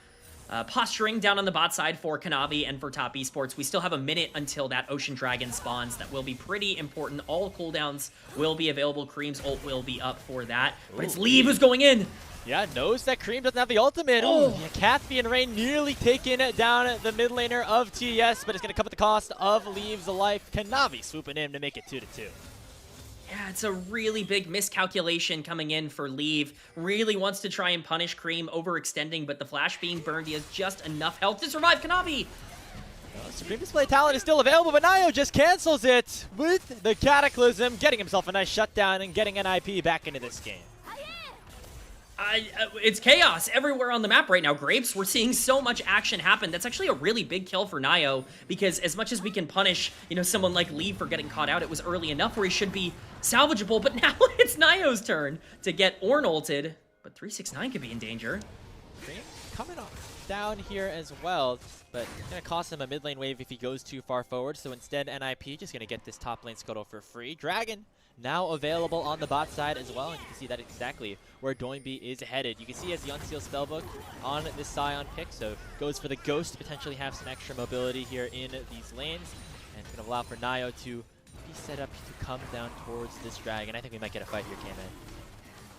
posturing down on the bot side for Kanavi and for Top Esports. We still have a minute until that Ocean Dragon spawns. That will be pretty important. All cooldowns will be available. Cream's ult will be up for that. But it's Leave who's going in. Yeah, knows that Cream doesn't have the ultimate. Oh. Yeah, Kathy and Rain nearly taking down the mid laner of TES, but it's going to come at the cost of Leave's life. Kanavi swooping in to make it 2-2. Yeah, it's a really big miscalculation coming in for Leave. Really wants to try and punish Cream, overextending, but the flash being burned, he has just enough health to survive Kanavi. Supreme Display talent is still available, but Nio just cancels it with the Cataclysm, getting himself a nice shutdown and getting NiP back into this game. It's chaos everywhere on the map right now. Grapes, we're seeing so much action happen. That's actually a really big kill for Nio, because as much as we can punish, you know, someone like Leave for getting caught out, it was early enough where he should be salvageable, but now it's Nio's turn to get Ornn ulted, but 369 could be in danger. Cream coming down here as well, but it's going to cost him a mid lane wave if he goes too far forward, so instead NiP just going to get this top lane scuttle for free. Dragon now available on the bot side as well, and you can see that exactly where Doinby is headed. You can see he has the Unseal Spellbook on this Scion pick, so goes for the Ghost to potentially have some extra mobility here in these lanes, and it's going to allow for Nio to be set up to come down towards this Dragon. I think we might get a fight here, K-Man.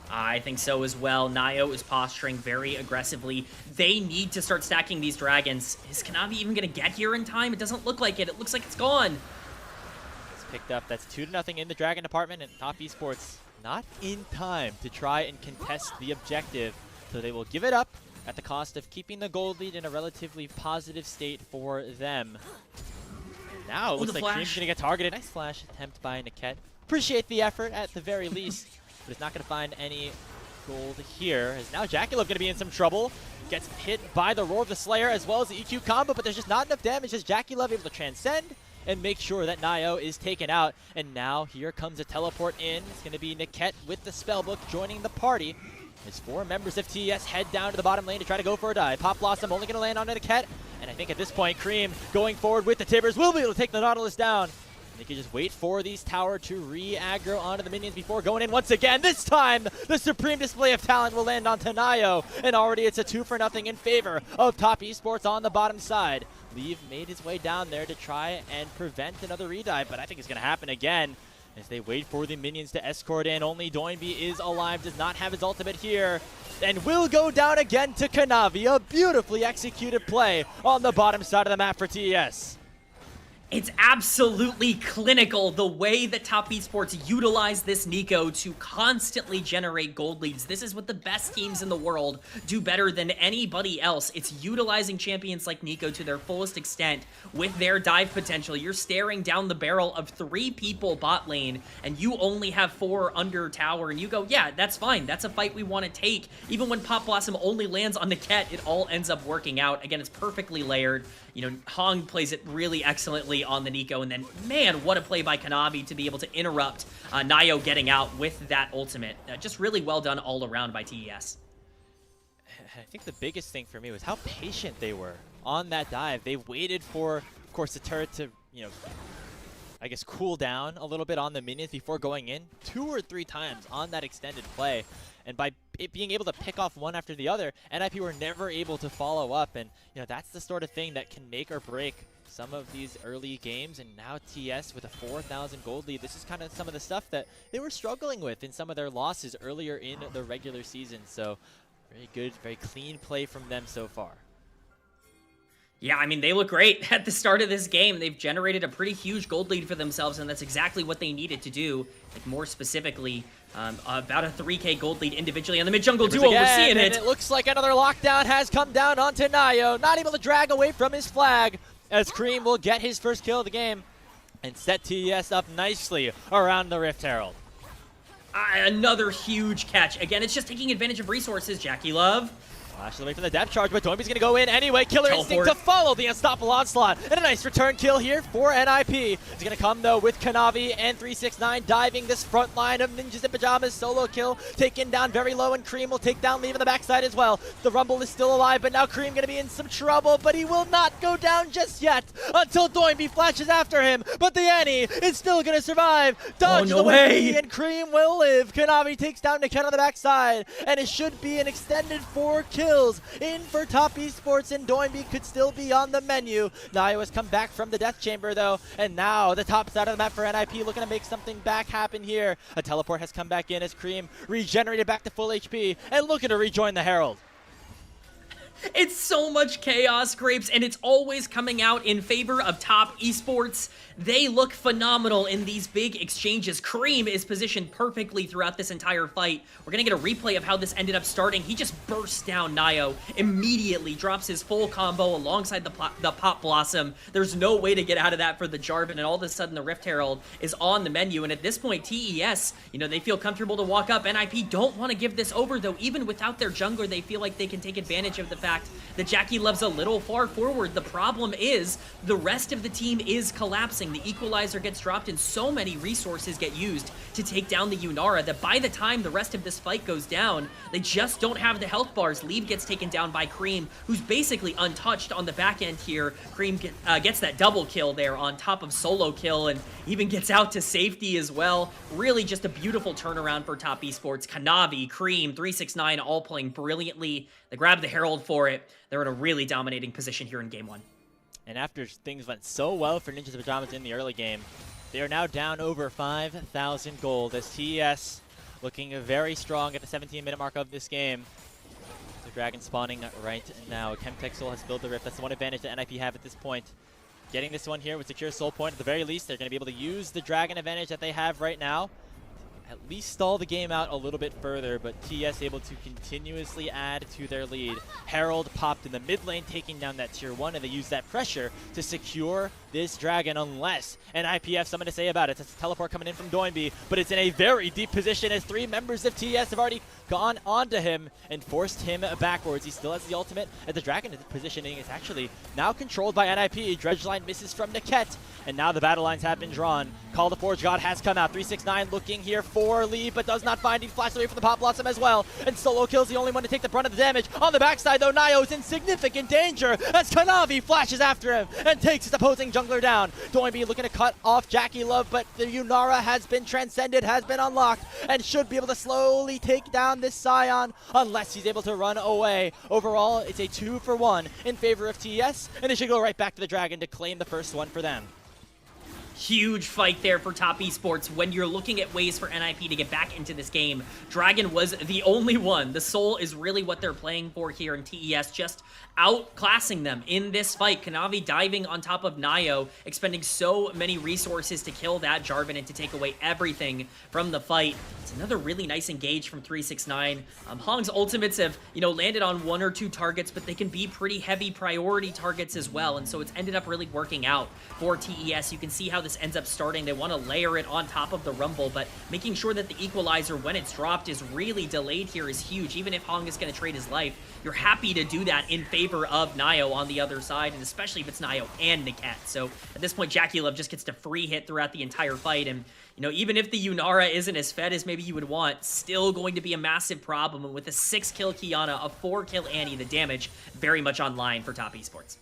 I think so as well. Nio is posturing very aggressively. They need to start stacking these dragons. Is Kanavi even going to get here in time? It doesn't look like it. It looks like it's gone. Picked up. That's 2-0 in the Dragon department, and Top Esports not in time to try and contest the objective, so they will give it up at the cost of keeping the gold lead in a relatively positive state for them. And now it looks like Cream's gonna get targeted. Nice flash attempt by Niket. Appreciate the effort at the very least, but it's not gonna find any gold here, as now Jackulov gonna be in some trouble. Gets hit by the Roar of the Slayer as well as the EQ combo, but there's just not enough damage as Jackulov able to transcend and make sure that Nio is taken out. And now here comes a teleport in. It's going to be Niket with the Spellbook joining the party as 4 members of TES head down to the bottom lane to try to go for a dive. Pop Blossom only going to land on Niket, and I think at this point Cream going forward with the Tibbers will be able to take the Nautilus down. And they can just wait for these tower to re-aggro onto the minions before going in once again. This time, the supreme display of talent will land on Nio, and already it's a 2-0 in favor of Top Esports on the bottom side. Leave made his way down there to try and prevent another redive, but I think it's going to happen again as they wait for the minions to escort in. Only Doinby is alive, does not have his ultimate here, and will go down again to Kanavi. A beautifully executed play on the bottom side of the map for TES. It's absolutely clinical the way that Top Esports utilize this Nico to constantly generate gold leads. This is what the best teams in the world do better than anybody else. It's utilizing champions like Nico to their fullest extent with their dive potential. You're staring down the barrel of 3 people bot lane, and you only have 4 under tower, and you go, yeah, that's fine. That's a fight we want to take. Even when Pop Blossom only lands on Niket, it all ends up working out. Again, it's perfectly layered. You know, Hong plays it really excellently on the Nico, and then, man, what a play by Kanavi to be able to interrupt Nio getting out with that ultimate. Just really well done all around by TES. I think the biggest thing for me was how patient they were on that dive. They waited for, of course, the turret to, you know, I guess cool down a little bit on the minions before going in 2 or 3 times on that extended play. And by it being able to pick off one after the other, NiP were never able to follow up. And, you know, that's the sort of thing that can make or break some of these early games. And now TS with a 4,000 gold lead. This is kind of some of the stuff that they were struggling with in some of their losses earlier in the regular season. So very good, very clean play from them so far. Yeah, I mean, they look great at the start of this game. They've generated a pretty huge gold lead for themselves, and that's exactly what they needed to do. Like, more specifically, about a 3k gold lead individually on the mid-jungle duo. We're seeing it. And it looks like another lockdown has come down onto Nio. Not able to drag away from his flag, as Cream will get his first kill of the game and set TES up nicely around the Rift Herald. Another huge catch. Again, it's just taking advantage of resources. Jackulov Flashes away from the depth charge, but Doinby's going to go in anyway. Killer Instinct Teleport. to follow the unstoppable onslaught. And a nice return kill here for NiP. It's going to come, though, with Kanavi and 369 diving this front line of Ninjas in Pajamas. Solo kill taken down very low, and Cream will take down Leave on the backside as well. The Rumble is still alive, but now Cream going to be in some trouble, but he will not go down just yet until Doinby flashes after him. But the Annie is still going to survive. Dodges no away, way. and Cream will live. Kanavi takes down Niket on the backside, and it should be an extended 4 kills in for top esports, and Doinby could still be on the menu. Nio has come back from the death chamber though, and now the top side of the map for NiP looking to make something back happen here. A teleport has come back in as Cream regenerated back to full HP and looking to rejoin the Herald. It's so much chaos, Grapes, and it's always coming out in favor of top esports. They look phenomenal in these big exchanges. Cream is positioned perfectly throughout this entire fight. We're going to get a replay of how this ended up starting. He just bursts down Nio, immediately drops his full combo alongside the Pop Blossom. There's no way to get out of that for the Jarvan, and all of a sudden the Rift Herald is on the menu. And at this point, TES, they feel comfortable to walk up. NiP don't want to give this over, though. Even without their jungler, they feel like they can take advantage of the fact that Jackie Love's a little far forward. The problem is the rest of the team is collapsing. The equalizer gets dropped and so many resources get used to take down the Yunara that by the time the rest of this fight goes down, they just don't have the health bars. Leave gets taken down by Cream, who's basically untouched on the back end here. Cream gets that double kill there on top of solo kill and even gets out to safety as well. Really just a beautiful turnaround for top esports. Kanavi, Cream, 369 all playing brilliantly. They grab the Herald for it. They're in a really dominating position here in game 1. And after things went so well for Ninjas in Pajamas in the early game, they are now down over 5,000 gold as TES looking very strong at the 17-minute mark of this game. The Dragon spawning right now. Chemtexel has built the Rift. That's the one advantage that NiP have at this point. Getting this one here with secure soul point, at the very least, they're going to be able to use the Dragon advantage that they have right now. At least stall the game out a little bit further, but TES able to continuously add to their lead. Herald popped in the mid lane, taking down that tier 1, and they use that pressure to secure this Dragon unless NiP have something to say about it. It's a teleport coming in from Doinby, but it's in a very deep position as 3 members of TES have already gone onto him and forced him backwards. He still has the ultimate, and the Dragon positioning is actually now controlled by NiP. Dredge line misses from Niket, and now the battle lines have been drawn. Call the Forge God has come out. 369 looking here for Leave, but does not find. He flashed away from the Pop Blossom as well, and Solo Kill's the only one to take the brunt of the damage. On the backside, though, Nio's in significant danger as Kanavi flashes after him and takes his opposing jungler down. Doinby looking to cut off Jackie Love, but the Yunara has been transcended, has been unlocked, and should be able to slowly take down this Scion unless he's able to run away. Overall, it's a 2-for-1 in favor of TES, and they should go right back to the Dragon to claim the first one for them. Huge fight there for top esports when you're looking at ways for NiP to get back into this game. Dragon was the only one. The soul is really what they're playing for here, in TES just outclassing them in this fight. Kanavi diving on top of Nio, expending so many resources to kill that Jarvan and to take away everything from the fight. It's another really nice engage from 369. Hong's ultimates have, landed on 1 or 2 targets, but they can be pretty heavy priority targets as well, and so it's ended up really working out for TES. You can see how this ends up starting. They want to layer it on top of the Rumble, but making sure that the equalizer, when it's dropped, is really delayed here is huge. Even if Hong is going to trade his life, you're happy to do that in favor of Nio on the other side, and especially if it's Nio and Niket. So at this point, Jackie Love just gets to free hit throughout the entire fight, and even if the Yunara isn't as fed as maybe you would want, still going to be a massive problem. And with a 6-kill Kiana, a 4-kill Annie, the damage very much online for top esports.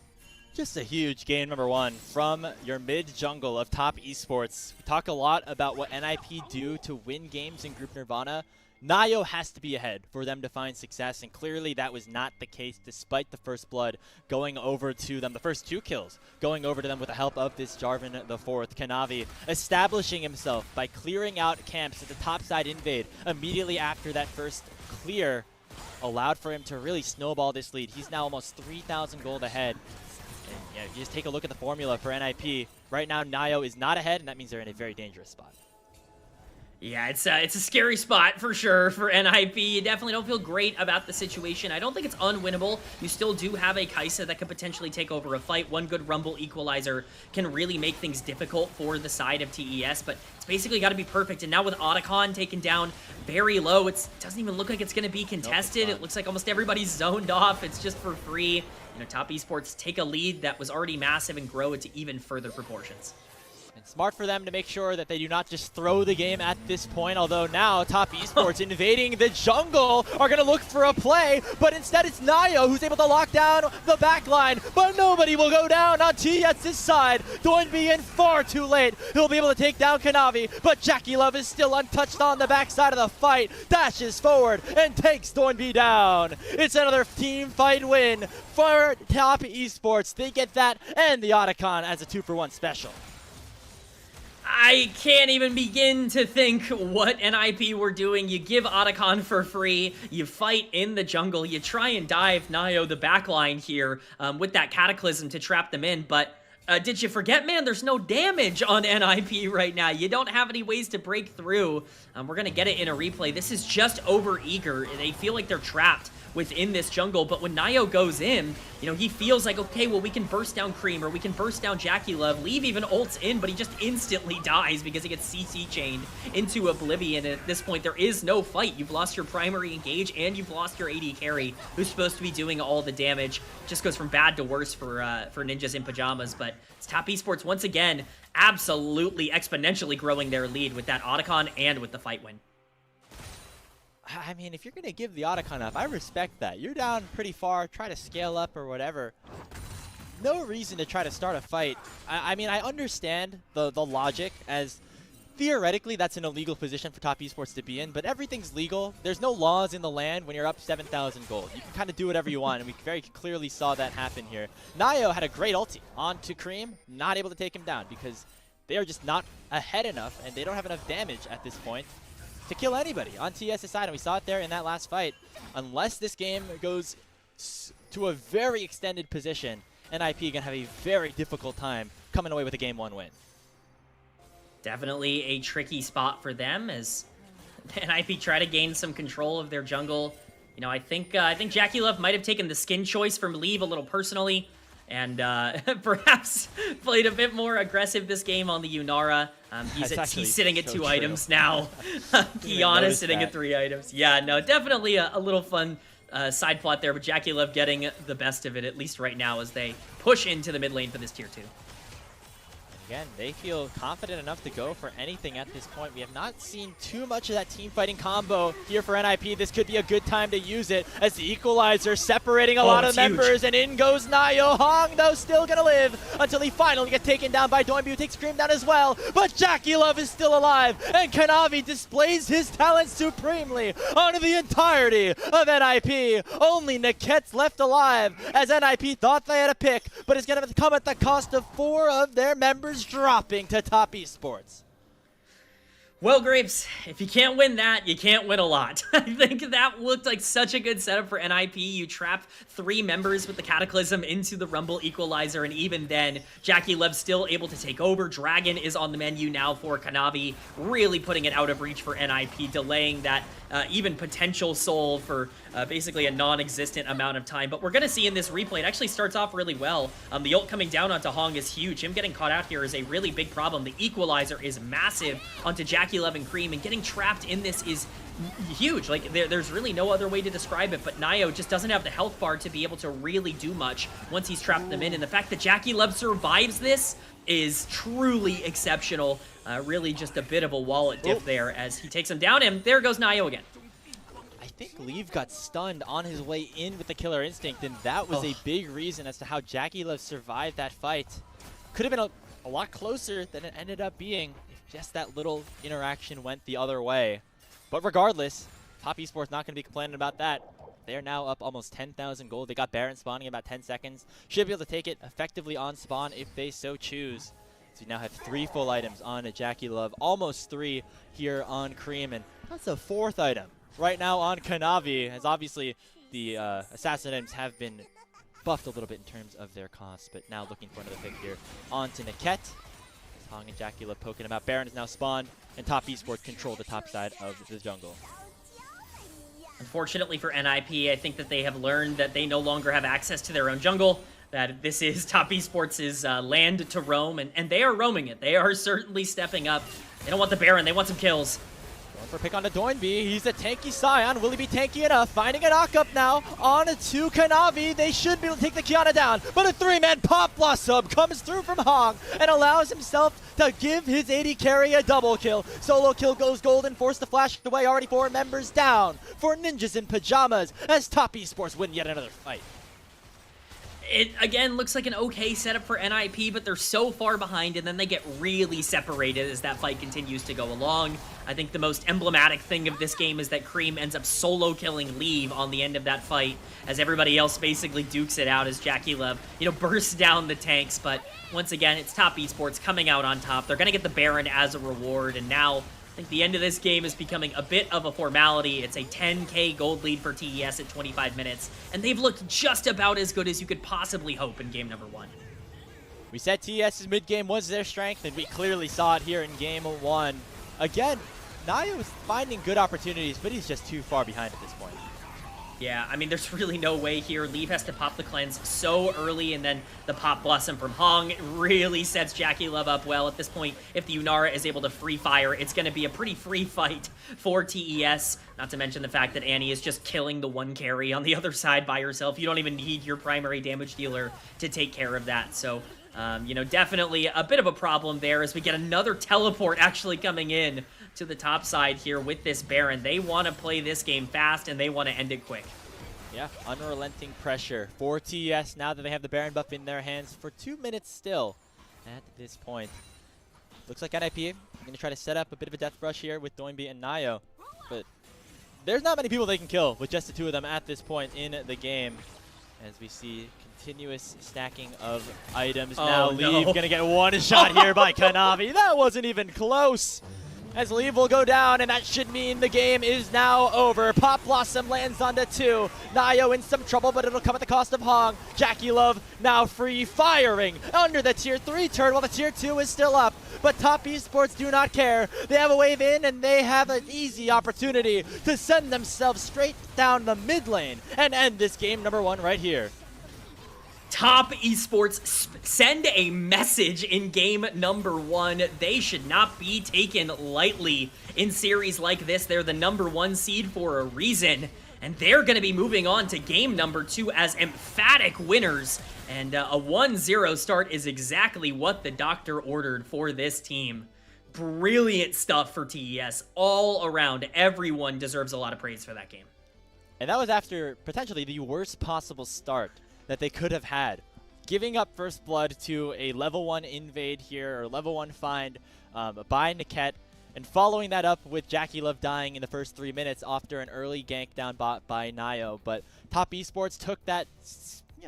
Just a huge game, number 1, from your mid-jungle of top esports. We talk a lot about what NiP do to win games in Group Nirvana. Nio has to be ahead for them to find success, and clearly that was not the case despite the first blood going over to them, the first 2 kills going over to them with the help of this Jarvan the 4th. Kanavi establishing himself by clearing out camps at the topside invade immediately after that first clear allowed for him to really snowball this lead. He's now almost 3,000 gold ahead. And you just take a look at the formula for NiP. Right now, Nio is not ahead, and that means they're in a very dangerous spot. Yeah, it's a scary spot for sure for NiP. You definitely don't feel great about the situation. I don't think it's unwinnable. You still do have a Kai'Sa that could potentially take over a fight. One good Rumble equalizer can really make things difficult for the side of TES, but it's basically got to be perfect. And now with Otacon taken down very low, it doesn't even look like it's going to be contested. It looks like almost everybody's zoned off. It's just for free. You know, Top Esports take a lead that was already massive and grow it to even further proportions. And smart for them to make sure that they do not just throw the game at this point, although now Top Esports invading the jungle are going to look for a play, but instead it's Nio who's able to lock down the backline, but nobody will go down on TES's side. Doinb in far too late. He'll be able to take down Kanavi, but JackeyLove is still untouched on the backside of the fight, dashes forward and takes Doinb down. It's another team fight win for Top Esports. They get that and the Otacon as a 2-for-1 special. I can't even begin to think what NiP were doing. You give Otacon for free, you fight in the jungle, you try and dive Nio the backline here with that Cataclysm to trap them in, but did you forget, man, there's no damage on NiP right now. You don't have any ways to break through. We're going to get it in a replay. This is just over-eager. They feel like they're trapped within this jungle, but when Nio goes in, you know, he feels like, okay, well, we can burst down Cream, or we can burst down JackeyLove. Leave even ults in, but he just instantly dies because he gets CC chained into oblivion, and at this point, there is no fight. You've lost your primary engage, and you've lost your AD carry, who's supposed to be doing all the damage. Just goes from bad to worse for Ninjas in Pajamas, but it's Top Esports once again, absolutely exponentially growing their lead with that Otacon and with the fight win. I mean, if you're going to give the Otacon up, I respect that. You're down pretty far, try to scale up or whatever. No reason to try to start a fight. I mean, I understand the logic, as theoretically that's an illegal position for Top Esports to be in, but everything's legal. There's no laws in the land when you're up 7,000 gold. You can kind of do whatever you want, and we very clearly saw that happen here. Nio had a great ulti onto Cream, not able to take him down because they are just not ahead enough, and they don't have enough damage at this point to kill anybody on TS's side, and we saw it there in that last fight. Unless this game goes to a very extended position, NiP going to have a very difficult time coming away with a Game 1 win. Definitely a tricky spot for them as NiP try to gain some control of their jungle. You know, I think JackeyLove might have taken the skin choice from Leave a little personally, and perhaps played a bit more aggressive this game on the Yunara. He's sitting at 2 items now. Kiana sitting at 3 items. Yeah, no, definitely a little fun side plot there, but JackeyLove getting the best of it, at least right now, as they push into the mid lane for this tier 2. Again, they feel confident enough to go for anything at this point. We have not seen too much of that team fighting combo here for NiP. This could be a good time to use it as the equalizer separating a lot of members, and in goes Nio. Hong, though, still gonna live until he finally gets taken down by Doinb, who takes Cream down as well. But JackeyLove is still alive, and Kanavi displays his talent supremely on the entirety of NiP. Only Niket's left alive, as NiP thought they had a pick, but it's gonna come at the cost of 4 of their members dropping to Top Esports. Well, Grapes, if you can't win that, you can't win a lot. I think that looked like such a good setup for NiP. You trap 3 members with the Cataclysm into the Rumble Equalizer, and even then, JackeyLove still able to take over. Dragon is on the menu now for Kanavi, really putting it out of reach for NiP, delaying that even potential soul for basically a non-existent amount of time. But we're going to see in this replay, it actually starts off really well. The ult coming down onto Hong is huge. Him getting caught out here is a really big problem. The Equalizer is massive onto JackeyLove and Cream, and getting trapped in this is huge. Like, there's really no other way to describe it, but Nio just doesn't have the health bar to be able to really do much once he's trapped them in, and the fact that JackeyLove survives this is truly exceptional. Really just a bit of a wallet dip there as he takes him down, and there goes Nio again. I think Leave got stunned on his way in with the Killer Instinct, and that was a big reason as to how JackeyLove survived that fight. Could have been a lot closer than it ended up being if just that little interaction went the other way. But regardless, Top Esports not going to be complaining about that. They're now up almost 10,000 gold. They got Baron spawning in about 10 seconds. Should be able to take it effectively on spawn if they so choose. So we now have 3 full items on a JackeyLove, almost 3 here on Cream, and that's a 4th item right now on Kanavi, as obviously the assassin items have been buffed a little bit in terms of their cost, but now looking for another pick here onto Niket. Hong and Jacula poking him out. Baron is now spawned, and Top Esports control the top side of the jungle. Unfortunately for NiP, I think that they have learned that they no longer have access to their own jungle, that this is Top Esports' land to roam, and they are roaming it. They are certainly stepping up. They don't want the Baron, they want some kills. Going for a pick on the Doinby. He's a tanky Scion. Will he be tanky enough? Finding a knock-up now on to Kanavi. They should be able to take the Kiana down, but a 3-man Pop Blossom comes through from Hong and allows himself to give his AD carry a double kill. Solo kill goes golden, forced to flash away. Already 4 members down for Ninjas in Pajamas as Top Esports win yet another fight. It, again, looks like an okay setup for NiP, but they're so far behind, and then they get really separated as that fight continues to go along. I think the most emblematic thing of this game is that Cream ends up solo killing Leave on the end of that fight, as everybody else basically dukes it out as Jacula, bursts down the tanks. But once again, it's Top Esports coming out on top. They're going to get the Baron as a reward, and now I think the end of this game is becoming a bit of a formality. It's a 10k gold lead for TES at 25 minutes, and they've looked just about as good as you could possibly hope in game number 1. We said TES's mid-game was their strength, and we clearly saw it here in game 1. Again, Nayo is finding good opportunities, but he's just too far behind at this point. Yeah, I mean, there's really no way here. Leave has to pop the cleanse so early, and then the Pop Blossom from Hong really sets Jacula up well. At this point, if the Unara is able to free fire, it's going to be a pretty free fight for TES. Not to mention the fact that Annie is just killing the 1 carry on the other side by herself. You don't even need your primary damage dealer to take care of that. So, definitely a bit of a problem there as we get another teleport actually coming in to the top side here with this Baron. They want to play this game fast, and they want to end it quick. Yeah, unrelenting pressure for TES now that they have the Baron buff in their hands for 2 minutes still at this point. Looks like NiP going to try to set up a bit of a death rush here with Doinby and Nayo, but there's not many people they can kill with just the 2 of them at this point in the game, as we see continuous stacking of items. Now Leave going to get 1 shot here by Kanavi. That wasn't even close, as Leave will go down, and that should mean the game is now over. Pop Blossom lands onto 2. Nayo in some trouble, but it'll come at the cost of Hong. Jacula now free firing under the tier 3 turn while the tier 2 is still up. But Top Esports do not care. They have a wave in, and they have an easy opportunity to send themselves straight down the mid lane and end this game number 1 right here. Top Esports send a message in game number 1. They should not be taken lightly in series like this. They're the number 1 seed for a reason, and they're going to be moving on to game number 2 as emphatic winners. And a 1-0 start is exactly what the doctor ordered for this team. Brilliant stuff for TES all around. Everyone deserves a lot of praise for that game. And that was after potentially the worst possible start that they could have had. Giving up first blood to a level 1 invade here, or level 1 find by Niket, and following that up with Jacula dying in the first 3 minutes after an early gank down bot by Nayo. But Top Esports took that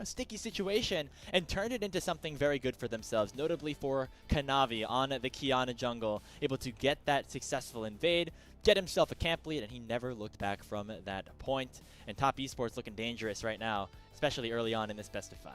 sticky situation and turned it into something very good for themselves, notably for Kanavi on the Kiana jungle, able to get that successful invade, get himself a camp lead, and he never looked back from that point. And Top Esports looking dangerous right now, especially early on in this best of 5.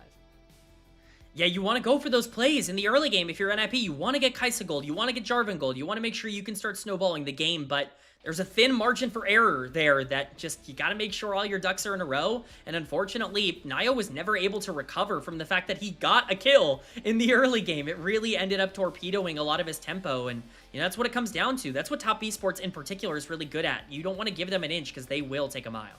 Yeah, you want to go for those plays in the early game. If you're NiP, you want to get Kaisa gold, you want to get Jarvan gold, you want to make sure you can start snowballing the game, but there's a thin margin for error there that just, you got to make sure all your ducks are in a row. And unfortunately, Nayo was never able to recover from the fact that he got a kill in the early game. It really ended up torpedoing a lot of his tempo, and that's what it comes down to. That's what Top Esports in particular is really good at. You don't want to give them an inch because they will take a mile.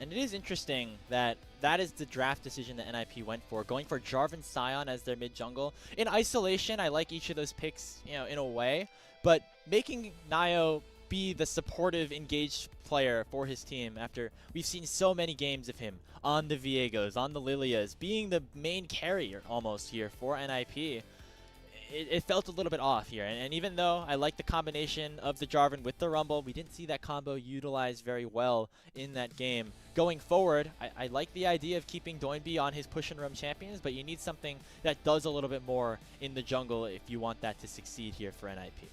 And it is interesting that that is the draft decision that NiP went for, going for Jarvan Scion as their mid jungle. In isolation, I like each of those picks, in a way, but making Nayo be the supportive, engaged player for his team after we've seen so many games of him on the Viegos, on the Lilias, being the main carrier almost here for NiP. It felt a little bit off here, and even though I like the combination of the Jarvan with the Rumble, we didn't see that combo utilized very well in that game. Going forward, I like the idea of keeping Doinby on his push and roam champions, but you need something that does a little bit more in the jungle if you want that to succeed here for NiP.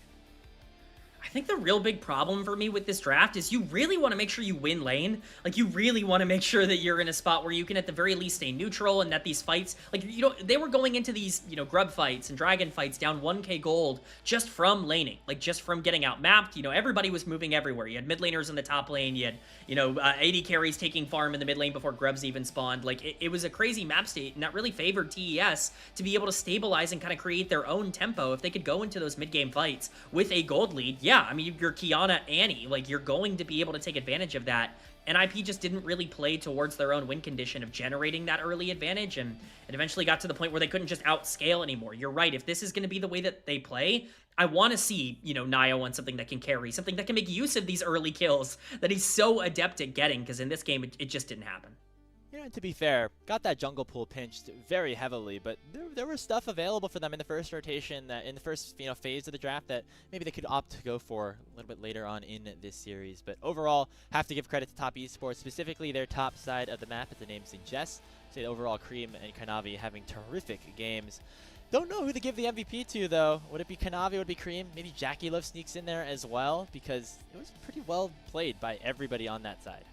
I think the real big problem for me with this draft is you really want to make sure you win lane. Like, you really want to make sure that you're in a spot where you can at the very least stay neutral, and that these fights, like, you know, they were going into these, you know, grub fights and dragon fights down 1k gold just from laning, like just from getting outmapped. You know, everybody was moving everywhere. You had mid laners in the top lane, you had, you know, AD carries taking farm in the mid lane before grubs even spawned. Like, it was a crazy map state, and that really favored TES to be able to stabilize and kind of create their own tempo if they could go into those mid game fights with a gold lead. Yeah, I mean, you're Kiana, Annie, like, you're going to be able to take advantage of that. NiP just didn't really play towards their own win condition of generating that early advantage, and it eventually got to the point where they couldn't just outscale anymore. You're right, if this is going to be the way that they play, I want to see, you know, Nio on something that can carry, something that can make use of these early kills that he's so adept at getting, because in this game, it just didn't happen. You know, to be fair, got that jungle pool pinched very heavily, but there was stuff available for them in the first rotation, that in the first, you know, phase of the draft, that maybe they could opt to go for a little bit later on in this series. But overall, have to give credit to Top Esports, specifically their top side of the map, as the name suggests. Say overall, Cream and Kanavi having terrific games. Don't know who to give the MVP to, though. Would it be Kanavi? Would it be Cream? Maybe Jackie Love sneaks in there as well, because it was pretty well played by everybody on that side.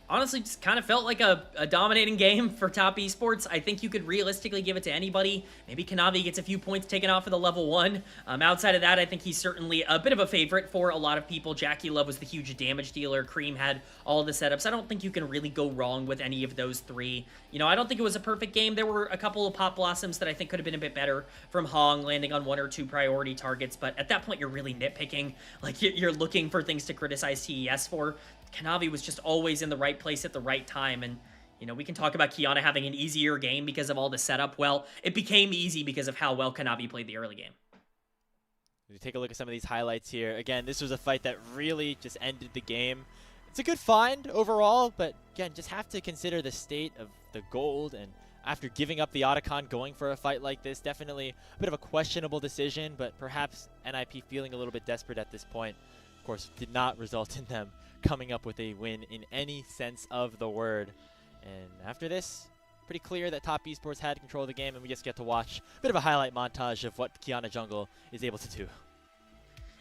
Honestly, just kind of felt like a dominating game for Top Esports. I think you could realistically give it to anybody. Maybe Kanavi gets a few points taken off of the level 1. Outside of that, I think he's certainly a bit of a favorite for a lot of people. Jackie Love was the huge damage dealer. Cream had all of the setups. I don't think you can really go wrong with any of those three. You know, I don't think it was a perfect game. There were a couple of pop blossoms that I think could have been a bit better from Hong, landing on 1 or 2 priority targets. But at that point, you're really nitpicking. Like, you're looking for things to criticize TES for. Kanavi was just always in the right place at the right time, and, you know, we can talk about Kiana having an easier game because of all the setup. Well, it became easy because of how well Kanavi played the early game. We take a look at some of these highlights here. Again, this was a fight that really just ended the game. It's a good find overall, but again, just have to consider the state of the gold, and after giving up the Otacon, going for a fight like this, definitely a bit of a questionable decision, but perhaps NiP feeling a little bit desperate at this point. Of course, did not result in them coming up with a win in any sense of the word. And after this, pretty clear that Top Esports had control of the game, and we just get to watch a bit of a highlight montage of what Kiana Jungle is able to do.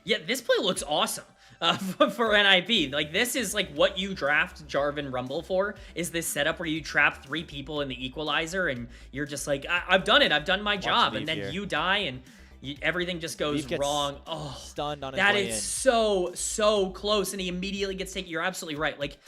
Yeah, this play looks awesome for NiP. Like, this is like what you draft Jarvan Rumble for, is this setup where you trap 3 people in the equalizer, and you're just like, I've done it, I've done my job, and then here. You die, and everything just goes wrong. Oh, stunned on his that way is in. so close, and he immediately gets taken. You're absolutely right. Like,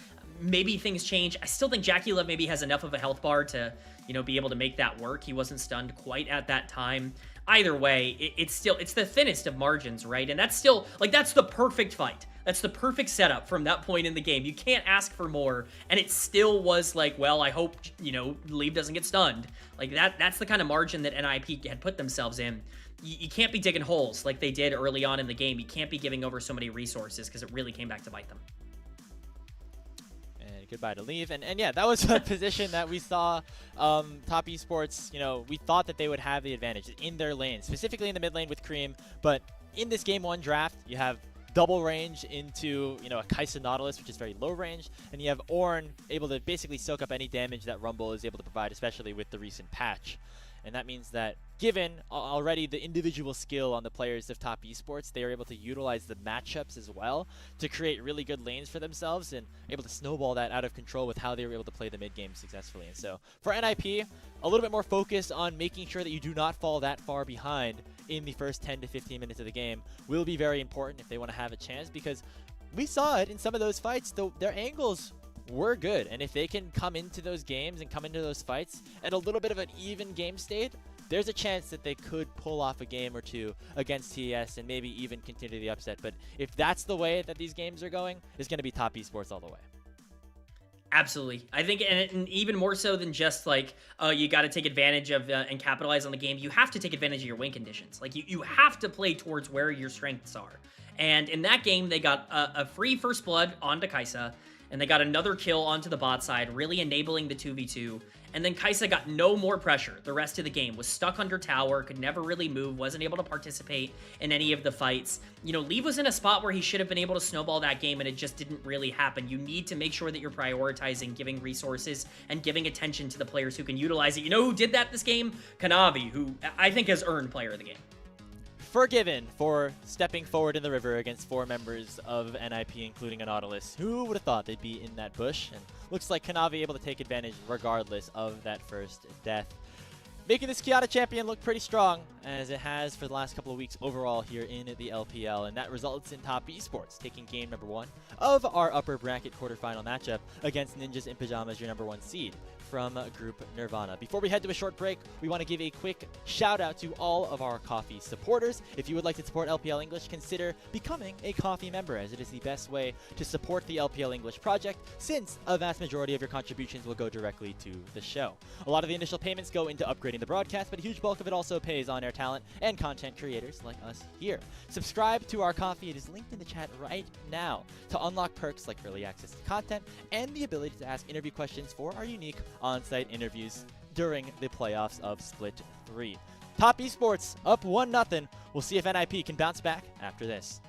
maybe things change. I still think Jackie Love maybe has enough of a health bar to, you know, be able to make that work. He wasn't stunned quite at that time. Either way, it's the thinnest of margins, right? And that's still, like, that's the perfect fight. That's the perfect setup from that point in the game. You can't ask for more, and it still was like, well, I hope, you know, Leave doesn't get stunned. Like, that's the kind of margin that NiP had put themselves in. You can't be digging holes like they did early on in the game. You can't be giving over so many resources, because it really came back to bite them. And goodbye to Leave. And yeah, that was a position that we saw Top Esports, you know, we thought that they would have the advantage in their lane, specifically in the mid lane with Cream. But in this Game 1 draft, you have double range into, you know, a Kai'Sa Nautilus, which is very low range, and you have Ornn able to basically soak up any damage that Rumble is able to provide, especially with the recent patch. And that means that given already the individual skill on the players of Top Esports, they are able to utilize the matchups as well to create really good lanes for themselves, and able to snowball that out of control with how they were able to play the mid game successfully. And so for NiP, a little bit more focused on making sure that you do not fall that far behind in the first 10 to 15 minutes of the game will be very important if they want to have a chance, because we saw it in some of those fights, though their angles were good, and if they can come into those games and come into those fights at a little bit of an even game state, there's a chance that they could pull off a game or two against TES and maybe even continue the upset. But if that's the way that these games are going, it's going to be Top Esports all the way. Absolutely. I think, and even more so than just like, you got to take advantage of and capitalize on the game, you have to take advantage of your win conditions. Like, you have to play towards where your strengths are. And in that game, they got a free first blood onto Kai'Sa, and they got another kill onto the bot side, really enabling the 2v2. And then Kai'Sa got no more pressure the rest of the game, was stuck under tower, could never really move, wasn't able to participate in any of the fights. You know, Leave was in a spot where he should have been able to snowball that game, and it just didn't really happen. You need to make sure that you're prioritizing giving resources and giving attention to the players who can utilize it. You know who did that this game? Kanavi, who I think has earned player of the game. forgiven for stepping forward in the river against 4 members of NiP, including a Nautilus. Who would have thought they'd be in that bush? And looks like Kanavi able to take advantage regardless of that first death, making this Kiata champion look pretty strong, as it has for the last couple of weeks overall here in the LPL, and that results in Top Esports taking game number 1 of our upper bracket quarterfinal matchup against Ninjas in Pajamas, your number 1 seed from Group Nirvana. Before we head to a short break, we want to give a quick shout out to all of our coffee supporters. If you would like to support LPL English, consider becoming a coffee member, as it is the best way to support the LPL English project, since a vast majority of your contributions will go directly to the show. A lot of the initial payments go into upgrading the broadcast, but a huge bulk of it also pays on-air talent and content creators like us here. Subscribe to our coffee. It is linked in the chat right now to unlock perks like early access to content and the ability to ask interview questions for our unique on-site interviews during the playoffs of Split 3. Top Esports up 1-0. We'll see if NiP can bounce back after this.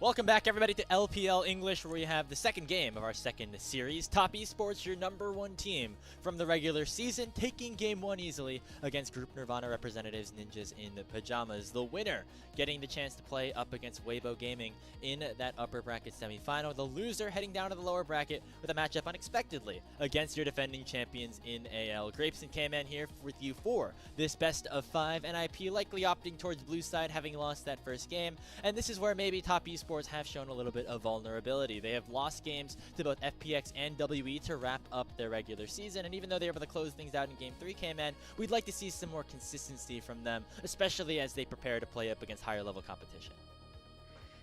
Welcome back, everybody, to LPL English, where we have the second game of our second series. Top Esports, your #1 team from the regular season, taking Game 1 easily against Group Nirvana representatives Ninjas in the Pajamas. The winner getting the chance to play up against Weibo Gaming in that upper bracket semifinal. The loser heading down to the lower bracket with a matchup unexpectedly against your defending champions in AL. Grapes and K-Man here with you for this best of 5. NiP likely opting towards blue side, having lost that first game. And this is where maybe Top Esports have shown a little bit of vulnerability. They have lost games to both FPX and WE to wrap up their regular season, and even though they were able to close things out in Game 3, K-Man, we'd like to see some more consistency from them, especially as they prepare to play up against higher level competition.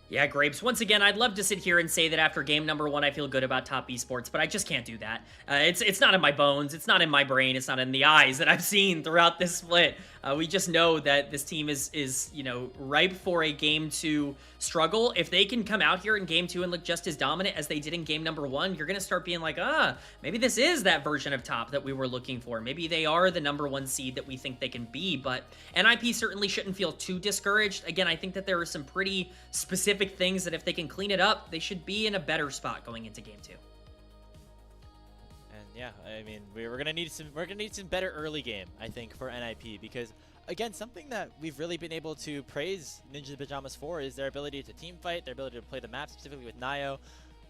Yeah, Grapes, once again, I'd love to sit here and say that after game #1, I feel good about Top Esports, but I just can't do that. It's not in my bones, it's not in my brain, it's not in the eyes that I've seen throughout this split. We just know that this team is you know, ripe for a Game 2 struggle. If they can come out here in Game 2 and look just as dominant as they did in Game #1, you're going to start being like, maybe this is that version of Top that we were looking for. Maybe they are the #1 seed that we think they can be, but NiP certainly shouldn't feel too discouraged. Again, I think that there are some pretty specific things that if they can clean it up, they should be in a better spot going into Game 2. Yeah, I mean, we're gonna need some better early game, I think, for NiP, because again, something that we've really been able to praise Ninja Pajamas for is their ability to team fight, their ability to play the map, specifically with Nio,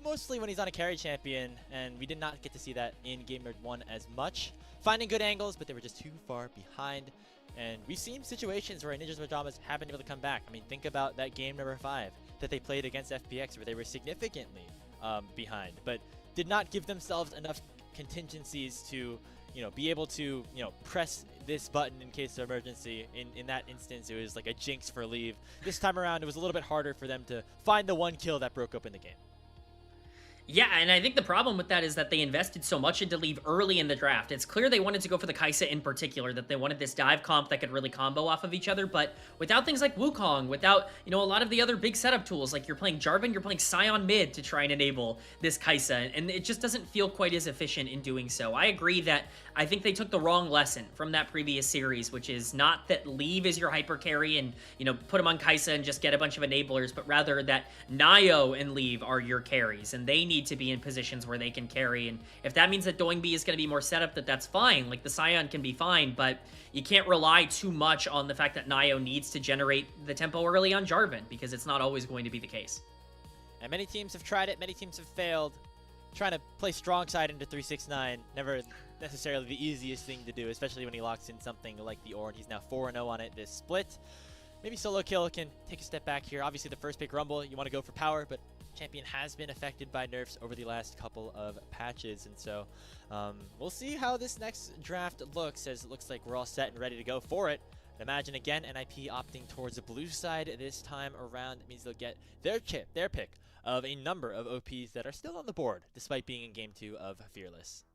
mostly when he's on a carry champion, and we did not get to see that in Game 1 as much. Finding good angles, but they were just too far behind. And we've seen situations where Ninja Pajamas haven't been able to come back. I mean, think about that game #5 that they played against FPX, where they were significantly behind, but did not give themselves enough contingencies to, you know, be able to, you know, press this button in case of emergency. In that instance, it was like a jinx for leave. This time around, it was a little bit harder for them to find the one kill that broke open the game. Yeah, and I think the problem with that is that they invested so much into Leave early in the draft. It's clear they wanted to go for the Kai'Sa in particular, that they wanted this dive comp that could really combo off of each other, but without things like Wukong, without, you know, a lot of the other big setup tools, like you're playing Jarvan, you're playing Sion mid to try and enable this Kai'Sa, and it just doesn't feel quite as efficient in doing so. I agree that I think they took the wrong lesson from that previous series, which is not that Leave is your hyper carry and, you know, put him on Kai'Sa and just get a bunch of enablers, but rather that Nio and Leave are your carries, and they need to be in positions where they can carry. And if that means that Doingby is going to be more setup, that's fine. Like, the Sion can be fine, but you can't rely too much on the fact that Nio needs to generate the tempo early on Jarvan, because it's not always going to be the case. And many teams have tried it, many teams have failed. Trying to play strong side into 369, never necessarily the easiest thing to do, especially when he locks in something like the Ornn. He's now 4-0 on it this split. Maybe Solo Kill can take a step back here. Obviously, the first pick Rumble, you want to go for power, but champion has been affected by nerfs over the last couple of patches, and so we'll see how this next draft looks, as it looks like we're all set and ready to go for it. And imagine again NiP opting towards the blue side this time around. It means they'll get their pick of a number of OPs that are still on the board, despite being in Game 2 of Fearless.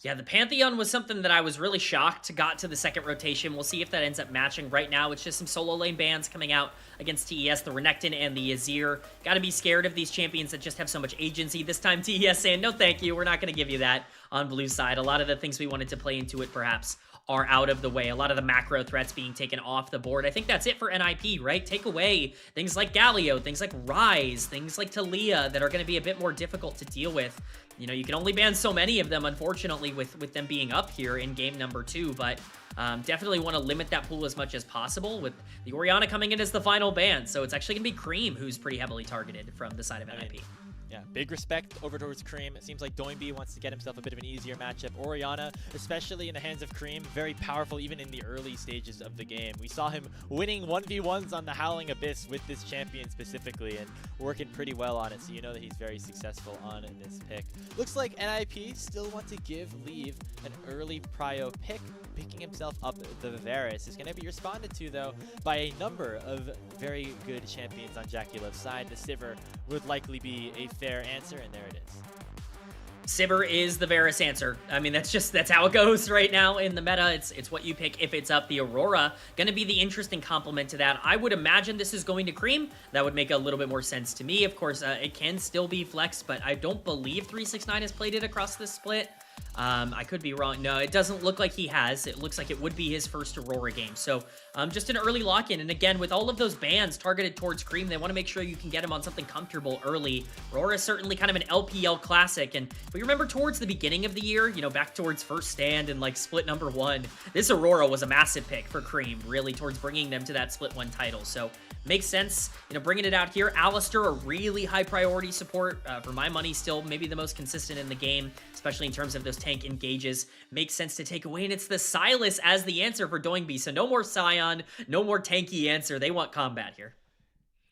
Yeah, the Pantheon was something that I was really shocked got to the second rotation. We'll see if that ends up matching. Right now, it's just some solo lane bans coming out against TES, the Renekton and the Azir. Gotta be scared of these champions that just have so much agency. This time, TES saying, no thank you, we're not gonna give you that on blue side. A lot of the things we wanted to play into it, perhaps, are out of the way. A lot of the macro threats being taken off the board. I think that's it for NiP, right? Take away things like Galio, things like Ryze, things like Talia that are going to be a bit more difficult to deal with. You know, you can only ban so many of them, unfortunately, with them being up here in game #2, but definitely want to limit that pool as much as possible, with the Orianna coming in as the final ban. So it's actually going to be Cream who's pretty heavily targeted from the side of NiP. Yeah, big respect over towards Cream. It seems like Doingby wants to get himself a bit of an easier matchup. Orianna, especially in the hands of Cream, very powerful even in the early stages of the game. We saw him winning 1v1s on the Howling Abyss with this champion specifically, and working pretty well on it, so you know that he's very successful on this pick. Looks like NiP still want to give Leave an early prio pick. Picking himself up the Varus is going to be responded to, though, by a number of very good champions on JackeyLove's side. The Sivir would likely be a fair answer, and there it is. Sivir is the Varus answer. I mean, that's how it goes right now in the meta. It's what you pick if it's up. The Aurora gonna be the interesting complement to that. I would imagine this is going to Cream. That would make a little bit more sense to me. Of course, it can still be Flex, but I don't believe 369 has played it across this split. I could be wrong. No, it doesn't look like he has. It looks like it would be his first Aurora game. So just an early lock-in. And again, with all of those bans targeted towards Cream, they want to make sure you can get him on something comfortable early. Aurora is certainly kind of an LPL classic. And if we remember towards the beginning of the year, you know, back towards first stand and like split number 1, this Aurora was a massive pick for Cream, really towards bringing them to that split 1 title. So makes sense, you know, bringing it out here. Alistair, a really high priority support. For my money, still maybe the most consistent in the game, especially in terms of those tank engages. Makes sense to take away, and it's the Sylas as the answer for Doingby. So no more Scion, no more tanky answer. They want combat here.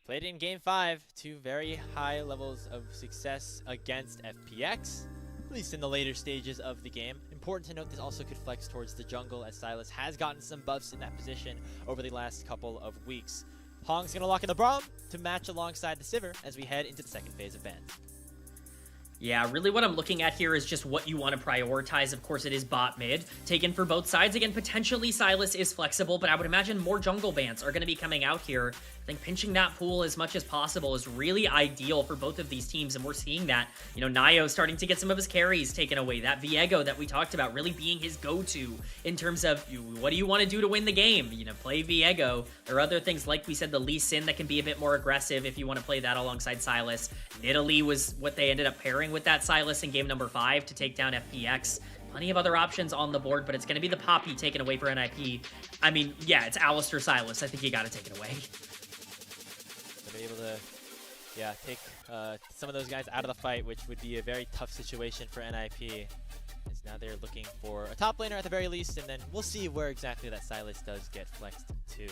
Played in Game 5, 2 very high levels of success against FPX, at least in the later stages of the game. Important to note this also could flex towards the jungle, as Sylas has gotten some buffs in that position over the last couple of weeks. Hong's going to lock in the Braum to match alongside the Sivir as we head into the second phase of bans. Yeah, really what I'm looking at here is just what you want to prioritize. Of course, it is bot mid, taken for both sides. Again, potentially Sylas is flexible, but I would imagine more jungle bans are going to be coming out here. I think pinching that pool as much as possible is really ideal for both of these teams, and we're seeing that. You know, Nio starting to get some of his carries taken away. That Viego that we talked about really being his go-to in terms of what do you want to do to win the game? You know, play Viego. There are other things, like we said, the Lee Sin that can be a bit more aggressive if you want to play that alongside Sylas. Nidalee was what they ended up pairing with that Sylas in game number 5 to take down FPX. Plenty of other options on the board, but it's going to be the Poppy taken away for NiP. I mean, yeah, it's Alistair Sylas. I think you got to take it away. They'll be able to, yeah, take some of those guys out of the fight, which would be a very tough situation for NiP. As now they're looking for a top laner at the very least, and then we'll see where exactly that Sylas does get flexed to.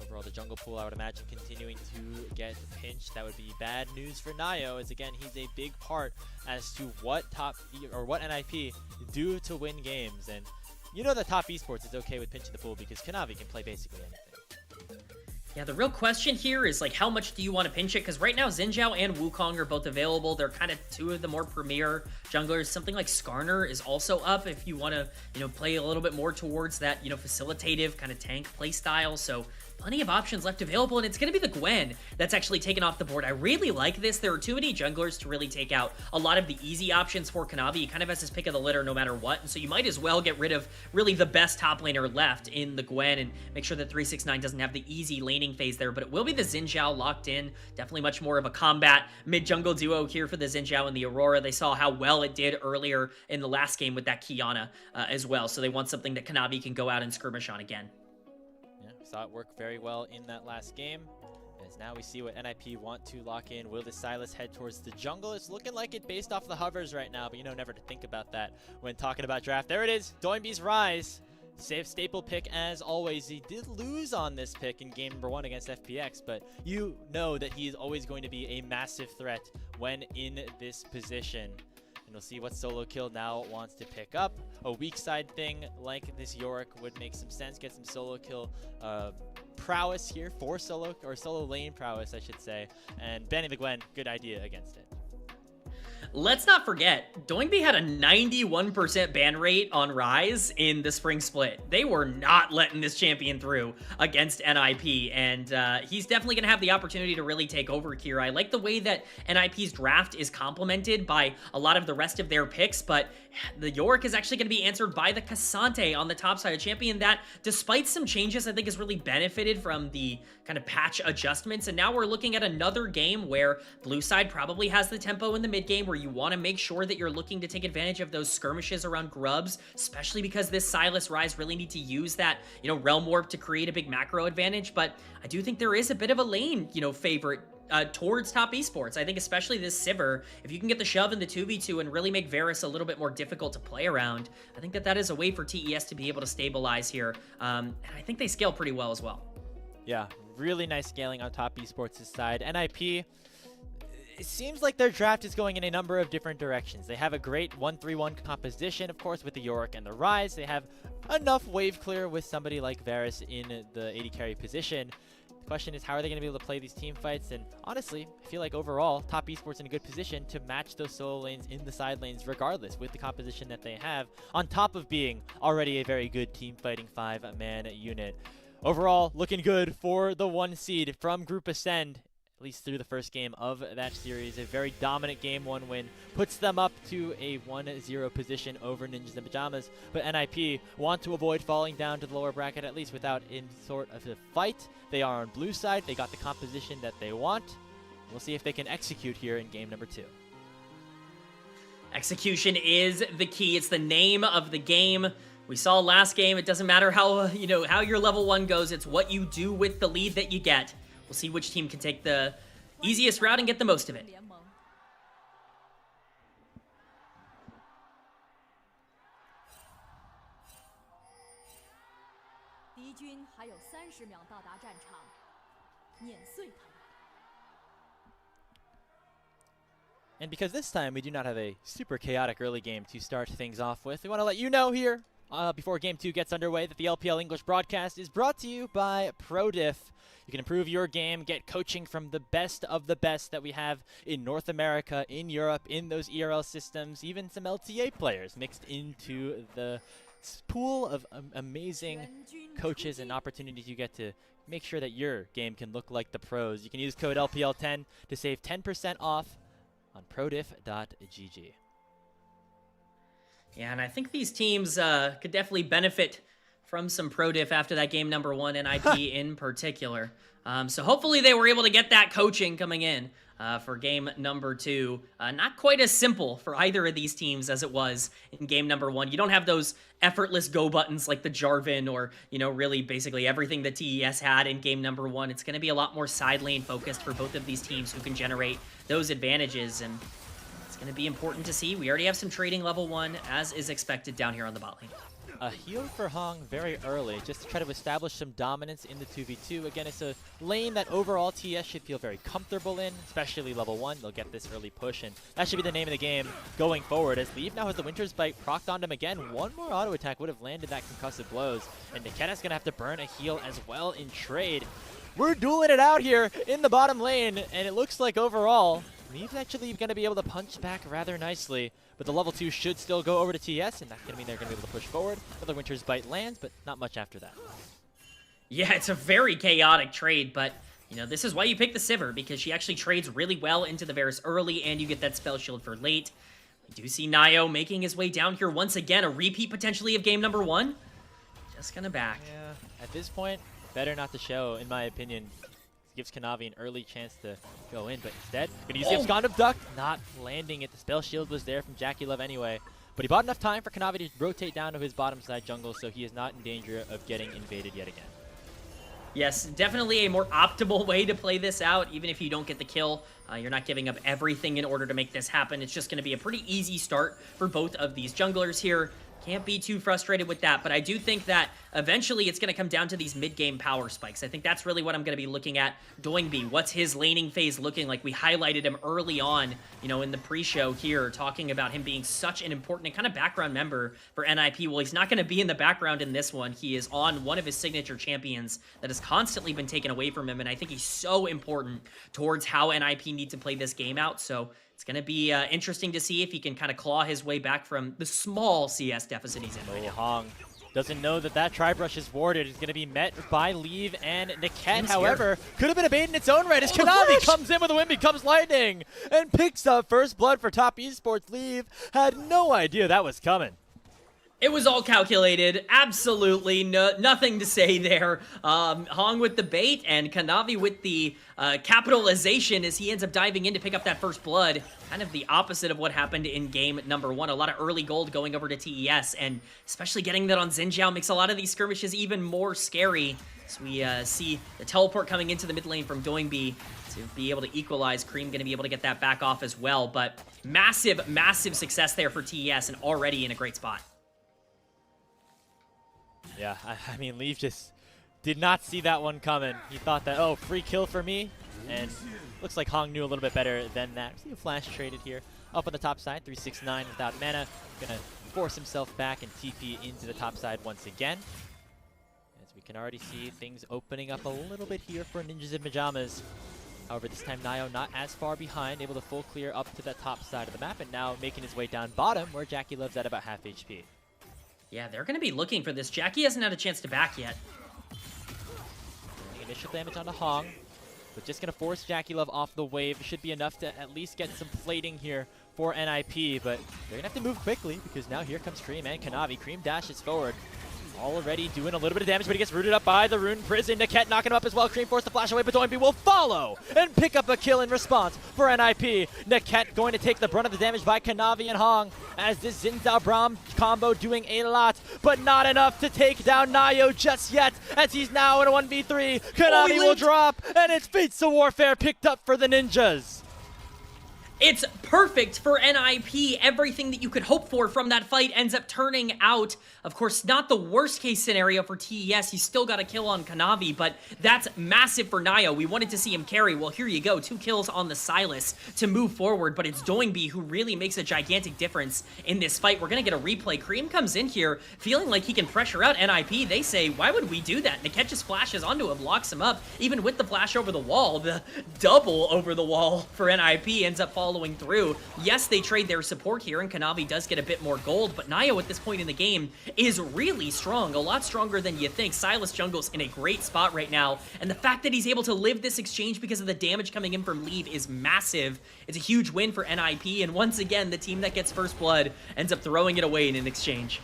Overall, the jungle pool, I would imagine, continuing to get pinched. That would be bad news for Nio, as again, he's a big part as to what what NiP do to win games. And you know that top esports is okay with pinching the pool because Kanavi can play basically anything. Yeah, the real question here is, like, how much do you want to pinch it? Because right now, Xin Zhao and Wukong are both available. They're kind of 2 of the more premier junglers. Something like Skarner is also up if you want to, you know, play a little bit more towards that, you know, facilitative kind of tank play style. So plenty of options left available, and it's going to be the Gwen that's actually taken off the board. I really like this. There are too many junglers to really take out a lot of the easy options for Kanavi. He kind of has his pick of the litter no matter what, and so you might as well get rid of really the best top laner left in the Gwen and make sure that 369 doesn't have the easy laning phase there, but it will be the Xin Zhao locked in. Definitely much more of a combat mid-jungle duo here for the Xin Zhao and the Aurora. They saw how well it did earlier in the last game with that Kiana as well, so they want something that Kanavi can go out and skirmish on again. Saw it work very well in that last game. As now we see what NiP want to lock in. Will the Sylas head towards the jungle? It's looking like it based off the hovers right now, but you know, never to think about that when talking about draft. There it is, Doinby's Rise. Safe staple pick as always. He did lose on this pick in game number 1 against FPX, but you know that he is always going to be a massive threat when in this position. And we'll see what solo kill now wants to pick up. A weak side thing like this Yorick would make some sense. Get some solo kill prowess here for solo lane prowess, I should say. And banning the Gwen, good idea against it. Let's not forget, Doingby had a 91% ban rate on Rise in the spring split. They were not letting this champion through against NiP, and he's definitely going to have the opportunity to really take over here. I like the way that NiP's draft is complemented by a lot of the rest of their picks, but the Yorick is actually going to be answered by the Cassante on the top side, a champion that, despite some changes, I think has really benefited from the kind of patch adjustments, and now we're looking at another game where blue side probably has the tempo in the mid game where you want to make sure that you're looking to take advantage of those skirmishes around grubs, especially because this Sylas Rise really need to use that, you know, Realm Warp to create a big macro advantage. But I do think there is a bit of a lane, you know, favorite towards top esports. I think especially this Sivir, if you can get the shove in the 2v2 and really make Varus a little bit more difficult to play around, I think that is a way for TES to be able to stabilize here. And I think they scale pretty well as well. Yeah, really nice scaling on top esports' side. NiP, it seems like their draft is going in a number of different directions. They have a great 1-3-1 composition, of course, with the Yorick and the Rise. They have enough wave clear with somebody like Varus in the AD carry position. The question is, how are they going to be able to play these team fights? And honestly, I feel like overall, top esports in a good position to match those solo lanes in the side lanes regardless with the composition that they have, on top of being already a very good team fighting 5-man unit. Overall, looking good for the 1 seed from Group Ascend. at least through the first game of that series. A very dominant Game 1 win puts them up to a 1-0 position over Ninjas in Pajamas. But NiP want to avoid falling down to the lower bracket, at least without any sort of a fight. They are on blue side. They got the composition that they want. We'll see if they can execute here in game number 2. Execution is the key. It's the name of the game. We saw last game, it doesn't matter how, how your level 1 goes. It's what you do with the lead that you get. We'll see which team can take the easiest route and get the most of it. 敌军还有30秒到达战场，碾碎他们。 And because this time we do not have a super chaotic early game to start things off with, we want to let you know here, before Game 2 gets underway, that the LPL English broadcast is brought to you by prodiff. You can improve your game, get coaching from the best of the best that we have in North America, in Europe, in those ERL systems, even some LTA players mixed into the pool of amazing coaches and opportunities you get to make sure that your game can look like the pros. You can use code LPL10 to save 10% off on prodiff.gg. Yeah, and I think these teams could definitely benefit from some prodiff after that game number 1, NiP in particular. So hopefully they were able to get that coaching coming in for game number 2. Not quite as simple for either of these teams as it was in game number 1. You don't have those effortless go buttons like the Jarvan or, really basically everything that TES had in game number 1. It's going to be a lot more side lane focused for both of these teams who can generate those advantages, and it's going to be important to see. We already have some trading level 1 as is expected down here on the bot lane. A heal for Hong very early, just to try to establish some dominance in the 2v2. Again, it's a lane that overall TS should feel very comfortable in, especially level 1. They'll get this early push, and that should be the name of the game going forward, as Leave now has the Winter's Bite procced on him again. One more auto attack would have landed that concussive blows, and Niketa's going to have to burn a heal as well in trade. We're dueling it out here in the bottom lane, and it looks like overall, Leave's actually going to be able to punch back rather nicely. But the level 2 should still go over to TS, and that's going to mean they're going to be able to push forward. Another Winter's Bite lands, but not much after that. Yeah, it's a very chaotic trade, but, this is why you pick the Sivir, because she actually trades really well into the Varus early, and you get that spell shield for late. We do see Nio making his way down here once again. A repeat, potentially, of game number 1. Just gonna back. Yeah, at this point, better not to show, in my opinion. Gives Kanavi an early chance to go in, but instead, gonna use the Abscond Duck, not landing it. The spell shield was there from JackeyLove anyway, but he bought enough time for Kanavi to rotate down to his bottom side jungle, so he is not in danger of getting invaded yet again. Yes, definitely a more optimal way to play this out, even if you don't get the kill. You're not giving up everything in order to make this happen. It's just going to be a pretty easy start for both of these junglers here. Can't be too frustrated with that, but I do think that eventually it's going to come down to these mid-game power spikes. I think that's really what I'm going to be looking at. Doingby, what's his laning phase looking like? We highlighted him early on, in the pre-show here, talking about him being such an important and kind of background member for NiP. Well, he's not going to be in the background in this one. He is on one of his signature champions that has constantly been taken away from him, and I think he's so important towards how NiP need to play this game out, so it's going to be interesting to see if he can kind of claw his way back from the small CS deficit he's in right now. Hong doesn't know that Tri-Brush is warded. It's going to be met by Leave and Niket. However, could have been a bait in its own right as Kanavi comes in with a win, becomes lightning, and picks up first blood for top esports. Leave had no idea that was coming. It was all calculated. Absolutely nothing to say there. Hong with the bait and Kanavi with the capitalization as he ends up diving in to pick up that first blood. Kind of the opposite of what happened in game number 1. A lot of early gold going over to TES, and especially getting that on Xin Zhao makes a lot of these skirmishes even more scary. So we see the teleport coming into the mid lane from Doingby to be able to equalize. Cream going to be able to get that back off as well. But massive, massive success there for TES, and already in a great spot. Yeah, I mean, Leaf just did not see that one coming. He thought that, oh, free kill for me, and looks like Hong knew a little bit better than that. See a flash traded here. Up on the top side, 369 without mana. Gonna force himself back and TP into the top side once again. As we can already see things opening up a little bit here for Ninjas in Pajamas. However, this time Nio not as far behind, able to full clear up to the top side of the map, and now making his way down bottom where JackeyLove's at about half HP. Yeah, they're going to be looking for this. Jackie hasn't had a chance to back yet. Initial damage onto Hong. But just going to force Jackie Love off the wave. Should be enough to at least get some plating here for NiP, but they're going to have to move quickly because now here comes Cream and Kanavi. Cream dashes forward. Already doing a little bit of damage, but he gets rooted up by the Rune Prison. Niket knocking him up as well. Cream forced to flash away, but Doinby will follow and pick up a kill in response for NiP. Niket going to take the brunt of the damage by Kanavi and Hong as this Xin Zhao Braum combo doing a lot, but not enough to take down Nayo just yet as he's now in a 1v3. Kanavi will drop, and it's Fates of Warfare picked up for the Ninjas. It's perfect for NiP. Everything that you could hope for from that fight ends up turning out. Of course, not the worst case scenario for TES. He's still got a kill on Kanavi, but that's massive for Nayo. We wanted to see him carry. Well, here you go. 2 kills on the Sylas to move forward, but it's Doinby who really makes a gigantic difference in this fight. We're going to get a replay. Cream comes in here feeling like he can pressure out NiP. They say, why would we do that? Niket just flashes onto him, locks him up, even with the flash over the wall. The double over the wall for NiP ends up following through. Yes, they trade their support here, and Kanavi does get a bit more gold, but Nayo at this point in the game is really strong, a lot stronger than you think. Sylas jungle's in a great spot right now, and the fact that he's able to live this exchange because of the damage coming in from Leave is massive. It's a huge win for NiP, and once again, the team that gets first blood ends up throwing it away in an exchange.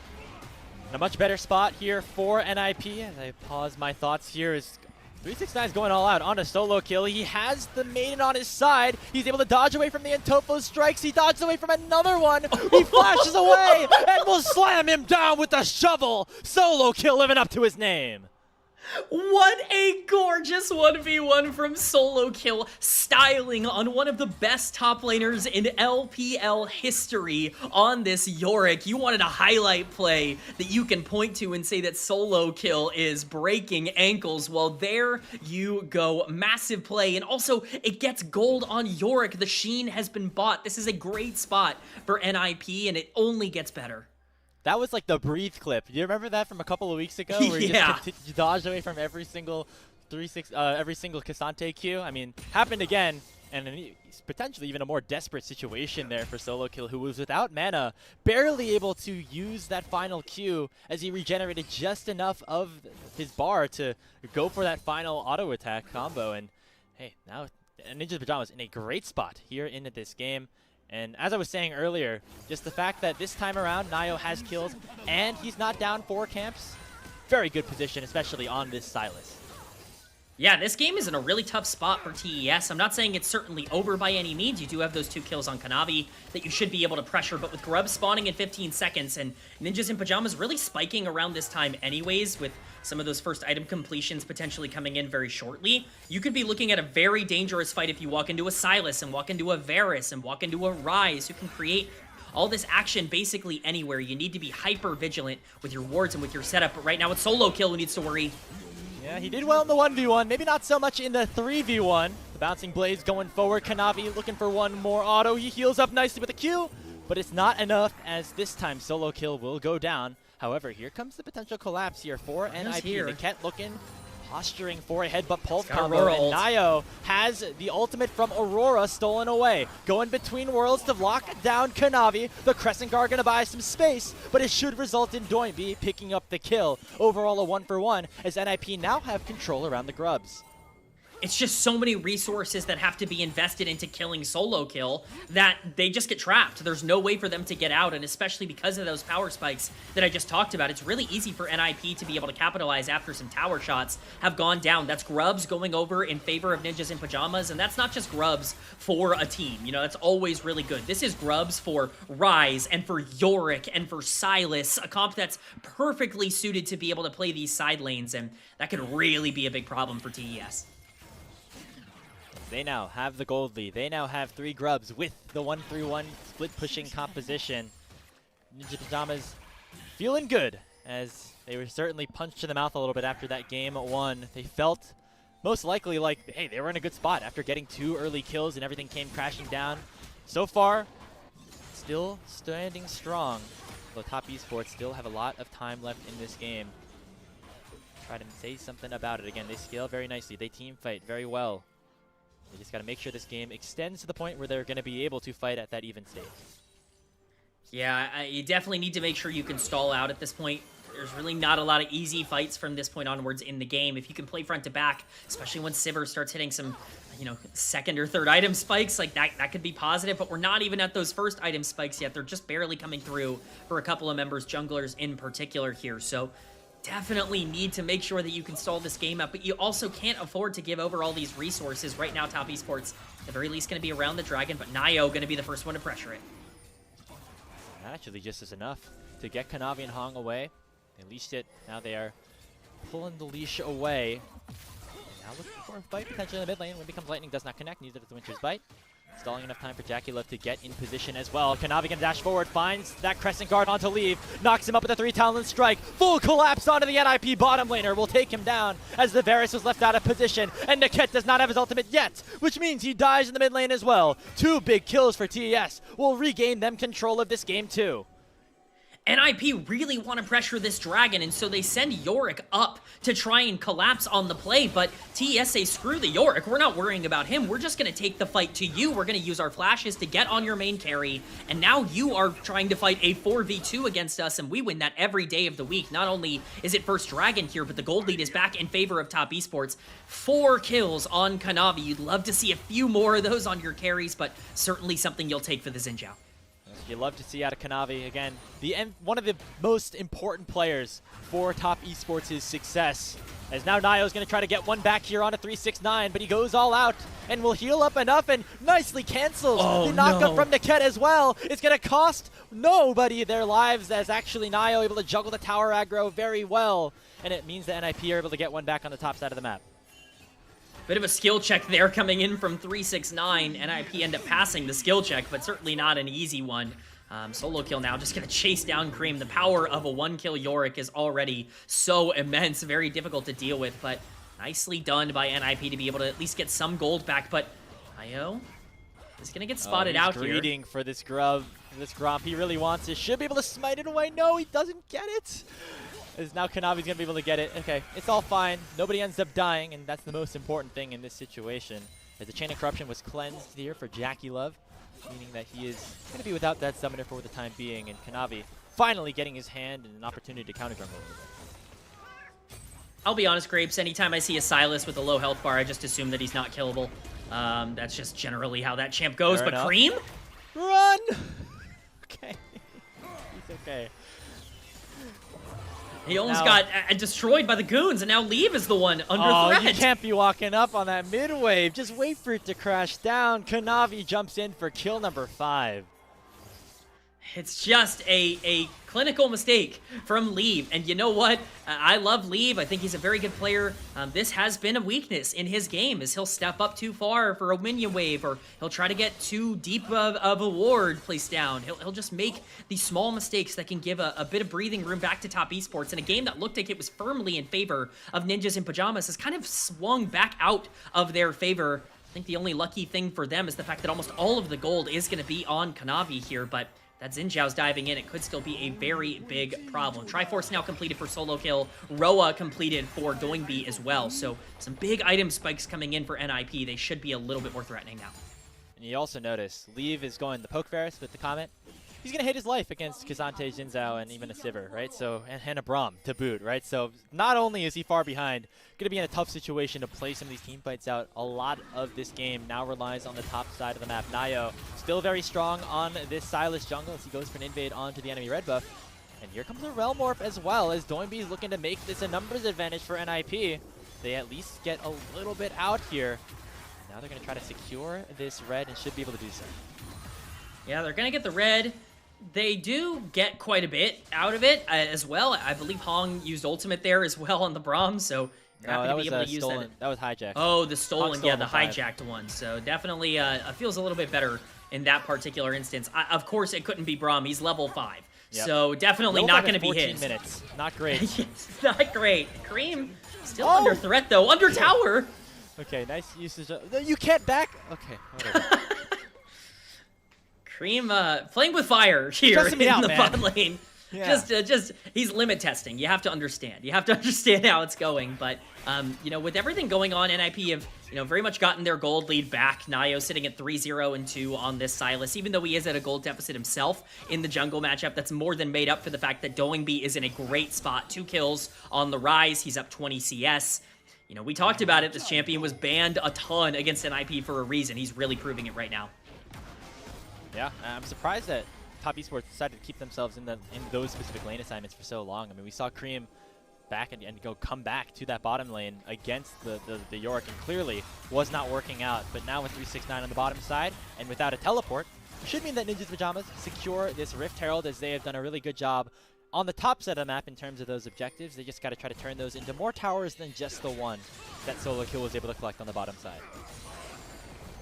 A much better spot here for NiP. As I pause my thoughts here, is 369 is going all out on a solo kill. He has the Maiden on his side. He's able to dodge away from the Antofo strikes. He dodges away from another one. He flashes away and will slam him down with the shovel. Solo kill living up to his name. What a gorgeous 1v1 from Solo Kill, styling on one of the best top laners in LPL history on this Yorick. You wanted a highlight play that you can point to and say that Solo Kill is breaking ankles. Well, there you go. Massive play, and also it gets gold on Yorick. The Sheen has been bought. This is a great spot for NiP, and it only gets better. That was like the breathe clip. Do you remember that from a couple of weeks ago? Where you dodged away from every single Cassante Q. I mean, happened again, and it's potentially even a more desperate situation there for Solo Kill, who was without mana, barely able to use that final Q as he regenerated just enough of his bar to go for that final auto attack combo. And hey, now Ninja Pajamas in a great spot here in this game. And as I was saying earlier, just the fact that this time around Nayo has kills and he's not down 4 camps, very good position, especially on this Sylas. Yeah, this game is in a really tough spot for TES. I'm not saying it's certainly over by any means. You do have those 2 kills on Kanavi that you should be able to pressure, but with Grub spawning in 15 seconds and Ninjas in Pajamas really spiking around this time anyways, with some of those first item completions potentially coming in very shortly, you could be looking at a very dangerous fight if you walk into a Sylas and walk into a Varus and walk into a Ryze, who can create all this action basically anywhere. You need to be hyper vigilant with your wards and with your setup, but right now it's Solo Kill who needs to worry. Yeah, he did well in the 1v1, maybe not so much in the 3v1. The Bouncing Blades going forward. Kanavi looking for one more auto. He heals up nicely with a Q, but it's not enough as this time Solo Kill will go down. However, here comes the potential collapse here for NiP. Niket looking, posturing for a headbutt pulse combo, and Nayo has the ultimate from Aurora stolen away. Going between worlds to lock down Kanavi. The Crescent Guard gonna buy some space, but it should result in Doinby picking up the kill. Overall a 1-for-1 as NiP now have control around the Grubs. It's just so many resources that have to be invested into killing Solo Kill that they just get trapped. There's no way for them to get out, and especially because of those power spikes that I just talked about, it's really easy for NiP to be able to capitalize after some tower shots have gone down. That's Grubs going over in favor of Ninjas in Pajamas, and that's not just Grubs for a team. You know, that's always really good. This is Grubs for Ryze and for Yorick and for Sylas, a comp that's perfectly suited to be able to play these side lanes, and that could really be a big problem for TES. They now have the gold lead. They now have 3 Grubs with the 1-3-1 split pushing composition. Ninja Pajamas feeling good as they were certainly punched to the mouth a little bit after that game 1. They felt most likely like, hey, they were in a good spot after getting 2 early kills and everything came crashing down. So far, still standing strong. Though Top Esports still have a lot of time left in this game. Try to say something about it again. They scale very nicely. They team fight very well. They just got to make sure this game extends to the point where they're going to be able to fight at that even stage. Yeah, you definitely need to make sure you can stall out at this point. There's really not a lot of easy fights from this point onwards in the game. If you can play front to back, especially when Sivir starts hitting some, you know, second or third item spikes, like that could be positive, but we're not even at those first item spikes yet. They're just barely coming through for a couple of members, junglers in particular here. So definitely need to make sure that you can stall this game up, but you also can't afford to give over all these resources. Right now, Top Esports, at the very least, going to be around the dragon, but Nio going to be the first one to pressure it. Actually, just is enough to get Kanavi and Hong away. They leashed it. Now they are pulling the leash away. Now looking for a fight potentially in the mid lane. When it becomes lightning, does not connect. Neither does the Winter's Bite. Stalling enough time for Jackie Love to get in position as well. Kanavi can dash forward, finds that Crescent Guard onto Leave, knocks him up with a 3 Talon Strike. Full collapse onto the NiP bottom laner. Will take him down as the Varus was left out of position. And Niket does not have his ultimate yet, which means he dies in the mid lane as well. 2 big kills for TES. Will regain them control of this game too. NiP really want to pressure this dragon, and so they send Yorick up to try and collapse on the play, but TES say, screw the Yorick, we're not worrying about him, we're just going to take the fight to you, we're going to use our flashes to get on your main carry, and now you are trying to fight a 4v2 against us, and we win that every day of the week. Not only is it first dragon here, but the gold lead is back in favor of Top Esports. 4 kills on Kanavi. You'd love to see a few more of those on your carries, but certainly something you'll take for the Xin Zhao. You love to see out of Kanavi. Again, one of the most important players for Top Esports' success. As now Nio's going to try to get one back here on a 369, but he goes all out and will heal up enough and nicely cancels the knockup from Niket as well. It's going to cost nobody their lives, as actually Nio able to juggle the tower aggro very well. And it means that NiP are able to get one back on the top side of the map. Bit of a skill check there coming in from 369. NiP end up passing the skill check, but certainly not an easy one. Solo kill now, just gonna chase down Cream. The power of a 1-kill Yorick is already so immense, very difficult to deal with, but nicely done by NiP to be able to at least get some gold back. But Io is gonna get spotted out here. Greeting for this grub, this Gromp. He really wants it. Should be able to smite it away. No, he doesn't get it. As now Kanavi's going to be able to get it. Okay, it's all fine. Nobody ends up dying, and that's the most important thing in this situation. As the Chain of Corruption was cleansed here for Jackie Love, meaning that he is going to be without that summoner for the time being, and Kanavi finally getting his hand and an opportunity to counter jungle. I'll be honest, Grapes, anytime I see a Sylas with a low health bar, I just assume that he's not killable. That's just generally how that champ goes. Fair but enough. Cream? Run! Okay. He's okay. He almost got destroyed by the goons, and now Leave is the one under threat. You can't be walking up on that mid wave. Just wait for it to crash down. Kanavi jumps in for kill number 5. It's just a clinical mistake from Leave. And you know what? I love Leave. I think he's a very good player. This has been a weakness in his game, is he'll step up too far for a minion wave, or he'll try to get too deep of a ward placed down. He'll just make these small mistakes that can give a bit of breathing room back to Top Esports. And a game that looked like it was firmly in favor of Ninjas in Pajamas has kind of swung back out of their favor. I think the only lucky thing for them is the fact that almost all of the gold is going to be on Kanavi here, but that Xin Zhao's diving in. It could still be a very big problem. Triforce now completed for solo kill. Roa completed for Doingby as well. So some big item spikes coming in for NiP. They should be a little bit more threatening now. And you also notice, Leave is going the Poke Varus with the Comet. He's going to hate his life against Kazante, Xin Zhao, and even a Sivir, right? So, and a Braum to boot, right? So not only is he far behind, going to be in a tough situation to play some of these team fights out. A lot of this game now relies on the top side of the map. Nio still very strong on this Sylas jungle as he goes for an invade onto the enemy red buff. And here comes a Realm Warp as well, as Doingby is looking to make this a numbers advantage for NiP. They at least get a little bit out here. Now they're going to try to secure this red and should be able to do so. Yeah, they're going to get the red. They do get quite a bit out of it as well. I believe Hong used ultimate there as well on the Braum, so you're happy to be able to use stolen. that. That was hijacked. Oh, the stolen, yeah, the 5. hijacked one. So definitely feels a little bit better in that particular instance. Of course, it couldn't be Braum. He's level 5. Yep. So definitely not going to be 14 his. minutes. Not great. It's not great. Cream still under threat, though. Under tower. Okay, nice usage. You can't back. Okay, whatever. Cream playing with fire here in out, the man. bot lane. just he's limit testing. You have to understand. You have to understand how it's going. But you know, with everything going on, NiP have very much gotten their gold lead back. Nio sitting at 3-0 and 2 on this Sylas, even though he is at a gold deficit himself in the jungle matchup. That's more than made up for the fact that Doingby is in a great spot. 2 kills on the rise. He's up 20 CS. You know, we talked about it. This champion was banned a ton against NiP for a reason. He's really proving it right now. Yeah, I'm surprised that Top Esports decided to keep themselves in those specific lane assignments for so long. I mean, we saw Cream back and come back to that bottom lane against the Yorick, and clearly was not working out. But now with 369 on the bottom side and without a teleport, should mean that Ninja's Pajamas secure this Rift Herald, as they have done a really good job on the top side of the map in terms of those objectives. They just got to try to turn those into more towers than just the one that Solo Kill was able to collect on the bottom side.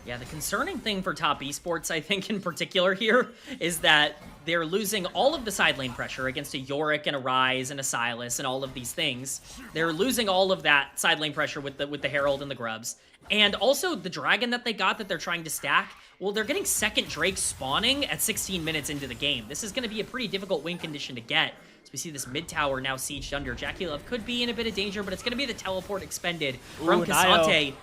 Yeah, the concerning thing for Top Esports, I think, in particular here, is that they're losing all of the side lane pressure against a Yorick and a Ryze and a Sylas and all of these things. They're losing all of that side lane pressure with the Herald and the Grubs. And also the Dragon that they got that they're trying to stack, well, they're getting second Drake spawning at 16 minutes into the game. This is going to be a pretty difficult win condition to get. So we see this mid tower now sieged under. Jackie Love could be in a bit of danger, but it's going to be the teleport expended from K'Sante.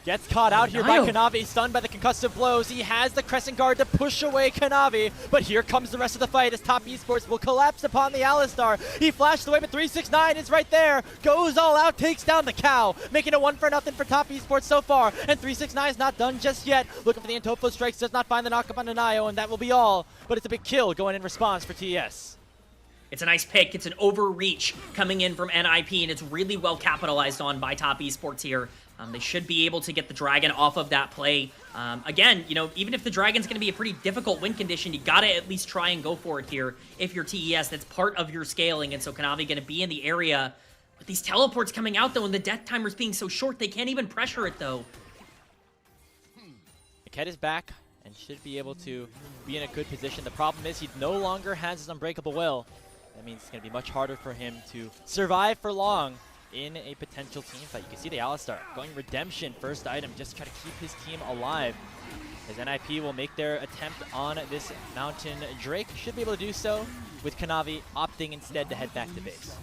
Gets caught out here by Kanavi, stunned by the concussive blows. He has the Crescent Guard to push away Kanavi, but here comes the rest of the fight as Top Esports will collapse upon the Alistar. He flashed away, but 369 is right there. Goes all out, takes down the cow, making it 1-0 for Top Esports so far. And 369 is not done just yet. Looking for the Antofo strikes, does not find the knockup on Nanayo, and that will be all. But it's a big kill going in response for TES. It's a nice pick. It's an overreach coming in from NiP, and it's really well capitalized on by Top Esports here. They should be able to get the Dragon off of that play. Again, even if the Dragon's going to be a pretty difficult win condition, you got to at least try and go for it here. If you're TES, that's part of your scaling, and so Kanavi going to be in the area. With these teleports coming out, though, and the death timers being so short, they can't even pressure it, though. Niket is back and should be able to be in a good position. The problem is he no longer has his Unbreakable Will. That means it's going to be much harder for him to survive for long in a potential team fight. You can see the Alistar going Redemption, first item, just to try to keep his team alive. As NiP will make their attempt on this Mountain Drake. Should be able to do so, with Kanavi opting instead to head back to base.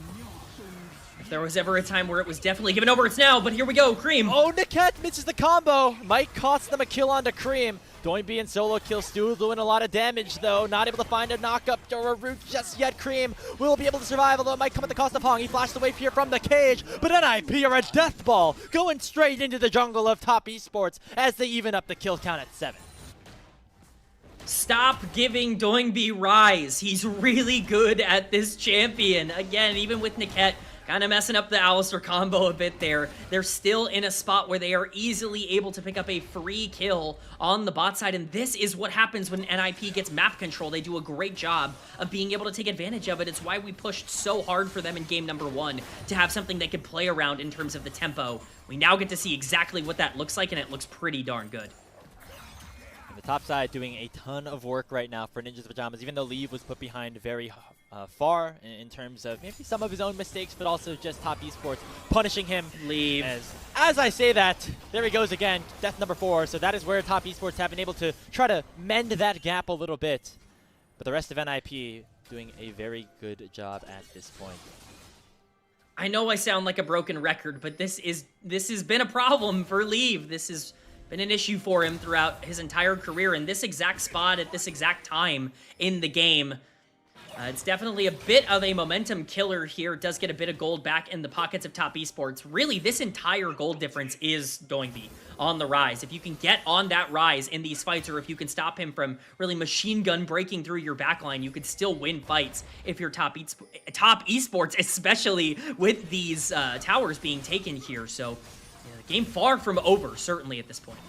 If there was ever a time where it was definitely given over, it's now, but here we go, Cream. Oh, Niket misses the combo. Might cost them a kill onto Cream. Doingby and Solo Kill still doing a lot of damage, though. Not able to find a knockup or a root just yet. Cream will be able to survive, although it might come at the cost of Hong. He flashed the wave here from the cage, but NiP are a death ball, going straight into the jungle of Top Esports as they even up the kill count at 7. Stop giving Doingby Rise. He's really good at this champion. Again, even with Niket kind of messing up the Alistar combo a bit there, they're still in a spot where they are easily able to pick up a free kill on the bot side, and this is what happens when NiP gets map control. They do a great job of being able to take advantage of it. It's why we pushed so hard for them in game number 1 to have something they could play around in terms of the tempo. We now get to see exactly what that looks like, and it looks pretty darn good. And the top side doing a ton of work right now for Ninja's Pajamas, even though Leave was put behind very far in terms of maybe some of his own mistakes, but also just Top Esports punishing him. Leave. As I say that, there he goes again, death number 4. So that is where Top Esports have been able to try to mend that gap a little bit. But the rest of NiP doing a very good job at this point. I know I sound like a broken record, but this has been a problem for Leave. This has been an issue for him throughout his entire career in this exact spot at this exact time in the game. It's definitely a bit of a momentum killer here. It does get a bit of gold back in the pockets of Top Esports. Really, this entire gold difference is Doingby on the rise. If you can get on that rise in these fights, or if you can stop him from really machine gun breaking through your backline, you could still win fights if you're Top Esports, especially with these towers being taken here. So, yeah, the game far from over, certainly at this point.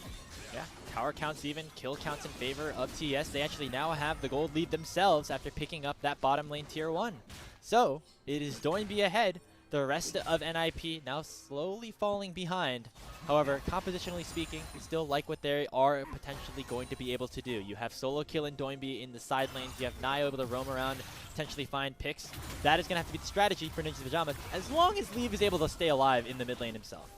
Yeah, tower counts even, kill counts in favor of TES. They actually now have the gold lead themselves after picking up that bottom lane tier 1. So, it is Doingby ahead. The rest of NiP now slowly falling behind. However, compositionally speaking, still like what they are potentially going to be able to do. You have Solo Kill and Doingby in the side lanes. You have Nio able to roam around, potentially find picks. That is going to have to be the strategy for Ninja's Pajamas, as long as Leave is able to stay alive in the mid lane himself.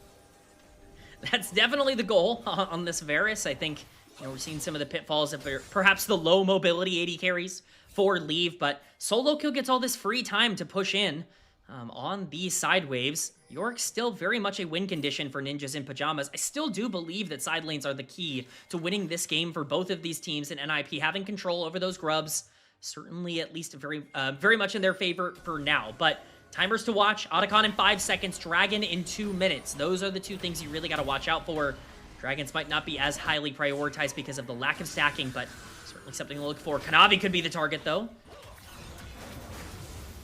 That's definitely the goal on this Varus. I think we're seeing some of the pitfalls of perhaps the low mobility AD carries for Leave, but Solo Kill gets all this free time to push in on these side waves. York's still very much a win condition for Ninjas in Pajamas. I still do believe that side lanes are the key to winning this game for both of these teams, and NiP having control over those grubs, certainly at least very much in their favor for now. But timers to watch, Otacon in 5 seconds, Dragon in 2 minutes. Those are the two things you really got to watch out for. Dragons might not be as highly prioritized because of the lack of stacking, but certainly something to look for. Kanavi could be the target, though.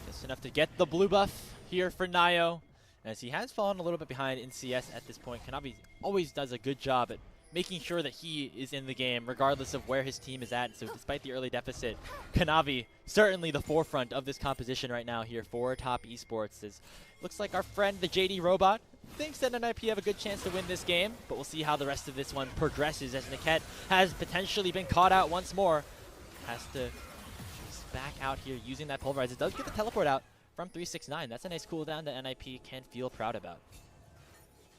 Just enough to get the blue buff here for Nio, as he has fallen a little bit behind in CS at this point. Kanavi always does a good job at making sure that he is in the game, regardless of where his team is at. So despite the early deficit, Kanavi certainly the forefront of this composition right now here for Top Esports. Looks like our friend, the JD Robot, thinks that NiP have a good chance to win this game, but we'll see how the rest of this one progresses, as Niket has potentially been caught out once more. Has to back out here using that Pulverize. It does get the teleport out from 369. That's a nice cooldown that NiP can feel proud about.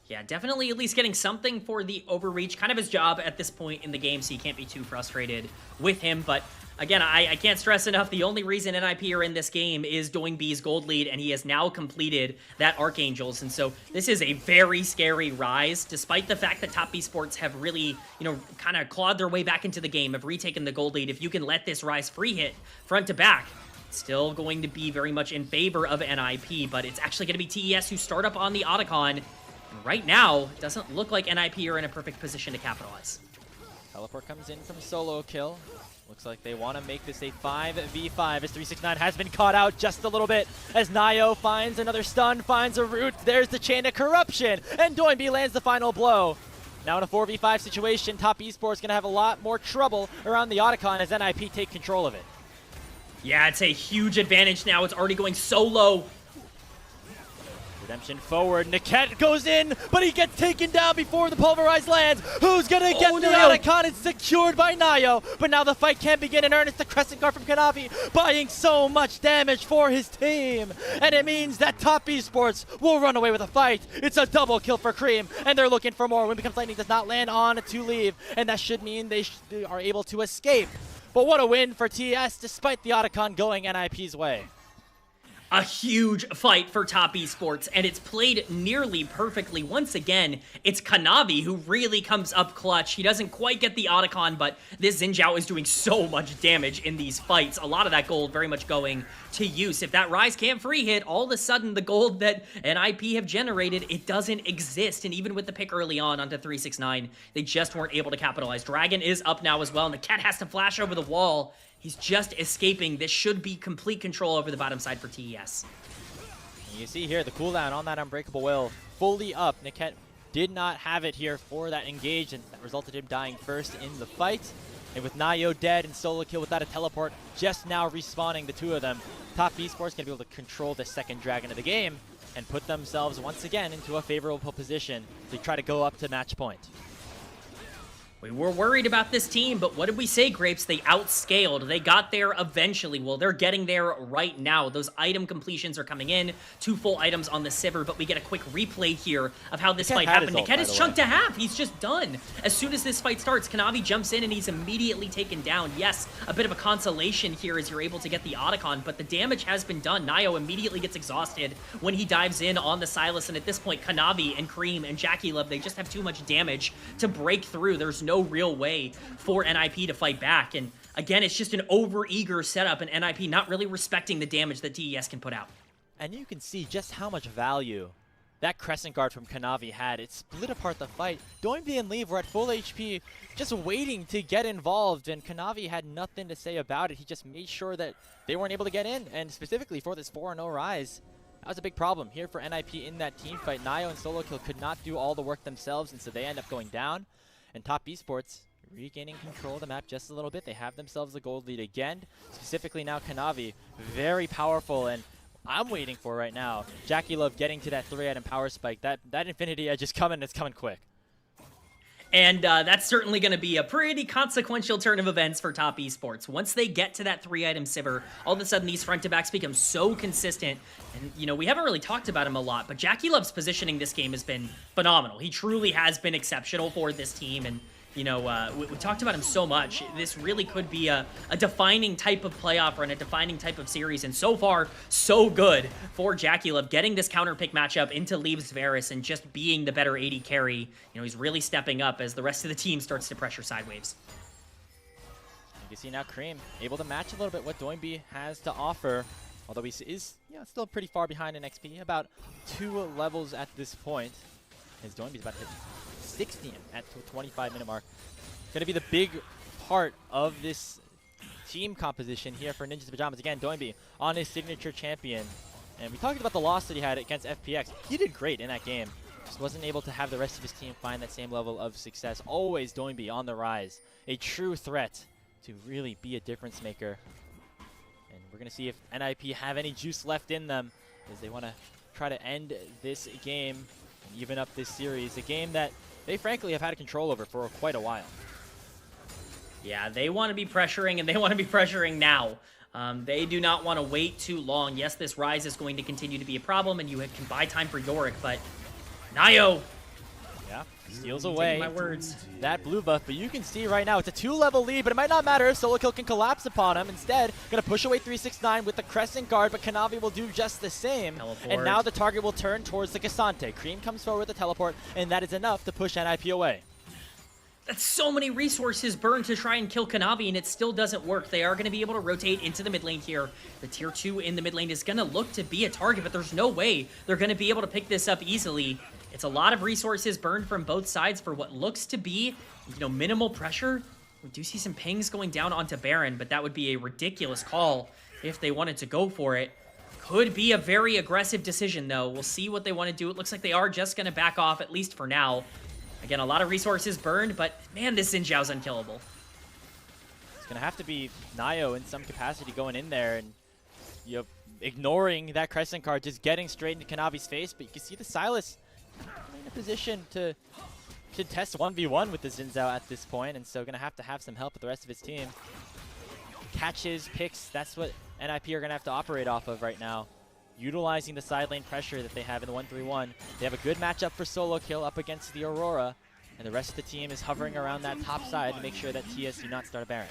Yeah, definitely at least getting something for the overreach. Kind of his job at this point in the game, so you can't be too frustrated with him. But again, I can't stress enough, the only reason NiP are in this game is Doingbee's gold lead, and he has now completed that Archangels. And so this is a very scary rise, despite the fact that Top Esports have really, kind of clawed their way back into the game, have retaken the gold lead. If you can let this rise free hit front to back, it's still going to be very much in favor of NiP, but it's actually going to be TES who start up on the Otacon. And right now, it doesn't look like NiP are in a perfect position to capitalize. Teleport comes in from Solo Kill. Looks like they want to make this a 5v5 as 369 has been caught out just a little bit as Nio finds another stun, finds a root. There's the chain of corruption, and Doinbee lands the final blow. Now in a 4v5 situation, Top Esports going to have a lot more trouble around the Otacon as NiP take control of it. Yeah, it's a huge advantage now. It's already going so low. Redemption forward. Niket goes in, but he gets taken down before the Pulverize lands. Who's going to get the Otacon? It's secured by Nio, but now the fight can begin in earnest. The Crescent Guard from Kanavi buying so much damage for his team. And it means that Top Esports will run away with a fight. It's a double kill for Cream, and they're looking for more. Wind Becomes Lightning does not land on to leave, and that should mean they are able to escape. But what a win for TES, despite the Otacon going NiP's way. A huge fight for Top Esports, and it's played nearly perfectly. Once again, it's Kanavi who really comes up clutch. He doesn't quite get the Otacon, but this Xin Zhao is doing so much damage in these fights. A lot of that gold very much going to use. If that Rise can't free hit, all of a sudden the gold that NiP have generated, it doesn't exist. And even with the pick early on onto 369, they just weren't able to capitalize. Dragon is up now as well, and the cat has to flash over the wall. He's just escaping. This should be complete control over the bottom side for TES. You see here the cooldown on that Unbreakable Will fully up. Niket did not have it here for that engage, and that resulted in him dying first in the fight. And with Nio dead and Solo Kill without a teleport, just now respawning the two of them, Top Esports going to be able to control the second dragon of the game and put themselves once again into a favorable position to try to go up to match point. We were worried about this team, but what did we say, Grapes? They outscaled. They got there eventually. Well, they're getting there right now. Those item completions are coming in. 2 full items on the Sivir, but we get a quick replay here of how this fight happened. Niket is chunked to half. He's just done. As soon as this fight starts, Kanavi jumps in and he's immediately taken down. Yes, a bit of a consolation here as you're able to get the Otacon, but the damage has been done. Nio immediately gets exhausted when he dives in on the Sylas, and at this point, Kanavi and Cream and Jackie Love, they just have too much damage to break through. There's no real way for NiP to fight back. And again, it's just an over-eager setup, and NiP not really respecting the damage that TES can put out. And you can see just how much value that Crescent Guard from Kanavi had. It split apart the fight. Doinbee and Leave were at full HP, just waiting to get involved, and Kanavi had nothing to say about it. He just made sure that they weren't able to get in, and specifically for this 4-0 rise, that was a big problem here for NiP in that team fight. Nio and Solo Kill could not do all the work themselves, and so they end up going down. And Top Esports regaining control of the map just a little bit. They have themselves a gold lead again. Specifically now Kanavi, very powerful, and I'm waiting for right now Jackie Love getting to that 3-item power spike. That Infinity Edge is coming. It's coming quick. And that's certainly going to be a pretty consequential turn of events for Top Esports. Once they get to that 3-item Sivir, all of a sudden these front-to-backs become so consistent. And, we haven't really talked about him a lot, but Jackie Love's positioning this game has been phenomenal. He truly has been exceptional for this team, and You know, we talked about him so much. This really could be a defining type of playoff run, a defining type of series. And so far, so good for JackeyLove, getting this counter pick matchup into Leaves Varus and just being the better AD carry. You know, he's really stepping up as the rest of the team starts to pressure sidewaves. You can see now Cream able to match a little bit what Doinby has to offer. Although he is still pretty far behind in XP, about 2 levels at this point. As Doinby's about to hit 60 at the 25-minute mark. Going to be the big part of this team composition here for Ninjas Pajamas. Again, Doinby on his signature champion. And we talked about the loss that he had against FPX. He did great in that game. Just wasn't able to have the rest of his team find that same level of success. Always Doinby on the rise. A true threat to really be a difference maker. And we're going to see if NiP have any juice left in them as they want to try to end this game and even up this series. A game that they frankly have had control over for quite a while. Yeah, they want to be pressuring, and they want to be pressuring now. They do not want to wait too long. Yes, this Rise is going to continue to be a problem, and you can buy time for Yorick, but Nio Steals away my words. that blue buff, but you can see right now it's a 2-level lead, but it might not matter. Solo Kill can collapse upon him. Instead, gonna push away 369 with the Crescent Guard, but Kanavi will do just the same. Teleport. And now the target will turn towards the Cassante. Cream comes forward with the teleport, and that is enough to push NiP away. That's so many resources burned to try and kill Kanavi, and it still doesn't work. They are going to be able to rotate into the mid lane here. The tier 2 in the mid lane is going to look to be a target, but there's no way they're going to be able to pick this up easily. It's a lot of resources burned from both sides for what looks to be, minimal pressure. We do see some pings going down onto Baron, but that would be a ridiculous call if they wanted to go for it. Could be a very aggressive decision, though. We'll see what they want to do. It looks like they are just going to back off, at least for now. Again, a lot of resources burned, but man, this Xin Zhao's unkillable. It's going to have to be Nio in some capacity going in there and ignoring that Crescent card, just getting straight into Kanavi's face. But you can see the Sylas in a position to test 1v1 with the Xin Zhao at this point, and so going to have some help with the rest of his team. Catches, picks, that's what NiP are going to have to operate off of right now. Utilizing the side lane pressure that they have in the 1-3-1. They have a good matchup for Solo Kill up against the Aurora, and the rest of the team is hovering around that top side to make sure that TES do not start a Baron.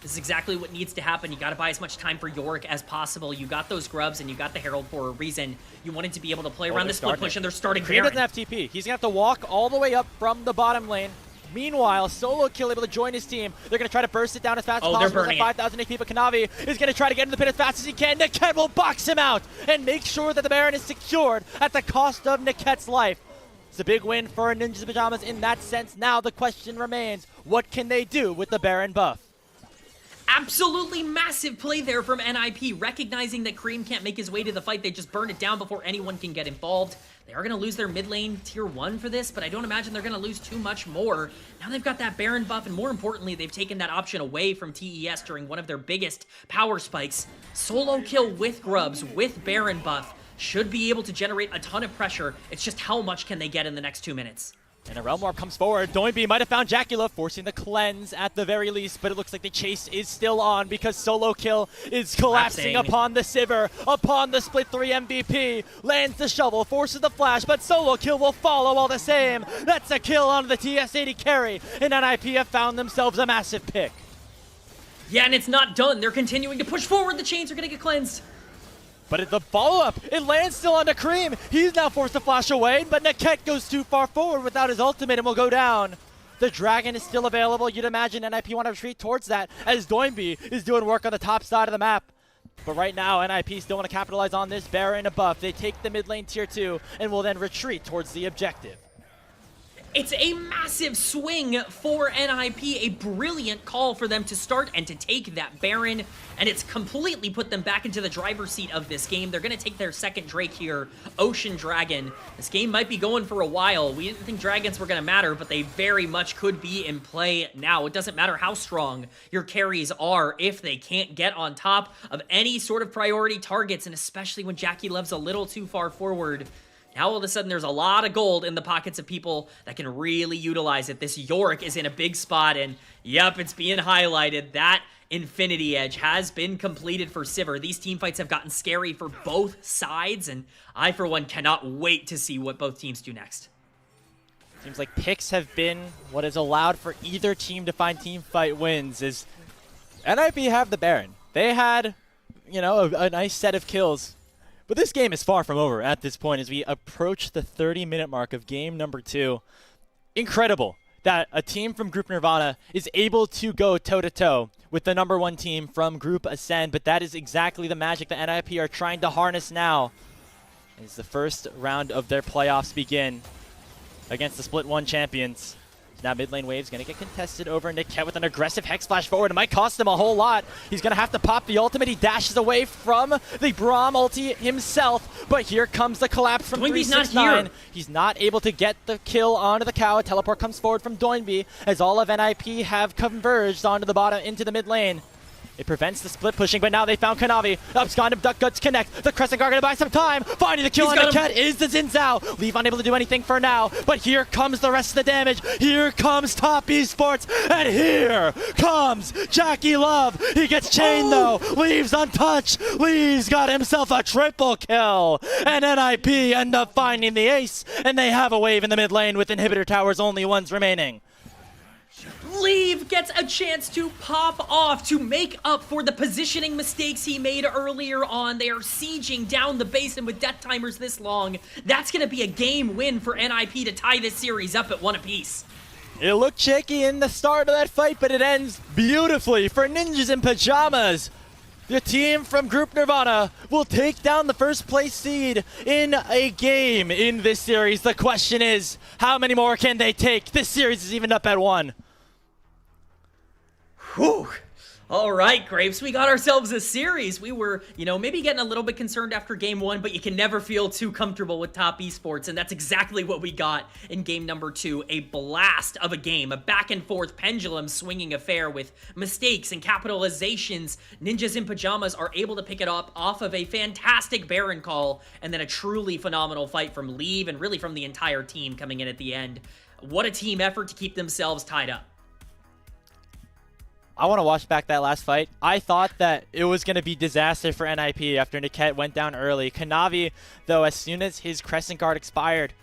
This is exactly what needs to happen. You got to buy as much time for Yorick as possible. You got those grubs and you got the Herald for a reason. You wanted to be able to play around the split push, and they're starting Cream Baron. doesn't have TP. He's going to have to walk all the way up from the bottom lane. Meanwhile, Solo Kill able to join his team. They're going to try to burst it down as fast as possible. There's 5,000 HP, but Kanavi is going to try to get in the pit as fast as he can. Niket will box him out and make sure that the Baron is secured at the cost of Niket's life. It's a big win for Ninjas Pajamas in that sense. Now the question remains, what can they do with the Baron buff? Absolutely massive play there from NiP, recognizing that Cream can't make his way to the fight. They just burn it down before anyone can get involved. They are going to lose their mid lane tier 1 for this, but I don't imagine they're going to lose too much more. Now they've got that Baron buff, and more importantly, they've taken that option away from TES during one of their biggest power spikes. Solo Kill with grubs, with Baron buff, should be able to generate a ton of pressure. It's just how much can they get in the next 2 minutes. And a Realm Warp comes forward. Doinby might have found JackeyLove, forcing the cleanse at the very least, but it looks like the chase is still on because Solo Kill is collapsing upon the Sivir, upon the Split 3 MVP. Lands the shovel, forces the flash, but Solo Kill will follow all the same. That's a kill on the TS80 carry, and NiP have found themselves a massive pick. Yeah, and it's not done. They're continuing to push forward. The chains are going to get cleansed. But the follow-up, it lands still onto Cream. He's now forced to flash away, but Niket goes too far forward without his ultimate and will go down. The Dragon is still available. You'd imagine NiP want to retreat towards that as Doinby is doing work on the top side of the map. But right now, NiP still want to capitalize on this Baron buff. They take the mid lane tier 2 and will then retreat towards the objective. It's a massive swing for NiP, a brilliant call for them to start and to take that Baron, and it's completely put them back into the driver's seat of this game. They're going to take their second Drake here, Ocean Dragon. This game might be going for a while. We didn't think Dragons were going to matter, but they very much could be in play now. It doesn't matter how strong your carries are if they can't get on top of any sort of priority targets, and especially when JackeyLove's a little too far forward. Now all of a sudden there's a lot of gold in the pockets of people that can really utilize it. This Yorick is in a big spot, and yep, it's being highlighted. That Infinity Edge has been completed for Sivir. These team fights have gotten scary for both sides, and I for one cannot wait to see what both teams do next. Seems like picks have been what has allowed for either team to find team fight wins. Is NiP have the Baron. They had, you know, a nice set of kills. But this game is far from over at this point as we approach the 30-minute mark of game number 2. Incredible that a team from Group Nirvana is able to go toe-to-toe with the #1 team from Group Ascend, but that is exactly the magic that NiP are trying to harness now as the first round of their playoffs begin against the Split 1 champions. Now mid lane wave's going to get contested over NiK with an aggressive Hex Flash forward. It might cost him a whole lot. He's going to have to pop the ultimate. He dashes away from the Braum ulti himself, but here comes the collapse from Doinby's not 369. here. He's not able to get the kill onto the cow. A teleport comes forward from Doinby as all of NiP have converged onto the bottom into the mid lane. It prevents the split pushing, but now they found Kanavi. Upscond and Duck Guts connect. The Crescent Guard gonna buy some time. Finding the kill on NiK is the Xin Zhao. Leave unable to do anything for now, but here comes the rest of the damage. Here comes Top Esports, and here comes Jackie Love. He gets chained though. Leaves untouched. Leaves got himself a triple kill, and NiP end up finding the ace, and they have a wave in the mid lane with inhibitor towers only ones remaining. Leave gets a chance to pop off to make up for the positioning mistakes he made earlier on. They are sieging down the base, and with death timers this long, that's going to be a game win for NiP to tie this series up at 1 apiece. It looked shaky in the start of that fight, but it ends beautifully for Ninjas in Pajamas. The team from Group Nirvana will take down the first place seed in a game in this series. The question is, how many more can they take? This series is even up at 1. Whew. All right, Grapes, we got ourselves a series. We were, you know, maybe getting a little bit concerned after game 1, but you can never feel too comfortable with Top Esports, and that's exactly what we got in game number 2. A blast of a game, a back-and-forth pendulum swinging affair with mistakes and capitalizations. Ninjas in Pajamas are able to pick it up off of a fantastic Baron call, and then a truly phenomenal fight from Leave and really from the entire team coming in at the end. What a team effort to keep themselves tied up. I want to watch back that last fight. I thought that it was going to be disaster for NiP after NiK went down early. Kanavi, though, as soon as his Crescent Guard expired,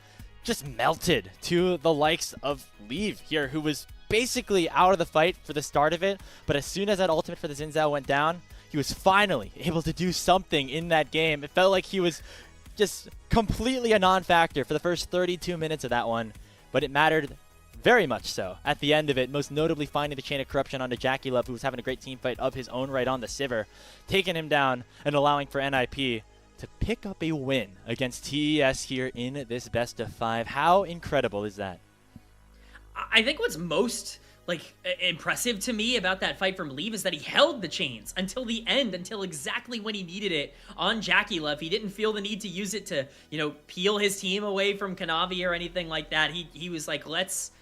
just melted to the likes of Leave here, who was basically out of the fight for the start of it. But as soon as that ultimate for the Xin Zhao went down, he was finally able to do something in that game. It felt like he was just completely a non-factor for the first 32 minutes of that one. But it mattered very much so at the end of it, most notably finding the Chain of Corruption onto Jackie Love, who was having a great team fight of his own right on the Sivir, taking him down and allowing for NiP to pick up a win against TES here in this best of 5. How incredible is that? I think what's most impressive to me about that fight from Leave is that he held the chains until the end, until exactly when he needed it on Jackie Love. He didn't feel the need to use it to, you know, peel his team away from Kanavi or anything like that. He was like, let's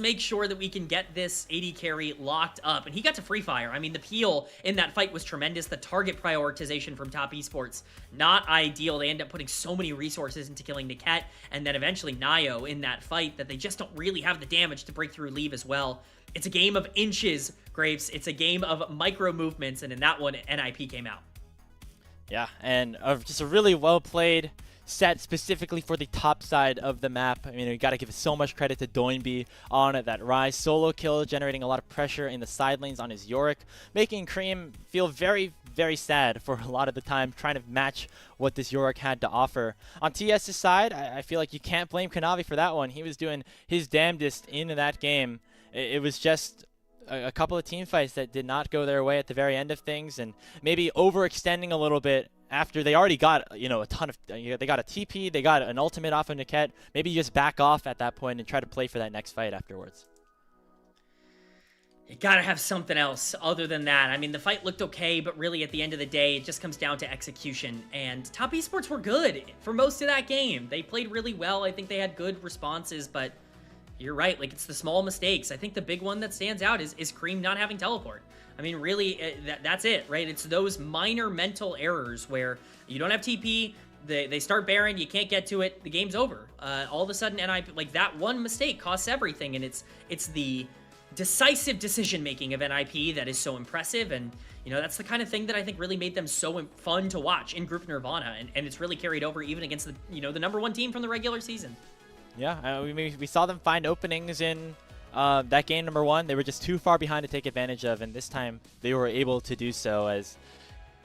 make sure that we can get this AD carry locked up. And he got to free fire. I mean, the peel in that fight was tremendous. The target prioritization from Top Esports, not ideal. They end up putting so many resources into killing NiK and then eventually Nio in that fight that they just don't really have the damage to break through Leave as well. It's a game of inches, Grapes. It's a game of micro movements, and in that one, NiP came out. Yeah, and just a really well-played set specifically for the top side of the map. I mean, we got to give so much credit to Doinby on that Rise solo kill, generating a lot of pressure in the side lanes on his Yorick, making Cream feel very, very sad for a lot of the time, trying to match what this Yorick had to offer. On TS's side, I feel like you can't blame Kanavi for that one. He was doing his damnedest in that game. It was just a couple of team fights that did not go their way at the very end of things, and maybe overextending a little bit after they already got, you know, a ton of, they got a TP, they got an ultimate off of NiK. Maybe you just back off at that point and try to play for that next fight afterwards. You gotta have something else other than that. I mean, the fight looked okay, but really at the end of the day, it just comes down to execution. And Top Esports were good for most of that game. They played really well. I think they had good responses, but you're right. Like, it's the small mistakes. I think the big one that stands out is Cream not having teleport. I mean, really, that's it, right? It's those minor mental errors where you don't have TP, they start Baron, you can't get to it, the game's over. All of a sudden, NiP, like, that one mistake costs everything, and it's the decisive decision-making of NiP that is so impressive, and, you know, that's the kind of thing that I think really made them so fun to watch in Group Nirvana, and it's really carried over even against the, you know, the #1 team from the regular season. Yeah, we saw them find openings in that game number 1. They were just too far behind to take advantage of, and this time they were able to do so as,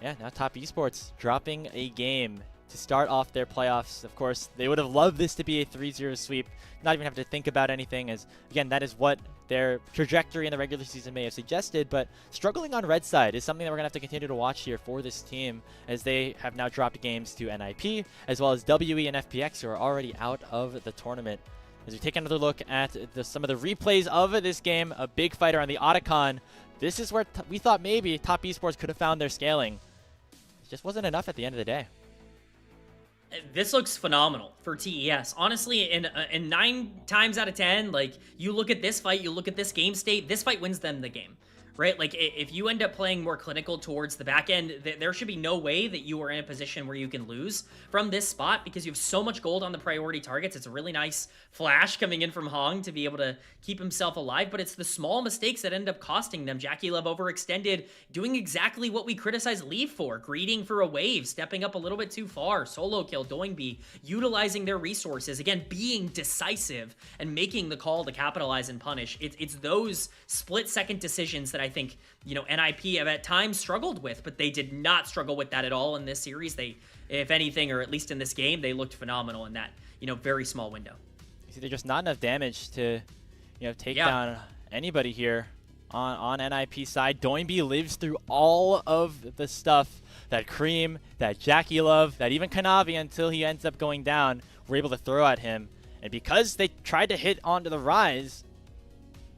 yeah, now Top Esports dropping a game to start off their playoffs. Of course, they would have loved this to be a 3-0 sweep, not even have to think about anything, as, again, that is what their trajectory in the regular season may have suggested, but struggling on red side is something that we're going to have to continue to watch here for this team, as they have now dropped games to NiP, as well as WE and FPX, who are already out of the tournament. As we take another look at some of the replays of this game, a big fighter on the Otacon. This is where we thought maybe Top Esports could have found their scaling. It just wasn't enough at the end of the day. This looks phenomenal for TES. Honestly, in 9 times out of 10, like, you look at this fight, you look at this game state, this fight wins them the game, right? Like, if you end up playing more clinical towards the back end, there should be no way that you are in a position where you can lose from this spot, because you have so much gold on the priority targets. It's a really nice flash coming in from Hong to be able to keep himself alive, but it's the small mistakes that end up costing them. Jackie Love overextended, doing exactly what we criticized Leaf for, greeting for a wave, stepping up a little bit too far, solo kill, Doingby, utilizing their resources, again, being decisive and making the call to capitalize and punish. It's those split-second decisions that I think, you know, NiP have at times struggled with, but they did not struggle with that at all in this series. They, if anything, or at least in this game, they looked phenomenal in that, you know, very small window. You see, there's just not enough damage to, you know, take down anybody here on NiP side. Doingby lives through all of the stuff that Cream, that Jackie Love, that even Kanavi, until he ends up going down, were able to throw at him. And because they tried to hit onto the Rise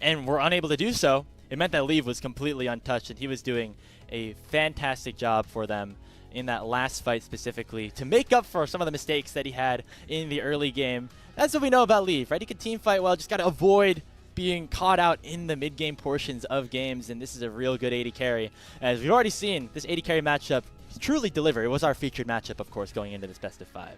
and were unable to do so, it meant that Leave was completely untouched, and he was doing a fantastic job for them in that last fight specifically to make up for some of the mistakes that he had in the early game. That's what we know about Leave, right? He can team fight well, just got to avoid being caught out in the mid-game portions of games, and this is a real good AD carry. As we've already seen, this AD carry matchup truly deliver. It was our featured matchup, of course, going into this best of 5.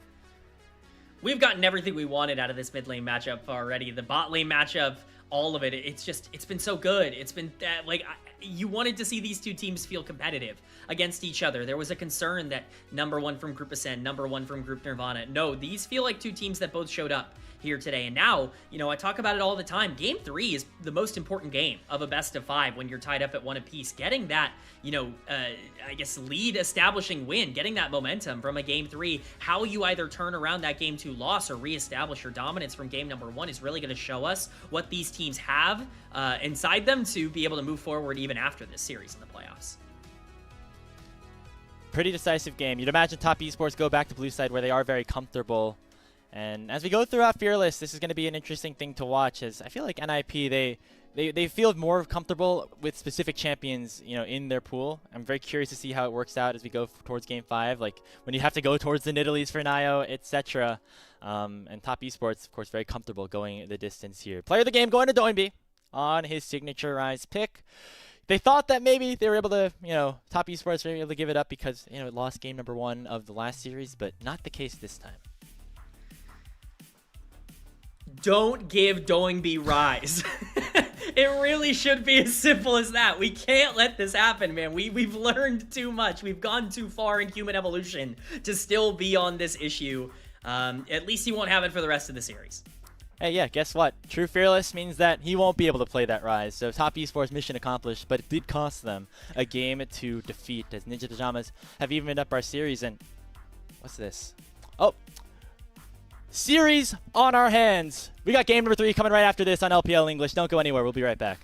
We've gotten everything we wanted out of this mid lane matchup already. The bot lane matchup, all of it. It's been so good. It's been like, you wanted to see these two teams feel competitive against each other. There was a concern that number 1 from Group Ascend, number 1 from Group Nirvana. No, these feel like two teams that both showed up here today. And now, you know, I talk about it all the time. Game 3 is the most important game of a best of 5 when you're tied up at 1 apiece. Getting that, you know, I guess lead establishing win, getting that momentum from a game 3, how you either turn around that game 2 loss or reestablish your dominance from game number 1 is really going to show us what these teams have inside them to be able to move forward even after this series in the playoffs. Pretty decisive game. You'd imagine Top Esports go back to blue side where they are very comfortable. And as we go throughout Fearless, this is going to be an interesting thing to watch, as I feel like NiP, they feel more comfortable with specific champions, you know, in their pool. I'm very curious to see how it works out as we go towards Game 5, like when you have to go towards the Nidalees for Nio, etc. And Top Esports, of course, very comfortable going the distance here. Player of the game going to Doingby on his signature Rise pick. They thought that maybe they were able to, you know, Top Esports were able to give it up because, you know, it lost game number 1 of the last series, but not the case this time. Don't give Doingby Rise. It really should be as simple as that. We can't let this happen, man. We've learned too much. We've gone too far in human evolution to still be on this issue. At least he won't have it for the rest of the series. Hey, yeah, guess what? True Fearless means that he won't be able to play that Rise. So Top Esports mission accomplished, but it did cost them a game to defeat, as Ninja Pajamas have evened up our series. And what's this? Oh, series on our hands. We got game number 3 coming right after this on LPL English. Don't go anywhere. We'll be right back.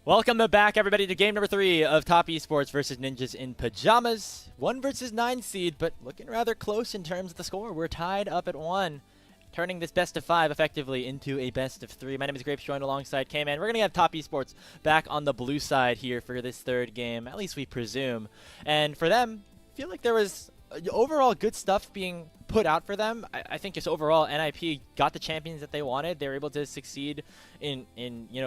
Welcome back, everybody, to game number 3 of Top Esports versus Ninjas in Pajamas. 1 versus 9 seed, but looking rather close in terms of the score. We're tied up at 1, turning this best of 5 effectively into a best of 3. My name is Grapes, joined alongside K-Man. We're going to have Top Esports back on the blue side here for this 3rd game, at least we presume. And for them, I feel like there was overall good stuff being put out for them. I think just overall NiP got the champions that they wanted. They were able to succeed in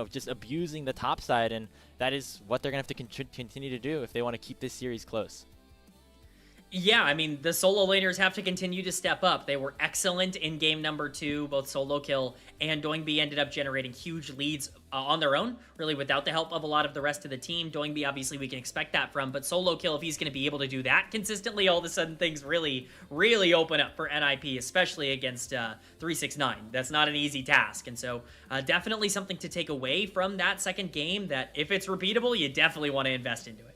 just abusing the top side, and that is what they're gonna have to continue to do if they want to keep this series close. Yeah, I mean, the solo laners have to continue to step up. They were excellent in game number 2, both solo kill and Doingby ended up generating huge leads on their own, really without the help of a lot of the rest of the team. Doingby, obviously, we can expect that from, but solo kill, if he's going to be able to do that consistently, all of a sudden things really, really open up for NiP, especially against 369. That's not an easy task, and so definitely something to take away from that second game that if it's repeatable, you definitely want to invest into it.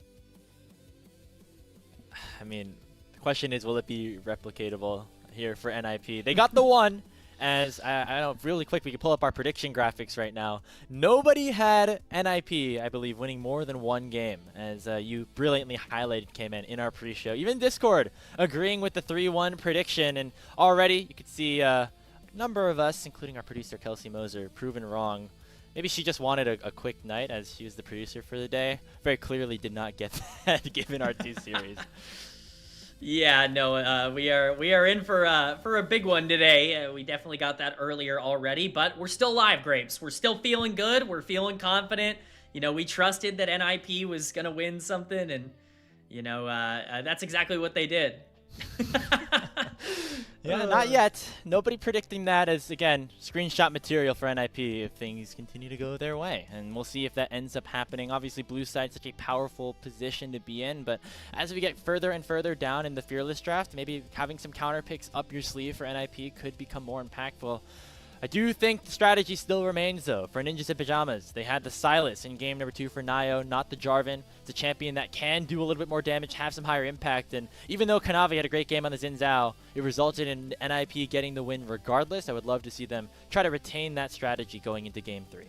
I mean, the question is, will it be replicatable here for NiP? They got the 1, as I know, really quick, we can pull up our prediction graphics right now. Nobody had NiP, I believe, winning more than 1 game, as you brilliantly highlighted, K-Man, in our pre-show. Even Discord agreeing with the 3-1 prediction, and already you could see a number of us, including our producer Kelsey Moser, proven wrong. Maybe she just wanted a quick night, as she was the producer for the day. Very clearly did not get that, given our 2 series. Yeah, no, we are in for a big one today. We definitely got that earlier already, but we're still live, Grapes. We're still feeling good. We're feeling confident. You know, we trusted that NiP was gonna win something, and you know, that's exactly what they did. Yeah, not yet. Nobody predicting that as, again, screenshot material for NiP if things continue to go their way. And we'll see if that ends up happening. Obviously, blue side's such a powerful position to be in, but as we get further and further down in the Fearless draft, maybe having some counter picks up your sleeve for NiP could become more impactful. I do think the strategy still remains, though, for Ninjas in Pajamas. They had the Silas in game number 2 for Nio, not the Jarvan. It's a champion that can do a little bit more damage, have some higher impact, and even though Kanavi had a great game on the Xin Zhao, it resulted in NiP getting the win regardless. I would love to see them try to retain that strategy going into game 3.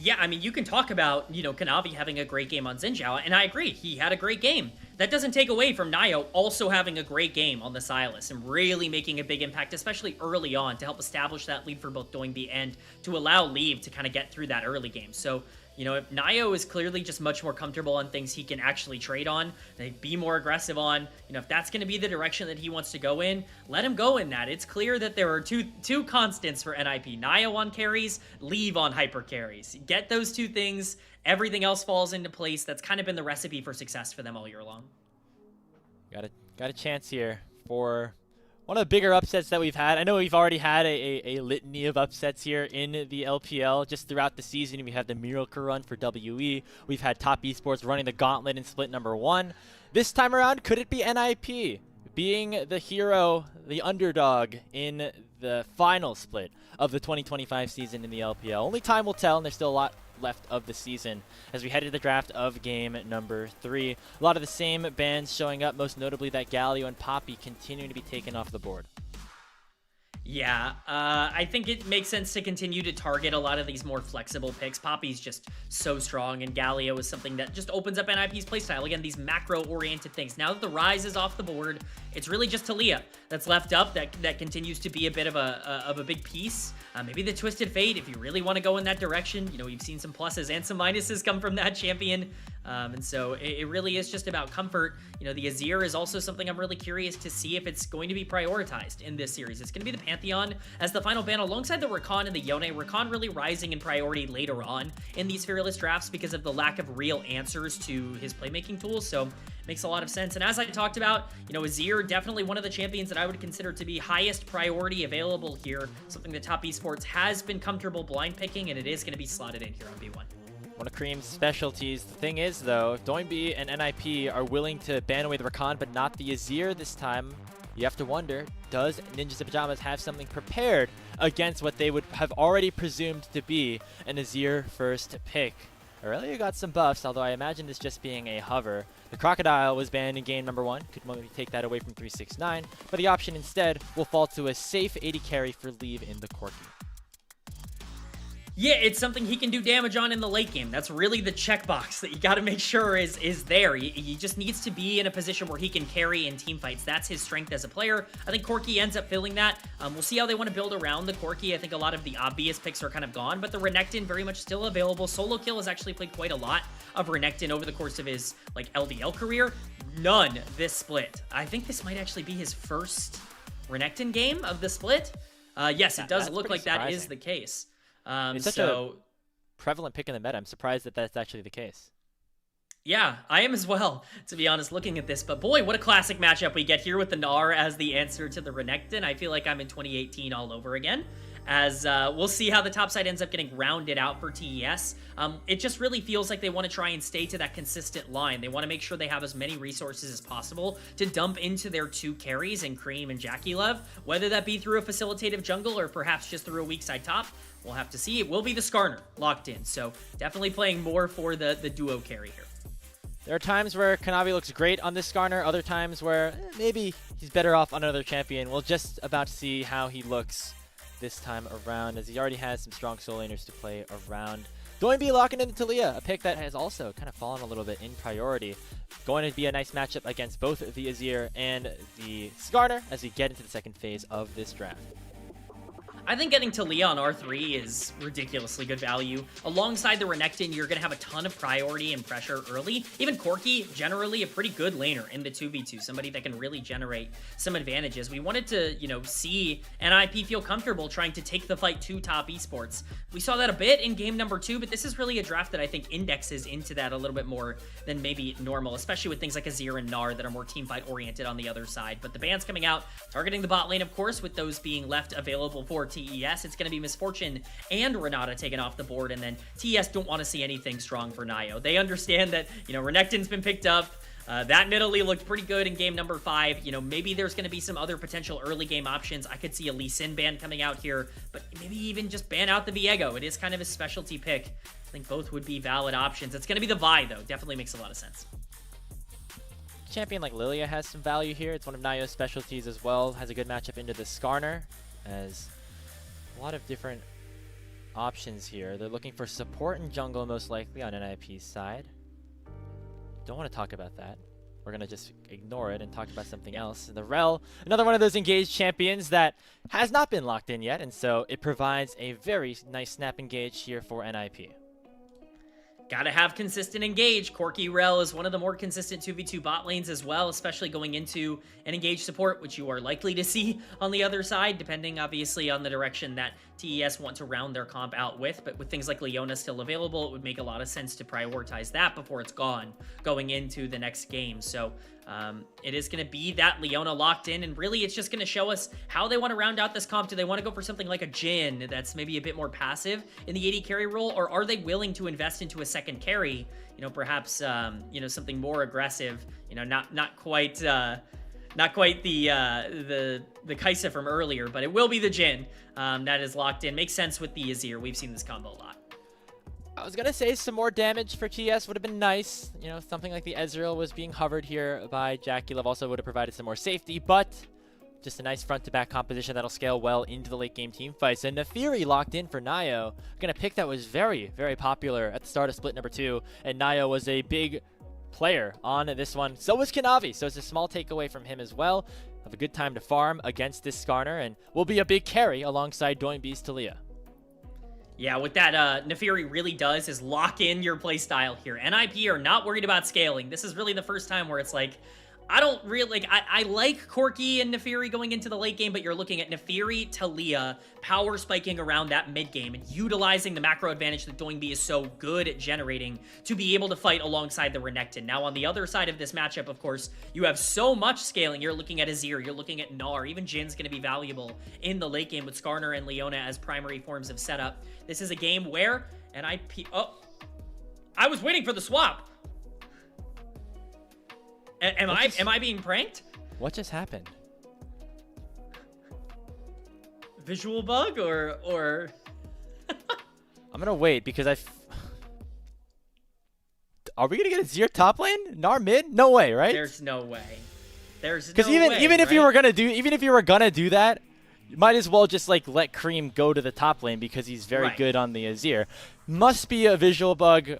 Yeah, I mean, you can talk about, you know, Kanavi having a great game on Xin Zhao, and I agree, he had a great game. That doesn't take away from Nio also having a great game on the Silas and really making a big impact, especially early on, to help establish that lead for both Doingby and to allow Leave to kind of get through that early game. So, you know, if Nio is clearly just much more comfortable on things he can actually trade on, they be more aggressive on, you know, if that's going to be the direction that he wants to go in, let him go in that. It's clear that there are two constants for NiP. Nio on carries, Leave on hyper carries. Get those 2 things, everything else falls into place. That's kind of been the recipe for success for them all year long. Got a chance here for one of the bigger upsets that we've had. I know we've already had a litany of upsets here in the LPL just throughout the season. We had the Miracle Run for WE. We've had Top Esports running the gauntlet in split number 1. This time around, could it be NiP being the hero, the underdog in the final split of the 2025 season in the LPL? Only time will tell, and there's still a lot left of the season as we head to the draft of game number 3. A lot of the same bands showing up, most notably that Galio and Poppy continuing to be taken off the board. Yeah, I think it makes sense to continue to target a lot of these more flexible picks. Poppy's just so strong, and Galio is something that just opens up NiP's playstyle. Again, these macro-oriented things. Now that the Rise is off the board, it's really just Talia that's left up that continues to be a bit of a big piece. Maybe the Twisted Fate, if you really want to go in that direction. You know, we've seen some pluses and some minuses come from that champion. And so it really is just about comfort. You know, the Azir is also something I'm really curious to see if it's going to be prioritized in this series. It's going to be the Pantheon as the final ban alongside the Rakan and the Yone. Rakan really rising in priority later on in these Fearless drafts because of the lack of real answers to his playmaking tools. So makes a lot of sense. And as I talked about, you know, Azir, definitely one of the champions that I would consider to be highest priority available here. Something that Top Esports has been comfortable blind picking, and it is going to be slotted in here on B1. One of Cream's specialties. The thing is, though, if Doingby and NiP are willing to ban away the Rakan, but not the Azir this time, you have to wonder, does Ninjas in Pajamas have something prepared against what they would have already presumed to be an Azir first pick? Aurelia got some buffs, although I imagine this just being a hover. The Crocodile was banned in game number 1. Could maybe take that away from 369, but the option instead will fall to a safe 80 carry for Leave in the Corki. Yeah, it's something he can do damage on in the late game. That's really the checkbox that you got to make sure is there. He just needs to be in a position where he can carry in team fights. That's his strength as a player. I think Corki ends up filling that. We'll see how they want to build around the Corki. I think a lot of the obvious picks are kind of gone, but the Renekton very much still available. Solo Kill has actually played quite a lot of Renekton over the course of his like LDL career. None this split. I think this might actually be his first Renekton game of the split. Yes, it does look like that is the case. It's such a prevalent pick in the meta. I'm surprised that that's actually the case. Yeah, I am as well, to be honest, looking at this. But boy, what a classic matchup we get here with the Gnar as the answer to the Renekton. I feel like I'm in 2018 all over again. As we'll see how the top side ends up getting rounded out for TES. It just really feels like they want to try and stay to that consistent line. They want to make sure they have as many resources as possible to dump into their two carries in Cream and Jackie Love, whether that be through a facilitative jungle or perhaps just through a weak side top. We'll have to see. It will be the Skarner locked in, so definitely playing more for the duo carry here. There are times where Kanavi looks great on this Skarner, other times where maybe he's better off on another champion. We'll just about to see how he looks this time around, as he already has some strong solo laners to play around. Going to be locking into Talia, a pick that has also kind of fallen a little bit in priority. Going to be a nice matchup against both the Azir and the Skarner as we get into the second phase of this draft. I think getting Talia on R3 is ridiculously good value. Alongside the Renekton, you're going to have a ton of priority and pressure early. Even Corki, generally a pretty good laner in the 2v2, somebody that can really generate some advantages. We wanted to, see NiP feel comfortable trying to take the fight to top esports. We saw that a bit in game number 2, but this is really a draft that I think indexes into that a little bit more than maybe normal, especially with things like Azir and Gnar that are more team fight oriented on the other side. But the bans coming out, targeting the bot lane, of course, with those being left available for TES. It's going to be Misfortune and Renata taken off the board, and then TES don't want to see anything strong for Nio. They understand that, Renekton's been picked up. That Nidalee looked pretty good in game number 5. Maybe there's going to be some other potential early game options. I could see a Lee Sin ban coming out here, but maybe even just ban out the Viego. It is kind of a specialty pick. I think both would be valid options. It's going to be the Vi, though. Definitely makes a lot of sense. Champion like Lilia has some value here. It's one of Nio's specialties as well. Has a good matchup into the Skarner, as a lot of different options here. They're looking for support and jungle most likely on NiP's side. Don't want to talk about that. We're going to just ignore it and talk about something else. The Rel, another one of those engaged champions that has not been locked in yet, and so it provides a very nice snap engage here for NiP. Gotta have consistent engage. Corki Rel is one of the more consistent 2v2 bot lanes as well, especially going into an engage support, which you are likely to see on the other side, depending obviously on the direction that TES want to round their comp out with. But with things like Leona still available, it would make a lot of sense to prioritize that before it's gone going into the next game. So it is going to be that Leona locked in, and really it's just going to show us how they want to round out this comp. Do they want to go for something like a Jhin that's maybe a bit more passive in the AD carry role, or are they willing to invest into a second carry, perhaps something more aggressive, not quite the Kai'Sa from earlier, but it will be the Jhin that is locked in. Makes sense with the Azir. We've seen this combo a lot. I was going to say some more damage for TS would have been nice. Something like the Ezreal was being hovered here by Jackie Love also would have provided some more safety, but just a nice front-to-back composition that'll scale well into the late-game team fights. And Naafiri locked in for Nio. Going to pick that was very, very popular at the start of split number 2, and Nio was a big player on this one. So was Kanavi, so it's a small takeaway from him as well. Have a good time to farm against this Skarner, and will be a big carry alongside Doinbe's Talia. Yeah, what that Naafiri really does is lock in your playstyle here. NiP are not worried about scaling. This is really the first time where it's like, I don't really I like Corki and Naafiri going into the late game, but you're looking at Naafiri, Talia, power spiking around that mid game and utilizing the macro advantage that Doingbe is so good at generating to be able to fight alongside the Renekton. Now on the other side of this matchup, of course, you have so much scaling. You're looking at Azir, you're looking at Gnar, even Jin's going to be valuable in the late game with Skarner and Leona as primary forms of setup. This is a game where NiP, I was waiting for the swap. Am I being pranked? What just happened? Visual bug or I'm gonna wait because are we gonna get a Azir top lane? Gnar mid? No way, right? There's no way. There's no because way, even if you right? were gonna do that, you might as well just like let Cream go to the top lane because he's very Right. good on the Azir. Must be a visual bug.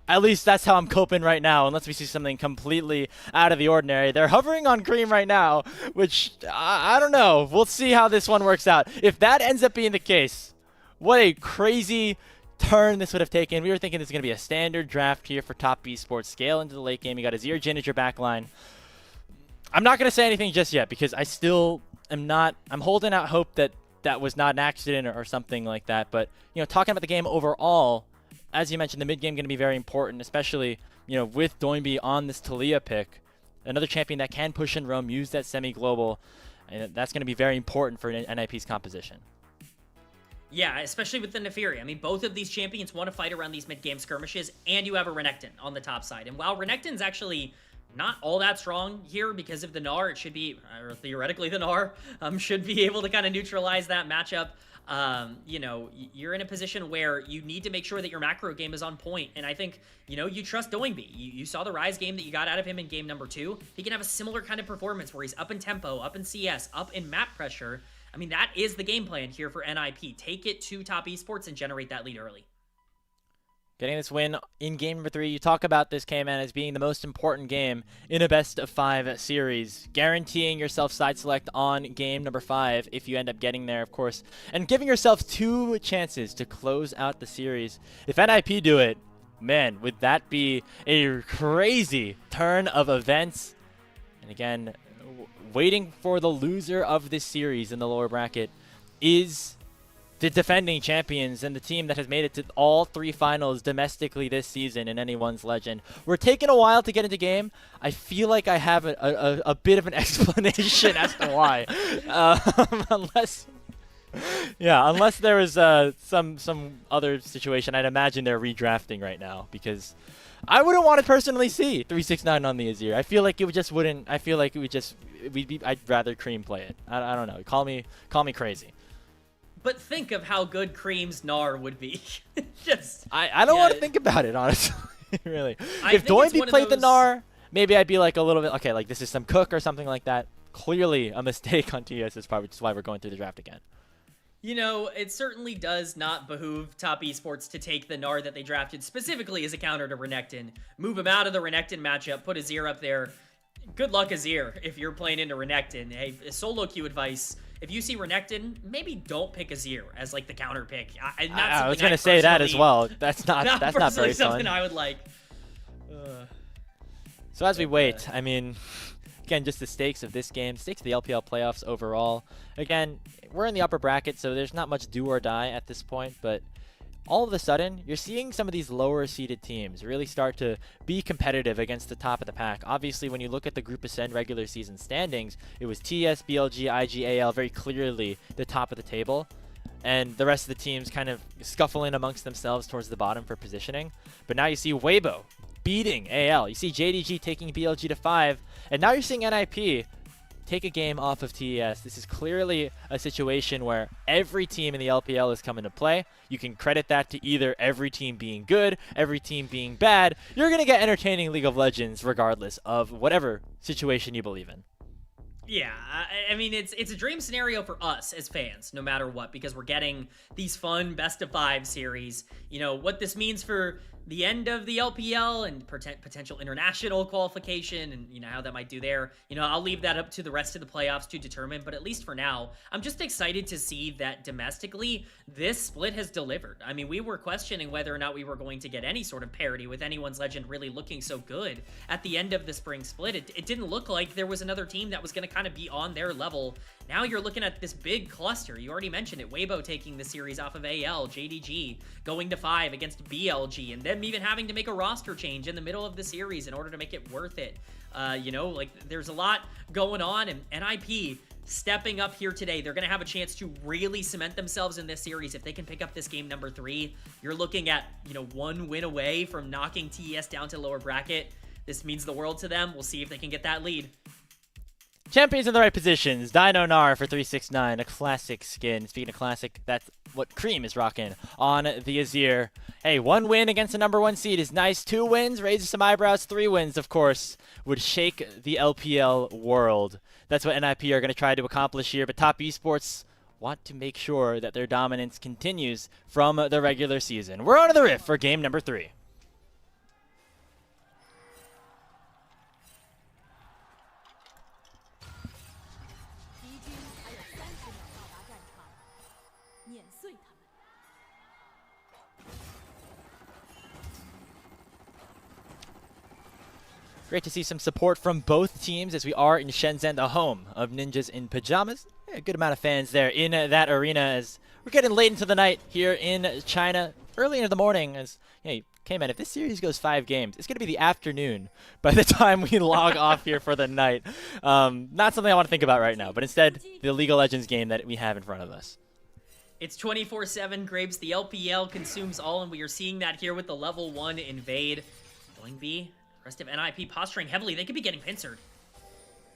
At least that's how I'm coping right now, unless we see something completely out of the ordinary. They're hovering on Cream right now, which I don't know. We'll see how this one works out. If that ends up being the case, what a crazy turn this would have taken. We were thinking this is going to be a standard draft here for top esports. Scale into the late game. You got Azir, Jhin at your back line. I'm not going to say anything just yet because I still am not. I'm holding out hope that that was not an accident or something like that. But, you know, talking about the game overall, as you mentioned, the mid game going to be very important, especially, you know, with Doinby on this Talia pick. Another champion that can push and roam, use that semi-global. And that's going to be very important for NiP's composition. Yeah, especially with the Neferi. I mean, both of these champions want to fight around these mid-game skirmishes, and you have a Renekton on the top side. And while Renekton's actually not all that strong here because of the Gnar, it should be, or theoretically the Gnar, should be able to kind of neutralize that matchup. You know, you're in a position where you need to make sure that your macro game is on point. And I think, you know, you trust Doinby. You saw the Rise game that you got out of him in game number 2. He can have a similar kind of performance where he's up in tempo, up in CS, up in map pressure. I mean, that is the game plan here for NiP. Take it to top esports and generate that lead early. Getting this win in game number 3. You talk about this, K-Man, as being the most important game in a best-of-5 series. Guaranteeing yourself side select on game number 5 if you end up getting there, of course. And giving yourself 2 chances to close out the series. If NiP do it, man, would that be a crazy turn of events. And again, waiting for the loser of this series in the lower bracket is the defending champions and the team that has made it to all 3 finals domestically this season in anyone's legend. We're taking a while to get into game. I feel like I have a bit of an explanation as to why. Unless there was some other situation, I'd imagine they're redrafting right now because I wouldn't want to personally see 369 on the Azir. I feel like it would just wouldn't. I feel like it would just. I'd rather Cream play it. I don't know. Call me crazy. But think of how good Cream's Gnar would be. Just I don't want to think about it, honestly. Really. I If think it's Doinby one of played the those- Gnar, maybe I'd be like a little bit okay. Like this is some cook or something like that. Clearly a mistake on TES's part, which is why we're going through the draft again. You know, it certainly does not behoove top esports to take the Gnar that they drafted specifically as a counter to Renekton. Move him out of the Renekton matchup, put Azir up there. Good luck, Azir, if you're playing into Renekton. Hey, solo queue advice. If you see Renekton, maybe don't pick Azir as like the counter pick. I was going to say that as well. That's not very personally fun. something I would like. So as we wait, I mean, again, just the stakes of this game, stakes of the LPL playoffs overall. Again, we're in the upper bracket, so there's not much do or die at this point, but all of a sudden, you're seeing some of these lower seeded teams really start to be competitive against the top of the pack. Obviously, when you look at the Group Ascend regular season standings, it was TES, BLG, IG, AL very clearly the top of the table. And the rest of the teams kind of scuffling amongst themselves towards the bottom for positioning. But now you see Weibo beating AL. You see JDG taking BLG to 5. And now you're seeing NiP take a game off of TES. This is clearly a situation where every team in the LPL is coming to play. You can credit that to either every team being good, every team being bad. You're going to get entertaining League of Legends regardless of whatever situation you believe in. Yeah, I mean, it's a dream scenario for us as fans, no matter what, because we're getting these fun best-of-5 series. You know, what this means for the end of the LPL and potential international qualification and, you know, how that might do there. You know, I'll leave that up to the rest of the playoffs to determine, but at least for now, I'm just excited to see that domestically, this split has delivered. I mean, we were questioning whether or not we were going to get any sort of parity with anyone's legend really looking so good at the end of the spring split. It didn't look like there was another team that was going to kind of be on their level. Now you're looking at this big cluster. You already mentioned it. Weibo taking the series off of AL, JDG going to 5 against BLG, and them even having to make a roster change in the middle of the series in order to make it worth it. You know, like there's a lot going on, and NiP stepping up here today. They're going to have a chance to really cement themselves in this series. If they can pick up this game number 3, you're looking at, you know, 1 win away from knocking TES down to lower bracket. This means the world to them. We'll see if they can get that lead. Champions in the right positions. Dino Gnar for 369, a classic skin. Speaking of classic, that's what Cream is rocking on the Azir. Hey, 1 win against the number 1 seed is nice. 2 wins raises some eyebrows. 3 wins, of course, would shake the LPL world. That's what NiP are going to try to accomplish here. But top esports, want to make sure that their dominance continues from the regular season. We're on to the Rift for game number 3. Great to see some support from both teams as we are in Shenzhen, the home of Ninjas in Pajamas. A good amount of fans there in that arena as we're getting late into the night here in China. Early in the morning as, K-Man, if this series goes 5 games, it's going to be the afternoon by the time we log off here for the night. Not something I want to think about right now, but instead the League of Legends game that we have in front of us. It's 24/7, Graves. The LPL consumes all, and we are seeing that here with the level 1 invade. Going B. Rest of NiP posturing heavily. They could be getting pincered.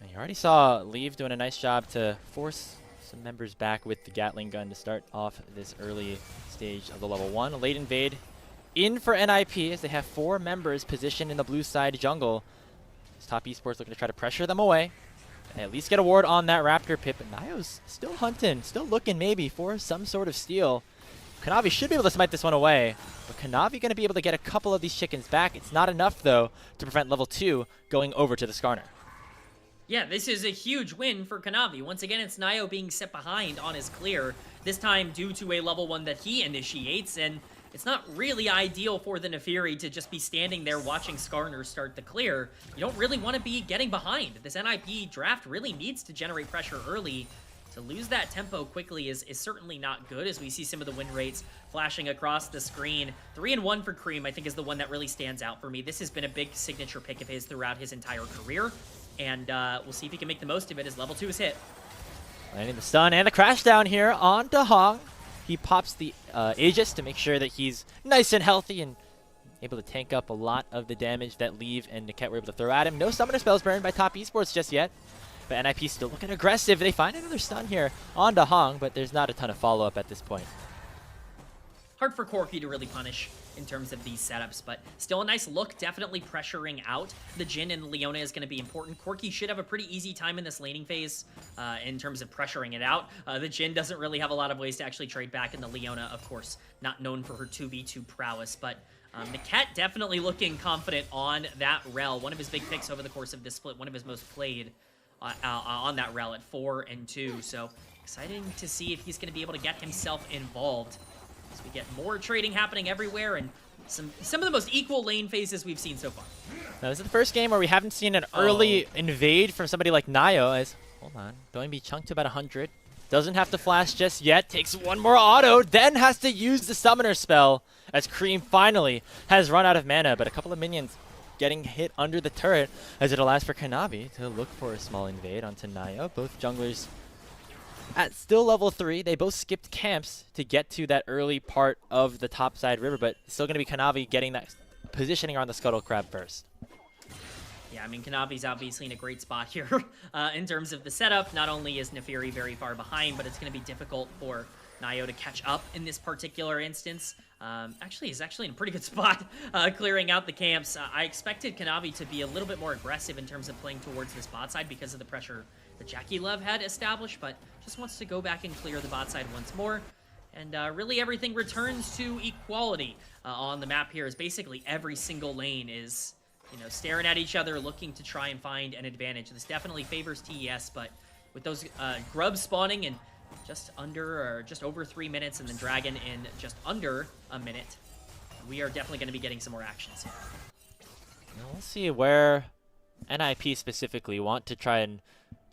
And you already saw Leave doing a nice job to force some members back with the Gatling gun to start off this early stage of the level 1. A late invade in for NiP as they have 4 members positioned in the blue side jungle. This top esports looking to try to pressure them away and at least get a ward on that Raptor pip. And Nio's still hunting, still looking maybe for some sort of steal. Kanavi should be able to smite this one away, but Kanavi going to be able to get a couple of these chickens back. It's not enough, though, to prevent level 2 going over to the Skarner. Yeah, this is a huge win for Kanavi. Once again, it's Nio being set behind on his clear, this time due to a level 1 that he initiates, and it's not really ideal for the Nefiri to just be standing there watching Skarner start the clear. You don't really want to be getting behind. This NiP draft really needs to generate pressure early. To lose that tempo quickly is certainly not good, as we see some of the win rates flashing across the screen. 3-1 for Cream, I think, is the one that really stands out for me. This has been a big signature pick of his throughout his entire career, and we'll see if he can make the most of it as level 2 is hit. Landing the stun and the crash down here onto Hong. He pops the Aegis to make sure that he's nice and healthy and able to tank up a lot of the damage that Leave and Niket were able to throw at him. No summoner spells burned by top esports just yet. But NiP still looking aggressive. They find another stun here onto Hong, but there's not a ton of follow-up at this point. Hard for Corki to really punish in terms of these setups, but still a nice look, definitely pressuring out. The Jhin and Leona is going to be important. Corki should have a pretty easy time in this laning phase in terms of pressuring it out. The Jhin doesn't really have a lot of ways to actually trade back, and the Leona, of course, not known for her 2v2 prowess, but Niket definitely looking confident on that Rel. One of his big picks over the course of this split, one of his most played on that Rel at 4-2. So exciting to see if he's going to be able to get himself involved as we get more trading happening everywhere and some of the most equal lane phases we've seen so far. Now, this is the first game where we haven't seen an early invade from somebody like Nio. As hold on, going to be chunked to about 100. Doesn't have to flash just yet. Takes one more auto, then has to use the summoner spell as Cream finally has run out of mana. But a couple of minions getting hit under the turret as it allows for Kanavi to look for a small invade onto Nio. Both junglers at still level 3. They both skipped camps to get to that early part of the topside river, but still going to be Kanavi getting that positioning around the Scuttle Crab first. Yeah, I mean, Kanavi's obviously in a great spot here in terms of the setup. Not only is Nefiri very far behind, but it's going to be difficult for Nio to catch up in this particular instance. Actually, he's actually in a pretty good spot clearing out the camps. I expected Kanavi to be a little bit more aggressive in terms of playing towards this bot side because of the pressure that Jackie Love had established, but just wants to go back and clear the bot side once more. And really everything returns to equality on the map here, as basically every single lane is, staring at each other, looking to try and find an advantage. This definitely favors TES, but with those grubs spawning in just over 3 minutes, and then Dragon in just under a minute, we are definitely going to be getting some more actions here. Now we'll see where NiP specifically want to try and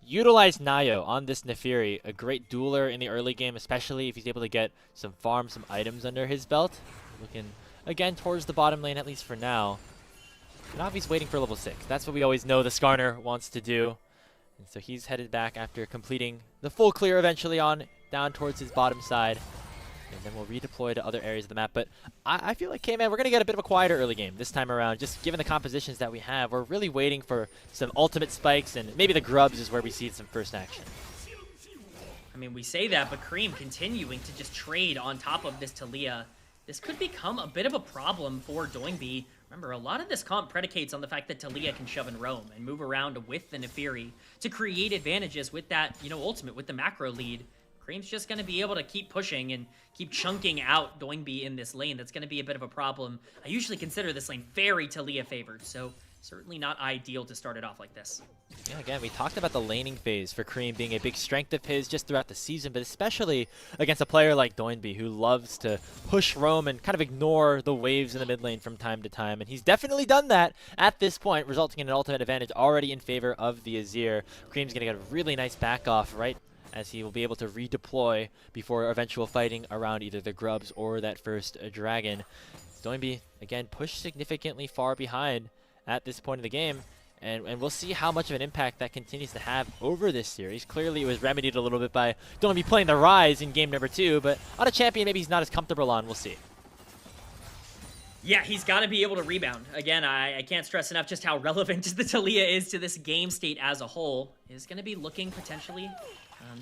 utilize Nio on this Nefiri, a great dueler in the early game, especially if he's able to get some farm, some items under his belt. Looking again towards the bottom lane, at least for now. Kanavi's waiting for level 6. That's what we always know the Skarner wants to do. And so he's headed back after completing the full clear eventually on down towards his bottom side. And then we'll redeploy to other areas of the map. But I feel like, K-Man, we're going to get a bit of a quieter early game this time around. Just given the compositions that we have, we're really waiting for some ultimate spikes, and maybe the grubs is where we see some first action. I mean, we say that, but Cream continuing to just trade on top of this Talia. This could become a bit of a problem for Doingby. Remember, a lot of this comp predicates on the fact that Talia can shove and roam and move around with the Nefiri to create advantages with that, ultimate, with the macro lead. Cream's just going to be able to keep pushing and keep chunking out Doinby in this lane. That's going to be a bit of a problem. I usually consider this lane very Taliyah favored, so certainly not ideal to start it off like this. Yeah, again, we talked about the laning phase for Cream being a big strength of his just throughout the season, but especially against a player like Doinby, who loves to push roam and kind of ignore the waves in the mid lane from time to time. And he's definitely done that at this point, resulting in an ultimate advantage already in favor of the Azir. Cream's going to get a really nice back off right as he will be able to redeploy before eventual fighting around either the Grubs or that first dragon. Doinby, again, pushed significantly far behind at this point of the game, and we'll see how much of an impact that continues to have over this series. Clearly, it was remedied a little bit by Doinby playing the Rise in game number 2, but on a champion maybe he's not as comfortable on. We'll see. Yeah, he's got to be able to rebound. Again, I can't stress enough just how relevant the Taliyah is to this game state as a whole. Is going to be looking potentially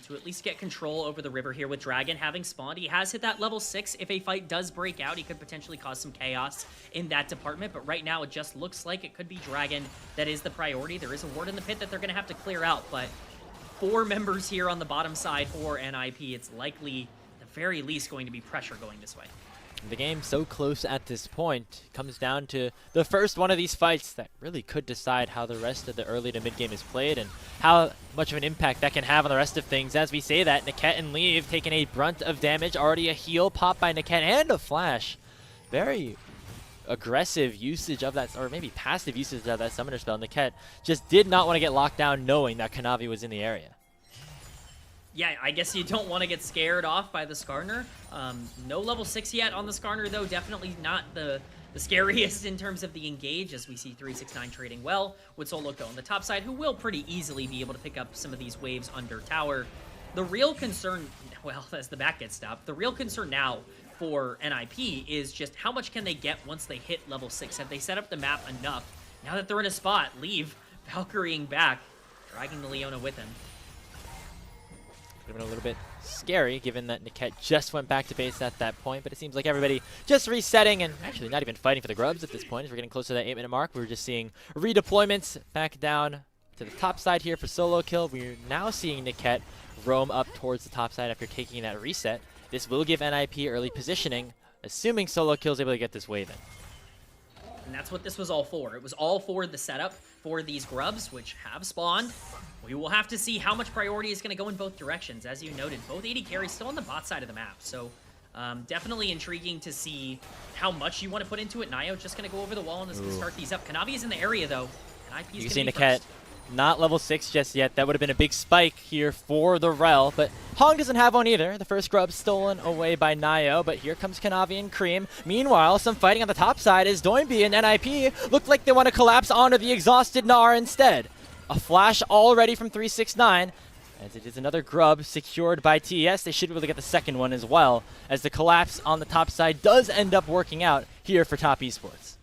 to at least get control over the river here with Dragon having spawned. He has hit that level 6. If a fight does break out, he could potentially cause some chaos in that department. But right now, it just looks like it could be Dragon that is the priority. There is a ward in the pit that they're going to have to clear out. But 4 members here on the bottom side for NiP. It's likely, at the very least, going to be pressure going this way. The game so close at this point comes down to the first one of these fights that really could decide how the rest of the early to mid game is played and how much of an impact that can have on the rest of things. As we say that, Niket and Leave taking a brunt of damage, already a heal pop by Niket and a flash. Very aggressive usage of that, or maybe passive usage of that summoner spell. Niket just did not want to get locked down knowing that Kanavi was in the area. Yeah, I guess you don't want to get scared off by the Skarner. No level 6 yet on the Skarner, though. Definitely not the scariest in terms of the engage, as we see 369 trading well with Solo Kill on the top side, who will pretty easily be able to pick up some of these waves under tower. The real concern, well, as the back gets stopped, the real concern now for NiP is just how much can they get once they hit level 6? Have they set up the map enough? Now that they're in a spot, Leave Valkyrieing back, dragging the Leona with him. Been a little bit scary given that Niket just went back to base at that point, but it seems like everybody just resetting and actually not even fighting for the Grubs at this point as we're getting close to that 8-minute mark. We're just seeing redeployments back down to the top side here for Solo Kill. We're now seeing Niket roam up towards the top side after taking that reset. This will give NiP early positioning, assuming Solo Kill is able to get this wave in. And that's what this was all for. It was all for the setup for these Grubs, which have spawned. We will have to see how much priority is going to go in both directions. As you noted, both AD carries still on the bot side of the map. So definitely intriguing to see how much you want to put into it. Nio just going to go over the wall and is going to start these up. Kanavi is in the area, though. And IP is going to be Niket first. not level 6 just yet. That would have been a big spike here for the Rel, but Hong doesn't have one either. The first Grub stolen away by Nio, but here comes Kanavi and Cream. Meanwhile, some fighting on the top side as Doinby and NiP look like they want to collapse onto the exhausted Gnar instead. A flash already from 369, as it is another Grub secured by TES. They should be able to get the second one as well, as the collapse on the top side does end up working out here for Top Esports.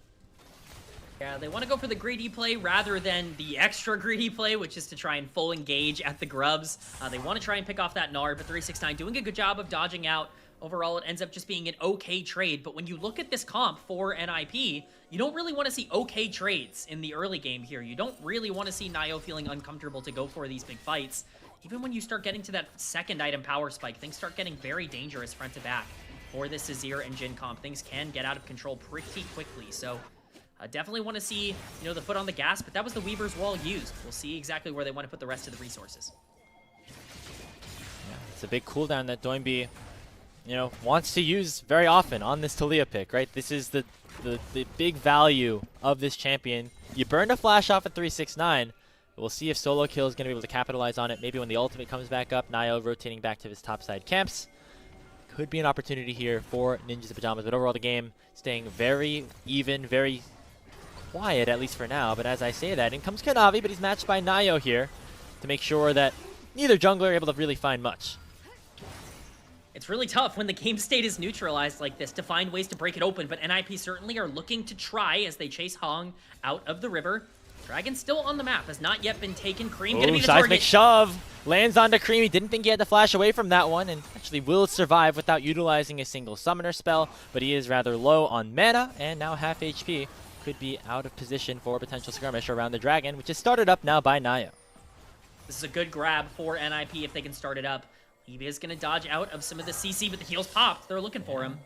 Yeah, they want to go for the greedy play rather than the extra greedy play, which is to try and full engage at the Grubs. They want to try and pick off that Nard, but 369 doing a good job of dodging out. Overall, it ends up just being an okay trade, but when you look at this comp for NiP, you don't really want to see okay trades in the early game here. You don't really want to see Nio feeling uncomfortable to go for these big fights. Even when you start getting to that second item power spike, things start getting very dangerous front to back. For this Azir and Jhin comp, things can get out of control pretty quickly, so definitely want to see, you know, the foot on the gas, but that was the Weaver's Wall used. We'll see exactly where they want to put the rest of the resources. Yeah, it's a big cooldown that Doinby, you know, wants to use very often on this Taliyah pick, right? This is the big value of this champion. You burned a flash off at 369. We'll see if Solo Kill is going to be able to capitalize on it. Maybe when the ultimate comes back up, Nio rotating back to his topside camps. Could be an opportunity here for Ninjas in Pajamas, but overall the game staying very even, very quiet, at least for now. But as I say that, in comes Kanavi, but he's matched by Nio here to make sure that neither jungler are able to really find much. It's really tough when the game state is neutralized like this to find ways to break it open, but NiP certainly are looking to try as they chase Hong out of the river. Dragon still on the map, has not yet been taken. Cream gonna be the seismic target. shove lands onto Cream. He didn't think he had to flash away from that one, and actually will survive without utilizing a single summoner spell, but he is rather low on mana and now half HP. Could be out of position for a potential skirmish around the dragon, which is started up now by Nio. This is a good grab for NiP if they can start it up. Leave is going to dodge out of some of the CC, but the heals popped. They're looking for him.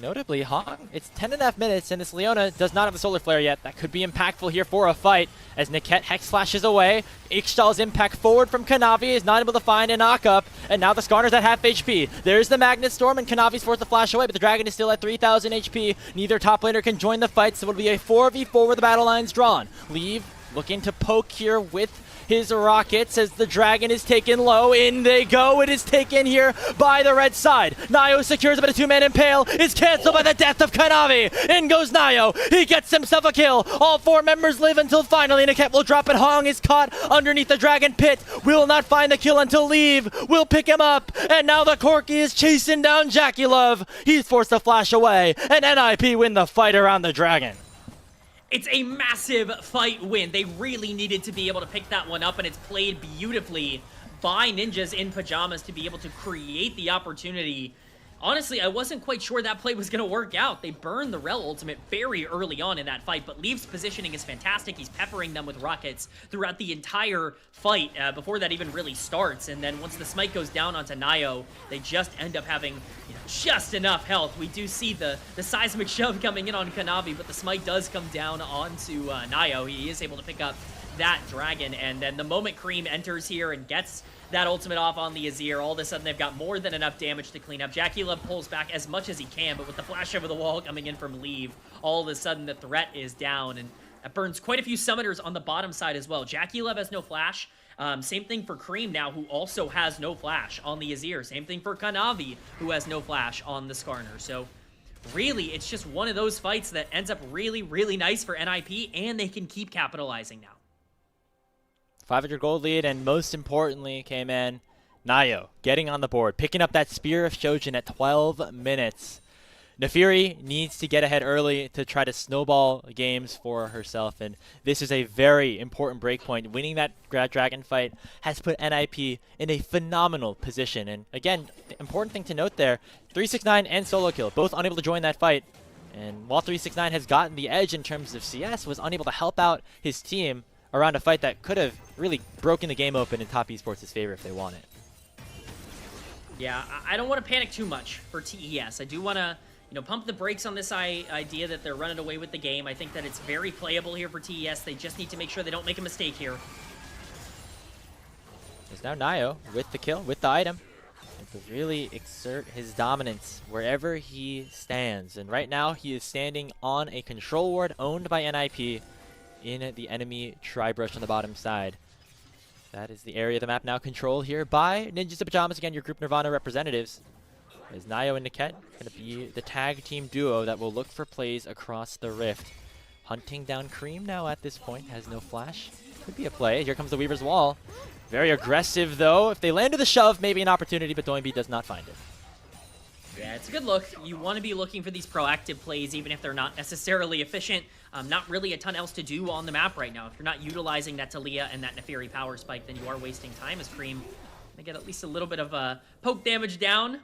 Notably, Hong, it's 10.5 minutes, and this Leona does not have the Solar Flare yet. That could be impactful here for a fight, as Niket Hex flashes away. Ixtal's impact forward from Kanavi is not able to find a knock-up, and now the Skarner's at half HP. There's the Magnet Storm, and Kanavi's forced to flash away, but the Dragon is still at 3,000 HP. Neither top laner can join the fight, so it'll be a 4v4 with the battle lines drawn. Leave looking to poke here with his rockets as the Dragon is taken low. In they go. It is taken here by the red side. Nio secures it, but a two-man impale is canceled by the death of Kanavi. In goes Nio. He gets himself a kill. All 4 members live until finally Niket will drop it. Hong is caught underneath the Dragon pit. Will not find the kill until Leave will pick him up. And now the Corki is chasing down Jackie Love. He's forced to flash away. And NiP win the fight around the Dragon. It's a massive fight win. They really needed to be able to pick that one up, and it's played beautifully by Ninjas in Pajamas to be able to create the opportunity. Honestly, I wasn't quite sure that play was going to work out. They burned the Rel ultimate very early on in that fight, but Leaf's positioning is fantastic. He's peppering them with rockets throughout the entire fight before that even really starts. And then once the smite goes down onto Nio, they just end up having just enough health. We do see the seismic shove coming in on Kanavi, but the smite does come down onto Nio. He is able to pick up that Dragon, and then the moment Cream enters here and gets that ultimate off on the Azir, all of a sudden they've got more than enough damage to clean up. Jackie Love pulls back as much as he can, but with the flash over the wall coming in from Leave, all of a sudden the threat is down, and that burns quite a few summoners on the bottom side as well. Jackie Love has no flash. Same thing for Cream now, who also has no flash on the Azir. Same thing for Kanavi, who has no flash on the Skarner. So really, it's just one of those fights that ends up really, really nice for NiP, and they can keep capitalizing now. 500 gold lead, and most importantly, K-Man, Nio getting on the board, picking up that Spear of Shojin at 12 minutes. Nefiri needs to get ahead early to try to snowball games for herself, and this is a very important breakpoint. Winning that Dragon fight has put NiP in a phenomenal position, and again, the important thing to note there, 369 and Solo Kill, both unable to join that fight, and while 369 has gotten the edge in terms of CS, was unable to help out his team around a fight that could have really broken the game open in Top Esports' favor if they want it. Yeah, I don't want to panic too much for TES. I do want to, pump the brakes on this idea that they're running away with the game. I think that it's very playable here for TES. They just need to make sure they don't make a mistake here. There's now Nio with the kill, with the item, and to really exert his dominance wherever he stands. And right now, he is standing on a control ward owned by NiP in the enemy Tri-Brush on the bottom side. That is the area of the map now controlled here by Ninjas in Pajamas, again, your Group Nirvana representatives. As Nio and Niket going to be the tag team duo that will look for plays across the rift. Hunting down Cream now at this point, has no flash. Could be a play. Here comes the Weaver's Wall. Very aggressive though. If they land to the shove, maybe an opportunity, but Doinby does not find it. Yeah, it's a good look. You want to be looking for these proactive plays, even if they're not necessarily efficient. Not really a ton else to do on the map right now. If you're not utilizing that Talia and that Nefiri power spike, then you are wasting time as Cream to get at least a little bit of poke damage down.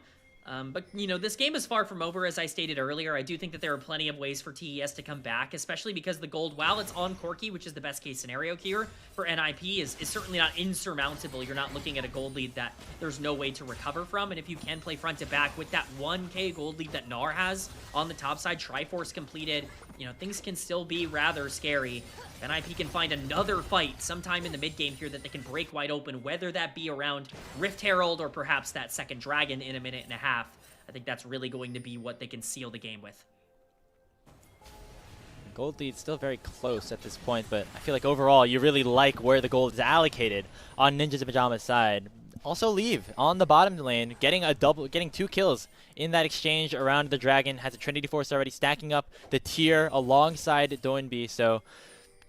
But, this game is far from over, as I stated earlier. I do think that there are plenty of ways for TES to come back, especially because the gold, while it's on Corki, which is the best case scenario here for NiP, is certainly not insurmountable. You're not looking at a gold lead that there's no way to recover from, and if you can play front to back with that 1k gold lead that Gnar has on the top side, Triforce completed, things can still be rather scary. NiP can find another fight sometime in the mid game here that they can break wide open, whether that be around Rift Herald or perhaps that second Dragon in a minute and a half. I think that's really going to be what they can seal the game with. Gold lead still very close at this point, but I feel like overall you really like where the gold is allocated on Ninjas in Pajamas' side. Also Leave on the bottom lane, getting 2 kills in that exchange around the Dragon. Has a Trinity Force already stacking up the tier alongside Doinby, so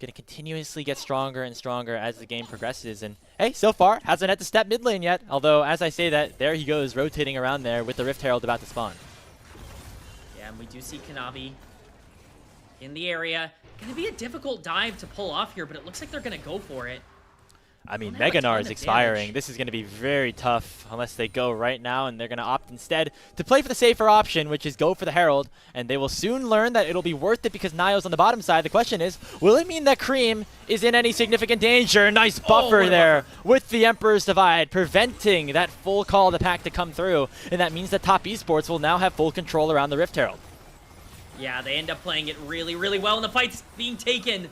going to continuously get stronger and stronger as the game progresses. And hey, so far hasn't had to step mid lane yet, although as I say that, there he goes rotating around there with the Rift Herald about to spawn. Yeah, and we do see Kanavi in the area. Going to be a difficult dive to pull off here, but it looks like they're going to go for it. I mean, Don't have a Mega ton Gnar is of expiring. damage. This is going to be very tough unless they go right now, and they're going to opt instead to play for the safer option, which is go for the Herald, and they will soon learn that it'll be worth it because Nio's on the bottom side. The question is, will it mean that Cream is in any significant danger? Nice buffer there with the Emperor's Divide, preventing that full call of the pack to come through, and that means that Top Esports will now have full control around the Rift Herald. Yeah, they end up playing it really, really well, and the fight's being taken.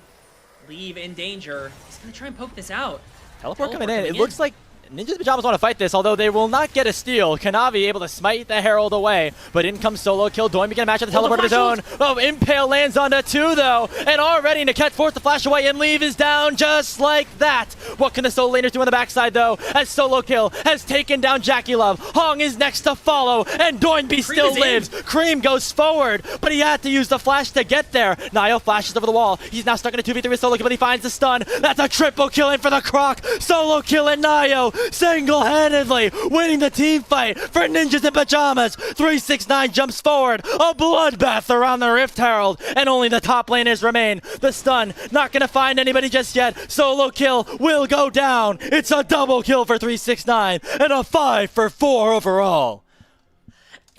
Leave in danger. He's going to try and poke this out. Teleport coming in. It looks like Ninja's Pajamas want to fight this, although they will not get a steal. Kanavi able to smite the Herald away, but in comes solo kill. Doinby gonna match at the teleport of his own. Oh, Impale lands onto 2 though, and already Niket forced the flash away, and Leave is down just like that. What can the solo laners do on the backside though? As solo kill has taken down Jackie Love. Hong is next to follow, and Doinby still lives. Cream goes forward, but he had to use the flash to get there. Nio flashes over the wall. He's now stuck in a 2v3 with solo kill, but he finds the stun. That's a triple kill in for the Croc. Solo kill and Nio single-handedly winning the team fight for Ninjas in Pajamas. 369 jumps forward. A bloodbath around the Rift Herald, and only the top laners remain. The stun not going to find anybody just yet. Solo kill will go down. It's a double kill for 369 and a 5 for 4 overall.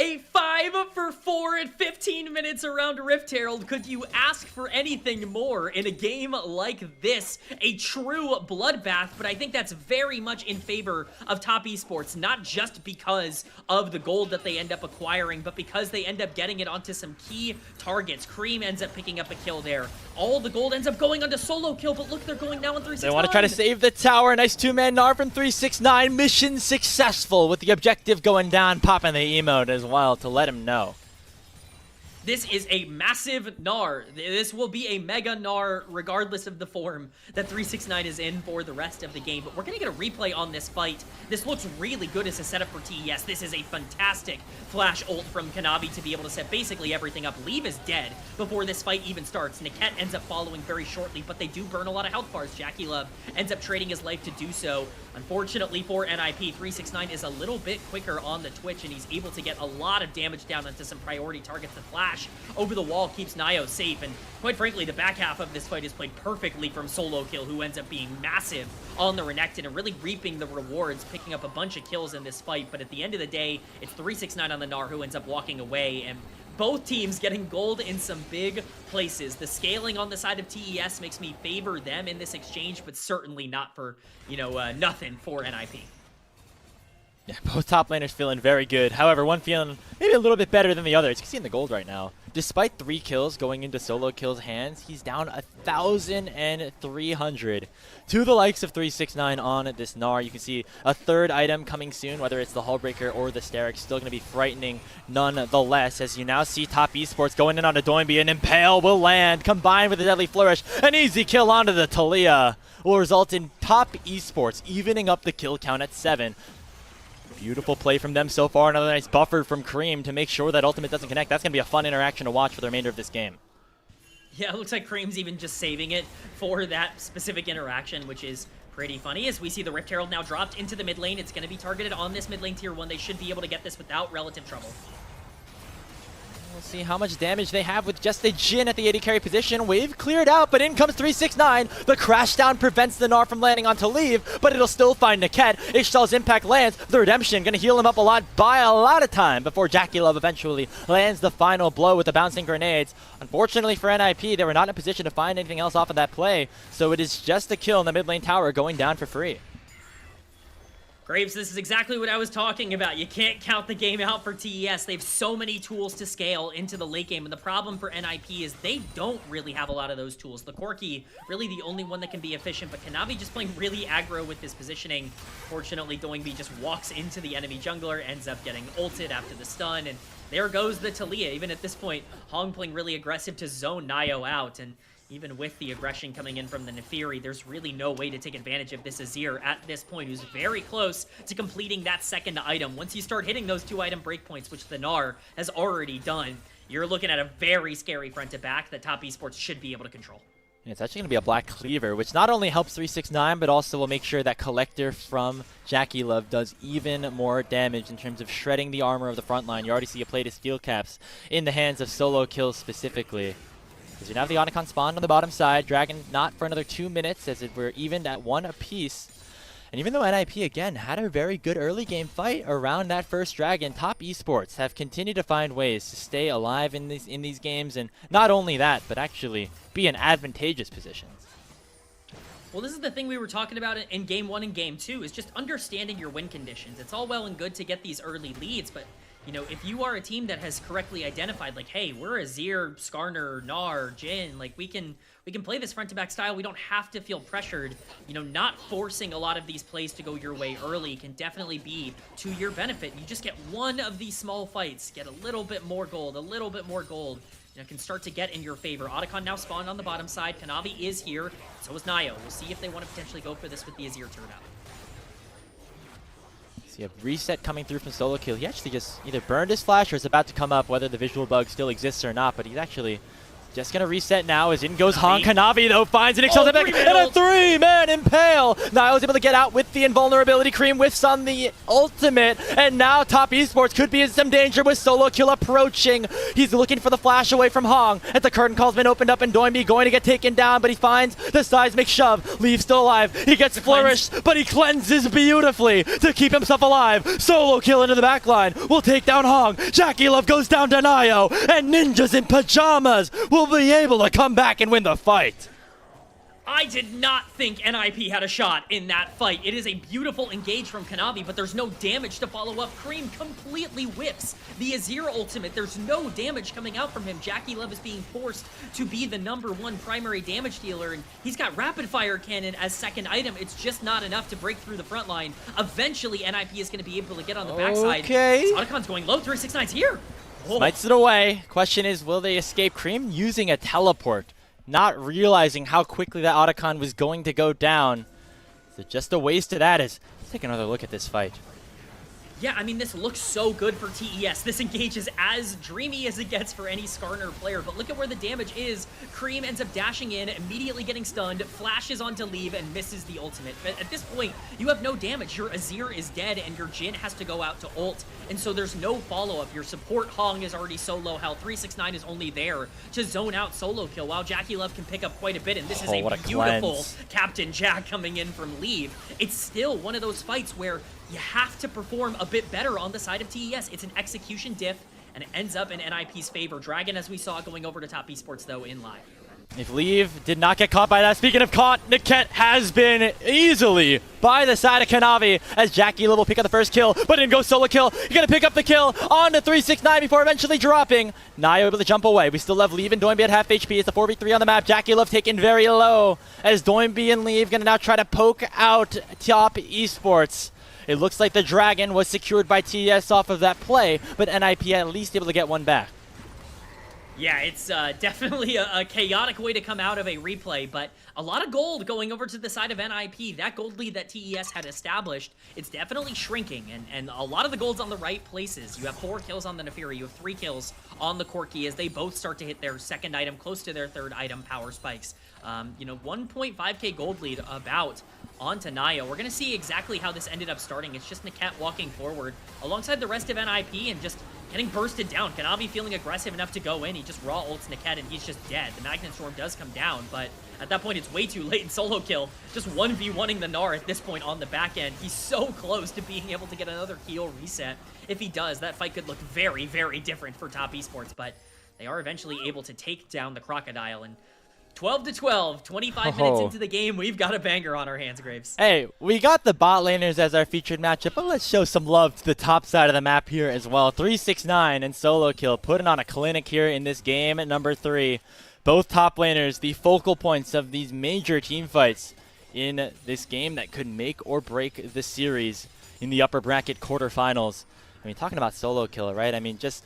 A 5 for 4 in 15 minutes around Rift Herald. Could you ask for anything more in a game like this? A true bloodbath, but I think that's very much in favor of Top Esports, not just because of the gold that they end up acquiring, but because they end up getting it onto some key targets. Cream ends up picking up a kill there. All the gold ends up going onto solo kill, but look, they're going now on 369. They want to try to save the tower. Nice 2-man Gnar from 369. Mission successful with the objective going down, popping the emote as well to let him know. This is a massive Gnar. This will be a mega Gnar regardless of the form that 369 is in for the rest of the game. But we're going to get a replay on this fight. This looks really good as a setup for TES. This is a fantastic flash ult from Kanavi to be able to set basically everything up. Leave is dead before this fight even starts. Niket ends up following very shortly, but they do burn a lot of health bars. Jackie Love ends up trading his life to do so. Unfortunately for NiP, 369 is a little bit quicker on the Twitch, and he's able to get a lot of damage down onto some priority targets. The flash over the wall keeps Nio safe, and quite frankly, the back half of this fight is played perfectly from solo kill, who ends up being massive on the Renekton and really reaping the rewards, picking up a bunch of kills in this fight. But at the end of the day, it's 369 on the Gnar who ends up walking away, and both teams getting gold in some big places. The scaling on the side of TES makes me favor them in this exchange, but certainly not for, nothing for NiP. Yeah, both top laners feeling very good. However, one feeling maybe a little bit better than the other. As you can see in the gold right now, despite 3 kills going into solo kill's hands, he's down 1,300 to the likes of 369 on this Gnar. You can see a third item coming soon, whether it's the Hullbreaker or the Sterix. Still going to be frightening nonetheless, as you now see Top Esports going in on a Doinby, and Impale will land, combined with a Deadly Flourish. An easy kill onto the Talia will result in Top Esports evening up the kill count at 7. Beautiful play from them so far. Another nice buffer from Cream to make sure that ultimate doesn't connect. That's going to be a fun interaction to watch for the remainder of this game. Yeah, it looks like Cream's even just saving it for that specific interaction, which is pretty funny. As we see the Rift Herald now dropped into the mid lane, it's going to be targeted on this mid lane tier 1. They should be able to get this without relative trouble. We'll see how much damage they have with just a Jhin at the AD carry position. Wave cleared out, but in comes 369. The crash down prevents the Gnar from landing onto Leave, but it'll still find Niket. Ishtal's impact lands. The Redemption going to heal him up a lot, buy a lot of time before Jackie Love eventually lands the final blow with the bouncing grenades. Unfortunately for NiP, they were not in a position to find anything else off of that play, so it is just a kill in the mid lane tower going down for free. Graves, this is exactly what I was talking about. You can't count the game out for TES. They have so many tools to scale into the late game, and the problem for NiP is they don't really have a lot of those tools. The Corki, really the only one that can be efficient, but Kanavi just playing really aggro with his positioning. Fortunately, Doinby just walks into the enemy jungler, ends up getting ulted after the stun, and there goes the Talia. Even at this point, Hong playing really aggressive to zone Nio out, and even with the aggression coming in from the Nefiri, there's really no way to take advantage of this Azir at this point, who's very close to completing that second item. Once you start hitting those 2-item breakpoints, which the Gnar has already done, you're looking at a very scary front to back that Top Esports should be able to control. And it's actually going to be a Black Cleaver, which not only helps 369, but also will make sure that Collector from Jackie Love does even more damage in terms of shredding the armor of the front line. You already see a plate of steel caps in the hands of solo kills specifically. As you now have the Onycon spawned on the bottom side. Dragon not for another 2 minutes, as we're evened at 1 apiece. And even though NiP again had a very good early game fight around that first dragon, Top Esports have continued to find ways to stay alive in these games, and not only that, but actually be in advantageous positions. Well, this is the thing we were talking about in Game 1 and Game 2, is just understanding your win conditions. It's all well and good to get these early leads, but, you know, if you are a team that has correctly identified, like, hey, we're Azir, Skarner, Gnar, Jhin, like, we can play this front-to-back style. We don't have to feel pressured. You know, not forcing a lot of these plays to go your way early can definitely be to your benefit. You just get one of these small fights, get a little bit more gold, you know, can start to get in your favor. Otacon now spawned on the bottom side. Kanavi is here. So is Nio. We'll see if they want to potentially go for this with the Azir turnout. See a reset coming through from Solo Kill. He actually just either burned his flash or is about to come up, whether the visual bug still exists or not, but he's actually just gonna reset now as in goes Han. Kanavi though finds an exalted back and a 3-man impale. Niall's able to get out with the invulnerability. Cream whiffs on the ultimate, and now Top Esports could be in some danger with Solo Kill approaching. He's looking for the flash away from Hong as the curtain call's been opened up and Doinby going to get taken down, but he finds the seismic shove. Leaves still alive. He gets flourished, but he cleanses beautifully to keep himself alive. Solo Kill into the backline will take down Hong. Jackie Love goes down to Nio, and Ninjas in Pajamas will be able to come back and win the fight. I did not think NiP had a shot in that fight. It is a beautiful engage from Kanavi, but there's no damage to follow up. Cream completely whips the Azir ultimate. There's no damage coming out from him. Jackie Love is being forced to be the #1 primary damage dealer, and he's got rapid fire cannon as second item. It's just not enough to break through the front line. Eventually, NiP is going to be able to get on the backside. Okay. Otacon's going low. 369's here. Oh. Smites it away. Question is, will they escape? Cream using a teleport, not realizing how quickly that Otacon was going to go down. So just a waste of that. Let's take another look at this fight. Yeah, I mean, this looks so good for TES. This engage is as dreamy as it gets for any Skarner player, but look at where the damage is. Cream ends up dashing in, immediately getting stunned, flashes onto leave, and misses the ultimate. But at this point, you have no damage. Your Azir is dead, and your Jhin has to go out to ult, and so there's no follow-up. Your support Hong is already so low health. 369 is only there to zone out Solo Kill, while Jackie Love can pick up quite a bit, and this is a beautiful cleanse. Captain Jack coming in from leave. It's still one of those fights where you have to perform a bit better on the side of TES. It's an execution diff, and it ends up in NiP's favor. Dragon, as we saw, going over to Top Esports, though, in live. If Leave did not get caught by that, speaking of caught, Niket has been easily by the side of Kanavi as Jackie Love will pick up the first kill, but in goes Solo Kill. He's going to pick up the kill on to 369 before eventually dropping. Nio able to jump away. We still have Leave and Doinby at half HP. It's a 4v3 on the map. Jackie Love taken very low as Doinby and Leave going to now try to poke out Top Esports. It looks like the Dragon was secured by TES off of that play, but NiP at least able to get one back. Yeah, it's definitely a chaotic way to come out of a replay, but a lot of gold going over to the side of NiP. That gold lead that TES had established, it's definitely shrinking, and a lot of the gold's on the right places. You have 4 kills on the Nefiri, you have 3 kills on the Corki as they both start to hit their second item, close to their third item, Power Spikes. You know, 1.5k gold lead about onto Nio. We're going to see exactly how this ended up starting. It's just Niket walking forward alongside the rest of NiP and just getting bursted down. Kanavi feeling aggressive enough to go in. He just raw ults Niket and he's just dead. The Magnet Storm does come down, but at that point it's way too late in Solo Kill. Just 1v1ing the Gnar at this point on the back end. He's so close to being able to get another heal reset. If he does, that fight could look very, very different for Top Esports, but they are eventually able to take down the Crocodile, and 12-12, 25 minutes into the game, we've got a banger on our hands, Graves. Hey, we got the bot laners as our featured matchup, but let's show some love to the top side of the map here as well. 369 and Solo Kill putting on a clinic here in this game at number 3. Both top laners, the focal points of these major team fights in this game that could make or break the series in the upper bracket quarterfinals. I mean, talking about Solo Kill, right? I mean, just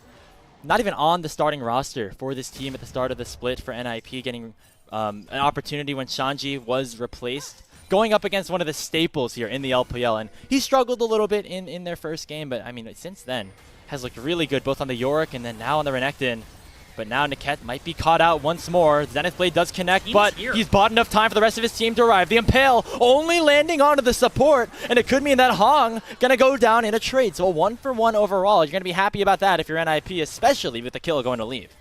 not even on the starting roster for this team at the start of the split for NiP, getting an opportunity when Shanji was replaced, going up against one of the staples here in the LPL, and he struggled a little bit in their first game, but I mean, since then has looked really good, both on the Yorick and then now on the Renekton. But now Niket might be caught out once more. Zenith Blade does connect, but he's bought enough time for the rest of his team to arrive. The Impale only landing onto the support, and it could mean that Hong gonna go down in a trade. So a 1-for-1 overall. You're gonna be happy about that if you're NiP, especially with the kill going to leave.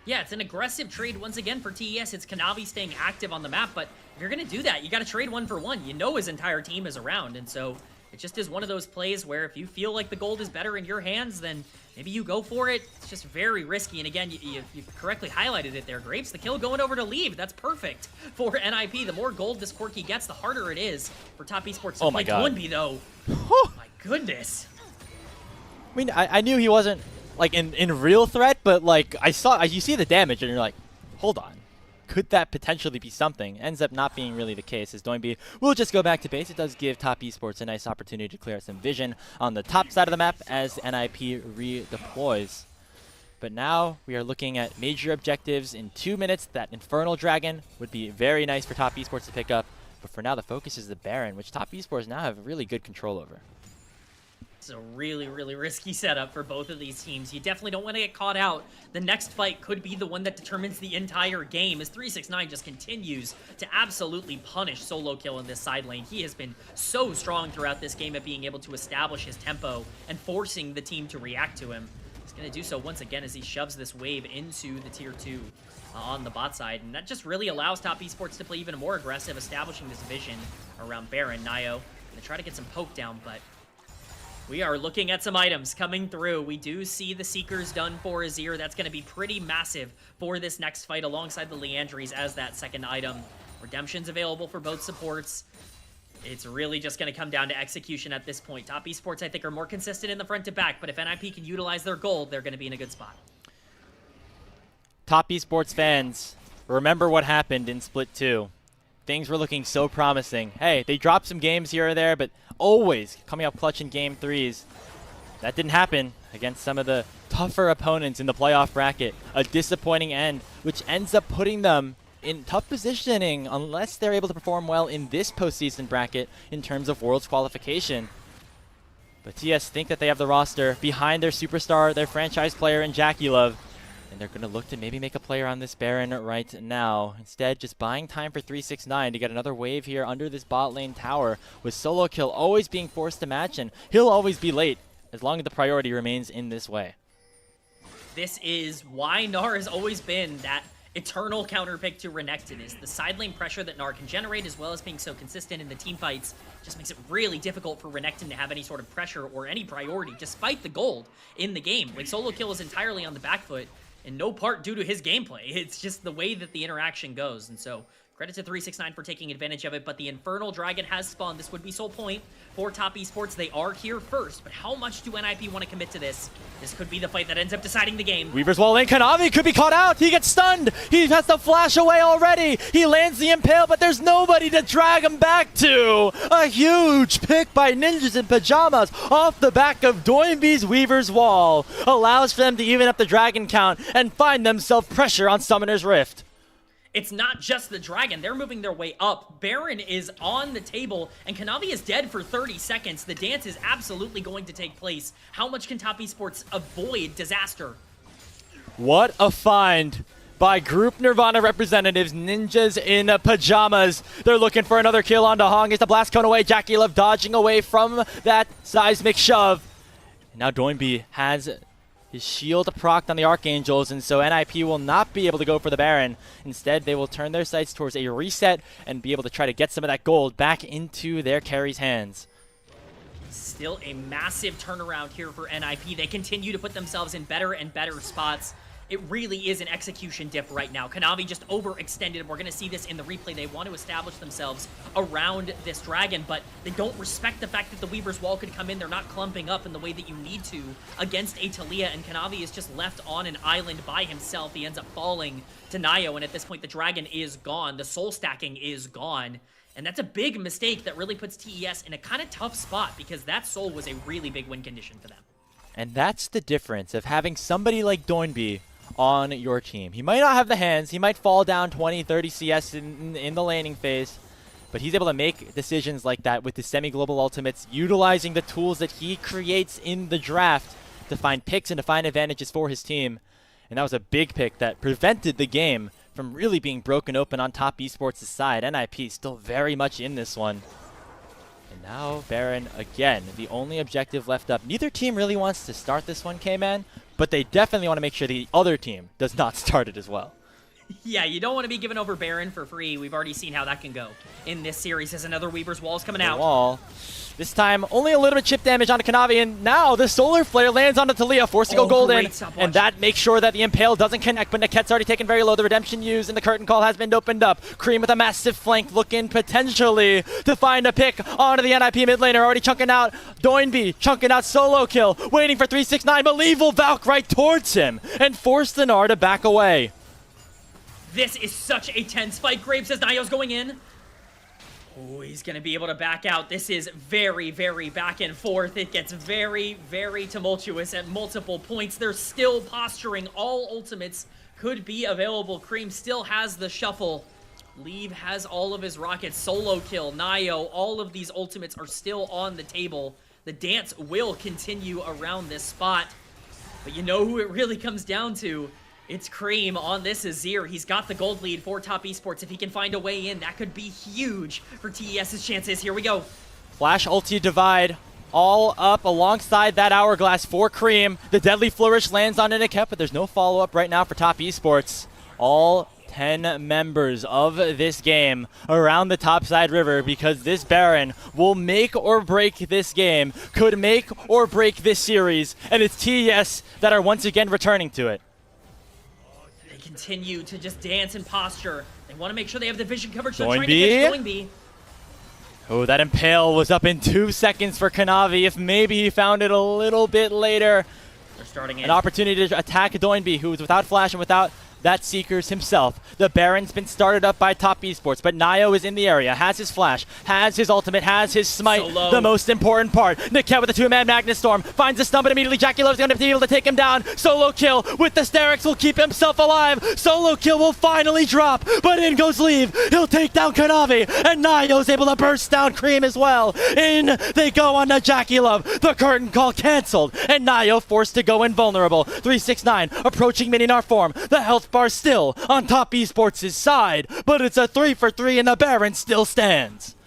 Yeah, it's an aggressive trade once again for TES. It's Kanavi staying active on the map, but if you're going to do that, you got to trade 1 for 1. You know his entire team is around, and so it just is one of those plays where if you feel like the gold is better in your hands, then maybe you go for it. It's just very risky, and again, you've correctly highlighted it there, Grapes. The kill going over to Leave, that's perfect for NiP. The more gold this Corki gets, the harder it is for Top Esports to play Toynbee, though. My goodness. I mean, I knew he wasn't like in real threat, but like you see the damage and you're like, hold on. Could that potentially be something? Ends up not being really the case, as Toynbee will just go back to base. It does give Top Esports a nice opportunity to clear some vision on the top side of the map as NiP redeploys. But now we are looking at major objectives in 2 minutes. That Infernal Dragon would be very nice for Top Esports to pick up. But for now, the focus is the Baron, which Top Esports now have really good control over. It's a really, really risky setup for both of these teams. You definitely don't want to get caught out. The next fight could be the one that determines the entire game, as 369 just continues to absolutely punish Solo Kill in this side lane. He has been so strong throughout this game at being able to establish his tempo and forcing the team to react to him. He's going to do so once again as he shoves this wave into the tier 2 on the bot side, and that just really allows Top Esports to play even more aggressive, establishing this vision around Baron. Nio going to try to get some poke down, but we are looking at some items coming through. We do see the Seekers done for Azir. That's going to be pretty massive for this next fight alongside the Leandries as that second item. Redemption's available for both supports. It's really just going to come down to execution at this point. Top Esports, I think, are more consistent in the front to back, but if NiP can utilize their gold, they're going to be in a good spot. Top Esports fans, remember what happened in Split 2. Things were looking so promising. Hey, they dropped some games here or there, but always coming up clutch in game 3s. That didn't happen against some of the tougher opponents in the playoff bracket. A disappointing end, which ends up putting them in tough positioning unless they're able to perform well in this postseason bracket in terms of Worlds qualification. But TS think that they have the roster behind their superstar, their franchise player in Jackie Love. And they're going to look to maybe make a player on this Baron right now. Instead, just buying time for 369 to get another wave here under this bot lane tower, with Solo Kill always being forced to match, and he'll always be late as long as the priority remains in this way. This is why Gnar has always been that eternal counter pick to Renekton. Is the side lane pressure that Gnar can generate, as well as being so consistent in the team fights, just makes it really difficult for Renekton to have any sort of pressure or any priority, despite the gold in the game. When Solo Kill is entirely on the back foot, in no part due to his gameplay. It's just the way that the interaction goes. And so, credit to 369 for taking advantage of it, but the Infernal Dragon has spawned. This would be sole point for Top Esports. They are here first, but how much do NiP want to commit to this? This could be the fight that ends up deciding the game. Weaver's wall in. Kanavi could be caught out. He gets stunned. He has to flash away already. He lands the Impale, but there's nobody to drag him back to. A huge pick by Ninjas in Pajamas off the back of Toynbee's Weaver's wall. Allows for them to even up the dragon count and find themselves pressure on Summoner's Rift. It's not just the dragon. They're moving their way up. Baron is on the table, and Kanavi is dead for 30 seconds. The dance is absolutely going to take place. How much can Top Esports avoid disaster? What a find by Group Nirvana representatives, Ninjas in Pajamas. They're looking for another kill on Dahong. Gets the blast cone away. Jackie Love dodging away from that seismic shove. Now Toynbee has his shield procced on the Archangels, and so NiP will not be able to go for the Baron. Instead, they will turn their sights towards a reset and be able to try to get some of that gold back into their carry's hands. Still a massive turnaround here for NiP. They continue to put themselves in better and better spots. It really is an execution dip right now. Kanavi just overextended. We're going to see this in the replay. They want to establish themselves around this dragon, but they don't respect the fact that the Weaver's wall could come in. They're not clumping up in the way that you need to against a Talia, and Kanavi is just left on an island by himself. He ends up falling to Nio, and at this point, the dragon is gone. The soul stacking is gone. And that's a big mistake that really puts TES in a kind of tough spot, because that soul was a really big win condition for them. And that's the difference of having somebody like Toynbee on your team. He might not have the hands, he might fall down 20, 30 CS in the laning phase, but he's able to make decisions like that with his semi-global ultimates, utilizing the tools that he creates in the draft to find picks and to find advantages for his team. And that was a big pick that prevented the game from really being broken open on Top Esports' side. NiP still very much in this one. And now Baron again, the only objective left up. Neither team really wants to start this one, K-Man, but they definitely want to make sure the other team does not start it as well. Yeah, you don't want to be giving over Baron for free. We've already seen how that can go in this series as another Weaver's Wall's coming out. Wall. This time, only a little bit chip damage onto Kanavi, and now the Solar Flare lands onto Talia, forced to go golden, and that makes sure that the Impale doesn't connect, but Niket's already taken very low. The Redemption used, and the Curtain Call has been opened up. Cream with a massive flank, looking potentially to find a pick onto the NiP mid laner, already chunking out Doinby, chunking out solo kill, waiting for 369, but Evil Valk right towards him, and forced the Gnar to back away. This is such a tense fight. Graves says Nio's going in. Oh, he's going to be able to back out. This is very, very back and forth. It gets very, very tumultuous at multiple points. They're still posturing. All ultimates could be available. Cream still has the shuffle. Leave has all of his rockets. Solo kill, Nio, all of these ultimates are still on the table. The dance will continue around this spot. But you know who it really comes down to? It's Cream on this Azir. He's got the gold lead for Top Esports. If he can find a way in, that could be huge for TES's chances. Here we go. Flash ulti divide all up alongside that hourglass for Cream. The deadly flourish lands on Niket, but there's no follow-up right now for Top Esports. All 10 members of this game around the topside river, because this Baron will make or break this game, could make or break this series, and it's TES that are once again returning to it. Continue to just dance and posture. They want to make sure they have the vision coverage. Doinby. They're trying to catch Doinby. Oh, that Impale was up in 2 seconds for Kanavi. If maybe he found it a little bit later. They're starting in. An opportunity to attack Doinby, who is without flash and without that Seekers himself. The Baron's been started up by Top Esports, but Nio is in the area, has his flash, has his ultimate, has his smite, the most important part. Niket with the 2-man Magnus Storm, finds the stun, but immediately Jackie Love's going to be able to take him down. Solo kill with the Sterix will keep himself alive. Solo kill will finally drop, but in goes Leave. He'll take down Kanavi, and Nio's able to burst down Cream as well. In they go on to Jackie Love. The curtain call canceled, and Nio forced to go invulnerable. 369 approaching Mininar form. The health bar still on Top Esports' side, but it's a 3-for-3 and the Baron still stands.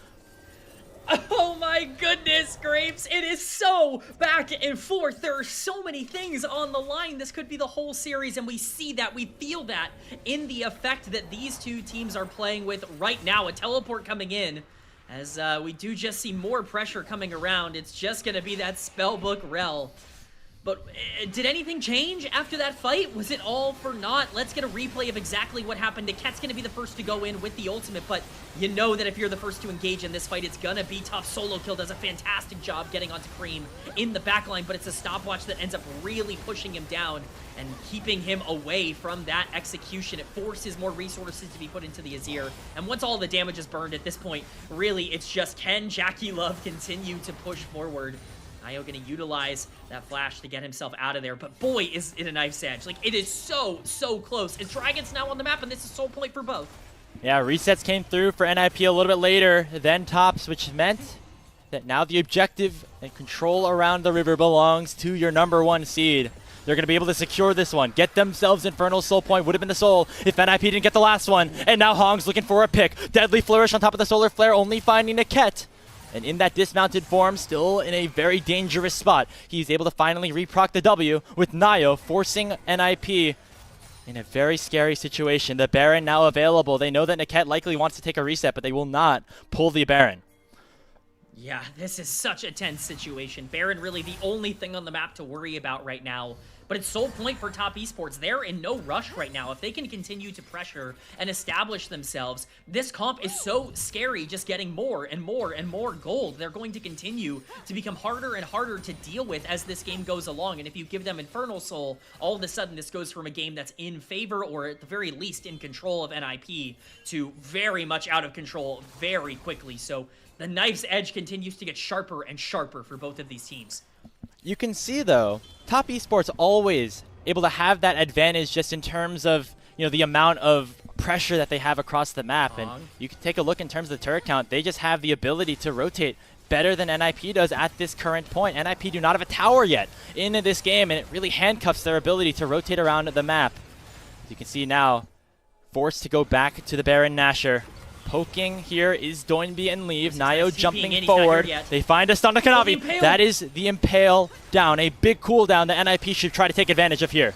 Oh my goodness, Graves. It is so back and forth. There are so many things on the line. This could be the whole series, and we see that, we feel that in the effect that these two teams are playing with right now. A teleport coming in, as we do just see more pressure coming around. It's just going to be that spellbook Rel. But did anything change after that fight? Was it all for naught? Let's get a replay of exactly what happened. Niket's going to be the first to go in with the ultimate, but you know that if you're the first to engage in this fight, it's going to be tough. Solo kill does a fantastic job getting onto Cream in the backline, but it's a stopwatch that ends up really pushing him down and keeping him away from that execution. It forces more resources to be put into the Azir, and once all the damage is burned at this point, really, it's just can Jackie Love continue to push forward? Nio going to utilize that flash to get himself out of there, but boy, is it a knife's edge. Like, it is so, so close. And Dragon's now on the map, and this is soul point for both. Yeah, resets came through for NiP a little bit later than Tops, which meant that now the objective and control around the river belongs to your #1 seed. They're going to be able to secure this one, get themselves Infernal Soul Point. Would have been the soul if NiP didn't get the last one. And now Hong's looking for a pick. Deadly Flourish on top of the Solar Flare, only finding Niket. And in that dismounted form, still in a very dangerous spot. He's able to finally reproc the W with Nio forcing NiP in a very scary situation. The Baron now available. They know that Niket likely wants to take a reset, but they will not pull the Baron. Yeah, this is such a tense situation. Baron really the only thing on the map to worry about right now. But it's soul point for Top Esports. They're in no rush right now. If they can continue to pressure and establish themselves, this comp is so scary, just getting more and more and more gold. They're going to continue to become harder and harder to deal with as this game goes along. And if you give them Infernal Soul, all of a sudden this goes from a game that's in favor, or at the very least in control of NiP, to very much out of control very quickly. So the knife's edge continues to get sharper and sharper for both of these teams. You can see, though, Top Esports always able to have that advantage just in terms of, you know, the amount of pressure that they have across the map. And you can take a look in terms of the turret count. They just have the ability to rotate better than NiP does at this current point. NiP do not have a tower yet in this game, and it really handcuffs their ability to rotate around the map. As you can see now, forced to go back to the Baron Nashor. Poking here is Doinby and Leave. This is Nio SCPing jumping in, he's not here forward. yet. They find a stun to Kanavi. Impale. That is the Impale down. A big cooldown that NiP should try to take advantage of here.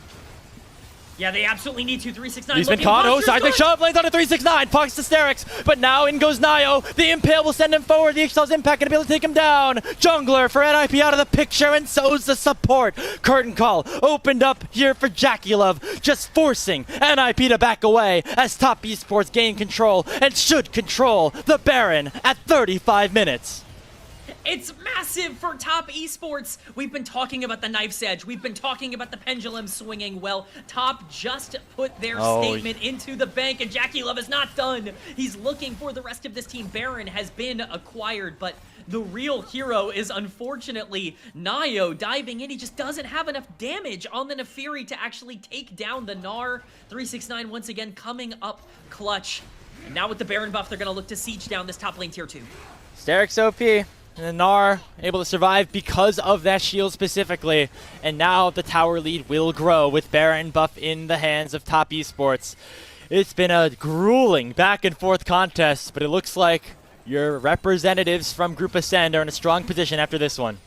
Yeah, they absolutely need to. 369. He's been looking caught. Oh, monster seismic start. shove lands on a 369. Fox hysterics, but now in goes Nio. The Impale will send him forward. The H-Cell's impact gonna be able to take him down. Jungler for NiP out of the picture, and so's the support. Curtain call opened up here for Jackulov, just forcing NiP to back away as Top Esports gain control and should control the Baron at 35 minutes. It's massive for Top Esports. We've been talking about the knife's edge. We've been talking about the pendulum swinging. Well, Top just put their statement into the bank, and Jackulov is not done. He's looking for the rest of this team. Baron has been acquired, but the real hero is unfortunately Nio diving in. He just doesn't have enough damage on the Neferi to actually take down the Gnar. 369 once again coming up clutch. And now with the Baron buff, they're going to look to siege down this top lane tier 2. Hysterics OP. And Gnar able to survive because of that shield specifically. And now the tower lead will grow with Baron buff in the hands of Top Esports. It's been a grueling back and forth contest, but it looks like your representatives from Group Ascend are in a strong position after this one.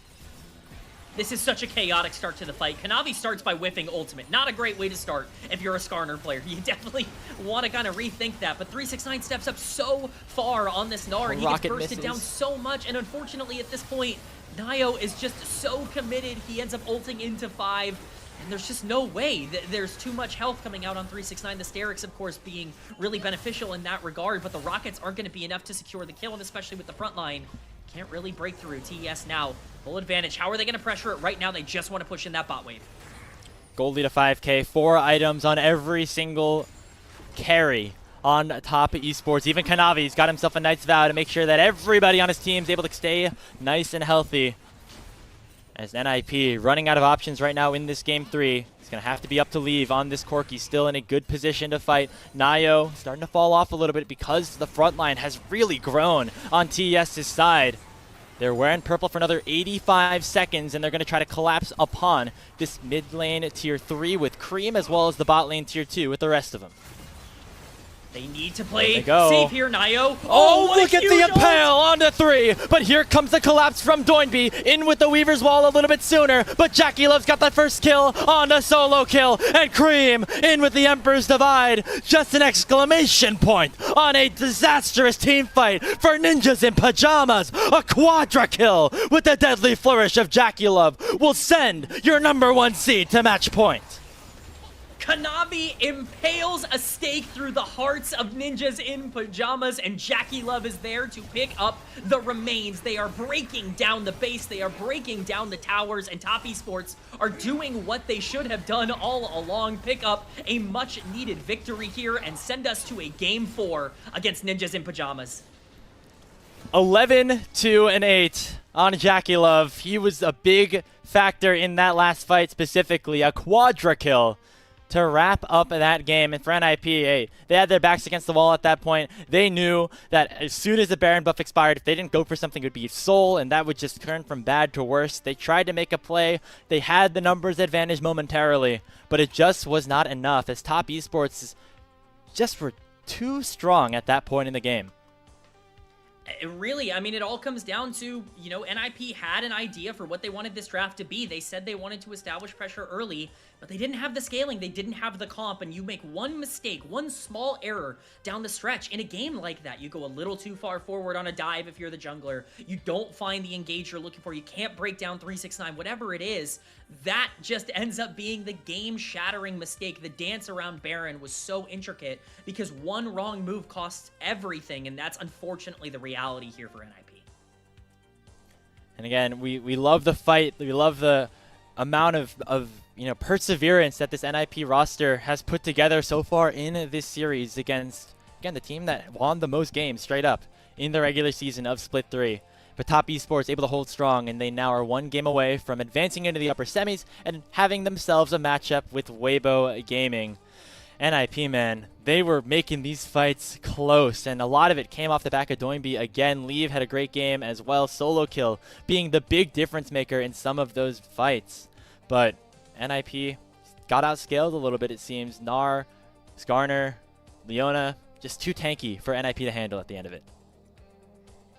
This is such a chaotic start to the fight. Kanavi starts by whiffing ultimate. Not a great way to start if you're a Skarner player. You definitely want to kind of rethink that. But 369 steps up so far on this Gnar, and he gets bursted down so much. And unfortunately, at this point, Nio is just so committed. He ends up ulting into 5. And there's just no way. There's too much health coming out on 369. The Hysterics, of course, being really beneficial in that regard. But the Rockets aren't going to be enough to secure the kill, and especially with the front line. Can't really break through. TES now, full advantage. How are they going to pressure it right now? They just want to push in that bot wave. Gold lead of 5K, 4 items on every single carry on Top Esports. Even Kanavi's got himself a Knight's Vow to make sure that everybody on his team is able to stay nice and healthy. As NiP running out of options right now in this game 3. He's going to have to be up to Leave on this Corki. Still in a good position to fight. Nio starting to fall off a little bit because the front line has really grown on TES's side. They're wearing purple for another 85 seconds, and they're going to try to collapse upon this mid lane tier 3 with Cream, as well as the bot lane tier 2 with the rest of them. They need to play go. safe here, Nio. Oh, look at the Impale onto 3. But here comes the collapse from Doinby. In with the Weaver's Wall a little bit sooner. But Jackulov's got the first kill on the solo kill. And Cream in with the Emperor's Divide. Just an exclamation point on a disastrous team fight for Ninjas in Pajamas. A quadra kill with the deadly flourish of Jackulov will send your #1 seed to match point. Kanavi impales a stake through the hearts of Ninjas in Pajamas, and Jackulov is there to pick up the remains. They are breaking down the base, they are breaking down the towers, and Top Esports are doing what they should have done all along. Pick up a much-needed victory here and send us to a Game 4 against Ninjas in Pajamas. 11-2-8 on Jackulov. He was a big factor in that last fight specifically. A quadra kill to wrap up that game. And for NiP, hey, they had their backs against the wall at that point. They knew that as soon as the Baron buff expired, if they didn't go for something, it would be Soul, and that would just turn from bad to worse. They tried to make a play. They had the numbers advantage momentarily, but it just was not enough, as Top Esports just were too strong at that point in the game. Really, I mean, it all comes down to, you know, NiP had an idea for what they wanted this draft to be. They said they wanted to establish pressure early, but they didn't have the scaling, they didn't have the comp, and you make one mistake, one small error down the stretch. In a game like that, you go a little too far forward on a dive if you're the jungler, you don't find the engage you're looking for, you can't break down 369, whatever it is, that just ends up being the game-shattering mistake. The dance around Baron was so intricate because one wrong move costs everything, and that's unfortunately the reality here for NiP. And again, we love the fight, we love the amount of you know, perseverance that this NiP roster has put together so far in this series against, again, the team that won the most games straight up in the regular season of Split 3. But Top Esports able to hold strong, and they now are one game away from advancing into the upper semis and having themselves a matchup with Weibo Gaming. NiP, man, they were making these fights close, and a lot of it came off the back of Doinby. Again, Leave had a great game as well, solo kill being the big difference maker in some of those fights. But NiP got outscaled a little bit, it seems. Gnar, Skarner, Leona, just too tanky for NiP to handle at the end of it.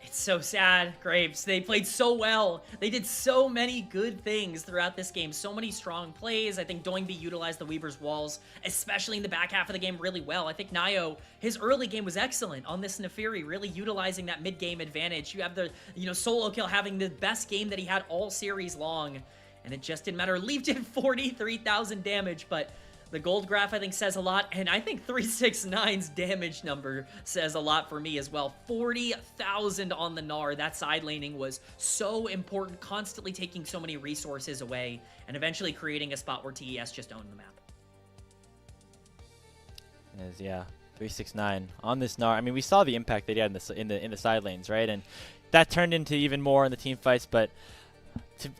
It's so sad, Graves. They played so well. They did so many good things throughout this game. So many strong plays. I think Doingby utilized the Weaver's walls, especially in the back half of the game, really well. I think Nio, his early game was excellent on this Nefiri, really utilizing that mid-game advantage. You have the, solo kill having the best game that he had all series long, and it just didn't matter. Leaf did 43,000 damage, but the gold graph, I think, says a lot, and I think 369's damage number says a lot for me as well. 40,000 on the Gnar. That side laning was so important, constantly taking so many resources away, and eventually creating a spot where TES just owned the map. Yeah, 369 on this Gnar. I mean, we saw the impact that he had in the side lanes, right? And that turned into even more in the team fights, but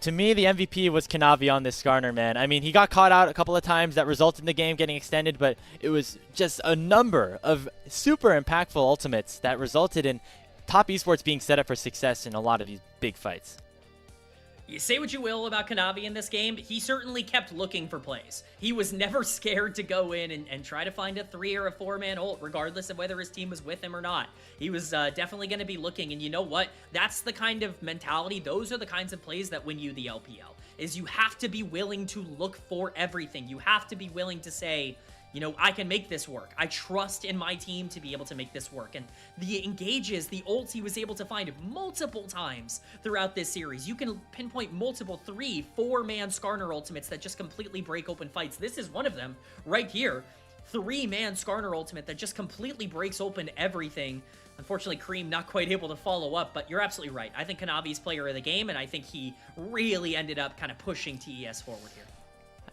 to me, the MVP was Kanavi on this Skarner, man. I mean, he got caught out a couple of times. That resulted in the game getting extended, but it was just a number of super impactful ultimates that resulted in top esports being set up for success in a lot of these big fights. You say what you will about Kanavi in this game, he certainly kept looking for plays. He was never scared to go in and try to find a 3 or a 4-man ult, regardless of whether his team was with him or not. He was definitely going to be looking, and you know what? That's the kind of mentality, those are the kinds of plays that win you the LPL, is you have to be willing to look for everything. You have to be willing to say, I can make this work. I trust in my team to be able to make this work. And the engages, the ults he was able to find multiple times throughout this series. You can pinpoint multiple 3, 4-man Skarner ultimates that just completely break open fights. This is one of them right here. 3-man Skarner ultimate that just completely breaks open everything. Unfortunately, Cream not quite able to follow up, but you're absolutely right. I think Kanavi's player of the game, and I think he really ended up kind of pushing TES forward here.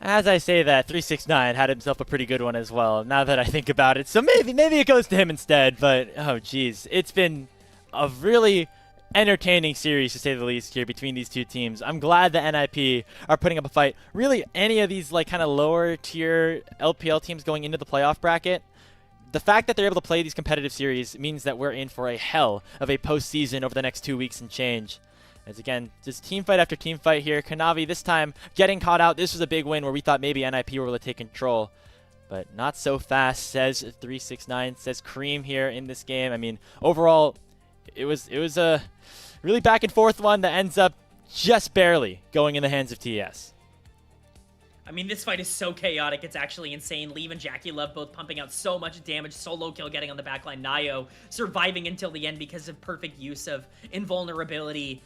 As I say that, 369 had himself a pretty good one as well, now that I think about it. So maybe it goes to him instead, but oh geez. It's been a really entertaining series, to say the least, here between these two teams. I'm glad that NiP are putting up a fight. Really, any of these kind of lower tier LPL teams going into the playoff bracket, the fact that they're able to play these competitive series means that we're in for a hell of a postseason over the next 2 weeks and change. As again, just team fight after team fight here. Kanavi this time getting caught out. This was a big win where we thought maybe NiP were able to take control, but not so fast, says 369, says Cream here in this game. I mean, overall, it was a really back and forth one that ends up just barely going in the hands of TES. I mean, this fight is so chaotic, it's actually insane. Leave and Jackie Love both pumping out so much damage. Solo kill getting on the backline. Nio surviving until the end because of perfect use of invulnerability.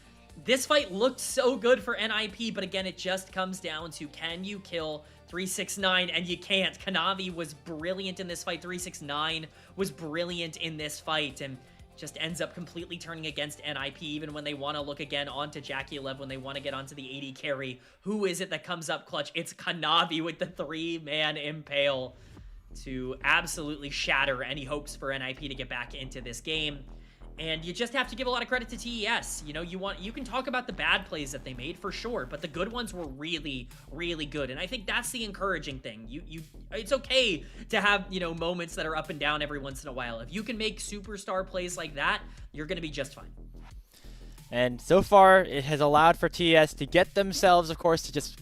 This fight looked so good for NiP, but again, it just comes down to, can you kill 369? And you can't. Kanavi was brilliant in this fight. 369 was brilliant in this fight, and just ends up completely turning against NiP, even when they want to look again onto Jackie 11, when they want to get onto the AD carry. Who is it that comes up clutch? It's Kanavi with the 3-man impale to absolutely shatter any hopes for NiP to get back into this game. And you just have to give a lot of credit to TES. You can talk about the bad plays that they made for sure, but the good ones were really, really good. And I think that's the encouraging thing. It's okay to have, moments that are up and down every once in a while. If you can make superstar plays like that, you're going to be just fine. And so far, it has allowed for TES to get themselves, of course, to just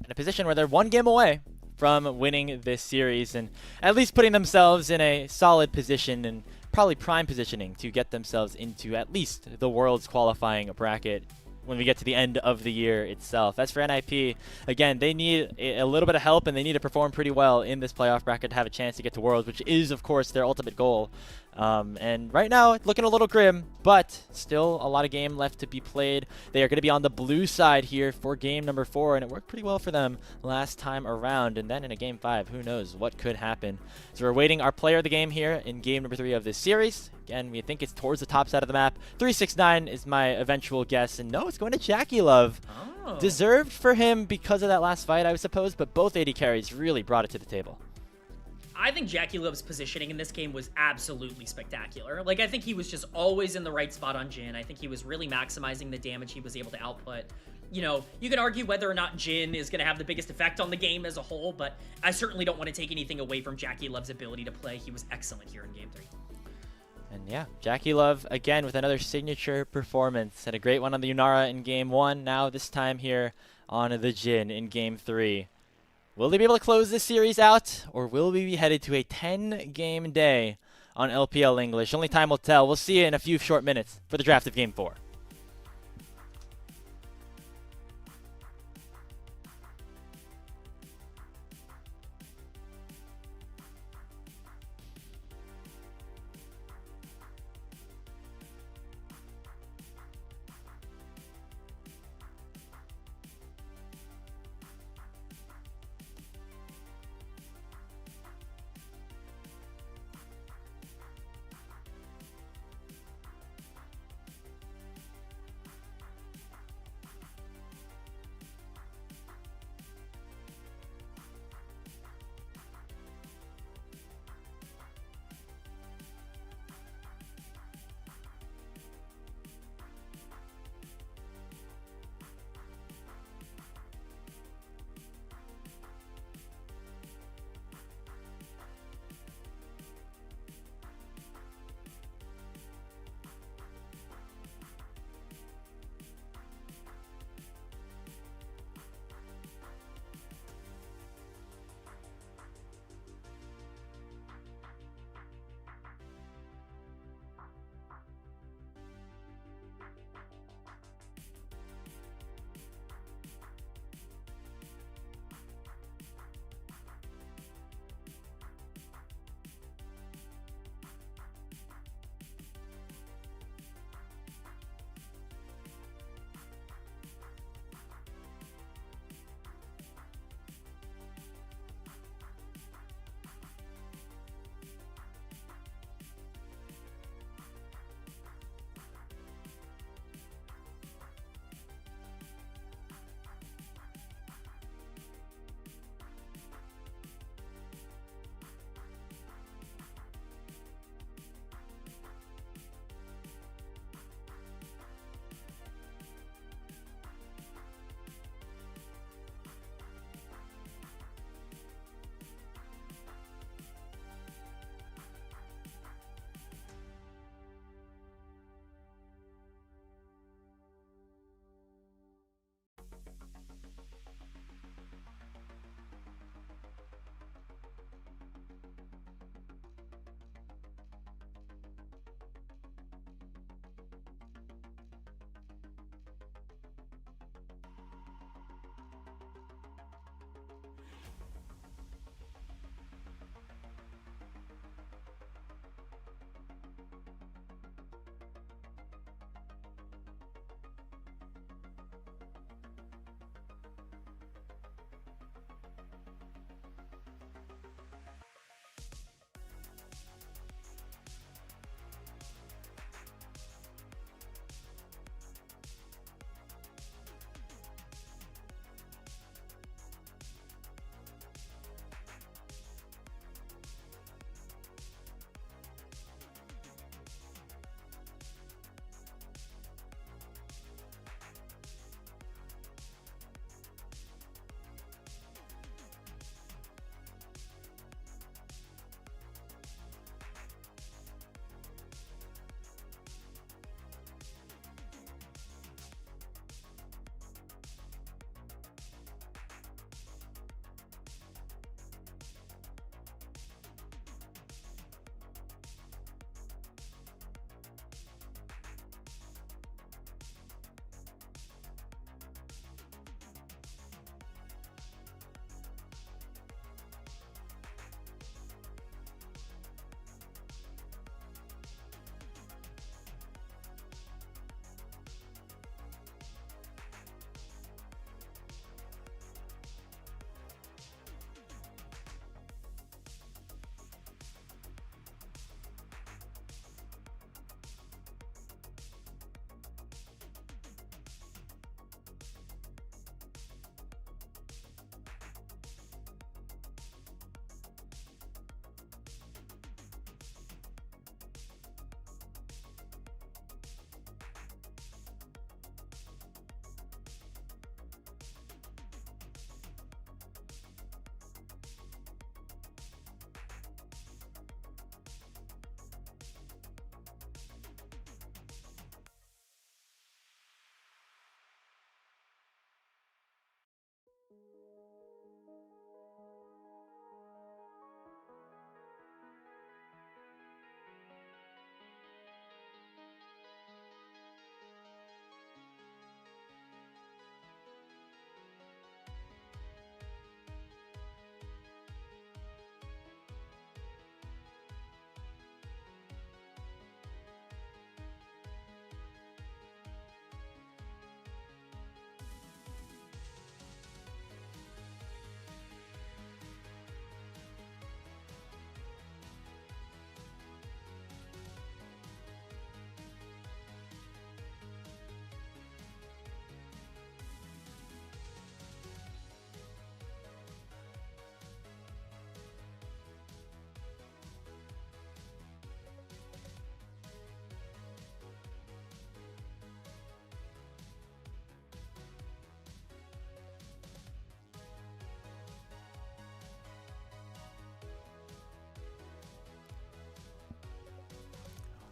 in a position where they're 1 game away from winning this series and at least putting themselves in a solid position and probably prime positioning to get themselves into at least the world's qualifying bracket when we get to the end of the year itself. As for NiP, again, they need a little bit of help and they need to perform pretty well in this playoff bracket to have a chance to get to Worlds, which is, of course, their ultimate goal. And right now, it's looking a little grim, but still a lot of game left to be played. They are going to be on the blue side here for game number 4, and it worked pretty well for them last time around. And then in a game 5, who knows what could happen. So we're waiting our player of the game here in game number 3 of this series. Again, we think it's towards the top side of the map. 369 is my eventual guess, and no, it's going to Jackie Love. Oh. Deserved for him because of that last fight, I suppose, but both AD carries really brought it to the table. I think Jackie Love's positioning in this game was absolutely spectacular. Like, I think he was just always in the right spot on Jhin. I think he was really maximizing the damage he was able to output. You can argue whether or not Jhin is going to have the biggest effect on the game as a whole, but I certainly don't want to take anything away from Jackie Love's ability to play. He was excellent here in game 3. And yeah, Jackie Love, again, with another signature performance. Had a great one on the Yunara in game 1, now this time here on the Jhin in game 3. Will they be able to close this series out, or will we be headed to a 10-game day on LPL English. Only time will tell. We'll see you in a few short minutes for the draft of Game 4.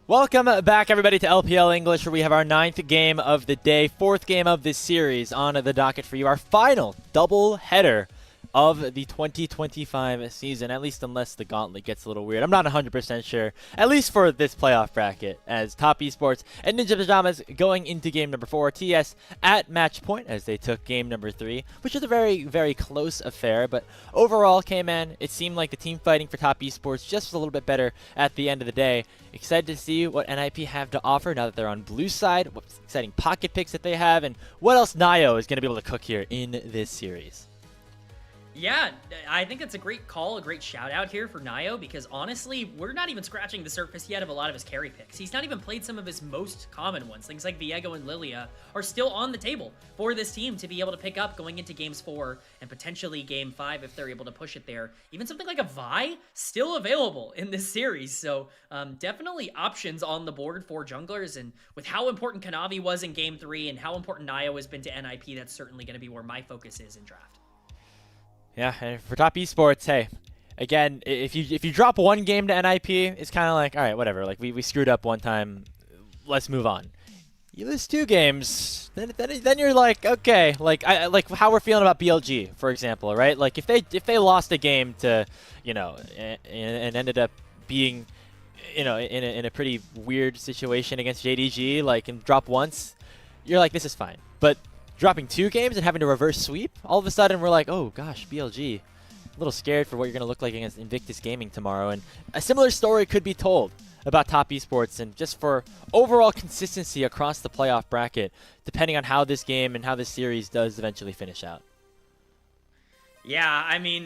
Welcome back, everybody, to LPL English, where we have our 9th game of the day, 4th game of this series on the docket for you. Our final double header of the 2025 season, at least unless the gauntlet gets a little weird. I'm not 100% sure, at least for this playoff bracket, as Top Esports and Ninja Pajamas going into game number 4. TES at match point as they took game number 3, which is a very, very close affair. But overall, K-Man, it seemed like the team fighting for Top Esports just was a little bit better at the end of the day. Excited to see what NiP have to offer now that they're on blue side, what exciting pocket picks that they have, and what else Nio is going to be able to cook here in this series. Yeah, I think that's a great call, a great shout out here for Nio, because honestly, we're not even scratching the surface yet of a lot of his carry picks. He's not even played some of his most common ones. Things like Viego and Lilia are still on the table for this team to be able to pick up going into games 4 and potentially game 5 if they're able to push it there. Even something like a Vi still available in this series. So definitely options on the board for junglers, and with how important Kanavi was in game 3 and how important Nio has been to NiP, that's certainly going to be where my focus is in draft. Yeah, and for Top Esports, hey, again, if you drop one game to NiP, it's kind of like, all right, whatever. Like we screwed up one time, let's move on. You lose 2 games, then you're like, okay, like how we're feeling about BLG, for example, right? Like if they lost a game to, and ended up being, in a pretty weird situation against JDG, like and drop once, you're like, this is fine, but dropping 2 games and having to reverse sweep, all of a sudden we're like, oh gosh, BLG, a little scared for what you're going to look like against Invictus Gaming tomorrow. And a similar story could be told about Top Esports, and just for overall consistency across the playoff bracket, depending on how this game and how this series does eventually finish out. Yeah, I mean,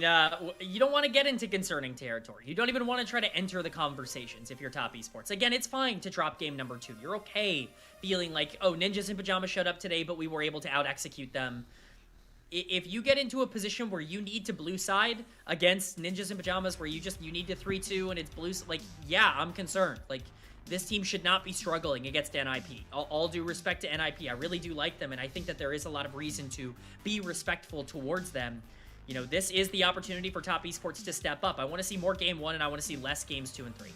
you don't want to get into concerning territory. You don't even want to try to enter the conversations if you're Top Esports. Again, it's fine to drop game number 2. You're okay feeling like, oh, Ninjas in Pajamas showed up today, but we were able to out-execute them. If you get into a position where you need to blue side against Ninjas in Pajamas, where you need to 3-2 and it's blue, like, yeah, I'm concerned. Like, this team should not be struggling against NiP. All due respect to NiP. I really do like them, and I think that there is a lot of reason to be respectful towards them. This is the opportunity for Top Esports to step up. I want to see more game 1, and I want to see less games 2 and 3.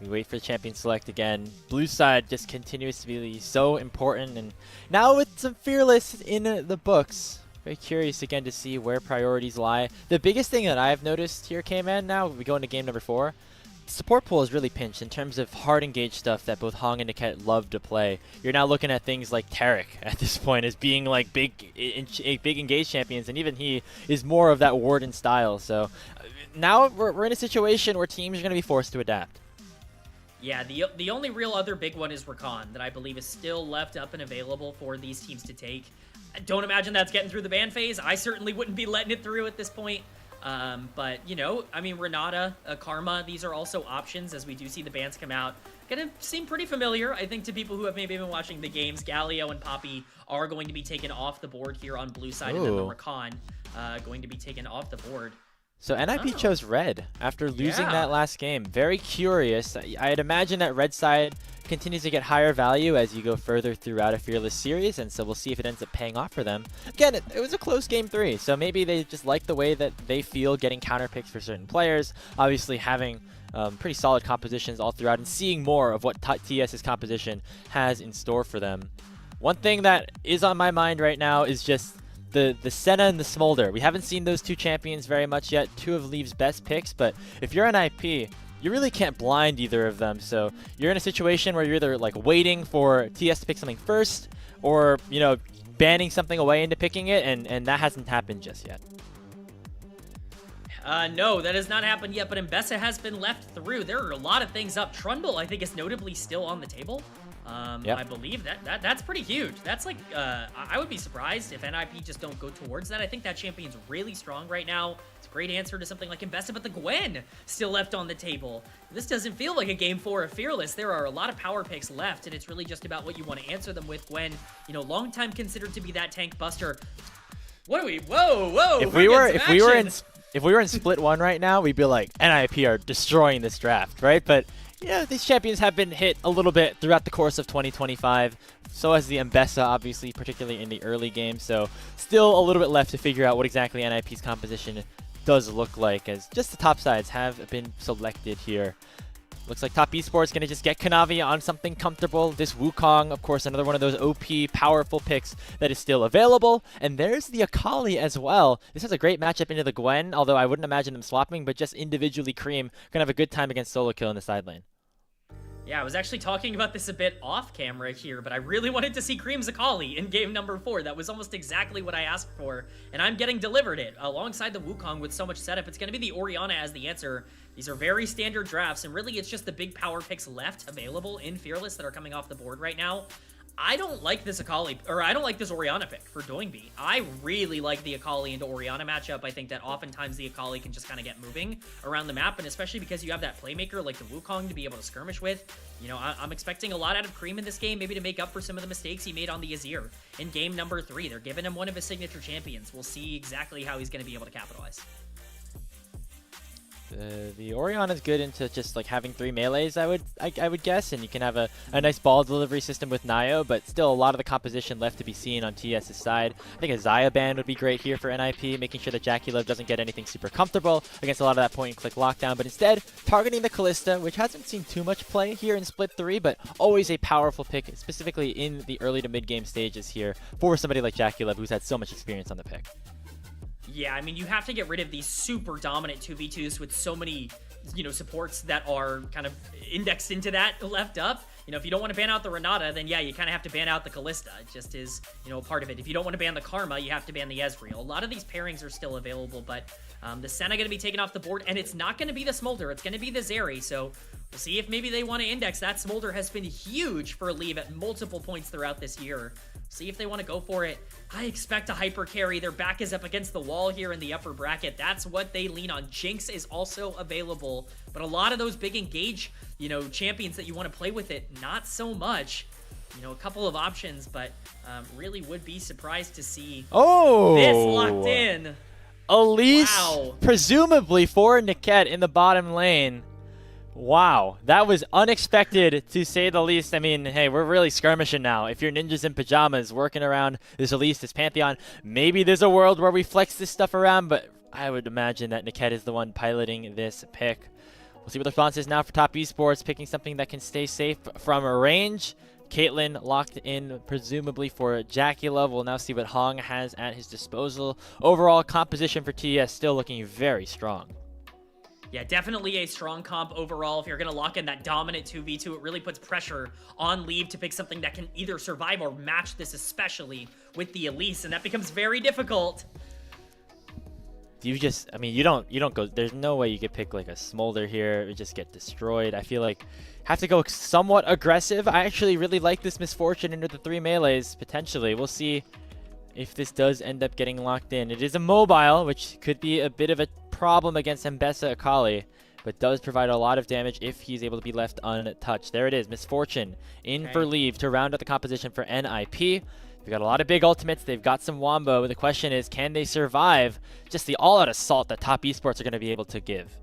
We wait for the champion select again. Blue side just continues to be so important, and now with some Fearless in the books, very curious again to see where priorities lie. The biggest thing that I've noticed here, K-Man, now we go into game number 4, support pool is really pinched in terms of hard engage stuff that both Hong and Niket love to play. You're now looking at things like Tarek at this point as being like big engage champions, and even he is more of that Warden style. So now we're in a situation where teams are going to be forced to adapt. Yeah, the only real other big one is Rakan that I believe is still left up and available for these teams to take. I don't imagine that's getting through the ban phase. I certainly wouldn't be letting it through at this point. But, I mean, Renata, Karma, these are also options as we do see the bans come out. Gonna seem pretty familiar, I think, to people who have maybe been watching the games. Galio and Poppy are going to be taken off the board here on blue side, and then the Rakan going to be taken off the board. So NiP chose red after losing that last game. Very curious. I'd imagine that red side continues to get higher value as you go further throughout a Fearless series, and so we'll see if it ends up paying off for them. Again, it was a close game 3, so maybe they just like the way that they feel getting counter picks for certain players. Obviously having pretty solid compositions all throughout and seeing more of what TES's composition has in store for them. One thing that is on my mind right now is just the Senna and the Smolder. We haven't seen those 2 champions very much yet, 2 of Leave's best picks, but if you're an NiP, you really can't blind either of them. So you're in a situation where you're either like waiting for TES to pick something first, or banning something away into picking it, and that hasn't happened just yet. No, that has not happened yet, but Mbessa has been left through. There are a lot of things up. Trundle, I think, is notably still on the table. I believe that's pretty huge. That's like, I would be surprised if NiP just don't go towards that. I think that champion's really strong right now. It's a great answer to something like Mbessa, but the Gwen still left on the table. This doesn't feel like a game 4 of Fearless. There are a lot of power picks left, and it's really just about what you want to answer them with. Gwen, long time considered to be that tank buster. What are we? Whoa! If we were in Split 1 right now, we'd be like, NiP are destroying this draft, right? But these champions have been hit a little bit throughout the course of 2025. So has the Mbessa, obviously, particularly in the early game. So still a little bit left to figure out what exactly NiP's composition does look like, as just the top sides have been selected here. Looks like Top Esports going to just get Kanavi on something comfortable. This Wukong, of course, another one of those OP powerful picks that is still available. And there's the Akali as well. This has a great matchup into the Gwen, although I wouldn't imagine them swapping, but just individually Cream going to have a good time against solo kill in the side lane. Yeah, I was actually talking about this a bit off camera here, but I really wanted to see Cream's Akali in game number 4. That was almost exactly what I asked for, and I'm getting delivered it. Alongside the Wukong with so much setup, it's going to be the Orianna as the answer. These are very standard drafts, and really it's just the big power picks left available in Fearless that are coming off the board right now. I don't like this Akali, or I don't like this Orianna pick for Doingby. I really like the Akali into Orianna matchup. I think that oftentimes the Akali can just kind of get moving around the map, and especially because you have that playmaker like the Wukong to be able to skirmish with. You know, I'm expecting a lot out of Cream in this game, maybe to make up for some of the mistakes he made on the Azir in game number 3. They're giving him one of his signature champions. We'll see exactly how he's going to be able to capitalize. The Orianna is good into just like having 3 melees, I would guess, and you can have a nice ball delivery system with Nio, but still a lot of the composition left to be seen on TS's side. I think a Xayah ban would be great here for NiP, making sure that JackeyLove doesn't get anything super comfortable against a lot of that point-and-click lockdown, but instead targeting the Kalista, which hasn't seen too much play here in Split 3, but always a powerful pick, specifically in the early to mid-game stages here for somebody like JackeyLove, who's had so much experience on the pick. Yeah, I mean, you have to get rid of these super dominant 2v2s with so many, you know, supports that are kind of indexed into that left up. You know, if you don't want to ban out the Renata, then yeah, you kind of have to ban out the Kalista. It just is, you know, a part of it. If you don't want to ban the Karma, you have to ban the Ezreal. A lot of these pairings are still available, but the Senna going to be taken off the board, and it's not going to be the Smolder. It's going to be the Zeri, so we'll see if maybe they want to index that. Smolder has been huge for Leave at multiple points throughout this year. See if they want to go for it. I expect a hyper carry. Their back is up against the wall here in the upper bracket. That's what they lean on. Jinx is also available, but a lot of those big engage, you know, champions that you want to play with it, not so much. You know, a couple of options, but really would be surprised to see this locked in. Elise, wow. Presumably for Niket in the bottom lane. Wow, that was unexpected to say the least. I mean, hey, we're really skirmishing now. If you're ninjas in pajamas working around this Elise, this Pantheon, maybe there's a world where we flex this stuff around, but I would imagine that Niket is the one piloting this pick. We'll see what the response is now for Top Esports, picking something that can stay safe from a range. Caitlyn locked in, presumably for JackeyLove. We'll now see what Hong has at his disposal. Overall composition for TES still looking very strong. Yeah, definitely a strong comp overall. If you're going to lock in that dominant 2v2, it really puts pressure on Leave to pick something that can either survive or match this, especially with the Elise, and that becomes very difficult. You just, I mean, you don't go, there's no way you could pick like a Smolder here. It would just get destroyed. I feel like have to go somewhat aggressive. I actually really like this Misfortune into the 3 melees, potentially. We'll see if this does end up getting locked in. It is a mobile, which could be a bit of a problem against Mbessa Akali, but does provide a lot of damage if he's able to be left untouched. There it is, Misfortune in for Leave to round out the composition for NiP. They've got a lot of big ultimates. They've got some Wombo. The question is, can they survive just the all-out assault that Top Esports are going to be able to give?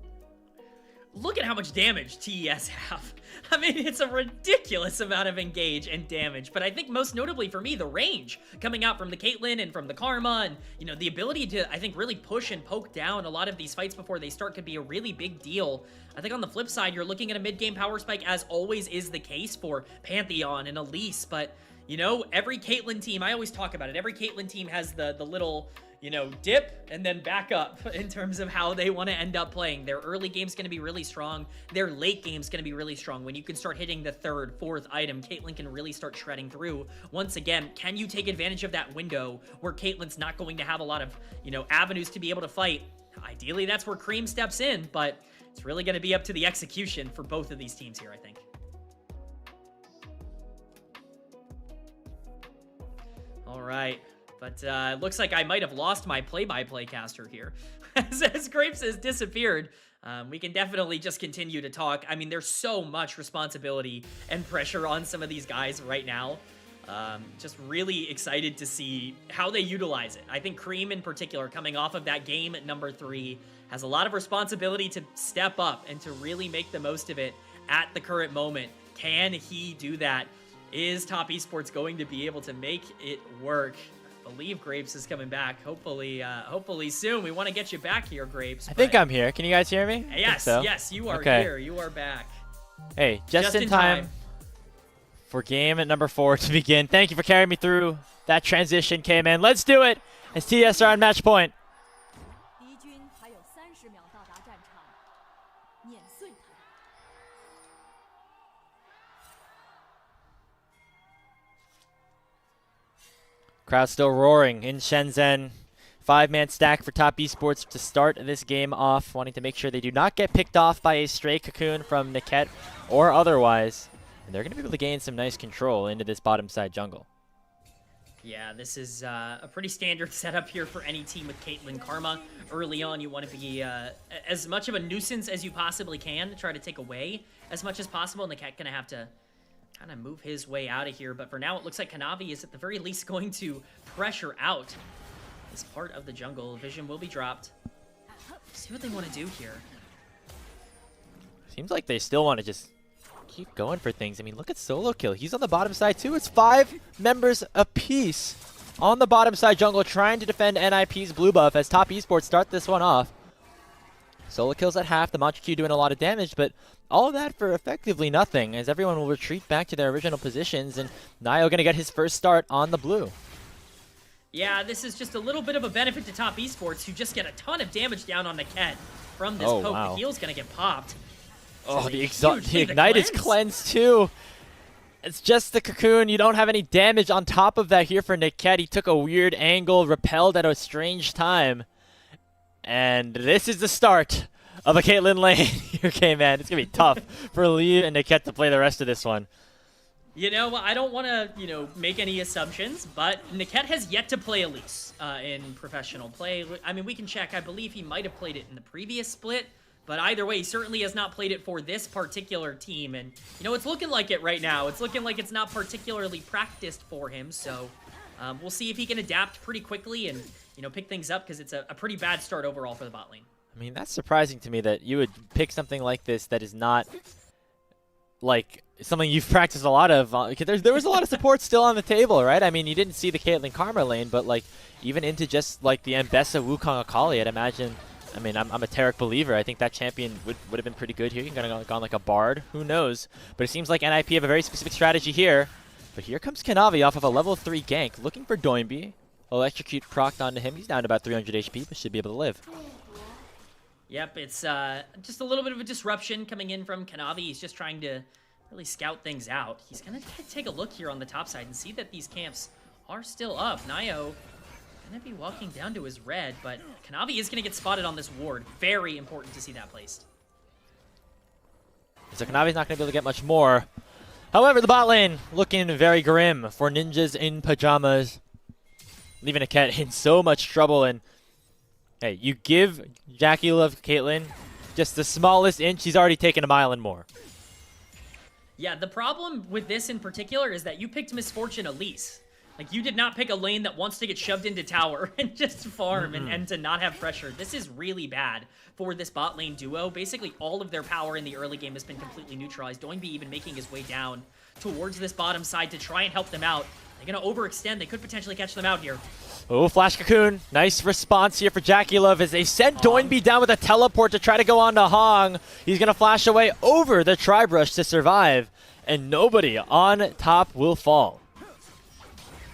Look at how much damage TES have. I mean, it's a ridiculous amount of engage and damage, but I think most notably for me, the range coming out from the Caitlyn and from the Karma, and, you know, the ability to, I think, really push and poke down a lot of these fights before they start could be a really big deal. I think on the flip side, you're looking at a mid-game power spike, as always is the case for Pantheon and Elise, but, you know, every Caitlyn team, I always talk about it, every Caitlyn team has the little, you know, dip and then back up in terms of how they want to end up playing. Their early game's going to be really strong. Their late game's going to be really strong. When you can start hitting the 3rd, 4th item, Caitlyn can really start shredding through. Once again, can you take advantage of that window where Caitlyn's not going to have a lot of, you know, avenues to be able to fight? Ideally, that's where Cream steps in, but it's really going to be up to the execution for both of these teams here, I think. All right. But it looks like I might have lost my play-by-play caster here. As Grapes has disappeared, we can definitely just continue to talk. I mean, there's so much responsibility and pressure on some of these guys right now. Just really excited to see how they utilize it. I think Cream in particular, coming off of that game at number 3, has a lot of responsibility to step up and to really make the most of it at the current moment. Can he do that? Is Top Esports going to be able to make it work? believe Grapes is coming back. Hopefully soon. We want to get you back here, Grapes. I think I'm here. Can you guys hear me? Yes, so. yes, you are Okay. here. You are back. Hey, just in time for game at number 4 to begin. Thank you for carrying me through that transition, K-Man. Let's do it as TES are on match point. 敌军还有30秒到达战场，碾碎他们。 Crowd still roaring in Shenzhen. 5-man stack for Top Esports to start this game off, wanting to make sure they do not get picked off by a stray cocoon from NiP or otherwise. And they're going to be able to gain some nice control into this bottom side jungle. Yeah, this is a pretty standard setup here for any team with Caitlyn Karma. Early on, you want to be as much of a nuisance as you possibly can to try to take away as much as possible. And the cat going to have to kind of move his way out of here. But for now, it looks like Kanavi is at the very least going to pressure out this part of the jungle. Vision will be dropped. See what they want to do here. Seems like they still want to just keep going for things. I mean, look at Solo Kill. He's on the bottom side too. It's 5 members apiece on the bottom side jungle trying to defend NiP's blue buff as Top Esports start this one off. Solo Kills at half. The Mantra Q doing a lot of damage, but all of that for effectively nothing as everyone will retreat back to their original positions and Nio going to get his first start on the blue. Yeah, this is just a little bit of a benefit to Top Esports who just get a ton of damage down on Niket from this poke. Wow. The heal's going to get popped. Oh, This is a huge the lead to Ignite is cleanse. cleansed too. It's just the cocoon. You don't have any damage on top of that here for Niket. He took a weird angle, repelled at a strange time. And this is the start of a Caitlyn lane here, K-Man. It's going to be tough for Lee and Niket to play the rest of this one. You know, I don't want to, make any assumptions, but Niket has yet to play Elise in professional play. I mean, we can check. I believe he might have played it in the previous split, but either way, he certainly has not played it for this particular team. And, it's looking like it right now. It's looking like it's not particularly practiced for him, so we'll see if he can adapt pretty quickly and, pick things up because it's a pretty bad start overall for the bot lane. I mean, that's surprising to me that you would pick something like this that is not, like, something you've practiced a lot of. Because there was a lot of support still on the table, right? I mean, you didn't see the Caitlyn Karma lane, but, like, even into just, like, the Ambessa Wukong Akali, I'd imagine. I mean, I'm a Tarek believer. I think that champion would have been pretty good here. You're going to go on, like, a Bard. Who knows? But it seems like NiP have a very specific strategy here. But here comes Kanavi off of a level 3 gank, looking for Doinby. Electrocute procced onto him. He's down to about 300 HP, but should be able to live. Yep, it's just a little bit of a disruption coming in from Kanavi. He's just trying to really scout things out. He's going to take a look here on the top side and see that these camps are still up. Nio going to be walking down to his red, but Kanavi is going to get spotted on this ward. Very important to see that placed. So Kanavi's not going to be able to get much more. However, the bot lane looking very grim for ninjas in pajamas. Leaving Niket in so much trouble. And hey, you give Jackie Love Caitlyn just the smallest inch, he's already taken a mile and more. Yeah, the problem with this in particular is that you picked Misfortune Elise. Like, you did not pick a lane that wants to get shoved into tower and just farm and to not have pressure. This is really bad for this bot lane duo. Basically, all of their power in the early game has been completely neutralized. Doinby even making his way down towards this bottom side to try and help them out. They're going to overextend. They could potentially catch them out here. Oh, Flash Cocoon. Nice response here for Jackie Love as they sent Doinby down with a teleport to try to go on to Hong. He's going to flash away over the Tri-Brush to survive, and nobody on top will fall.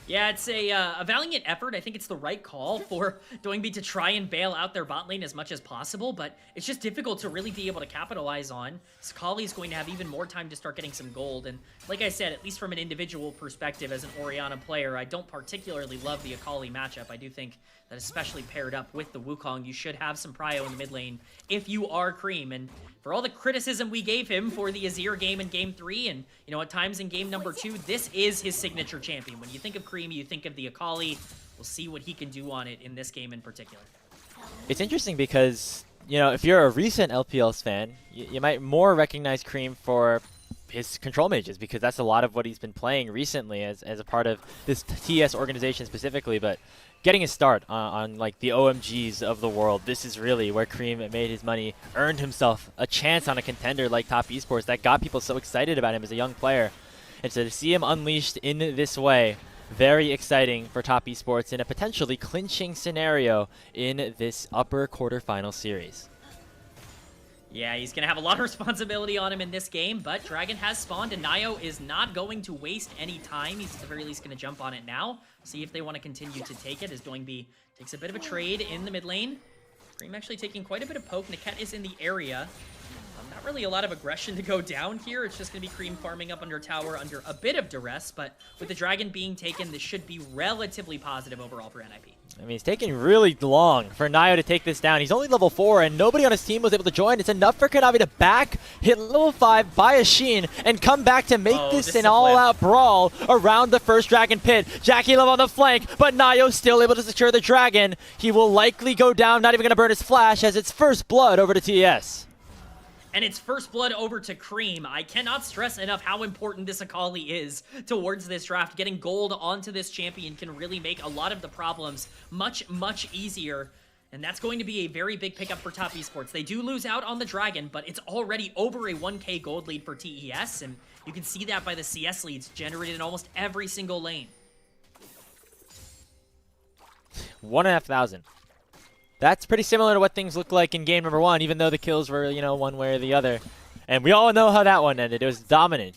Yeah, it's a valiant effort. I think it's the right call for Doinby to try and bail out their bot lane as much as possible, but it's just difficult to really be able to capitalize on. Sakali is going to have even more time to start getting some gold, and like I said, at least from an individual perspective as an Orianna player, I don't particularly love the Akali matchup. I do think that especially paired up with the Wukong, you should have some prio in the mid lane if you are Cream, and for all the criticism we gave him for the Azir game in Game 3, and, at times in Game number 2, this is his signature champion. When you think of Cream, you think of the Akali. We'll see what he can do on it in this game in particular. It's interesting because, if you're a recent LPL's fan, you might more recognize Cream for his control mages, because that's a lot of what he's been playing recently as a part of this TES organization specifically, but getting his start on like the OMGs of the world, this is really where Cream made his money, earned himself a chance on a contender like Top Esports that got people so excited about him as a young player. And so to see him unleashed in this way, very exciting for Top Esports in a potentially clinching scenario in this upper quarterfinal series. Yeah, he's going to have a lot of responsibility on him in this game, but Dragon has spawned, and Nio is not going to waste any time. He's at the very least going to jump on it now, see if they want to continue to take it, as Doingby takes a bit of a trade in the mid lane. Cream actually taking quite a bit of poke. Niket is in the area. Not really a lot of aggression to go down here. It's just going to be Cream farming up under tower under a bit of duress, but with the Dragon being taken, this should be relatively positive overall for NiP. I mean, it's taking really long for Nio to take this down. He's only level 4, and nobody on his team was able to join. It's enough for Kanavi to back, hit level 5, buy a Sheen, and come back to make this an all-out brawl around the first Dragon pit. JackeyLove on the flank, but Nio still able to secure the Dragon. He will likely go down, not even going to burn his flash, as it's first blood over to TES. And it's first blood over to Cream. I cannot stress enough how important this Akali is towards this draft. Getting gold onto this champion can really make a lot of the problems much, much easier. And that's going to be a very big pickup for Top Esports. They do lose out on the Dragon, but it's already over a 1k gold lead for TES. And you can see that by the CS leads generated in almost every single lane. 1,500. That's pretty similar to what things looked like in game number 1, even though the kills were, you know, one way or the other. And we all know how that one ended. It was dominant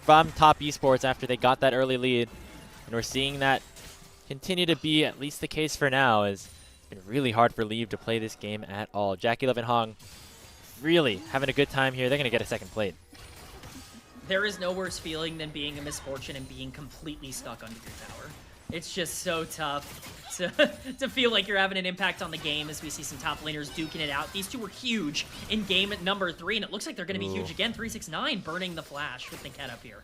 from Top Esports after they got that early lead. And we're seeing that continue to be at least the case for now, as it's been really hard for Leave to play this game at all. JackeyLove and Hong really having a good time here. They're going to get a second plate. There is no worse feeling than being a misfortune and being completely stuck under your tower. It's just so tough to feel like you're having an impact on the game, as we see some top laners duking it out. These two were huge in game number 3, and it looks like they're going to be huge again. 369 burning the flash with Niket up here.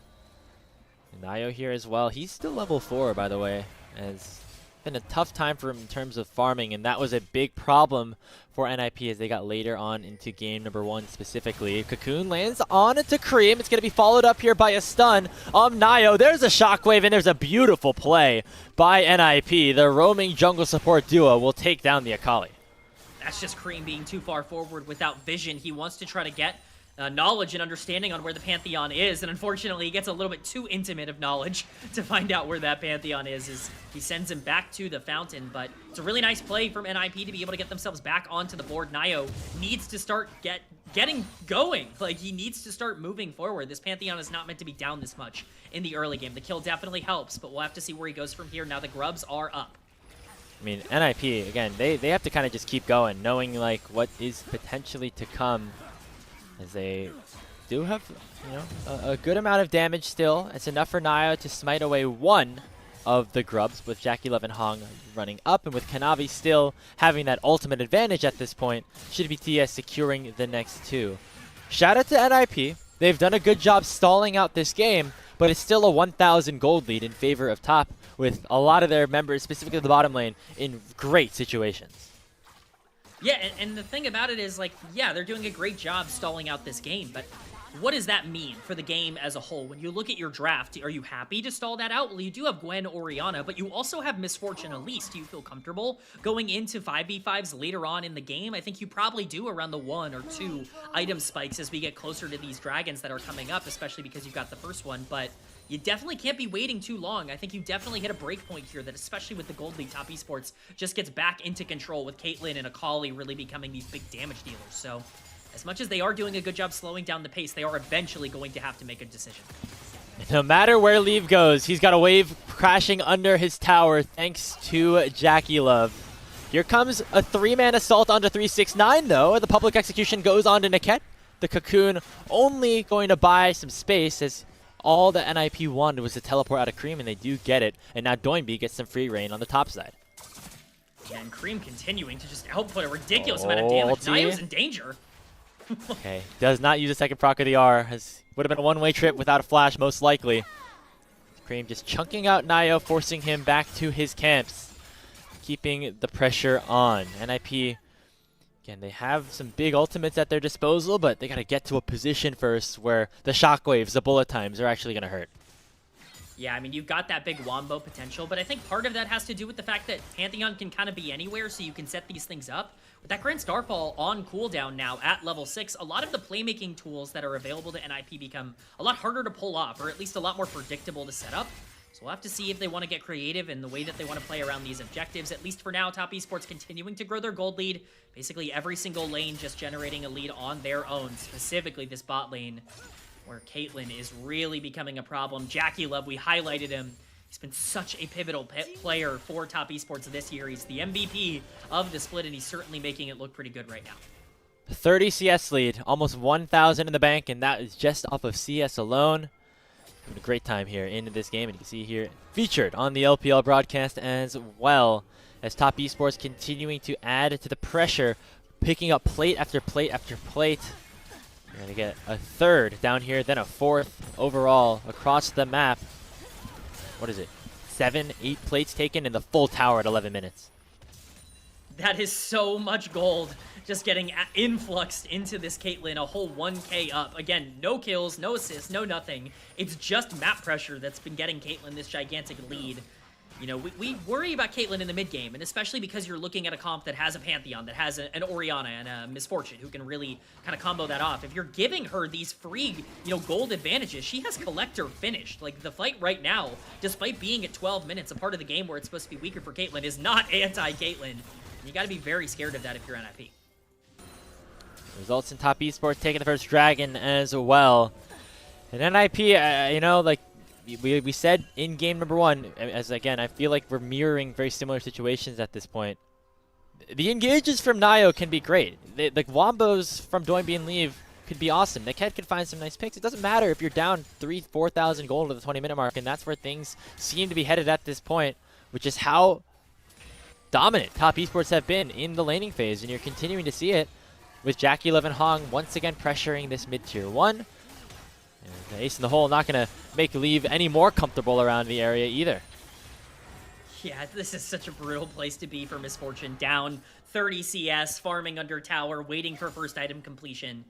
Nio here as well. He's still level 4, by the way. It's been a tough time for him in terms of farming, and that was a big problem for NiP as they got later on into game number 1 specifically. Cocoon lands on it to Cream. It's going to be followed up here by a stun of Nio. There's a shockwave, and there's a beautiful play by NiP. The roaming jungle support duo will take down the Akali. That's just Cream being too far forward without vision. He wants to try to get knowledge and understanding on where the Pantheon is, and unfortunately he gets a little bit too intimate of knowledge to find out where that Pantheon is, as he sends him back to the fountain. But it's a really nice play from NiP to be able to get themselves back onto the board. Nio needs to start getting going. Like, he needs to start moving forward. This Pantheon is not meant to be down this much in the early game. The kill definitely helps, but we'll have to see where he goes from here. Now the grubs are up. I mean, NiP, again, they have to kind of just keep going, knowing like what is potentially to come, as they do have, you know, a good amount of damage still. It's enough for Nio to smite away one of the grubs, with JackeyLove and Hong running up, and with Kanavi still having that ultimate advantage at this point, should be TS securing the next 2. Shout out to NiP. They've done a good job stalling out this game, but it's still a 1,000 gold lead in favor of top, with a lot of their members, specifically the bottom lane, in great situations. Yeah, and the thing about it is, like, yeah, they're doing a great job stalling out this game, but what does that mean for the game as a whole? When you look at your draft, are you happy to stall that out? Well, you do have Gwen Orianna, but you also have Misfortune Elise. Do you feel comfortable going into 5v5s later on in the game? I think you probably do around the 1 or 2 item spikes as we get closer to these dragons that are coming up, especially because you've got the first one, but you definitely can't be waiting too long. I think you definitely hit a break point here that, especially with the Gold League, Top Esports just gets back into control, with Caitlyn and Akali really becoming these big damage dealers. So as much as they are doing a good job slowing down the pace, they are eventually going to have to make a decision. No matter where Leave goes, he's got a wave crashing under his tower thanks to JackeyLove. Here comes a 3-man assault onto 369, though. The public execution goes on to Niket. The Cocoon only going to buy some space, as all the NiP wanted was to teleport out of Cream, and they do get it. And now Doingby gets some free reign on the top side. And Cream continuing to just output a ridiculous amount of damage. Nio's in danger. Okay, does not use a second proc of the R. Would have been a one-way trip without a flash, most likely. Cream just chunking out Nio, forcing him back to his camps, keeping the pressure on. NiP, again, they have some big ultimates at their disposal, but they got to get to a position first where the shockwaves, the bullet times, are actually going to hurt. Yeah, I mean, you've got that big wombo potential, but I think part of that has to do with the fact that Pantheon can kind of be anywhere, so you can set these things up. With that Grand Starfall on cooldown now at level 6, a lot of the playmaking tools that are available to NiP become a lot harder to pull off, or at least a lot more predictable to set up. So we'll have to see if they want to get creative in the way that they want to play around these objectives. At least for now, Top Esports continuing to grow their gold lead. Basically every single lane just generating a lead on their own, specifically this bot lane, where Caitlyn is really becoming a problem. Jackie Love, we highlighted him. He's been such a pivotal player for Top Esports this year. He's the MVP of the split, and he's certainly making it look pretty good right now. 30 CS lead, almost 1,000 in the bank, and that is just off of CS alone. Having a great time here into this game, and you can see here featured on the LPL broadcast as well, as Top Esports continuing to add to the pressure, picking up plate after plate after plate. We're going to get a third down here, then a fourth overall across the map. What is it? 7, 8 plates taken in the full tower at 11 minutes. That is so much gold just getting influxed into this Caitlyn, a whole 1k up. Again, no kills, no assists, no nothing. It's just map pressure that's been getting Caitlyn this gigantic lead. You know, we worry about Caitlyn in the mid game, and especially because you're looking at a comp that has a Pantheon, that has an Orianna and a Misfortune who can really kind of combo that off. If you're giving her these free, you know, gold advantages, she has Collector finished. Like, the fight right now, despite being at 12 minutes, a part of the game where it's supposed to be weaker for Caitlyn, is not anti-Caitlyn. You gotta be very scared of that if you're NiP. Results in Top Esports taking the first dragon as well. And NiP, you know, like we said in game number 1, as again, I feel like we're mirroring very similar situations at this point. The engages from Nio can be great. The wombos from Doinby and Leave could be awesome. Niket could find some nice picks. It doesn't matter if you're down 4,000 gold at the 20-minute mark, and that's where things seem to be headed at this point, which is how dominant Top Esports have been in the laning phase, and you're continuing to see it with Jackie Love and Hong once again pressuring this mid-tier 1. And the ace in the hole not going to make Leave any more comfortable around the area either. Yeah, this is such a brutal place to be for Misfortune. Down 30 CS, farming under tower, waiting for first item completion.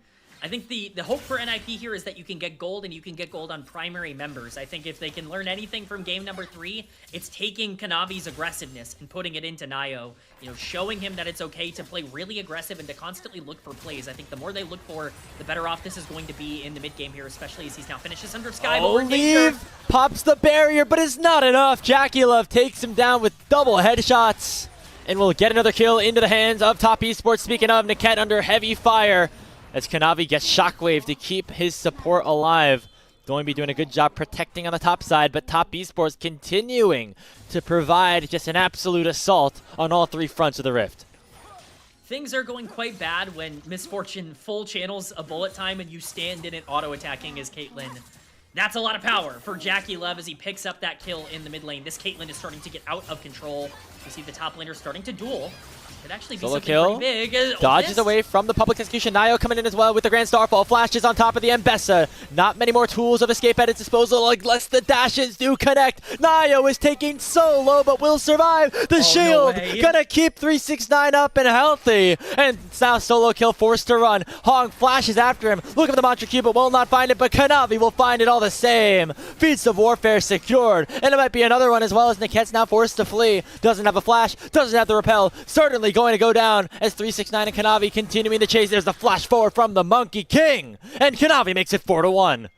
I think the hope for NiP here is that you can get gold, and you can get gold on primary members. I think if they can learn anything from game number 3, it's taking Kanavi's aggressiveness and putting it into Nio. You know, showing him that it's okay to play really aggressive and to constantly look for plays. I think the more they look for, the better off this is going to be in the mid game here, especially as he's now finishes under Sky. Oh, Leave pops the barrier, but it's not enough. Jackie Love takes him down with double headshots, and will get another kill into the hands of Top Esports. Speaking of, Niket under heavy fire, as Kanavi gets Shockwave to keep his support alive. Doinby doing a good job protecting on the top side, but Top Esports continuing to provide just an absolute assault on all 3 fronts of the Rift. Things are going quite bad when Misfortune full channels a bullet time and you stand in it auto-attacking as Caitlyn. That's a lot of power for Jackie Love as he picks up that kill in the mid lane. This Caitlyn is starting to get out of control. You see the top laner starting to duel. Could actually be Solo something kill. pretty big. Dodges away from the public execution. Nio coming in as well with the Grand Starfall. Flashes on top of the Mbessa. Not many more tools of escape at its disposal unless the dashes do connect. Nio is taking solo but will survive. The shield gonna keep 369 up and healthy. And now solo kill forced to run. Hong flashes after him. Look at the Mantra Cube but will not find it. But Kanavi will find it all the same. Feats of Warfare secured. And it might be another one as well as Niket's now forced to flee. Doesn't have a flash. Doesn't have the repel. Certainly going to go down as 369 and Kanavi continuing the chase. There's the flash forward from the Monkey King, and Kanavi makes it 4-1.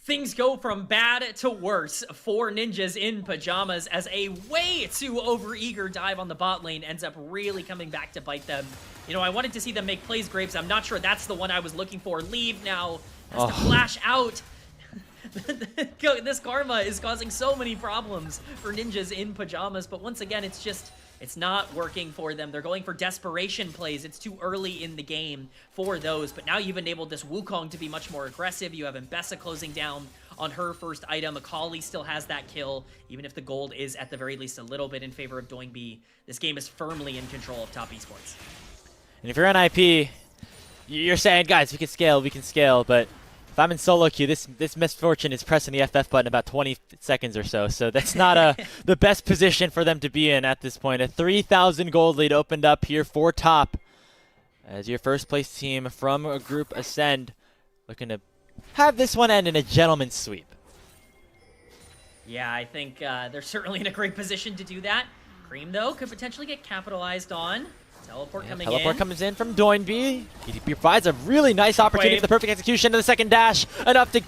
Things go from bad to worse for Ninjas in Pajamas as a way too overeager dive on the bot lane ends up really coming back to bite them. You know, I wanted to see them make plays, Grapes. I'm not sure that's the one I was looking for. Leave now has to flash out. This karma is causing so many problems for Ninjas in Pajamas, but once again, it's not working for them. They're going for desperation plays. It's too early in the game for those, but now you've enabled this Wukong to be much more aggressive. You have Mbessa closing down on her first item. Akali still has that kill, even if the gold is at the very least a little bit in favor of Doinby. This game is firmly in control of Top Esports. And if you're NiP, you're saying, guys, we can scale, but if I'm in solo queue, this Misfortune is pressing the FF button about 20 seconds or so, so that's not the best position for them to be in at this point. A 3,000 gold lead opened up here for Top as your first place team from a group Ascend looking to have this one end in a gentleman's sweep. Yeah, I think they're certainly in a great position to do that. Cream, though, could potentially get capitalized on. Teleport coming in. Teleport comes in from Doinby. He provides a really nice opportunity for the perfect execution of the second dash. Enough to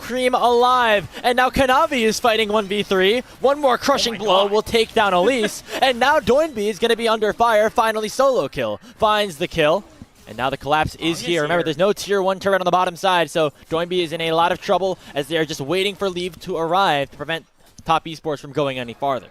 Cream alive. And now Kanavi is fighting 1v3. One more crushing blow will take down Elise. And now Doinby is going to be under fire. Finally solo kill. Finds the kill. And now the collapse is here. Remember, there's no tier 1 turret on the bottom side, so Doinby is in a lot of trouble as they are just waiting for Leave to arrive to prevent Top Esports from going any farther.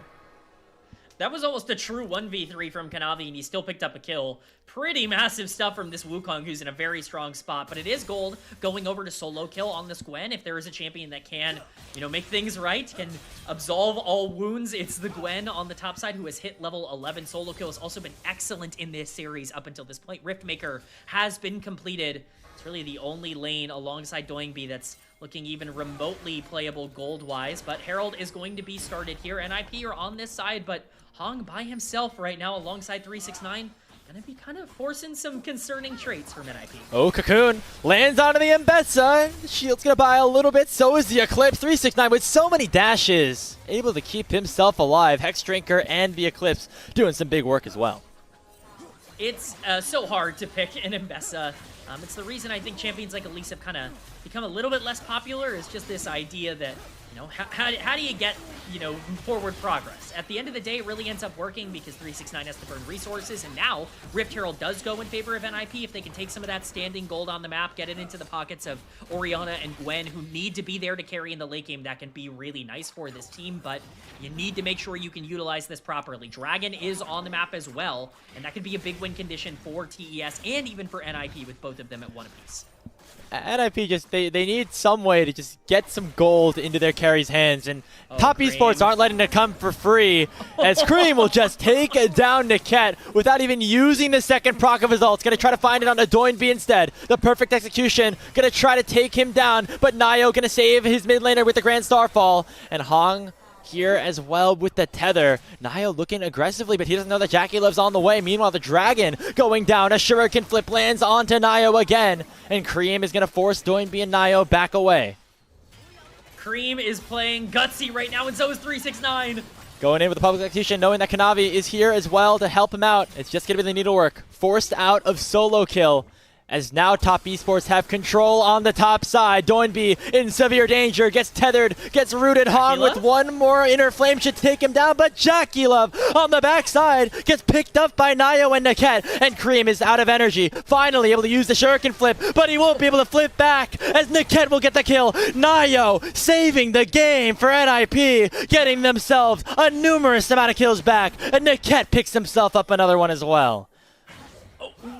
That was almost a true 1v3 from Kanavi, and he still picked up a kill. Pretty massive stuff from this Wukong, who's in a very strong spot. But it is gold going over to solo kill on this Gwen. If there is a champion that can, make things right, can absolve all wounds, it's the Gwen on the top side who has hit level 11. Solo kill has also been excellent in this series up until this point. Riftmaker has been completed. It's really the only lane alongside Doinby that's looking even remotely playable gold-wise. But Herald is going to be started here. NiP are on this side, but Hong by himself right now alongside 369. Gonna be kind of forcing some concerning traits from NiP. Oh, Cocoon lands onto the Mbessa. Shield's gonna buy a little bit. So is the Eclipse. 369 with so many dashes. Able to keep himself alive. Hex Drinker and the Eclipse doing some big work as well. It's so hard to pick an Mbessa. It's the reason I think champions like Elise have kind of become a little bit less popular, is just this idea that, how do you get, forward progress? At the end of the day, it really ends up working because 369 has to burn resources, and now Rift Herald does go in favor of NiP if they can take some of that standing gold on the map, get it into the pockets of Orianna and Gwen, who need to be there to carry in the late game. That can be really nice for this team, but you need to make sure you can utilize this properly. Dragon is on the map as well, and that could be a big win condition for TES and even for NiP with both of them at one apiece. NiP just, they need some way to just get some gold into their carries' hands, and Top Esports aren't letting it come for free, as Cream will just take down Niket without even using the second proc of his ult. Gonna try to find it on a Doinby instead. The perfect execution, gonna try to take him down, but Nio gonna save his mid laner with the Grand Starfall, and Hong here as well with the tether. Nio looking aggressively, but he doesn't know that Jackie Love's on the way. Meanwhile, the Dragon going down. A Shuriken flip lands onto Nio again, and Cream is going to force Doinby and Nio back away. Cream is playing gutsy right now, and so is 369. Going in with the public execution, knowing that Kanavi is here as well to help him out. It's just going to be the needlework. Forced out of solo kill, as now Top Esports have control on the top side. Doinby in severe danger, gets tethered, gets rooted. Hong with one more inner flame should take him down, but Jackie Love on the backside gets picked up by Nio and Niket, and Cream is out of energy. Finally able to use the Shuriken flip, but he won't be able to flip back as Niket will get the kill. Nio saving the game for NiP, getting themselves a numerous amount of kills back, and Niket picks himself up another one as well.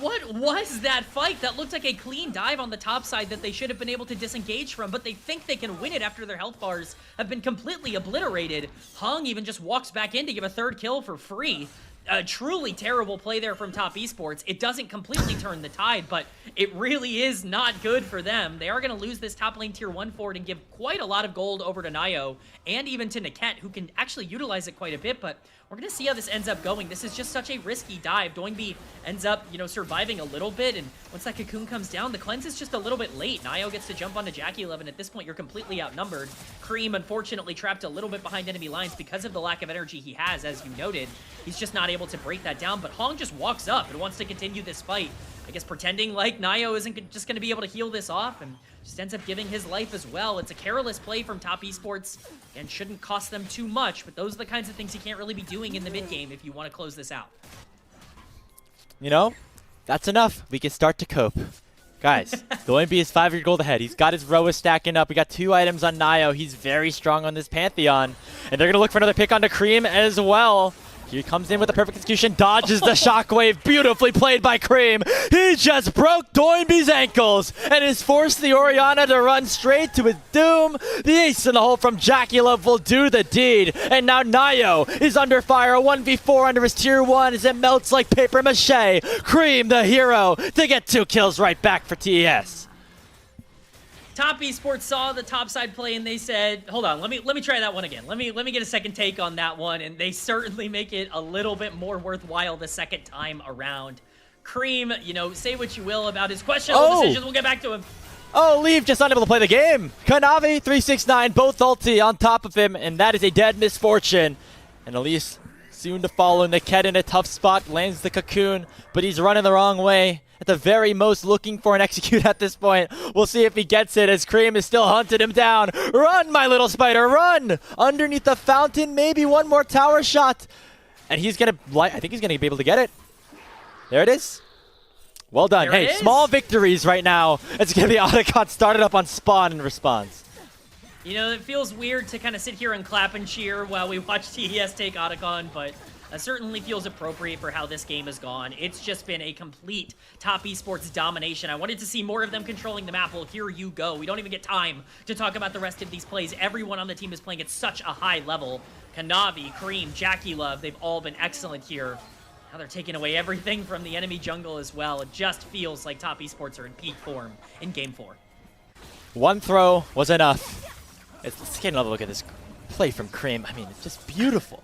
What was that fight? That looked like a clean dive on the top side that they should have been able to disengage from, but they think they can win it after their health bars have been completely obliterated. Hung even just walks back in to give a third kill for free. A truly terrible play there from Top Esports. It doesn't completely turn the tide, but it really is not good for them. They are going to lose this top lane tier 1 forward and give quite a lot of gold over to Nio and even to Niket, who can actually utilize it quite a bit, but we're going to see how this ends up going. This is just such a risky dive. Doinby ends up, surviving a little bit, and once that cocoon comes down, the cleanse is just a little bit late. Nio gets to jump onto Jackie 11. At this point, you're completely outnumbered. Cream, unfortunately, trapped a little bit behind enemy lines because of the lack of energy he has, as you noted. He's just not able to break that down, but Hong just walks up and wants to continue this fight. I guess pretending like Nio isn't just going to be able to heal this off, and just ends up giving his life as well. It's a careless play from Top Esports and shouldn't cost them too much, but those are the kinds of things you can't really be doing in the mid game if you want to close this out. That's enough. We can start to cope. Guys, Doinby is 5 gold ahead. He's got his Roa stacking up. We got 2 items on Nio. He's very strong on this Pantheon. And they're going to look for another pick onto Cream as well. He comes in with a perfect execution, dodges the shockwave, beautifully played by Cream. He just broke Doinby's ankles and has forced the Orianna to run straight to his doom. The ace in the hole from Jackie Love will do the deed. And now Nio is under fire, a 1v4 under his tier 1 as it melts like paper mache. Cream, the hero, to get 2 kills right back for TES. Top Esports saw the topside play and they said, hold on, let me try that one again. Let me get a second take on that one, and they certainly make it a little bit more worthwhile the second time around. Cream, say what you will about his questionable decisions. We'll get back to him. Oh, Leave just unable to play the game. Kanavi, 369, both ulti on top of him, and that is a dead misfortune. And Elise soon to follow. Niket in a tough spot, lands the cocoon, but he's running the wrong way at the very most looking for an execute at this point. We'll see if he gets it as Cream is still hunting him down. Run, my little spider, run! Underneath the fountain, maybe one more tower shot. And he's gonna, I think he's gonna be able to get it. There it is. Well done. There Hey, small victories right now. It's gonna be Otacon started up on spawn in response. You know, it feels weird to kind of sit here and clap and cheer while we watch TES take Otacon, but certainly feels appropriate for how this game has gone. It's just been a complete top esports domination. I wanted to see more of them controlling the map. Well, here you go. We don't even get time to talk about the rest of these plays. Everyone on the team is playing at such a high level. Kanavi, Cream, Jackie Love, they've all been excellent here. Now they're taking away everything from the enemy jungle as well. It just feels like top esports are in peak form in Game 4. One throw was enough. Let's get another look at this play from Cream. I mean, it's just beautiful.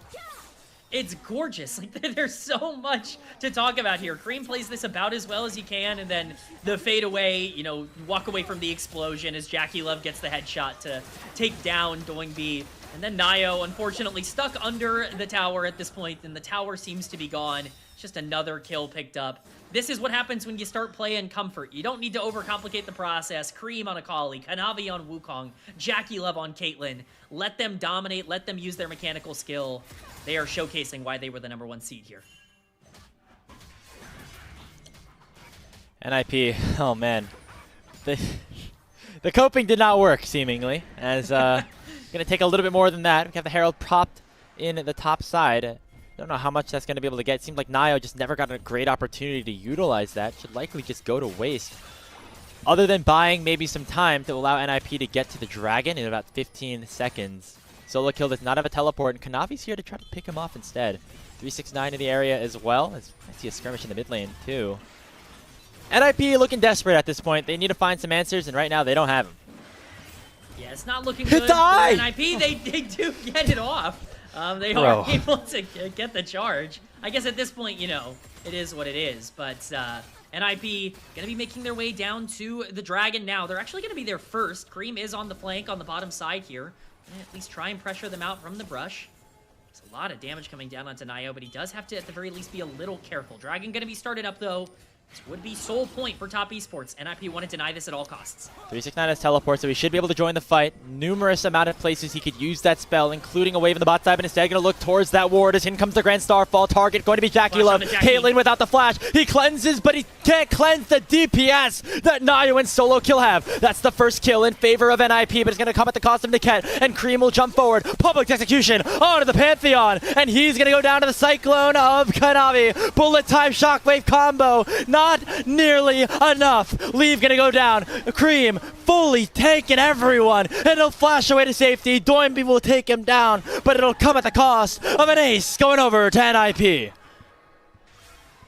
It's gorgeous. Like, there's so much to talk about here. Cream plays this about as well as he can, and then the fade away, you know, walk away from the explosion as Jackie Love gets the headshot to take down Doingby. And then Nio, unfortunately, stuck under the tower at this point, and the tower seems to be gone. Just another kill picked up. This is what happens when you start playing comfort. You don't need to overcomplicate the process. Cream on Akali, Kanavi on Wukong, Jackie Love on Caitlyn. Let them dominate, let them use their mechanical skill. They are showcasing why they were the #1 seed here. NiP, oh man. The coping did not work, seemingly, as gonna take a little bit more than that. We have the Herald propped in the top side. Don't know how much that's going to be able to get. Seems like Nio just never got a great opportunity to utilize that. Should likely just go to waste. Other than buying maybe some time to allow NiP to get to the dragon in about 15 seconds. Solo kill does not have a teleport, and Kanavi's here to try to pick him off instead. 369 in the area as well. I see a skirmish in the mid lane too. NiP looking desperate at this point. They need to find some answers, and right now they don't have them. Yeah, it's not looking good for NiP. They do get it off. They are able to get the charge. I guess at this point, you know, it is what it is. But NiP going to be making their way down to the dragon now. They're actually going to be there first. Cream is on the flank on the bottom side here. At least try and pressure them out from the brush. There's a lot of damage coming down onto Nio, but he does have to, at the very least, be a little careful. Dragon going to be started up, though. This would be sole point for top esports. NiP want to deny this at all costs. 369 has teleport, so he should be able to join the fight. Numerous amount of places he could use that spell, including a wave in the bot side, but instead going to look towards that ward as in comes the Grand Starfall. Target going to be Jackie Love. Caitlyn without the flash. He cleanses, but he can't cleanse the DPS that Nio and Solo Kill have. That's the first kill in favor of NiP, but it's going to come at the cost of Niket, and Cream will jump forward. Public execution onto the Pantheon, and he's going to go down to the Cyclone of Kanavi. Bullet time shockwave combo. Not nearly enough. Leave gonna go down. Cream fully taking everyone, and he'll flash away to safety. Doingby will take him down, but it'll come at the cost of an ace going over to NiP.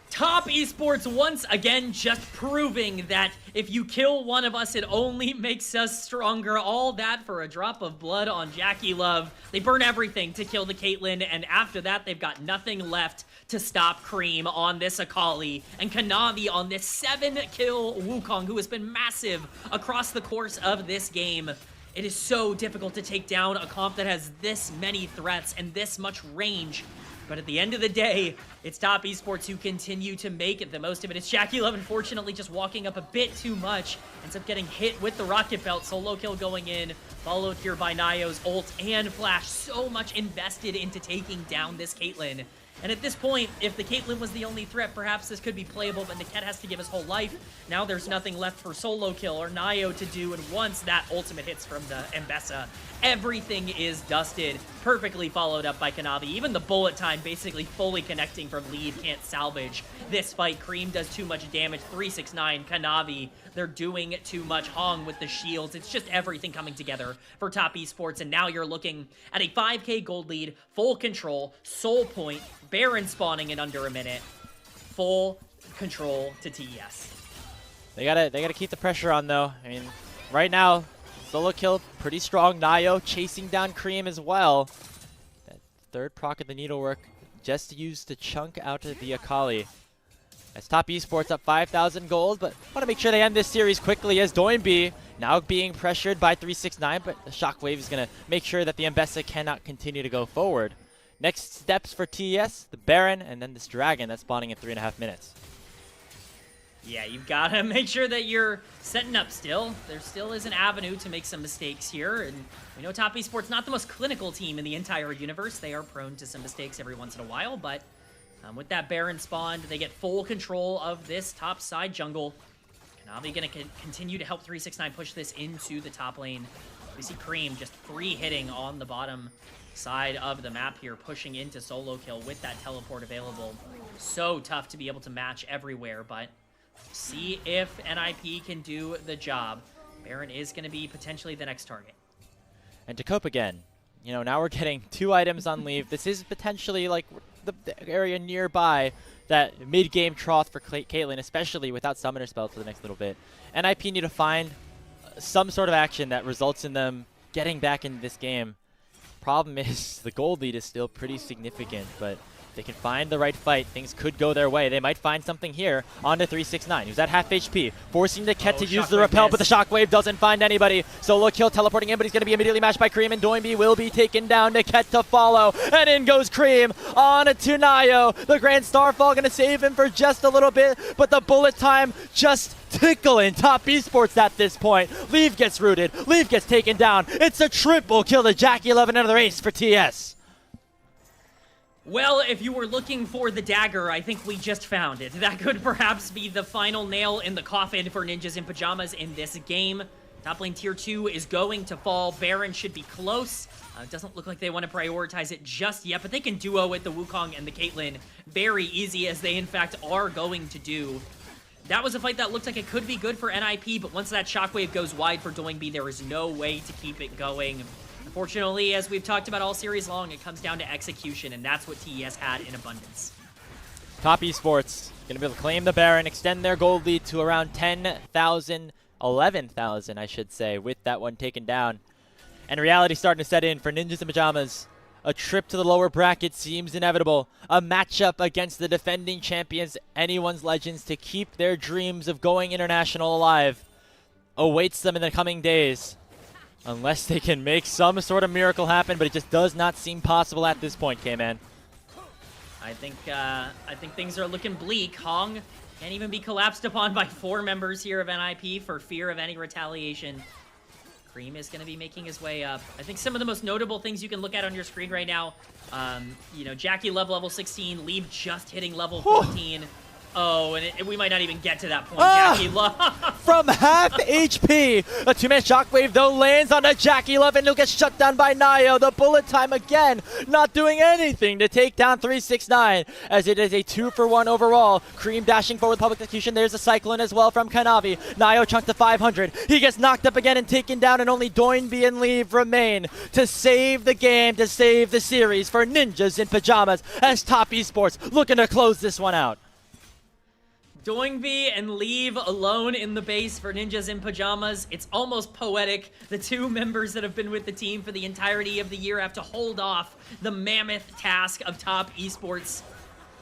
Top esports once again just proving that if you kill one of us, it only makes us stronger. All that for a drop of blood on Jackie Love. They burn everything to kill the Caitlyn, and after that, they've got nothing left to stop Cream on this Akali, and Kanavi on this 7-kill Wukong, who has been massive across the course of this game. It is so difficult to take down a comp that has this many threats and this much range. But at the end of the day, it's top esports who continue to make the most of it. It's Jackie Love, unfortunately, just walking up a bit too much. Ends up getting hit with the rocket belt. Solo kill going in, followed here by Nio's ult and flash. So much invested into taking down this Caitlyn. And at this point, if the Caitlyn was the only threat, perhaps this could be playable, but Niket has to give his whole life. Now there's nothing left for Solo Kill or Nio to do, and once that ultimate hits from the Mbessa, everything is dusted. Perfectly followed up by Kanavi. Even the bullet time basically fully connecting from lead can't salvage this fight. Cream does too much damage. 369, Kanavi, they're doing too much. Hong with the shields. It's just everything coming together for top esports, and now you're looking at a 5k gold lead, full control, soul point, Baron spawning in under a minute. Full control to TES. They gotta keep the pressure on though. I mean, right now, Solo Kill pretty strong. Nio chasing down Cream as well. That third proc of the needlework just used to chunk out of the Akali. As top esports up 5,000 gold, but want to make sure they end this series quickly as Doingby now being pressured by 369, but the shockwave is gonna make sure that the Mbessa cannot continue to go forward. Next steps for TES, the Baron, and then this Dragon that's spawning in 3.5 minutes. Yeah, you've got to make sure that you're setting up still. There still is an avenue to make some mistakes here, and we know Top Esports not the most clinical team in the entire universe. They are prone to some mistakes every once in a while, but with that Baron spawned, they get full control of this top side jungle. Kanavi going to continue to help 369 push this into the top lane. We see Cream just free hitting on the bottom side of the map here, pushing into solo kill with that teleport available. So tough to be able to match everywhere, but see if NiP can do the job. Baron is going to be potentially the next target. And to cope again, you know, now we're getting 2 items on leave. This is potentially like the area nearby that mid-game trough for Caitlyn, especially without Summoner Spell for the next little bit. NiP need to find some sort of action that results in them getting back into this game. Problem is, the gold lead is still pretty significant, but they can find the right fight, things could go their way. They might find something here onto 369, who's at half HP, forcing the Ket to use the repel, but the Shockwave doesn't find anybody. Solo kill teleporting in, but he's going to be immediately matched by Cream, and Doinby will be taken down. To Ket to follow, and in goes Cream on to Nayo. The Grand Starfall going to save him for just a little bit, but the bullet time just tickling Top Esports at this point. Leave gets rooted, Leave gets taken down. It's a triple kill to Jackie 11 another ace for TS. Well, if you were looking for the dagger, I think we just found it. That could perhaps be the final nail in the coffin for Ninjas in Pajamas in this game. Top lane tier 2 is going to fall. Baron should be close. It doesn't look like they want to prioritize it just yet, but they can duo with the Wukong and the Caitlyn very easy, as they in fact are going to do. That was a fight that looked like it could be good for NiP, but once that Shockwave goes wide for Doinby, there is no way to keep it going. Unfortunately, as we've talked about all series long, it comes down to execution, and that's what TES had in abundance. Top Esports going to be able to claim the Baron, extend their gold lead to around 10,000, 11,000, I should say, with that one taken down. And reality starting to set in for Ninjas in Pajamas. A trip to the lower bracket seems inevitable. A matchup against the defending champions, anyone's Legends, to keep their dreams of going international alive awaits them in the coming days. Unless they can make some sort of miracle happen, but it just does not seem possible at this point, K-Man. I think things are looking bleak. Hong can't even be collapsed upon by 4 members here of NiP for fear of any retaliation. Cream is going to be making his way up. I think some of the most notable things you can look at on your screen right now, you know, Jackie level 16, Leave just hitting level 14. Oh, and we might not even get to that point. Jackie from half HP. A 2-man Shockwave, though, lands on a Jackie Love, and he'll get shut down by Nayo. The bullet time again, not doing anything to take down 369, as it is a 2-for-1 overall. Cream dashing forward, public execution. There's a Cyclone as well from Kanavi. Nayo chunked to 500. He gets knocked up again and taken down, and only Doinby and Leave remain to save the game, to save the series for Ninjas in Pajamas, as Top Esports looking to close this one out. Doinby and Leave alone in the base for Ninjas in Pajamas. It's almost poetic. The 2 members that have been with the team for the entirety of the year have to hold off the mammoth task of Top Esports.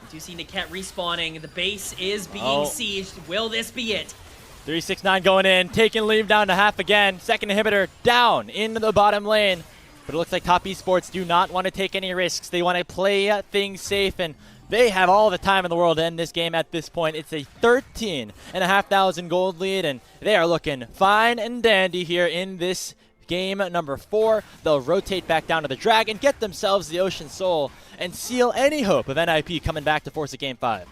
We do see Niket respawning. The base is being sieged. Will this be it? 369 going in, taking Leave down to half again. Second inhibitor down into the bottom lane. But it looks like Top Esports do not want to take any risks. They want to play things safe, and they have all the time in the world to end this game at this point. It's a 13,500 gold lead, and they are looking fine and dandy here in this game number 4. They'll rotate back down to the Dragon, get themselves the Ocean Soul, and seal any hope of NiP coming back to force a game 5.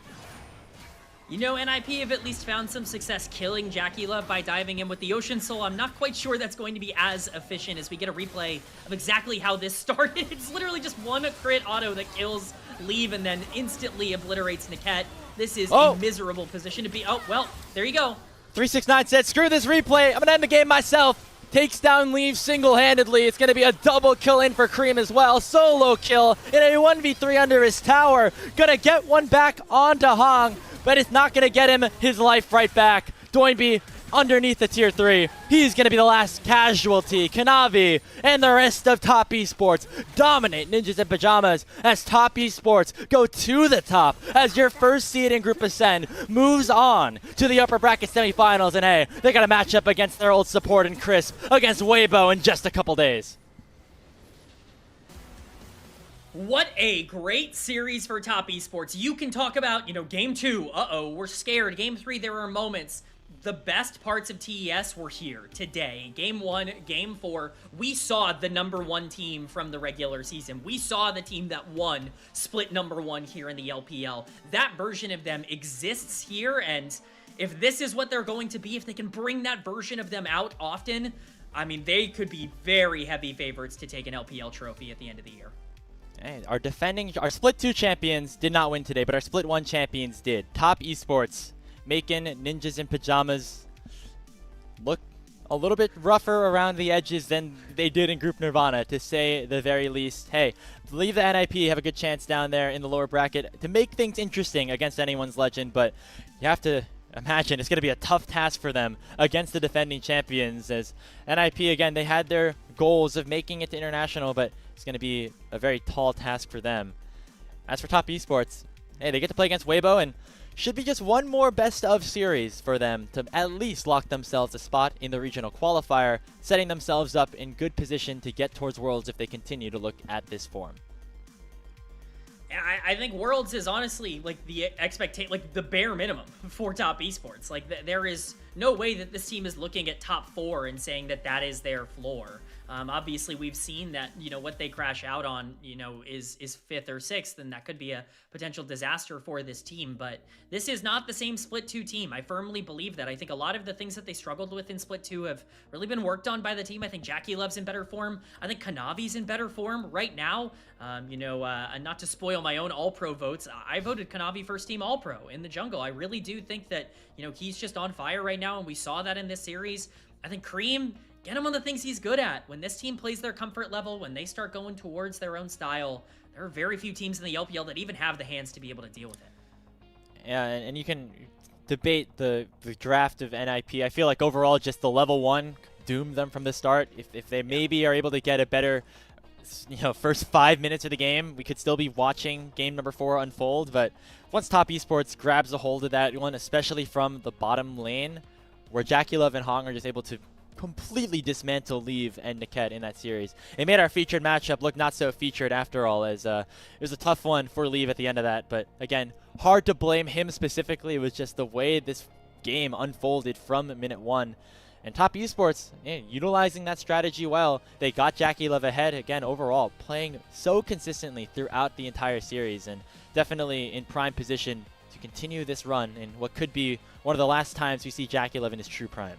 You know, NiP have at least found some success killing Jackie Love by diving in with the Ocean Soul. I'm not quite sure that's going to be as efficient as we get a replay of exactly how this started. It's literally just one crit auto that kills Leave and then instantly obliterates Niket. This is a miserable position to be. Oh, well, there you go. 369 said, screw this replay. I'm going to end the game myself. Takes down Leave single-handedly. It's going to be a double kill in for Cream as well. Solo kill in a 1v3 under his tower. Going to get one back onto Hong, but it's not going to get him his life right back. Doinby underneath the tier 3. He's going to be the last casualty. Kanavi and the rest of Top Esports dominate Ninjas in Pajamas as Top Esports go to the top as your first seed in Group Ascend moves on to the upper bracket semifinals. And hey, they got to match up against their old support and Crisp against Weibo in just a couple days. What a great series for Top Esports. You can talk about, game 2, we're scared. Game 3, there were moments. The best parts of TES were here today. Game 1, Game 4, we saw the #1 team from the regular season. We saw the team that won Split #1 here in the LPL. That version of them exists here, and if this is what they're going to be, if they can bring that version of them out often, I mean, they could be very heavy favorites to take an LPL trophy at the end of the year. Hey, our Split 2 champions did not win today, but our Split 1 champions did. Top Esports making Ninjas in Pajamas look a little bit rougher around the edges than they did in Group Nirvana, to say the very least. Hey, believe the NiP have a good chance down there in the lower bracket to make things interesting against anyone's legend, but you have to imagine it's going to be a tough task for them against the defending champions, as NiP, again, they had their goals of making it to international, but it's going to be a very tall task for them. As for Top Esports, hey, they get to play against Weibo, and should be just one more best of series for them to at least lock themselves a spot in the regional qualifier, setting themselves up in good position to get towards Worlds if they continue to look at this form. I think Worlds is honestly like the the bare minimum for Top Esports. Like there is no way that this team is looking at top 4 and saying that that is their floor. Obviously, we've seen that, what they crash out on, is 5th or 6th, and that could be a potential disaster for this team. But this is not the same Split 2 team. I firmly believe that. I think a lot of the things that they struggled with in Split 2 have really been worked on by the team. I think Jackie Love's in better form. I think Kanavi's in better form right now. And not to spoil my own All-Pro votes, I voted Kanavi first team All-Pro in the jungle. I really do think that, he's just on fire right now, and we saw that in this series. I think Cream, get him on the things he's good at. When this team plays their comfort level, when they start going towards their own style, there are very few teams in the LPL that even have the hands to be able to deal with it. Yeah, and you can debate the draft of NiP. I feel like overall just the level 1 doomed them from the start. If they maybe are able to get a better first 5 minutes of the game, we could still be watching game number 4 unfold. But once Top Esports grabs a hold of that one, especially from the bottom lane, where Jackie Love and Hong are just able to completely dismantle Leave and Niket in that series, it made our featured matchup look not so featured after all, as it was a tough one for Leave at the end of that. But again, hard to blame him specifically. It was just the way this game unfolded from minute 1. And Top Esports, utilizing that strategy well. They got Jackie Love ahead, again, overall, playing so consistently throughout the entire series, and definitely in prime position to continue this run in what could be one of the last times we see Jackie Love in his true prime.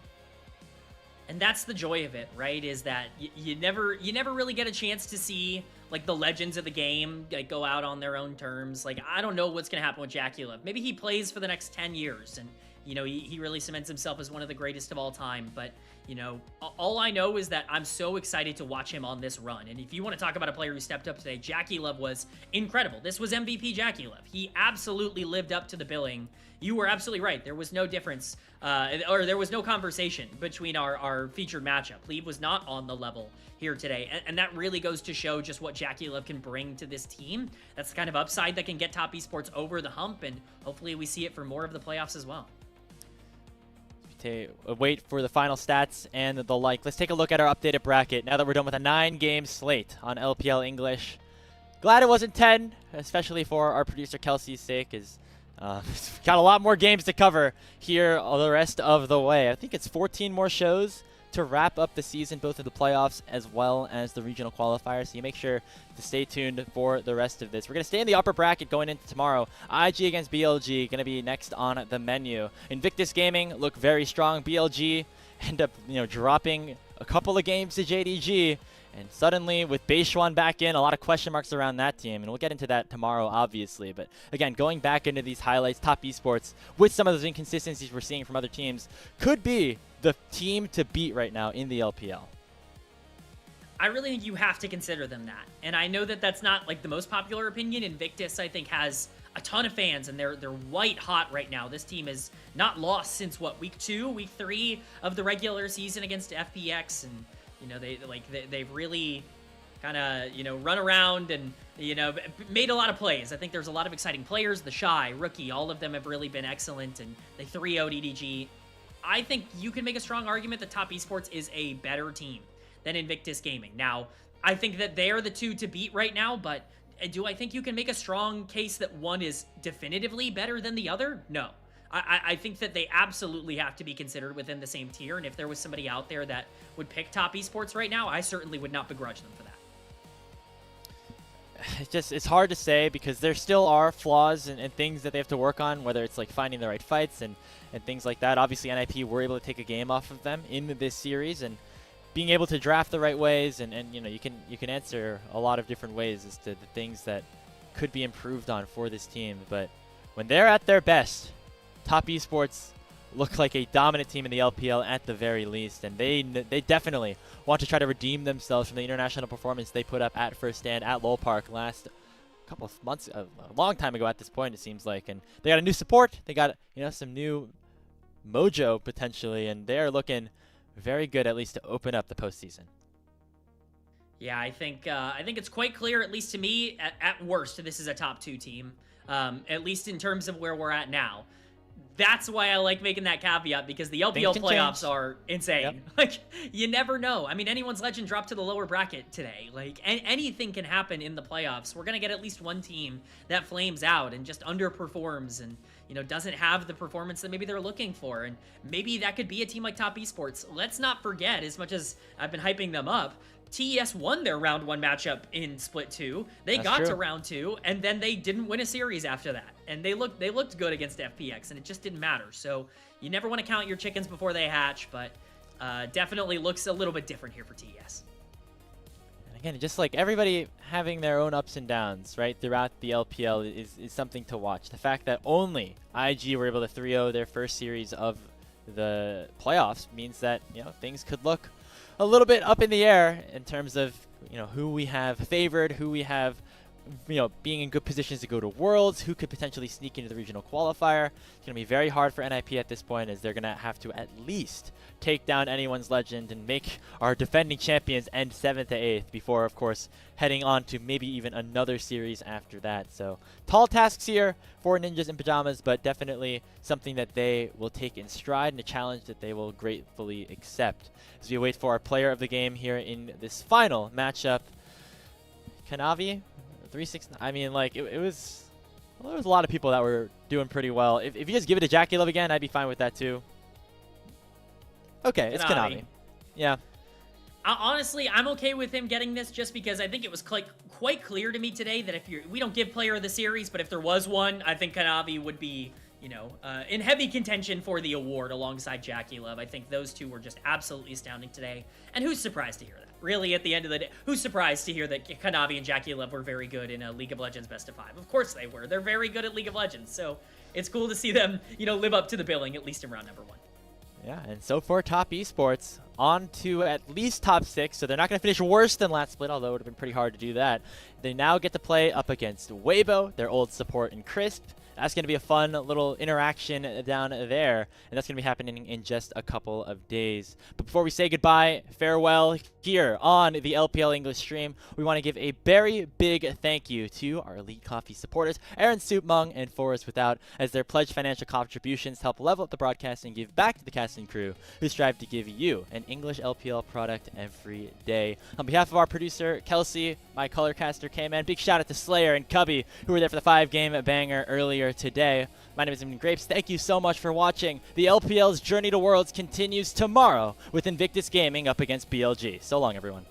And that's the joy of it, right? Is that you never really get a chance to see like the legends of the game like go out on their own terms. Like, I don't know what's gonna happen with Jackie Love. Maybe he plays for the next 10 years and he really cements himself as one of the greatest of all time. But all I know is that I'm so excited to watch him on this run. And if you want to talk about a player who stepped up today, Jackie Love was incredible. This was MVP Jackie Love. He absolutely lived up to the billing. You were absolutely right. There was no difference, or there was no conversation between our featured matchup. Leave was not on the level here today, and that really goes to show just what Jackie Love can bring to this team. That's the kind of upside that can get Top Esports over the hump, and hopefully we see it for more of the playoffs as well. Wait for the final stats and the like. Let's take a look at our updated bracket now that we're done with a 9-game slate on LPL English. Glad it wasn't 10, especially for our producer Kelsey's sake, as got a lot more games to cover here the rest of the way. I think it's 14 more shows to wrap up the season, both of the playoffs as well as the regional qualifiers. So you make sure to stay tuned for the rest of this. We're going to stay in the upper bracket going into tomorrow. IG against BLG going to be next on the menu. Invictus Gaming look very strong. BLG end up dropping a couple of games to JDG. And suddenly, with Beishuan back in, a lot of question marks around that team. And we'll get into that tomorrow, obviously. But again, going back into these highlights, Top Esports, with some of those inconsistencies we're seeing from other teams, could be the team to beat right now in the LPL. I really think you have to consider them that. And I know that that's not like the most popular opinion. Invictus, I think, has a ton of fans, and they're white hot right now. This team is not lost since, what, week 2, week 3 of the regular season against FPX, and they've really kind of run around and made a lot of plays. I think there's a lot of exciting players. The Shy, Rookie, all of them have really been excellent, and they 3-0'd EDG. I think you can make a strong argument that Top Esports is a better team than Invictus Gaming. Now, I think that they are the two to beat right now, but Do I think you can make a strong case that one is definitively better than the other? No. I think that they absolutely have to be considered within the same tier, and if there was somebody out there that would pick top esports right now, I certainly would not begrudge them for that. It's hard to say because there still are flaws and things that they have to work on, whether it's like finding the right fights and things like that. Obviously, NiP were able to take a game off of them in this series, and being able to draft the right ways, and you know, you can answer a lot of different ways as to the things that could be improved on for this team. But when they're at their best, Top Esports look like a dominant team in the LPL at the very least, and they definitely want to try to redeem themselves from the international performance they put up at First Stand at Lowell Park last couple of months, a long time ago at this point, it seems like. And they got a new support, they got, you know, some new mojo potentially, and they're looking very good, at least to open up the postseason. Yeah, I think it's quite clear, at least to me, at worst, this is a top 2 team, at least in terms of where we're at now. That's why I like making that caveat, because the LPL playoffs are insane. Yep. Like, you never know. I mean, anyone's legend dropped to the lower bracket today. Like, anything can happen in the playoffs. We're going to get at least one team that flames out and just underperforms and, you know, doesn't have the performance that maybe they're looking for. And maybe that could be a team like Top Esports. Let's not forget, as much as I've been hyping them up, TES won their round 1 matchup in Split 2. They got to round 2, and then they didn't win a series after that. And they looked good against FPX, and it just didn't matter. So you never want to count your chickens before they hatch, but definitely looks a little bit different here for TES. And again, just like everybody having their own ups and downs, right, throughout the LPL is something to watch. The fact that only IG were able to 3-0 their first series of the playoffs means that, you know, things could look a little bit up in the air in terms of, you know, who we have favored, who we have, you know, being in good positions to go to Worlds, who could potentially sneak into the regional qualifier. It's going to be very hard for NiP at this point, as they're going to have to at least take down anyone's legend and make our defending champions end 7th to 8th before, of course, heading on to maybe even another series after that. So tall tasks here for Ninjas in Pajamas, but definitely something that they will take in stride and a challenge that they will gratefully accept. As we wait for our player of the game here in this final matchup, Kanavi, 3-6. I mean, like, it was, well, there was a lot of people that were doing pretty well. If you just give it to Jackie Love again, I'd be fine with that too. Okay, it's Kanavi. Yeah. Honestly, I'm okay with him getting this, just because I think it was quite clear to me today that we don't give player of the series, but if there was one, I think Kanavi would be, you know, in heavy contention for the award alongside Jackie Love. I think those two were just absolutely astounding today. And who's surprised to hear that? Really, at the end of the day, who's surprised to hear that Kanavi and Jackie Love were very good in a League of Legends best of 5? Of course they were. They're very good at League of Legends. So it's cool to see them, you know, live up to the billing, at least in round number 1. Yeah, and so for Top Esports, on to at least top 6, so they're not going to finish worse than last split, although it would have been pretty hard to do that. They now get to play up against Weibo, their old support in Crisp. That's going to be a fun little interaction down there, and that's going to be happening in just a couple of days. But before we say goodbye, farewell, here on the LPL English stream, we want to give a very big thank you to our Elite Coffee supporters, Aaron Soupmung and Forrest Without, as their pledged financial contributions help level up the broadcast and give back to the casting crew who strive to give you an English LPL product every day. On behalf of our producer, Kelsey, my color caster, K-Man, big shout out to Slayer and Cubby, who were there for the 5-game banger earlier today. My name is Grapes. Thank you so much for watching. The LPL's journey to Worlds continues tomorrow with Invictus Gaming up against BLG. So long, everyone.